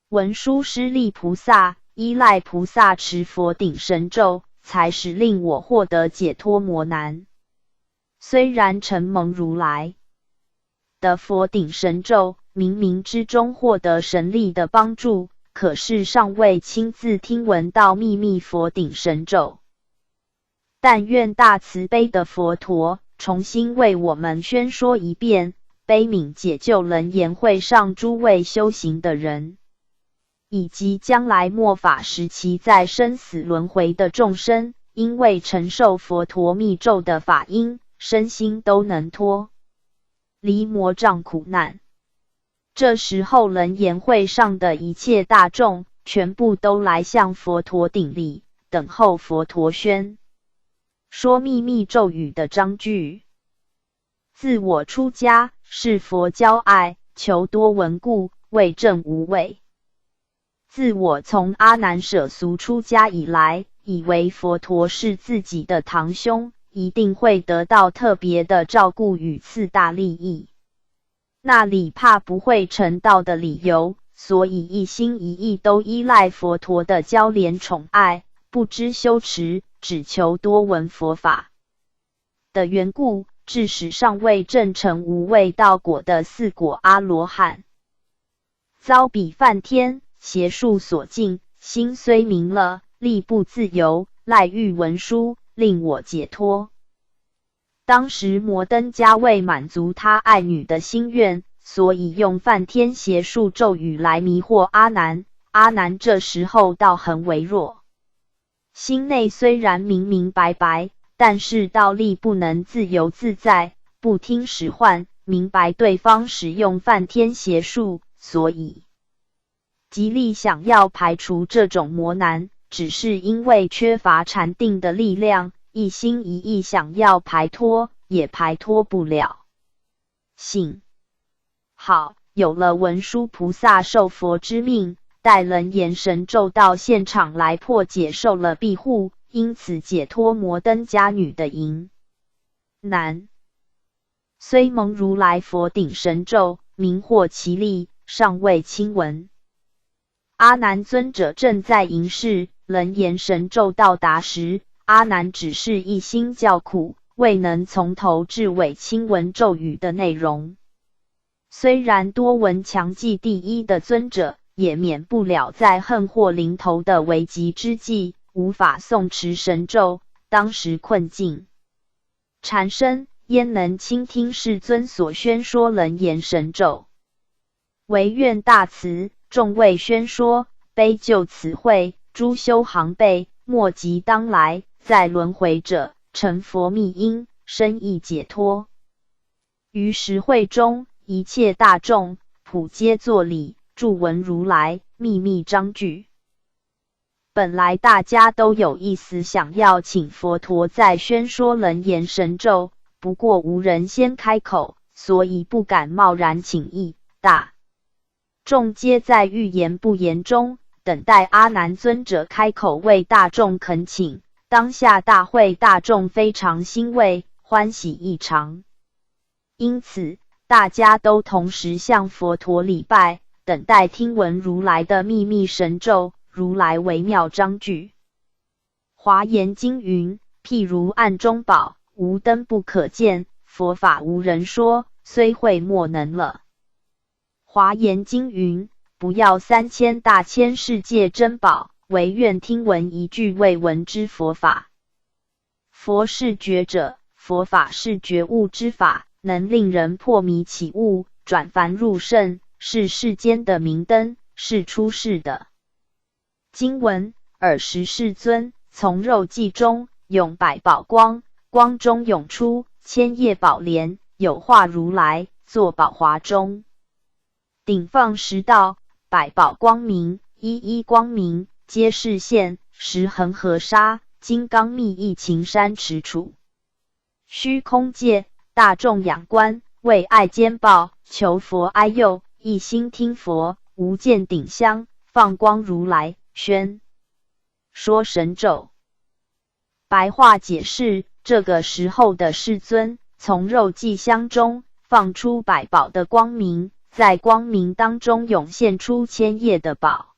文殊师利菩萨，依赖菩萨持佛顶神咒，才使令我获得解脱磨难。虽然承蒙如来的佛顶神咒，冥冥之中获得神力的帮助，可是尚未亲自听闻到秘密佛顶神咒。但愿大慈悲的佛陀重新为我们宣说一遍，悲悯解救楞严会上诸位修行的人，以及将来末法时期在生死轮回的众生，因为承受佛陀密咒的法因，身心都能脱离魔障苦难。这时候楞严会上的一切大众，全部都来向佛陀顶礼，等候佛陀宣说秘密咒语的章句。自我出家，是佛骄爱，求多闻故，为证无畏。自我从阿难舍俗出家以来，以为佛陀是自己的堂兄，一定会得到特别的照顾与次大利益。那里怕不会成道的理由，所以一心一意都依赖佛陀的娇怜宠爱，不知修持，只求多闻佛法的缘故，致使尚未证成无畏道果的4果阿罗汉，遭彼犯天邪术所禁，心虽明了，力不自由，赖欲文书，令我解脱。当时摩登伽为满足他爱女的心愿，所以用梵天邪术咒语来迷惑阿难，阿难这时候道很微弱，心内虽然明明白白，但是道力不能自由自在，不听使唤，明白对方使用梵天邪术，所以极力想要排除这种魔难，只是因为缺乏禅定的力量，一心一意想要排脱，也排脱不了。幸好有了文殊菩萨受佛之命，带楞严神咒到现场来破解，受了庇护，因此解脱摩登伽女的淫难。虽蒙如来佛顶神咒，明获其力，尚未亲闻。阿难尊者正在迎视，楞严神咒到达时，阿难只是一心叫苦，未能从头至尾亲闻咒语的内容。虽然多闻强记第一的尊者，也免不了在恨祸临头的危急之际，无法诵持神咒，当时困境缠身，焉能倾听世尊所宣说楞严神咒？唯愿大慈，众位宣说，悲救此会，诸修行辈，莫及当来，在轮回者，成佛密因，深意解脱。于时会中，一切大众普皆作礼，祝闻如来，秘密章句。本来大家都有意思想要请佛陀再宣说楞严神咒，不过无人先开口，所以不敢贸然请意。大众皆在欲言不言中，等待阿难尊者开口为大众恳请。当下大会大众非常欣慰，欢喜异常，因此大家都同时向佛陀礼拜，等待听闻如来的秘密神咒。如来微妙章句。华严经云：譬如暗中宝，无灯不可见，佛法无人说，虽会莫能了。华严经云：不要3000大千世界珍宝，唯愿听闻一句未闻之佛法。佛是觉者，佛法是觉悟之法，能令人破迷起悟，转凡入圣，是世间的明灯，是出世的经文。尔时世尊从肉髻中涌百宝光，光中涌出千叶宝莲，有化如来，坐宝华中。顶放10道，百宝光明，一一光明，皆是现10恒河沙，金刚密意秦山池处。虚空界大众仰观，为爱坚抱，求佛哀佑，一心听佛，无见顶香，放光如来，宣说神咒。白话解释：这个时候的世尊从肉髻香中放出百宝的光明，在光明当中涌现出千叶的宝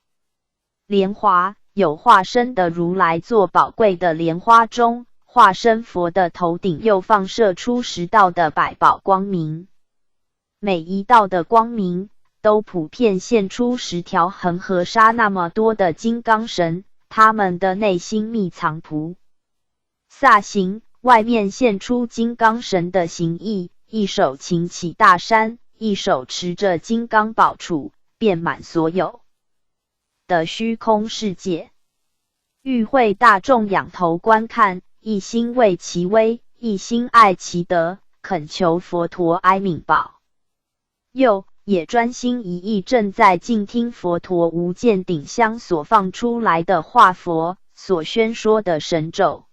莲华，有化身的如来坐宝贵的莲花中，化身佛的头顶又放射出10道的百宝光明，每一道的光明都普遍现出10条恒河沙那么多的金刚神，他们的内心密藏菩萨行，外面现出金刚神的形意，一手擎起大山，一手持着金刚宝杵，遍满所有的虚空世界。与会大众仰头观看，一心为其威，一心爱其德，恳求佛陀哀悯保佑，也专心一意正在静听佛陀无见顶香所放出来的化佛所宣说的神咒。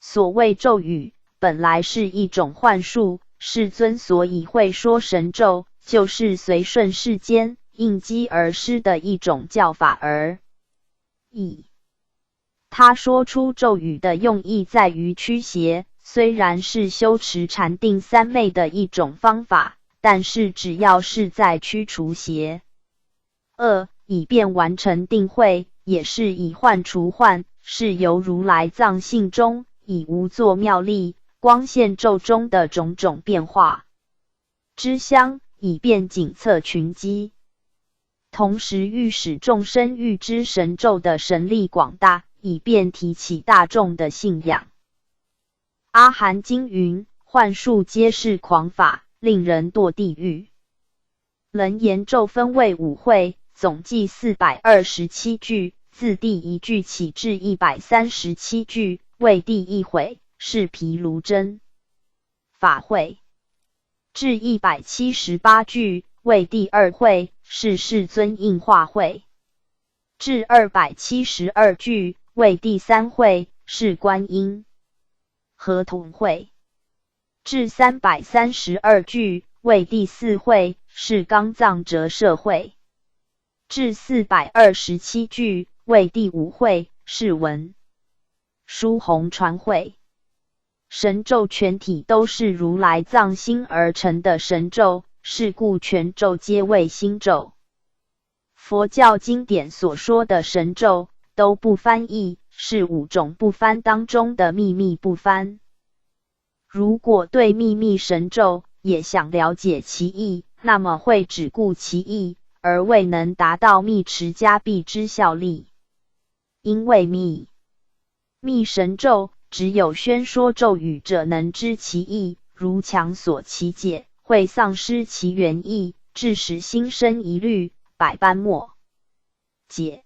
所谓咒语，本来是一种幻术，世尊所以会说神咒，就是随顺世间应机而施的一种教法而已。他说出咒语的用意在于驱邪，虽然是修持禅定三昧的一种方法，但是只要是在驱除邪恶，以便完成定慧，也是以幻除幻，是由如来藏性中以无作妙力光现咒中的种种变化之相，以便检测群机，同时欲使众生欲知神咒的神力广大，以便提起大众的信仰。阿含经云：幻术皆是狂法，令人堕地狱。楞严咒分为5会，总计427句，自第1句起至137句，为第1回，是毗卢遮法会；至178句，为第2会，是世尊应化会；至272句，为第3会，是观音合同会；至332句，为第4会，是刚藏折舍会；至427句，为第5会，是文殊弘传会。神咒全体都是如来藏心而成的神咒，是故全咒皆为心咒。佛教经典所说的神咒都不翻译，是5种不翻当中的秘密不翻。如果对秘密神咒也想了解其意，那么会只顾其意，而未能达到密持加必之效力。因为密神咒只有宣说咒语者能知其意，如强索其解，会丧失其原意，致使心生疑虑，百般莫解。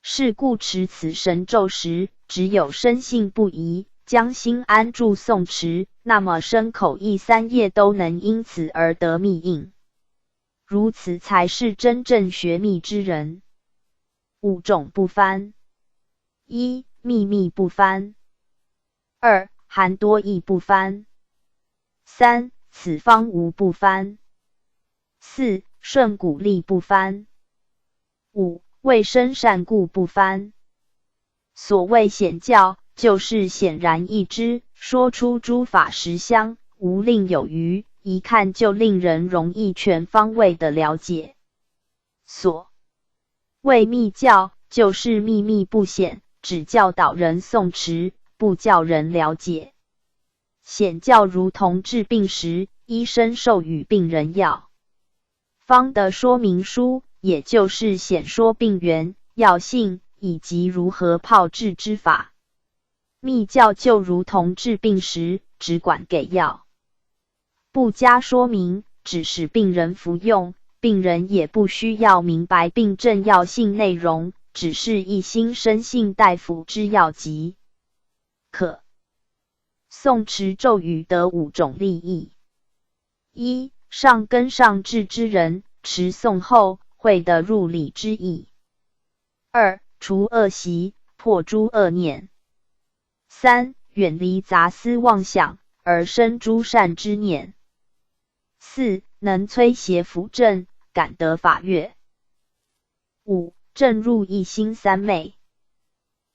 是故持此神咒时，只有深信不疑，将心安住诵持，那么身口意3业都能因此而得密应。如此才是真正学密之人。5种不翻： 1. 秘密不翻； 2. 含多义不翻； 3. 此方无不翻； 4. 顺鼓励不翻； 5. 为生善故不翻。所谓显教，就是显然易知，说出诸法实相，无另有余，一看就令人容易全方位的了解。所谓密教，就是秘密不显，只教导人诵持，不叫人了解。显教如同治病时，医生授予病人药方的说明书，也就是显说病源、药性以及如何炮制之法。密教就如同治病时，只管给药，不加说明，只使病人服用，病人也不需要明白病症药性内容，只是一心深信大夫之药即可。诵持咒语得5种利益： 1. 上根上智之人，持诵后会得入理之意； 2. 除恶习，破诸恶念； 3. 远离杂思妄想，而生诸善之念； 4. 能摧邪扶正，感得法悦； 5. 正入一心三昧。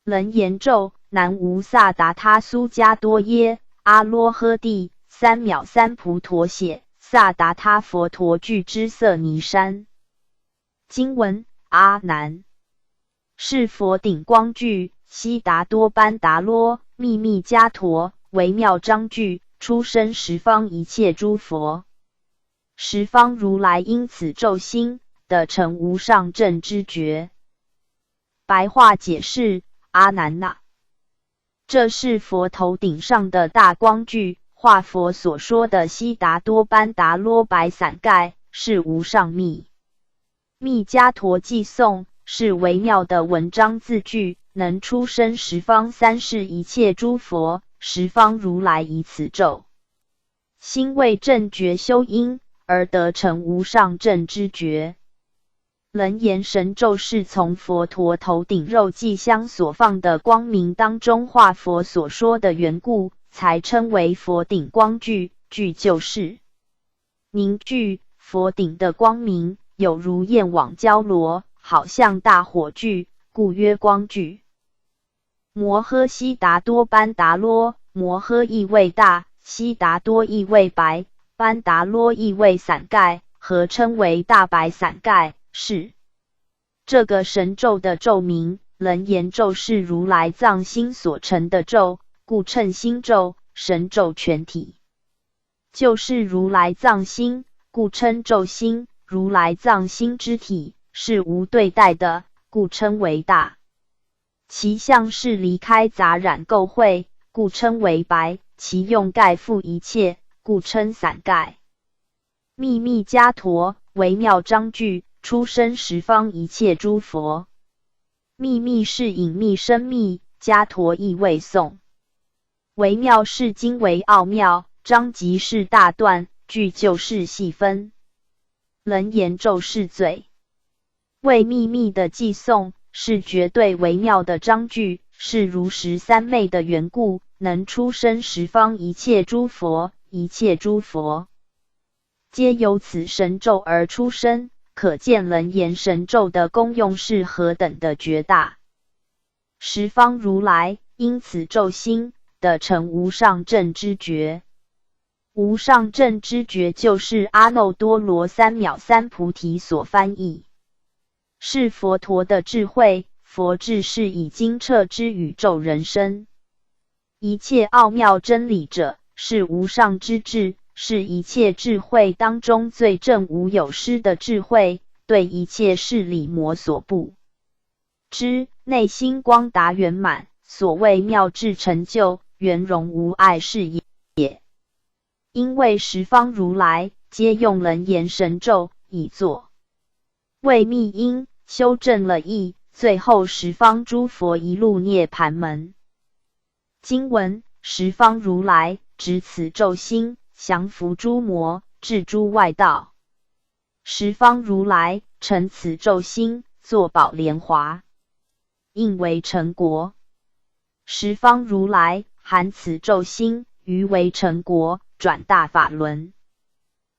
楞严咒：南无萨达他苏迦多耶阿罗诃帝3藐三菩陀血萨达他佛陀具之色尼山。经文：阿难，是佛顶光具，悉达多班达罗秘密迦陀，微妙章句，出生十方一切诸佛。十方如来因此咒心，得成无上正知觉。白话解释：阿难呐，这是佛头顶上的大光具，化佛所说的悉达多班达罗白伞盖，是无上密迦陀偈颂，是微妙的文章字句，能出生十方三世一切诸佛。十方如来以此咒心为正觉修因，而得成无上正知觉。楞严神咒是从佛陀头顶肉髻香所放的光明当中化佛所说的缘故，才称为佛顶光具。具就是凝聚，佛顶的光明有如焰网交罗，好像大火炬，故曰光具。摩诃悉达多班达罗，摩诃意为大，悉达多意为白，班达罗意为伞盖，合称为大白伞盖，是这个神咒的咒名。楞严咒是如来藏心所成的咒，故称心咒。神咒全体就是如来藏心，故称咒心。如来藏心之体是无对待的，故称为大。其相是离开杂染垢秽，故称为白。其用盖覆一切，故称伞盖。秘密迦陀，微妙章句，出生十方一切诸佛。秘密是隐秘深密，伽陀亦未诵。微妙是精为奥妙，章集是大段，句就是细分。楞严咒是最为秘密的寄诵，是绝对微妙的章句，是如实三昧的缘故，能出生十方一切诸佛，一切诸佛皆由此神咒而出生，可见楞严神咒的功用是何等的绝大。十方如来因此咒心得成无上正知觉。无上正知觉就是阿耨多罗三藐三菩提所翻译，是佛陀的智慧。佛智是已经彻知宇宙人生一切奥妙真理者，是无上之智，是一切智慧当中最正无有失的智慧，对一切事理魔所不知，内心光达圆满，所谓妙智成就，圆融无碍是也。因为十方如来皆用楞严神咒以作为密因，修正了义，最后十方诸佛一入涅盘门。经文：十方如来执此咒心，降伏诸魔，治诸外道。十方如来成此咒心，作宝莲华，应为成国。十方如来含此咒心，于为成国，转大法轮。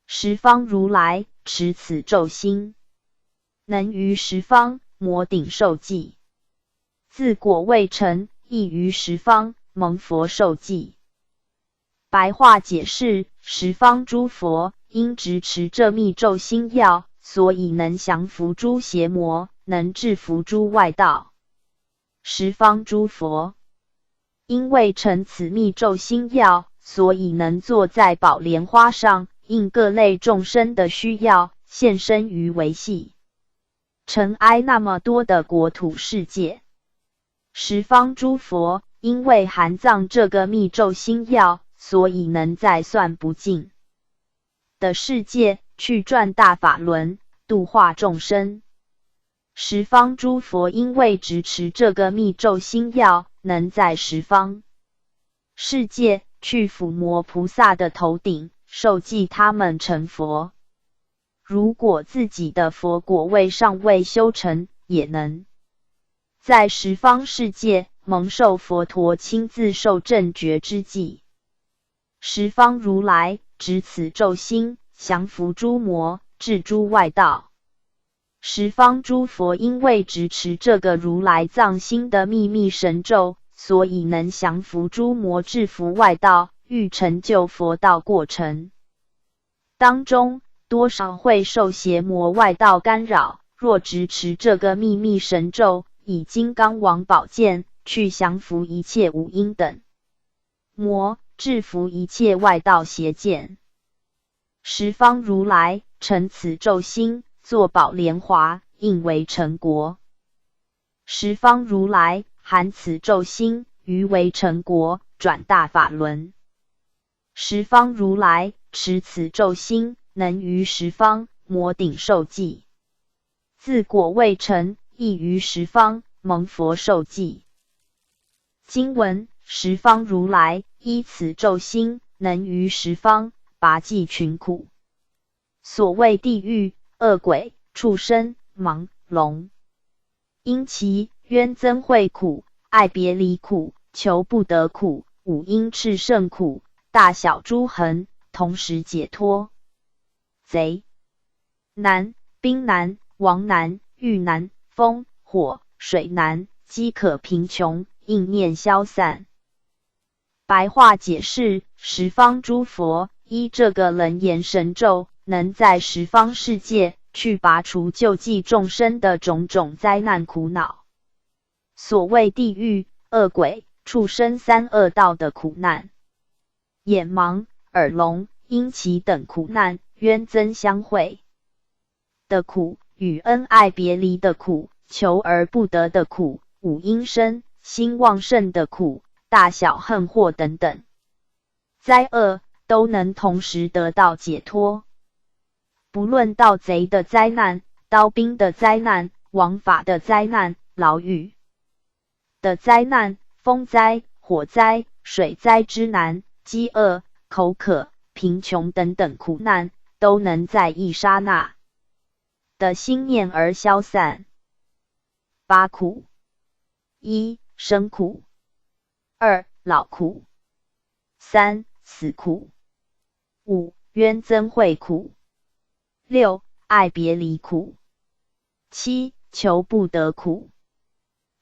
十方如来持此咒心，能于十方摩顶受记。自果未成，亦于十方蒙佛受记。白话解释：十方诸佛因执持这密咒心要，所以能降伏诸邪魔，能制服诸外道。十方诸佛因为成此密咒心要，所以能坐在宝莲花上，应各类众生的需要，现身于维系尘埃那么多的国土世界。十方诸佛因为含藏这个密咒心要，所以能在算不尽的世界去转大法轮，度化众生。十方诸佛因为执持这个密咒心要，能在十方世界去抚摸菩萨的头顶，受记他们成佛。如果自己的佛果位尚未修成，也能在十方世界蒙受佛陀亲自受正觉之际。十方如来执此咒心，降伏诸魔，治诸外道。十方诸佛因为执持这个如来藏心的秘密神咒，所以能降伏诸魔，制服外道，欲成就佛道过程当中，多少会受邪魔外道干扰。若执持这个秘密神咒，以金刚王宝剑去降服一切五阴等魔，制服一切外道邪见。十方如来成此咒心，作宝莲华，应为成国。十方如来含此咒心，于为成国，转大法轮。十方如来持此咒心，能于十方摩顶受记。自果未成，亦于十方蒙佛受记。经文：十方如来依此咒心，能于十方拔济群苦。所谓地狱、恶鬼、畜生、盲、聋，因其冤憎会苦、爱别离苦、求不得苦、五阴炽盛苦、大小诸痕，同时解脱。贼难、兵难、亡难、狱难、风、火、水难，饥渴贫穷，应念消散。白话解释：十方诸佛依这个楞严神咒，能在十方世界去拔除救济众生的种种灾难苦恼。所谓地狱、恶鬼、畜生三恶道的苦难，眼盲、耳聋、因其等苦难，冤憎相会的苦，与恩爱别离的苦，求而不得的苦，五阴身、心旺盛的苦，大小恨祸等等灾厄，都能同时得到解脱。不论盗贼的灾难、刀兵的灾难、王法的灾难、牢狱的灾难、风灾、火灾、水灾之难、饥饿、口渴、贫穷等等苦难，都能在一刹那的心念而消散。八苦：一、生苦；二、老苦；三、死苦；五、冤憎会苦；六、爱别离苦；七、求不得苦；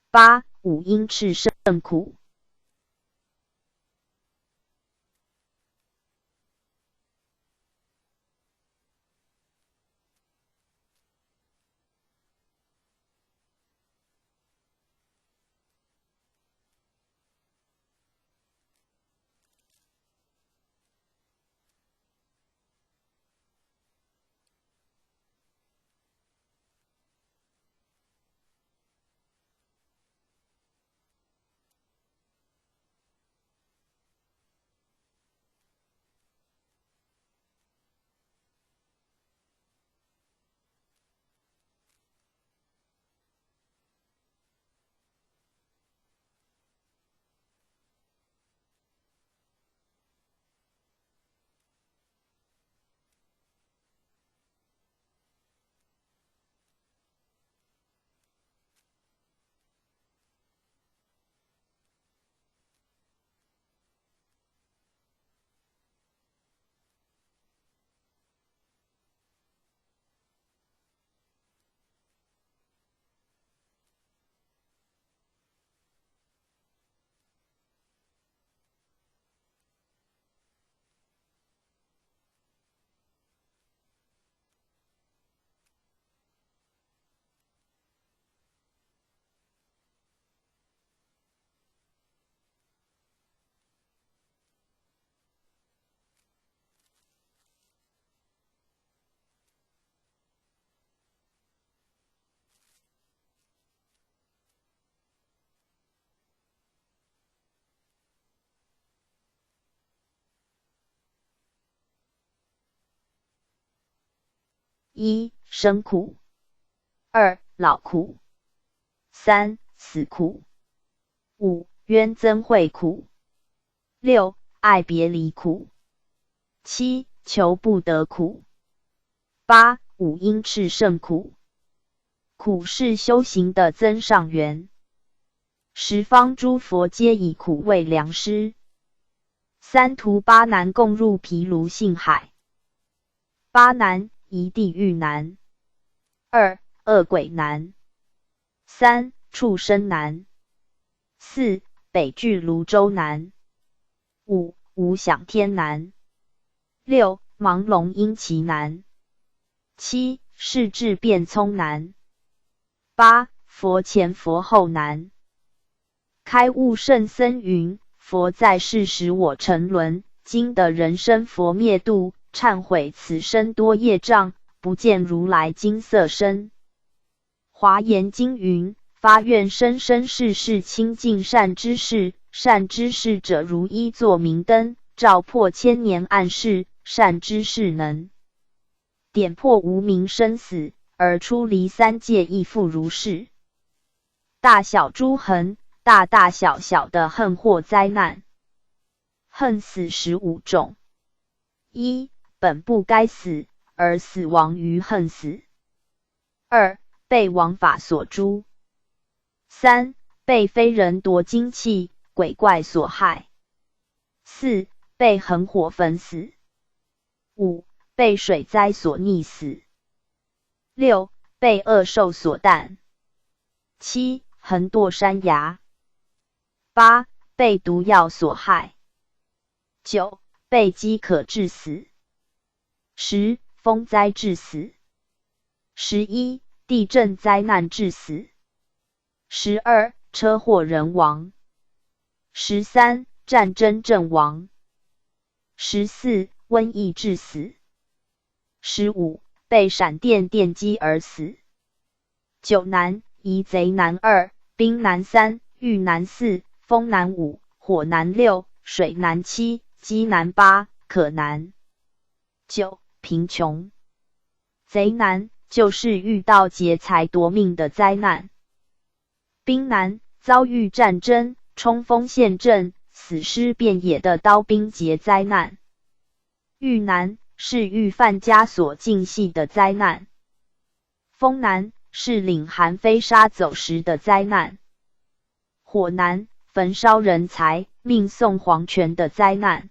八、五阴炽盛苦。一、生苦；二、老苦；三、死苦；五、冤憎会苦；六、爱别离苦；七、求不得苦；八、五阴炽盛苦。苦是修行的增上缘，十方诸佛皆以苦为良师。三途八难共入毗卢性海。八难：一、地狱难；二、恶鬼难；三、畜生难；四、北俱泸州难；五、无想天难；六、盲聋瘿奇难；七、世智辩聪难；八、佛前佛后难。开悟圣僧云：佛在世时我沉沦，今的人生佛灭度，忏悔此生多业障，不见如来金色身。华严经云：发愿生生世世亲近善知识，善知识者如一座明灯，照破千年暗室，善知识能点破无明生死，而出离三界，亦复如是。大小诸恒，大大小小的恨祸灾难。恨死15种：一、本不该死，而死亡于恨死；二、被王法所诛；三、被非人夺精气、鬼怪所害；四、被横火焚死；五、被水灾所溺死；六、被恶兽所啖；七、横堕山崖；八、被毒药所害；九、被饥渴致死；十、风灾致死；11、地震灾难致死；12、车祸人亡；13、战争阵亡；14、瘟疫致死；15、被闪电电击而死。九难：夷贼难2，兵难3，狱难4，风难5，火难6，水难7，饥难8，渴难9。贫穷。贼难：就是遇到劫财夺命的灾难。兵难，遭遇战争、冲锋陷阵、死尸遍野的刀兵劫灾难。遇难，是遇犯枷锁尽系的灾难。风难，是领寒飞沙走石的灾难。火难，焚烧人财、命送黄泉的灾难。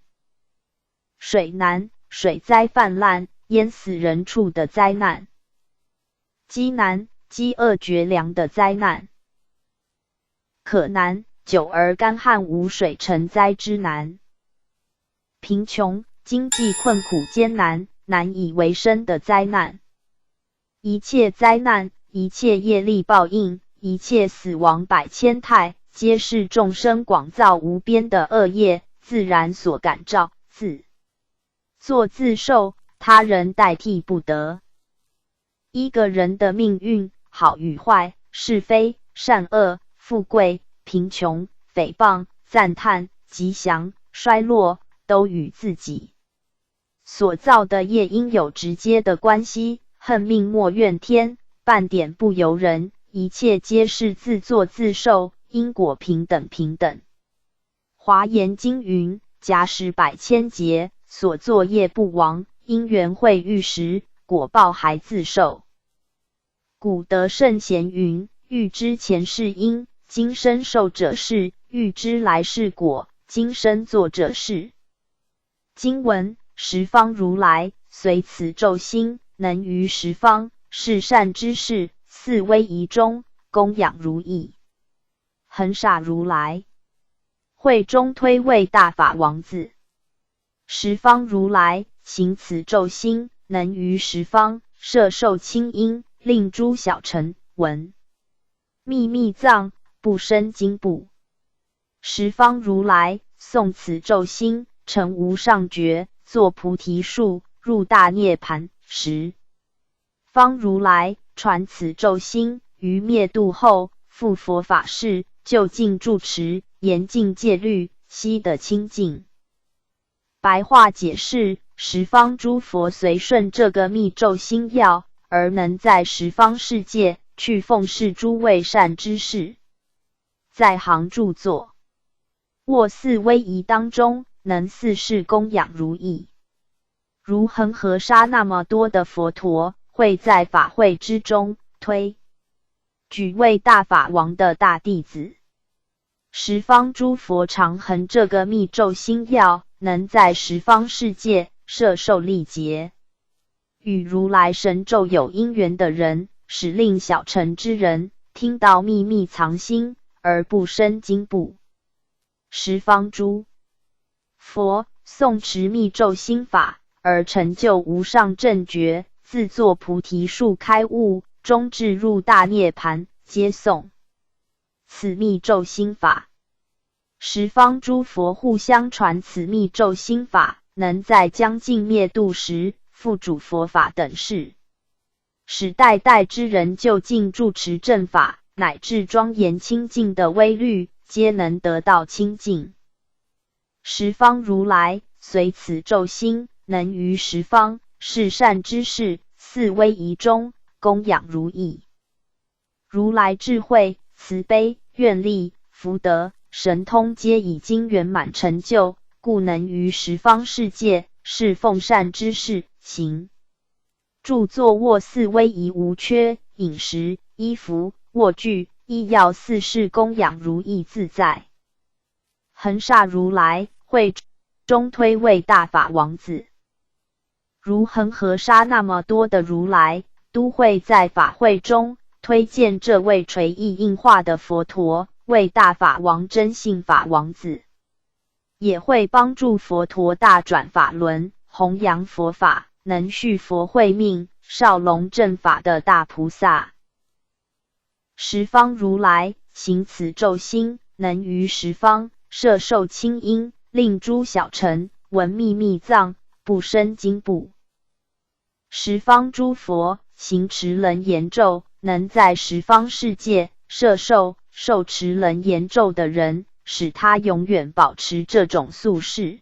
水难，水灾泛滥、淹死人畜的灾难。饥难，饥饿绝粮的灾难。渴难，久而干旱无水成灾之难。贫穷，经济困苦艰难，难以为生的灾难。一切灾难，一切业力报应，一切死亡百千态，皆是众生广造无边的恶业，自然所感召，自作自受，他人代替不得。一个人的命运，好与坏，是非善恶，富贵贫穷，诽谤赞叹，吉祥衰落，都与自己所造的业因有直接的关系。恨命莫怨天，半点不由人，一切皆是自作自受，因果平等平等。华严经云：假使百千劫，所作业不亡，因缘会遇时，果报还自受。古德圣贤云：欲知前世因，今生受者是；欲知来世果，今生作者是。经文：十方如来随此咒心，能于十方是善之事，四威仪中供养如意。恒沙如来会中推位大法王子。十方如来行此咒心，能于十方摄受清音，令诸小乘闻秘密藏，不生惊怖。十方如来诵此咒心，成无上觉，作菩提树，入大涅盘。十方如来传此咒心，于灭度后，复佛法事，就近住持，严禁戒律，悉得清净。白话解释：十方诸佛随顺这个密咒心要，而能在十方世界去奉事诸位善知识。在行著作卧四威仪当中，能四世供养如意。如恒河沙那么多的佛陀，会在法会之中推举为大法王的大弟子。十方诸佛常恒这个密咒心要，能在十方世界摄受历劫。与如来神咒有因缘的人，使令小乘之人听到秘密藏心，而不生惊怖。十方诸佛诵持密咒心法，而成就无上正觉，自作菩提树开悟，终至入大涅盘，皆诵此密咒心法。十方诸佛互相传此密咒心法，能在将近灭度时复主佛法等事，使代代之人就近住持正法，乃至庄严清净的威律，皆能得到清净。十方如来随此咒心，能于十方是善之事，四威仪中供养如意。如来智慧、慈悲、愿力、福德、神通皆已经圆满成就，故能于十方世界是奉善之事行。著作卧四威仪无缺，饮食、衣服、卧具、医药四事供养如意自在。恒沙如来会中推为大法王子。如恒河沙那么多的如来，都会在法会中推荐这位垂意应化的佛陀为大法王真信法王子，也会帮助佛陀大转法轮，弘扬佛法，能续佛慧命，绍隆正法的大菩萨。十方如来行此咒心，能于十方摄受清音，令诸小乘闻秘密藏，不生惊怖。十方诸佛行持楞严咒，能在十方世界摄受受持楞严咒的人，使他永远保持这种宿世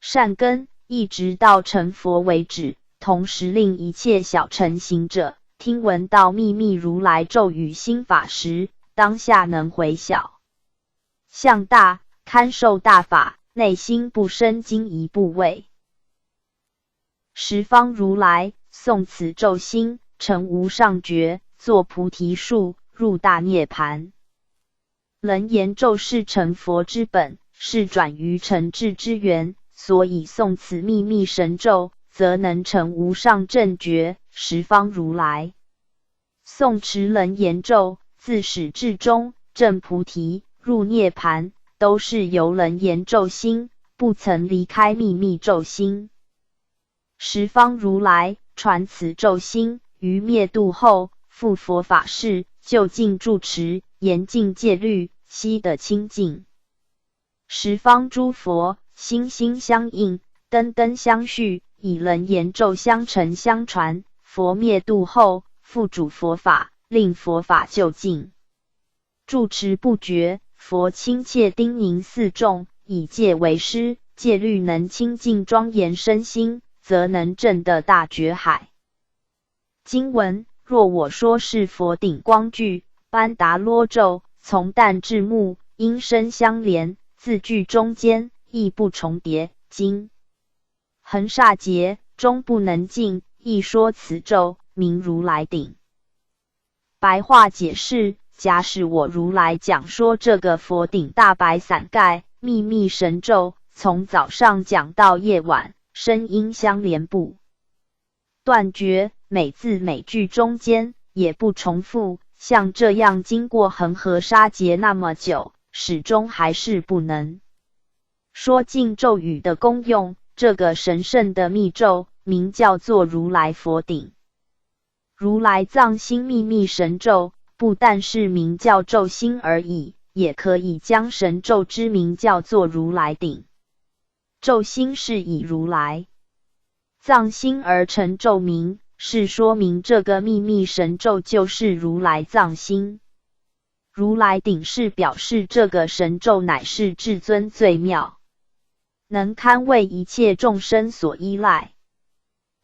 善根，一直到成佛为止，同时令一切小乘行者，听闻到秘密如来咒语心法时，当下能回晓。向大，堪受大法，内心不生惊疑怖畏。十方如来诵此咒心，成无上觉，作菩提树，入大涅盘。能言咒是成佛之本，是转于成智之源，所以诵此秘密神咒，则能成无上正觉。十方如来诵持能言咒，自始至终证菩提，入涅盘，都是由能言咒心，不曾离开秘密咒心。十方如来传此咒心，于灭度后，复佛法事，就近住持，严禁戒律，悉得清净。十方诸佛心心相应，灯灯相续，以能言咒相承相传。佛灭度后，复主佛法，令佛法就近。住持不绝，佛亲切叮咛四众，以戒为师，戒律能清净庄严身心，则能证得大觉海。经文：若我说是佛顶光句，班达罗咒，从旦至暮，音声相连，字句中间亦不重叠。经恒煞劫，终不能尽，亦说此咒，名如来顶。白话解释：假使我如来讲说这个佛顶大白伞盖秘密神咒，从早上讲到夜晚，声音相连不断绝，每字每句中间也不重复，像这样经过恒河沙劫那么久，始终还是不能说尽咒语的功用。这个神圣的密咒名叫做如来佛顶。如来藏心秘密神咒不但是名叫咒心而已，也可以将神咒之名叫做如来顶。咒心是以如来藏心而成咒名，是说明这个秘密神咒就是如来藏心。如来顶是表示这个神咒乃是至尊最妙，能堪为一切众生所依赖。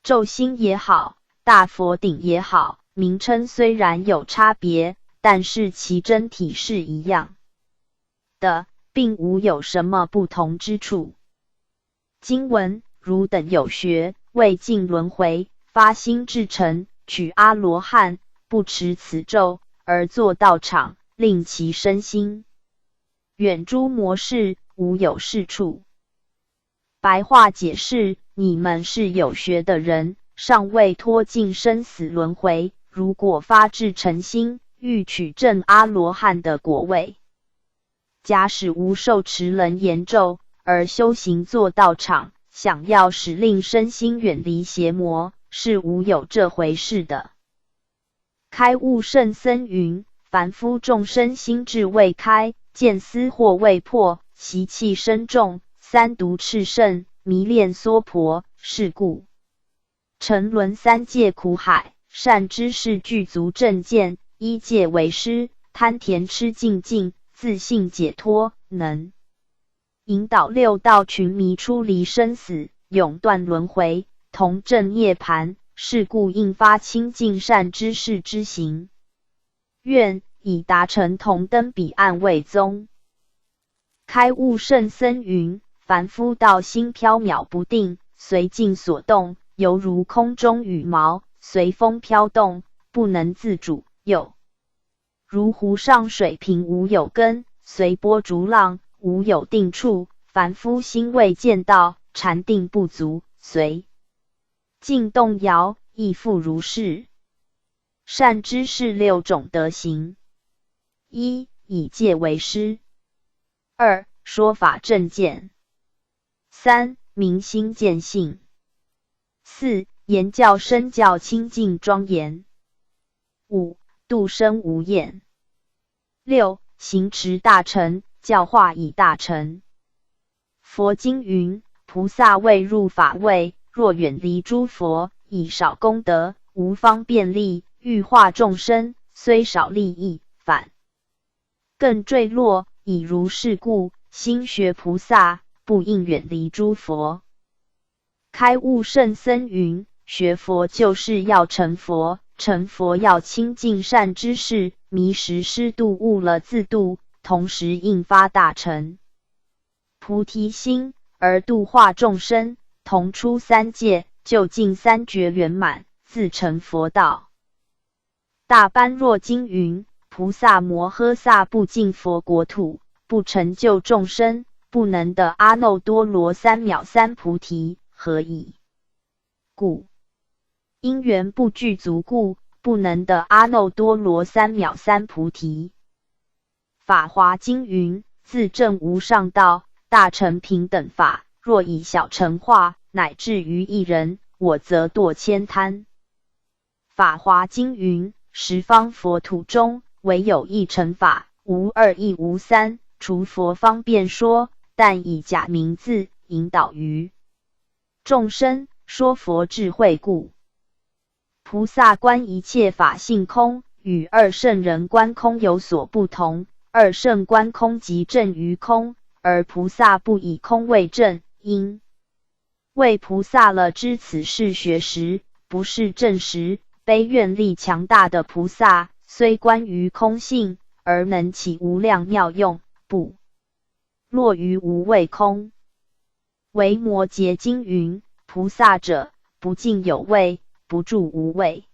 咒心也好，大佛顶也好，名称虽然有差别，但是其真体是一样的，并无有什么不同之处。经文：汝等有学，未尽轮回，发心至诚，取阿罗汉，不持此咒，而作道场，令其身心远诸魔事，无有是处。白话解释：你们是有学的人，尚未脱尽生死轮回，如果发至诚心，欲取证阿罗汉的果位，假使无受持能言咒，而修行做道场，想要使令身心远离邪魔，是无有这回事的。开悟圣僧云：凡夫众生心智未开，见思惑未破，习气深重，三毒炽盛，迷恋娑婆，是故沉沦三界苦海。善知识具足正见，依戒为师，贪甜吃尽尽，自信解脱，能引导六道群迷出离生死，永断轮回，同证涅盘。是故应发清净善知识之行，愿以达成同登彼岸为宗。开悟圣僧云：凡夫道心缥缈不定，随境所动，犹如空中羽毛，随风飘动，不能自主；又如湖上水平无有根，随波逐浪，无有定处。凡夫心未见道，禅定不足，随境动摇，亦复如是。善知识六种德行：一、以戒为师；二、说法正见；三、明心见性；四、言教身教清净庄严；五、度生无厌；六、行持大乘，教化以大乘。佛经云：菩萨未入法位，若远离诸佛，以少功德，无方便力，欲化众生，虽少利益，反更坠落。以如是故，心学菩萨，不应远离诸佛。开悟圣僧云：学佛就是要成佛，成佛要亲近善知识，迷时失度悟了自度，同时应发大乘菩提心，而度化众生，同出三界，就近三觉圆满，自成佛道。大般若经云：菩萨摩诃萨不进佛国土，不成就众生，不能得阿耨多罗三藐三菩提，何以故？因缘不具足故，不能得阿耨多罗三藐三菩提。法华经云：自证无上道，大乘平等法，若以小乘化，乃至于一人，我则堕千贪。法华经云：十方佛土中，唯有一乘法，无二亦无三，除佛方便说，但以假名字引导于众生，说佛智慧故。菩萨观一切法性空，与二圣人观空有所不同。二圣观空即证于空，而菩萨不以空为证，因为菩萨了知此是学时，不是证时。悲愿力强大的菩萨，虽观于空性，而能起无量妙用，不落于无畏空。维摩诘经云：菩萨者，不尽有畏，不住无畏。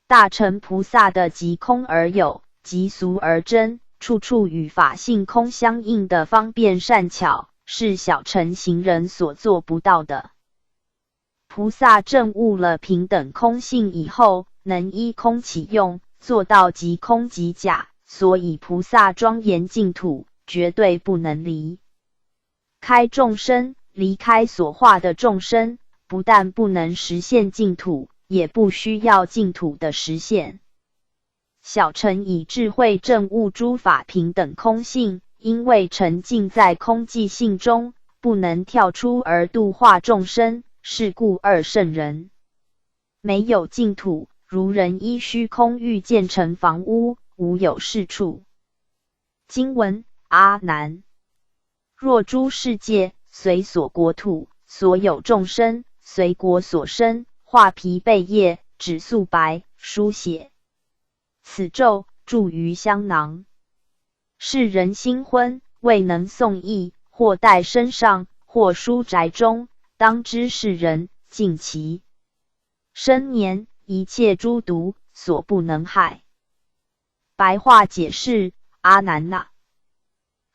大乘菩萨的即空而有，即俗而真，处处与法性空相应的方便善巧，是小乘行人所做不到的。菩萨证悟了平等空性以后，能依空起用，做到即空即假，所以菩萨庄严净土，绝对不能离开众生。离开所化的众生，不但不能实现净土，也不需要净土的实现。小乘以智慧证悟诸法平等空性，因为沉浸在空寂性中，不能跳出而度化众生，是故二圣人没有净土，如人依虚空欲建成房屋，无有是处。经文：阿难，若诸世界随所国土，所有众生随国所生，画皮贝叶，纸素白，书写此咒，注于香囊。世人新婚，未能诵译，或带身上，或书宅中，当知是人尽其生年，一切诸毒所不能害。白话解释：阿难呐，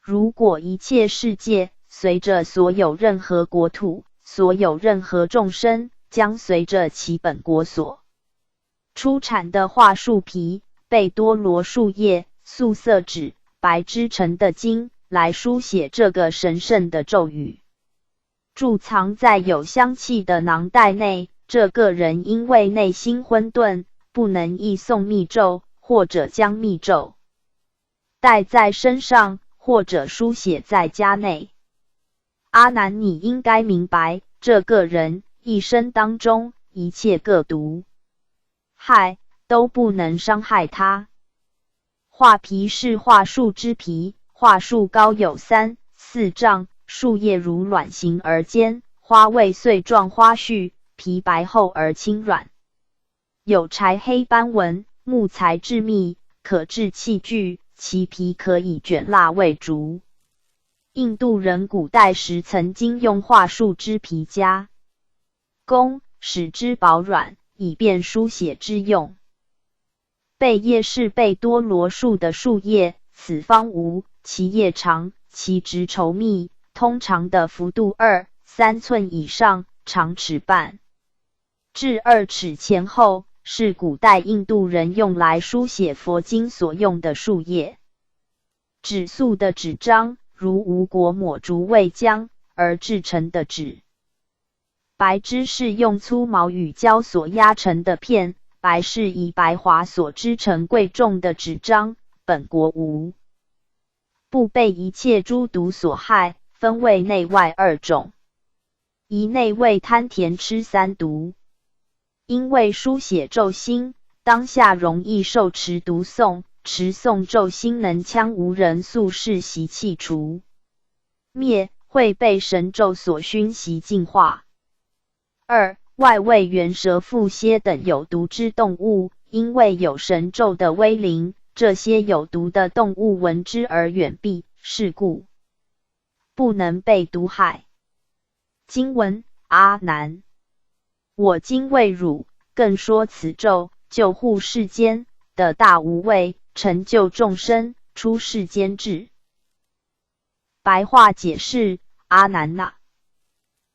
如果一切世界随着所有任何国土，所有任何众生，将随着其本国所出产的桦树皮、贝多罗树叶、素色纸、白织成的经来书写这个神圣的咒语，贮藏在有香气的囊袋内。这个人因为内心混沌，不能译诵密咒，或者将密咒带在身上，或者书写在家内。阿难，你应该明白，这个人一生当中，一切各毒害都不能伤害他。桦皮是桦树之皮，桦树高有3、4丈，树叶如卵形而尖，花为穗状花序，皮白厚而轻软，有柴黑斑纹，木材质密，可制器具，其皮可以卷蜡为竹。印度人古代时曾经用桦树之皮加工，使之薄软，以便书写之用。贝叶是贝多罗树的树叶，此方无，其叶长，其直稠密，通常的幅度2、3寸以上，长尺半至2尺前后，是古代印度人用来书写佛经所用的树叶。纸素的纸张，如吴国抹竹为浆而制成的纸。白织是用粗毛与胶所压成的片，白是以白华所织成贵重的纸张。本国无不被一切诸毒所害，分为内外2种。一内为贪甜痴3毒。因为书写咒心，当下容易受持读诵，持诵咒心能将无人宿世习气除灭，会被神咒所熏习净化。2. 外为猿蛇蝮蝎等有毒之动物，因为有神咒的威灵，这些有毒的动物闻之而远避，是故不能被毒害。经文：阿难，我今为汝更说此咒，救护世间的大无畏，成就众生，出世间智。白话解释：阿难呐，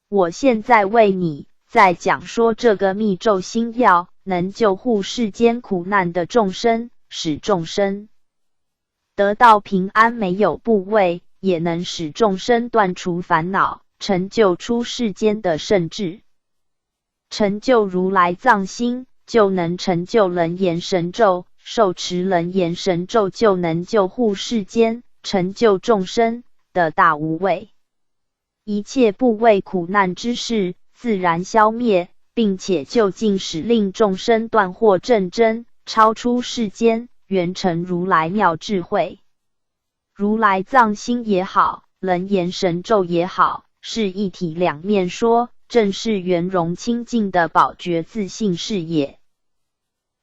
我现在为你在讲说这个密咒心要，能救护世间苦难的众生，使众生得到平安，没有怖畏，也能使众生断除烦恼，成就出世间的圣智。成就如来藏心，就能成就楞严神咒，受持楞严神咒就能救护世间，成就众生的大无畏。一切怖畏苦难之事自然消灭，并且就近使令众生断惑正真，超出世间，圆成如来妙智慧。如来藏心也好，楞严神咒也好，是一体两面说，正是圆融清净的宝觉自性是也。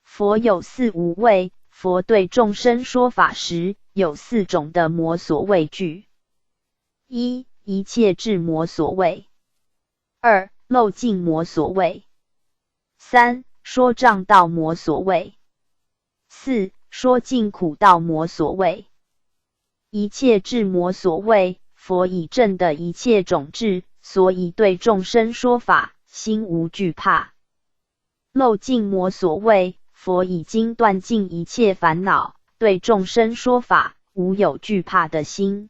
佛有四无畏，佛对众生说法时，有四种的魔所畏惧：一、一切智魔所畏；二、漏尽魔所畏；三、说障道魔所畏；四、说尽苦道魔所畏。一切智魔所畏，佛已证的一切种智，所以对众生说法，心无惧怕。漏尽魔所畏，佛已经断尽一切烦恼，对众生说法，无有惧怕的心。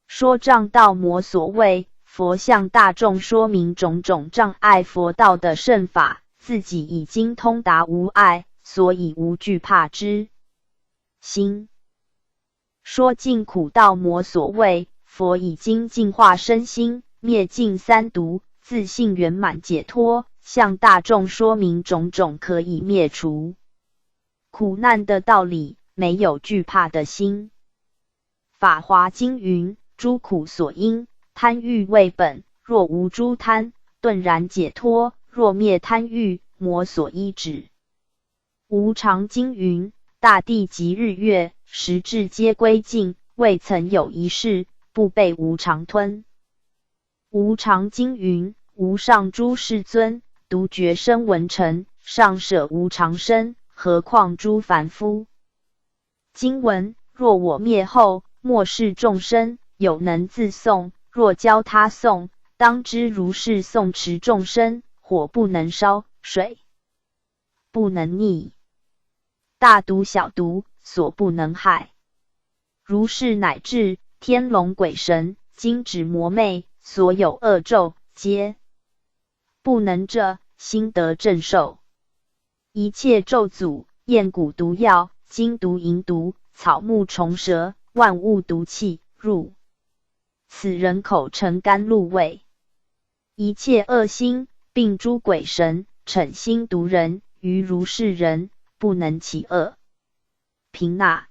说障道魔所畏，佛向大众说明种种障碍佛道的圣法，自己已经通达无碍，所以无惧怕之心。说尽苦道魔所畏，佛已经净化身心，灭尽三毒，自性圆满解脱，向大众说明种种可以灭除苦难的道理，没有惧怕的心。法华经云：诸苦所因，贪欲为本，若无诸贪，顿然解脱；若灭贪欲，魔所依止。无常经云：大地及日月，时至皆归尽，未曾有一事不被无常吞。无常经云：无上诸世尊，独觉声闻尘，尚舍无常身，何况诸凡夫。经文：若我灭后，末世众生有能自诵，若教他诵，当知如是诵持众生，火不能烧，水不能溺，大毒小毒所不能害。如是乃至天龙鬼神、精指魔魅，所有恶咒，皆不能这心得正受。一切咒诅、厌蛊毒药、金毒银毒、草木虫蛇、万物毒气，入此人口成甘露味。一切恶心，并诸鬼神逞心毒人，于如是人不能起恶。贫那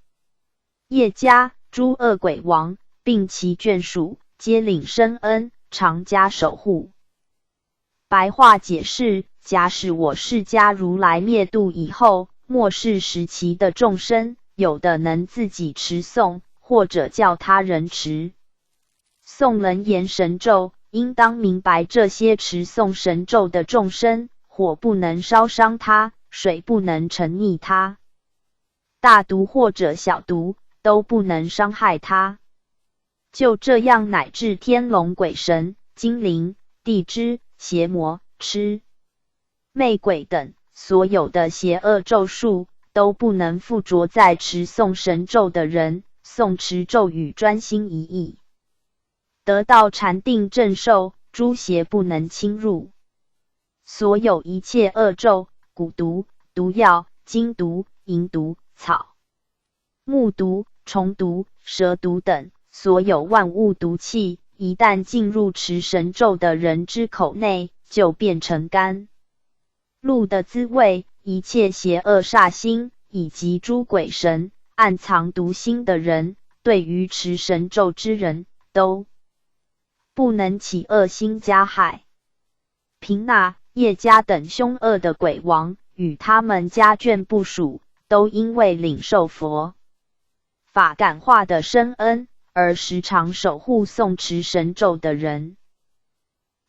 业家诸恶鬼王，并其眷属，皆领深恩，常加守护。白话解释：假使我释迦如来灭度以后，末世时期的众生，有的能自己持诵，或者叫他人持诵楞严神咒，应当明白这些持诵神咒的众生，火不能烧伤他，水不能沉溺他，大毒或者小毒都不能伤害他。就这样，乃至天龙鬼神、精灵、地支、邪魔、魑魅鬼等所有的邪恶咒术，都不能附着在持诵神咒的人，诵持咒语专心一意，得到禅定正受，诸邪不能侵入。所有一切恶咒、蛊毒、毒药、金毒、银毒、草木毒、虫毒、蛇毒等所有万物毒气，一旦进入持神咒的人之口内，就变成甘露的滋味。一切邪恶煞星以及诸鬼神暗藏毒心的人，对于持神咒之人，都不能起恶心加害。贫那叶家等凶恶的鬼王与他们家眷部属，都因为领受佛法感化的深恩，而时常守护诵持神咒的人。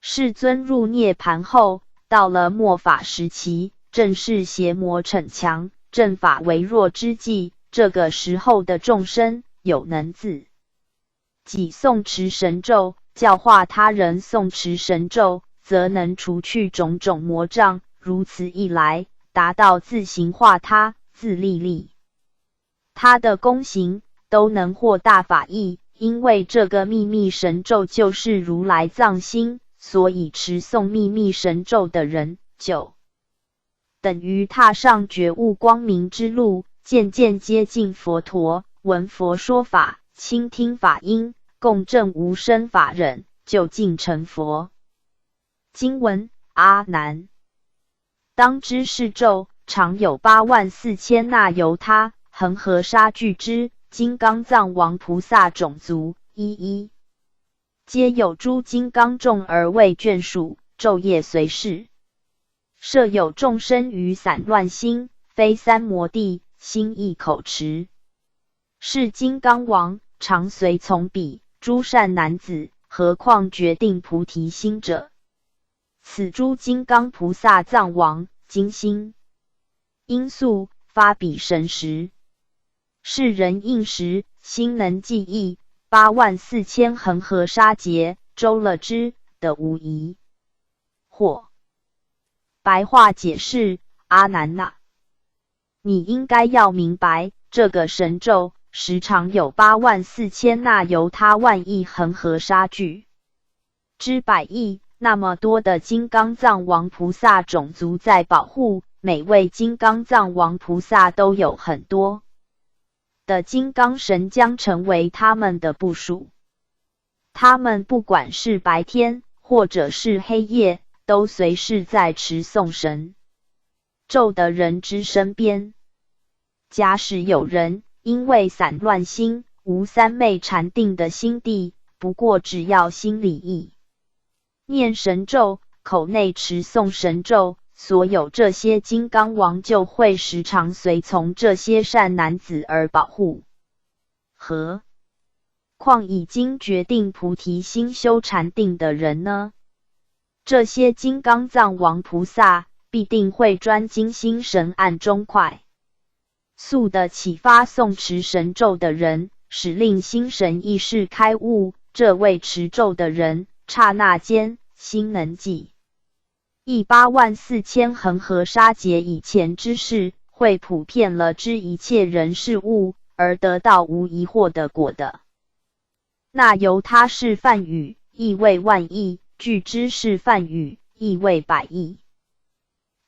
世尊入涅盘后，到了末法时期，正是邪魔逞强、正法为弱之际。这个时候的众生，有能自己诵持神咒，教化他人诵持神咒，则能除去种种魔障。如此一来，达到自行化他、自利他的功行，都能获大法益。因为这个秘密神咒就是如来藏心，所以持诵秘密神咒的人，就等于踏上觉悟光明之路，渐渐接近佛陀，闻佛说法，倾听法音，共振无生法忍，就近成佛。经文：阿难，当知是咒，常有84000那由他、恒河沙俱之金刚藏王菩萨种族，一皆有诸金刚众而为眷属，昼夜随侍。设有众生于散乱心，非三摩地，心意口持。是金刚王常随从彼诸善男子，何况决定菩提心者？此诸金刚菩萨藏王，精心因素发彼神识，是人应时，心能记忆84000恒河沙劫，周了之的无疑。或白话解释：阿难呐，你应该要明白，这个神咒时常有84000那由他万亿恒河沙俱之百亿，那么多的金刚藏王菩萨种族在保护。每位金刚藏王菩萨都有很多的金刚神将成为他们的部属。他们不管是白天或者是黑夜，都随时在持诵神咒的人之身边。假使有人因为散乱心，无三昧禅定的心地，不过只要心里意念神咒，口内持诵神咒，所有这些金刚王就会时常随从这些善男子而保护。何况已经决定菩提心修禅定的人呢？这些金刚藏王菩萨必定会专精心神，暗中快速的启发诵持神咒的人，使令心神意识开悟。这位持咒的人，刹那间心能记忆84000恒河沙劫以前之事，会普遍了知一切人事物，而得到无疑惑的果的。那由他是梵语，意为万亿；具之是梵语，意为百亿。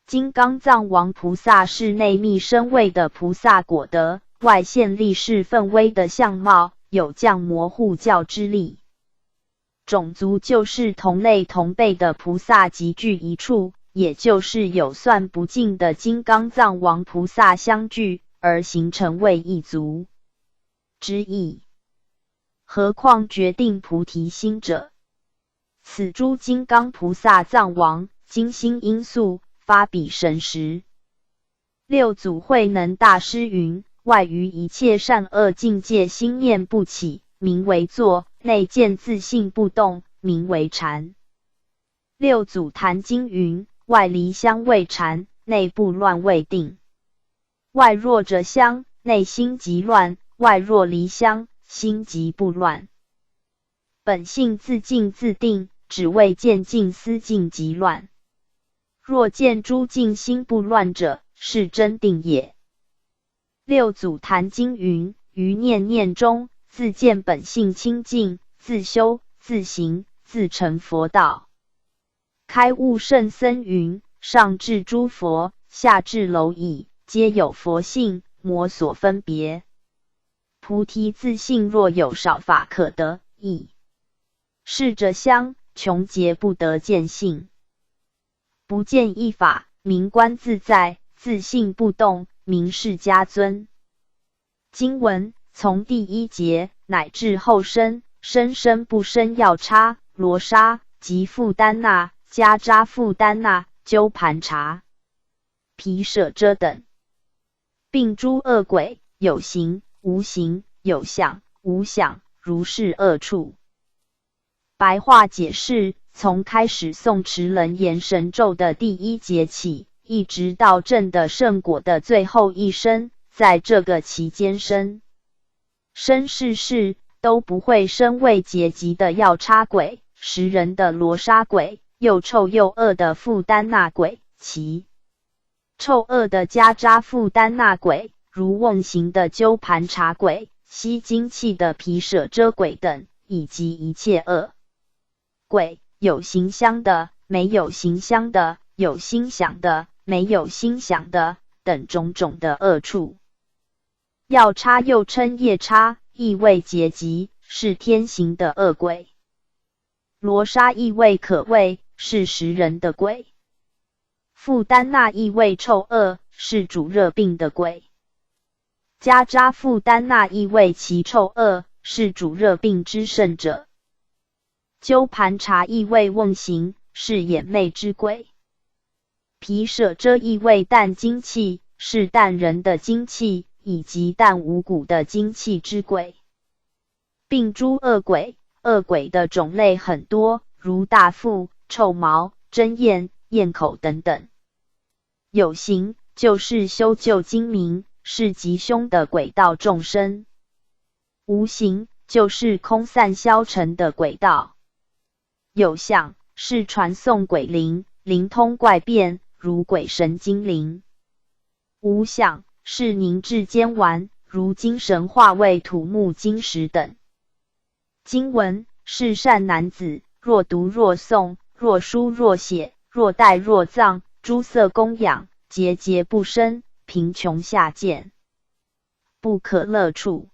金刚藏王菩萨是内密深位的菩萨果德，外现力是分威的相貌，有降魔护教之力。种族就是同类同辈的菩萨集聚一处，也就是有算不尽的金刚藏王菩萨相聚，而形成为一族之意。何况决定菩提心者？此诸金刚菩萨藏王，精心因素发彼神识。六祖慧能大师云：外于一切善恶境界，心念不起，名为坐；内见自性不动，名为禅。六祖坛经云：外离香为禅，内不乱为定。外若着香，内心即乱；外若离香，心即不乱。本性自静自定，只为见静思静即乱。若见诸境心不乱者，是真定也。六祖坛经云：于念念中，自见本性清净，自修自行，自成佛道。开悟圣僧云：上至诸佛，下至蝼蚁，皆有佛性，魔所分别。菩提自性若有少法可得，亦是着相，穷劫不得见性。不见一法，名观自在；自性不动，名释迦尊。经文从第一节乃至后生，生生不生药叉、罗刹及富丹那、迦扎富丹那、鸠盘查、毗舍遮等，并诸恶鬼，有形、无形，有相、无相，如是恶处。白话解释：从开始诵持楞严神咒的第一节起，一直到证的圣果的最后一生，在这个期间生世世都不会生未结集的药叉鬼、食人的罗刹鬼、又臭又恶的富丹那鬼、其臭恶的迦扎富丹那鬼，如瓮形的鸠盘查鬼、吸精气的毗舍遮鬼等，以及一切恶鬼，有形相的、没有形相的、有心想的、没有心想的等种种的恶处。药叉又称夜叉，亦为结集，是天行的恶鬼。罗刹亦为可畏，是食人的鬼。富丹那亦为臭恶，是主热病的鬼。迦扎富丹那亦为其臭恶，是主热病之甚者。鸠盘查亦为瓮形，是眼魅之鬼。毗舍遮亦为淡精气，是淡人的精气，以及淡无骨的精气之鬼。并诸恶鬼，恶鬼的种类很多，如大腹、臭毛、真焰、咽口等等。有形就是修就精明，是吉凶的鬼道众生。无形就是空散消沉的鬼道。有相是传送鬼灵，灵通怪变，如鬼神精灵。无相是凝滞坚顽，如精神化为土木金石等。经文是善男子，若读若诵，若书若写，若戴若藏，诸色供养，节节不生，贫穷下贱，不可乐处。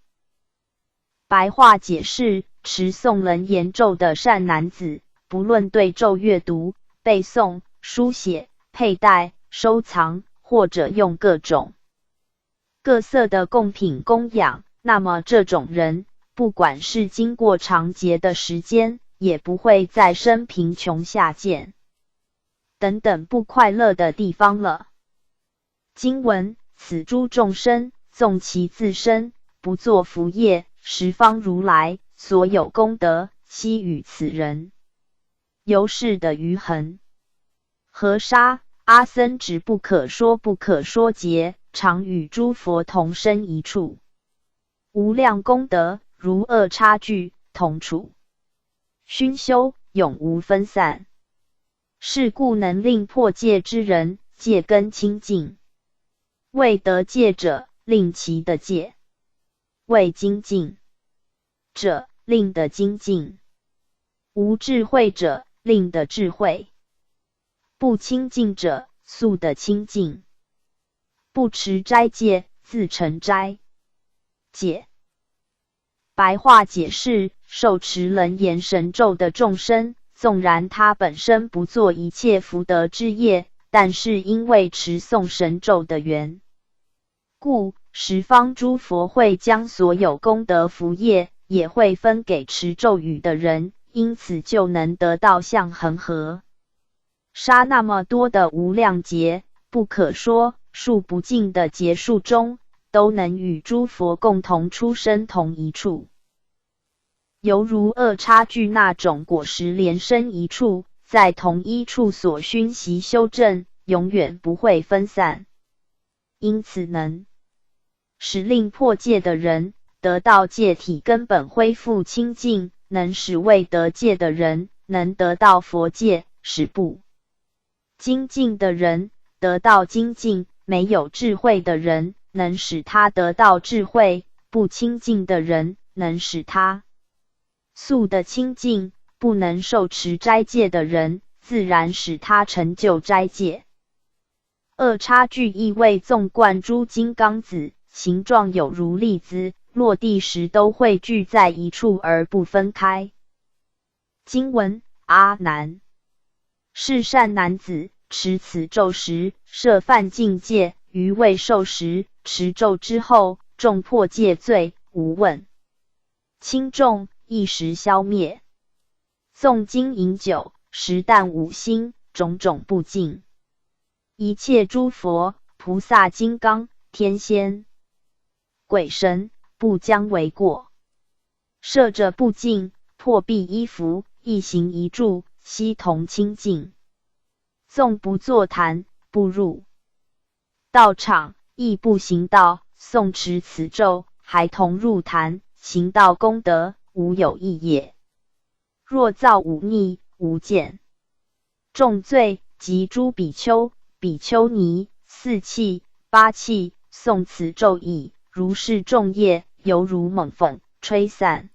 白话解释：持诵楞严咒的善男子，不论对咒阅读、背诵、书写、佩戴、收藏，或者用各种各色的供品供养，那么这种人，不管是经过长劫的时间，也不会再生贫穷下贱等等不快乐的地方了。经文：此诸众生纵其自身，不作福业，十方如来所有功德，悉与此人。由是的余恒。河沙阿僧只不可说不可说劫，常与诸佛同生一处。无量功德，如恶差距，同处。熏修，永无分散。是故能令破戒之人，戒根清净。未得戒者，令其的戒；未精进者，令的精进；无智慧者，令的智慧；不清净者，速的清净；不持斋戒，自成斋戒。白话解释：受持楞严神咒的众生，纵然他本身不做一切福德之业，但是因为持诵神咒的缘故，十方诸佛会将所有功德福业也会分给持咒语的人，因此就能得到像恒河沙那么多的无量劫，不可说数不尽的劫数中，都能与诸佛共同出生同一处。犹如恶差距那种果实连生一处，在同一处所熏习修正，永远不会分散，因此能使令破戒的人得到戒体根本恢复清净，能使未得戒的人能得到佛戒，使不精进的人得到精进，没有智慧的人能使他得到智慧，不清净的人能使他速的清净，不能受持斋戒的人自然使他成就斋戒。恶差距意为纵贯诸金刚子，形状有如粒子，落地时都会聚在一处而不分开。经文：阿难，是善男子，持此咒时，设犯禁戒，于未受时，持咒之后，众破戒罪，无问轻重，一时消灭。诵经饮酒，食啖五辛，种种不净。一切诸佛、菩萨、金刚、天仙、鬼神，不将为过。摄者不净，破壁衣服，一行一柱，悉同清净。纵不坐坛，不入道场，亦不行道，诵持此咒，还同入坛，行道功德，无有异也。若造忤逆，无间重罪，及诸比丘、比丘尼、四气、八气，诵此咒已，如是众业，犹如猛风吹散，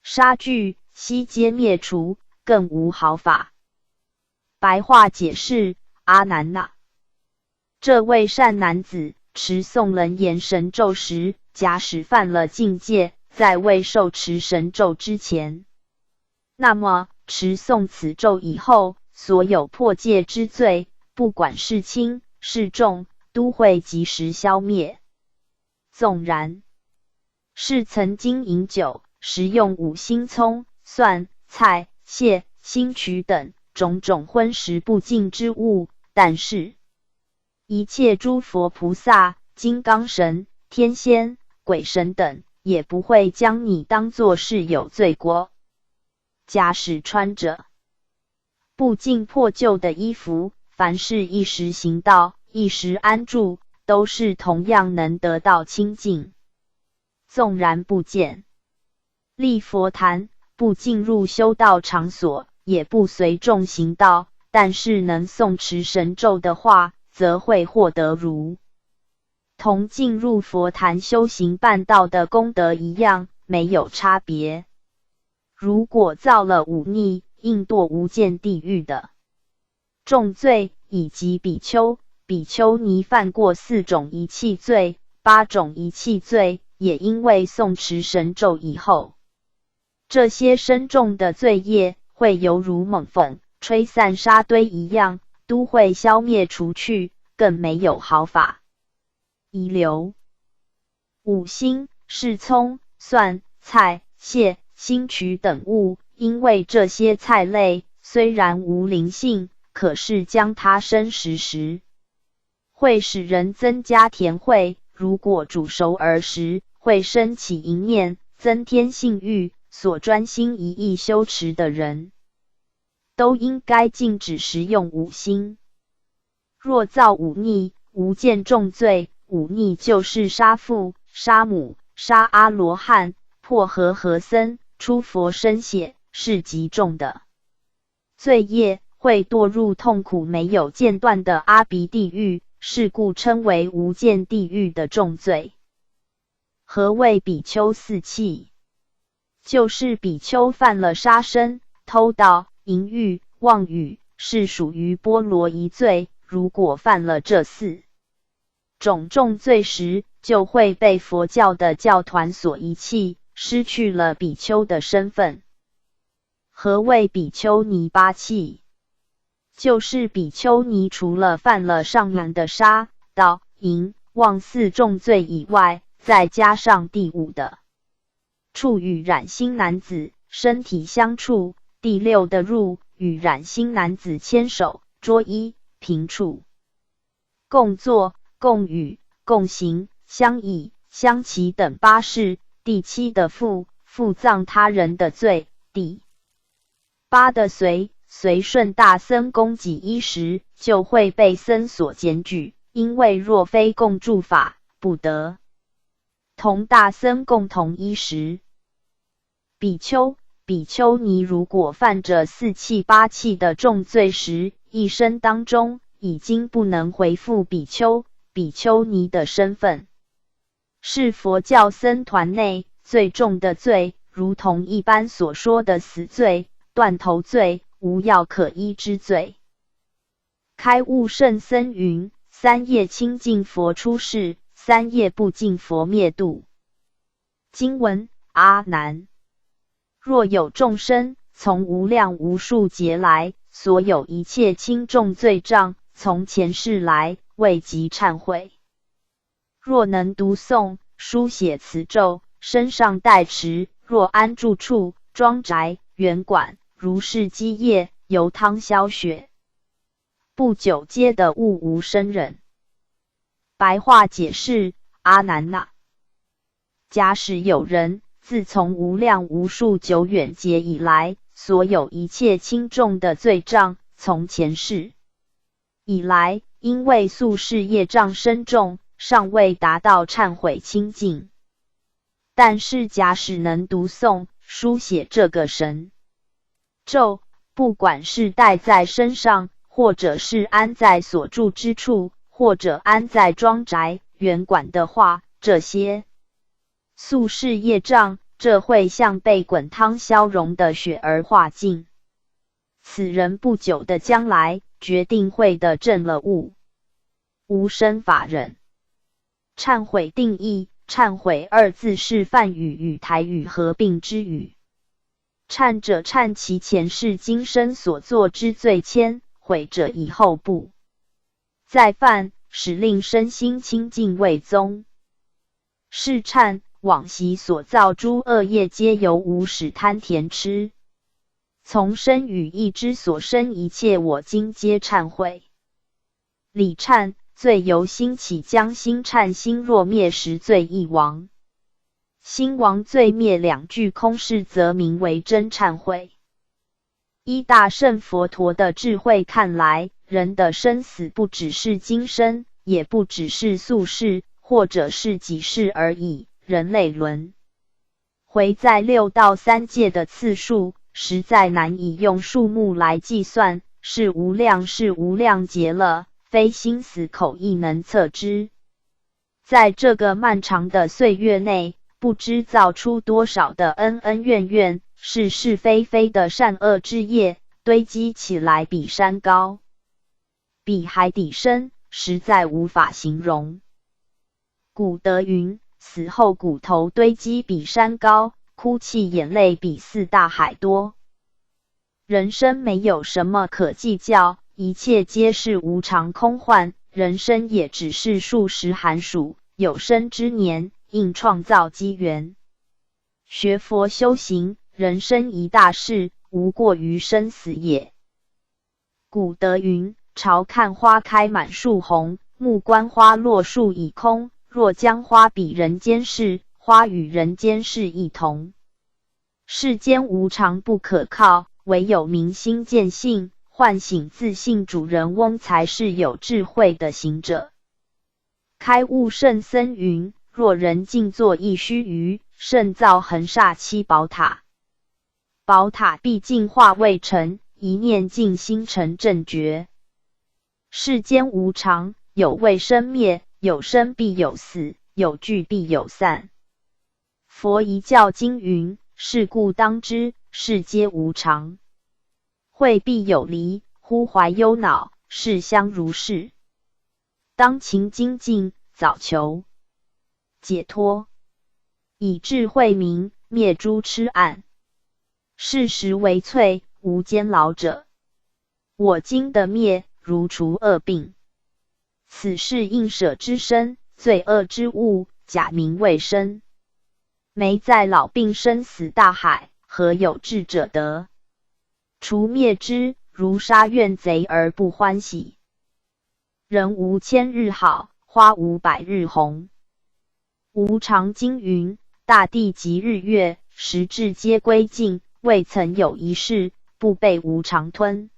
杀具悉皆灭除，更无毫发。白话解释：阿难那，这位善男子持诵楞严神咒时，假使犯了禁戒，在未受持神咒之前，那么持诵此咒以后，所有破戒之罪，不管是轻是重，都会即时消灭。纵然是曾经饮酒、食用五辛葱、蒜、菜、蟹、辛曲等种种荤食不净之物，但是一切诸佛菩萨、金刚神、天仙、鬼神等，也不会将你当作是有罪过。假使穿着不净破旧的衣服，凡是一时行道、一时安住，都是同样能得到清净。纵然不见立佛坛，不进入修道场所，也不随众行道，但是能诵持神咒的话，则会获得如同进入佛坛修行办道的功德一样，没有差别。如果造了忤逆，应堕无间地狱的重罪，以及比丘、比丘尼犯过4种遗弃罪、8种遗弃罪，也因为诵持神咒以后，这些深重的罪业会犹如猛风吹散沙堆一样，都会消灭除去，更没有毫发遗留。五辛是葱、蒜、菜、蟹、辛曲等物，因为这些菜类虽然无灵性，可是将它生食时，会使人增加甜慧，如果煮熟而食，会生起淫念，增添性欲。所专心一意修持的人，都应该禁止食用五辛。若造忤逆，无间重罪。忤逆就是杀父、杀母、杀阿罗汉、破和合僧、出佛身血，是极重的罪业，会堕入痛苦没有间断的阿鼻地狱，是故称为无间地狱的重罪。何谓比丘四气？就是比丘犯了杀生、偷盗、淫欲、妄语，是属于波罗夷罪。如果犯了这4种重罪时，就会被佛教的教团所遗弃，失去了比丘的身份。何谓比丘尼8气？就是比丘尼除了犯了上面的杀、盗、淫、妄4重罪以外，再加上第5的触与染心男子身体相触，第6的入与染心男子牵手、捉衣、平处、共坐、共语、共行、相倚、相骑等8事，第7的附葬他人的罪，第8的随顺大僧供给衣食，就会被僧所检举，因为若非共住法，不得同大僧共同衣食。比丘、比丘尼如果犯着4气8气的重罪时，一生当中已经不能回复比丘、比丘尼的身份，是佛教僧团内最重的罪，如同一般所说的死罪、断头罪、无药可医之罪。开悟圣僧云：3业清净佛出世，3业不净佛灭度。经文：阿难，若有众生从无量无数劫来，所有一切轻重罪障，从前世来未及忏悔，若能读诵、书写此咒，身上带持，若安住处、庄宅、园馆，如是积业，由汤消雪，不久皆得悟无生忍。白话解释：阿难呐，假使有人自从无量无数久远劫以来，所有一切轻重的罪障，从前世以来，因为宿世业障深重，尚未达到忏悔清净。但是假使能读诵、书写这个神咒，不管是戴在身上，或者是安在所住之处，或者安在庄宅、园馆的话，这些宿世业障，这会像被滚汤消融的雪而化尽。此人不久的将来，决定会得证了悟无生法忍。忏悔定义：忏悔二字是梵语与台语合并之语。忏者忏其前世今生所作之罪愆，悔者以后不再犯，使令身心清净为宗。是忏往昔所造诸恶业，皆由无始贪甜痴，从身语意之所生一切我今皆忏悔。理忏罪由心起，将心忏心若灭时，罪亦亡。心亡罪灭两句空视，则名为真忏悔。依大乘佛陀的智慧看来，人的生死不只是今生，也不只是宿世，或者是几世而已。人类轮回在六道三界的次数，实在难以用数目来计算，是无量劫了，非心死口亦能测之。在这个漫长的岁月内，不知造出多少的恩恩怨怨，是是非非的善恶之业，堆积起来比山高，比海底深，实在无法形容。古德云：死后骨头堆积比山高，哭泣眼泪比四大海多。人生没有什么可计较，一切皆是无常空幻，人生也只是数十寒暑，有生之年应创造机缘。学佛修行，人生一大事，无过于生死也。古德云：朝看花开满树红，目观花落树已空。若将花比人间事，花与人间事异同。世间无常不可靠，唯有明心见性，唤醒自信主人翁，才是有智慧的行者。开悟圣僧云：若人静坐一须臾，胜造恒刹七宝塔。宝塔毕竟化未成，一念静心成正觉。世间无常，有未生灭，有生必有死，有聚必有散。佛遗教经云：是故当知，世皆无常。会必有离，忽怀忧恼，事相如是。当勤精进，早求解脱，以智慧明，灭诸痴暗。事实为萃，无坚牢者。我今的灭，如除恶病。此是应舍之身，罪恶之物，假名为身。没在老病生死大海，何有智者得？除灭之，如杀怨贼而不欢喜。人无千日好，花无百日红。无常经云：大地及日月，时至皆归尽，未曾有一事不被无常吞。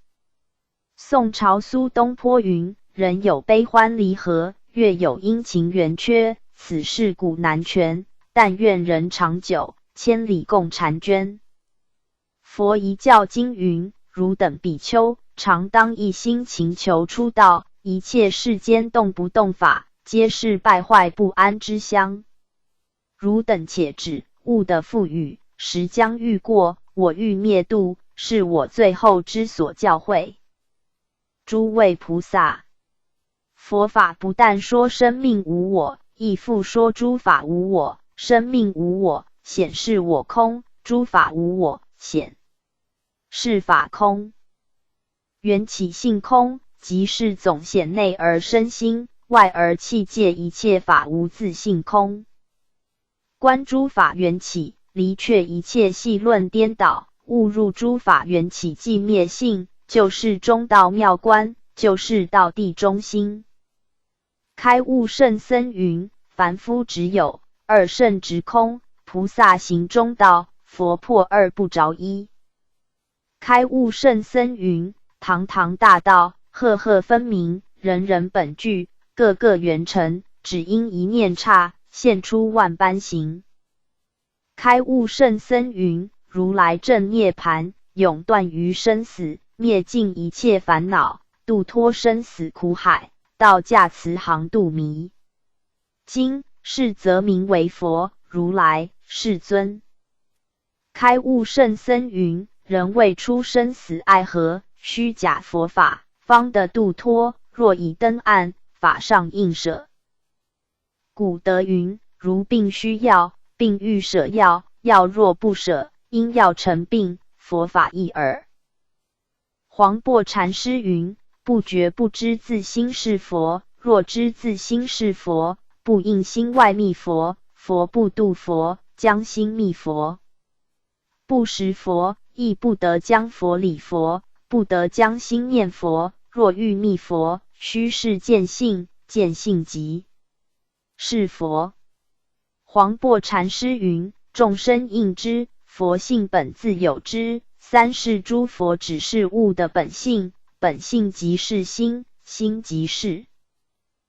宋朝苏东坡云：人有悲欢离合，月有阴晴圆缺，此事古难全。但愿人长久，千里共婵娟。佛遗教经云：汝等比丘，常当一心勤求出道，一切世间动不动法，皆是败坏不安之相。汝等且止，悟的赋予，时将欲过，我欲灭度，是我最后之所教诲。诸位菩萨，佛法不但说生命无我，亦复说诸法无我。生命无我，显示我空；诸法无我，显示法空。缘起性空，即是总显内而生心，外而气界一切法无自性空。观诸法缘起，离却一切细论颠倒，误入诸法缘起即灭性，就是中道妙观，就是道地中心。开悟圣僧云：凡夫只有二圣直空，菩萨行中道，佛破二不着一。开悟圣僧云：堂堂大道，赫赫分明，人人本具，个个圆成，只因一念刹，现出万般形。开悟圣僧云：如来正涅盘，永断于生死，灭尽一切烦恼，度脱生死苦海，道驾慈航度迷。今是则名为佛，如来世尊。开悟圣僧云：人未出生死爱河，虚假佛法，方得度脱，若以灯暗，法上应舍。古德云：如病须药，病欲舍药，药若不舍，因药成病，佛法一耳。黄檗禅师云：不觉不知自心是佛，若知自心是佛，不应心外觅佛，佛不度佛，将心觅佛。不识佛，亦不得将佛理佛，不得将心念佛。若欲觅佛，须是见性，见性即是佛。黄檗禅师云：众生应知，佛性本自有之。三是诸佛只是物的本性，本性即是心，心即是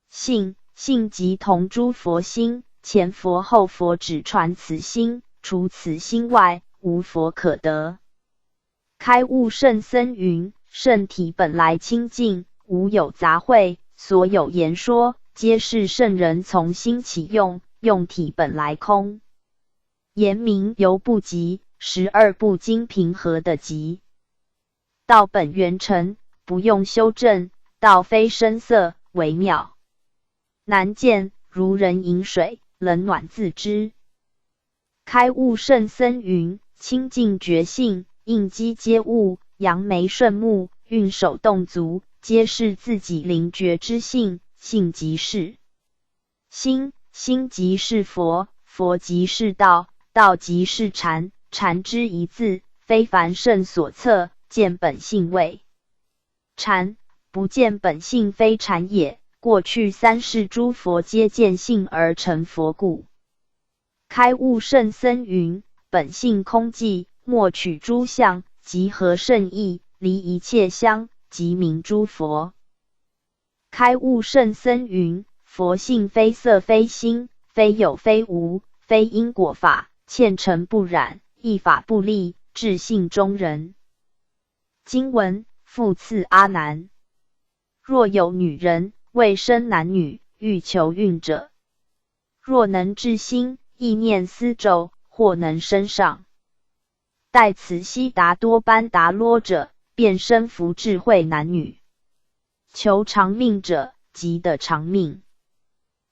性，性即同诸佛心。前佛后佛只传此心，除此心外，无佛可得。开悟圣僧云：圣体本来清净，无有杂秽，所有言说，皆是圣人从心起用，用体本来空。言明犹不及，12部经平和的极。道本圆成，不用修正，道非声色，微妙难见，如人饮水，冷暖自知。开悟圣僧云：清净觉性，应机皆悟，扬眉顺目，运手动足，皆是自己灵觉之性，性即是心，心即是佛，佛即是道，道即是禅，禅之一字，非凡圣所测，见本性谓禅，不见本性非禅也。过去三世诸佛皆见性而成佛故。开悟圣僧云：本性空寂，莫取诸相，即合圣意，离一切相，即名诸佛。开悟圣僧云：佛性非色非心，非有非无，非因果法，虔诚不染，一法不立，至性中人。经文复次阿难：若有女人未生男女，欲求孕者，若能至心，意念思咒，或能生上待此悉达多班达罗者，便生福智慧男女。求长命者，即得长命；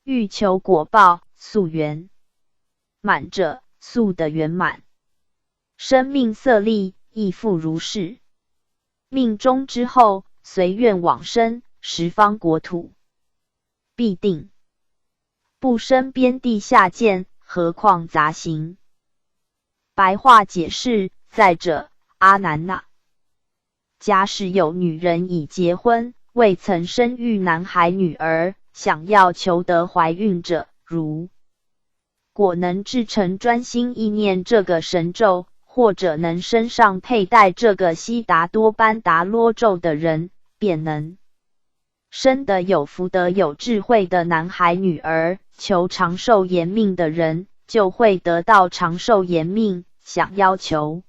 欲求果报，速圆满者，速得圆满。生命色力，亦复如是。命终之后，随愿往生，十方国土必定。不生边地下贱，何况杂行？白话解释：再者，阿难呐，假使有女人已结婚，未曾生育男孩女儿，想要求得怀孕者，如果能至诚专心意念这个神咒，或者能身上佩戴这个悉达多班达罗咒的人，便能生得有福德有智慧的男孩女儿。求长寿延命的人，就会得到长寿延命；想要求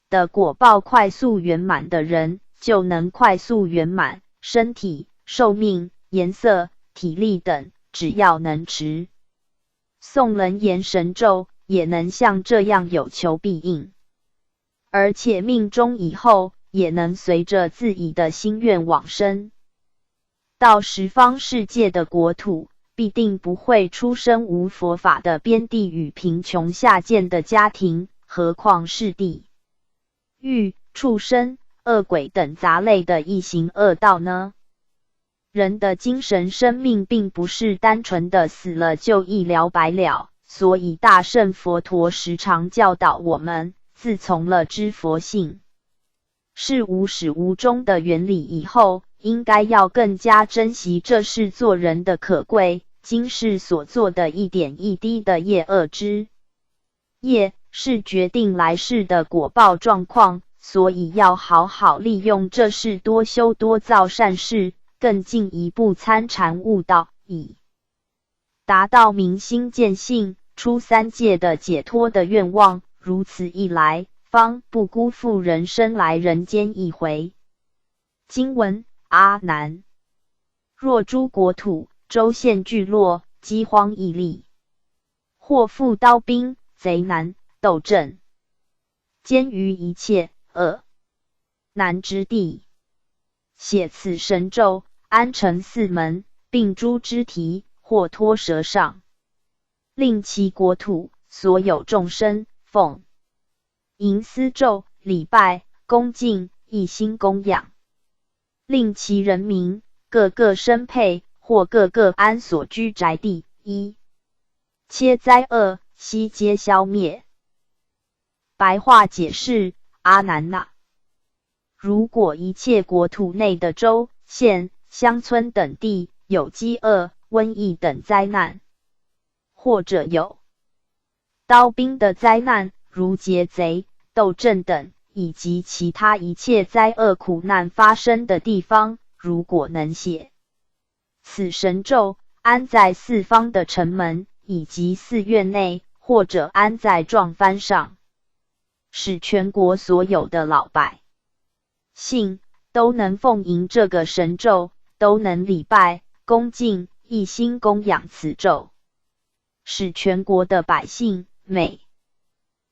的果报快速圆满的人，就能快速圆满。身体、寿命、颜色、体力等，只要能持诵楞严神咒，也能像这样有求必应，而且命终以后，也能随着自己的心愿往生到十方世界的国土，必定不会出生无佛法的边地与贫穷下贱的家庭，何况是地狱、畜生、恶鬼等杂类的异行恶道呢？人的精神生命并不是单纯的死了就一了百了，所以大圣佛陀时常教导我们，自从了知佛性是无始无终的原理以后，应该要更加珍惜这是做人的可贵，今世所做的一点一滴的业恶之业，是决定来世的果报状况，所以要好好利用这世多修多造善事，更进一步参禅悟道，以达到明心见性、出三界的解脱的愿望。如此一来，方不辜负人生来人间一回。经文：阿难，若诸国土、州县聚落饥荒疫痢，或负刀兵、贼难、斗阵，兼于一切恶难之地，写此神咒，安成四门，并诸肢体，或脱舌上，令其国土所有众生奉迎思咒、礼拜、恭敬，一心供养，令其人民各个生配，或各个安所居宅地，一切灾厄悉皆消灭。白话解释：阿难呐，如果一切国土内的州、县、乡村等地有饥饿、瘟疫等灾难，或者有刀兵的灾难，如劫贼、斗阵等，以及其他一切灾厄苦难发生的地方，如果能写此神咒，安在四方的城门以及寺院内，或者安在幢幡上，使全国所有的老百姓都能奉迎这个神咒，都能礼拜、恭敬，一心供养此咒，使全国的百姓每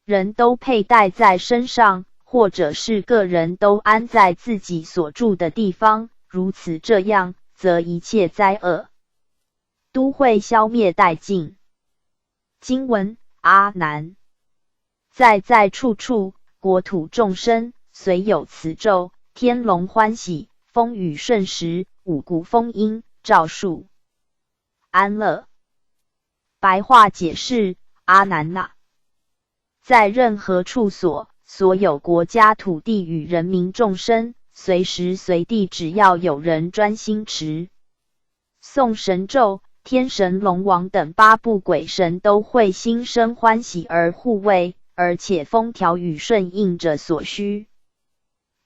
人都佩戴在身上，或者是个人都安在自己所住的地方，如此这样，则一切灾厄都会消灭殆尽。经文：阿难，在处处国土众生虽有此咒，天龙欢喜，风雨顺时，五谷丰殷，兆树安乐。白话解释：阿难呐，在任何处所有国家土地与人民众生，随时随地只要有人专心持诵神咒，天神、龙王等八部鬼神都会心生欢喜而护卫，而且风调雨顺，应着所需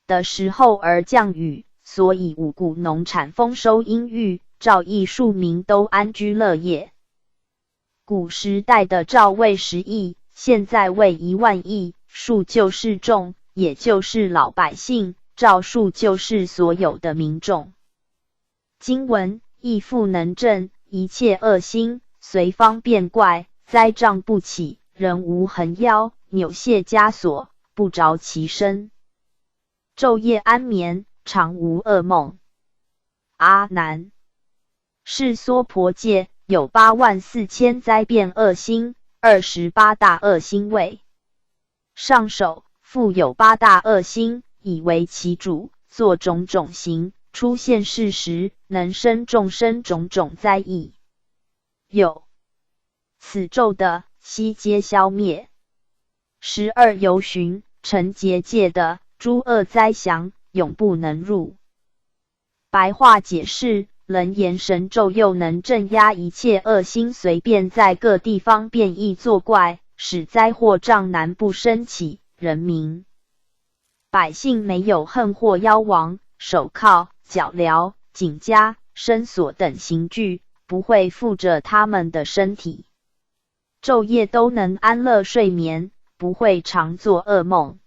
的时候而降雨，所以五谷农产丰收殷裕，兆邑庶民都安居乐业。古时代的兆为10亿，现在为1万亿，数就是众，也就是老百姓，兆数就是所有的民众。经文：亦复能镇一切恶心，随方变怪，灾障不起，人无横腰，扭卸枷锁，不着其身，昼夜安眠，常无噩梦。阿难，是娑婆界有84000灾变恶心，28大恶心位。上首复有8大恶心，以为其主，作种种行，出现世时，能生众生种种灾异。有此咒的，悉皆消灭。12由旬，成结界的诸恶灾祥，永不能入。白话解释：能言神咒又能镇压一切恶心，随便在各地方变异作怪，使灾祸障难不生起，人民百姓没有横祸妖王、手铐、脚镣、颈枷、绳索等刑具，不会附着他们的身体，昼夜都能安乐睡眠，不会常做噩梦。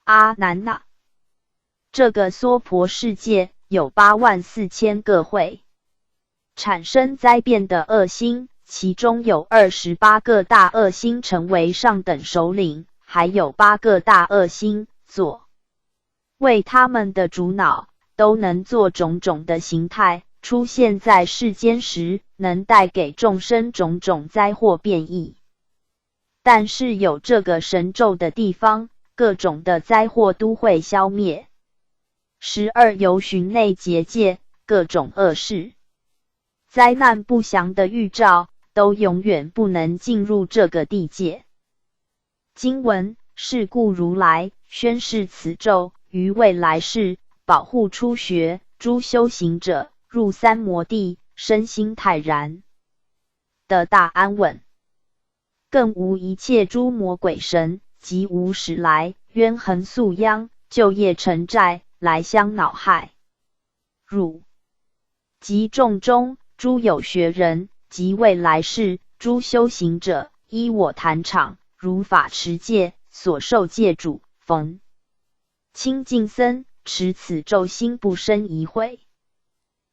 阿难呐，这个娑婆世界有84000个会产生灾变的恶心，其中有28个大恶心成为上等首领，还有8个大恶心作为他们的主脑，都能做种种的形态，出现在世间时，能带给众生种种灾祸变异。但是有这个神咒的地方，各种的灾祸都会消灭。12由旬内结界，各种恶事、灾难不祥的预兆，都永远不能进入这个地界。经文：是故如来宣示此咒，于未来世保护初学诸修行者入三摩地，身心泰然，得大安稳，更无一切诸魔鬼神及无始来冤痕宿殃，旧业成债来相恼害。汝及众中诸有学人及未来世诸修行者，依我坛场如法持戒所受戒主，逢清净僧持此咒心不生疑悔。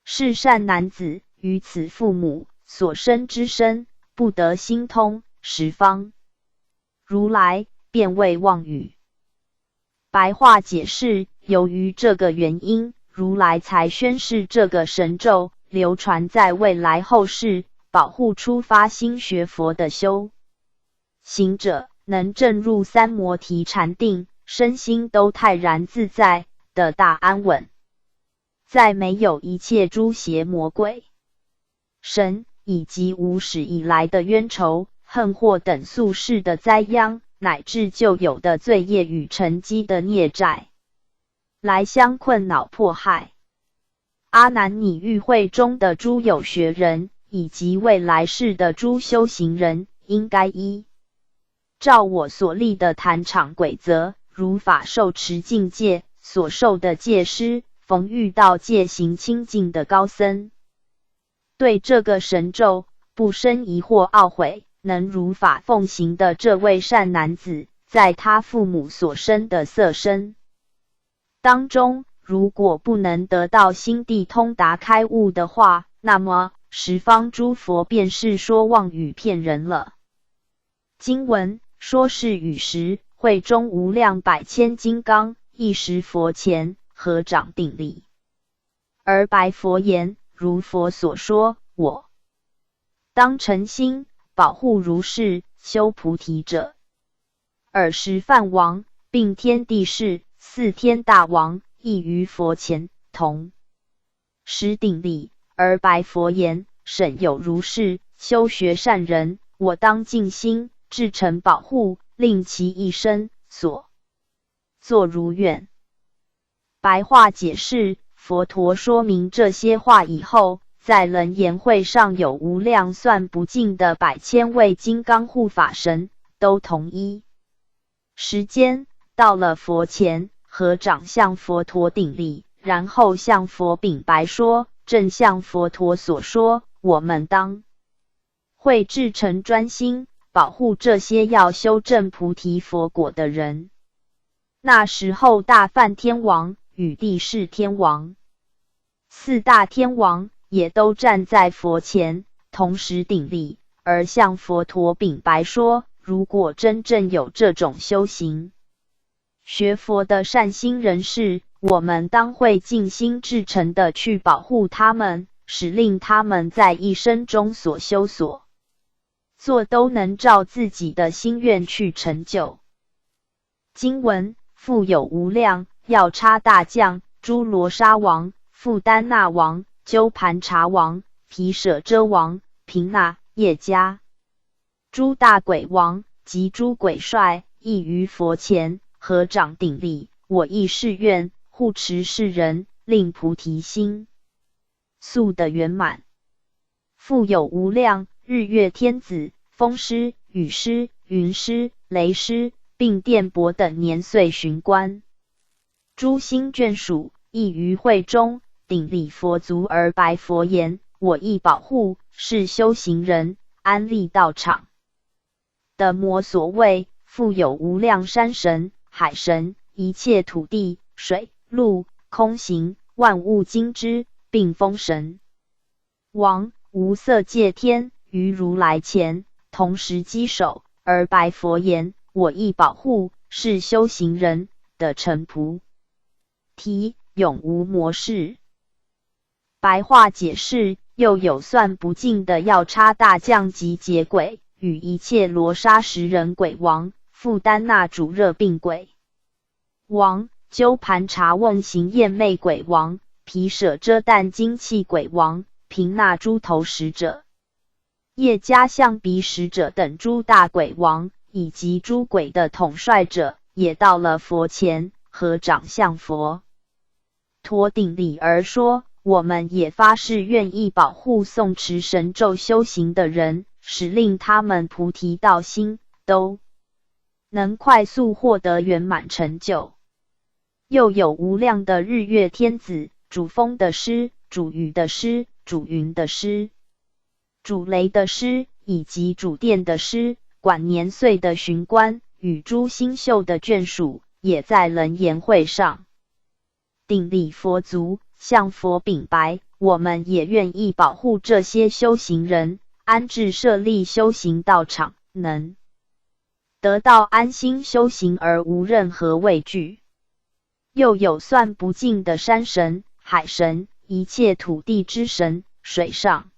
是善男子于此父母所生之身不得心通，十方如来便未妄语。白话解释：由于这个原因，如来才宣示这个神咒，流传在未来后世，保护出发心学佛的修行者能证入三摩提禅定，身心都泰然自在，得大安稳，在没有一切诸邪魔鬼神以及无始以来的冤仇恨祸等宿世的灾殃，乃至旧有的罪业与沉积的孽债，来相困扰迫害。阿难你与会中的诸有学人以及未来世的诸修行人，应该依照我所立的坛场规则，如法受持境界，所受的戒师逢遇到戒行清净的高僧，对这个神咒不生疑惑懊悔，能如法奉行的这位善男子，在他父母所生的色身当中，如果不能得到心地通达开悟的话，那么十方诸佛便是说妄语骗人了。经文说是与时会中无量百千金刚一时佛前合掌顶礼，而白佛言：如佛所说，我当诚心保护如是修菩提者。尔时梵王并天地士四天大王亦于佛前同时顶礼，而白佛言：审有如是修学善人，我当尽心至诚保护，令其一生所作如愿。白话解释：佛陀说明这些话以后，在楞严会上有无量算不尽的百千位金刚护法神，都同一时间到了佛前，合掌向佛陀顶礼，然后向佛禀白说：正像佛陀所说，我们当会至诚专心保护这些要修证菩提佛果的人。那时候大梵天王与帝释天王四大天王也都站在佛前，同时顶礼，而向佛陀禀白说：如果真正有这种修行学佛的善心人士，我们当会尽心至诚的去保护他们，使令他们在一生中所修所做都能照自己的心愿去成就。经文：复有无量药叉大将、诸罗沙王、富丹那王、鸠盘茶王、毗舍遮王、频那、夜迦诸大鬼王及诸鬼帅，亦于佛前合掌顶礼，我亦誓愿护持世人，令菩提心速得圆满。复有无量日月天子、风师、雨师、云师、雷师，并电波等年岁巡观诸星眷属，亦于会中顶礼佛足，而白佛言：我亦保护是修行人，安立道场的魔所谓，复有无量山神、海神、一切土地、水、陆、空行万物精之，并风神王无色界天于如来前同时稽首，而白佛言：我亦保护是修行人的成菩提，永无魔事。白话解释：又有算不尽的药叉大将及劫鬼，与一切罗刹十人鬼王、富丹那主热病鬼王、鸠盘茶瓮行厌魅鬼王、毗舍遮但精气鬼王、频那诸头使者、夜迦象鼻使者等诸大鬼王，以及诸鬼的统帅者，也到了佛前，合掌向佛陀顶礼而说：我们也发誓愿意保护诵持神咒修行的人，使令他们菩提道心都能快速获得圆满成就。又有无量的日月天子，主风的师，主雨的师，主云的师，主雷的师，以及主电的师，管年岁的巡官与诸星宿的眷属，也在楞严会上顶礼佛足，向佛禀白：我们也愿意保护这些修行人，安置设立修行道场，能得到安心修行而无任何畏惧。又有算不尽的山神、海神、一切土地之神、水上、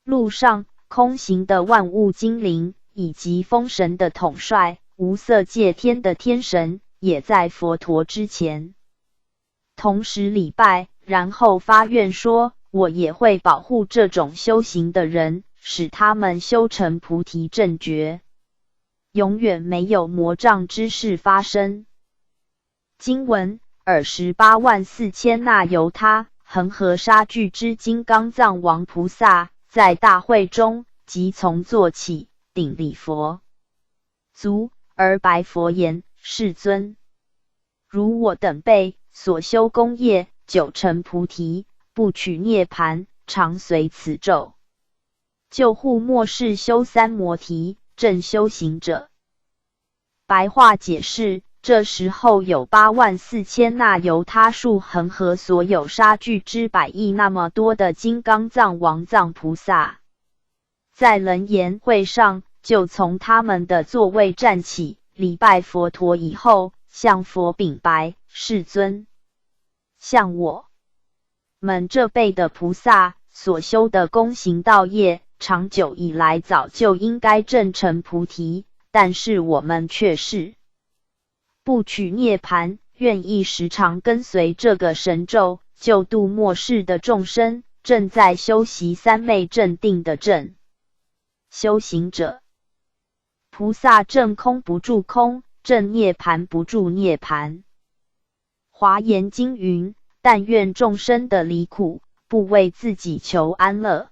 陆上、空行的万物精灵，以及风神的统帅、无色界天的天神，也在佛陀之前同时礼拜，然后发愿说：我也会保护这种修行的人，使他们修成菩提正觉，永远没有魔障之事发生。经文：尔时8万4千那由他恒河沙俱之金刚藏王菩萨，在大会中即从坐起，顶礼佛足，而白佛言：世尊，如我等辈所修功业，久成菩提，不取涅盘，常随此咒，救护末世修三摩提，正修行者。白话解释：这时候有8万4千那由他数恒河所有沙俱之100亿那么多的金刚藏王藏菩萨，在楞严会上就从他们的座位站起，礼拜佛陀以后，向佛禀白：世尊，像我们这辈的菩萨所修的功行道业，长久以来早就应该证成菩提，但是我们却是不取涅盘，愿意时常跟随这个神咒，救度末世的众生，正在修习三昧正定的正修行者。菩萨正空不住空，正涅盘不住涅盘。华严经云：但愿众生的离苦，不为自己求安乐。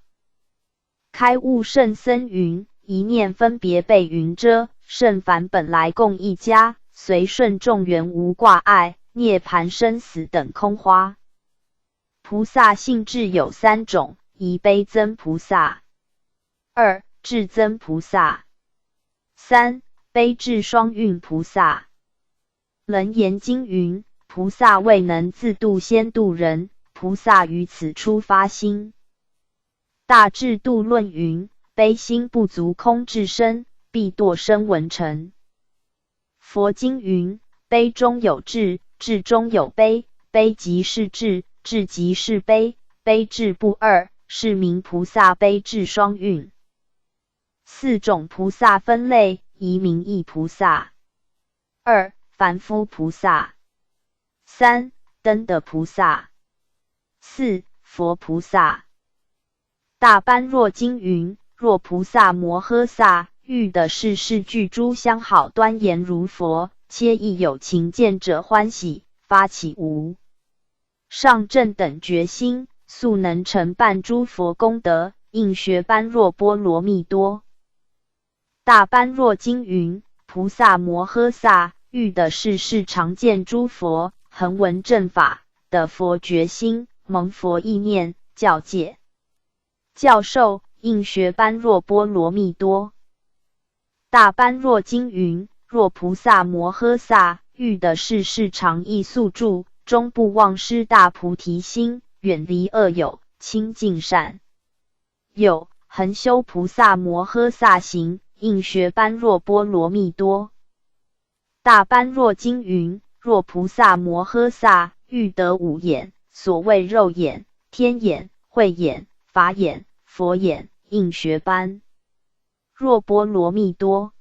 开悟圣僧云：一念分别被云遮，圣凡本来共一家，随顺众缘无挂碍，涅盘生死等空花。菩萨性质有3种：一悲增菩萨，二智增菩萨，三悲智双运菩萨。楞严经云：菩萨未能自度先度人，菩萨于此初发心。大智度论云：悲心不足空智身，必堕声闻尘。佛经云：悲中有智，智中有悲，悲即是智，智即是悲，悲智不二，是名菩萨悲智双运。4种菩萨分类：一名义菩萨，二凡夫菩萨，三灯的菩萨，四佛菩萨。大般若经云：若菩萨摩诃萨欲的是世具诸相好端严如佛，切亦有情见者欢喜，发起无上正等觉心，速能成办诸佛功德，应学般若波罗蜜多。大般若经云：菩萨摩诃萨欲的是常见诸佛，恒闻正法的佛觉心，蒙佛意念，教戒教授，应学般若波罗蜜多。大般若经云：若菩萨摩诃萨欲的是常意宿住，终不忘失大菩提心，远离恶友，亲近善友，恒修菩萨摩诃萨行，应学般若波罗蜜多。大般若经云：若菩萨摩诃萨欲得5眼，所谓肉眼、天眼、慧眼、法眼、佛眼，应学般若波罗蜜多。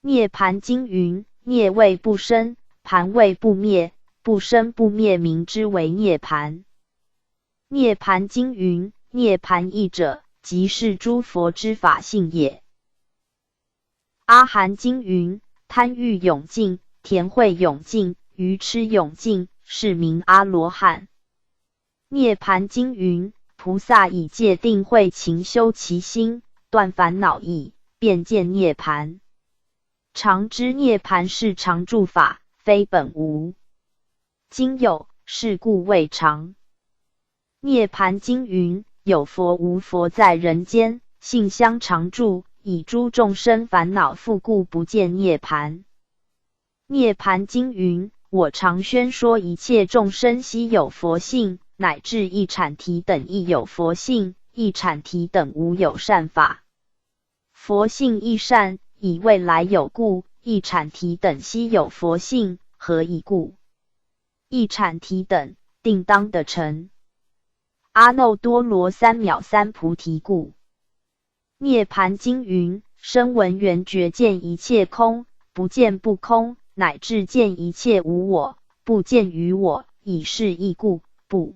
涅盘经云：涅谓不生，盘谓不灭，不生不灭名之为涅盘。涅盘经云：涅盘义者，即是诸佛之法性也。阿含经云：贪欲永尽，田慧永尽，愚痴永尽，是名阿罗汉。涅盘经云：菩萨以戒定慧勤修其心，断烦恼意，便见涅盘。常知涅盘是常住法，非本无。今有，是故谓常。涅盘经云：有佛无佛在人间，性相常住，以诸众生烦恼覆故不见涅盘。涅盘经云：我常宣说一切众生悉有佛性，乃至一阐提等亦有佛性，一阐提等无有善法。佛性亦善，以未来有故，一阐提等悉有佛性，何以故？一阐提等定当得成。阿耨多罗三藐三菩提故。涅盘经云：声闻缘觉见一切空，不见不空，乃至见一切无我，不见于我，以是义故，不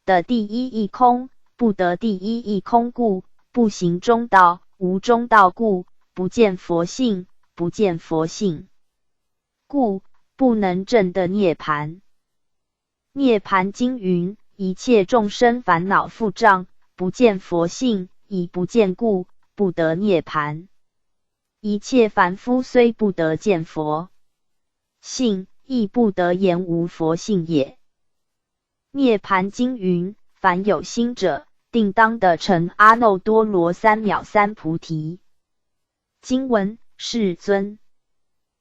得第一义空，不得第一义空故，不行中道，无中道故，不见佛性，不见佛性故，不能证得涅盘。涅盘经云：一切众生烦恼覆障，不见佛性，以不见故，不得涅盘。一切凡夫虽不得见佛性，亦不得言无佛性也。涅盘经云：凡有心者，定当得成阿耨多罗三藐三菩提。经文：世尊，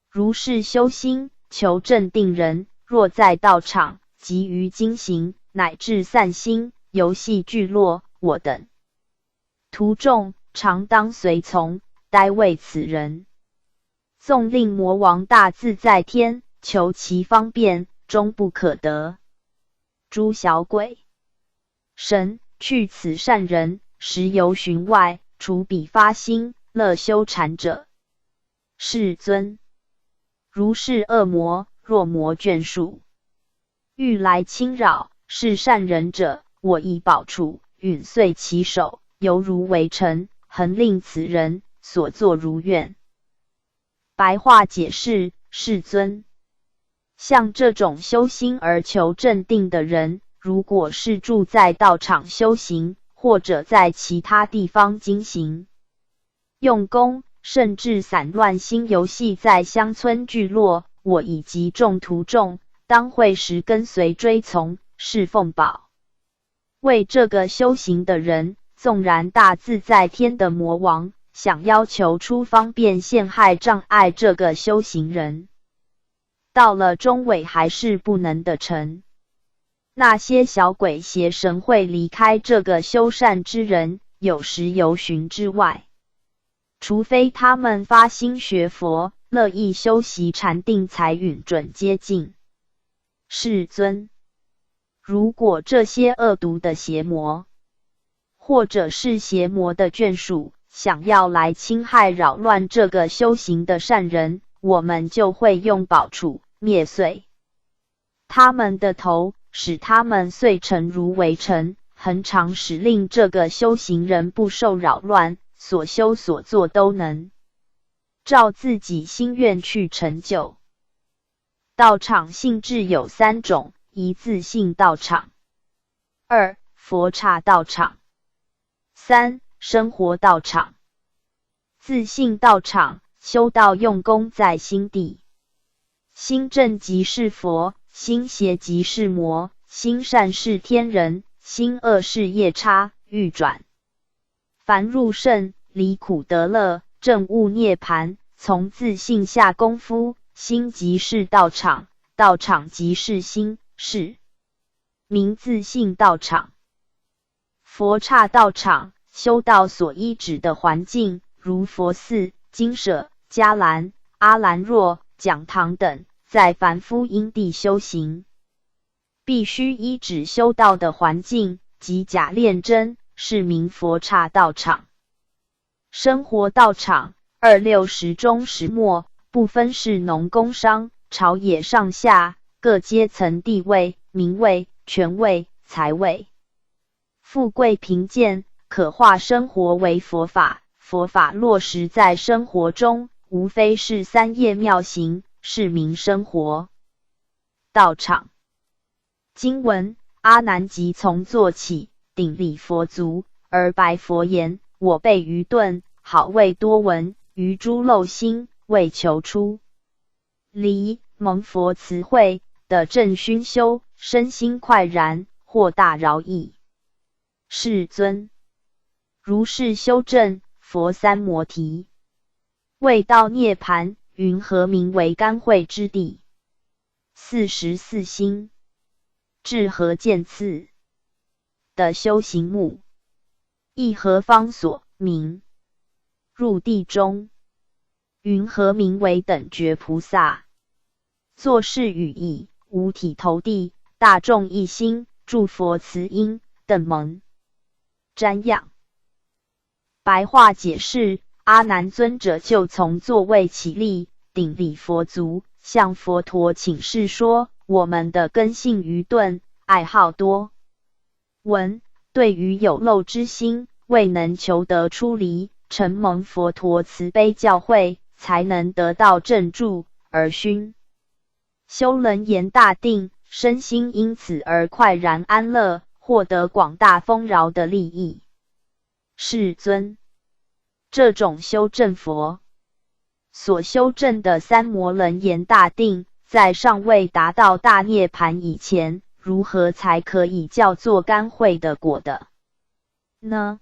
如是修心，求证定人，若在道场，及于经行，乃至散心，游戏聚落，我等徒众，常当随从，待为此人。纵令魔王大自在天，求其方便，终不可得。诸小鬼神去此善人，时游寻外，除彼发心，乐修禅者。世尊，如是恶魔，若魔眷属，欲来侵扰，是善人者，我以宝杵允碎其手，犹如围城，恒令此人所作如愿。白话解释：世尊，像这种修心而求正定的人，如果是住在道场修行，或者在其他地方经行用功，甚至散乱心游戏在乡村聚落，我以及众徒众，当会时跟随追从，侍奉宝。为这个修行的人，纵然大自在天的魔王想要求出方便陷害障碍这个修行人，到了中尾还是不能得成。那些小鬼邪神会离开这个修善之人，有时游巡之外，除非他们发心学佛，乐意修习禅定，才允准接近。世尊，如果这些恶毒的邪魔，或者是邪魔的眷属，想要来侵害扰乱这个修行的善人，我们就会用宝杵灭碎他们的头，使他们碎成如围城，恒常使令这个修行人不受扰乱，所修所做都能照自己心愿去成就。道场性质有三种：一、自性道场；二、佛刹道场；三、生活道场。自性道场，修道用功在心地。心正即是佛，心邪即是魔，心善是天人，心恶是夜叉、欲转。凡入圣，离苦得乐，证悟涅盘，从自性下功夫，心即是道场，道场即是心，是名自性道场。佛刹道场，修道所依止的环境，如佛寺、精舍、伽蓝、阿兰若、讲堂等，在凡夫因地修行，必须依止修道的环境及假炼真，是名佛刹道场。生活道场，26中10末，不分是农工商，朝野上下，各阶层地位、名位、权位、财位、富贵贫贱，可化生活为佛法。佛法落实在生活中，无非是三业妙行，是名生活。道场。经文：阿难即从坐起，顶礼佛足，而白佛言：我辈愚钝，好为多闻，于诸漏心，为求出离，蒙佛慈惠，得正熏修，身心快然，获大饶益。世尊，如是修正，佛三摩提，未到涅盘，云何名为甘慧之地？44心，至何见次的修行目，亦何方所名？入地中，云何名为等觉菩萨？作是语义，五体投地，大众一心，诸佛慈音，等蒙瞻仰。白话解释：阿难尊者就从座位起立，顶礼佛足，向佛陀请示说：我们的根性愚钝，爱好多闻，对于有漏之心，未能求得出离，承蒙佛陀慈悲教诲，才能得到正住而熏修楞严大定，身心因此而快然安乐，获得广大丰饶的利益。世尊，这种修正佛所修正的三摩楞严大定，在尚未达到大涅盘以前，如何才可以叫做甘慧的果的呢？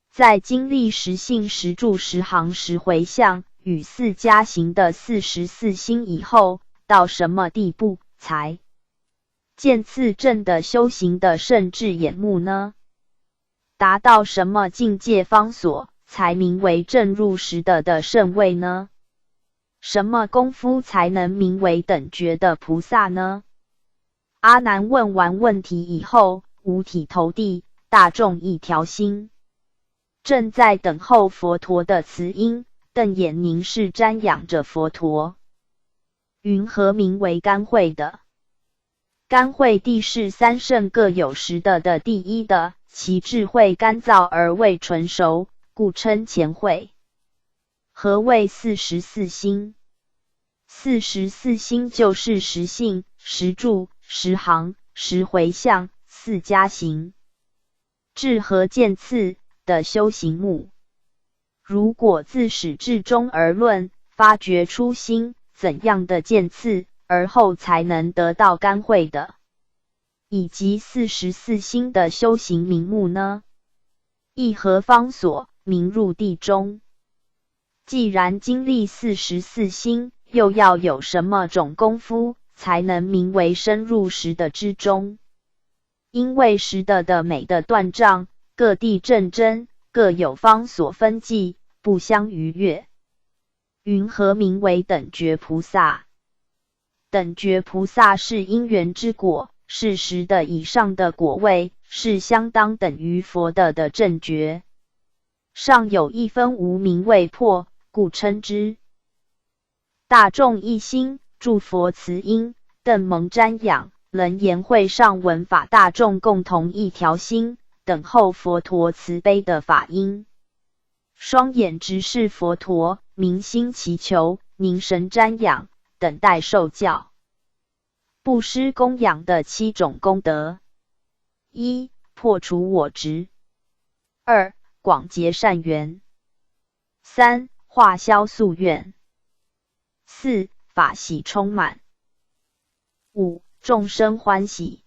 在经历十信十住十行十回向与四加行的44心以后，到什么地步才见次正的修行的圣智眼目呢？达到什么境界方所才名为正入实的圣位呢？什么功夫才能名为等觉的菩萨呢？阿难问完问题以后，五体投地，大众一条心，正在等候佛陀的慈音，瞪眼凝视瞻仰着佛陀。云何名为甘慧的？甘慧地是三圣各有实的第一的，其智慧干燥而未纯熟，故称前慧。何谓44心？44心就是十信、十住、十行、十回向、四加行。至何见次的修行目，如果自始至终而论，发掘初心，怎样的见次，而后才能得到甘慧的？以及44心的修行名目呢？亦何方所名入地中？既然经历44心，又要有什么种功夫，才能名为深入实的之中？因为实的美的断障，各地正真，各有方所分际，不相逾越。云何名为等觉菩萨？等觉菩萨是因缘之果，是实的以上的果位，是相当等于佛的正觉。尚有一分无明未破，故称之。大众一心，诸佛慈音，邓蒙瞻仰，楞严会上闻法大众共同一条心，等候佛陀慈悲的法音。双眼直视佛陀，明心祈求，凝神瞻仰，等待受教。布施供养的7种功德： 1. 破除我执； 2. 广结善缘； 3. 化消宿怨； 4. 法喜充满； 5. 众生欢喜；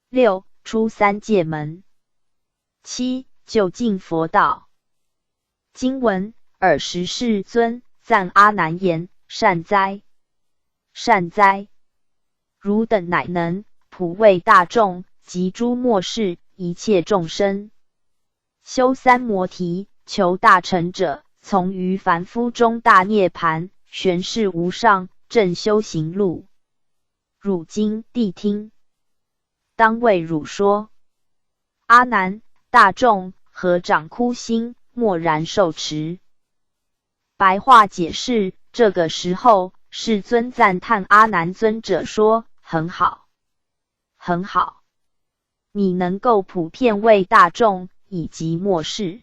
6. 出三界门； 7. 就近佛道。经文：尔时世尊赞阿难言：善哉，善哉！汝等乃能普为大众及诸末世一切众生修三摩提，求大成者，从于凡夫中大涅盘，玄是无上正修行路。汝今谛听，当为汝说。阿难，大众合掌哭心，默然受持。白话解释：这个时候，世尊赞叹阿难尊者说：很好，很好，你能够普遍为大众以及末世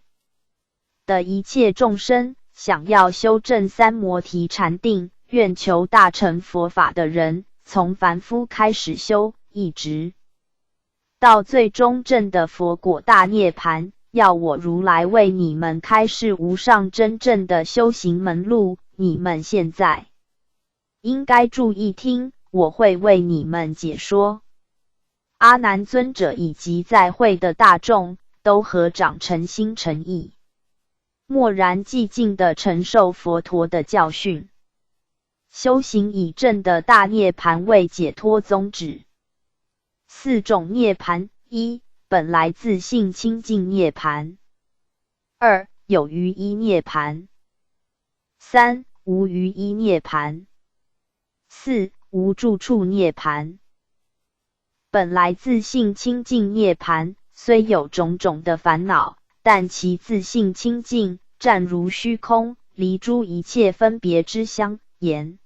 的一切众生，想要修正三摩提禅定，愿求大乘佛法的人，从凡夫开始修，一直到最终证的佛果大涅槃，要我如来为你们开示无上真正的修行门路，你们现在应该注意听，我会为你们解说。阿难尊者以及在会的大众都合掌诚心诚意，默然寂静地承受佛陀的教训。修行以正的大涅槃为解脱宗旨。四种涅槃：一、本来自性清净涅槃；二、有余依涅槃；三、无余依涅槃；四、无住处涅槃。本来自性清净涅槃，虽有种种的烦恼，但其自性清净，暂如虚空，离诸一切分别之相言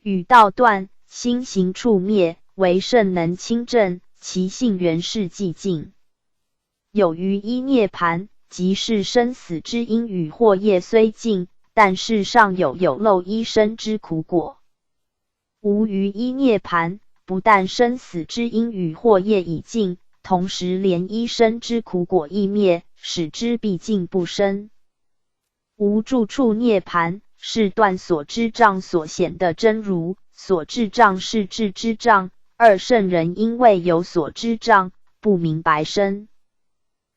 语道断，心行处灭，为圣能清正，其性原是寂静。有余依涅槃，即是生死之因与惑业虽尽，但是尚有漏依生之苦果。无余依涅槃，不但生死之因与惑业已尽，同时连依生之苦果亦灭，使之毕竟不生。无住处涅槃，是断所知障所显的真如，所知障是智之障，二圣人因为有所知障，不明白生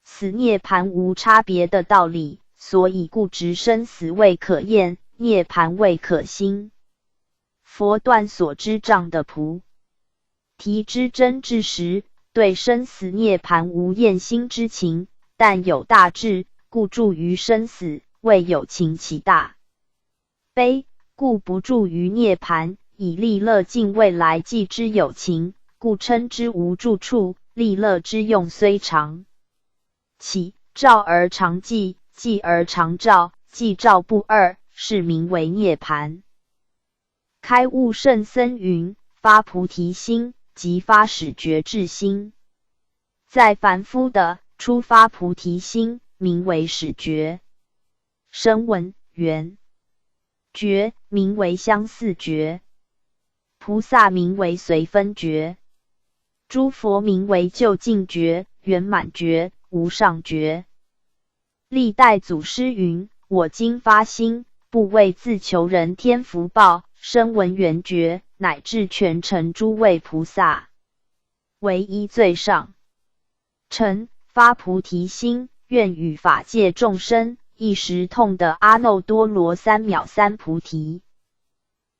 死涅槃无差别的道理，所以故执生死未可厌，涅槃未可心。佛断所知障的菩提之真之时，对生死涅槃无厌心之情，但有大智，故住于生死，未有情其大悲，故不住于涅槃，以利乐尽未来际之有情，故称之无住处。利乐之用虽长起，照而常寂，寂而常照，寂照不二，是名为涅槃。开悟圣僧云：发菩提心，即发始觉智心。在凡夫的初发菩提心，名为始觉。声闻缘觉，名为相似觉。菩萨名为随分觉。诸佛名为究竟觉、圆满觉、无上觉。历代祖师云：我今发心，不为自求人天福报，声闻缘觉，乃至全成诸位菩萨，唯一最上。诚发菩提心，愿与法界众生一时痛的阿耨多罗三藐三菩提。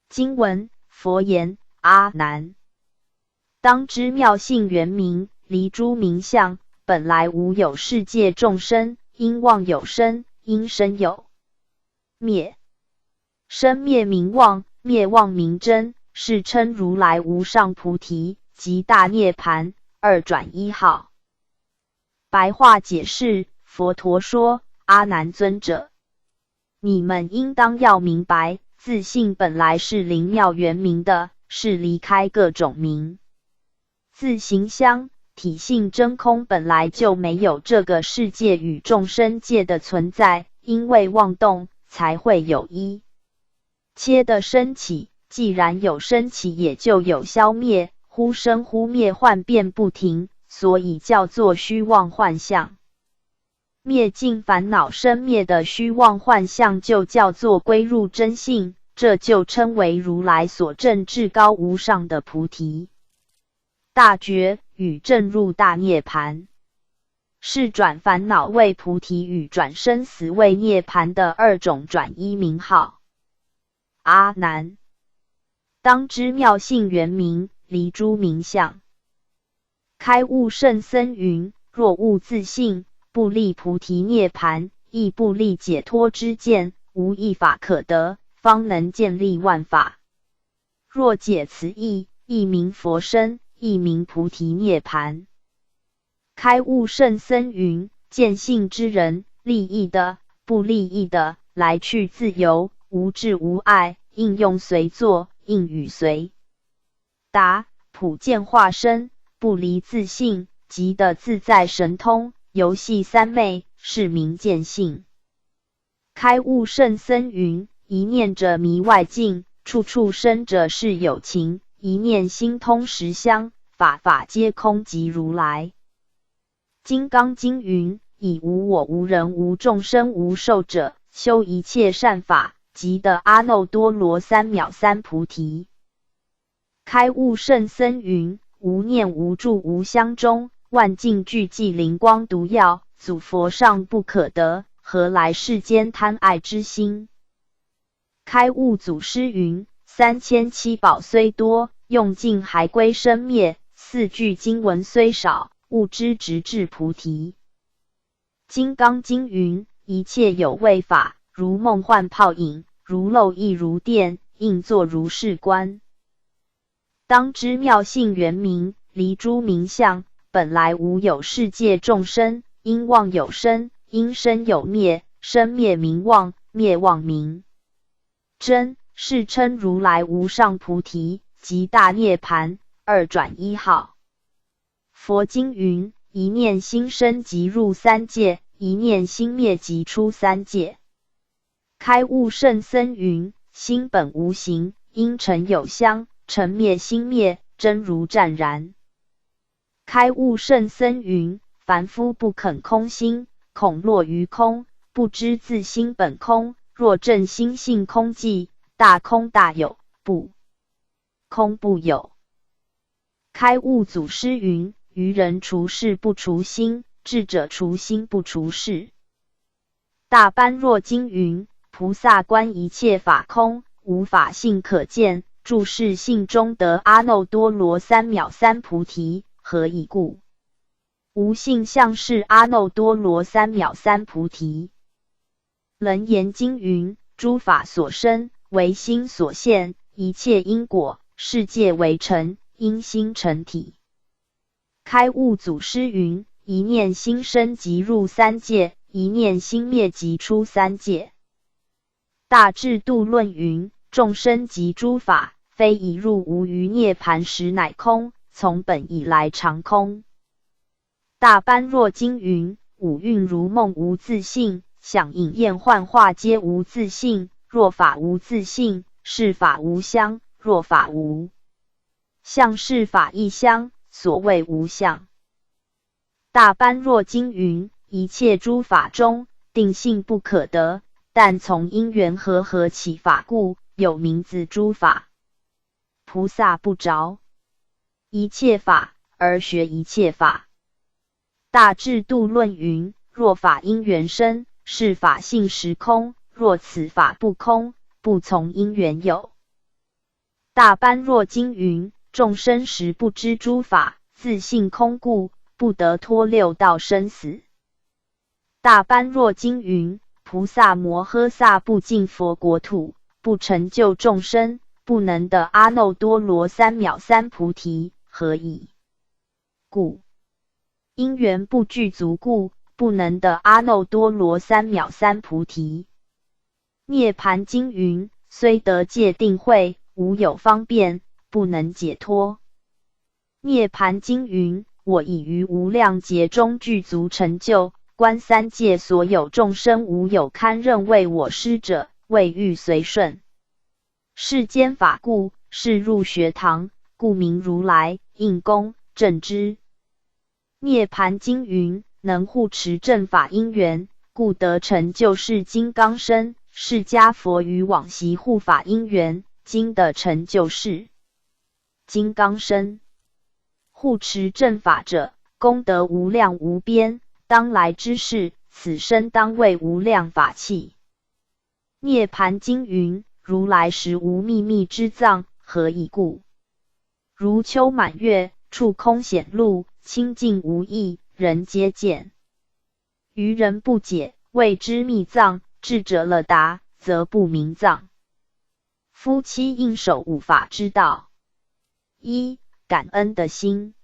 经文：佛言：阿难，当知妙性圆明，离诸名相，本来无有世界众生，因妄有生，因生有灭。生灭名妄，灭妄名真，是称如来无上菩提及大涅槃二转一号。白话解释：佛陀说，阿难尊者，你们应当要明白，自性本来是灵妙圆明的，是离开各种名自行相体性真空，本来就没有这个世界与众生界的存在，因为妄动才会有一切的升起，既然有升起，也就有消灭，忽生忽灭，幻变不停，所以叫做虚妄幻象。灭尽烦恼生灭的虚妄幻象，就叫做归入真性，这就称为如来所证至高无上的菩提大觉与证入大涅槃，是转烦恼为菩提与转生死为涅槃的二种转依名号。阿难，当知妙性圆明，离诸名相。开悟圣僧云：若悟自性，不立菩提涅槃，亦不立解脱之见，无一法可得，方能建立万法。若解此义，亦名佛身，亦名菩提涅槃。开悟圣僧云：见性之人，利益的、不利益的，来去自由，无智无碍，应用随作，应语随答，普见化身，不离自性，即得自在神通，游戏三昧，是名见性。开悟圣僧云：一念者迷外境，处处生者是有情，一念心通实相，法法皆空即如来。金刚经云：以无我无人无众生无寿者，修一切善法，即得阿耨多罗三藐三菩提。开悟圣僧云：无念无住无相中，万境俱寂灵光独耀，祖佛尚不可得，何来世间贪爱之心？开悟祖师云：3000七宝虽多，用尽还归生灭；四句经文虽少，悟之直至菩提。金刚经云：一切有为法，如梦幻泡影，如漏亦如电，应作如是观。当知妙性圆明，离诸名相，本来无有世界众生，因妄有生，因生有灭，生灭名妄，灭妄名真，是称如来无上菩提，即大涅盘，二转一号。佛经云：一念心生即入三界，一念心灭即出三界。开悟圣僧云：心本无形，因尘有相，尘灭心灭，真如湛然。开悟圣僧云：凡夫不肯空心，恐落于空，不知自心本空。若正心性空寂，大空大有，不空不有。开悟祖师云：愚人除事不除心，智者除心不除事。大般若经云：菩萨观一切法空，无法性可见，注视性中得阿耨多罗三藐三菩提。何以故？无性相是阿耨多罗三藐三菩提。楞严经云：诸法所生，唯心所现，一切因果，世界为成，因心成体。开悟祖师云：一念心生即入三界，一念心灭即出三界。大智度论云：众生及诸法，非已入无余涅盘时乃空，从本以来常空。大般若经云：五蕴如梦无自性，想影验幻化皆无自性。若法无自性，是法无相；若法无相，是法亦相。所谓无相。大般若经云：一切诸法中，定性不可得，但从因缘和起法故，有名字诸法。菩萨不着一切法，而学一切法。大智度论云：若法因缘生，是法性实空；若此法不空，不从因缘有。大般若经云：众生实不知诸法，自性空故，不得脱六道生死。大般若经云：菩萨摩诃萨不进佛国土，不成就众生，不能得阿耨多罗三藐三菩提。何以故？因缘不具足故，不能得阿耨多罗三藐三菩提。涅盘经云：虽得戒定慧，无有方便，不能解脱。涅盘经云：我已于无量劫中具足成就，观三界所有众生无有堪任为我师者，未欲随顺。世间法故，是入学堂，故名如来，应供正知。涅盘经云：能护持正法因缘，故得成就世金刚身。释迦佛于往昔护法因缘，今得成就世金刚身。护持正法者，功德无量无边，当来之世，此生当为无量法器。涅盘经云：如来实无秘密之藏，何以故？如秋满月，处空显露，清净无异，人皆见。愚人不解，谓之密藏；智者了达，则不明藏。夫妻应守五法之道：一、感恩的心；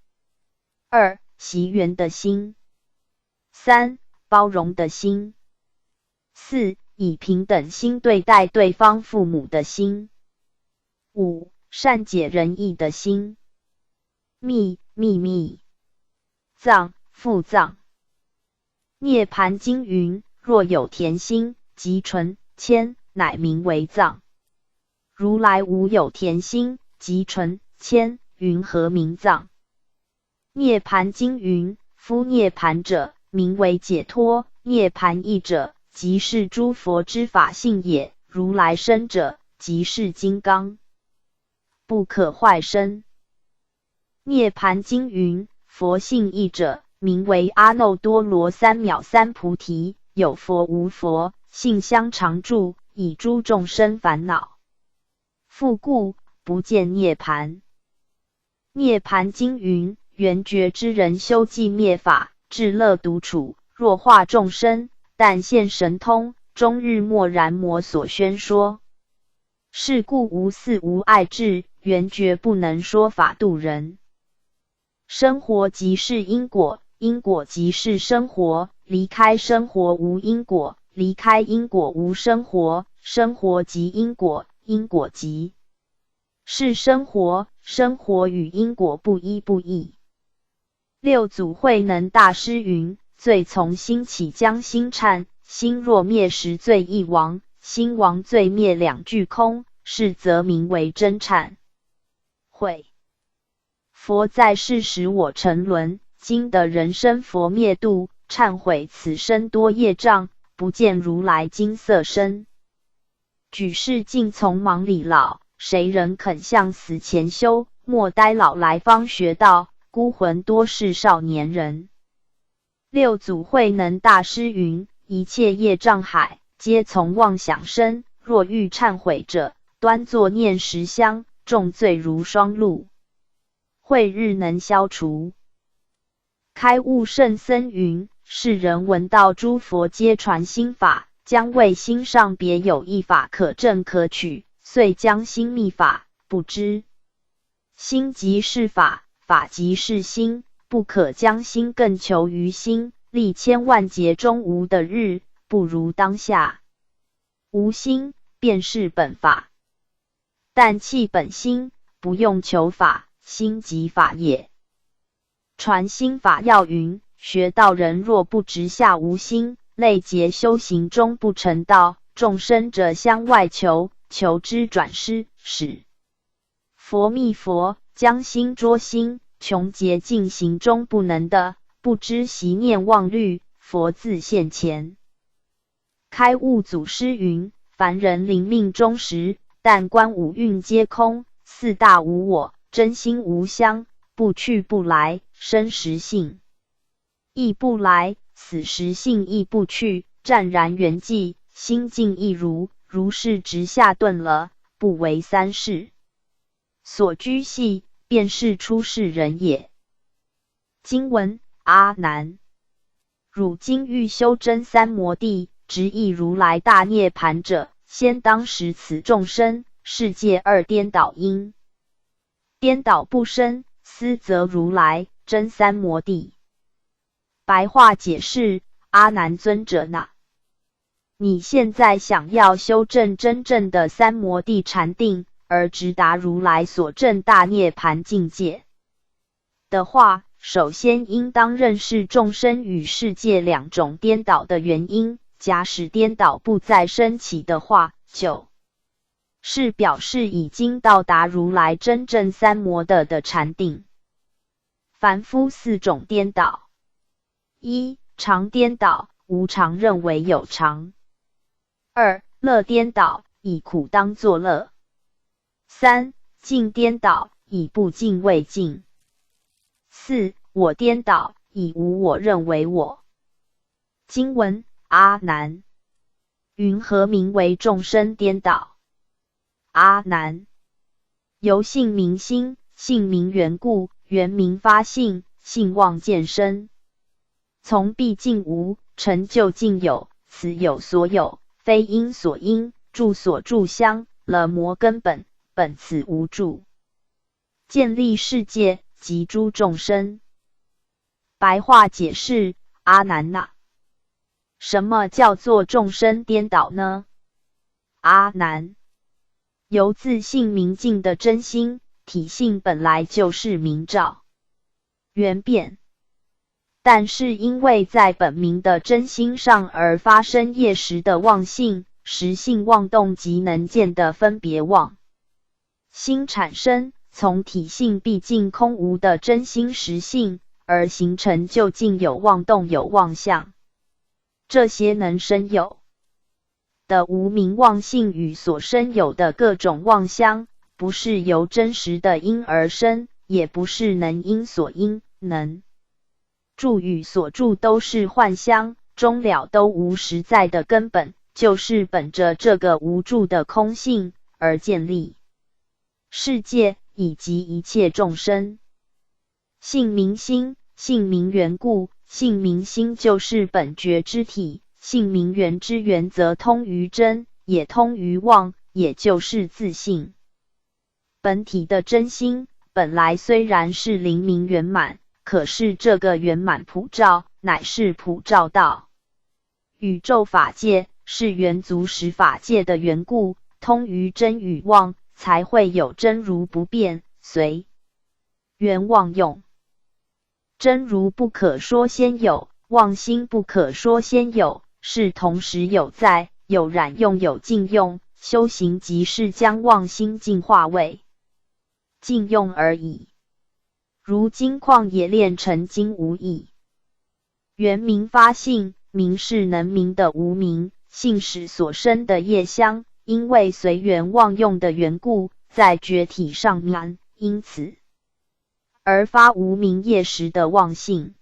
二、惜缘的心；三、包容的心；四、以平等心对待对方父母的心；五、善解人意的心。密藏复藏。涅盘经云：若有甜心，即纯谦，乃名为藏。如来无有甜心，即纯谦云何名藏？涅盘经云：夫涅盘者，名为解脱。涅盘义者，即是诸佛之法性也。如来身者，即是金刚，不可坏身。涅盘经云：佛性义者，名为阿耨多罗三藐三菩提。有佛无佛，性相常住，以诸众生烦恼。复故，不见涅盘。涅盘经云：圆觉之人修寂灭法，至乐独处。若化众生，但现神通，终日默然魔所宣说。是故无四无碍智，圆觉不能说法度人。生活即是因果，因果即是生活。离开生活无因果，离开因果无生活。生活即因果，因果即是生活，生活与因果不一不异。六祖慧能大师云：罪从心起，将心忏。心若灭时，罪亦亡。心亡，罪灭，两俱空。是则名为真忏悔。佛在世时我沉沦，今得人生佛灭度，忏悔此生多业障，不见如来金色身。举世尽从忙里老，谁人肯向死前修？莫待老来方学道，孤魂多是少年人。六祖慧能大师云：一切业障海，皆从妄想生。若欲忏悔者，端坐念10香，重罪如霜露，慧日能消除。开悟圣僧云：世人闻道诸佛皆传心法，将为心上别有一法可证可取，遂将心密法，不知心即是法，法即是心，不可将心更求于心。历千万劫中无的日，不如当下无心，便是本法。但弃本心，不用求法，心即法也。传心法要云：学道人若不直下无心，累劫修行中不成道，众生者相外求，求之转失，使佛密佛，将心捉心，穷劫进行中不能的，不知习念妄虑，佛自现前。开悟祖师云：凡人临命终时，但观五蕴皆空，四大无我，真心无相，不去不来，生时性亦不来，死时性亦不去，湛然圆寂，心静亦如。如是直下顿了，不为三世所居系，便是出世人也。经文：阿难，汝今欲修真三摩地，直意如来大涅盘者，先当识此众生世界二颠倒因。颠倒不生，斯则如来真三摩地。白话解释：阿难尊者呐，你现在想要修正真正的三摩地禅定，而直达如来所证大涅盘境界的话，首先应当认识众生与世界两种颠倒的原因。假使颠倒不再升起的话，就是表示已经到达如来真正三摩的禅定。凡夫四种颠倒：一、常颠倒，无常认为有常；二、乐颠倒，以苦当作乐；三、净颠倒，以不净为净；四、我颠倒，以无我认为我。经文：阿难，云何名为众生颠倒？阿难，由性名心，性名缘故，缘名发性，性望见生。从毕竟无，成就尽有，此有所有，非因所因，住所住相，了魔根本，本此无住。建立世界及诸众生。白话解释：阿难呐，什么叫做众生颠倒呢？阿难，由自性明净的真心体性本来就是明照圆遍，但是因为在本明的真心上而发生业识的妄性、识性妄动及能见的分别妄心产生，从体性毕竟空无的真心实性，而形成究竟有妄动有妄相。这些能生有的无明妄性与所生有的各种妄相，不是由真实的因而生，也不是能因所因，能住与所住都是幻相，终了都无实在的根本，就是本着这个无住的空性而建立世界以及一切众生。性明心，性明缘故，性明心就是本觉之体，性明缘之缘则通于真，也通于妄，也就是自性。本体的真心本来虽然是灵明圆满，可是这个圆满普照，乃是普照道。宇宙法界是圆足实法界的缘故，通于真与妄，才会有真如不变，随缘妄用。真如不可说先有，妄心不可说先有，是同时有在，有染用有净用，修行即是将妄心净化为净用而已。如金矿也炼成金无异。原明发性，明是能明的无明，性使所生的业相，因为随缘妄用的缘故，在觉体上面，因此而发无明业时的妄性。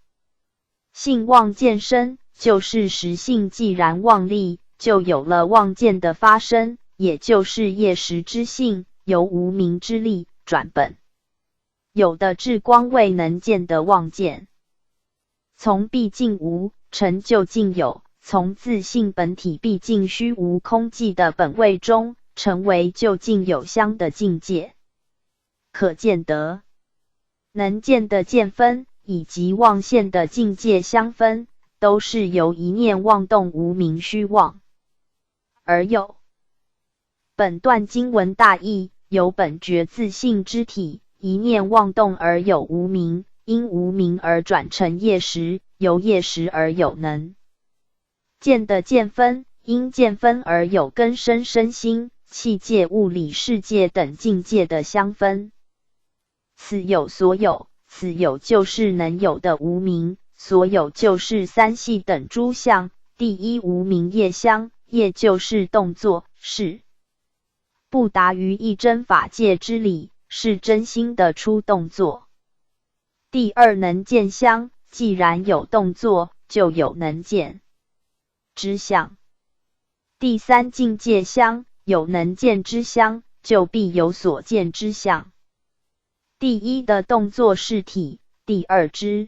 性妄见生，就是实性既然妄立，就有了妄见的发生，也就是业时之性，由无明之力转本有的至光未能见的妄见。从毕竟无成就竟有，从自性本体毕竟虚无空寂的本位中，成为究竟有相的境界。可见得能见的见分以及妄现的境界相分，都是由一念妄动无明虚妄而有。本段经文大意，由本觉自性之体一念妄动而有无明，因无明而转成业识，由业识而有能见的见分，因见分而有根生身心、气界、物理世界等境界的相分。此有所有，此有就是能有的无明，所有就是三系等诸相。第一无明业相，业就是动作，是不达于一真法界之理，是真心的出动作。第二能见相，既然有动作，就有能见之相。第三境界相，有能见之相，就必有所见之相。第一的动作是体，第二之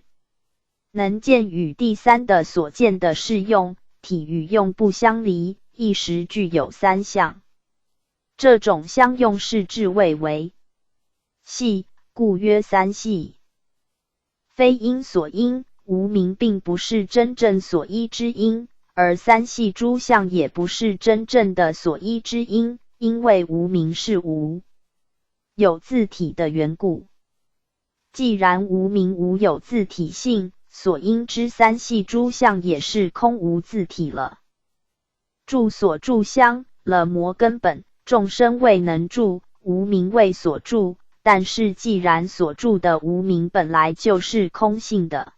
能见与第三的所见的是用，体与用不相离，一时具有三相。这种相用是智谓为系，故曰三系。非因所因，无明并不是真正所依之因，而三系诸相也不是真正的所依之因，因为无明是无有自体的缘故。既然无明无有自体性，所因之三系诸相也是空无自体了。住所住相了魔根本，众生未能住，无明未所住，但是既然所住的无明本来就是空性的，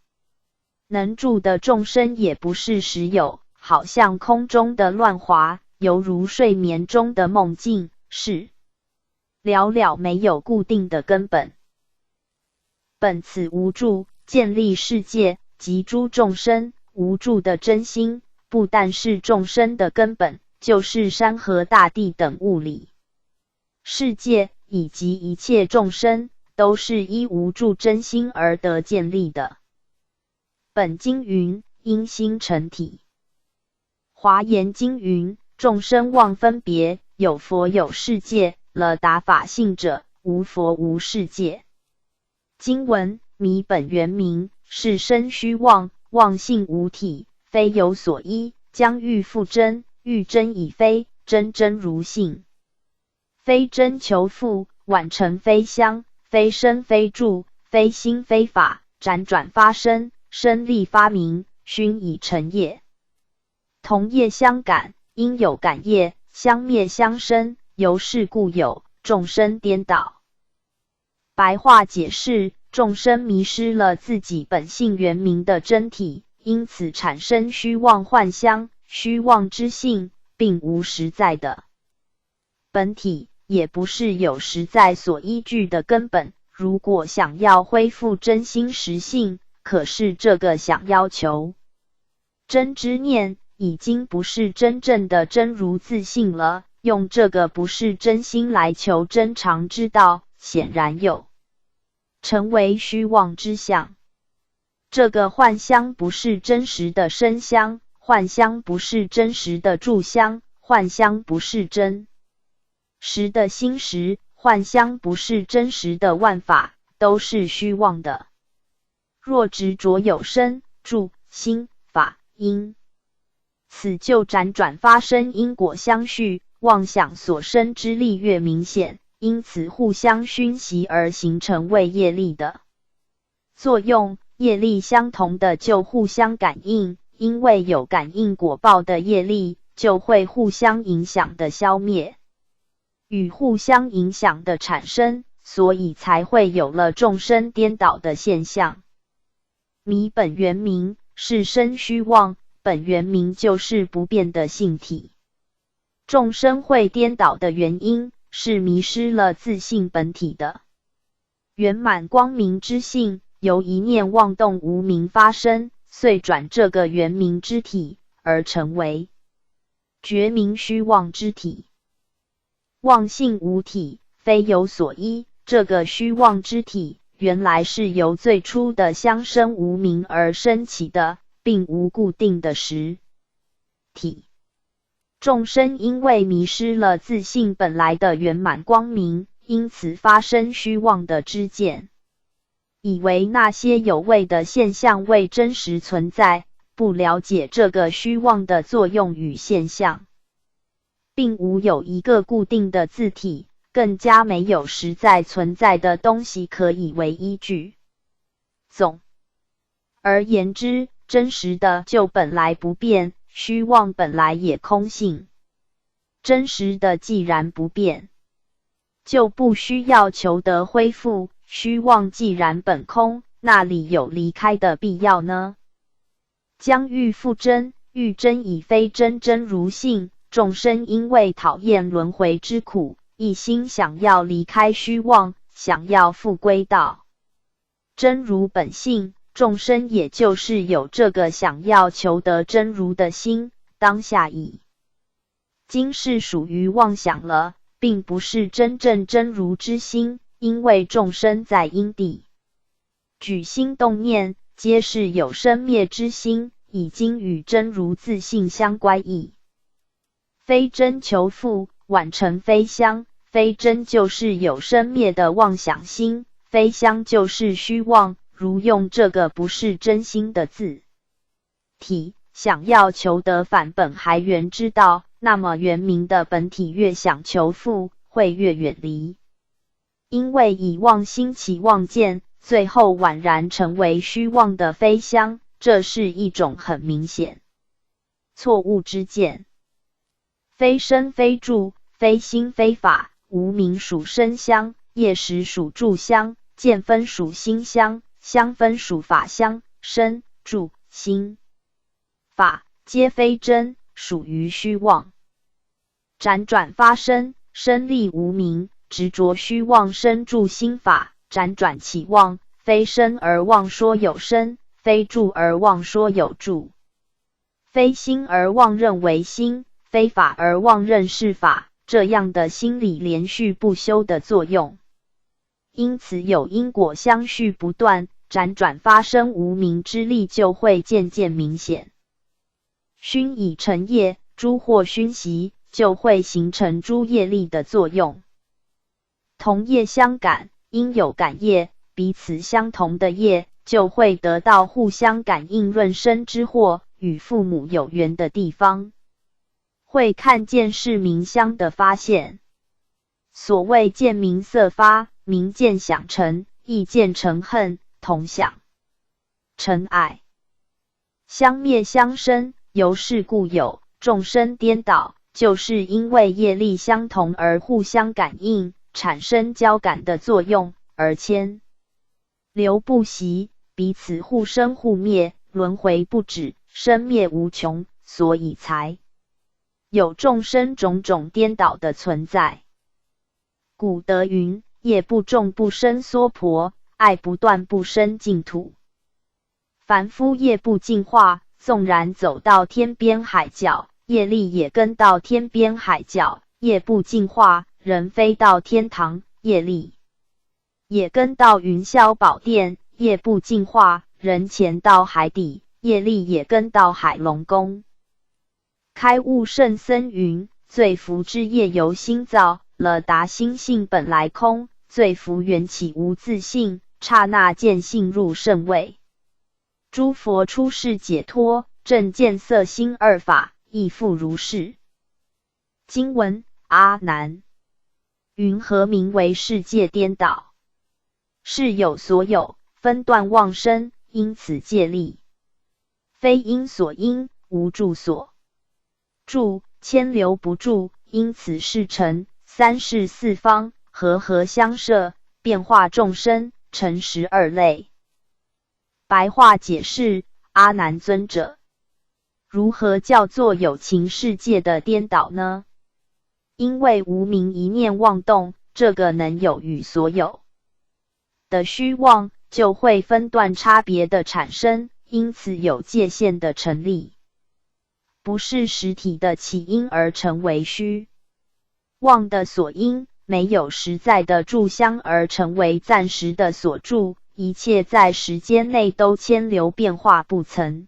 能住的众生也不是实有，好像空中的乱华，犹如睡眠中的梦境，是了了没有固定的根本。本此无住，建立世界及诸众生，无住的真心，不但是众生的根本，就是山河大地等物理世界以及一切众生，都是依无住真心而得建立的。本经云：因心成体。华严经云：众生妄分别，有佛有世界，了达法性者，无佛无世界。经文：迷本原明，是生虚妄，妄性无体，非有所依，将欲复真，欲真已非，真真如性。非真求复，宛成非相，非身非住，非心非法，辗转发生，生立发明，熏已成业。同业相感，因有感业，相灭相生，由是故有众生颠倒。白话解释，众生迷失了自己本性原明的真体，因此产生虚妄幻相，虚妄之性并无实在的本体，也不是有实在所依据的根本。如果想要恢复真心实性，可是这个想要求真之念已经不是真正的真如自性了，用这个不是真心来求真常之道，显然有成为虚妄之相。这个幻相不是真实的身相，幻相不是真实的住相，幻相不是真实的心识，幻相不是真实的万法，都是虚妄的。若执着有身、住、心、法、因，此就辗转发生因果相续，妄想所生之力越明显，因此互相熏习而形成为业力的作用。业力相同的就互相感应，因为有感应果报的业力，就会互相影响的消灭与互相影响的产生，所以才会有了众生颠倒的现象。迷本原明，是身虚妄，本原明就是不变的性体。众生会颠倒的原因，是迷失了自性本体的圆满光明之性，由一念妄动无明发生，遂转这个圆明之体，而成为觉明虚妄之体。妄性无体，非有所依，这个虚妄之体原来是由最初的相生无明而生起的，并无固定的实体。众生因为迷失了自性本来的圆满光明，因此发生虚妄的知见，以为那些有为的现象为真实存在，不了解这个虚妄的作用与现象，并无有一个固定的自体，更加没有实在存在的东西可以为依据。总而言之，真实的就本来不变，虚妄本来也空性。真实的既然不变，就不需要求得恢复，虚妄既然本空，那里有离开的必要呢？将欲复真，欲真以非真真如性，众生因为讨厌轮回之苦，一心想要离开虚妄，想要复归到真如本性。众生也就是有这个想要求得真如的心，当下已经是属于妄想了，并不是真正真如之心，因为众生在因地举心动念，皆是有生灭之心，已经与真如自性相乖异。非真求复，宛成非相，非真就是有生灭的妄想心，非相就是虚妄。如用这个不是真心的字体，想要求得返本还原之道，那么原明的本体越想求复，会越远离。因为以妄心起妄见，最后宛然成为虚妄的非相，这是一种很明显错误之见。非身非住，非心非法，无明属身相，业识属住相，见分属心相，相分属法相，身、住、心、法皆非真，属于虚妄。辗转发生，身立无明，执着虚妄身住心法，辗转起妄，非身而妄说有身，非住而妄说有住，非心而妄认为心，非法而妄认是法，这样的心理连续不休的作用。因此有因果相续不断，辗转发生无明之力就会渐渐明显。熏已成业，诸惑熏习，就会形成诸业力的作用。同业相感，因有感业，彼此相同的业，就会得到互相感应润生之惑，与父母有缘的地方，会看见是明相的发现。所谓见明色发，明见想成，意见成恨，同想成爱，相灭相生，由是故有众生颠倒，就是因为业力相同而互相感应，产生交感的作用，而千流不息，彼此互生互灭，轮回不止，生灭无穷，所以才有众生种种颠倒的存在。古德云：业不重不生娑婆，爱不断不生净土。凡夫业不净化，纵然走到天边海角，业力也跟到天边海角；业不净化，人飞到天堂，业力也跟到云霄宝殿；业不净化，人潜到海底，业力也跟到海龙宫。开悟圣僧云：罪福之业由心造，了达心性本来空，罪福缘起无自性，刹那见性入圣位。诸佛出世解脱，正见色心二法，亦复如是。经文：阿难，云何名为世界颠倒？是有所有，分段妄生，因此界力。非因所因，无住所住，千流不住，因此世成。三世四方，和合相摄，变化众生，成12类。白话解释：阿难尊者，如何叫做有情世界的颠倒呢？因为无明一念妄动，这个能有与所有的虚妄，就会分段差别的产生，因此有界限的成立。不是实体的起因而成为虚妄的所因，没有实在的住相而成为暂时的所住，一切在时间内都迁流变化，不曾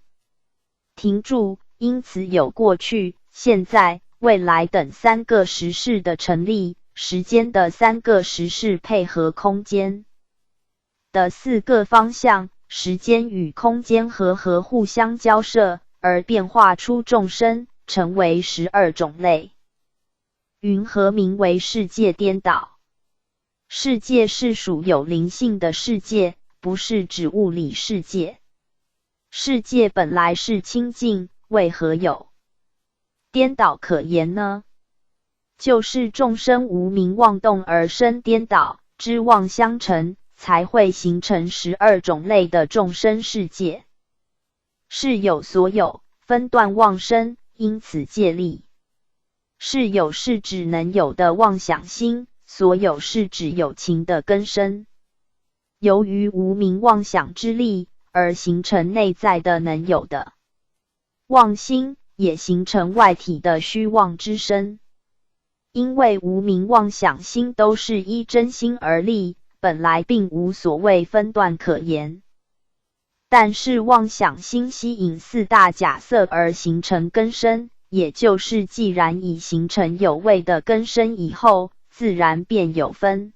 停住，因此有过去、现在、未来等3个时事的成立，时间的3个时事配合空间的4个方向，时间与空间和合互相交涉，而变化出众生，成为12种类。云何名为世界颠倒？世界是属有灵性的世界，不是指物理世界。世界本来是清净，为何有颠倒可言呢？就是众生无明妄动而生颠倒，知妄相成，才会形成12种类的众生世界。是有所有，分段妄生，因此界力。是有是指能有的妄想心，所有是指有情的根生。由于无明妄想之力，而形成内在的能有的妄心，也形成外体的虚妄之身。因为无明妄想心都是依真心而立，本来并无所谓分段可言。但是妄想心吸引4大假设而形成根生，也就是既然已形成有位的根生以后，自然便有分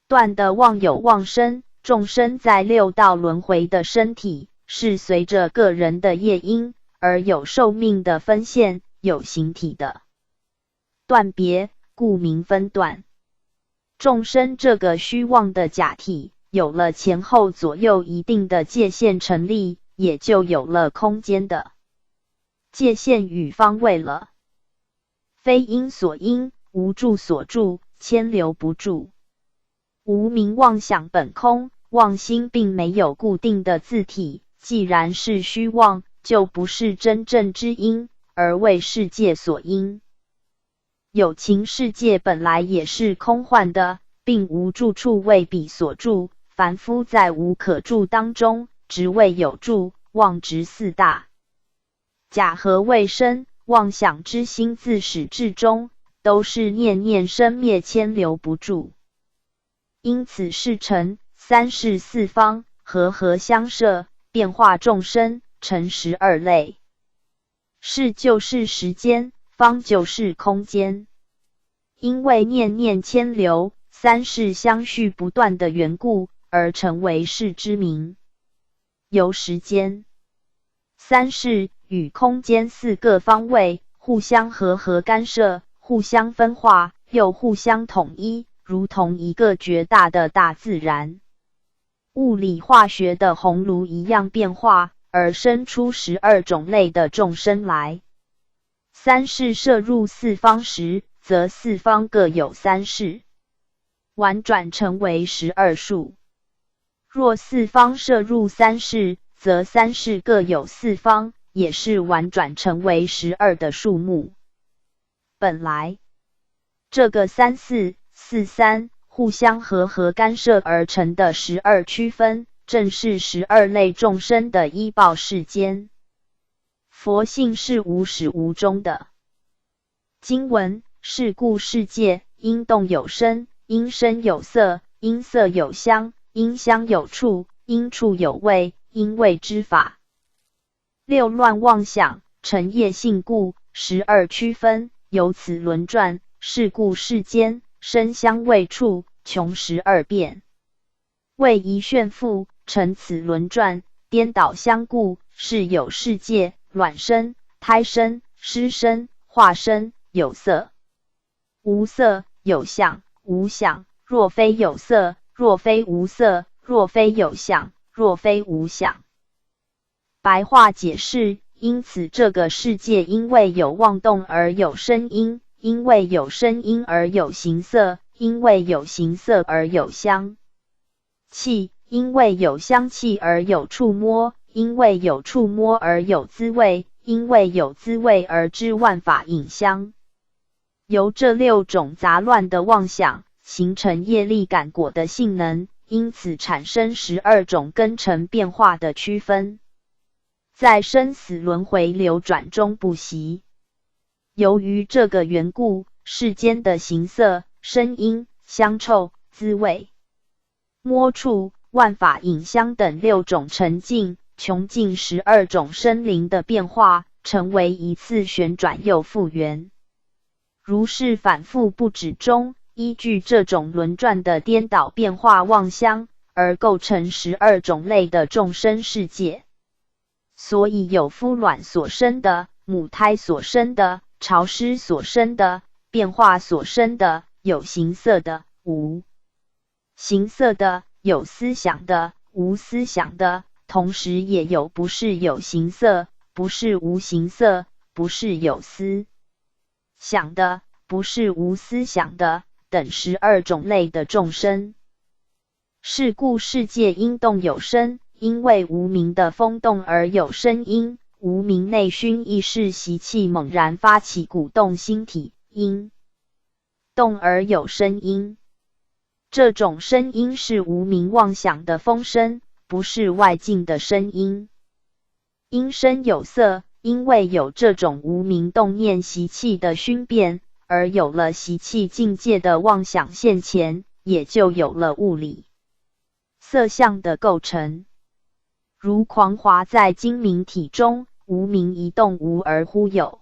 段的妄有妄生。众生在6道轮回的身体，是随着个人的业因而有寿命的分线，有形体的断别，故名分段。众生这个虚妄的假体，有了前后左右一定的界限成立，也就有了空间的界限与方位了。非因所因，无住所住，千流不住。无明妄想本空，妄心并没有固定的自体，既然是虚妄，就不是真正之因，而为世界所因。有情世界本来也是空幻的，并无住处为彼所住，凡夫在无可住当中，只为有住，妄执4大假合未生，妄想之心自始至终，都是念念生灭，千流不住。因此世成3世4方，和合相摄，变化众生，成12类。世就是时间，方就是空间。因为念念千流，3世相续不断的缘故，而成为世之名。由时间3世与空间4个方位互相和合干涉，互相分化，又互相统一，如同一个绝大的大自然。物理化学的熔炉一样变化，而生出12种类的众生来。3世摄入4方时，则4方各有3世。婉转成为12数。若四方摄入3式，则3式各有4方，也是婉转成为12的数目。本来这个3、4、4、3互相和干涉而成的12区分，正是12类众生的依报世间。佛性是无始无终的。经文：是故世界，因动有声，因声有色，因色有香，因香有触，因触有味，因味知法。六乱妄想，成业性故，12区分，由此轮转。是故世间，声香味触，穷12变。为一炫富，成此轮转，颠倒相故，是有世界，卵生、胎生、湿生、化生，有色、无色，有相、无相。若非有色，若非无色，若非有相，若非无相。白话解释：因此这个世界因为有妄动而有声音，因为有声音而有形色，因为有形色而有香气，因为有香气而有触摸，因为有触摸而有滋味，因为有滋味而知万法影香。由这6种杂乱的妄想，形成业力感果的性能，因此产生12种根尘变化的区分，在生死轮回流转中不息。由于这个缘故，世间的形色、声音、香臭、滋味、摸触、万法影香等6种沉静，穷尽12种生灵的变化，成为一次旋转又复原。如是反复不止中，依据这种轮转的颠倒变化妄相，而构成12种类的众生世界。所以有夫卵所生的，母胎所生的，潮湿所生的，变化所生的，有形色的，无形色的，有思想的，无思想的，同时也有不是有形色，不是无形色，不是有思想的，不是无思想的，等12种类的众生。是故世界因动有声，因为无明的风动而有声音，无明内熏意识习气猛然发起鼓动心体，因动而有声音。这种声音是无明妄想的风声，不是外境的声音。因声有色，因为有这种无明动念习气的熏变，而有了习气境界的妄想现前，也就有了物理色相的构成。如狂华在精明体中，无明一动无而忽有。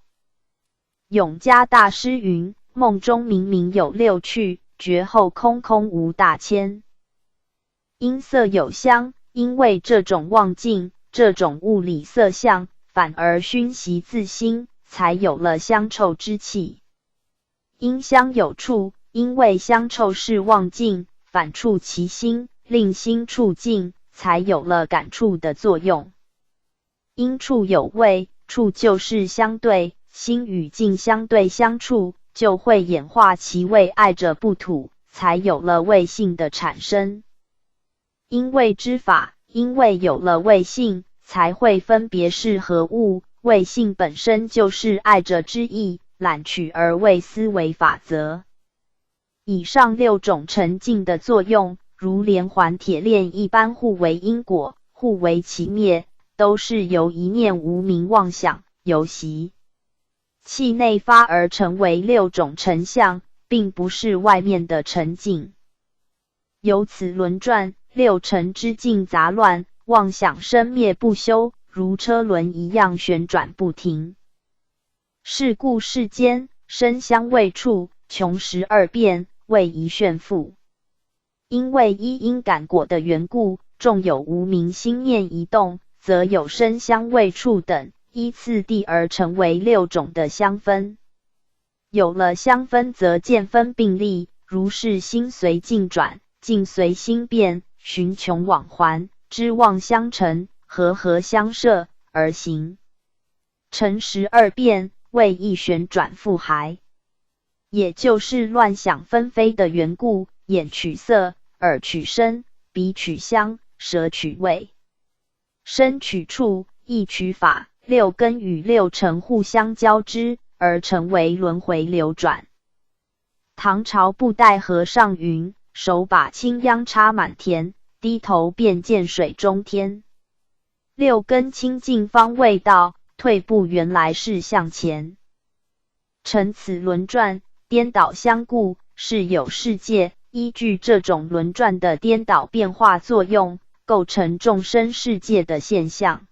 永嘉大师云：梦中明明有6趣，觉后空空无大千。因色有香，因为这种妄境，这种物理色相，反而熏习自心，才有了香臭之气。因香有触，因为香臭是妄境，反触其心，令心触境，才有了感触的作用。因触有味，触就是相对，心与境相对相触，就会演化其味爱着不吐，才有了味性的产生。因味知法，因为有了味性，才会分别是何物，味性本身就是爱着之意，揽取而为思维法则。以上6种沉静的作用，如连环铁链一般，互为因果，互为其灭，都是由一念无明妄想，由习气内发而成为6种尘相，并不是外面的沉静。由此轮转，6尘之境杂乱，妄想生灭不休，如车轮一样旋转不停。是故世间，声香味触，穷12变，为一炫富。因为依因感果的缘故，纵有无明心念移动，则有声香味触等，依次第而成为6种的相分。有了相分，则见分并立，如是心随境转，境随心变，循穷往还，知妄相成，和相摄，而行成12变，为一旋转复还。也就是乱想纷飞的缘故，眼取色，耳取声，鼻取香，舌取味，身取触，意取法，六根与六尘互相交织，而成为轮回流转。唐朝布袋和尚云：手把青秧插满田，低头便见水中天。六根清净方未到，退步原来是向前。乘此轮转，颠倒相顾，是有世界。依据这种轮转的颠倒变化作用，构成众生世界的现象。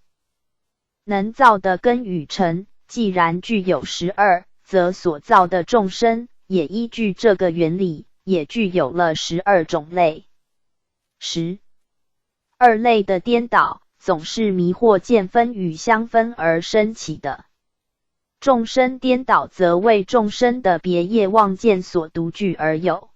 能造的根与尘，既然具有12，则所造的众生也依据这个原理，也具有了12种类。12类的颠倒，总是迷惑见分与相分而生起的。众生颠倒，则为众生的别业妄见所独具而有。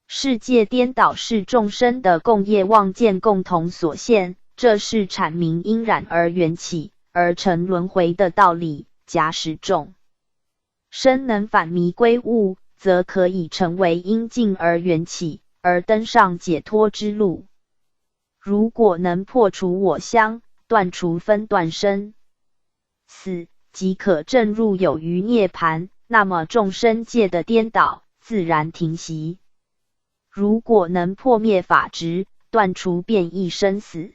世界颠倒是众生的共业妄见共同所现，这是阐明因染而缘起，而成轮回的道理。假使众生能反迷归悟，则可以成为因尽而缘起，而登上解脱之路。如果能破除我相，断除分断生死，即可证入有余涅槃，那么众生界的颠倒自然停息。如果能破灭法执，断除变异生死，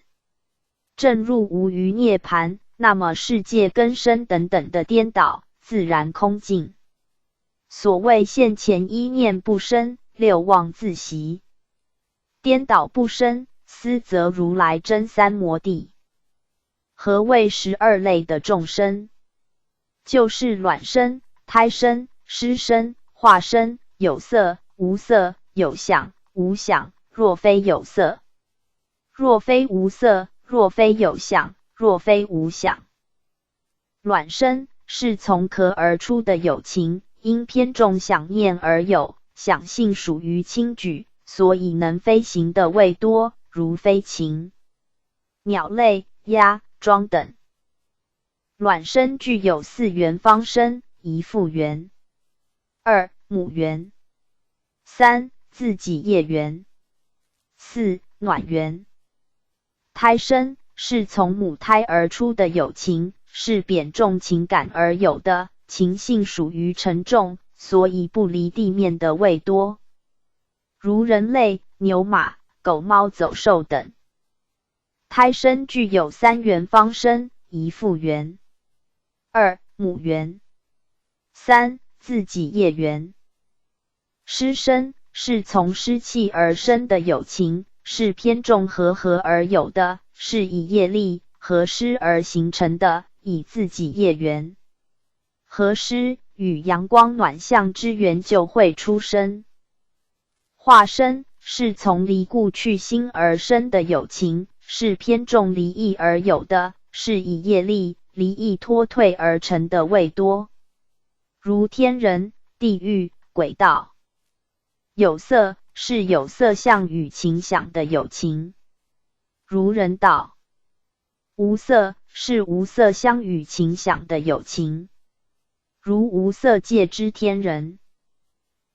证入无余涅槃，那么世界根生等等的颠倒自然空尽。所谓现前一念不生，六妄自息。颠倒不生，斯则如来真三摩地。何谓12类的众生？就是卵生、胎生、湿生、化生，有色、无色，有想、无想，若非有色，若非无色，若非有想，若非无想。卵生是从壳而出的有情，因偏重想念而有，想性属于轻举，所以能飞行的未多，如飞禽、鸟类、鸭、庄等。卵生具有4元方生：一父元，二母元，三自己业元，四暖元。胎生是从母胎而出的有情，是贬重情感而有的，情性属于沉重，所以不离地面的未多，如人类、牛马、狗猫走兽等。胎生具有3元方生：一父元，二母元，三自己业元。湿生是从湿气而生的有情，是偏重和合而有的，是以业力和湿而形成的，以自己业元。和湿与阳光暖象之源就会出生。化生是从离故去心而生的有情，是偏重离异而有的，是以业力离异脱退而成的未多，如天人、地狱、鬼道。有色是有色相与情想的有情，如人道。无色是无色相与情想的有情，如无色界之天人。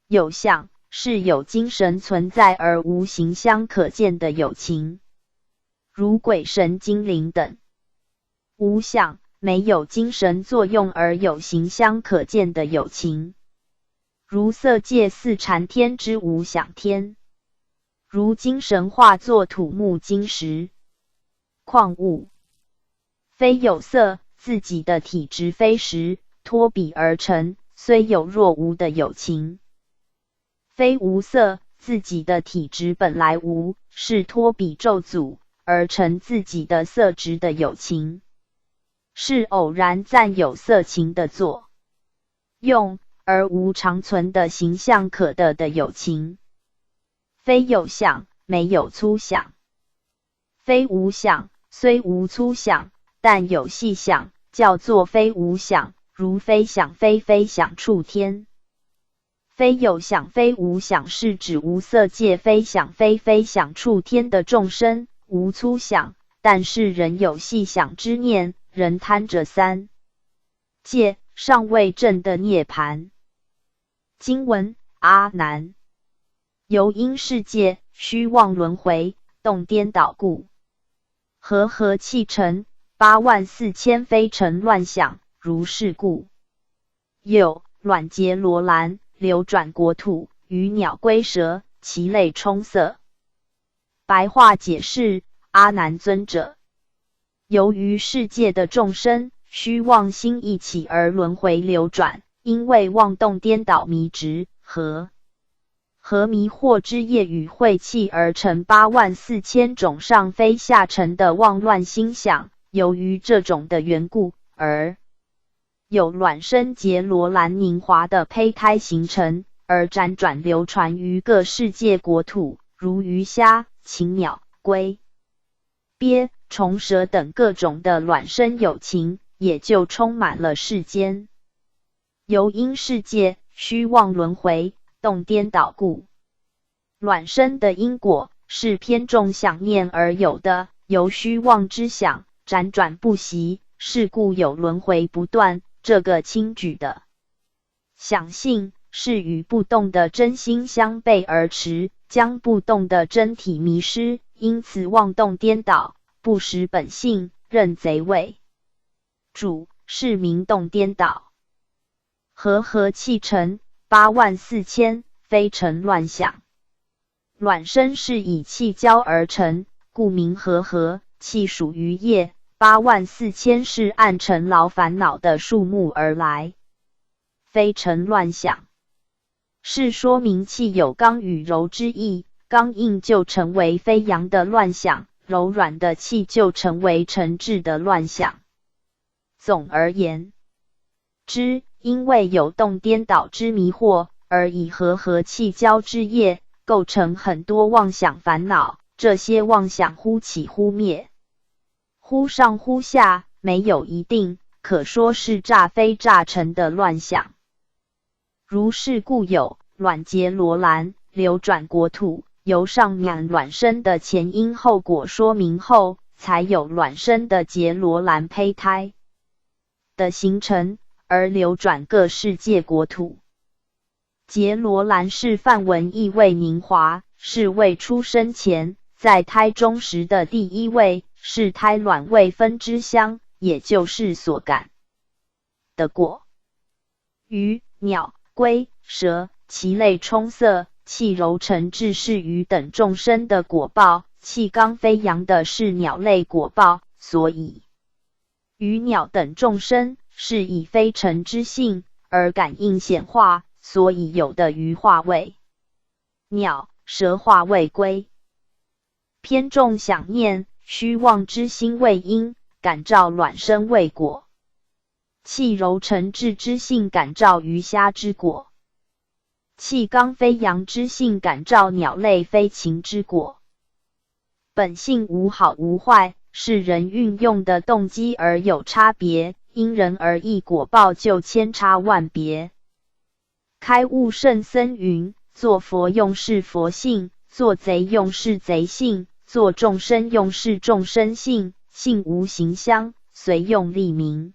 有相是有精神存在而无形相可见的有情，如鬼神精灵等。无相没有精神作用而有形相可见的有情，如色界4禅天之无想天，如精神化作土木金石矿物。非有色，自己的体质非实，脱彼而成，虽有若无的有情。非无色，自己的体质本来无，是脱彼咒诅而成自己的色质的有情，是偶然暂有色情的作用，而无长存的形象可得的有情。非有相，没有粗想。非无想，虽无粗想，但有细想，叫做非无想，如非想非非想处天。非有想非无想是指无色界非想非非想处天的众生，无粗想，但是仍有细想之念，仍贪着3界，尚未证的涅槃。经文：阿难，由因世界虚妄轮回，动颠倒故。和合气成84000非成乱想，如是故。有卵结罗兰，流转国土，鱼鸟龟蛇，其类充塞。白话解释：阿难尊者，由于世界的众生虚妄心一起而轮回流转，因为妄动颠倒迷执和迷惑之业与晦气而成84000种上非下乘的妄乱心想，由于这种的缘故，而有卵生结罗兰凝华的胚胎形成，而辗转流传于各世界国土，如鱼虾、禽鸟、龟、鳖、虫蛇等各种的卵生有情，也就充满了世间。由因世界虚妄轮回，动颠倒故。卵生的因果是偏重想念而有的，由虚妄之想辗转不息，是故有轮回不断。这个轻举的想性是与不动的真心相悖而驰，将不动的真体迷失，因此妄动颠倒，不识本性，认贼为主，是名动颠倒。和合气成84000非成乱想。卵生是以气交而成，故名和合，气属于业。84000是按尘劳烦恼的数目而来。非成乱想，是说明气有刚与柔之意，刚硬就成为飞扬的乱想，柔软的气就成为沉滞的乱想。总而言之，因为有动颠倒之迷惑，而以和合气交之业，构成很多妄想烦恼，这些妄想忽起忽灭，忽上忽下，没有一定，可说是乍非乍成的乱想。如是故有卵结罗兰，流转国土，由上面卵生的前因后果说明后，才有卵生的结罗兰胚胎的形成，而流转各世界国土。结罗兰是梵文意味凝华，是未出生前在胎中时的第一位，是胎卵未分之香，也就是所感的果。鱼、鸟、龟、蛇，其类充塞，气柔沉滞是鱼等众生的果报，气刚飞扬的是鸟类果报，所以鱼鸟等众生是以非尘之性而感应显化，所以有的鱼化为鸟，蛇化为龟。偏重想念，虚妄之心为因，感召卵生为果。气柔沉滞之性感召鱼虾之果，气刚飞扬之性感召鸟类飞禽之果。本性无好无坏，是人运用的动机而有差别，因人而异，果报就千差万别。开悟圣僧云：做佛用是佛性，做贼用是贼性，做众生用是众生性，性无形相，随用立名。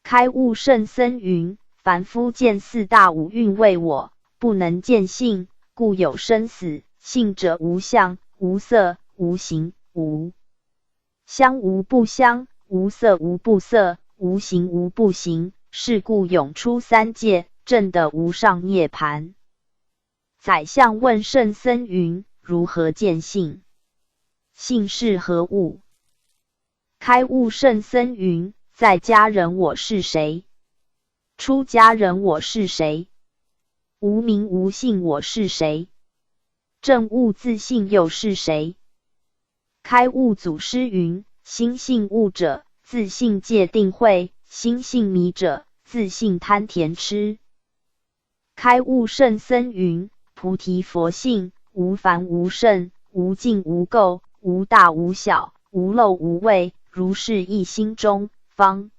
开悟圣僧云：凡夫见四大五蕴为我，不能见性，故有生死。性者无相，无色，无形，无香无不香，无色无不色，无形无不形，是故永出三界，证得无上涅槃。宰相问圣僧云：如何见性？性是何物？开悟圣僧云：在家人我是谁？出家人我是谁？无名无姓我是谁？证悟自性又是谁？开悟祖师云：心性悟者，自性界定慧；心性迷者，自性贪甜痴。开悟圣僧云：菩提佛性，无凡无圣，无尽无垢，无大无小，无漏无畏，如是一心中，方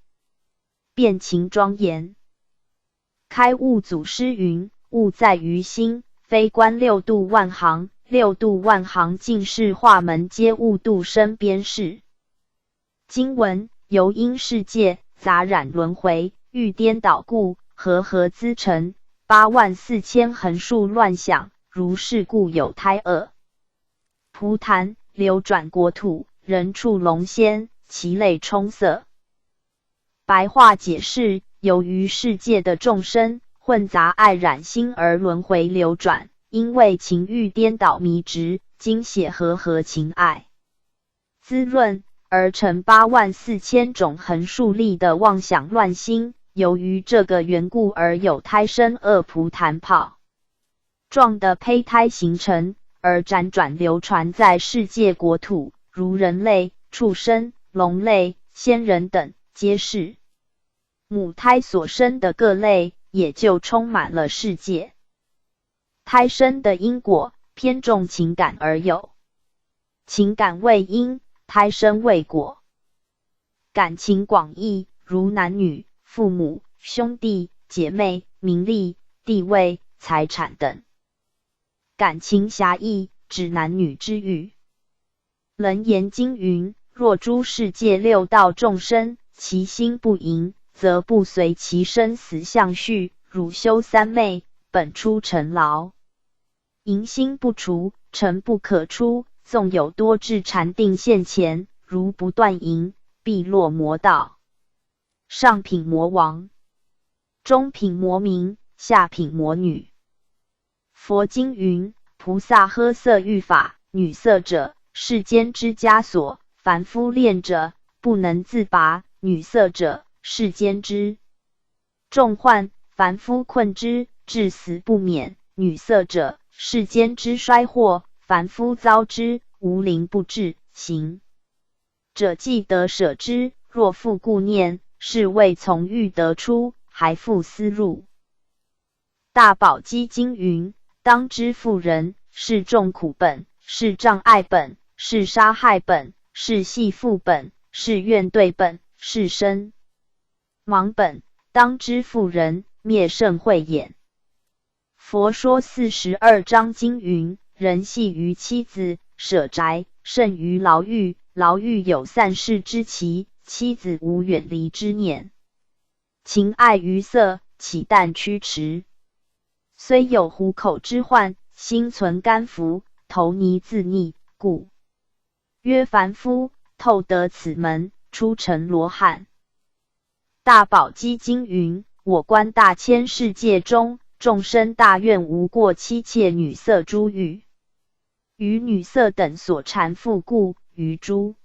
遍情庄严。开悟祖师云：悟在于心，非观六度万行，六度万行尽是化门皆悟度身边事。经文：由因世界杂染轮回，欲颠倒故，和合资成84000横竖乱想，如是故有胎恶。蒲檀流转国土，人畜龙仙，其类充塞。白话解释：由于世界的众生混杂爱染心而轮回流转，因为情欲颠倒迷执，精血和情爱滋润，而成84000种横竖立的妄想乱心。由于这个缘故而有胎生恶蒲檀泡状的胚胎形成，而辗转流传在世界国土，如人类、畜生、龙类、仙人等，皆是。母胎所生的各类，也就充满了世界。胎生的因果，偏重情感而有。情感为因，胎生为果。感情广义，如男女、父母、兄弟、姐妹、名利、地位、财产等。感情狭义，指男女之欲。楞严经云：若诸世界六道众生，其心不淫，则不随其生死相续，汝修三昧，本出尘劳。淫心不除，尘不可出，纵有多智禅定现前，如不断淫，必落魔道。上品魔王，中品魔民，下品魔女。佛经云：菩萨喝色欲法，女色者，世间之枷锁，凡夫恋者，不能自拔；女色者，世间之重患，凡夫困之，至死不免；女色者，世间之衰祸，凡夫遭之，无灵不至。行者既得舍之，若复顾念，是谓从欲得出，还复思入。大宝积经云：当知妇人，是众苦本，是障碍本，是杀害本，是系缚本，是怨对本，是身盲本。当知妇人，灭圣慧眼。佛说42章经云：人系于妻子，舍宅，甚于牢狱。牢狱有散世之期，妻子无远离之念。情爱于色，岂但驱驰？虽有虎口之患，心存甘伏，投泥自溺，故曰凡夫，透得此门，出尘罗汉。大宝积经云：我观大千世界中，众生大愿无过妻妾女色诸欲，于女色等所缠缚故，于诸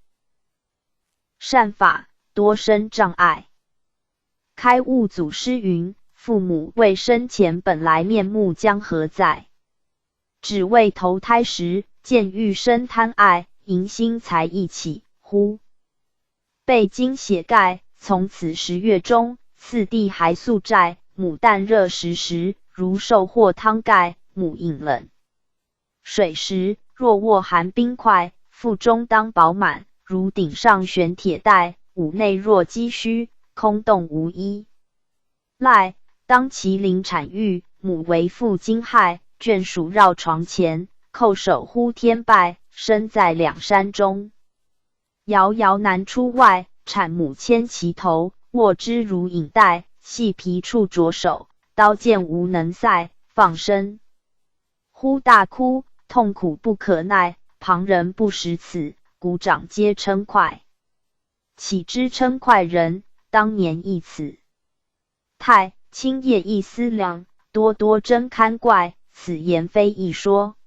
善法多生障碍。开悟祖师云：父母为生前本来面目将何在？只为投胎时见欲生贪爱，淫心才一起乎？被经血盖，从此10月中，次第还宿债，母啖热食时，如受获汤盖，母饮冷水时，若握寒冰块，腹中当饱满，如顶上悬铁带，五内若积虚，空洞无一赖。当其临产育，母为父惊骇，眷属绕床前，叩首呼天拜，身在两山中，遥遥难出外。产母牵其头，握之如引带，细皮触着手，刀剑无能塞，放声呼大哭，痛苦不可耐。旁人不识此，鼓掌皆称快。岂知称快人，当年亦此态。清夜一思量，多多真堪怪，此言非一说。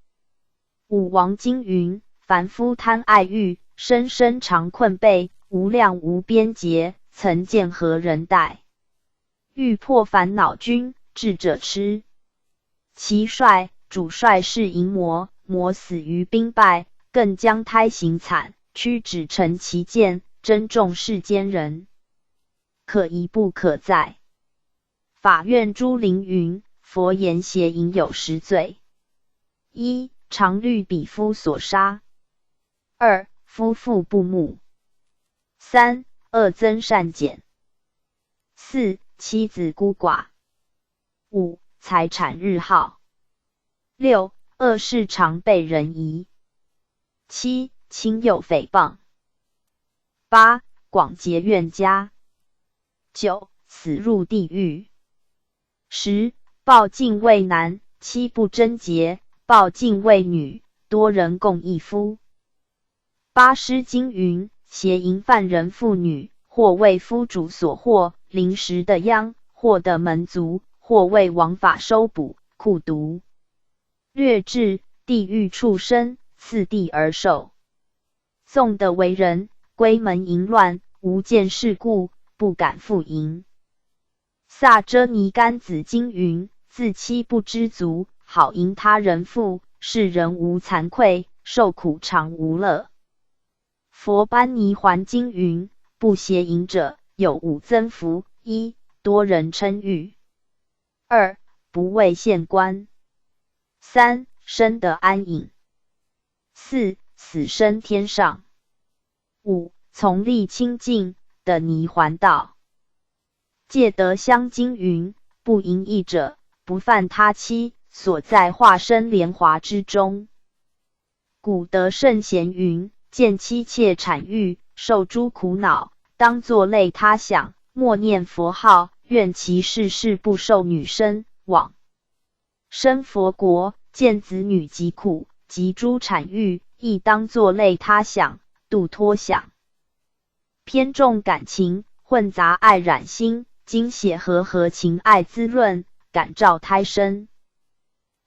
武王经云：凡夫贪爱欲，生生常困悖，无量无边劫，曾见何人待？欲破烦恼君，智者痴。其帅主帅是淫魔，魔死于兵败，更将胎行惨，屈指成其剑，珍重世间人，可疑不可在。法院朱灵云：佛言邪淫有10罪： 1. 常虑彼夫所杀； 2. 夫妇不睦； 3. 恶增善减； 4. 妻子孤寡； 5. 财产日耗； 6. 恶事常被人疑； 7. 亲友诽谤； 8. 广结怨家； 9. 死入地狱； 10. 报尽未难，妻不贞洁，报尽未女，多人共一夫。八诗经云：邪淫犯人妇女，或为夫主所获，临时的殃，或的门族，或为王法收捕，酷毒。略至地狱畜生，次第而受。纵的为人，闺门淫乱，无见事故，不敢复淫。萨遮尼干子经云：自欺不知足，好淫他人妇，是人无惭愧，受苦常无乐。佛班尼还经云：不邪淫者有五增福：一、多人称誉；二、不畏县官；三、生得安隐；四、死生天上；五、从力清净的泥还道。戒德香经云：不淫逸者，不犯他妻，所在化身莲华之中。古德圣贤云：见妻妾产育，受诸苦恼，当作类他想，默念佛号，愿其世世不受女生往生佛国。见子女疾苦，及诸产育，亦当作类他想，度脱想。偏重感情，混杂爱染心，精血和情爱滋润，感召胎生。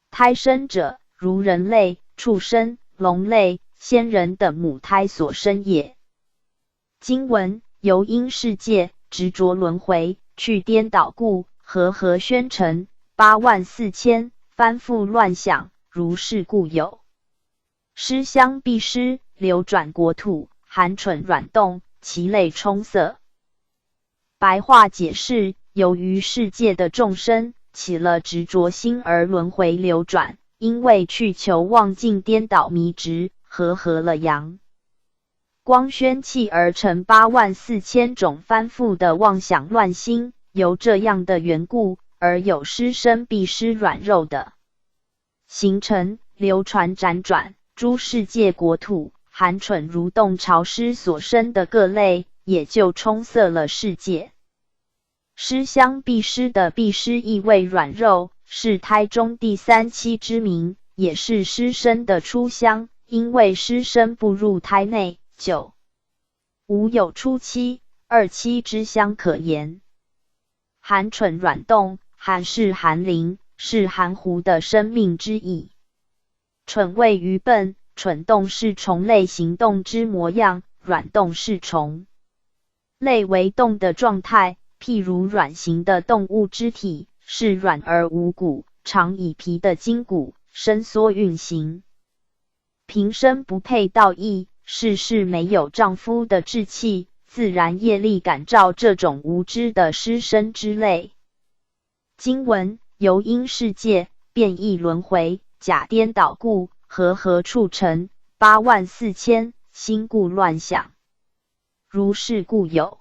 胎生者，如人类、畜生、龙类、仙人等母胎所生也。经文：由因世界执着轮回，去颠倒故，和宣成84000，翻覆乱想，如是故有。尸香必失，流转国土，含蠢软动，其类充塞。白话解释：由于世界的众生起了执着心而轮回流转，因为去求妄境颠倒迷执，合了阳光宣气而成84000种翻覆的妄想乱心，由这样的缘故而有尸身必失软肉的形成，流传辗转，诸世界国土含蠢蠕动潮湿所生的各类，也就充塞了世界。尸香必失的必失意味软肉，是胎中第三期之名，也是尸身的初香，因为尸身不入胎内，就无有初期、二期之香可言。含蠢软动，含是含灵，是含糊的生命之意。蠢谓愚笨，蠢动是虫类行动之模样，软动是虫类为动的状态，譬如软形的动物肢体，是软而无骨，常以皮的筋骨伸缩运行。平生不配道义，事没有丈夫的志气，自然业力感召这种无知的尸身之类。经文：由因世界变异轮回，假颠倒故，和处成84000，心故乱想，如是故有。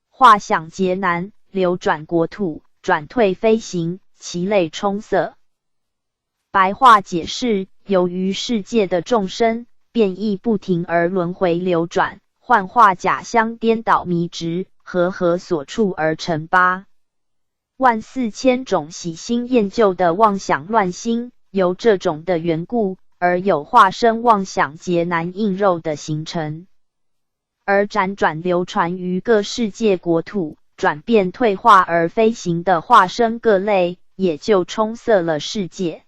化想劫难，流转国土，转退飞行，其类充塞。白话解释：由于世界的众生变异不停而轮回流转，幻化假相颠倒迷执，和所处而成84000种喜新厌旧的妄想乱心，由这种的缘故而有化身妄想劫难应肉的形成，而辗转流传于各世界国土，转变退化而飞行的化身各类，也就充塞了世界。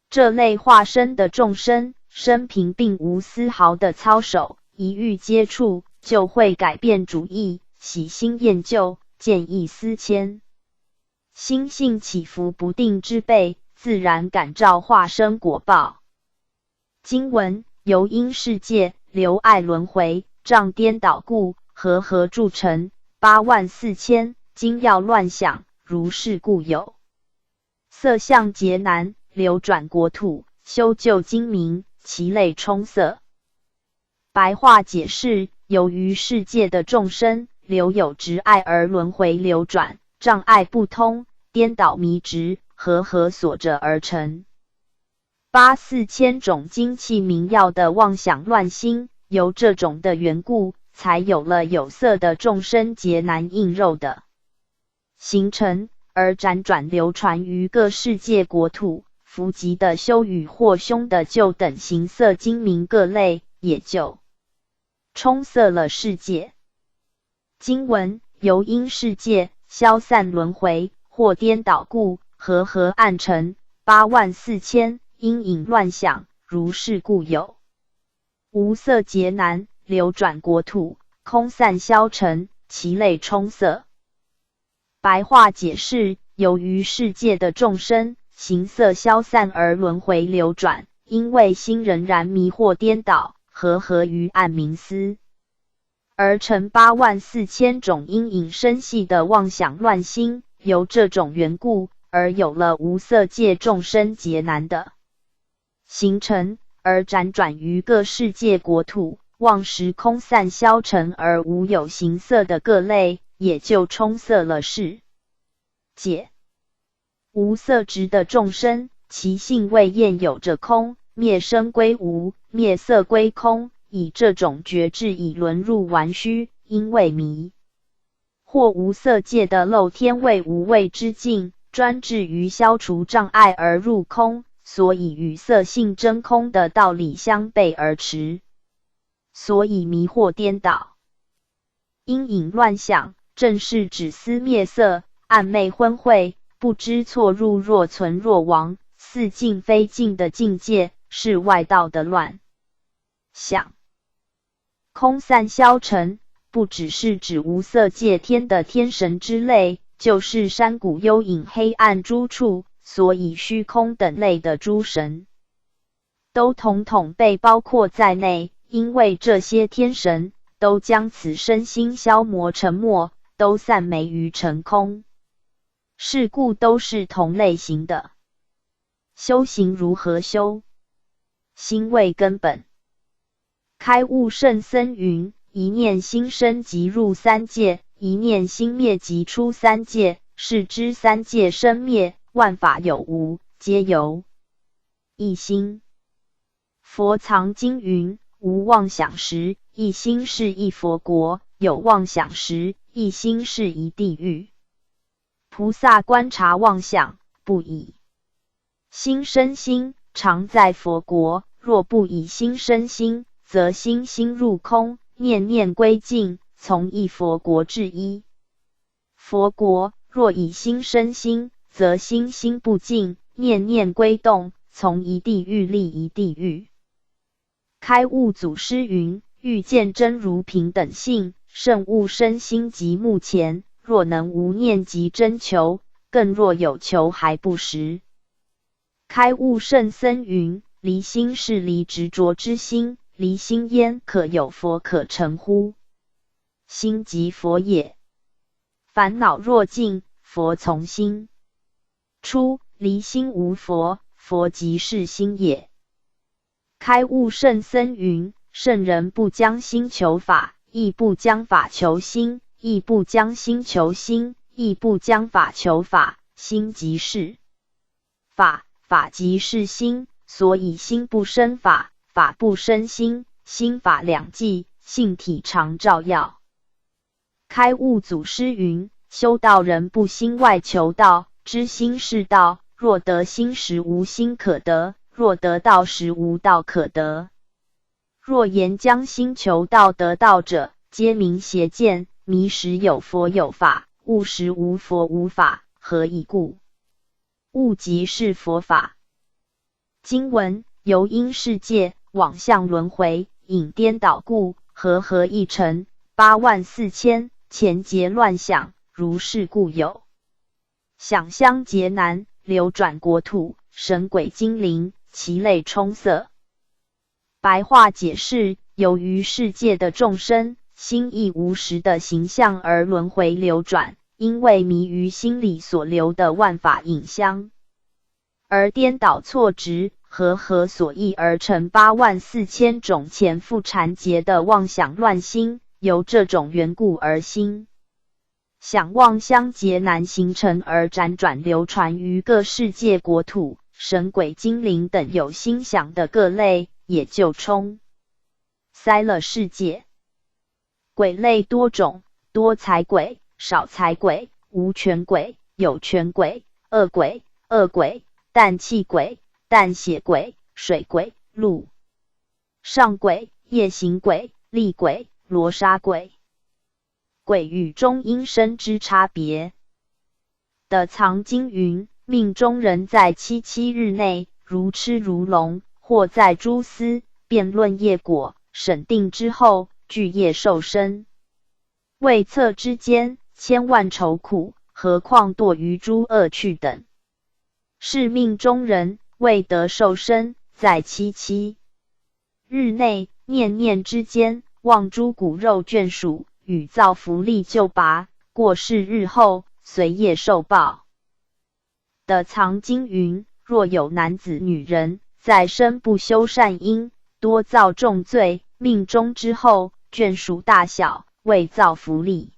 这类化身的众生生平并无丝毫的操守，一遇接触就会改变主意，喜新厌旧，见异思迁，心性起伏不定之辈，自然感召化身果报。经文：由因世界流爱轮回，障颠倒故，和铸成84000，精要乱想，如是故有。色相劫难，流转国土，修旧精明，其类充塞。白话解释：由于世界的众生留有执爱而轮回流转，障碍不通，颠倒迷执，和所着而成。84000种精气明耀的妄想乱心，由这种的缘故，才有了有色的众生劫难应肉的形成，而辗转流传于各世界国土，伏吉的修与或凶的就等形色精明各类，也就充塞了世界。经文由因世界消散轮回，或颠倒故，和合暗沉84000，因影乱想，如是故有无色劫难，流转国土，空散消沉，其类充塞。白话解释：由于世界的众生形色消散而轮回流转，因为心仍然迷惑颠倒，和合于暗冥思，而成84000种阴影深细的妄想乱心，由这种缘故而有了无色界众生劫难的形成，而辗转于各世界国土，妄时空散消沉而无有形色的各类，也就充塞了世界。无色执的众生，其性未厌有着空，灭生归无，灭色归空，以这种觉智已沦入玩虚，因为迷或无色界的漏天位无畏之境，专志于消除障碍而入空，所以与色性真空的道理相悖而驰，所以迷惑颠倒。阴影乱想，正是指思灭色，暗昧昏晦，不知错入若存若亡，似境非境的境界，是外道的乱想。空散消沉，不只是指无色界天的天神之类，就是山谷幽隐黑暗诸处，所以虚空等类的诸神，都统统被包括在内，因为这些天神都将此身心消磨成没，都散没于成空，是故都是同类型的。修行如何修？心为根本。开悟圣僧云：一念心生即入三界，一念心灭即出三界，是知三界生灭，万法有无，皆由一心。佛藏经云：无妄想时，一心是一佛国；有妄想时，一心是一地狱。菩萨观察妄想，不以心生心，常在佛国；若不以心生心，则心心入空，念念归尽，从一佛国至一佛国；若以心生心，则心心不尽，念念归动，从一地狱立一地狱。开悟祖师云：欲见真如平等性，慎勿生心及目前；若能无念及真求，更若有求还不实。开悟圣僧云：离心是离执着之心，离心焉可有佛可成乎？心即佛也。烦恼若尽，佛从心出；离心无佛，佛即是心也。开悟圣僧云：圣人不将心求法，亦不将法求心，亦不将心求心，亦不将法求法，心即是法，法即是心，所以心不生法，法不生心，心法两际，性体常照耀。开悟祖师云：修道人不心外求道，知心是道；若得心时无心可得，若得道时无道可得。若言将心求道得道者，皆名邪见，迷时有佛有法，悟时无佛无法，何以故？悟即是佛法。经文由因世界往向轮回，引颠倒故，和合一成84000，前劫乱想，如是故有想相劫难，流转国土，神鬼精灵，其类充塞。白话解释：由于世界的众生心意无实的形象而轮回流转，因为迷于心里所留的万法影相，而颠倒错执，和合所依而成84000种潜伏缠结的妄想乱心，由这种缘故而心想妄相劫难形成，而辗转流传于各世界国土，神鬼精灵等有心想的各类，也就充塞了世界。鬼类多种，多财鬼、少财鬼、无权鬼、有权鬼、恶鬼、恶鬼、氮气鬼、但血鬼、水鬼、陆上鬼、夜行鬼、厉鬼、罗刹鬼。鬼与中阴身之差别。的藏经云：命中人在77日内，如痴如聋，或在诸司辩论业果，审定之后，具业受身。未测之间，千万愁苦，何况堕于诸恶趣等。是命中人未得受身，在77日内，念念之间，望诸骨肉眷属，与造福利就拔，过世日后，随业受报。的藏经云：若有男子女人，在生不修善因，多造重罪，命终之后，眷属大小，未造福利。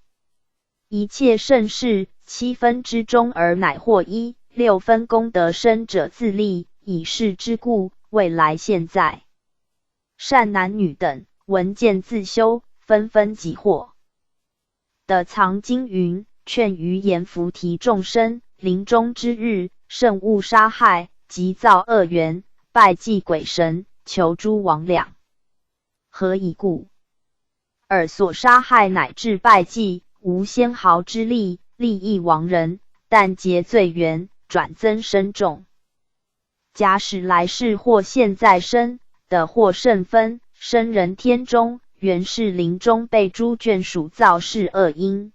一切盛事，7分之中而乃获1、6分功德生者自立，以是之故，未来现在。善男女等，闻见自修，纷纷即获。的藏经云：劝于阎浮提众生，临终之日，慎勿杀害，即造恶缘，拜祭鬼神，求诸魍魉。何以故？尔所杀害乃至拜祭，无纤毫之力，利益亡人，但结罪缘，转增深重。假使来世或现在生的或甚分，生人天中，原是临终被诸眷属造是恶因，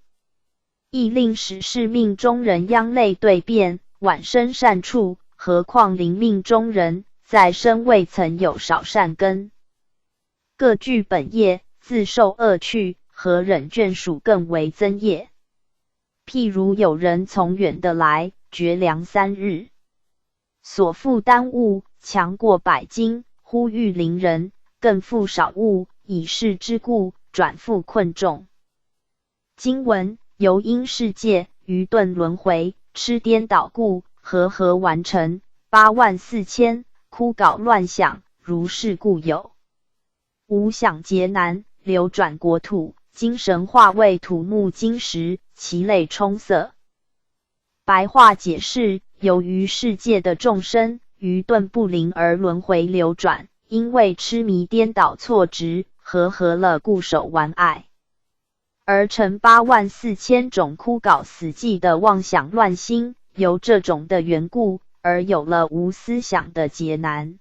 亦令使是命中人殃类对变，晚生善处，何况临命中人在生未曾有少善根，各具本业，自受恶趣，何忍眷属更为增业？譬如有人从远的来，绝粮3日，所负担物强过100斤，忽遇邻人，更负少物，以是之故，转复困重。经文：由因世界愚钝轮回，痴颠倒故，和完成84000，枯槁乱想，如是故有无想劫难，流转国土，精神化为土木金石，其类充塞。白话解释：由于世界的众生愚钝不灵而轮回流转，因为痴迷颠倒错执，和了固守顽爱，而成84000种枯槁死寂的妄想乱心，由这种的缘故，而有了无思想的劫难，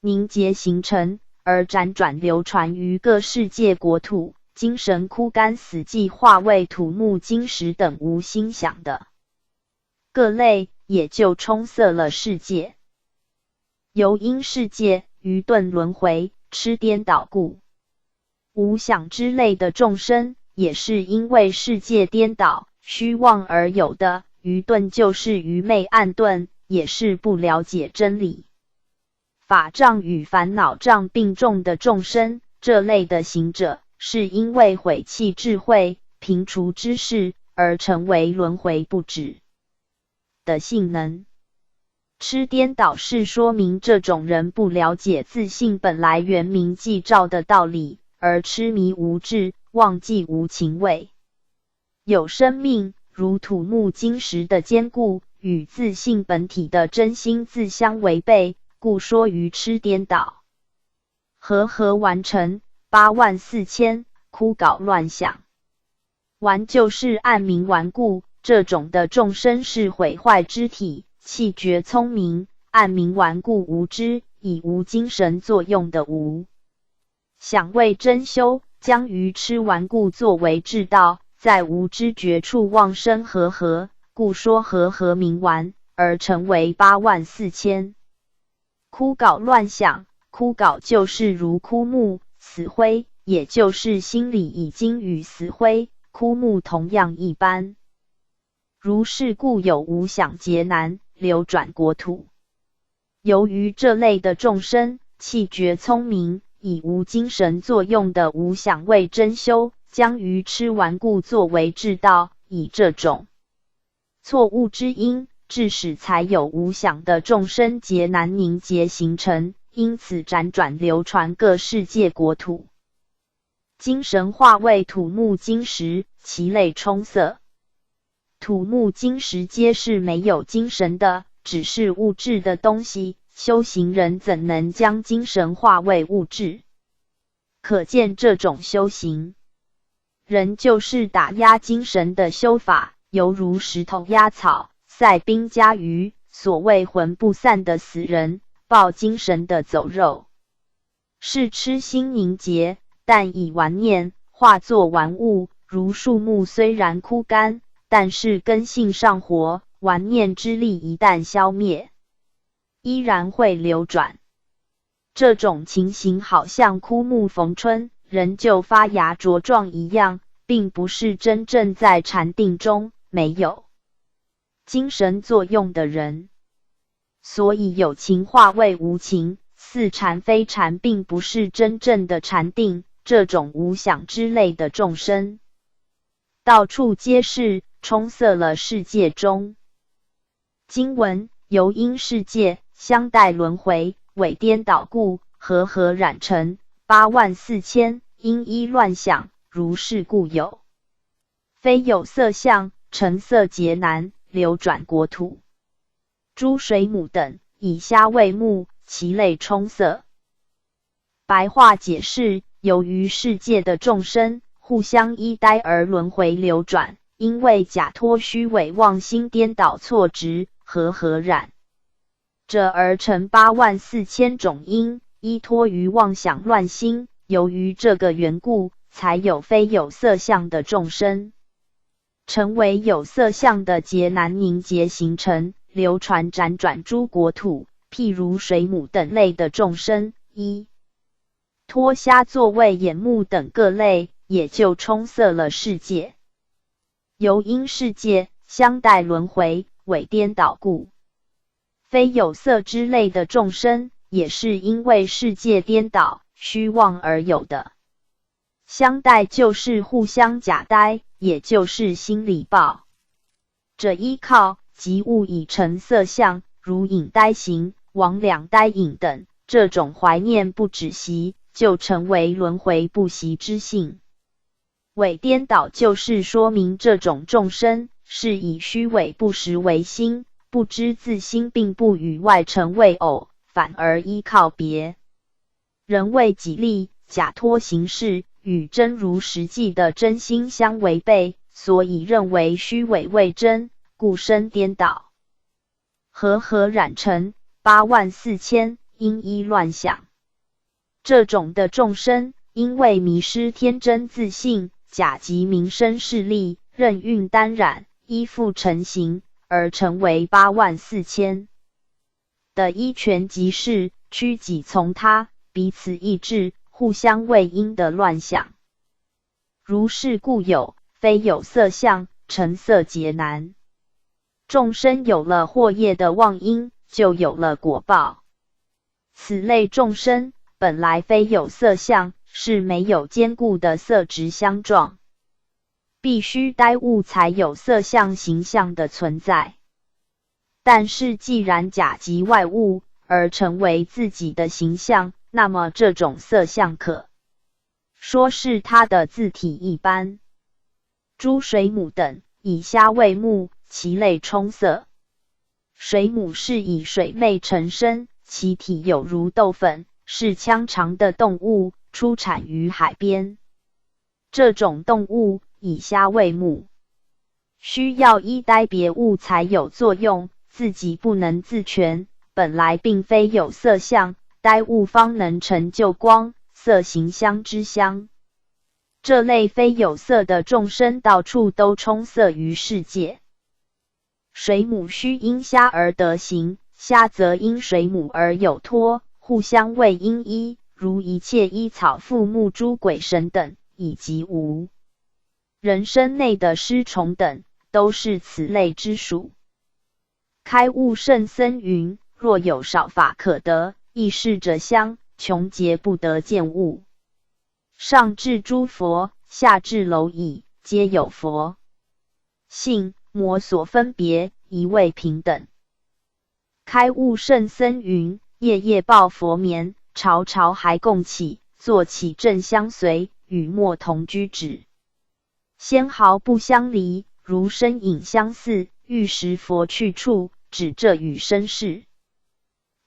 凝结形成，而辗转流传于各世界国土，精神枯干死寂，化为土木金石等无心想的各类，也就充塞了世界。由因世界愚钝轮回，痴颠倒故，无想之类的众生，也是因为世界颠倒虚妄而有的。愚钝就是愚昧暗钝，也是不了解真理。法障与烦恼障并重的众生，这类的行者，是因为毁弃智慧、平除知识，而成为轮回不止的性能。痴颠倒是说明这种人不了解自性本来原明寂照的道理，而痴迷无智，忘记无情味。有生命如土木金石的坚固，与自性本体的真心自相违背，故说愚痴颠倒。和完成84000，枯槁乱想。顽就是暗明顽固，这种的众生是毁坏之体，气绝聪明，暗明顽固无知，以无精神作用的无想为真修，将愚痴顽固作为智道，在无知觉处妄生和，故说和名顽，而成为84000。枯槁乱想，枯槁就是如枯木、死灰，也就是心里已经与死灰、枯木同样一般。如是故有无想劫难，流转国土。由于这类的众生气绝聪明，以无精神作用的无想为真修，将愚痴顽固作为智道，以这种错误之因，致使才有无想的众生劫难凝结形成，因此辗转流传各世界国土。精神化为土木金石，其类充塞。土木金石皆是没有精神的，只是物质的东西，修行人怎能将精神化为物质？可见这种修行，仍旧是打压精神的修法，犹如石头压草，塞兵加鱼，所谓魂不散的死人，抱精神的走肉，是痴心凝结，但以顽念化作顽物，如树木虽然枯干，但是根性尚活，顽念之力一旦消灭，依然会流转。这种情形好像枯木逢春，仍旧发芽茁壮一样，并不是真正在禅定中没有精神作用的人。所以有情化为无情，似禅非禅，并不是真正的禅定。这种无想之类的众生，到处皆是，充塞了世界中。经文由因世界相待轮回，伪颠倒故，和合染成84000，因依乱想，如是故有。非有色相，成色劫难，流转国土。诸水母等，以虾为目，其类充塞。白话解释：由于世界的众生互相依呆而轮回流转，因为假托虚伪妄心颠倒错执，和合染者而成84000种因，依托于妄想乱心。由于这个缘故，才有非有色相的众生，成为有色相的劫难凝结形成，流传辗转诸国土。譬如水母等类的众生，依托虾作为眼目等各类，也就充塞了世界。由因世界相待轮回，伪颠倒故。非有色之类的众生，也是因为世界颠倒虚妄而有的。相待就是互相假呆，也就是心理报。这依靠即物以成色相，如影呆形、魍魉呆影等，这种怀念不止息，就成为轮回不息之性。伪颠倒就是说明这种众生是以虚伪不实为心，不知自心并不与外成为偶，反而依靠别人为己利，假托行事，与真如实际的真心相违背，所以认为虚伪为真，故生颠倒。和合染成84000，因依乱想。这种的众生，因为迷失天真自信，假集名声势力，任运单染，依附成形，而成为84000的依权即是趋己从他，彼此抑制，互相为因的乱想。如是故有非有色相，成色劫难。众生有了惑业的妄因，就有了果报。此类众生本来非有色相，是没有坚固的色质相状，必须呆物才有色相形象的存在。但是既然假集外物而成为自己的形象，那么这种色相可说是他的自体一般。诸水母等，以虾为目，其类充塞。水母是以水魅成身，其体有如豆粉，是腔长的动物，出产于海边。这种动物以虾为目，需要依呆别物才有作用，自己不能自全，本来并非有色相，呆物方能成就光色形相之相。这类非有色的众生，到处都充塞于世界。水母须因虾而得形，虾则因水母而有托，互相为因依，如一切依草附木诸鬼神等，以及无人身内的尸虫等，都是此类之属。开悟圣僧云：若有少法可得，亦是者相，穷劫不得见物。上至诸佛，下至蝼蚁，皆有佛性，魔所分别，一味平等。开悟圣僧云：夜夜报佛眠，朝朝还共起，坐起正相随，与莫同居止。纤毫不相离，如身影相似，欲识佛去处，指这与身事。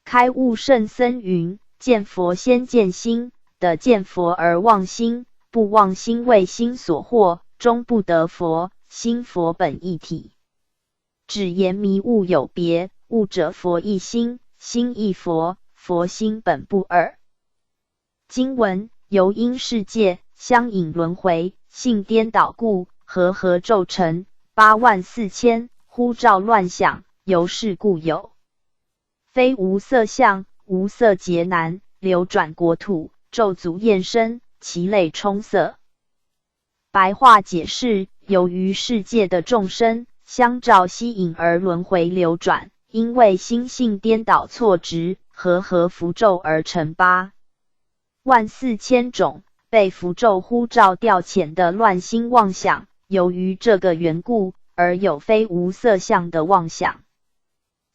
开悟圣僧云：见佛先见心，得见佛而忘心，不忘心为心所惑，终不得佛。心佛本一体，只言迷悟有别，悟者佛一心，心亦佛，佛心本不二。经文：由因世界相引轮回，性颠倒故，和合骤成84000，呼召乱想，由是故有。非无色相，无色劫难，流转国土，咒诅厌身，其类充塞。白话解释：由于世界的众生相照吸引而轮回流转，因为心性颠倒错执，和合符咒而成84000种被符咒呼召调遣的乱心妄想，由于这个缘故而有非无色相的妄想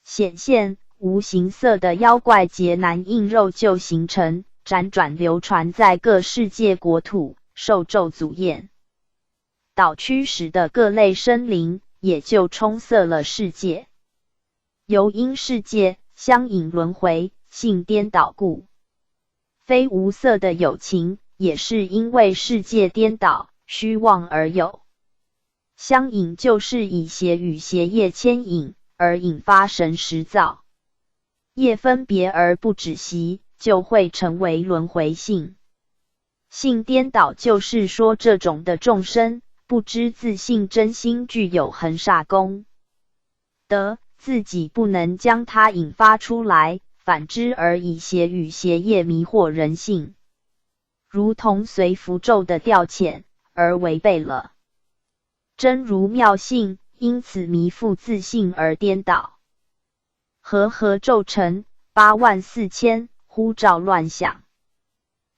显现，无形色的妖怪劫难应肉就形成，辗转流传在各世界国土，受咒诅厌导驱使的各类生灵，也就充塞了世界。由因世界相引轮回，性颠倒故。非无色的有情，也是因为世界颠倒，虚妄而有。相引就是以邪与邪业牵引，而引发神识造业分别而不止息，就会成为轮回性。性颠倒就是说这种的众生不知自性真心具有恒煞功德，自己不能将它引发出来，反之而以邪与邪业迷惑人性，如同随符咒的调遣，而违背了真如妙性，因此迷附自性而颠倒。和合咒成84000，呼召乱想。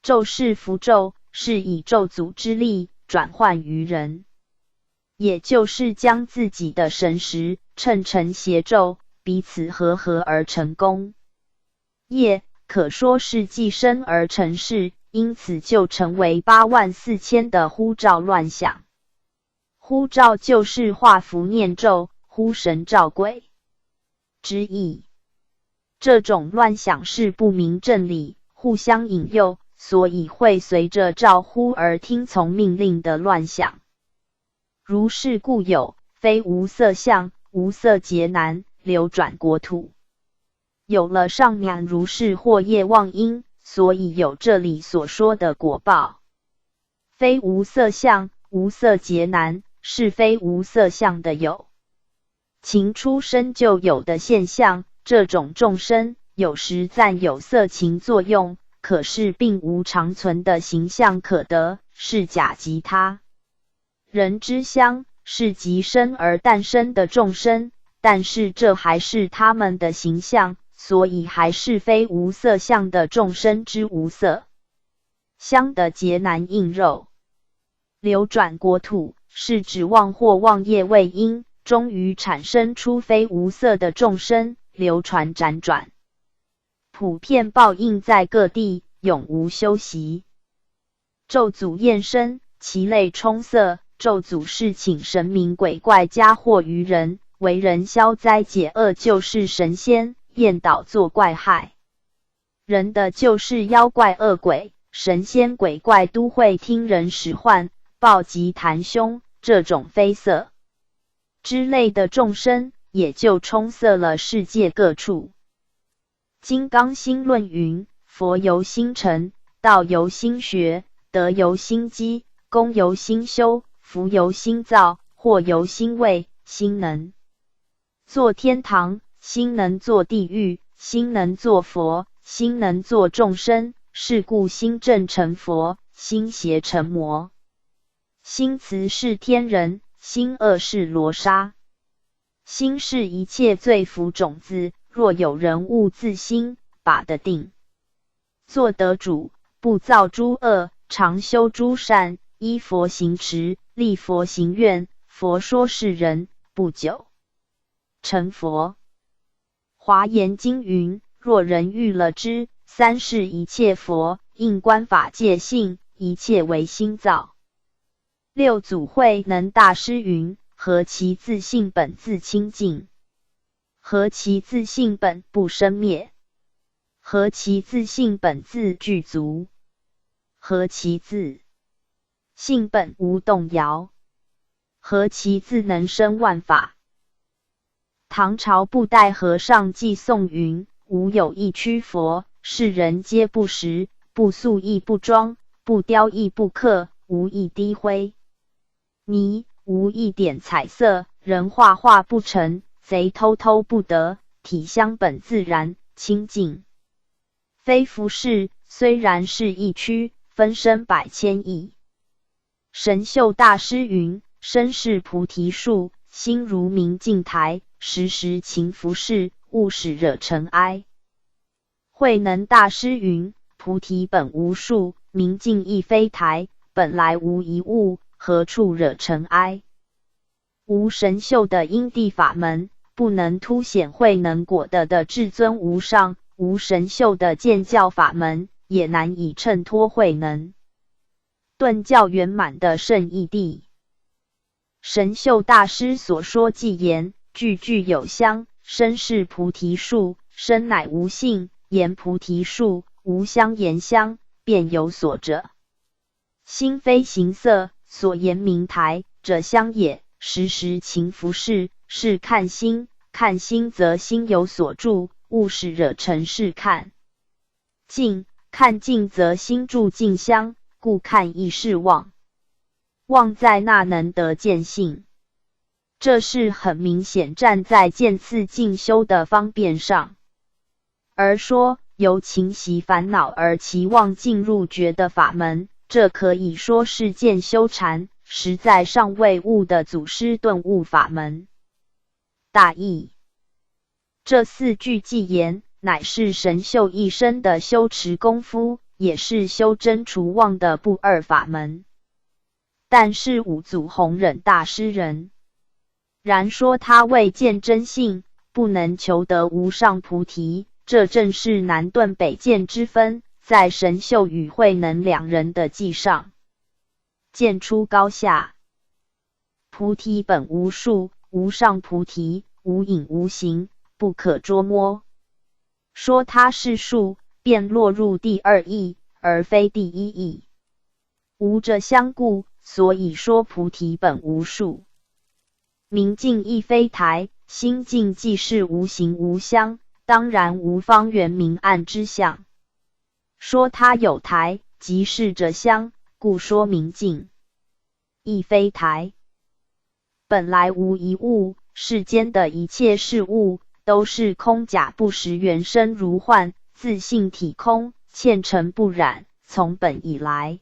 咒是符咒，是以咒诅之力转换于人，也就是将自己的神识称成邪咒，彼此和合而成功业，可说是寄生而成事，因此就成为84000的呼召乱想。呼召就是画符念咒，呼神召鬼之意。这种乱想是不明正理，互相引诱，所以会随着召呼而听从命令的乱想。如是故有非无色相，无色劫难，流转国土。有了上面如是惑业妄因，所以有这里所说的果报。非无色相，无色劫难，是非无色相的有情出生就有的现象。这种众生有时暂有色情作用，可是并无长存的形象可得，是假即他人之相，是即生而诞生的众生，但是这还是他们的形象，所以还是非无色相的众生之无色相的劫难应肉。流转国土是指妄或妄业为因，终于产生出非无色的众生，流传辗转，普遍报应在各地，永无休息。咒诅厌身，其类充塞。咒诅是请神明鬼怪加祸于人，为人消灾解厄，就是神仙厌倒作怪害人的，就是妖怪恶鬼。神仙鬼怪都会听人使唤，暴击弹凶，这种非色之类的众生，也就充塞了世界各处。金刚心论云：佛由心成，道由心学，德由心积，功由心修，福由心造，祸由心为。心能作天堂，心能作地狱，心能作佛，心能作众生。是故心正成佛，心邪成魔。心慈是天人，心恶是罗刹。心是一切罪福种子，若有人悟自心，把得定，做得主，不造诸恶，常修诸善，依佛行持，立佛行愿，佛说是人，不久成佛。华严经云：若人欲了知，三世一切佛，应观法界性，一切为心造。六祖慧能大师云：何其自性本自清净，何其自性本不生灭。何其自性本自具足，何其自性本无动摇，何其自能生万法。唐朝布袋和尚寄颂云：吾有一躯佛，世人皆不识，不塑亦不装，不雕亦不刻，无一滴灰泥，无一点彩色，人画画不成，贼偷偷不得，体香本自然清净，非服饰，虽然是一躯，分身百千亿。神秀大师云：身是菩提树，心如明镜台，时时勤拂拭，勿使惹尘埃。慧能大师云：菩提本无树，明镜亦非台，本来无一物，何处惹尘埃。无神秀的因地法门，不能凸显慧能果的至尊无上；无神秀的见教法门，也难以衬托慧能顿教圆满的圣义谛。神秀大师所说偈言，句句有香，身是菩提树，身乃无性，言菩提树，无香言香，便有所者。心非形色，所言明台，者香也。时时勤拂拭，是看心，看心则心有所住，勿使惹尘世看境，看境则心住境香，故看亦是妄。妄在那能得见性，这是很明显站在渐次进修的方便上，而说由勤习烦恼而期望进入觉的法门，这可以说是渐修禅，实在尚未悟的祖师顿悟法门。大意：这四句偈言，乃是神秀一生的修持功夫，也是修真除妄的不二法门。但是五祖弘忍大师人然说他未见真性，不能求得无上菩提，这正是南顿北渐之分，在神秀与慧能两人的偈上见出高下。菩提本无树，无上菩提，无影无形，不可捉摸。说它是树，便落入第二义，而非第一义。无着相故，所以说菩提本无树。明镜亦非台，心镜既是无形无相，当然无方圆明暗之相。说它有台，即是着相，故说明镜亦非台。本来无一物，世间的一切事物都是空假不实，原生如幻，自性体空，缱尘不染，从本以来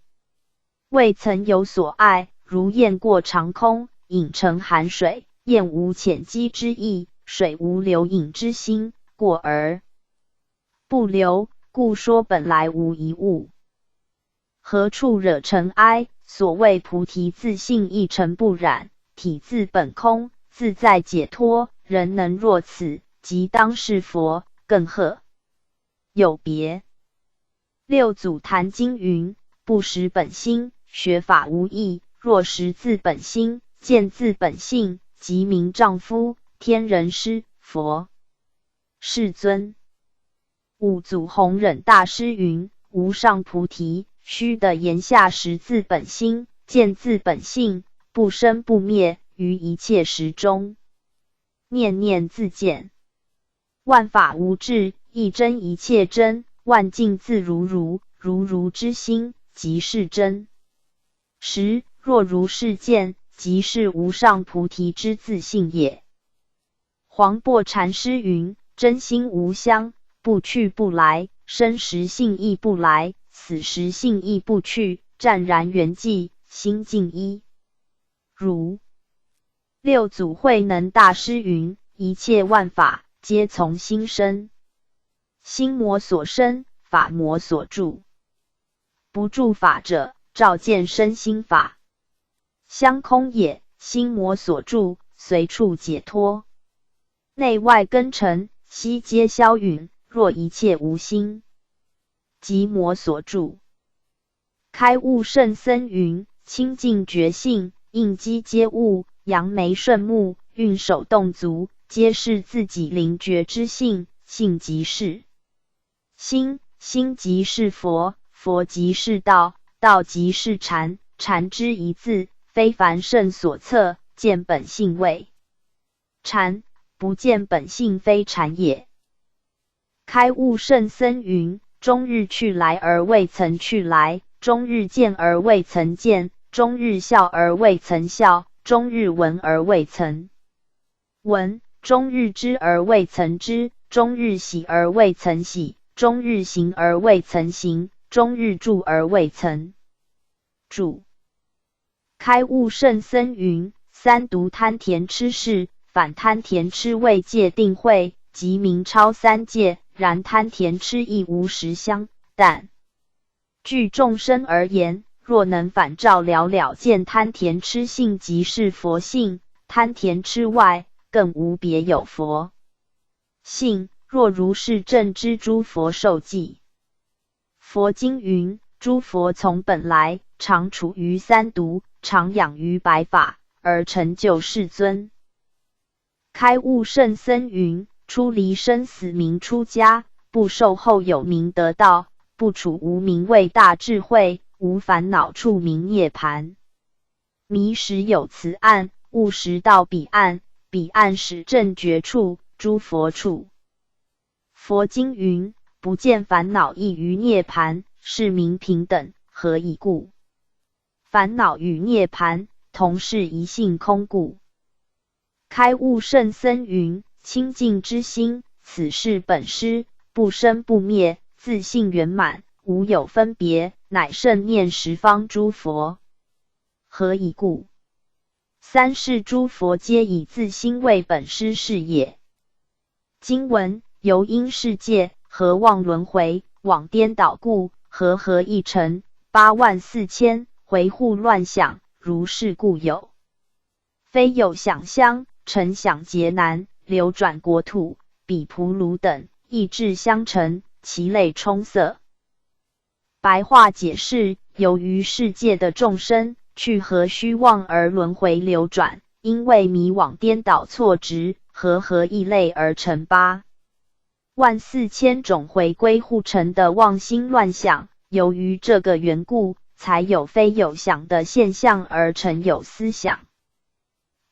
未曾有所碍，如雁过长空，影成寒水，雁无潜机之意，水无流影之心，过而不流，故说本来无一物，何处惹尘埃。所谓菩提自性一尘不染，体自本空，自在解脱，人能若此，即当是佛，更何有别。六祖坛经云：不识本心，学法无益；若识自本心，见自本性，即名丈夫，天人师，佛世尊。五祖弘忍大师云：无上菩提，须得言下识自本心，见自本性，不生不灭，于一切时中，念念自见。万法无质，一真一切真，万境自如如，如如之心，即是真实。若如是见，即是无上菩提之自性也。黄檗禅师云：真心无相，不去不来，生时性亦不来，死时性亦不去，湛然圆寂，心净一如。六祖慧能大师云：一切万法皆从心生，心魔所生，法魔所住，不住法者，照见身心法相空也。心魔所住，随处解脱，内外根尘悉皆消陨。若一切无心，即魔所住。开悟圣僧云：清净觉性，应机皆悟，扬眉顺目，运手动足，皆是自己灵觉之性，性即是心，心即是佛，佛即是道，道即是禅，禅之一字，非凡圣所测，见本性谓禅，不见本性非禅也。开悟圣僧云：终日去来而未曾去来，终日见而未曾见，终日笑而未曾笑，终日闻而未曾闻，终日知而未曾知，终日喜而未曾喜，终日行而未曾行，终日住而未曾住。开悟圣僧云：三毒贪田痴事，反贪田痴未界定慧，即名超三界，然贪田痴亦无实相。但据众生而言，若能反照了了见贪田痴性即是佛性，贪田痴外更无别有佛性。若如是正知诸佛受记。佛经云：诸佛从本来，常处于三毒，常养于百法，而成就世尊。开悟圣僧云：出离生死名出家，不受后有名得道，不处无名为大智慧，无烦恼处名涅槃。迷时有此岸，悟时到彼岸，彼岸始正觉处，诸佛处。佛经云：不见烦恼异于涅槃，是名平等。何以故？烦恼与涅槃同是一性空故。开悟圣僧云：清净之心，此是本师，不生不灭，自性圆满，无有分别，乃胜念十方诸佛。何以故？三世诸佛皆以自心为本师是也。经文：由因世界，何妄轮回，往颠倒故，和一尘84000，回护乱想，如是故有。非有想相，成想劫难，流转国土，比蒲卢等，意志相成，其类充塞。白话解释：由于世界的众生去和虚妄而轮回流转，因为迷惘颠倒错执，和异类而成84000种回归互成的妄心乱想。由于这个缘故，才有非有想的现象而成有思想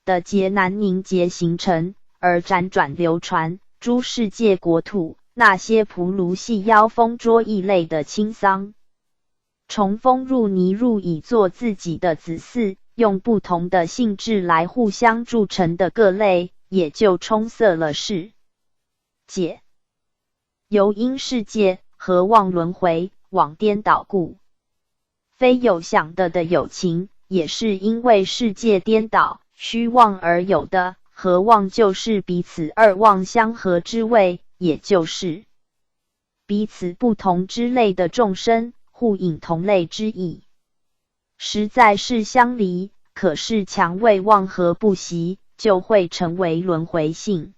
的劫难凝结形成，而辗转流传诸世界国土，那些蒲卢细腰蜂捉异类的青桑虫蜂入泥入以作自己的子嗣，用不同的性质来互相铸成的各类，也就充塞了世界。由因世界和妄轮回，往颠倒故。非有想的有情，也是因为世界颠倒虚妄而有的，和妄就是彼此二妄相合之谓，也就是彼此不同之类的众生，互引同类之意。实在是相离，可是强为妄合不习，就会成为轮回性。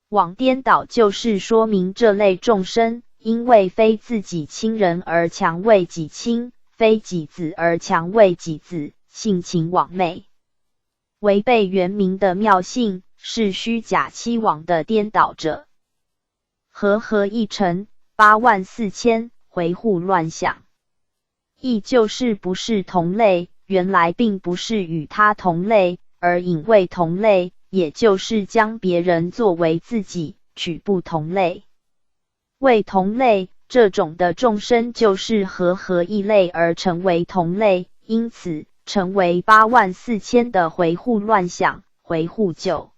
往颠倒就是说明这类众生，因为非自己亲人而强为己亲，非己子而强为己子，性情妄昧，违背原名的妙性，是虚假欺妄的颠倒者。和一尘84000，回护乱想，亦就是不是同类，原来并不是与他同类，而引为同类，也就是将别人作为自己，取不同类为同类，这种的众生就是和异类而成为同类，因此成为84000的回护乱想。回护就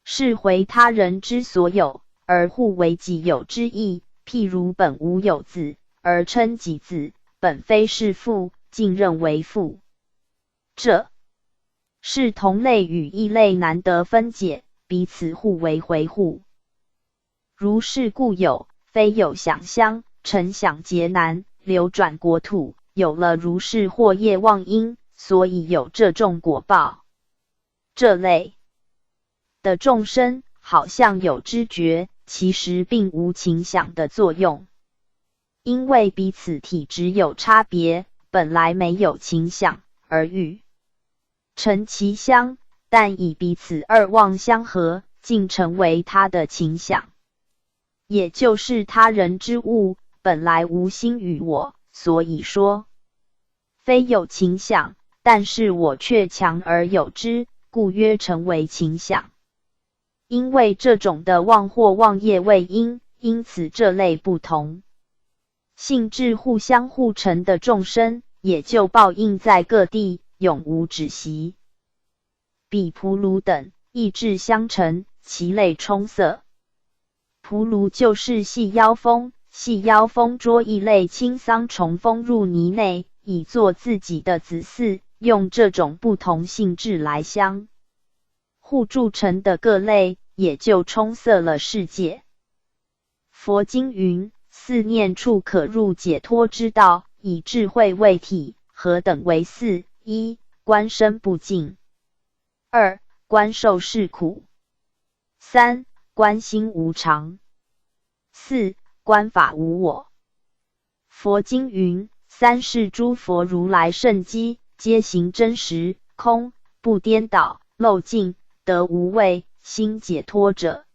是回他人之所有，而护为己有之意。譬如本无有子，而称己子，本非是父，竟认为父。这是同类与异类难得分解，彼此互为回护。如是故有非有想相，成想劫难，流转国土，有了如是惑业妄因，所以有这种果报。这类的众生好像有知觉，其实并无情想的作用，因为彼此体质有差别，本来没有情想，而欲成其相，但以彼此二妄相合，竟成为他的情想。也就是他人之物，本来无心于我，所以说非有情想，但是我却强而有之，故曰成为情想。因为这种的妄或妄业为因，因此这类不同性质互相互成的众生，也就报应在各地，永无止息。比蒲卢等，意志相成，其类充塞。蒲卢就是细腰蜂，细腰蜂捉一类青桑虫蜂入泥内，以作自己的子嗣，用这种不同性质来相互铸成的各类，也就充塞了世界。佛经云：四念处可入解脱之道，以智慧为体，何等为四？一、观身不净；二、观受是苦；三、观心无常；四、观法无我。佛经云：三世诸佛如来圣迹，皆行真实，空，不颠倒，漏尽，得无畏，心解脱者。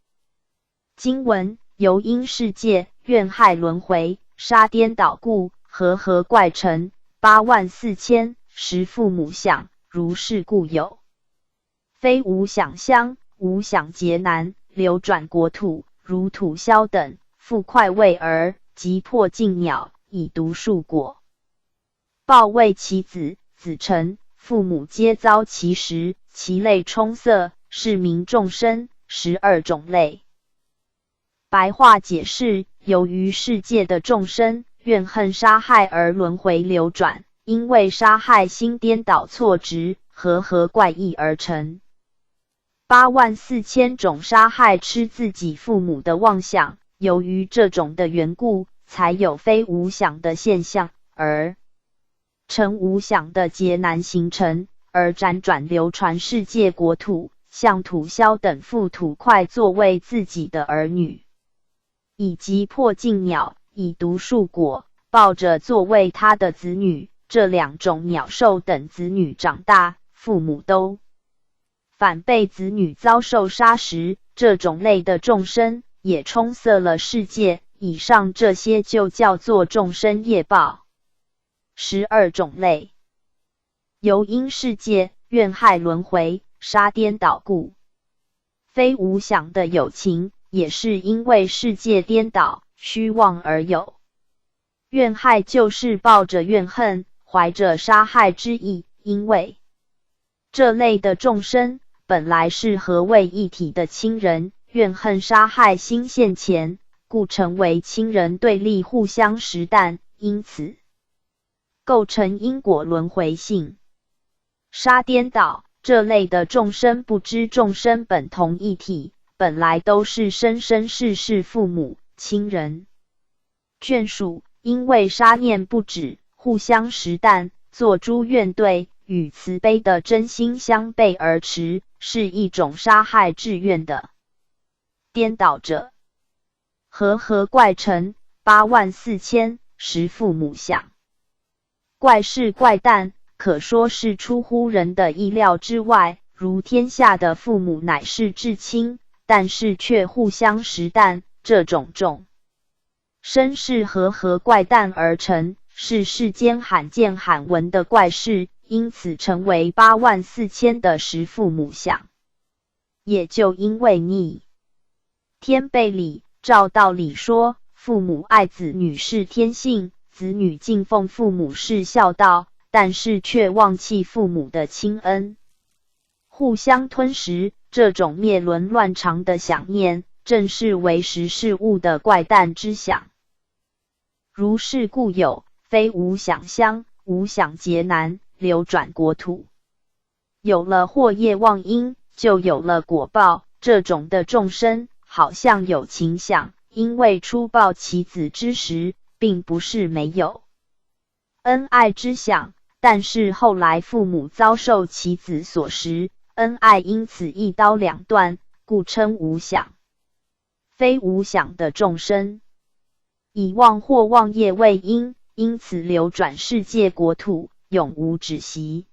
经文：由因世界，怨害轮回，杀颠倒故，和怪成84000，实父母想，如是故有。非无想相，无想劫难，流转国土，如土枭等，复快为儿，即破尽鸟，以毒树果。报为其子，子成，父母皆遭其时，其类充塞，是名众生12种类。白话解释：由于世界的众生怨恨杀害而轮回流转，因为杀害心颠倒错执，和怪异而成。84000种杀害吃自己父母的妄想，由于这种的缘故，才有非无想的现象，而成无想的劫难形成，而辗转流传世界国土，像土枭等附土块作为自己的儿女，以及破尽鸟，以毒树果，抱着作为他的子女。这两种鸟兽等子女长大，父母都反被子女遭受杀时，这种类的众生也充塞了世界。以上这些就叫做众生业报。12种类，由因世界，怨害轮回，杀颠倒故。非无想的有情，也是因为世界颠倒，虚妄而有。怨害就是抱着怨恨，怀着杀害之意，因为这类的众生本来是合为一体的亲人，怨恨杀害心现前，故成为亲人对立，互相实弹，因此构成因果轮回性。杀颠倒这类的众生不知众生本同一体，本来都是生生世世父母亲人眷属，因为杀念不止，互相实弹，做诸怨对，与慈悲的真心相悖而驰，是一种杀害志愿的颠倒者。和怪成84000，实父母想。怪事怪诞，可说是出乎人的意料之外，如天下的父母乃是至亲，但是却互相实弹，这种众生是和怪诞而成，是世间罕见罕闻的怪事，因此成为84000的实父母想。也就因为逆天悖理，照道理说，父母爱子女是天性，子女敬奉父母是孝道，但是却忘弃父母的亲恩，互相吞食，这种灭伦乱常的想念，正是为时事物的怪诞之想。如是故有非无想相，无想劫难，流转国土。有了祸业妄因，就有了果报。这种的众生好像有情想，因为初报其子之时，并不是没有恩爱之想，但是后来父母遭受其子所食，恩爱因此一刀两断，故称无想。非无想的众生，以妄或妄业为因，因此流转世界国土，永无止息。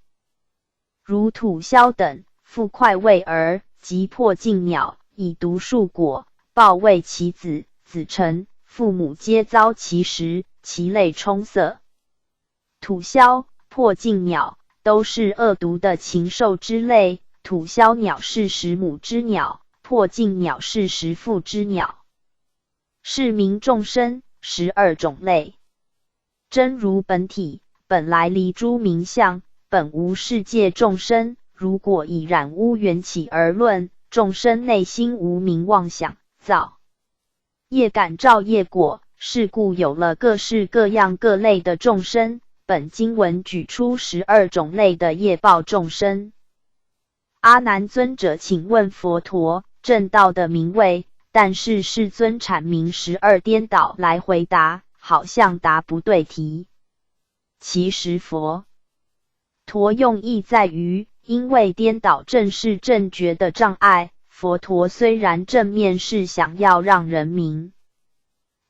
如土枭等，复快为儿，即破尽鸟，以毒树果，报为其子，子承，父母皆遭其食，其类充塞。土枭、破镜鸟都是恶毒的禽兽之类，土枭鸟是食母之鸟，破镜鸟是食父之鸟。是名众生，12种类。真如本体，本来离诸名相，本无世界众生。如果以染污缘起而论，众生内心无明妄想，造业感召业果，是故有了各式各样各类的众生。本经文举出12种类的业报众生。阿难尊者请问佛陀正道的名位，但是世尊阐明12颠倒来回答，好像答不对题。其实佛陀用意在于，因为颠倒正是正觉的障碍，佛陀虽然正面是想要让人明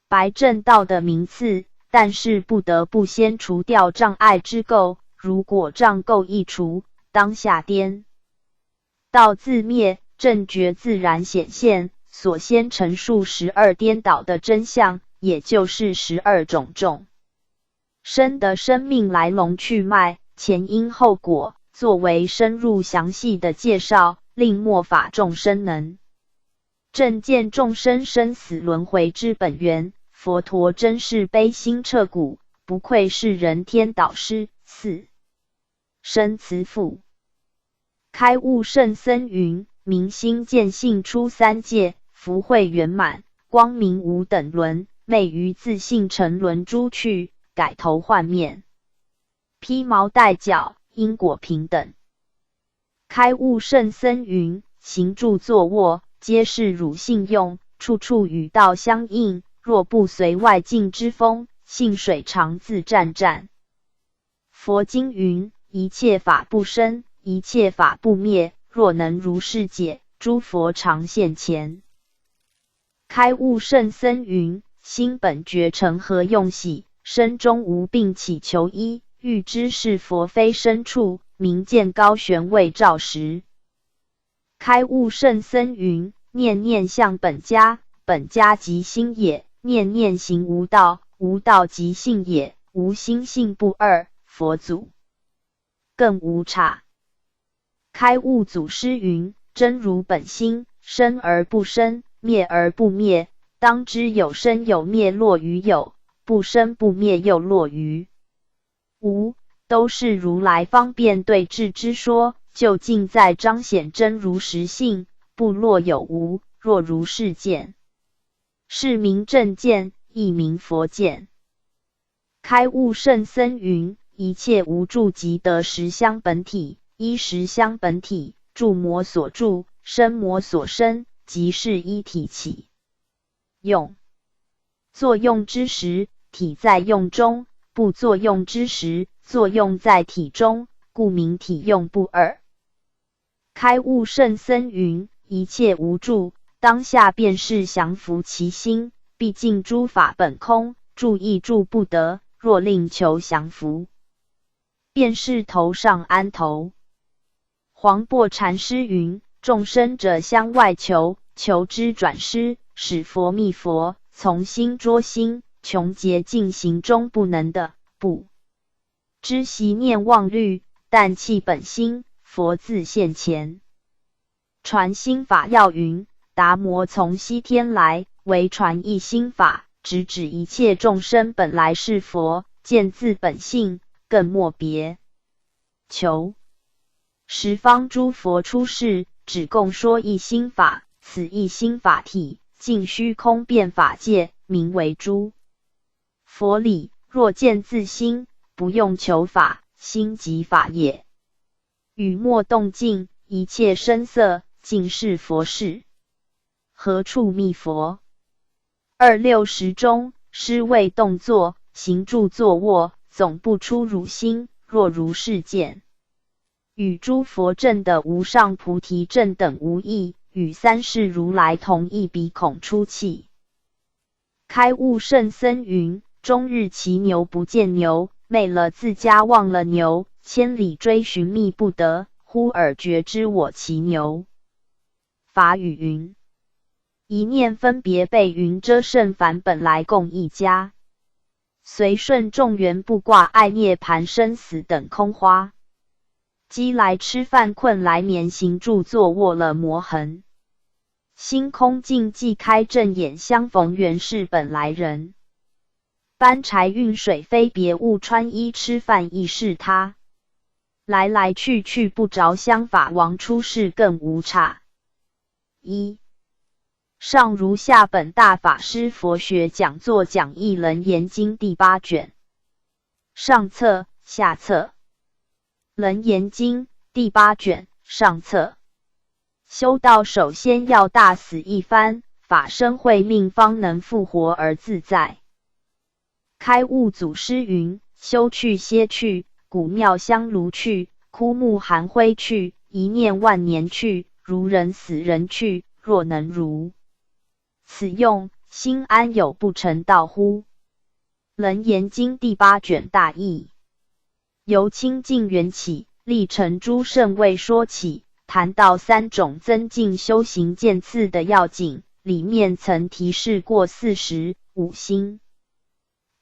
白正道的名次，但是不得不先除掉障碍之垢，如果障垢一除，当下颠道自灭，正觉自然显现。所先陈述12颠倒的真相，也就是12种众生的生命来龙去脉、前因后果，作为深入详细的介绍，令末法众生能正见众生生死轮回之本源。佛陀真是悲心彻骨，不愧是人天导师。4. 生慈父。开悟圣僧云：明心见性出三界，福慧圆满，光明无等伦，昧于自性沉沦诸趣，改头换面，披毛戴角，因果平等。开悟圣僧云：行住坐卧，皆是汝性用，处处与道相应，若不随外境之风，性水常自湛湛。佛经云：一切法不生，一切法不灭，若能如是解，诸佛常现前。开悟圣僧云：心本觉成何用喜，身中无病祈求医，欲知是佛非身处，明见高悬未照时。开悟圣僧云：念念向本家，本家即心也；念念行无道，无道即性也。无心性不二，佛祖更无差。开悟祖师云：真如本心，生而不生，灭而不灭，当知有生有灭落于有，不生不灭又落于无，都是如来方便对治之说，究竟在彰显真如实性，不落有无。若如是见，是名正见，亦名佛见。开悟圣僧云：一切无住即得实相本体，依实相本体，住魔所住，生魔所生，即是一体起用。作用之时，体在用中；不作用之时，作用在体中，故名体用不二。开悟圣僧云：一切无住，当下便是降伏其心，毕竟诸法本空，住亦住不得，若令求降伏，便是头上安头。黄檗禅师云：众生者相外求，求之转失，使佛密佛，从心捉心，穷竭尽行中不能的，不知习念妄虑，但弃本心，佛自现前。传心法要云：达摩从西天来，为传一心法，直指一切众生本来是佛，见自本性，更莫别求。十方诸佛出世，只共说一心法，此一心法体，尽虚空遍法界，名为诸佛理。若见自心，不用求法，心即法也。雨墨动静，一切声色，尽是佛事。何处觅佛？26中，施为动作，行住坐卧，总不出汝心。若如是见，与诸佛证的无上菩提证等无异，与三世如来同一鼻孔出气。开悟圣僧云：终日骑牛不见牛，昧了自家忘了牛，千里追寻觅不得，忽尔觉知我骑牛。法语云：一念分别被云遮甚凡本来共一家，随顺众缘不挂爱涅盘生死等空花，饥来吃饭困来眠行住坐卧了魔痕，心空静寂开正眼相逢原是本来人，搬柴运水非别物穿衣吃饭亦是他，来来去去不着相法王出世更无差。一上如下本大法师佛学讲座讲义楞严经第8卷，上册下册。楞严经第8卷上册。修道首先要大死一番，法身慧命方能复活而自在。开悟祖师云：修去歇去，古庙香炉去，枯木寒灰去，一念万年去，如人死人去，若能如此用，心安有不成道乎？楞严经第8卷大义。由清净缘起，历程诸圣位说起，谈到3种增进修行渐次的要紧，里面曾提示过45心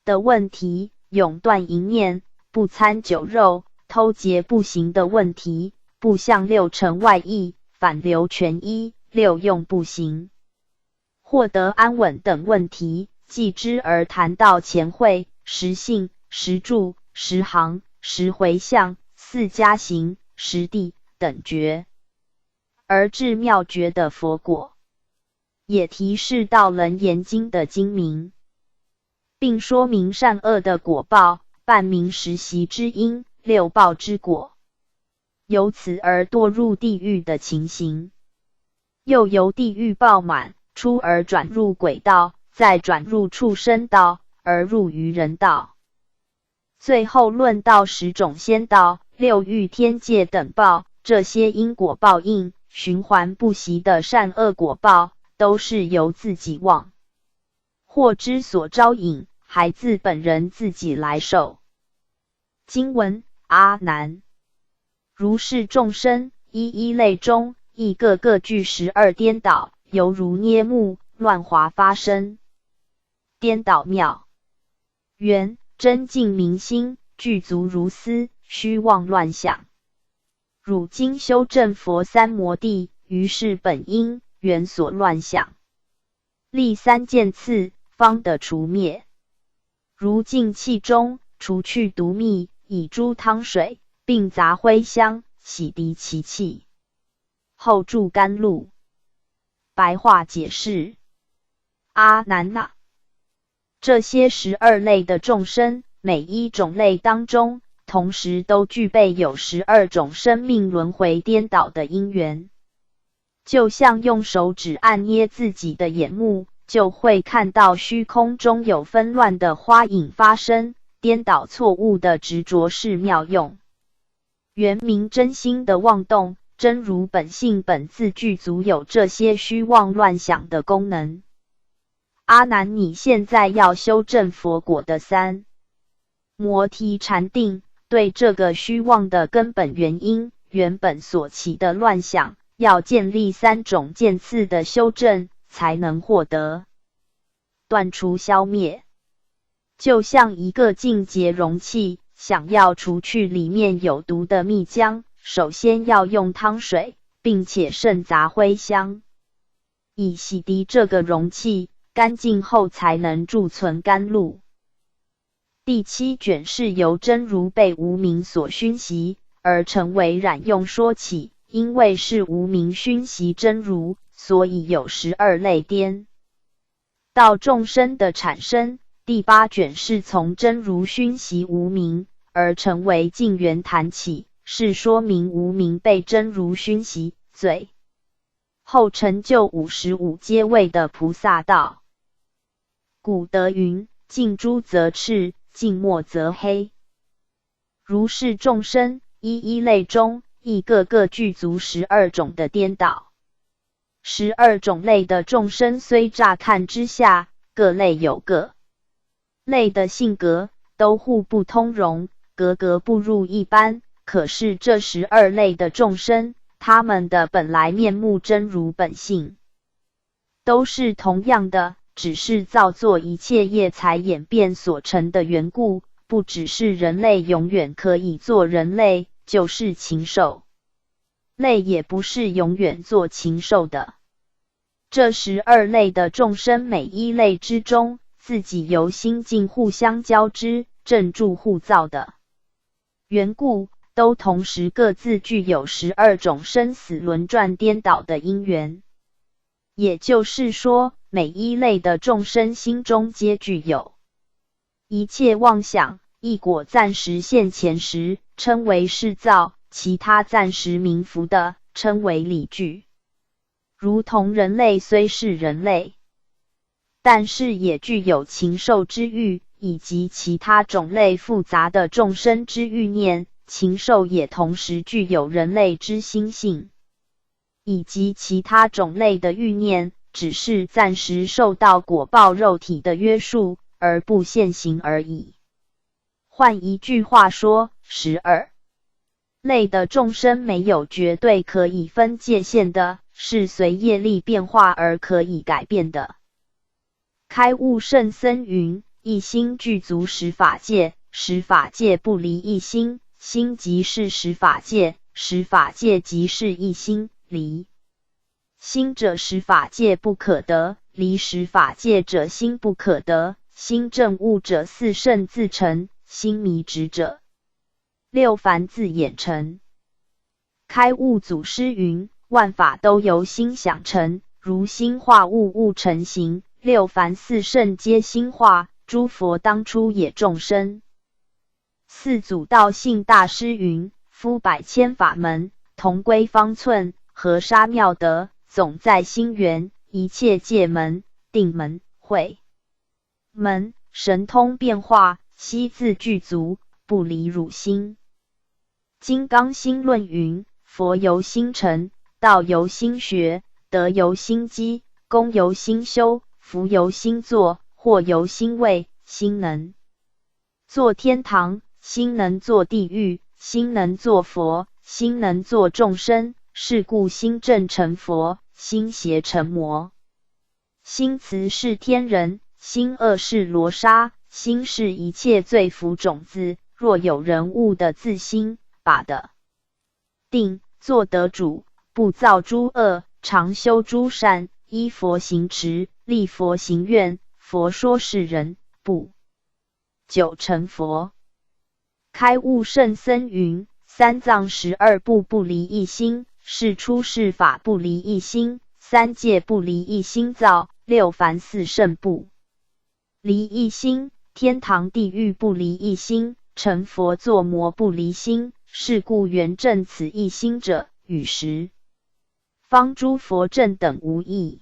的问题，永断淫念，不参酒肉，偷劫不行的问题，不向6尘外溢，反流全依，6用不行，获得安稳等问题，继之而谈到前慧、实性、实住、实行、实回向、4加行、实地等觉，而至妙觉的佛果，也提示到楞严经的精明，并说明善恶的果报，半明实习之因，6报之果，由此而堕入地狱的情形，又由地狱报满出而转入鬼道，再转入畜生道，而入于人道。最后论到10种仙道、6欲天界等报，这些因果报应循环不息的善恶果报，都是由自己妄或之所招引，还自本人自己来受。经文：阿难，如是众生，一类中，亦个个具12颠倒，犹如捏木乱滑发生。颠倒妙缘真净明心，具足如斯，虚妄乱想。汝今修正佛三摩地，于是本因缘所乱想，立3件次，方得除灭。如净气中，除去毒蜜，以诸汤水，并杂灰香，洗涤其气，后注甘露。白话解释：阿难那，这些12类的众生，每一种类当中，同时都具备有12种生命轮回颠倒的因缘。就像用手指按捏自己的眼目，就会看到虚空中有纷乱的花影发生，颠倒错误的执着是妙用。原明真心的妄动，真如本性本自具足有这些虚妄乱想的功能。阿难，你现在要修正佛果的三摩提禅定，对这个虚妄的根本原因，原本所起的乱想，要建立3种渐次的修正，才能获得断除消灭。就像一个净洁容器，想要除去里面有毒的蜜浆，首先要用汤水，并且渗杂灰香，以洗涤这个容器，干净后才能贮存甘露。第7卷是由真如被无明所熏习，而成为染用说起，因为是无明熏习真如，所以有12类颠倒众生的产生。第8卷是从真如熏习无明，而成为净圆谈起，是说明无明被真如熏习，最后成就55阶位的菩萨道。古德云：净珠则赤，净墨则黑。如是众生，一类中，亦个个具足12种的颠倒。12种类的众生虽乍看之下，各类有各类的性格，都互不通融，格格不入一般。可是这12类的众生，他们的本来面目真如本性，都是同样的，只是造作一切业才演变所成的缘故，不只是人类永远可以做人类，就是禽兽类也不是永远做禽兽的。这12类的众生每一类之中，自己由心境互相交织、正助互造的缘故，都同时各自具有12种生死轮转颠倒的因缘。也就是说，每一类的众生心中皆具有一切妄想，一果暂时现前时，称为世造；其他暂时冥伏的，称为理具。如同人类虽是人类，但是也具有禽兽之欲，以及其他种类复杂的众生之欲念。禽兽也同时具有人类之心性，以及其他种类的欲念，只是暂时受到果报肉体的约束，而不现行而已。换一句话说，12类的众生没有绝对可以分界限的，是随业力变化而可以改变的。开悟圣僧云：一心具足十法界，十法界不离一心，心即是十法界，十法界即是一心，离心者十法界不可得，离十法界者心不可得。心证悟者四圣自成，心迷执者六凡自演成。开悟祖师云：万法都由心想成，如心化物，物成形，六凡四圣皆心化，诸佛当初也众生。四祖道信大师云：夫百千法门，同归方寸，合沙妙德，总在心源，一切界门、定门、慧门、神通变化，悉自具足，不离汝心。金刚心论云：佛由心成，道由心学，德由心积，功由心修，福由心作，祸由心为。心能作天堂，心能作地狱，心能作佛，心能作众生。是故心正成佛，心邪成魔。心慈是天人，心恶是罗刹。心是一切罪福种子，若有人悟的自心，把的定，做得主，不造诸恶，常修诸善，依佛行持，立佛行愿，佛说是人，不久成佛。开悟圣僧云：三藏12部不离一心，是出世法不离一心，三界不离一心造，六凡四圣不离一心，天堂地狱不离一心，成佛作魔不离心。是故圆正此一心者，与十方诸佛正等无异。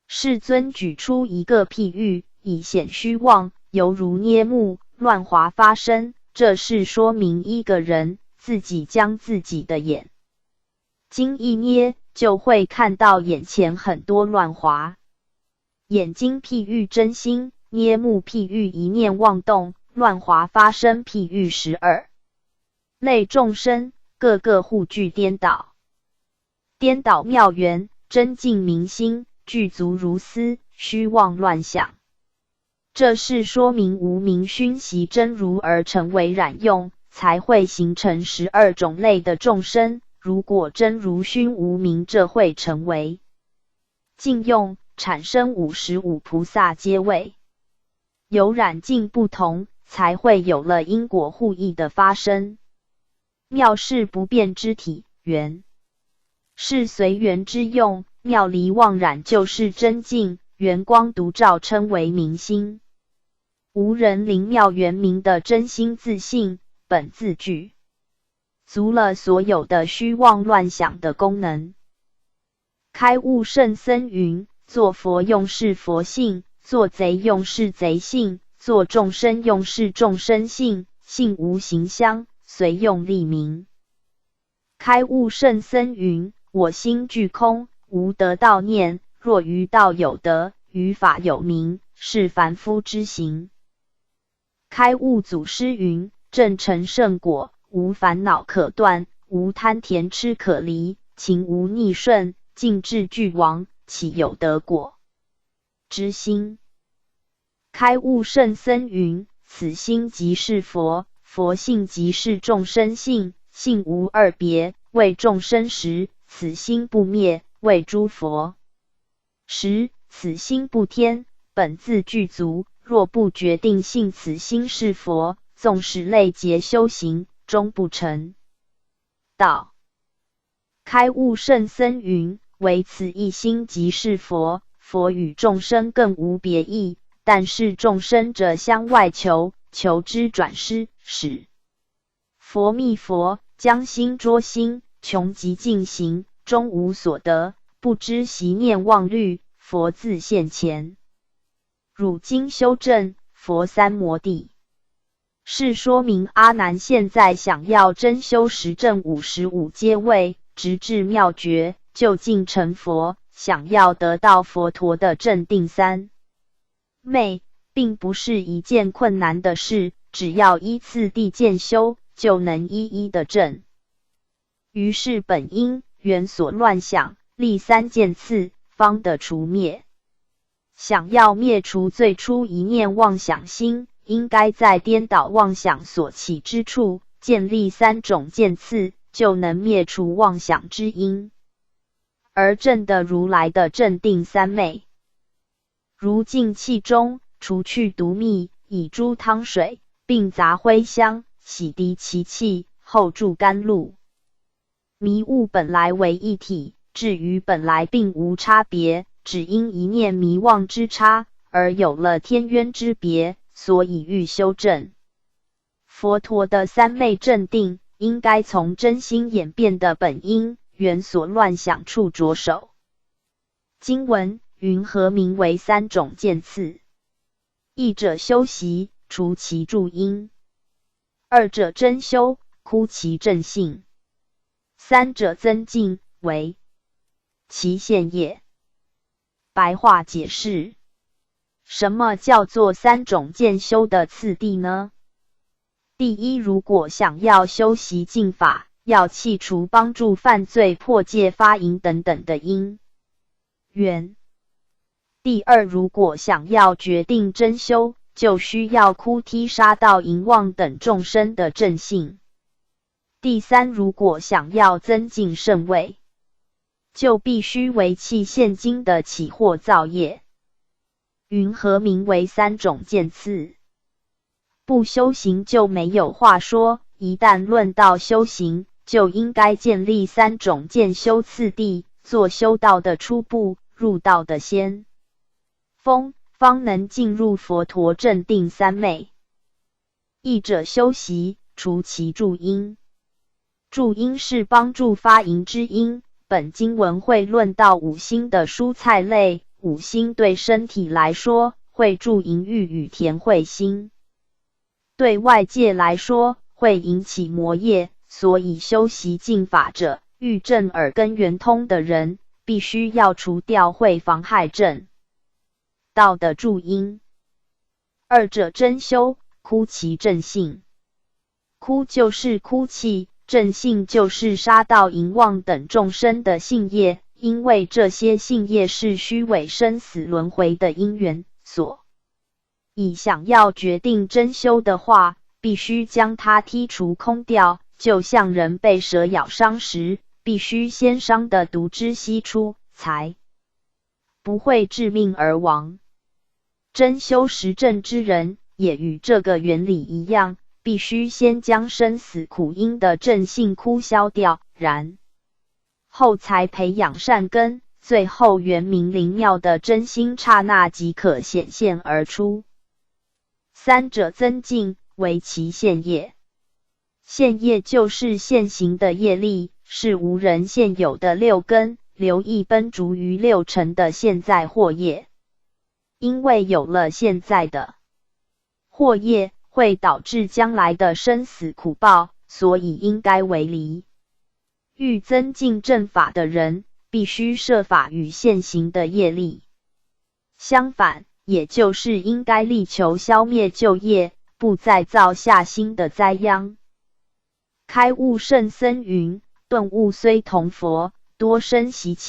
世尊举出一个譬喻，以显虚妄，犹如捏木，乱滑发生。这是说明一个人自己将自己的眼睛一捏，就会看到眼前很多乱滑。眼睛譬喻真心，捏木譬喻一念妄动，乱滑发生譬喻12类众生，个个互具颠倒。颠倒妙缘，真净明心，具足如斯，虚妄乱想。这是说明无明熏习真如而成为染用，才会形成12种类的众生。如果真如熏无明，这会成为净用，产生55菩萨阶位。有染净不同，才会有了因果互异的发生。妙是不变之体，缘是随缘之用，妙离妄染就是真净，圆光独照称为明心。无人灵妙圆明的真心自信，本自具足了所有的虚妄乱想的功能。开悟圣僧云：做佛用是佛性，做贼用是贼性，做众生用是众生性，性无形相，随用立名。开悟圣僧云：我心具空，无得道念，若于道有德，于法有名，是凡夫之行。开悟祖师云：正成圣果，无烦恼可断，无贪甜痴可离，情无逆顺，尽至俱亡，岂有得果之心？开悟圣僧云：此心即是佛，佛性即是众生性，性无二别。为众生时，此心不灭；为诸佛时，此心不天。本自具足，若不决定性此心是佛，纵使累劫修行，终不成道。开悟圣僧云：唯此一心即是佛，佛与众生更无别异，但是众生者相外求，求之转失，使佛密佛，将心捉心，穷极尽行，终无所得，不知习念妄虑，佛自现前。汝今修正，佛三摩地。是说明阿难现在想要真修实证55阶位，直至妙觉，就近成佛，想要得到佛陀的正定三昧，并不是一件困难的事，只要依次第渐修，就能一一的证。于是本因缘所乱想，立三件次，方得除灭。想要灭除最初一念妄想心，应该在颠倒妄想所起之处，建立3种渐次，就能灭除妄想之因，而证得如来的正定三昧。如净气中，除去毒蜜，以诸汤水，并杂灰香，洗涤其气，后注甘露。迷悟本来为一体，至于本来并无差别，只因一念迷妄之差，而有了天渊之别，所以欲修正。佛陀的三昧正定，应该从真心演变的本因缘所乱想处着手。经文云何名为3种渐次？一者修习，除其助因；二者真修，枯其正性；三者增进，为其现业。白话解释：什么叫做3种渐修的次第呢？第一，如果想要修习净法，要弃除帮助犯罪、破戒、发淫等等的因缘。第二，如果想要决定真修，就需要哭踢杀盗淫妄等众生的正性。第三，如果想要增进圣位，就必须为弃现今的起惑造业。云何名为3种渐次？不修行就没有话说，一旦论到修行，就应该建立3种渐修次第，做修道的初步，入道的先锋，方能进入佛陀正定三昧。一者修习，除其助因。助因是帮助发淫之因，本经文会论到5辛的蔬菜类，5辛对身体来说会助淫欲与甜慧心，对外界来说会引起魔业，所以修习净法者，欲正耳根圆通的人，必须要除掉会妨害正道的助因。二者真修，枯其正性。枯就是哭泣，正性就是杀盗淫妄等众生的性业，因为这些性业是虚伪生死轮回的因缘，所以想要决定真修的话，必须将它剔除空掉，就像人被蛇咬伤时，必须先伤的毒汁吸出，才不会致命而亡。真修实证之人，也与这个原理一样，必须先将生死苦因的正性枯消掉，然后才培养善根，最后圆明灵妙的真心刹那即可显现而出。三者增进，为其现业。现业就是现行的业力，是无人现有的6根，流溢奔逐于6尘的现在惑业。因为有了现在的惑业，会导致将来的生死苦报，所以应该为离。欲增进正法的人，必须设法与现行的业力相反，也就是应该力求消灭旧业，不再造下新的灾殃。开悟圣僧云：顿悟虽同佛，多生习气。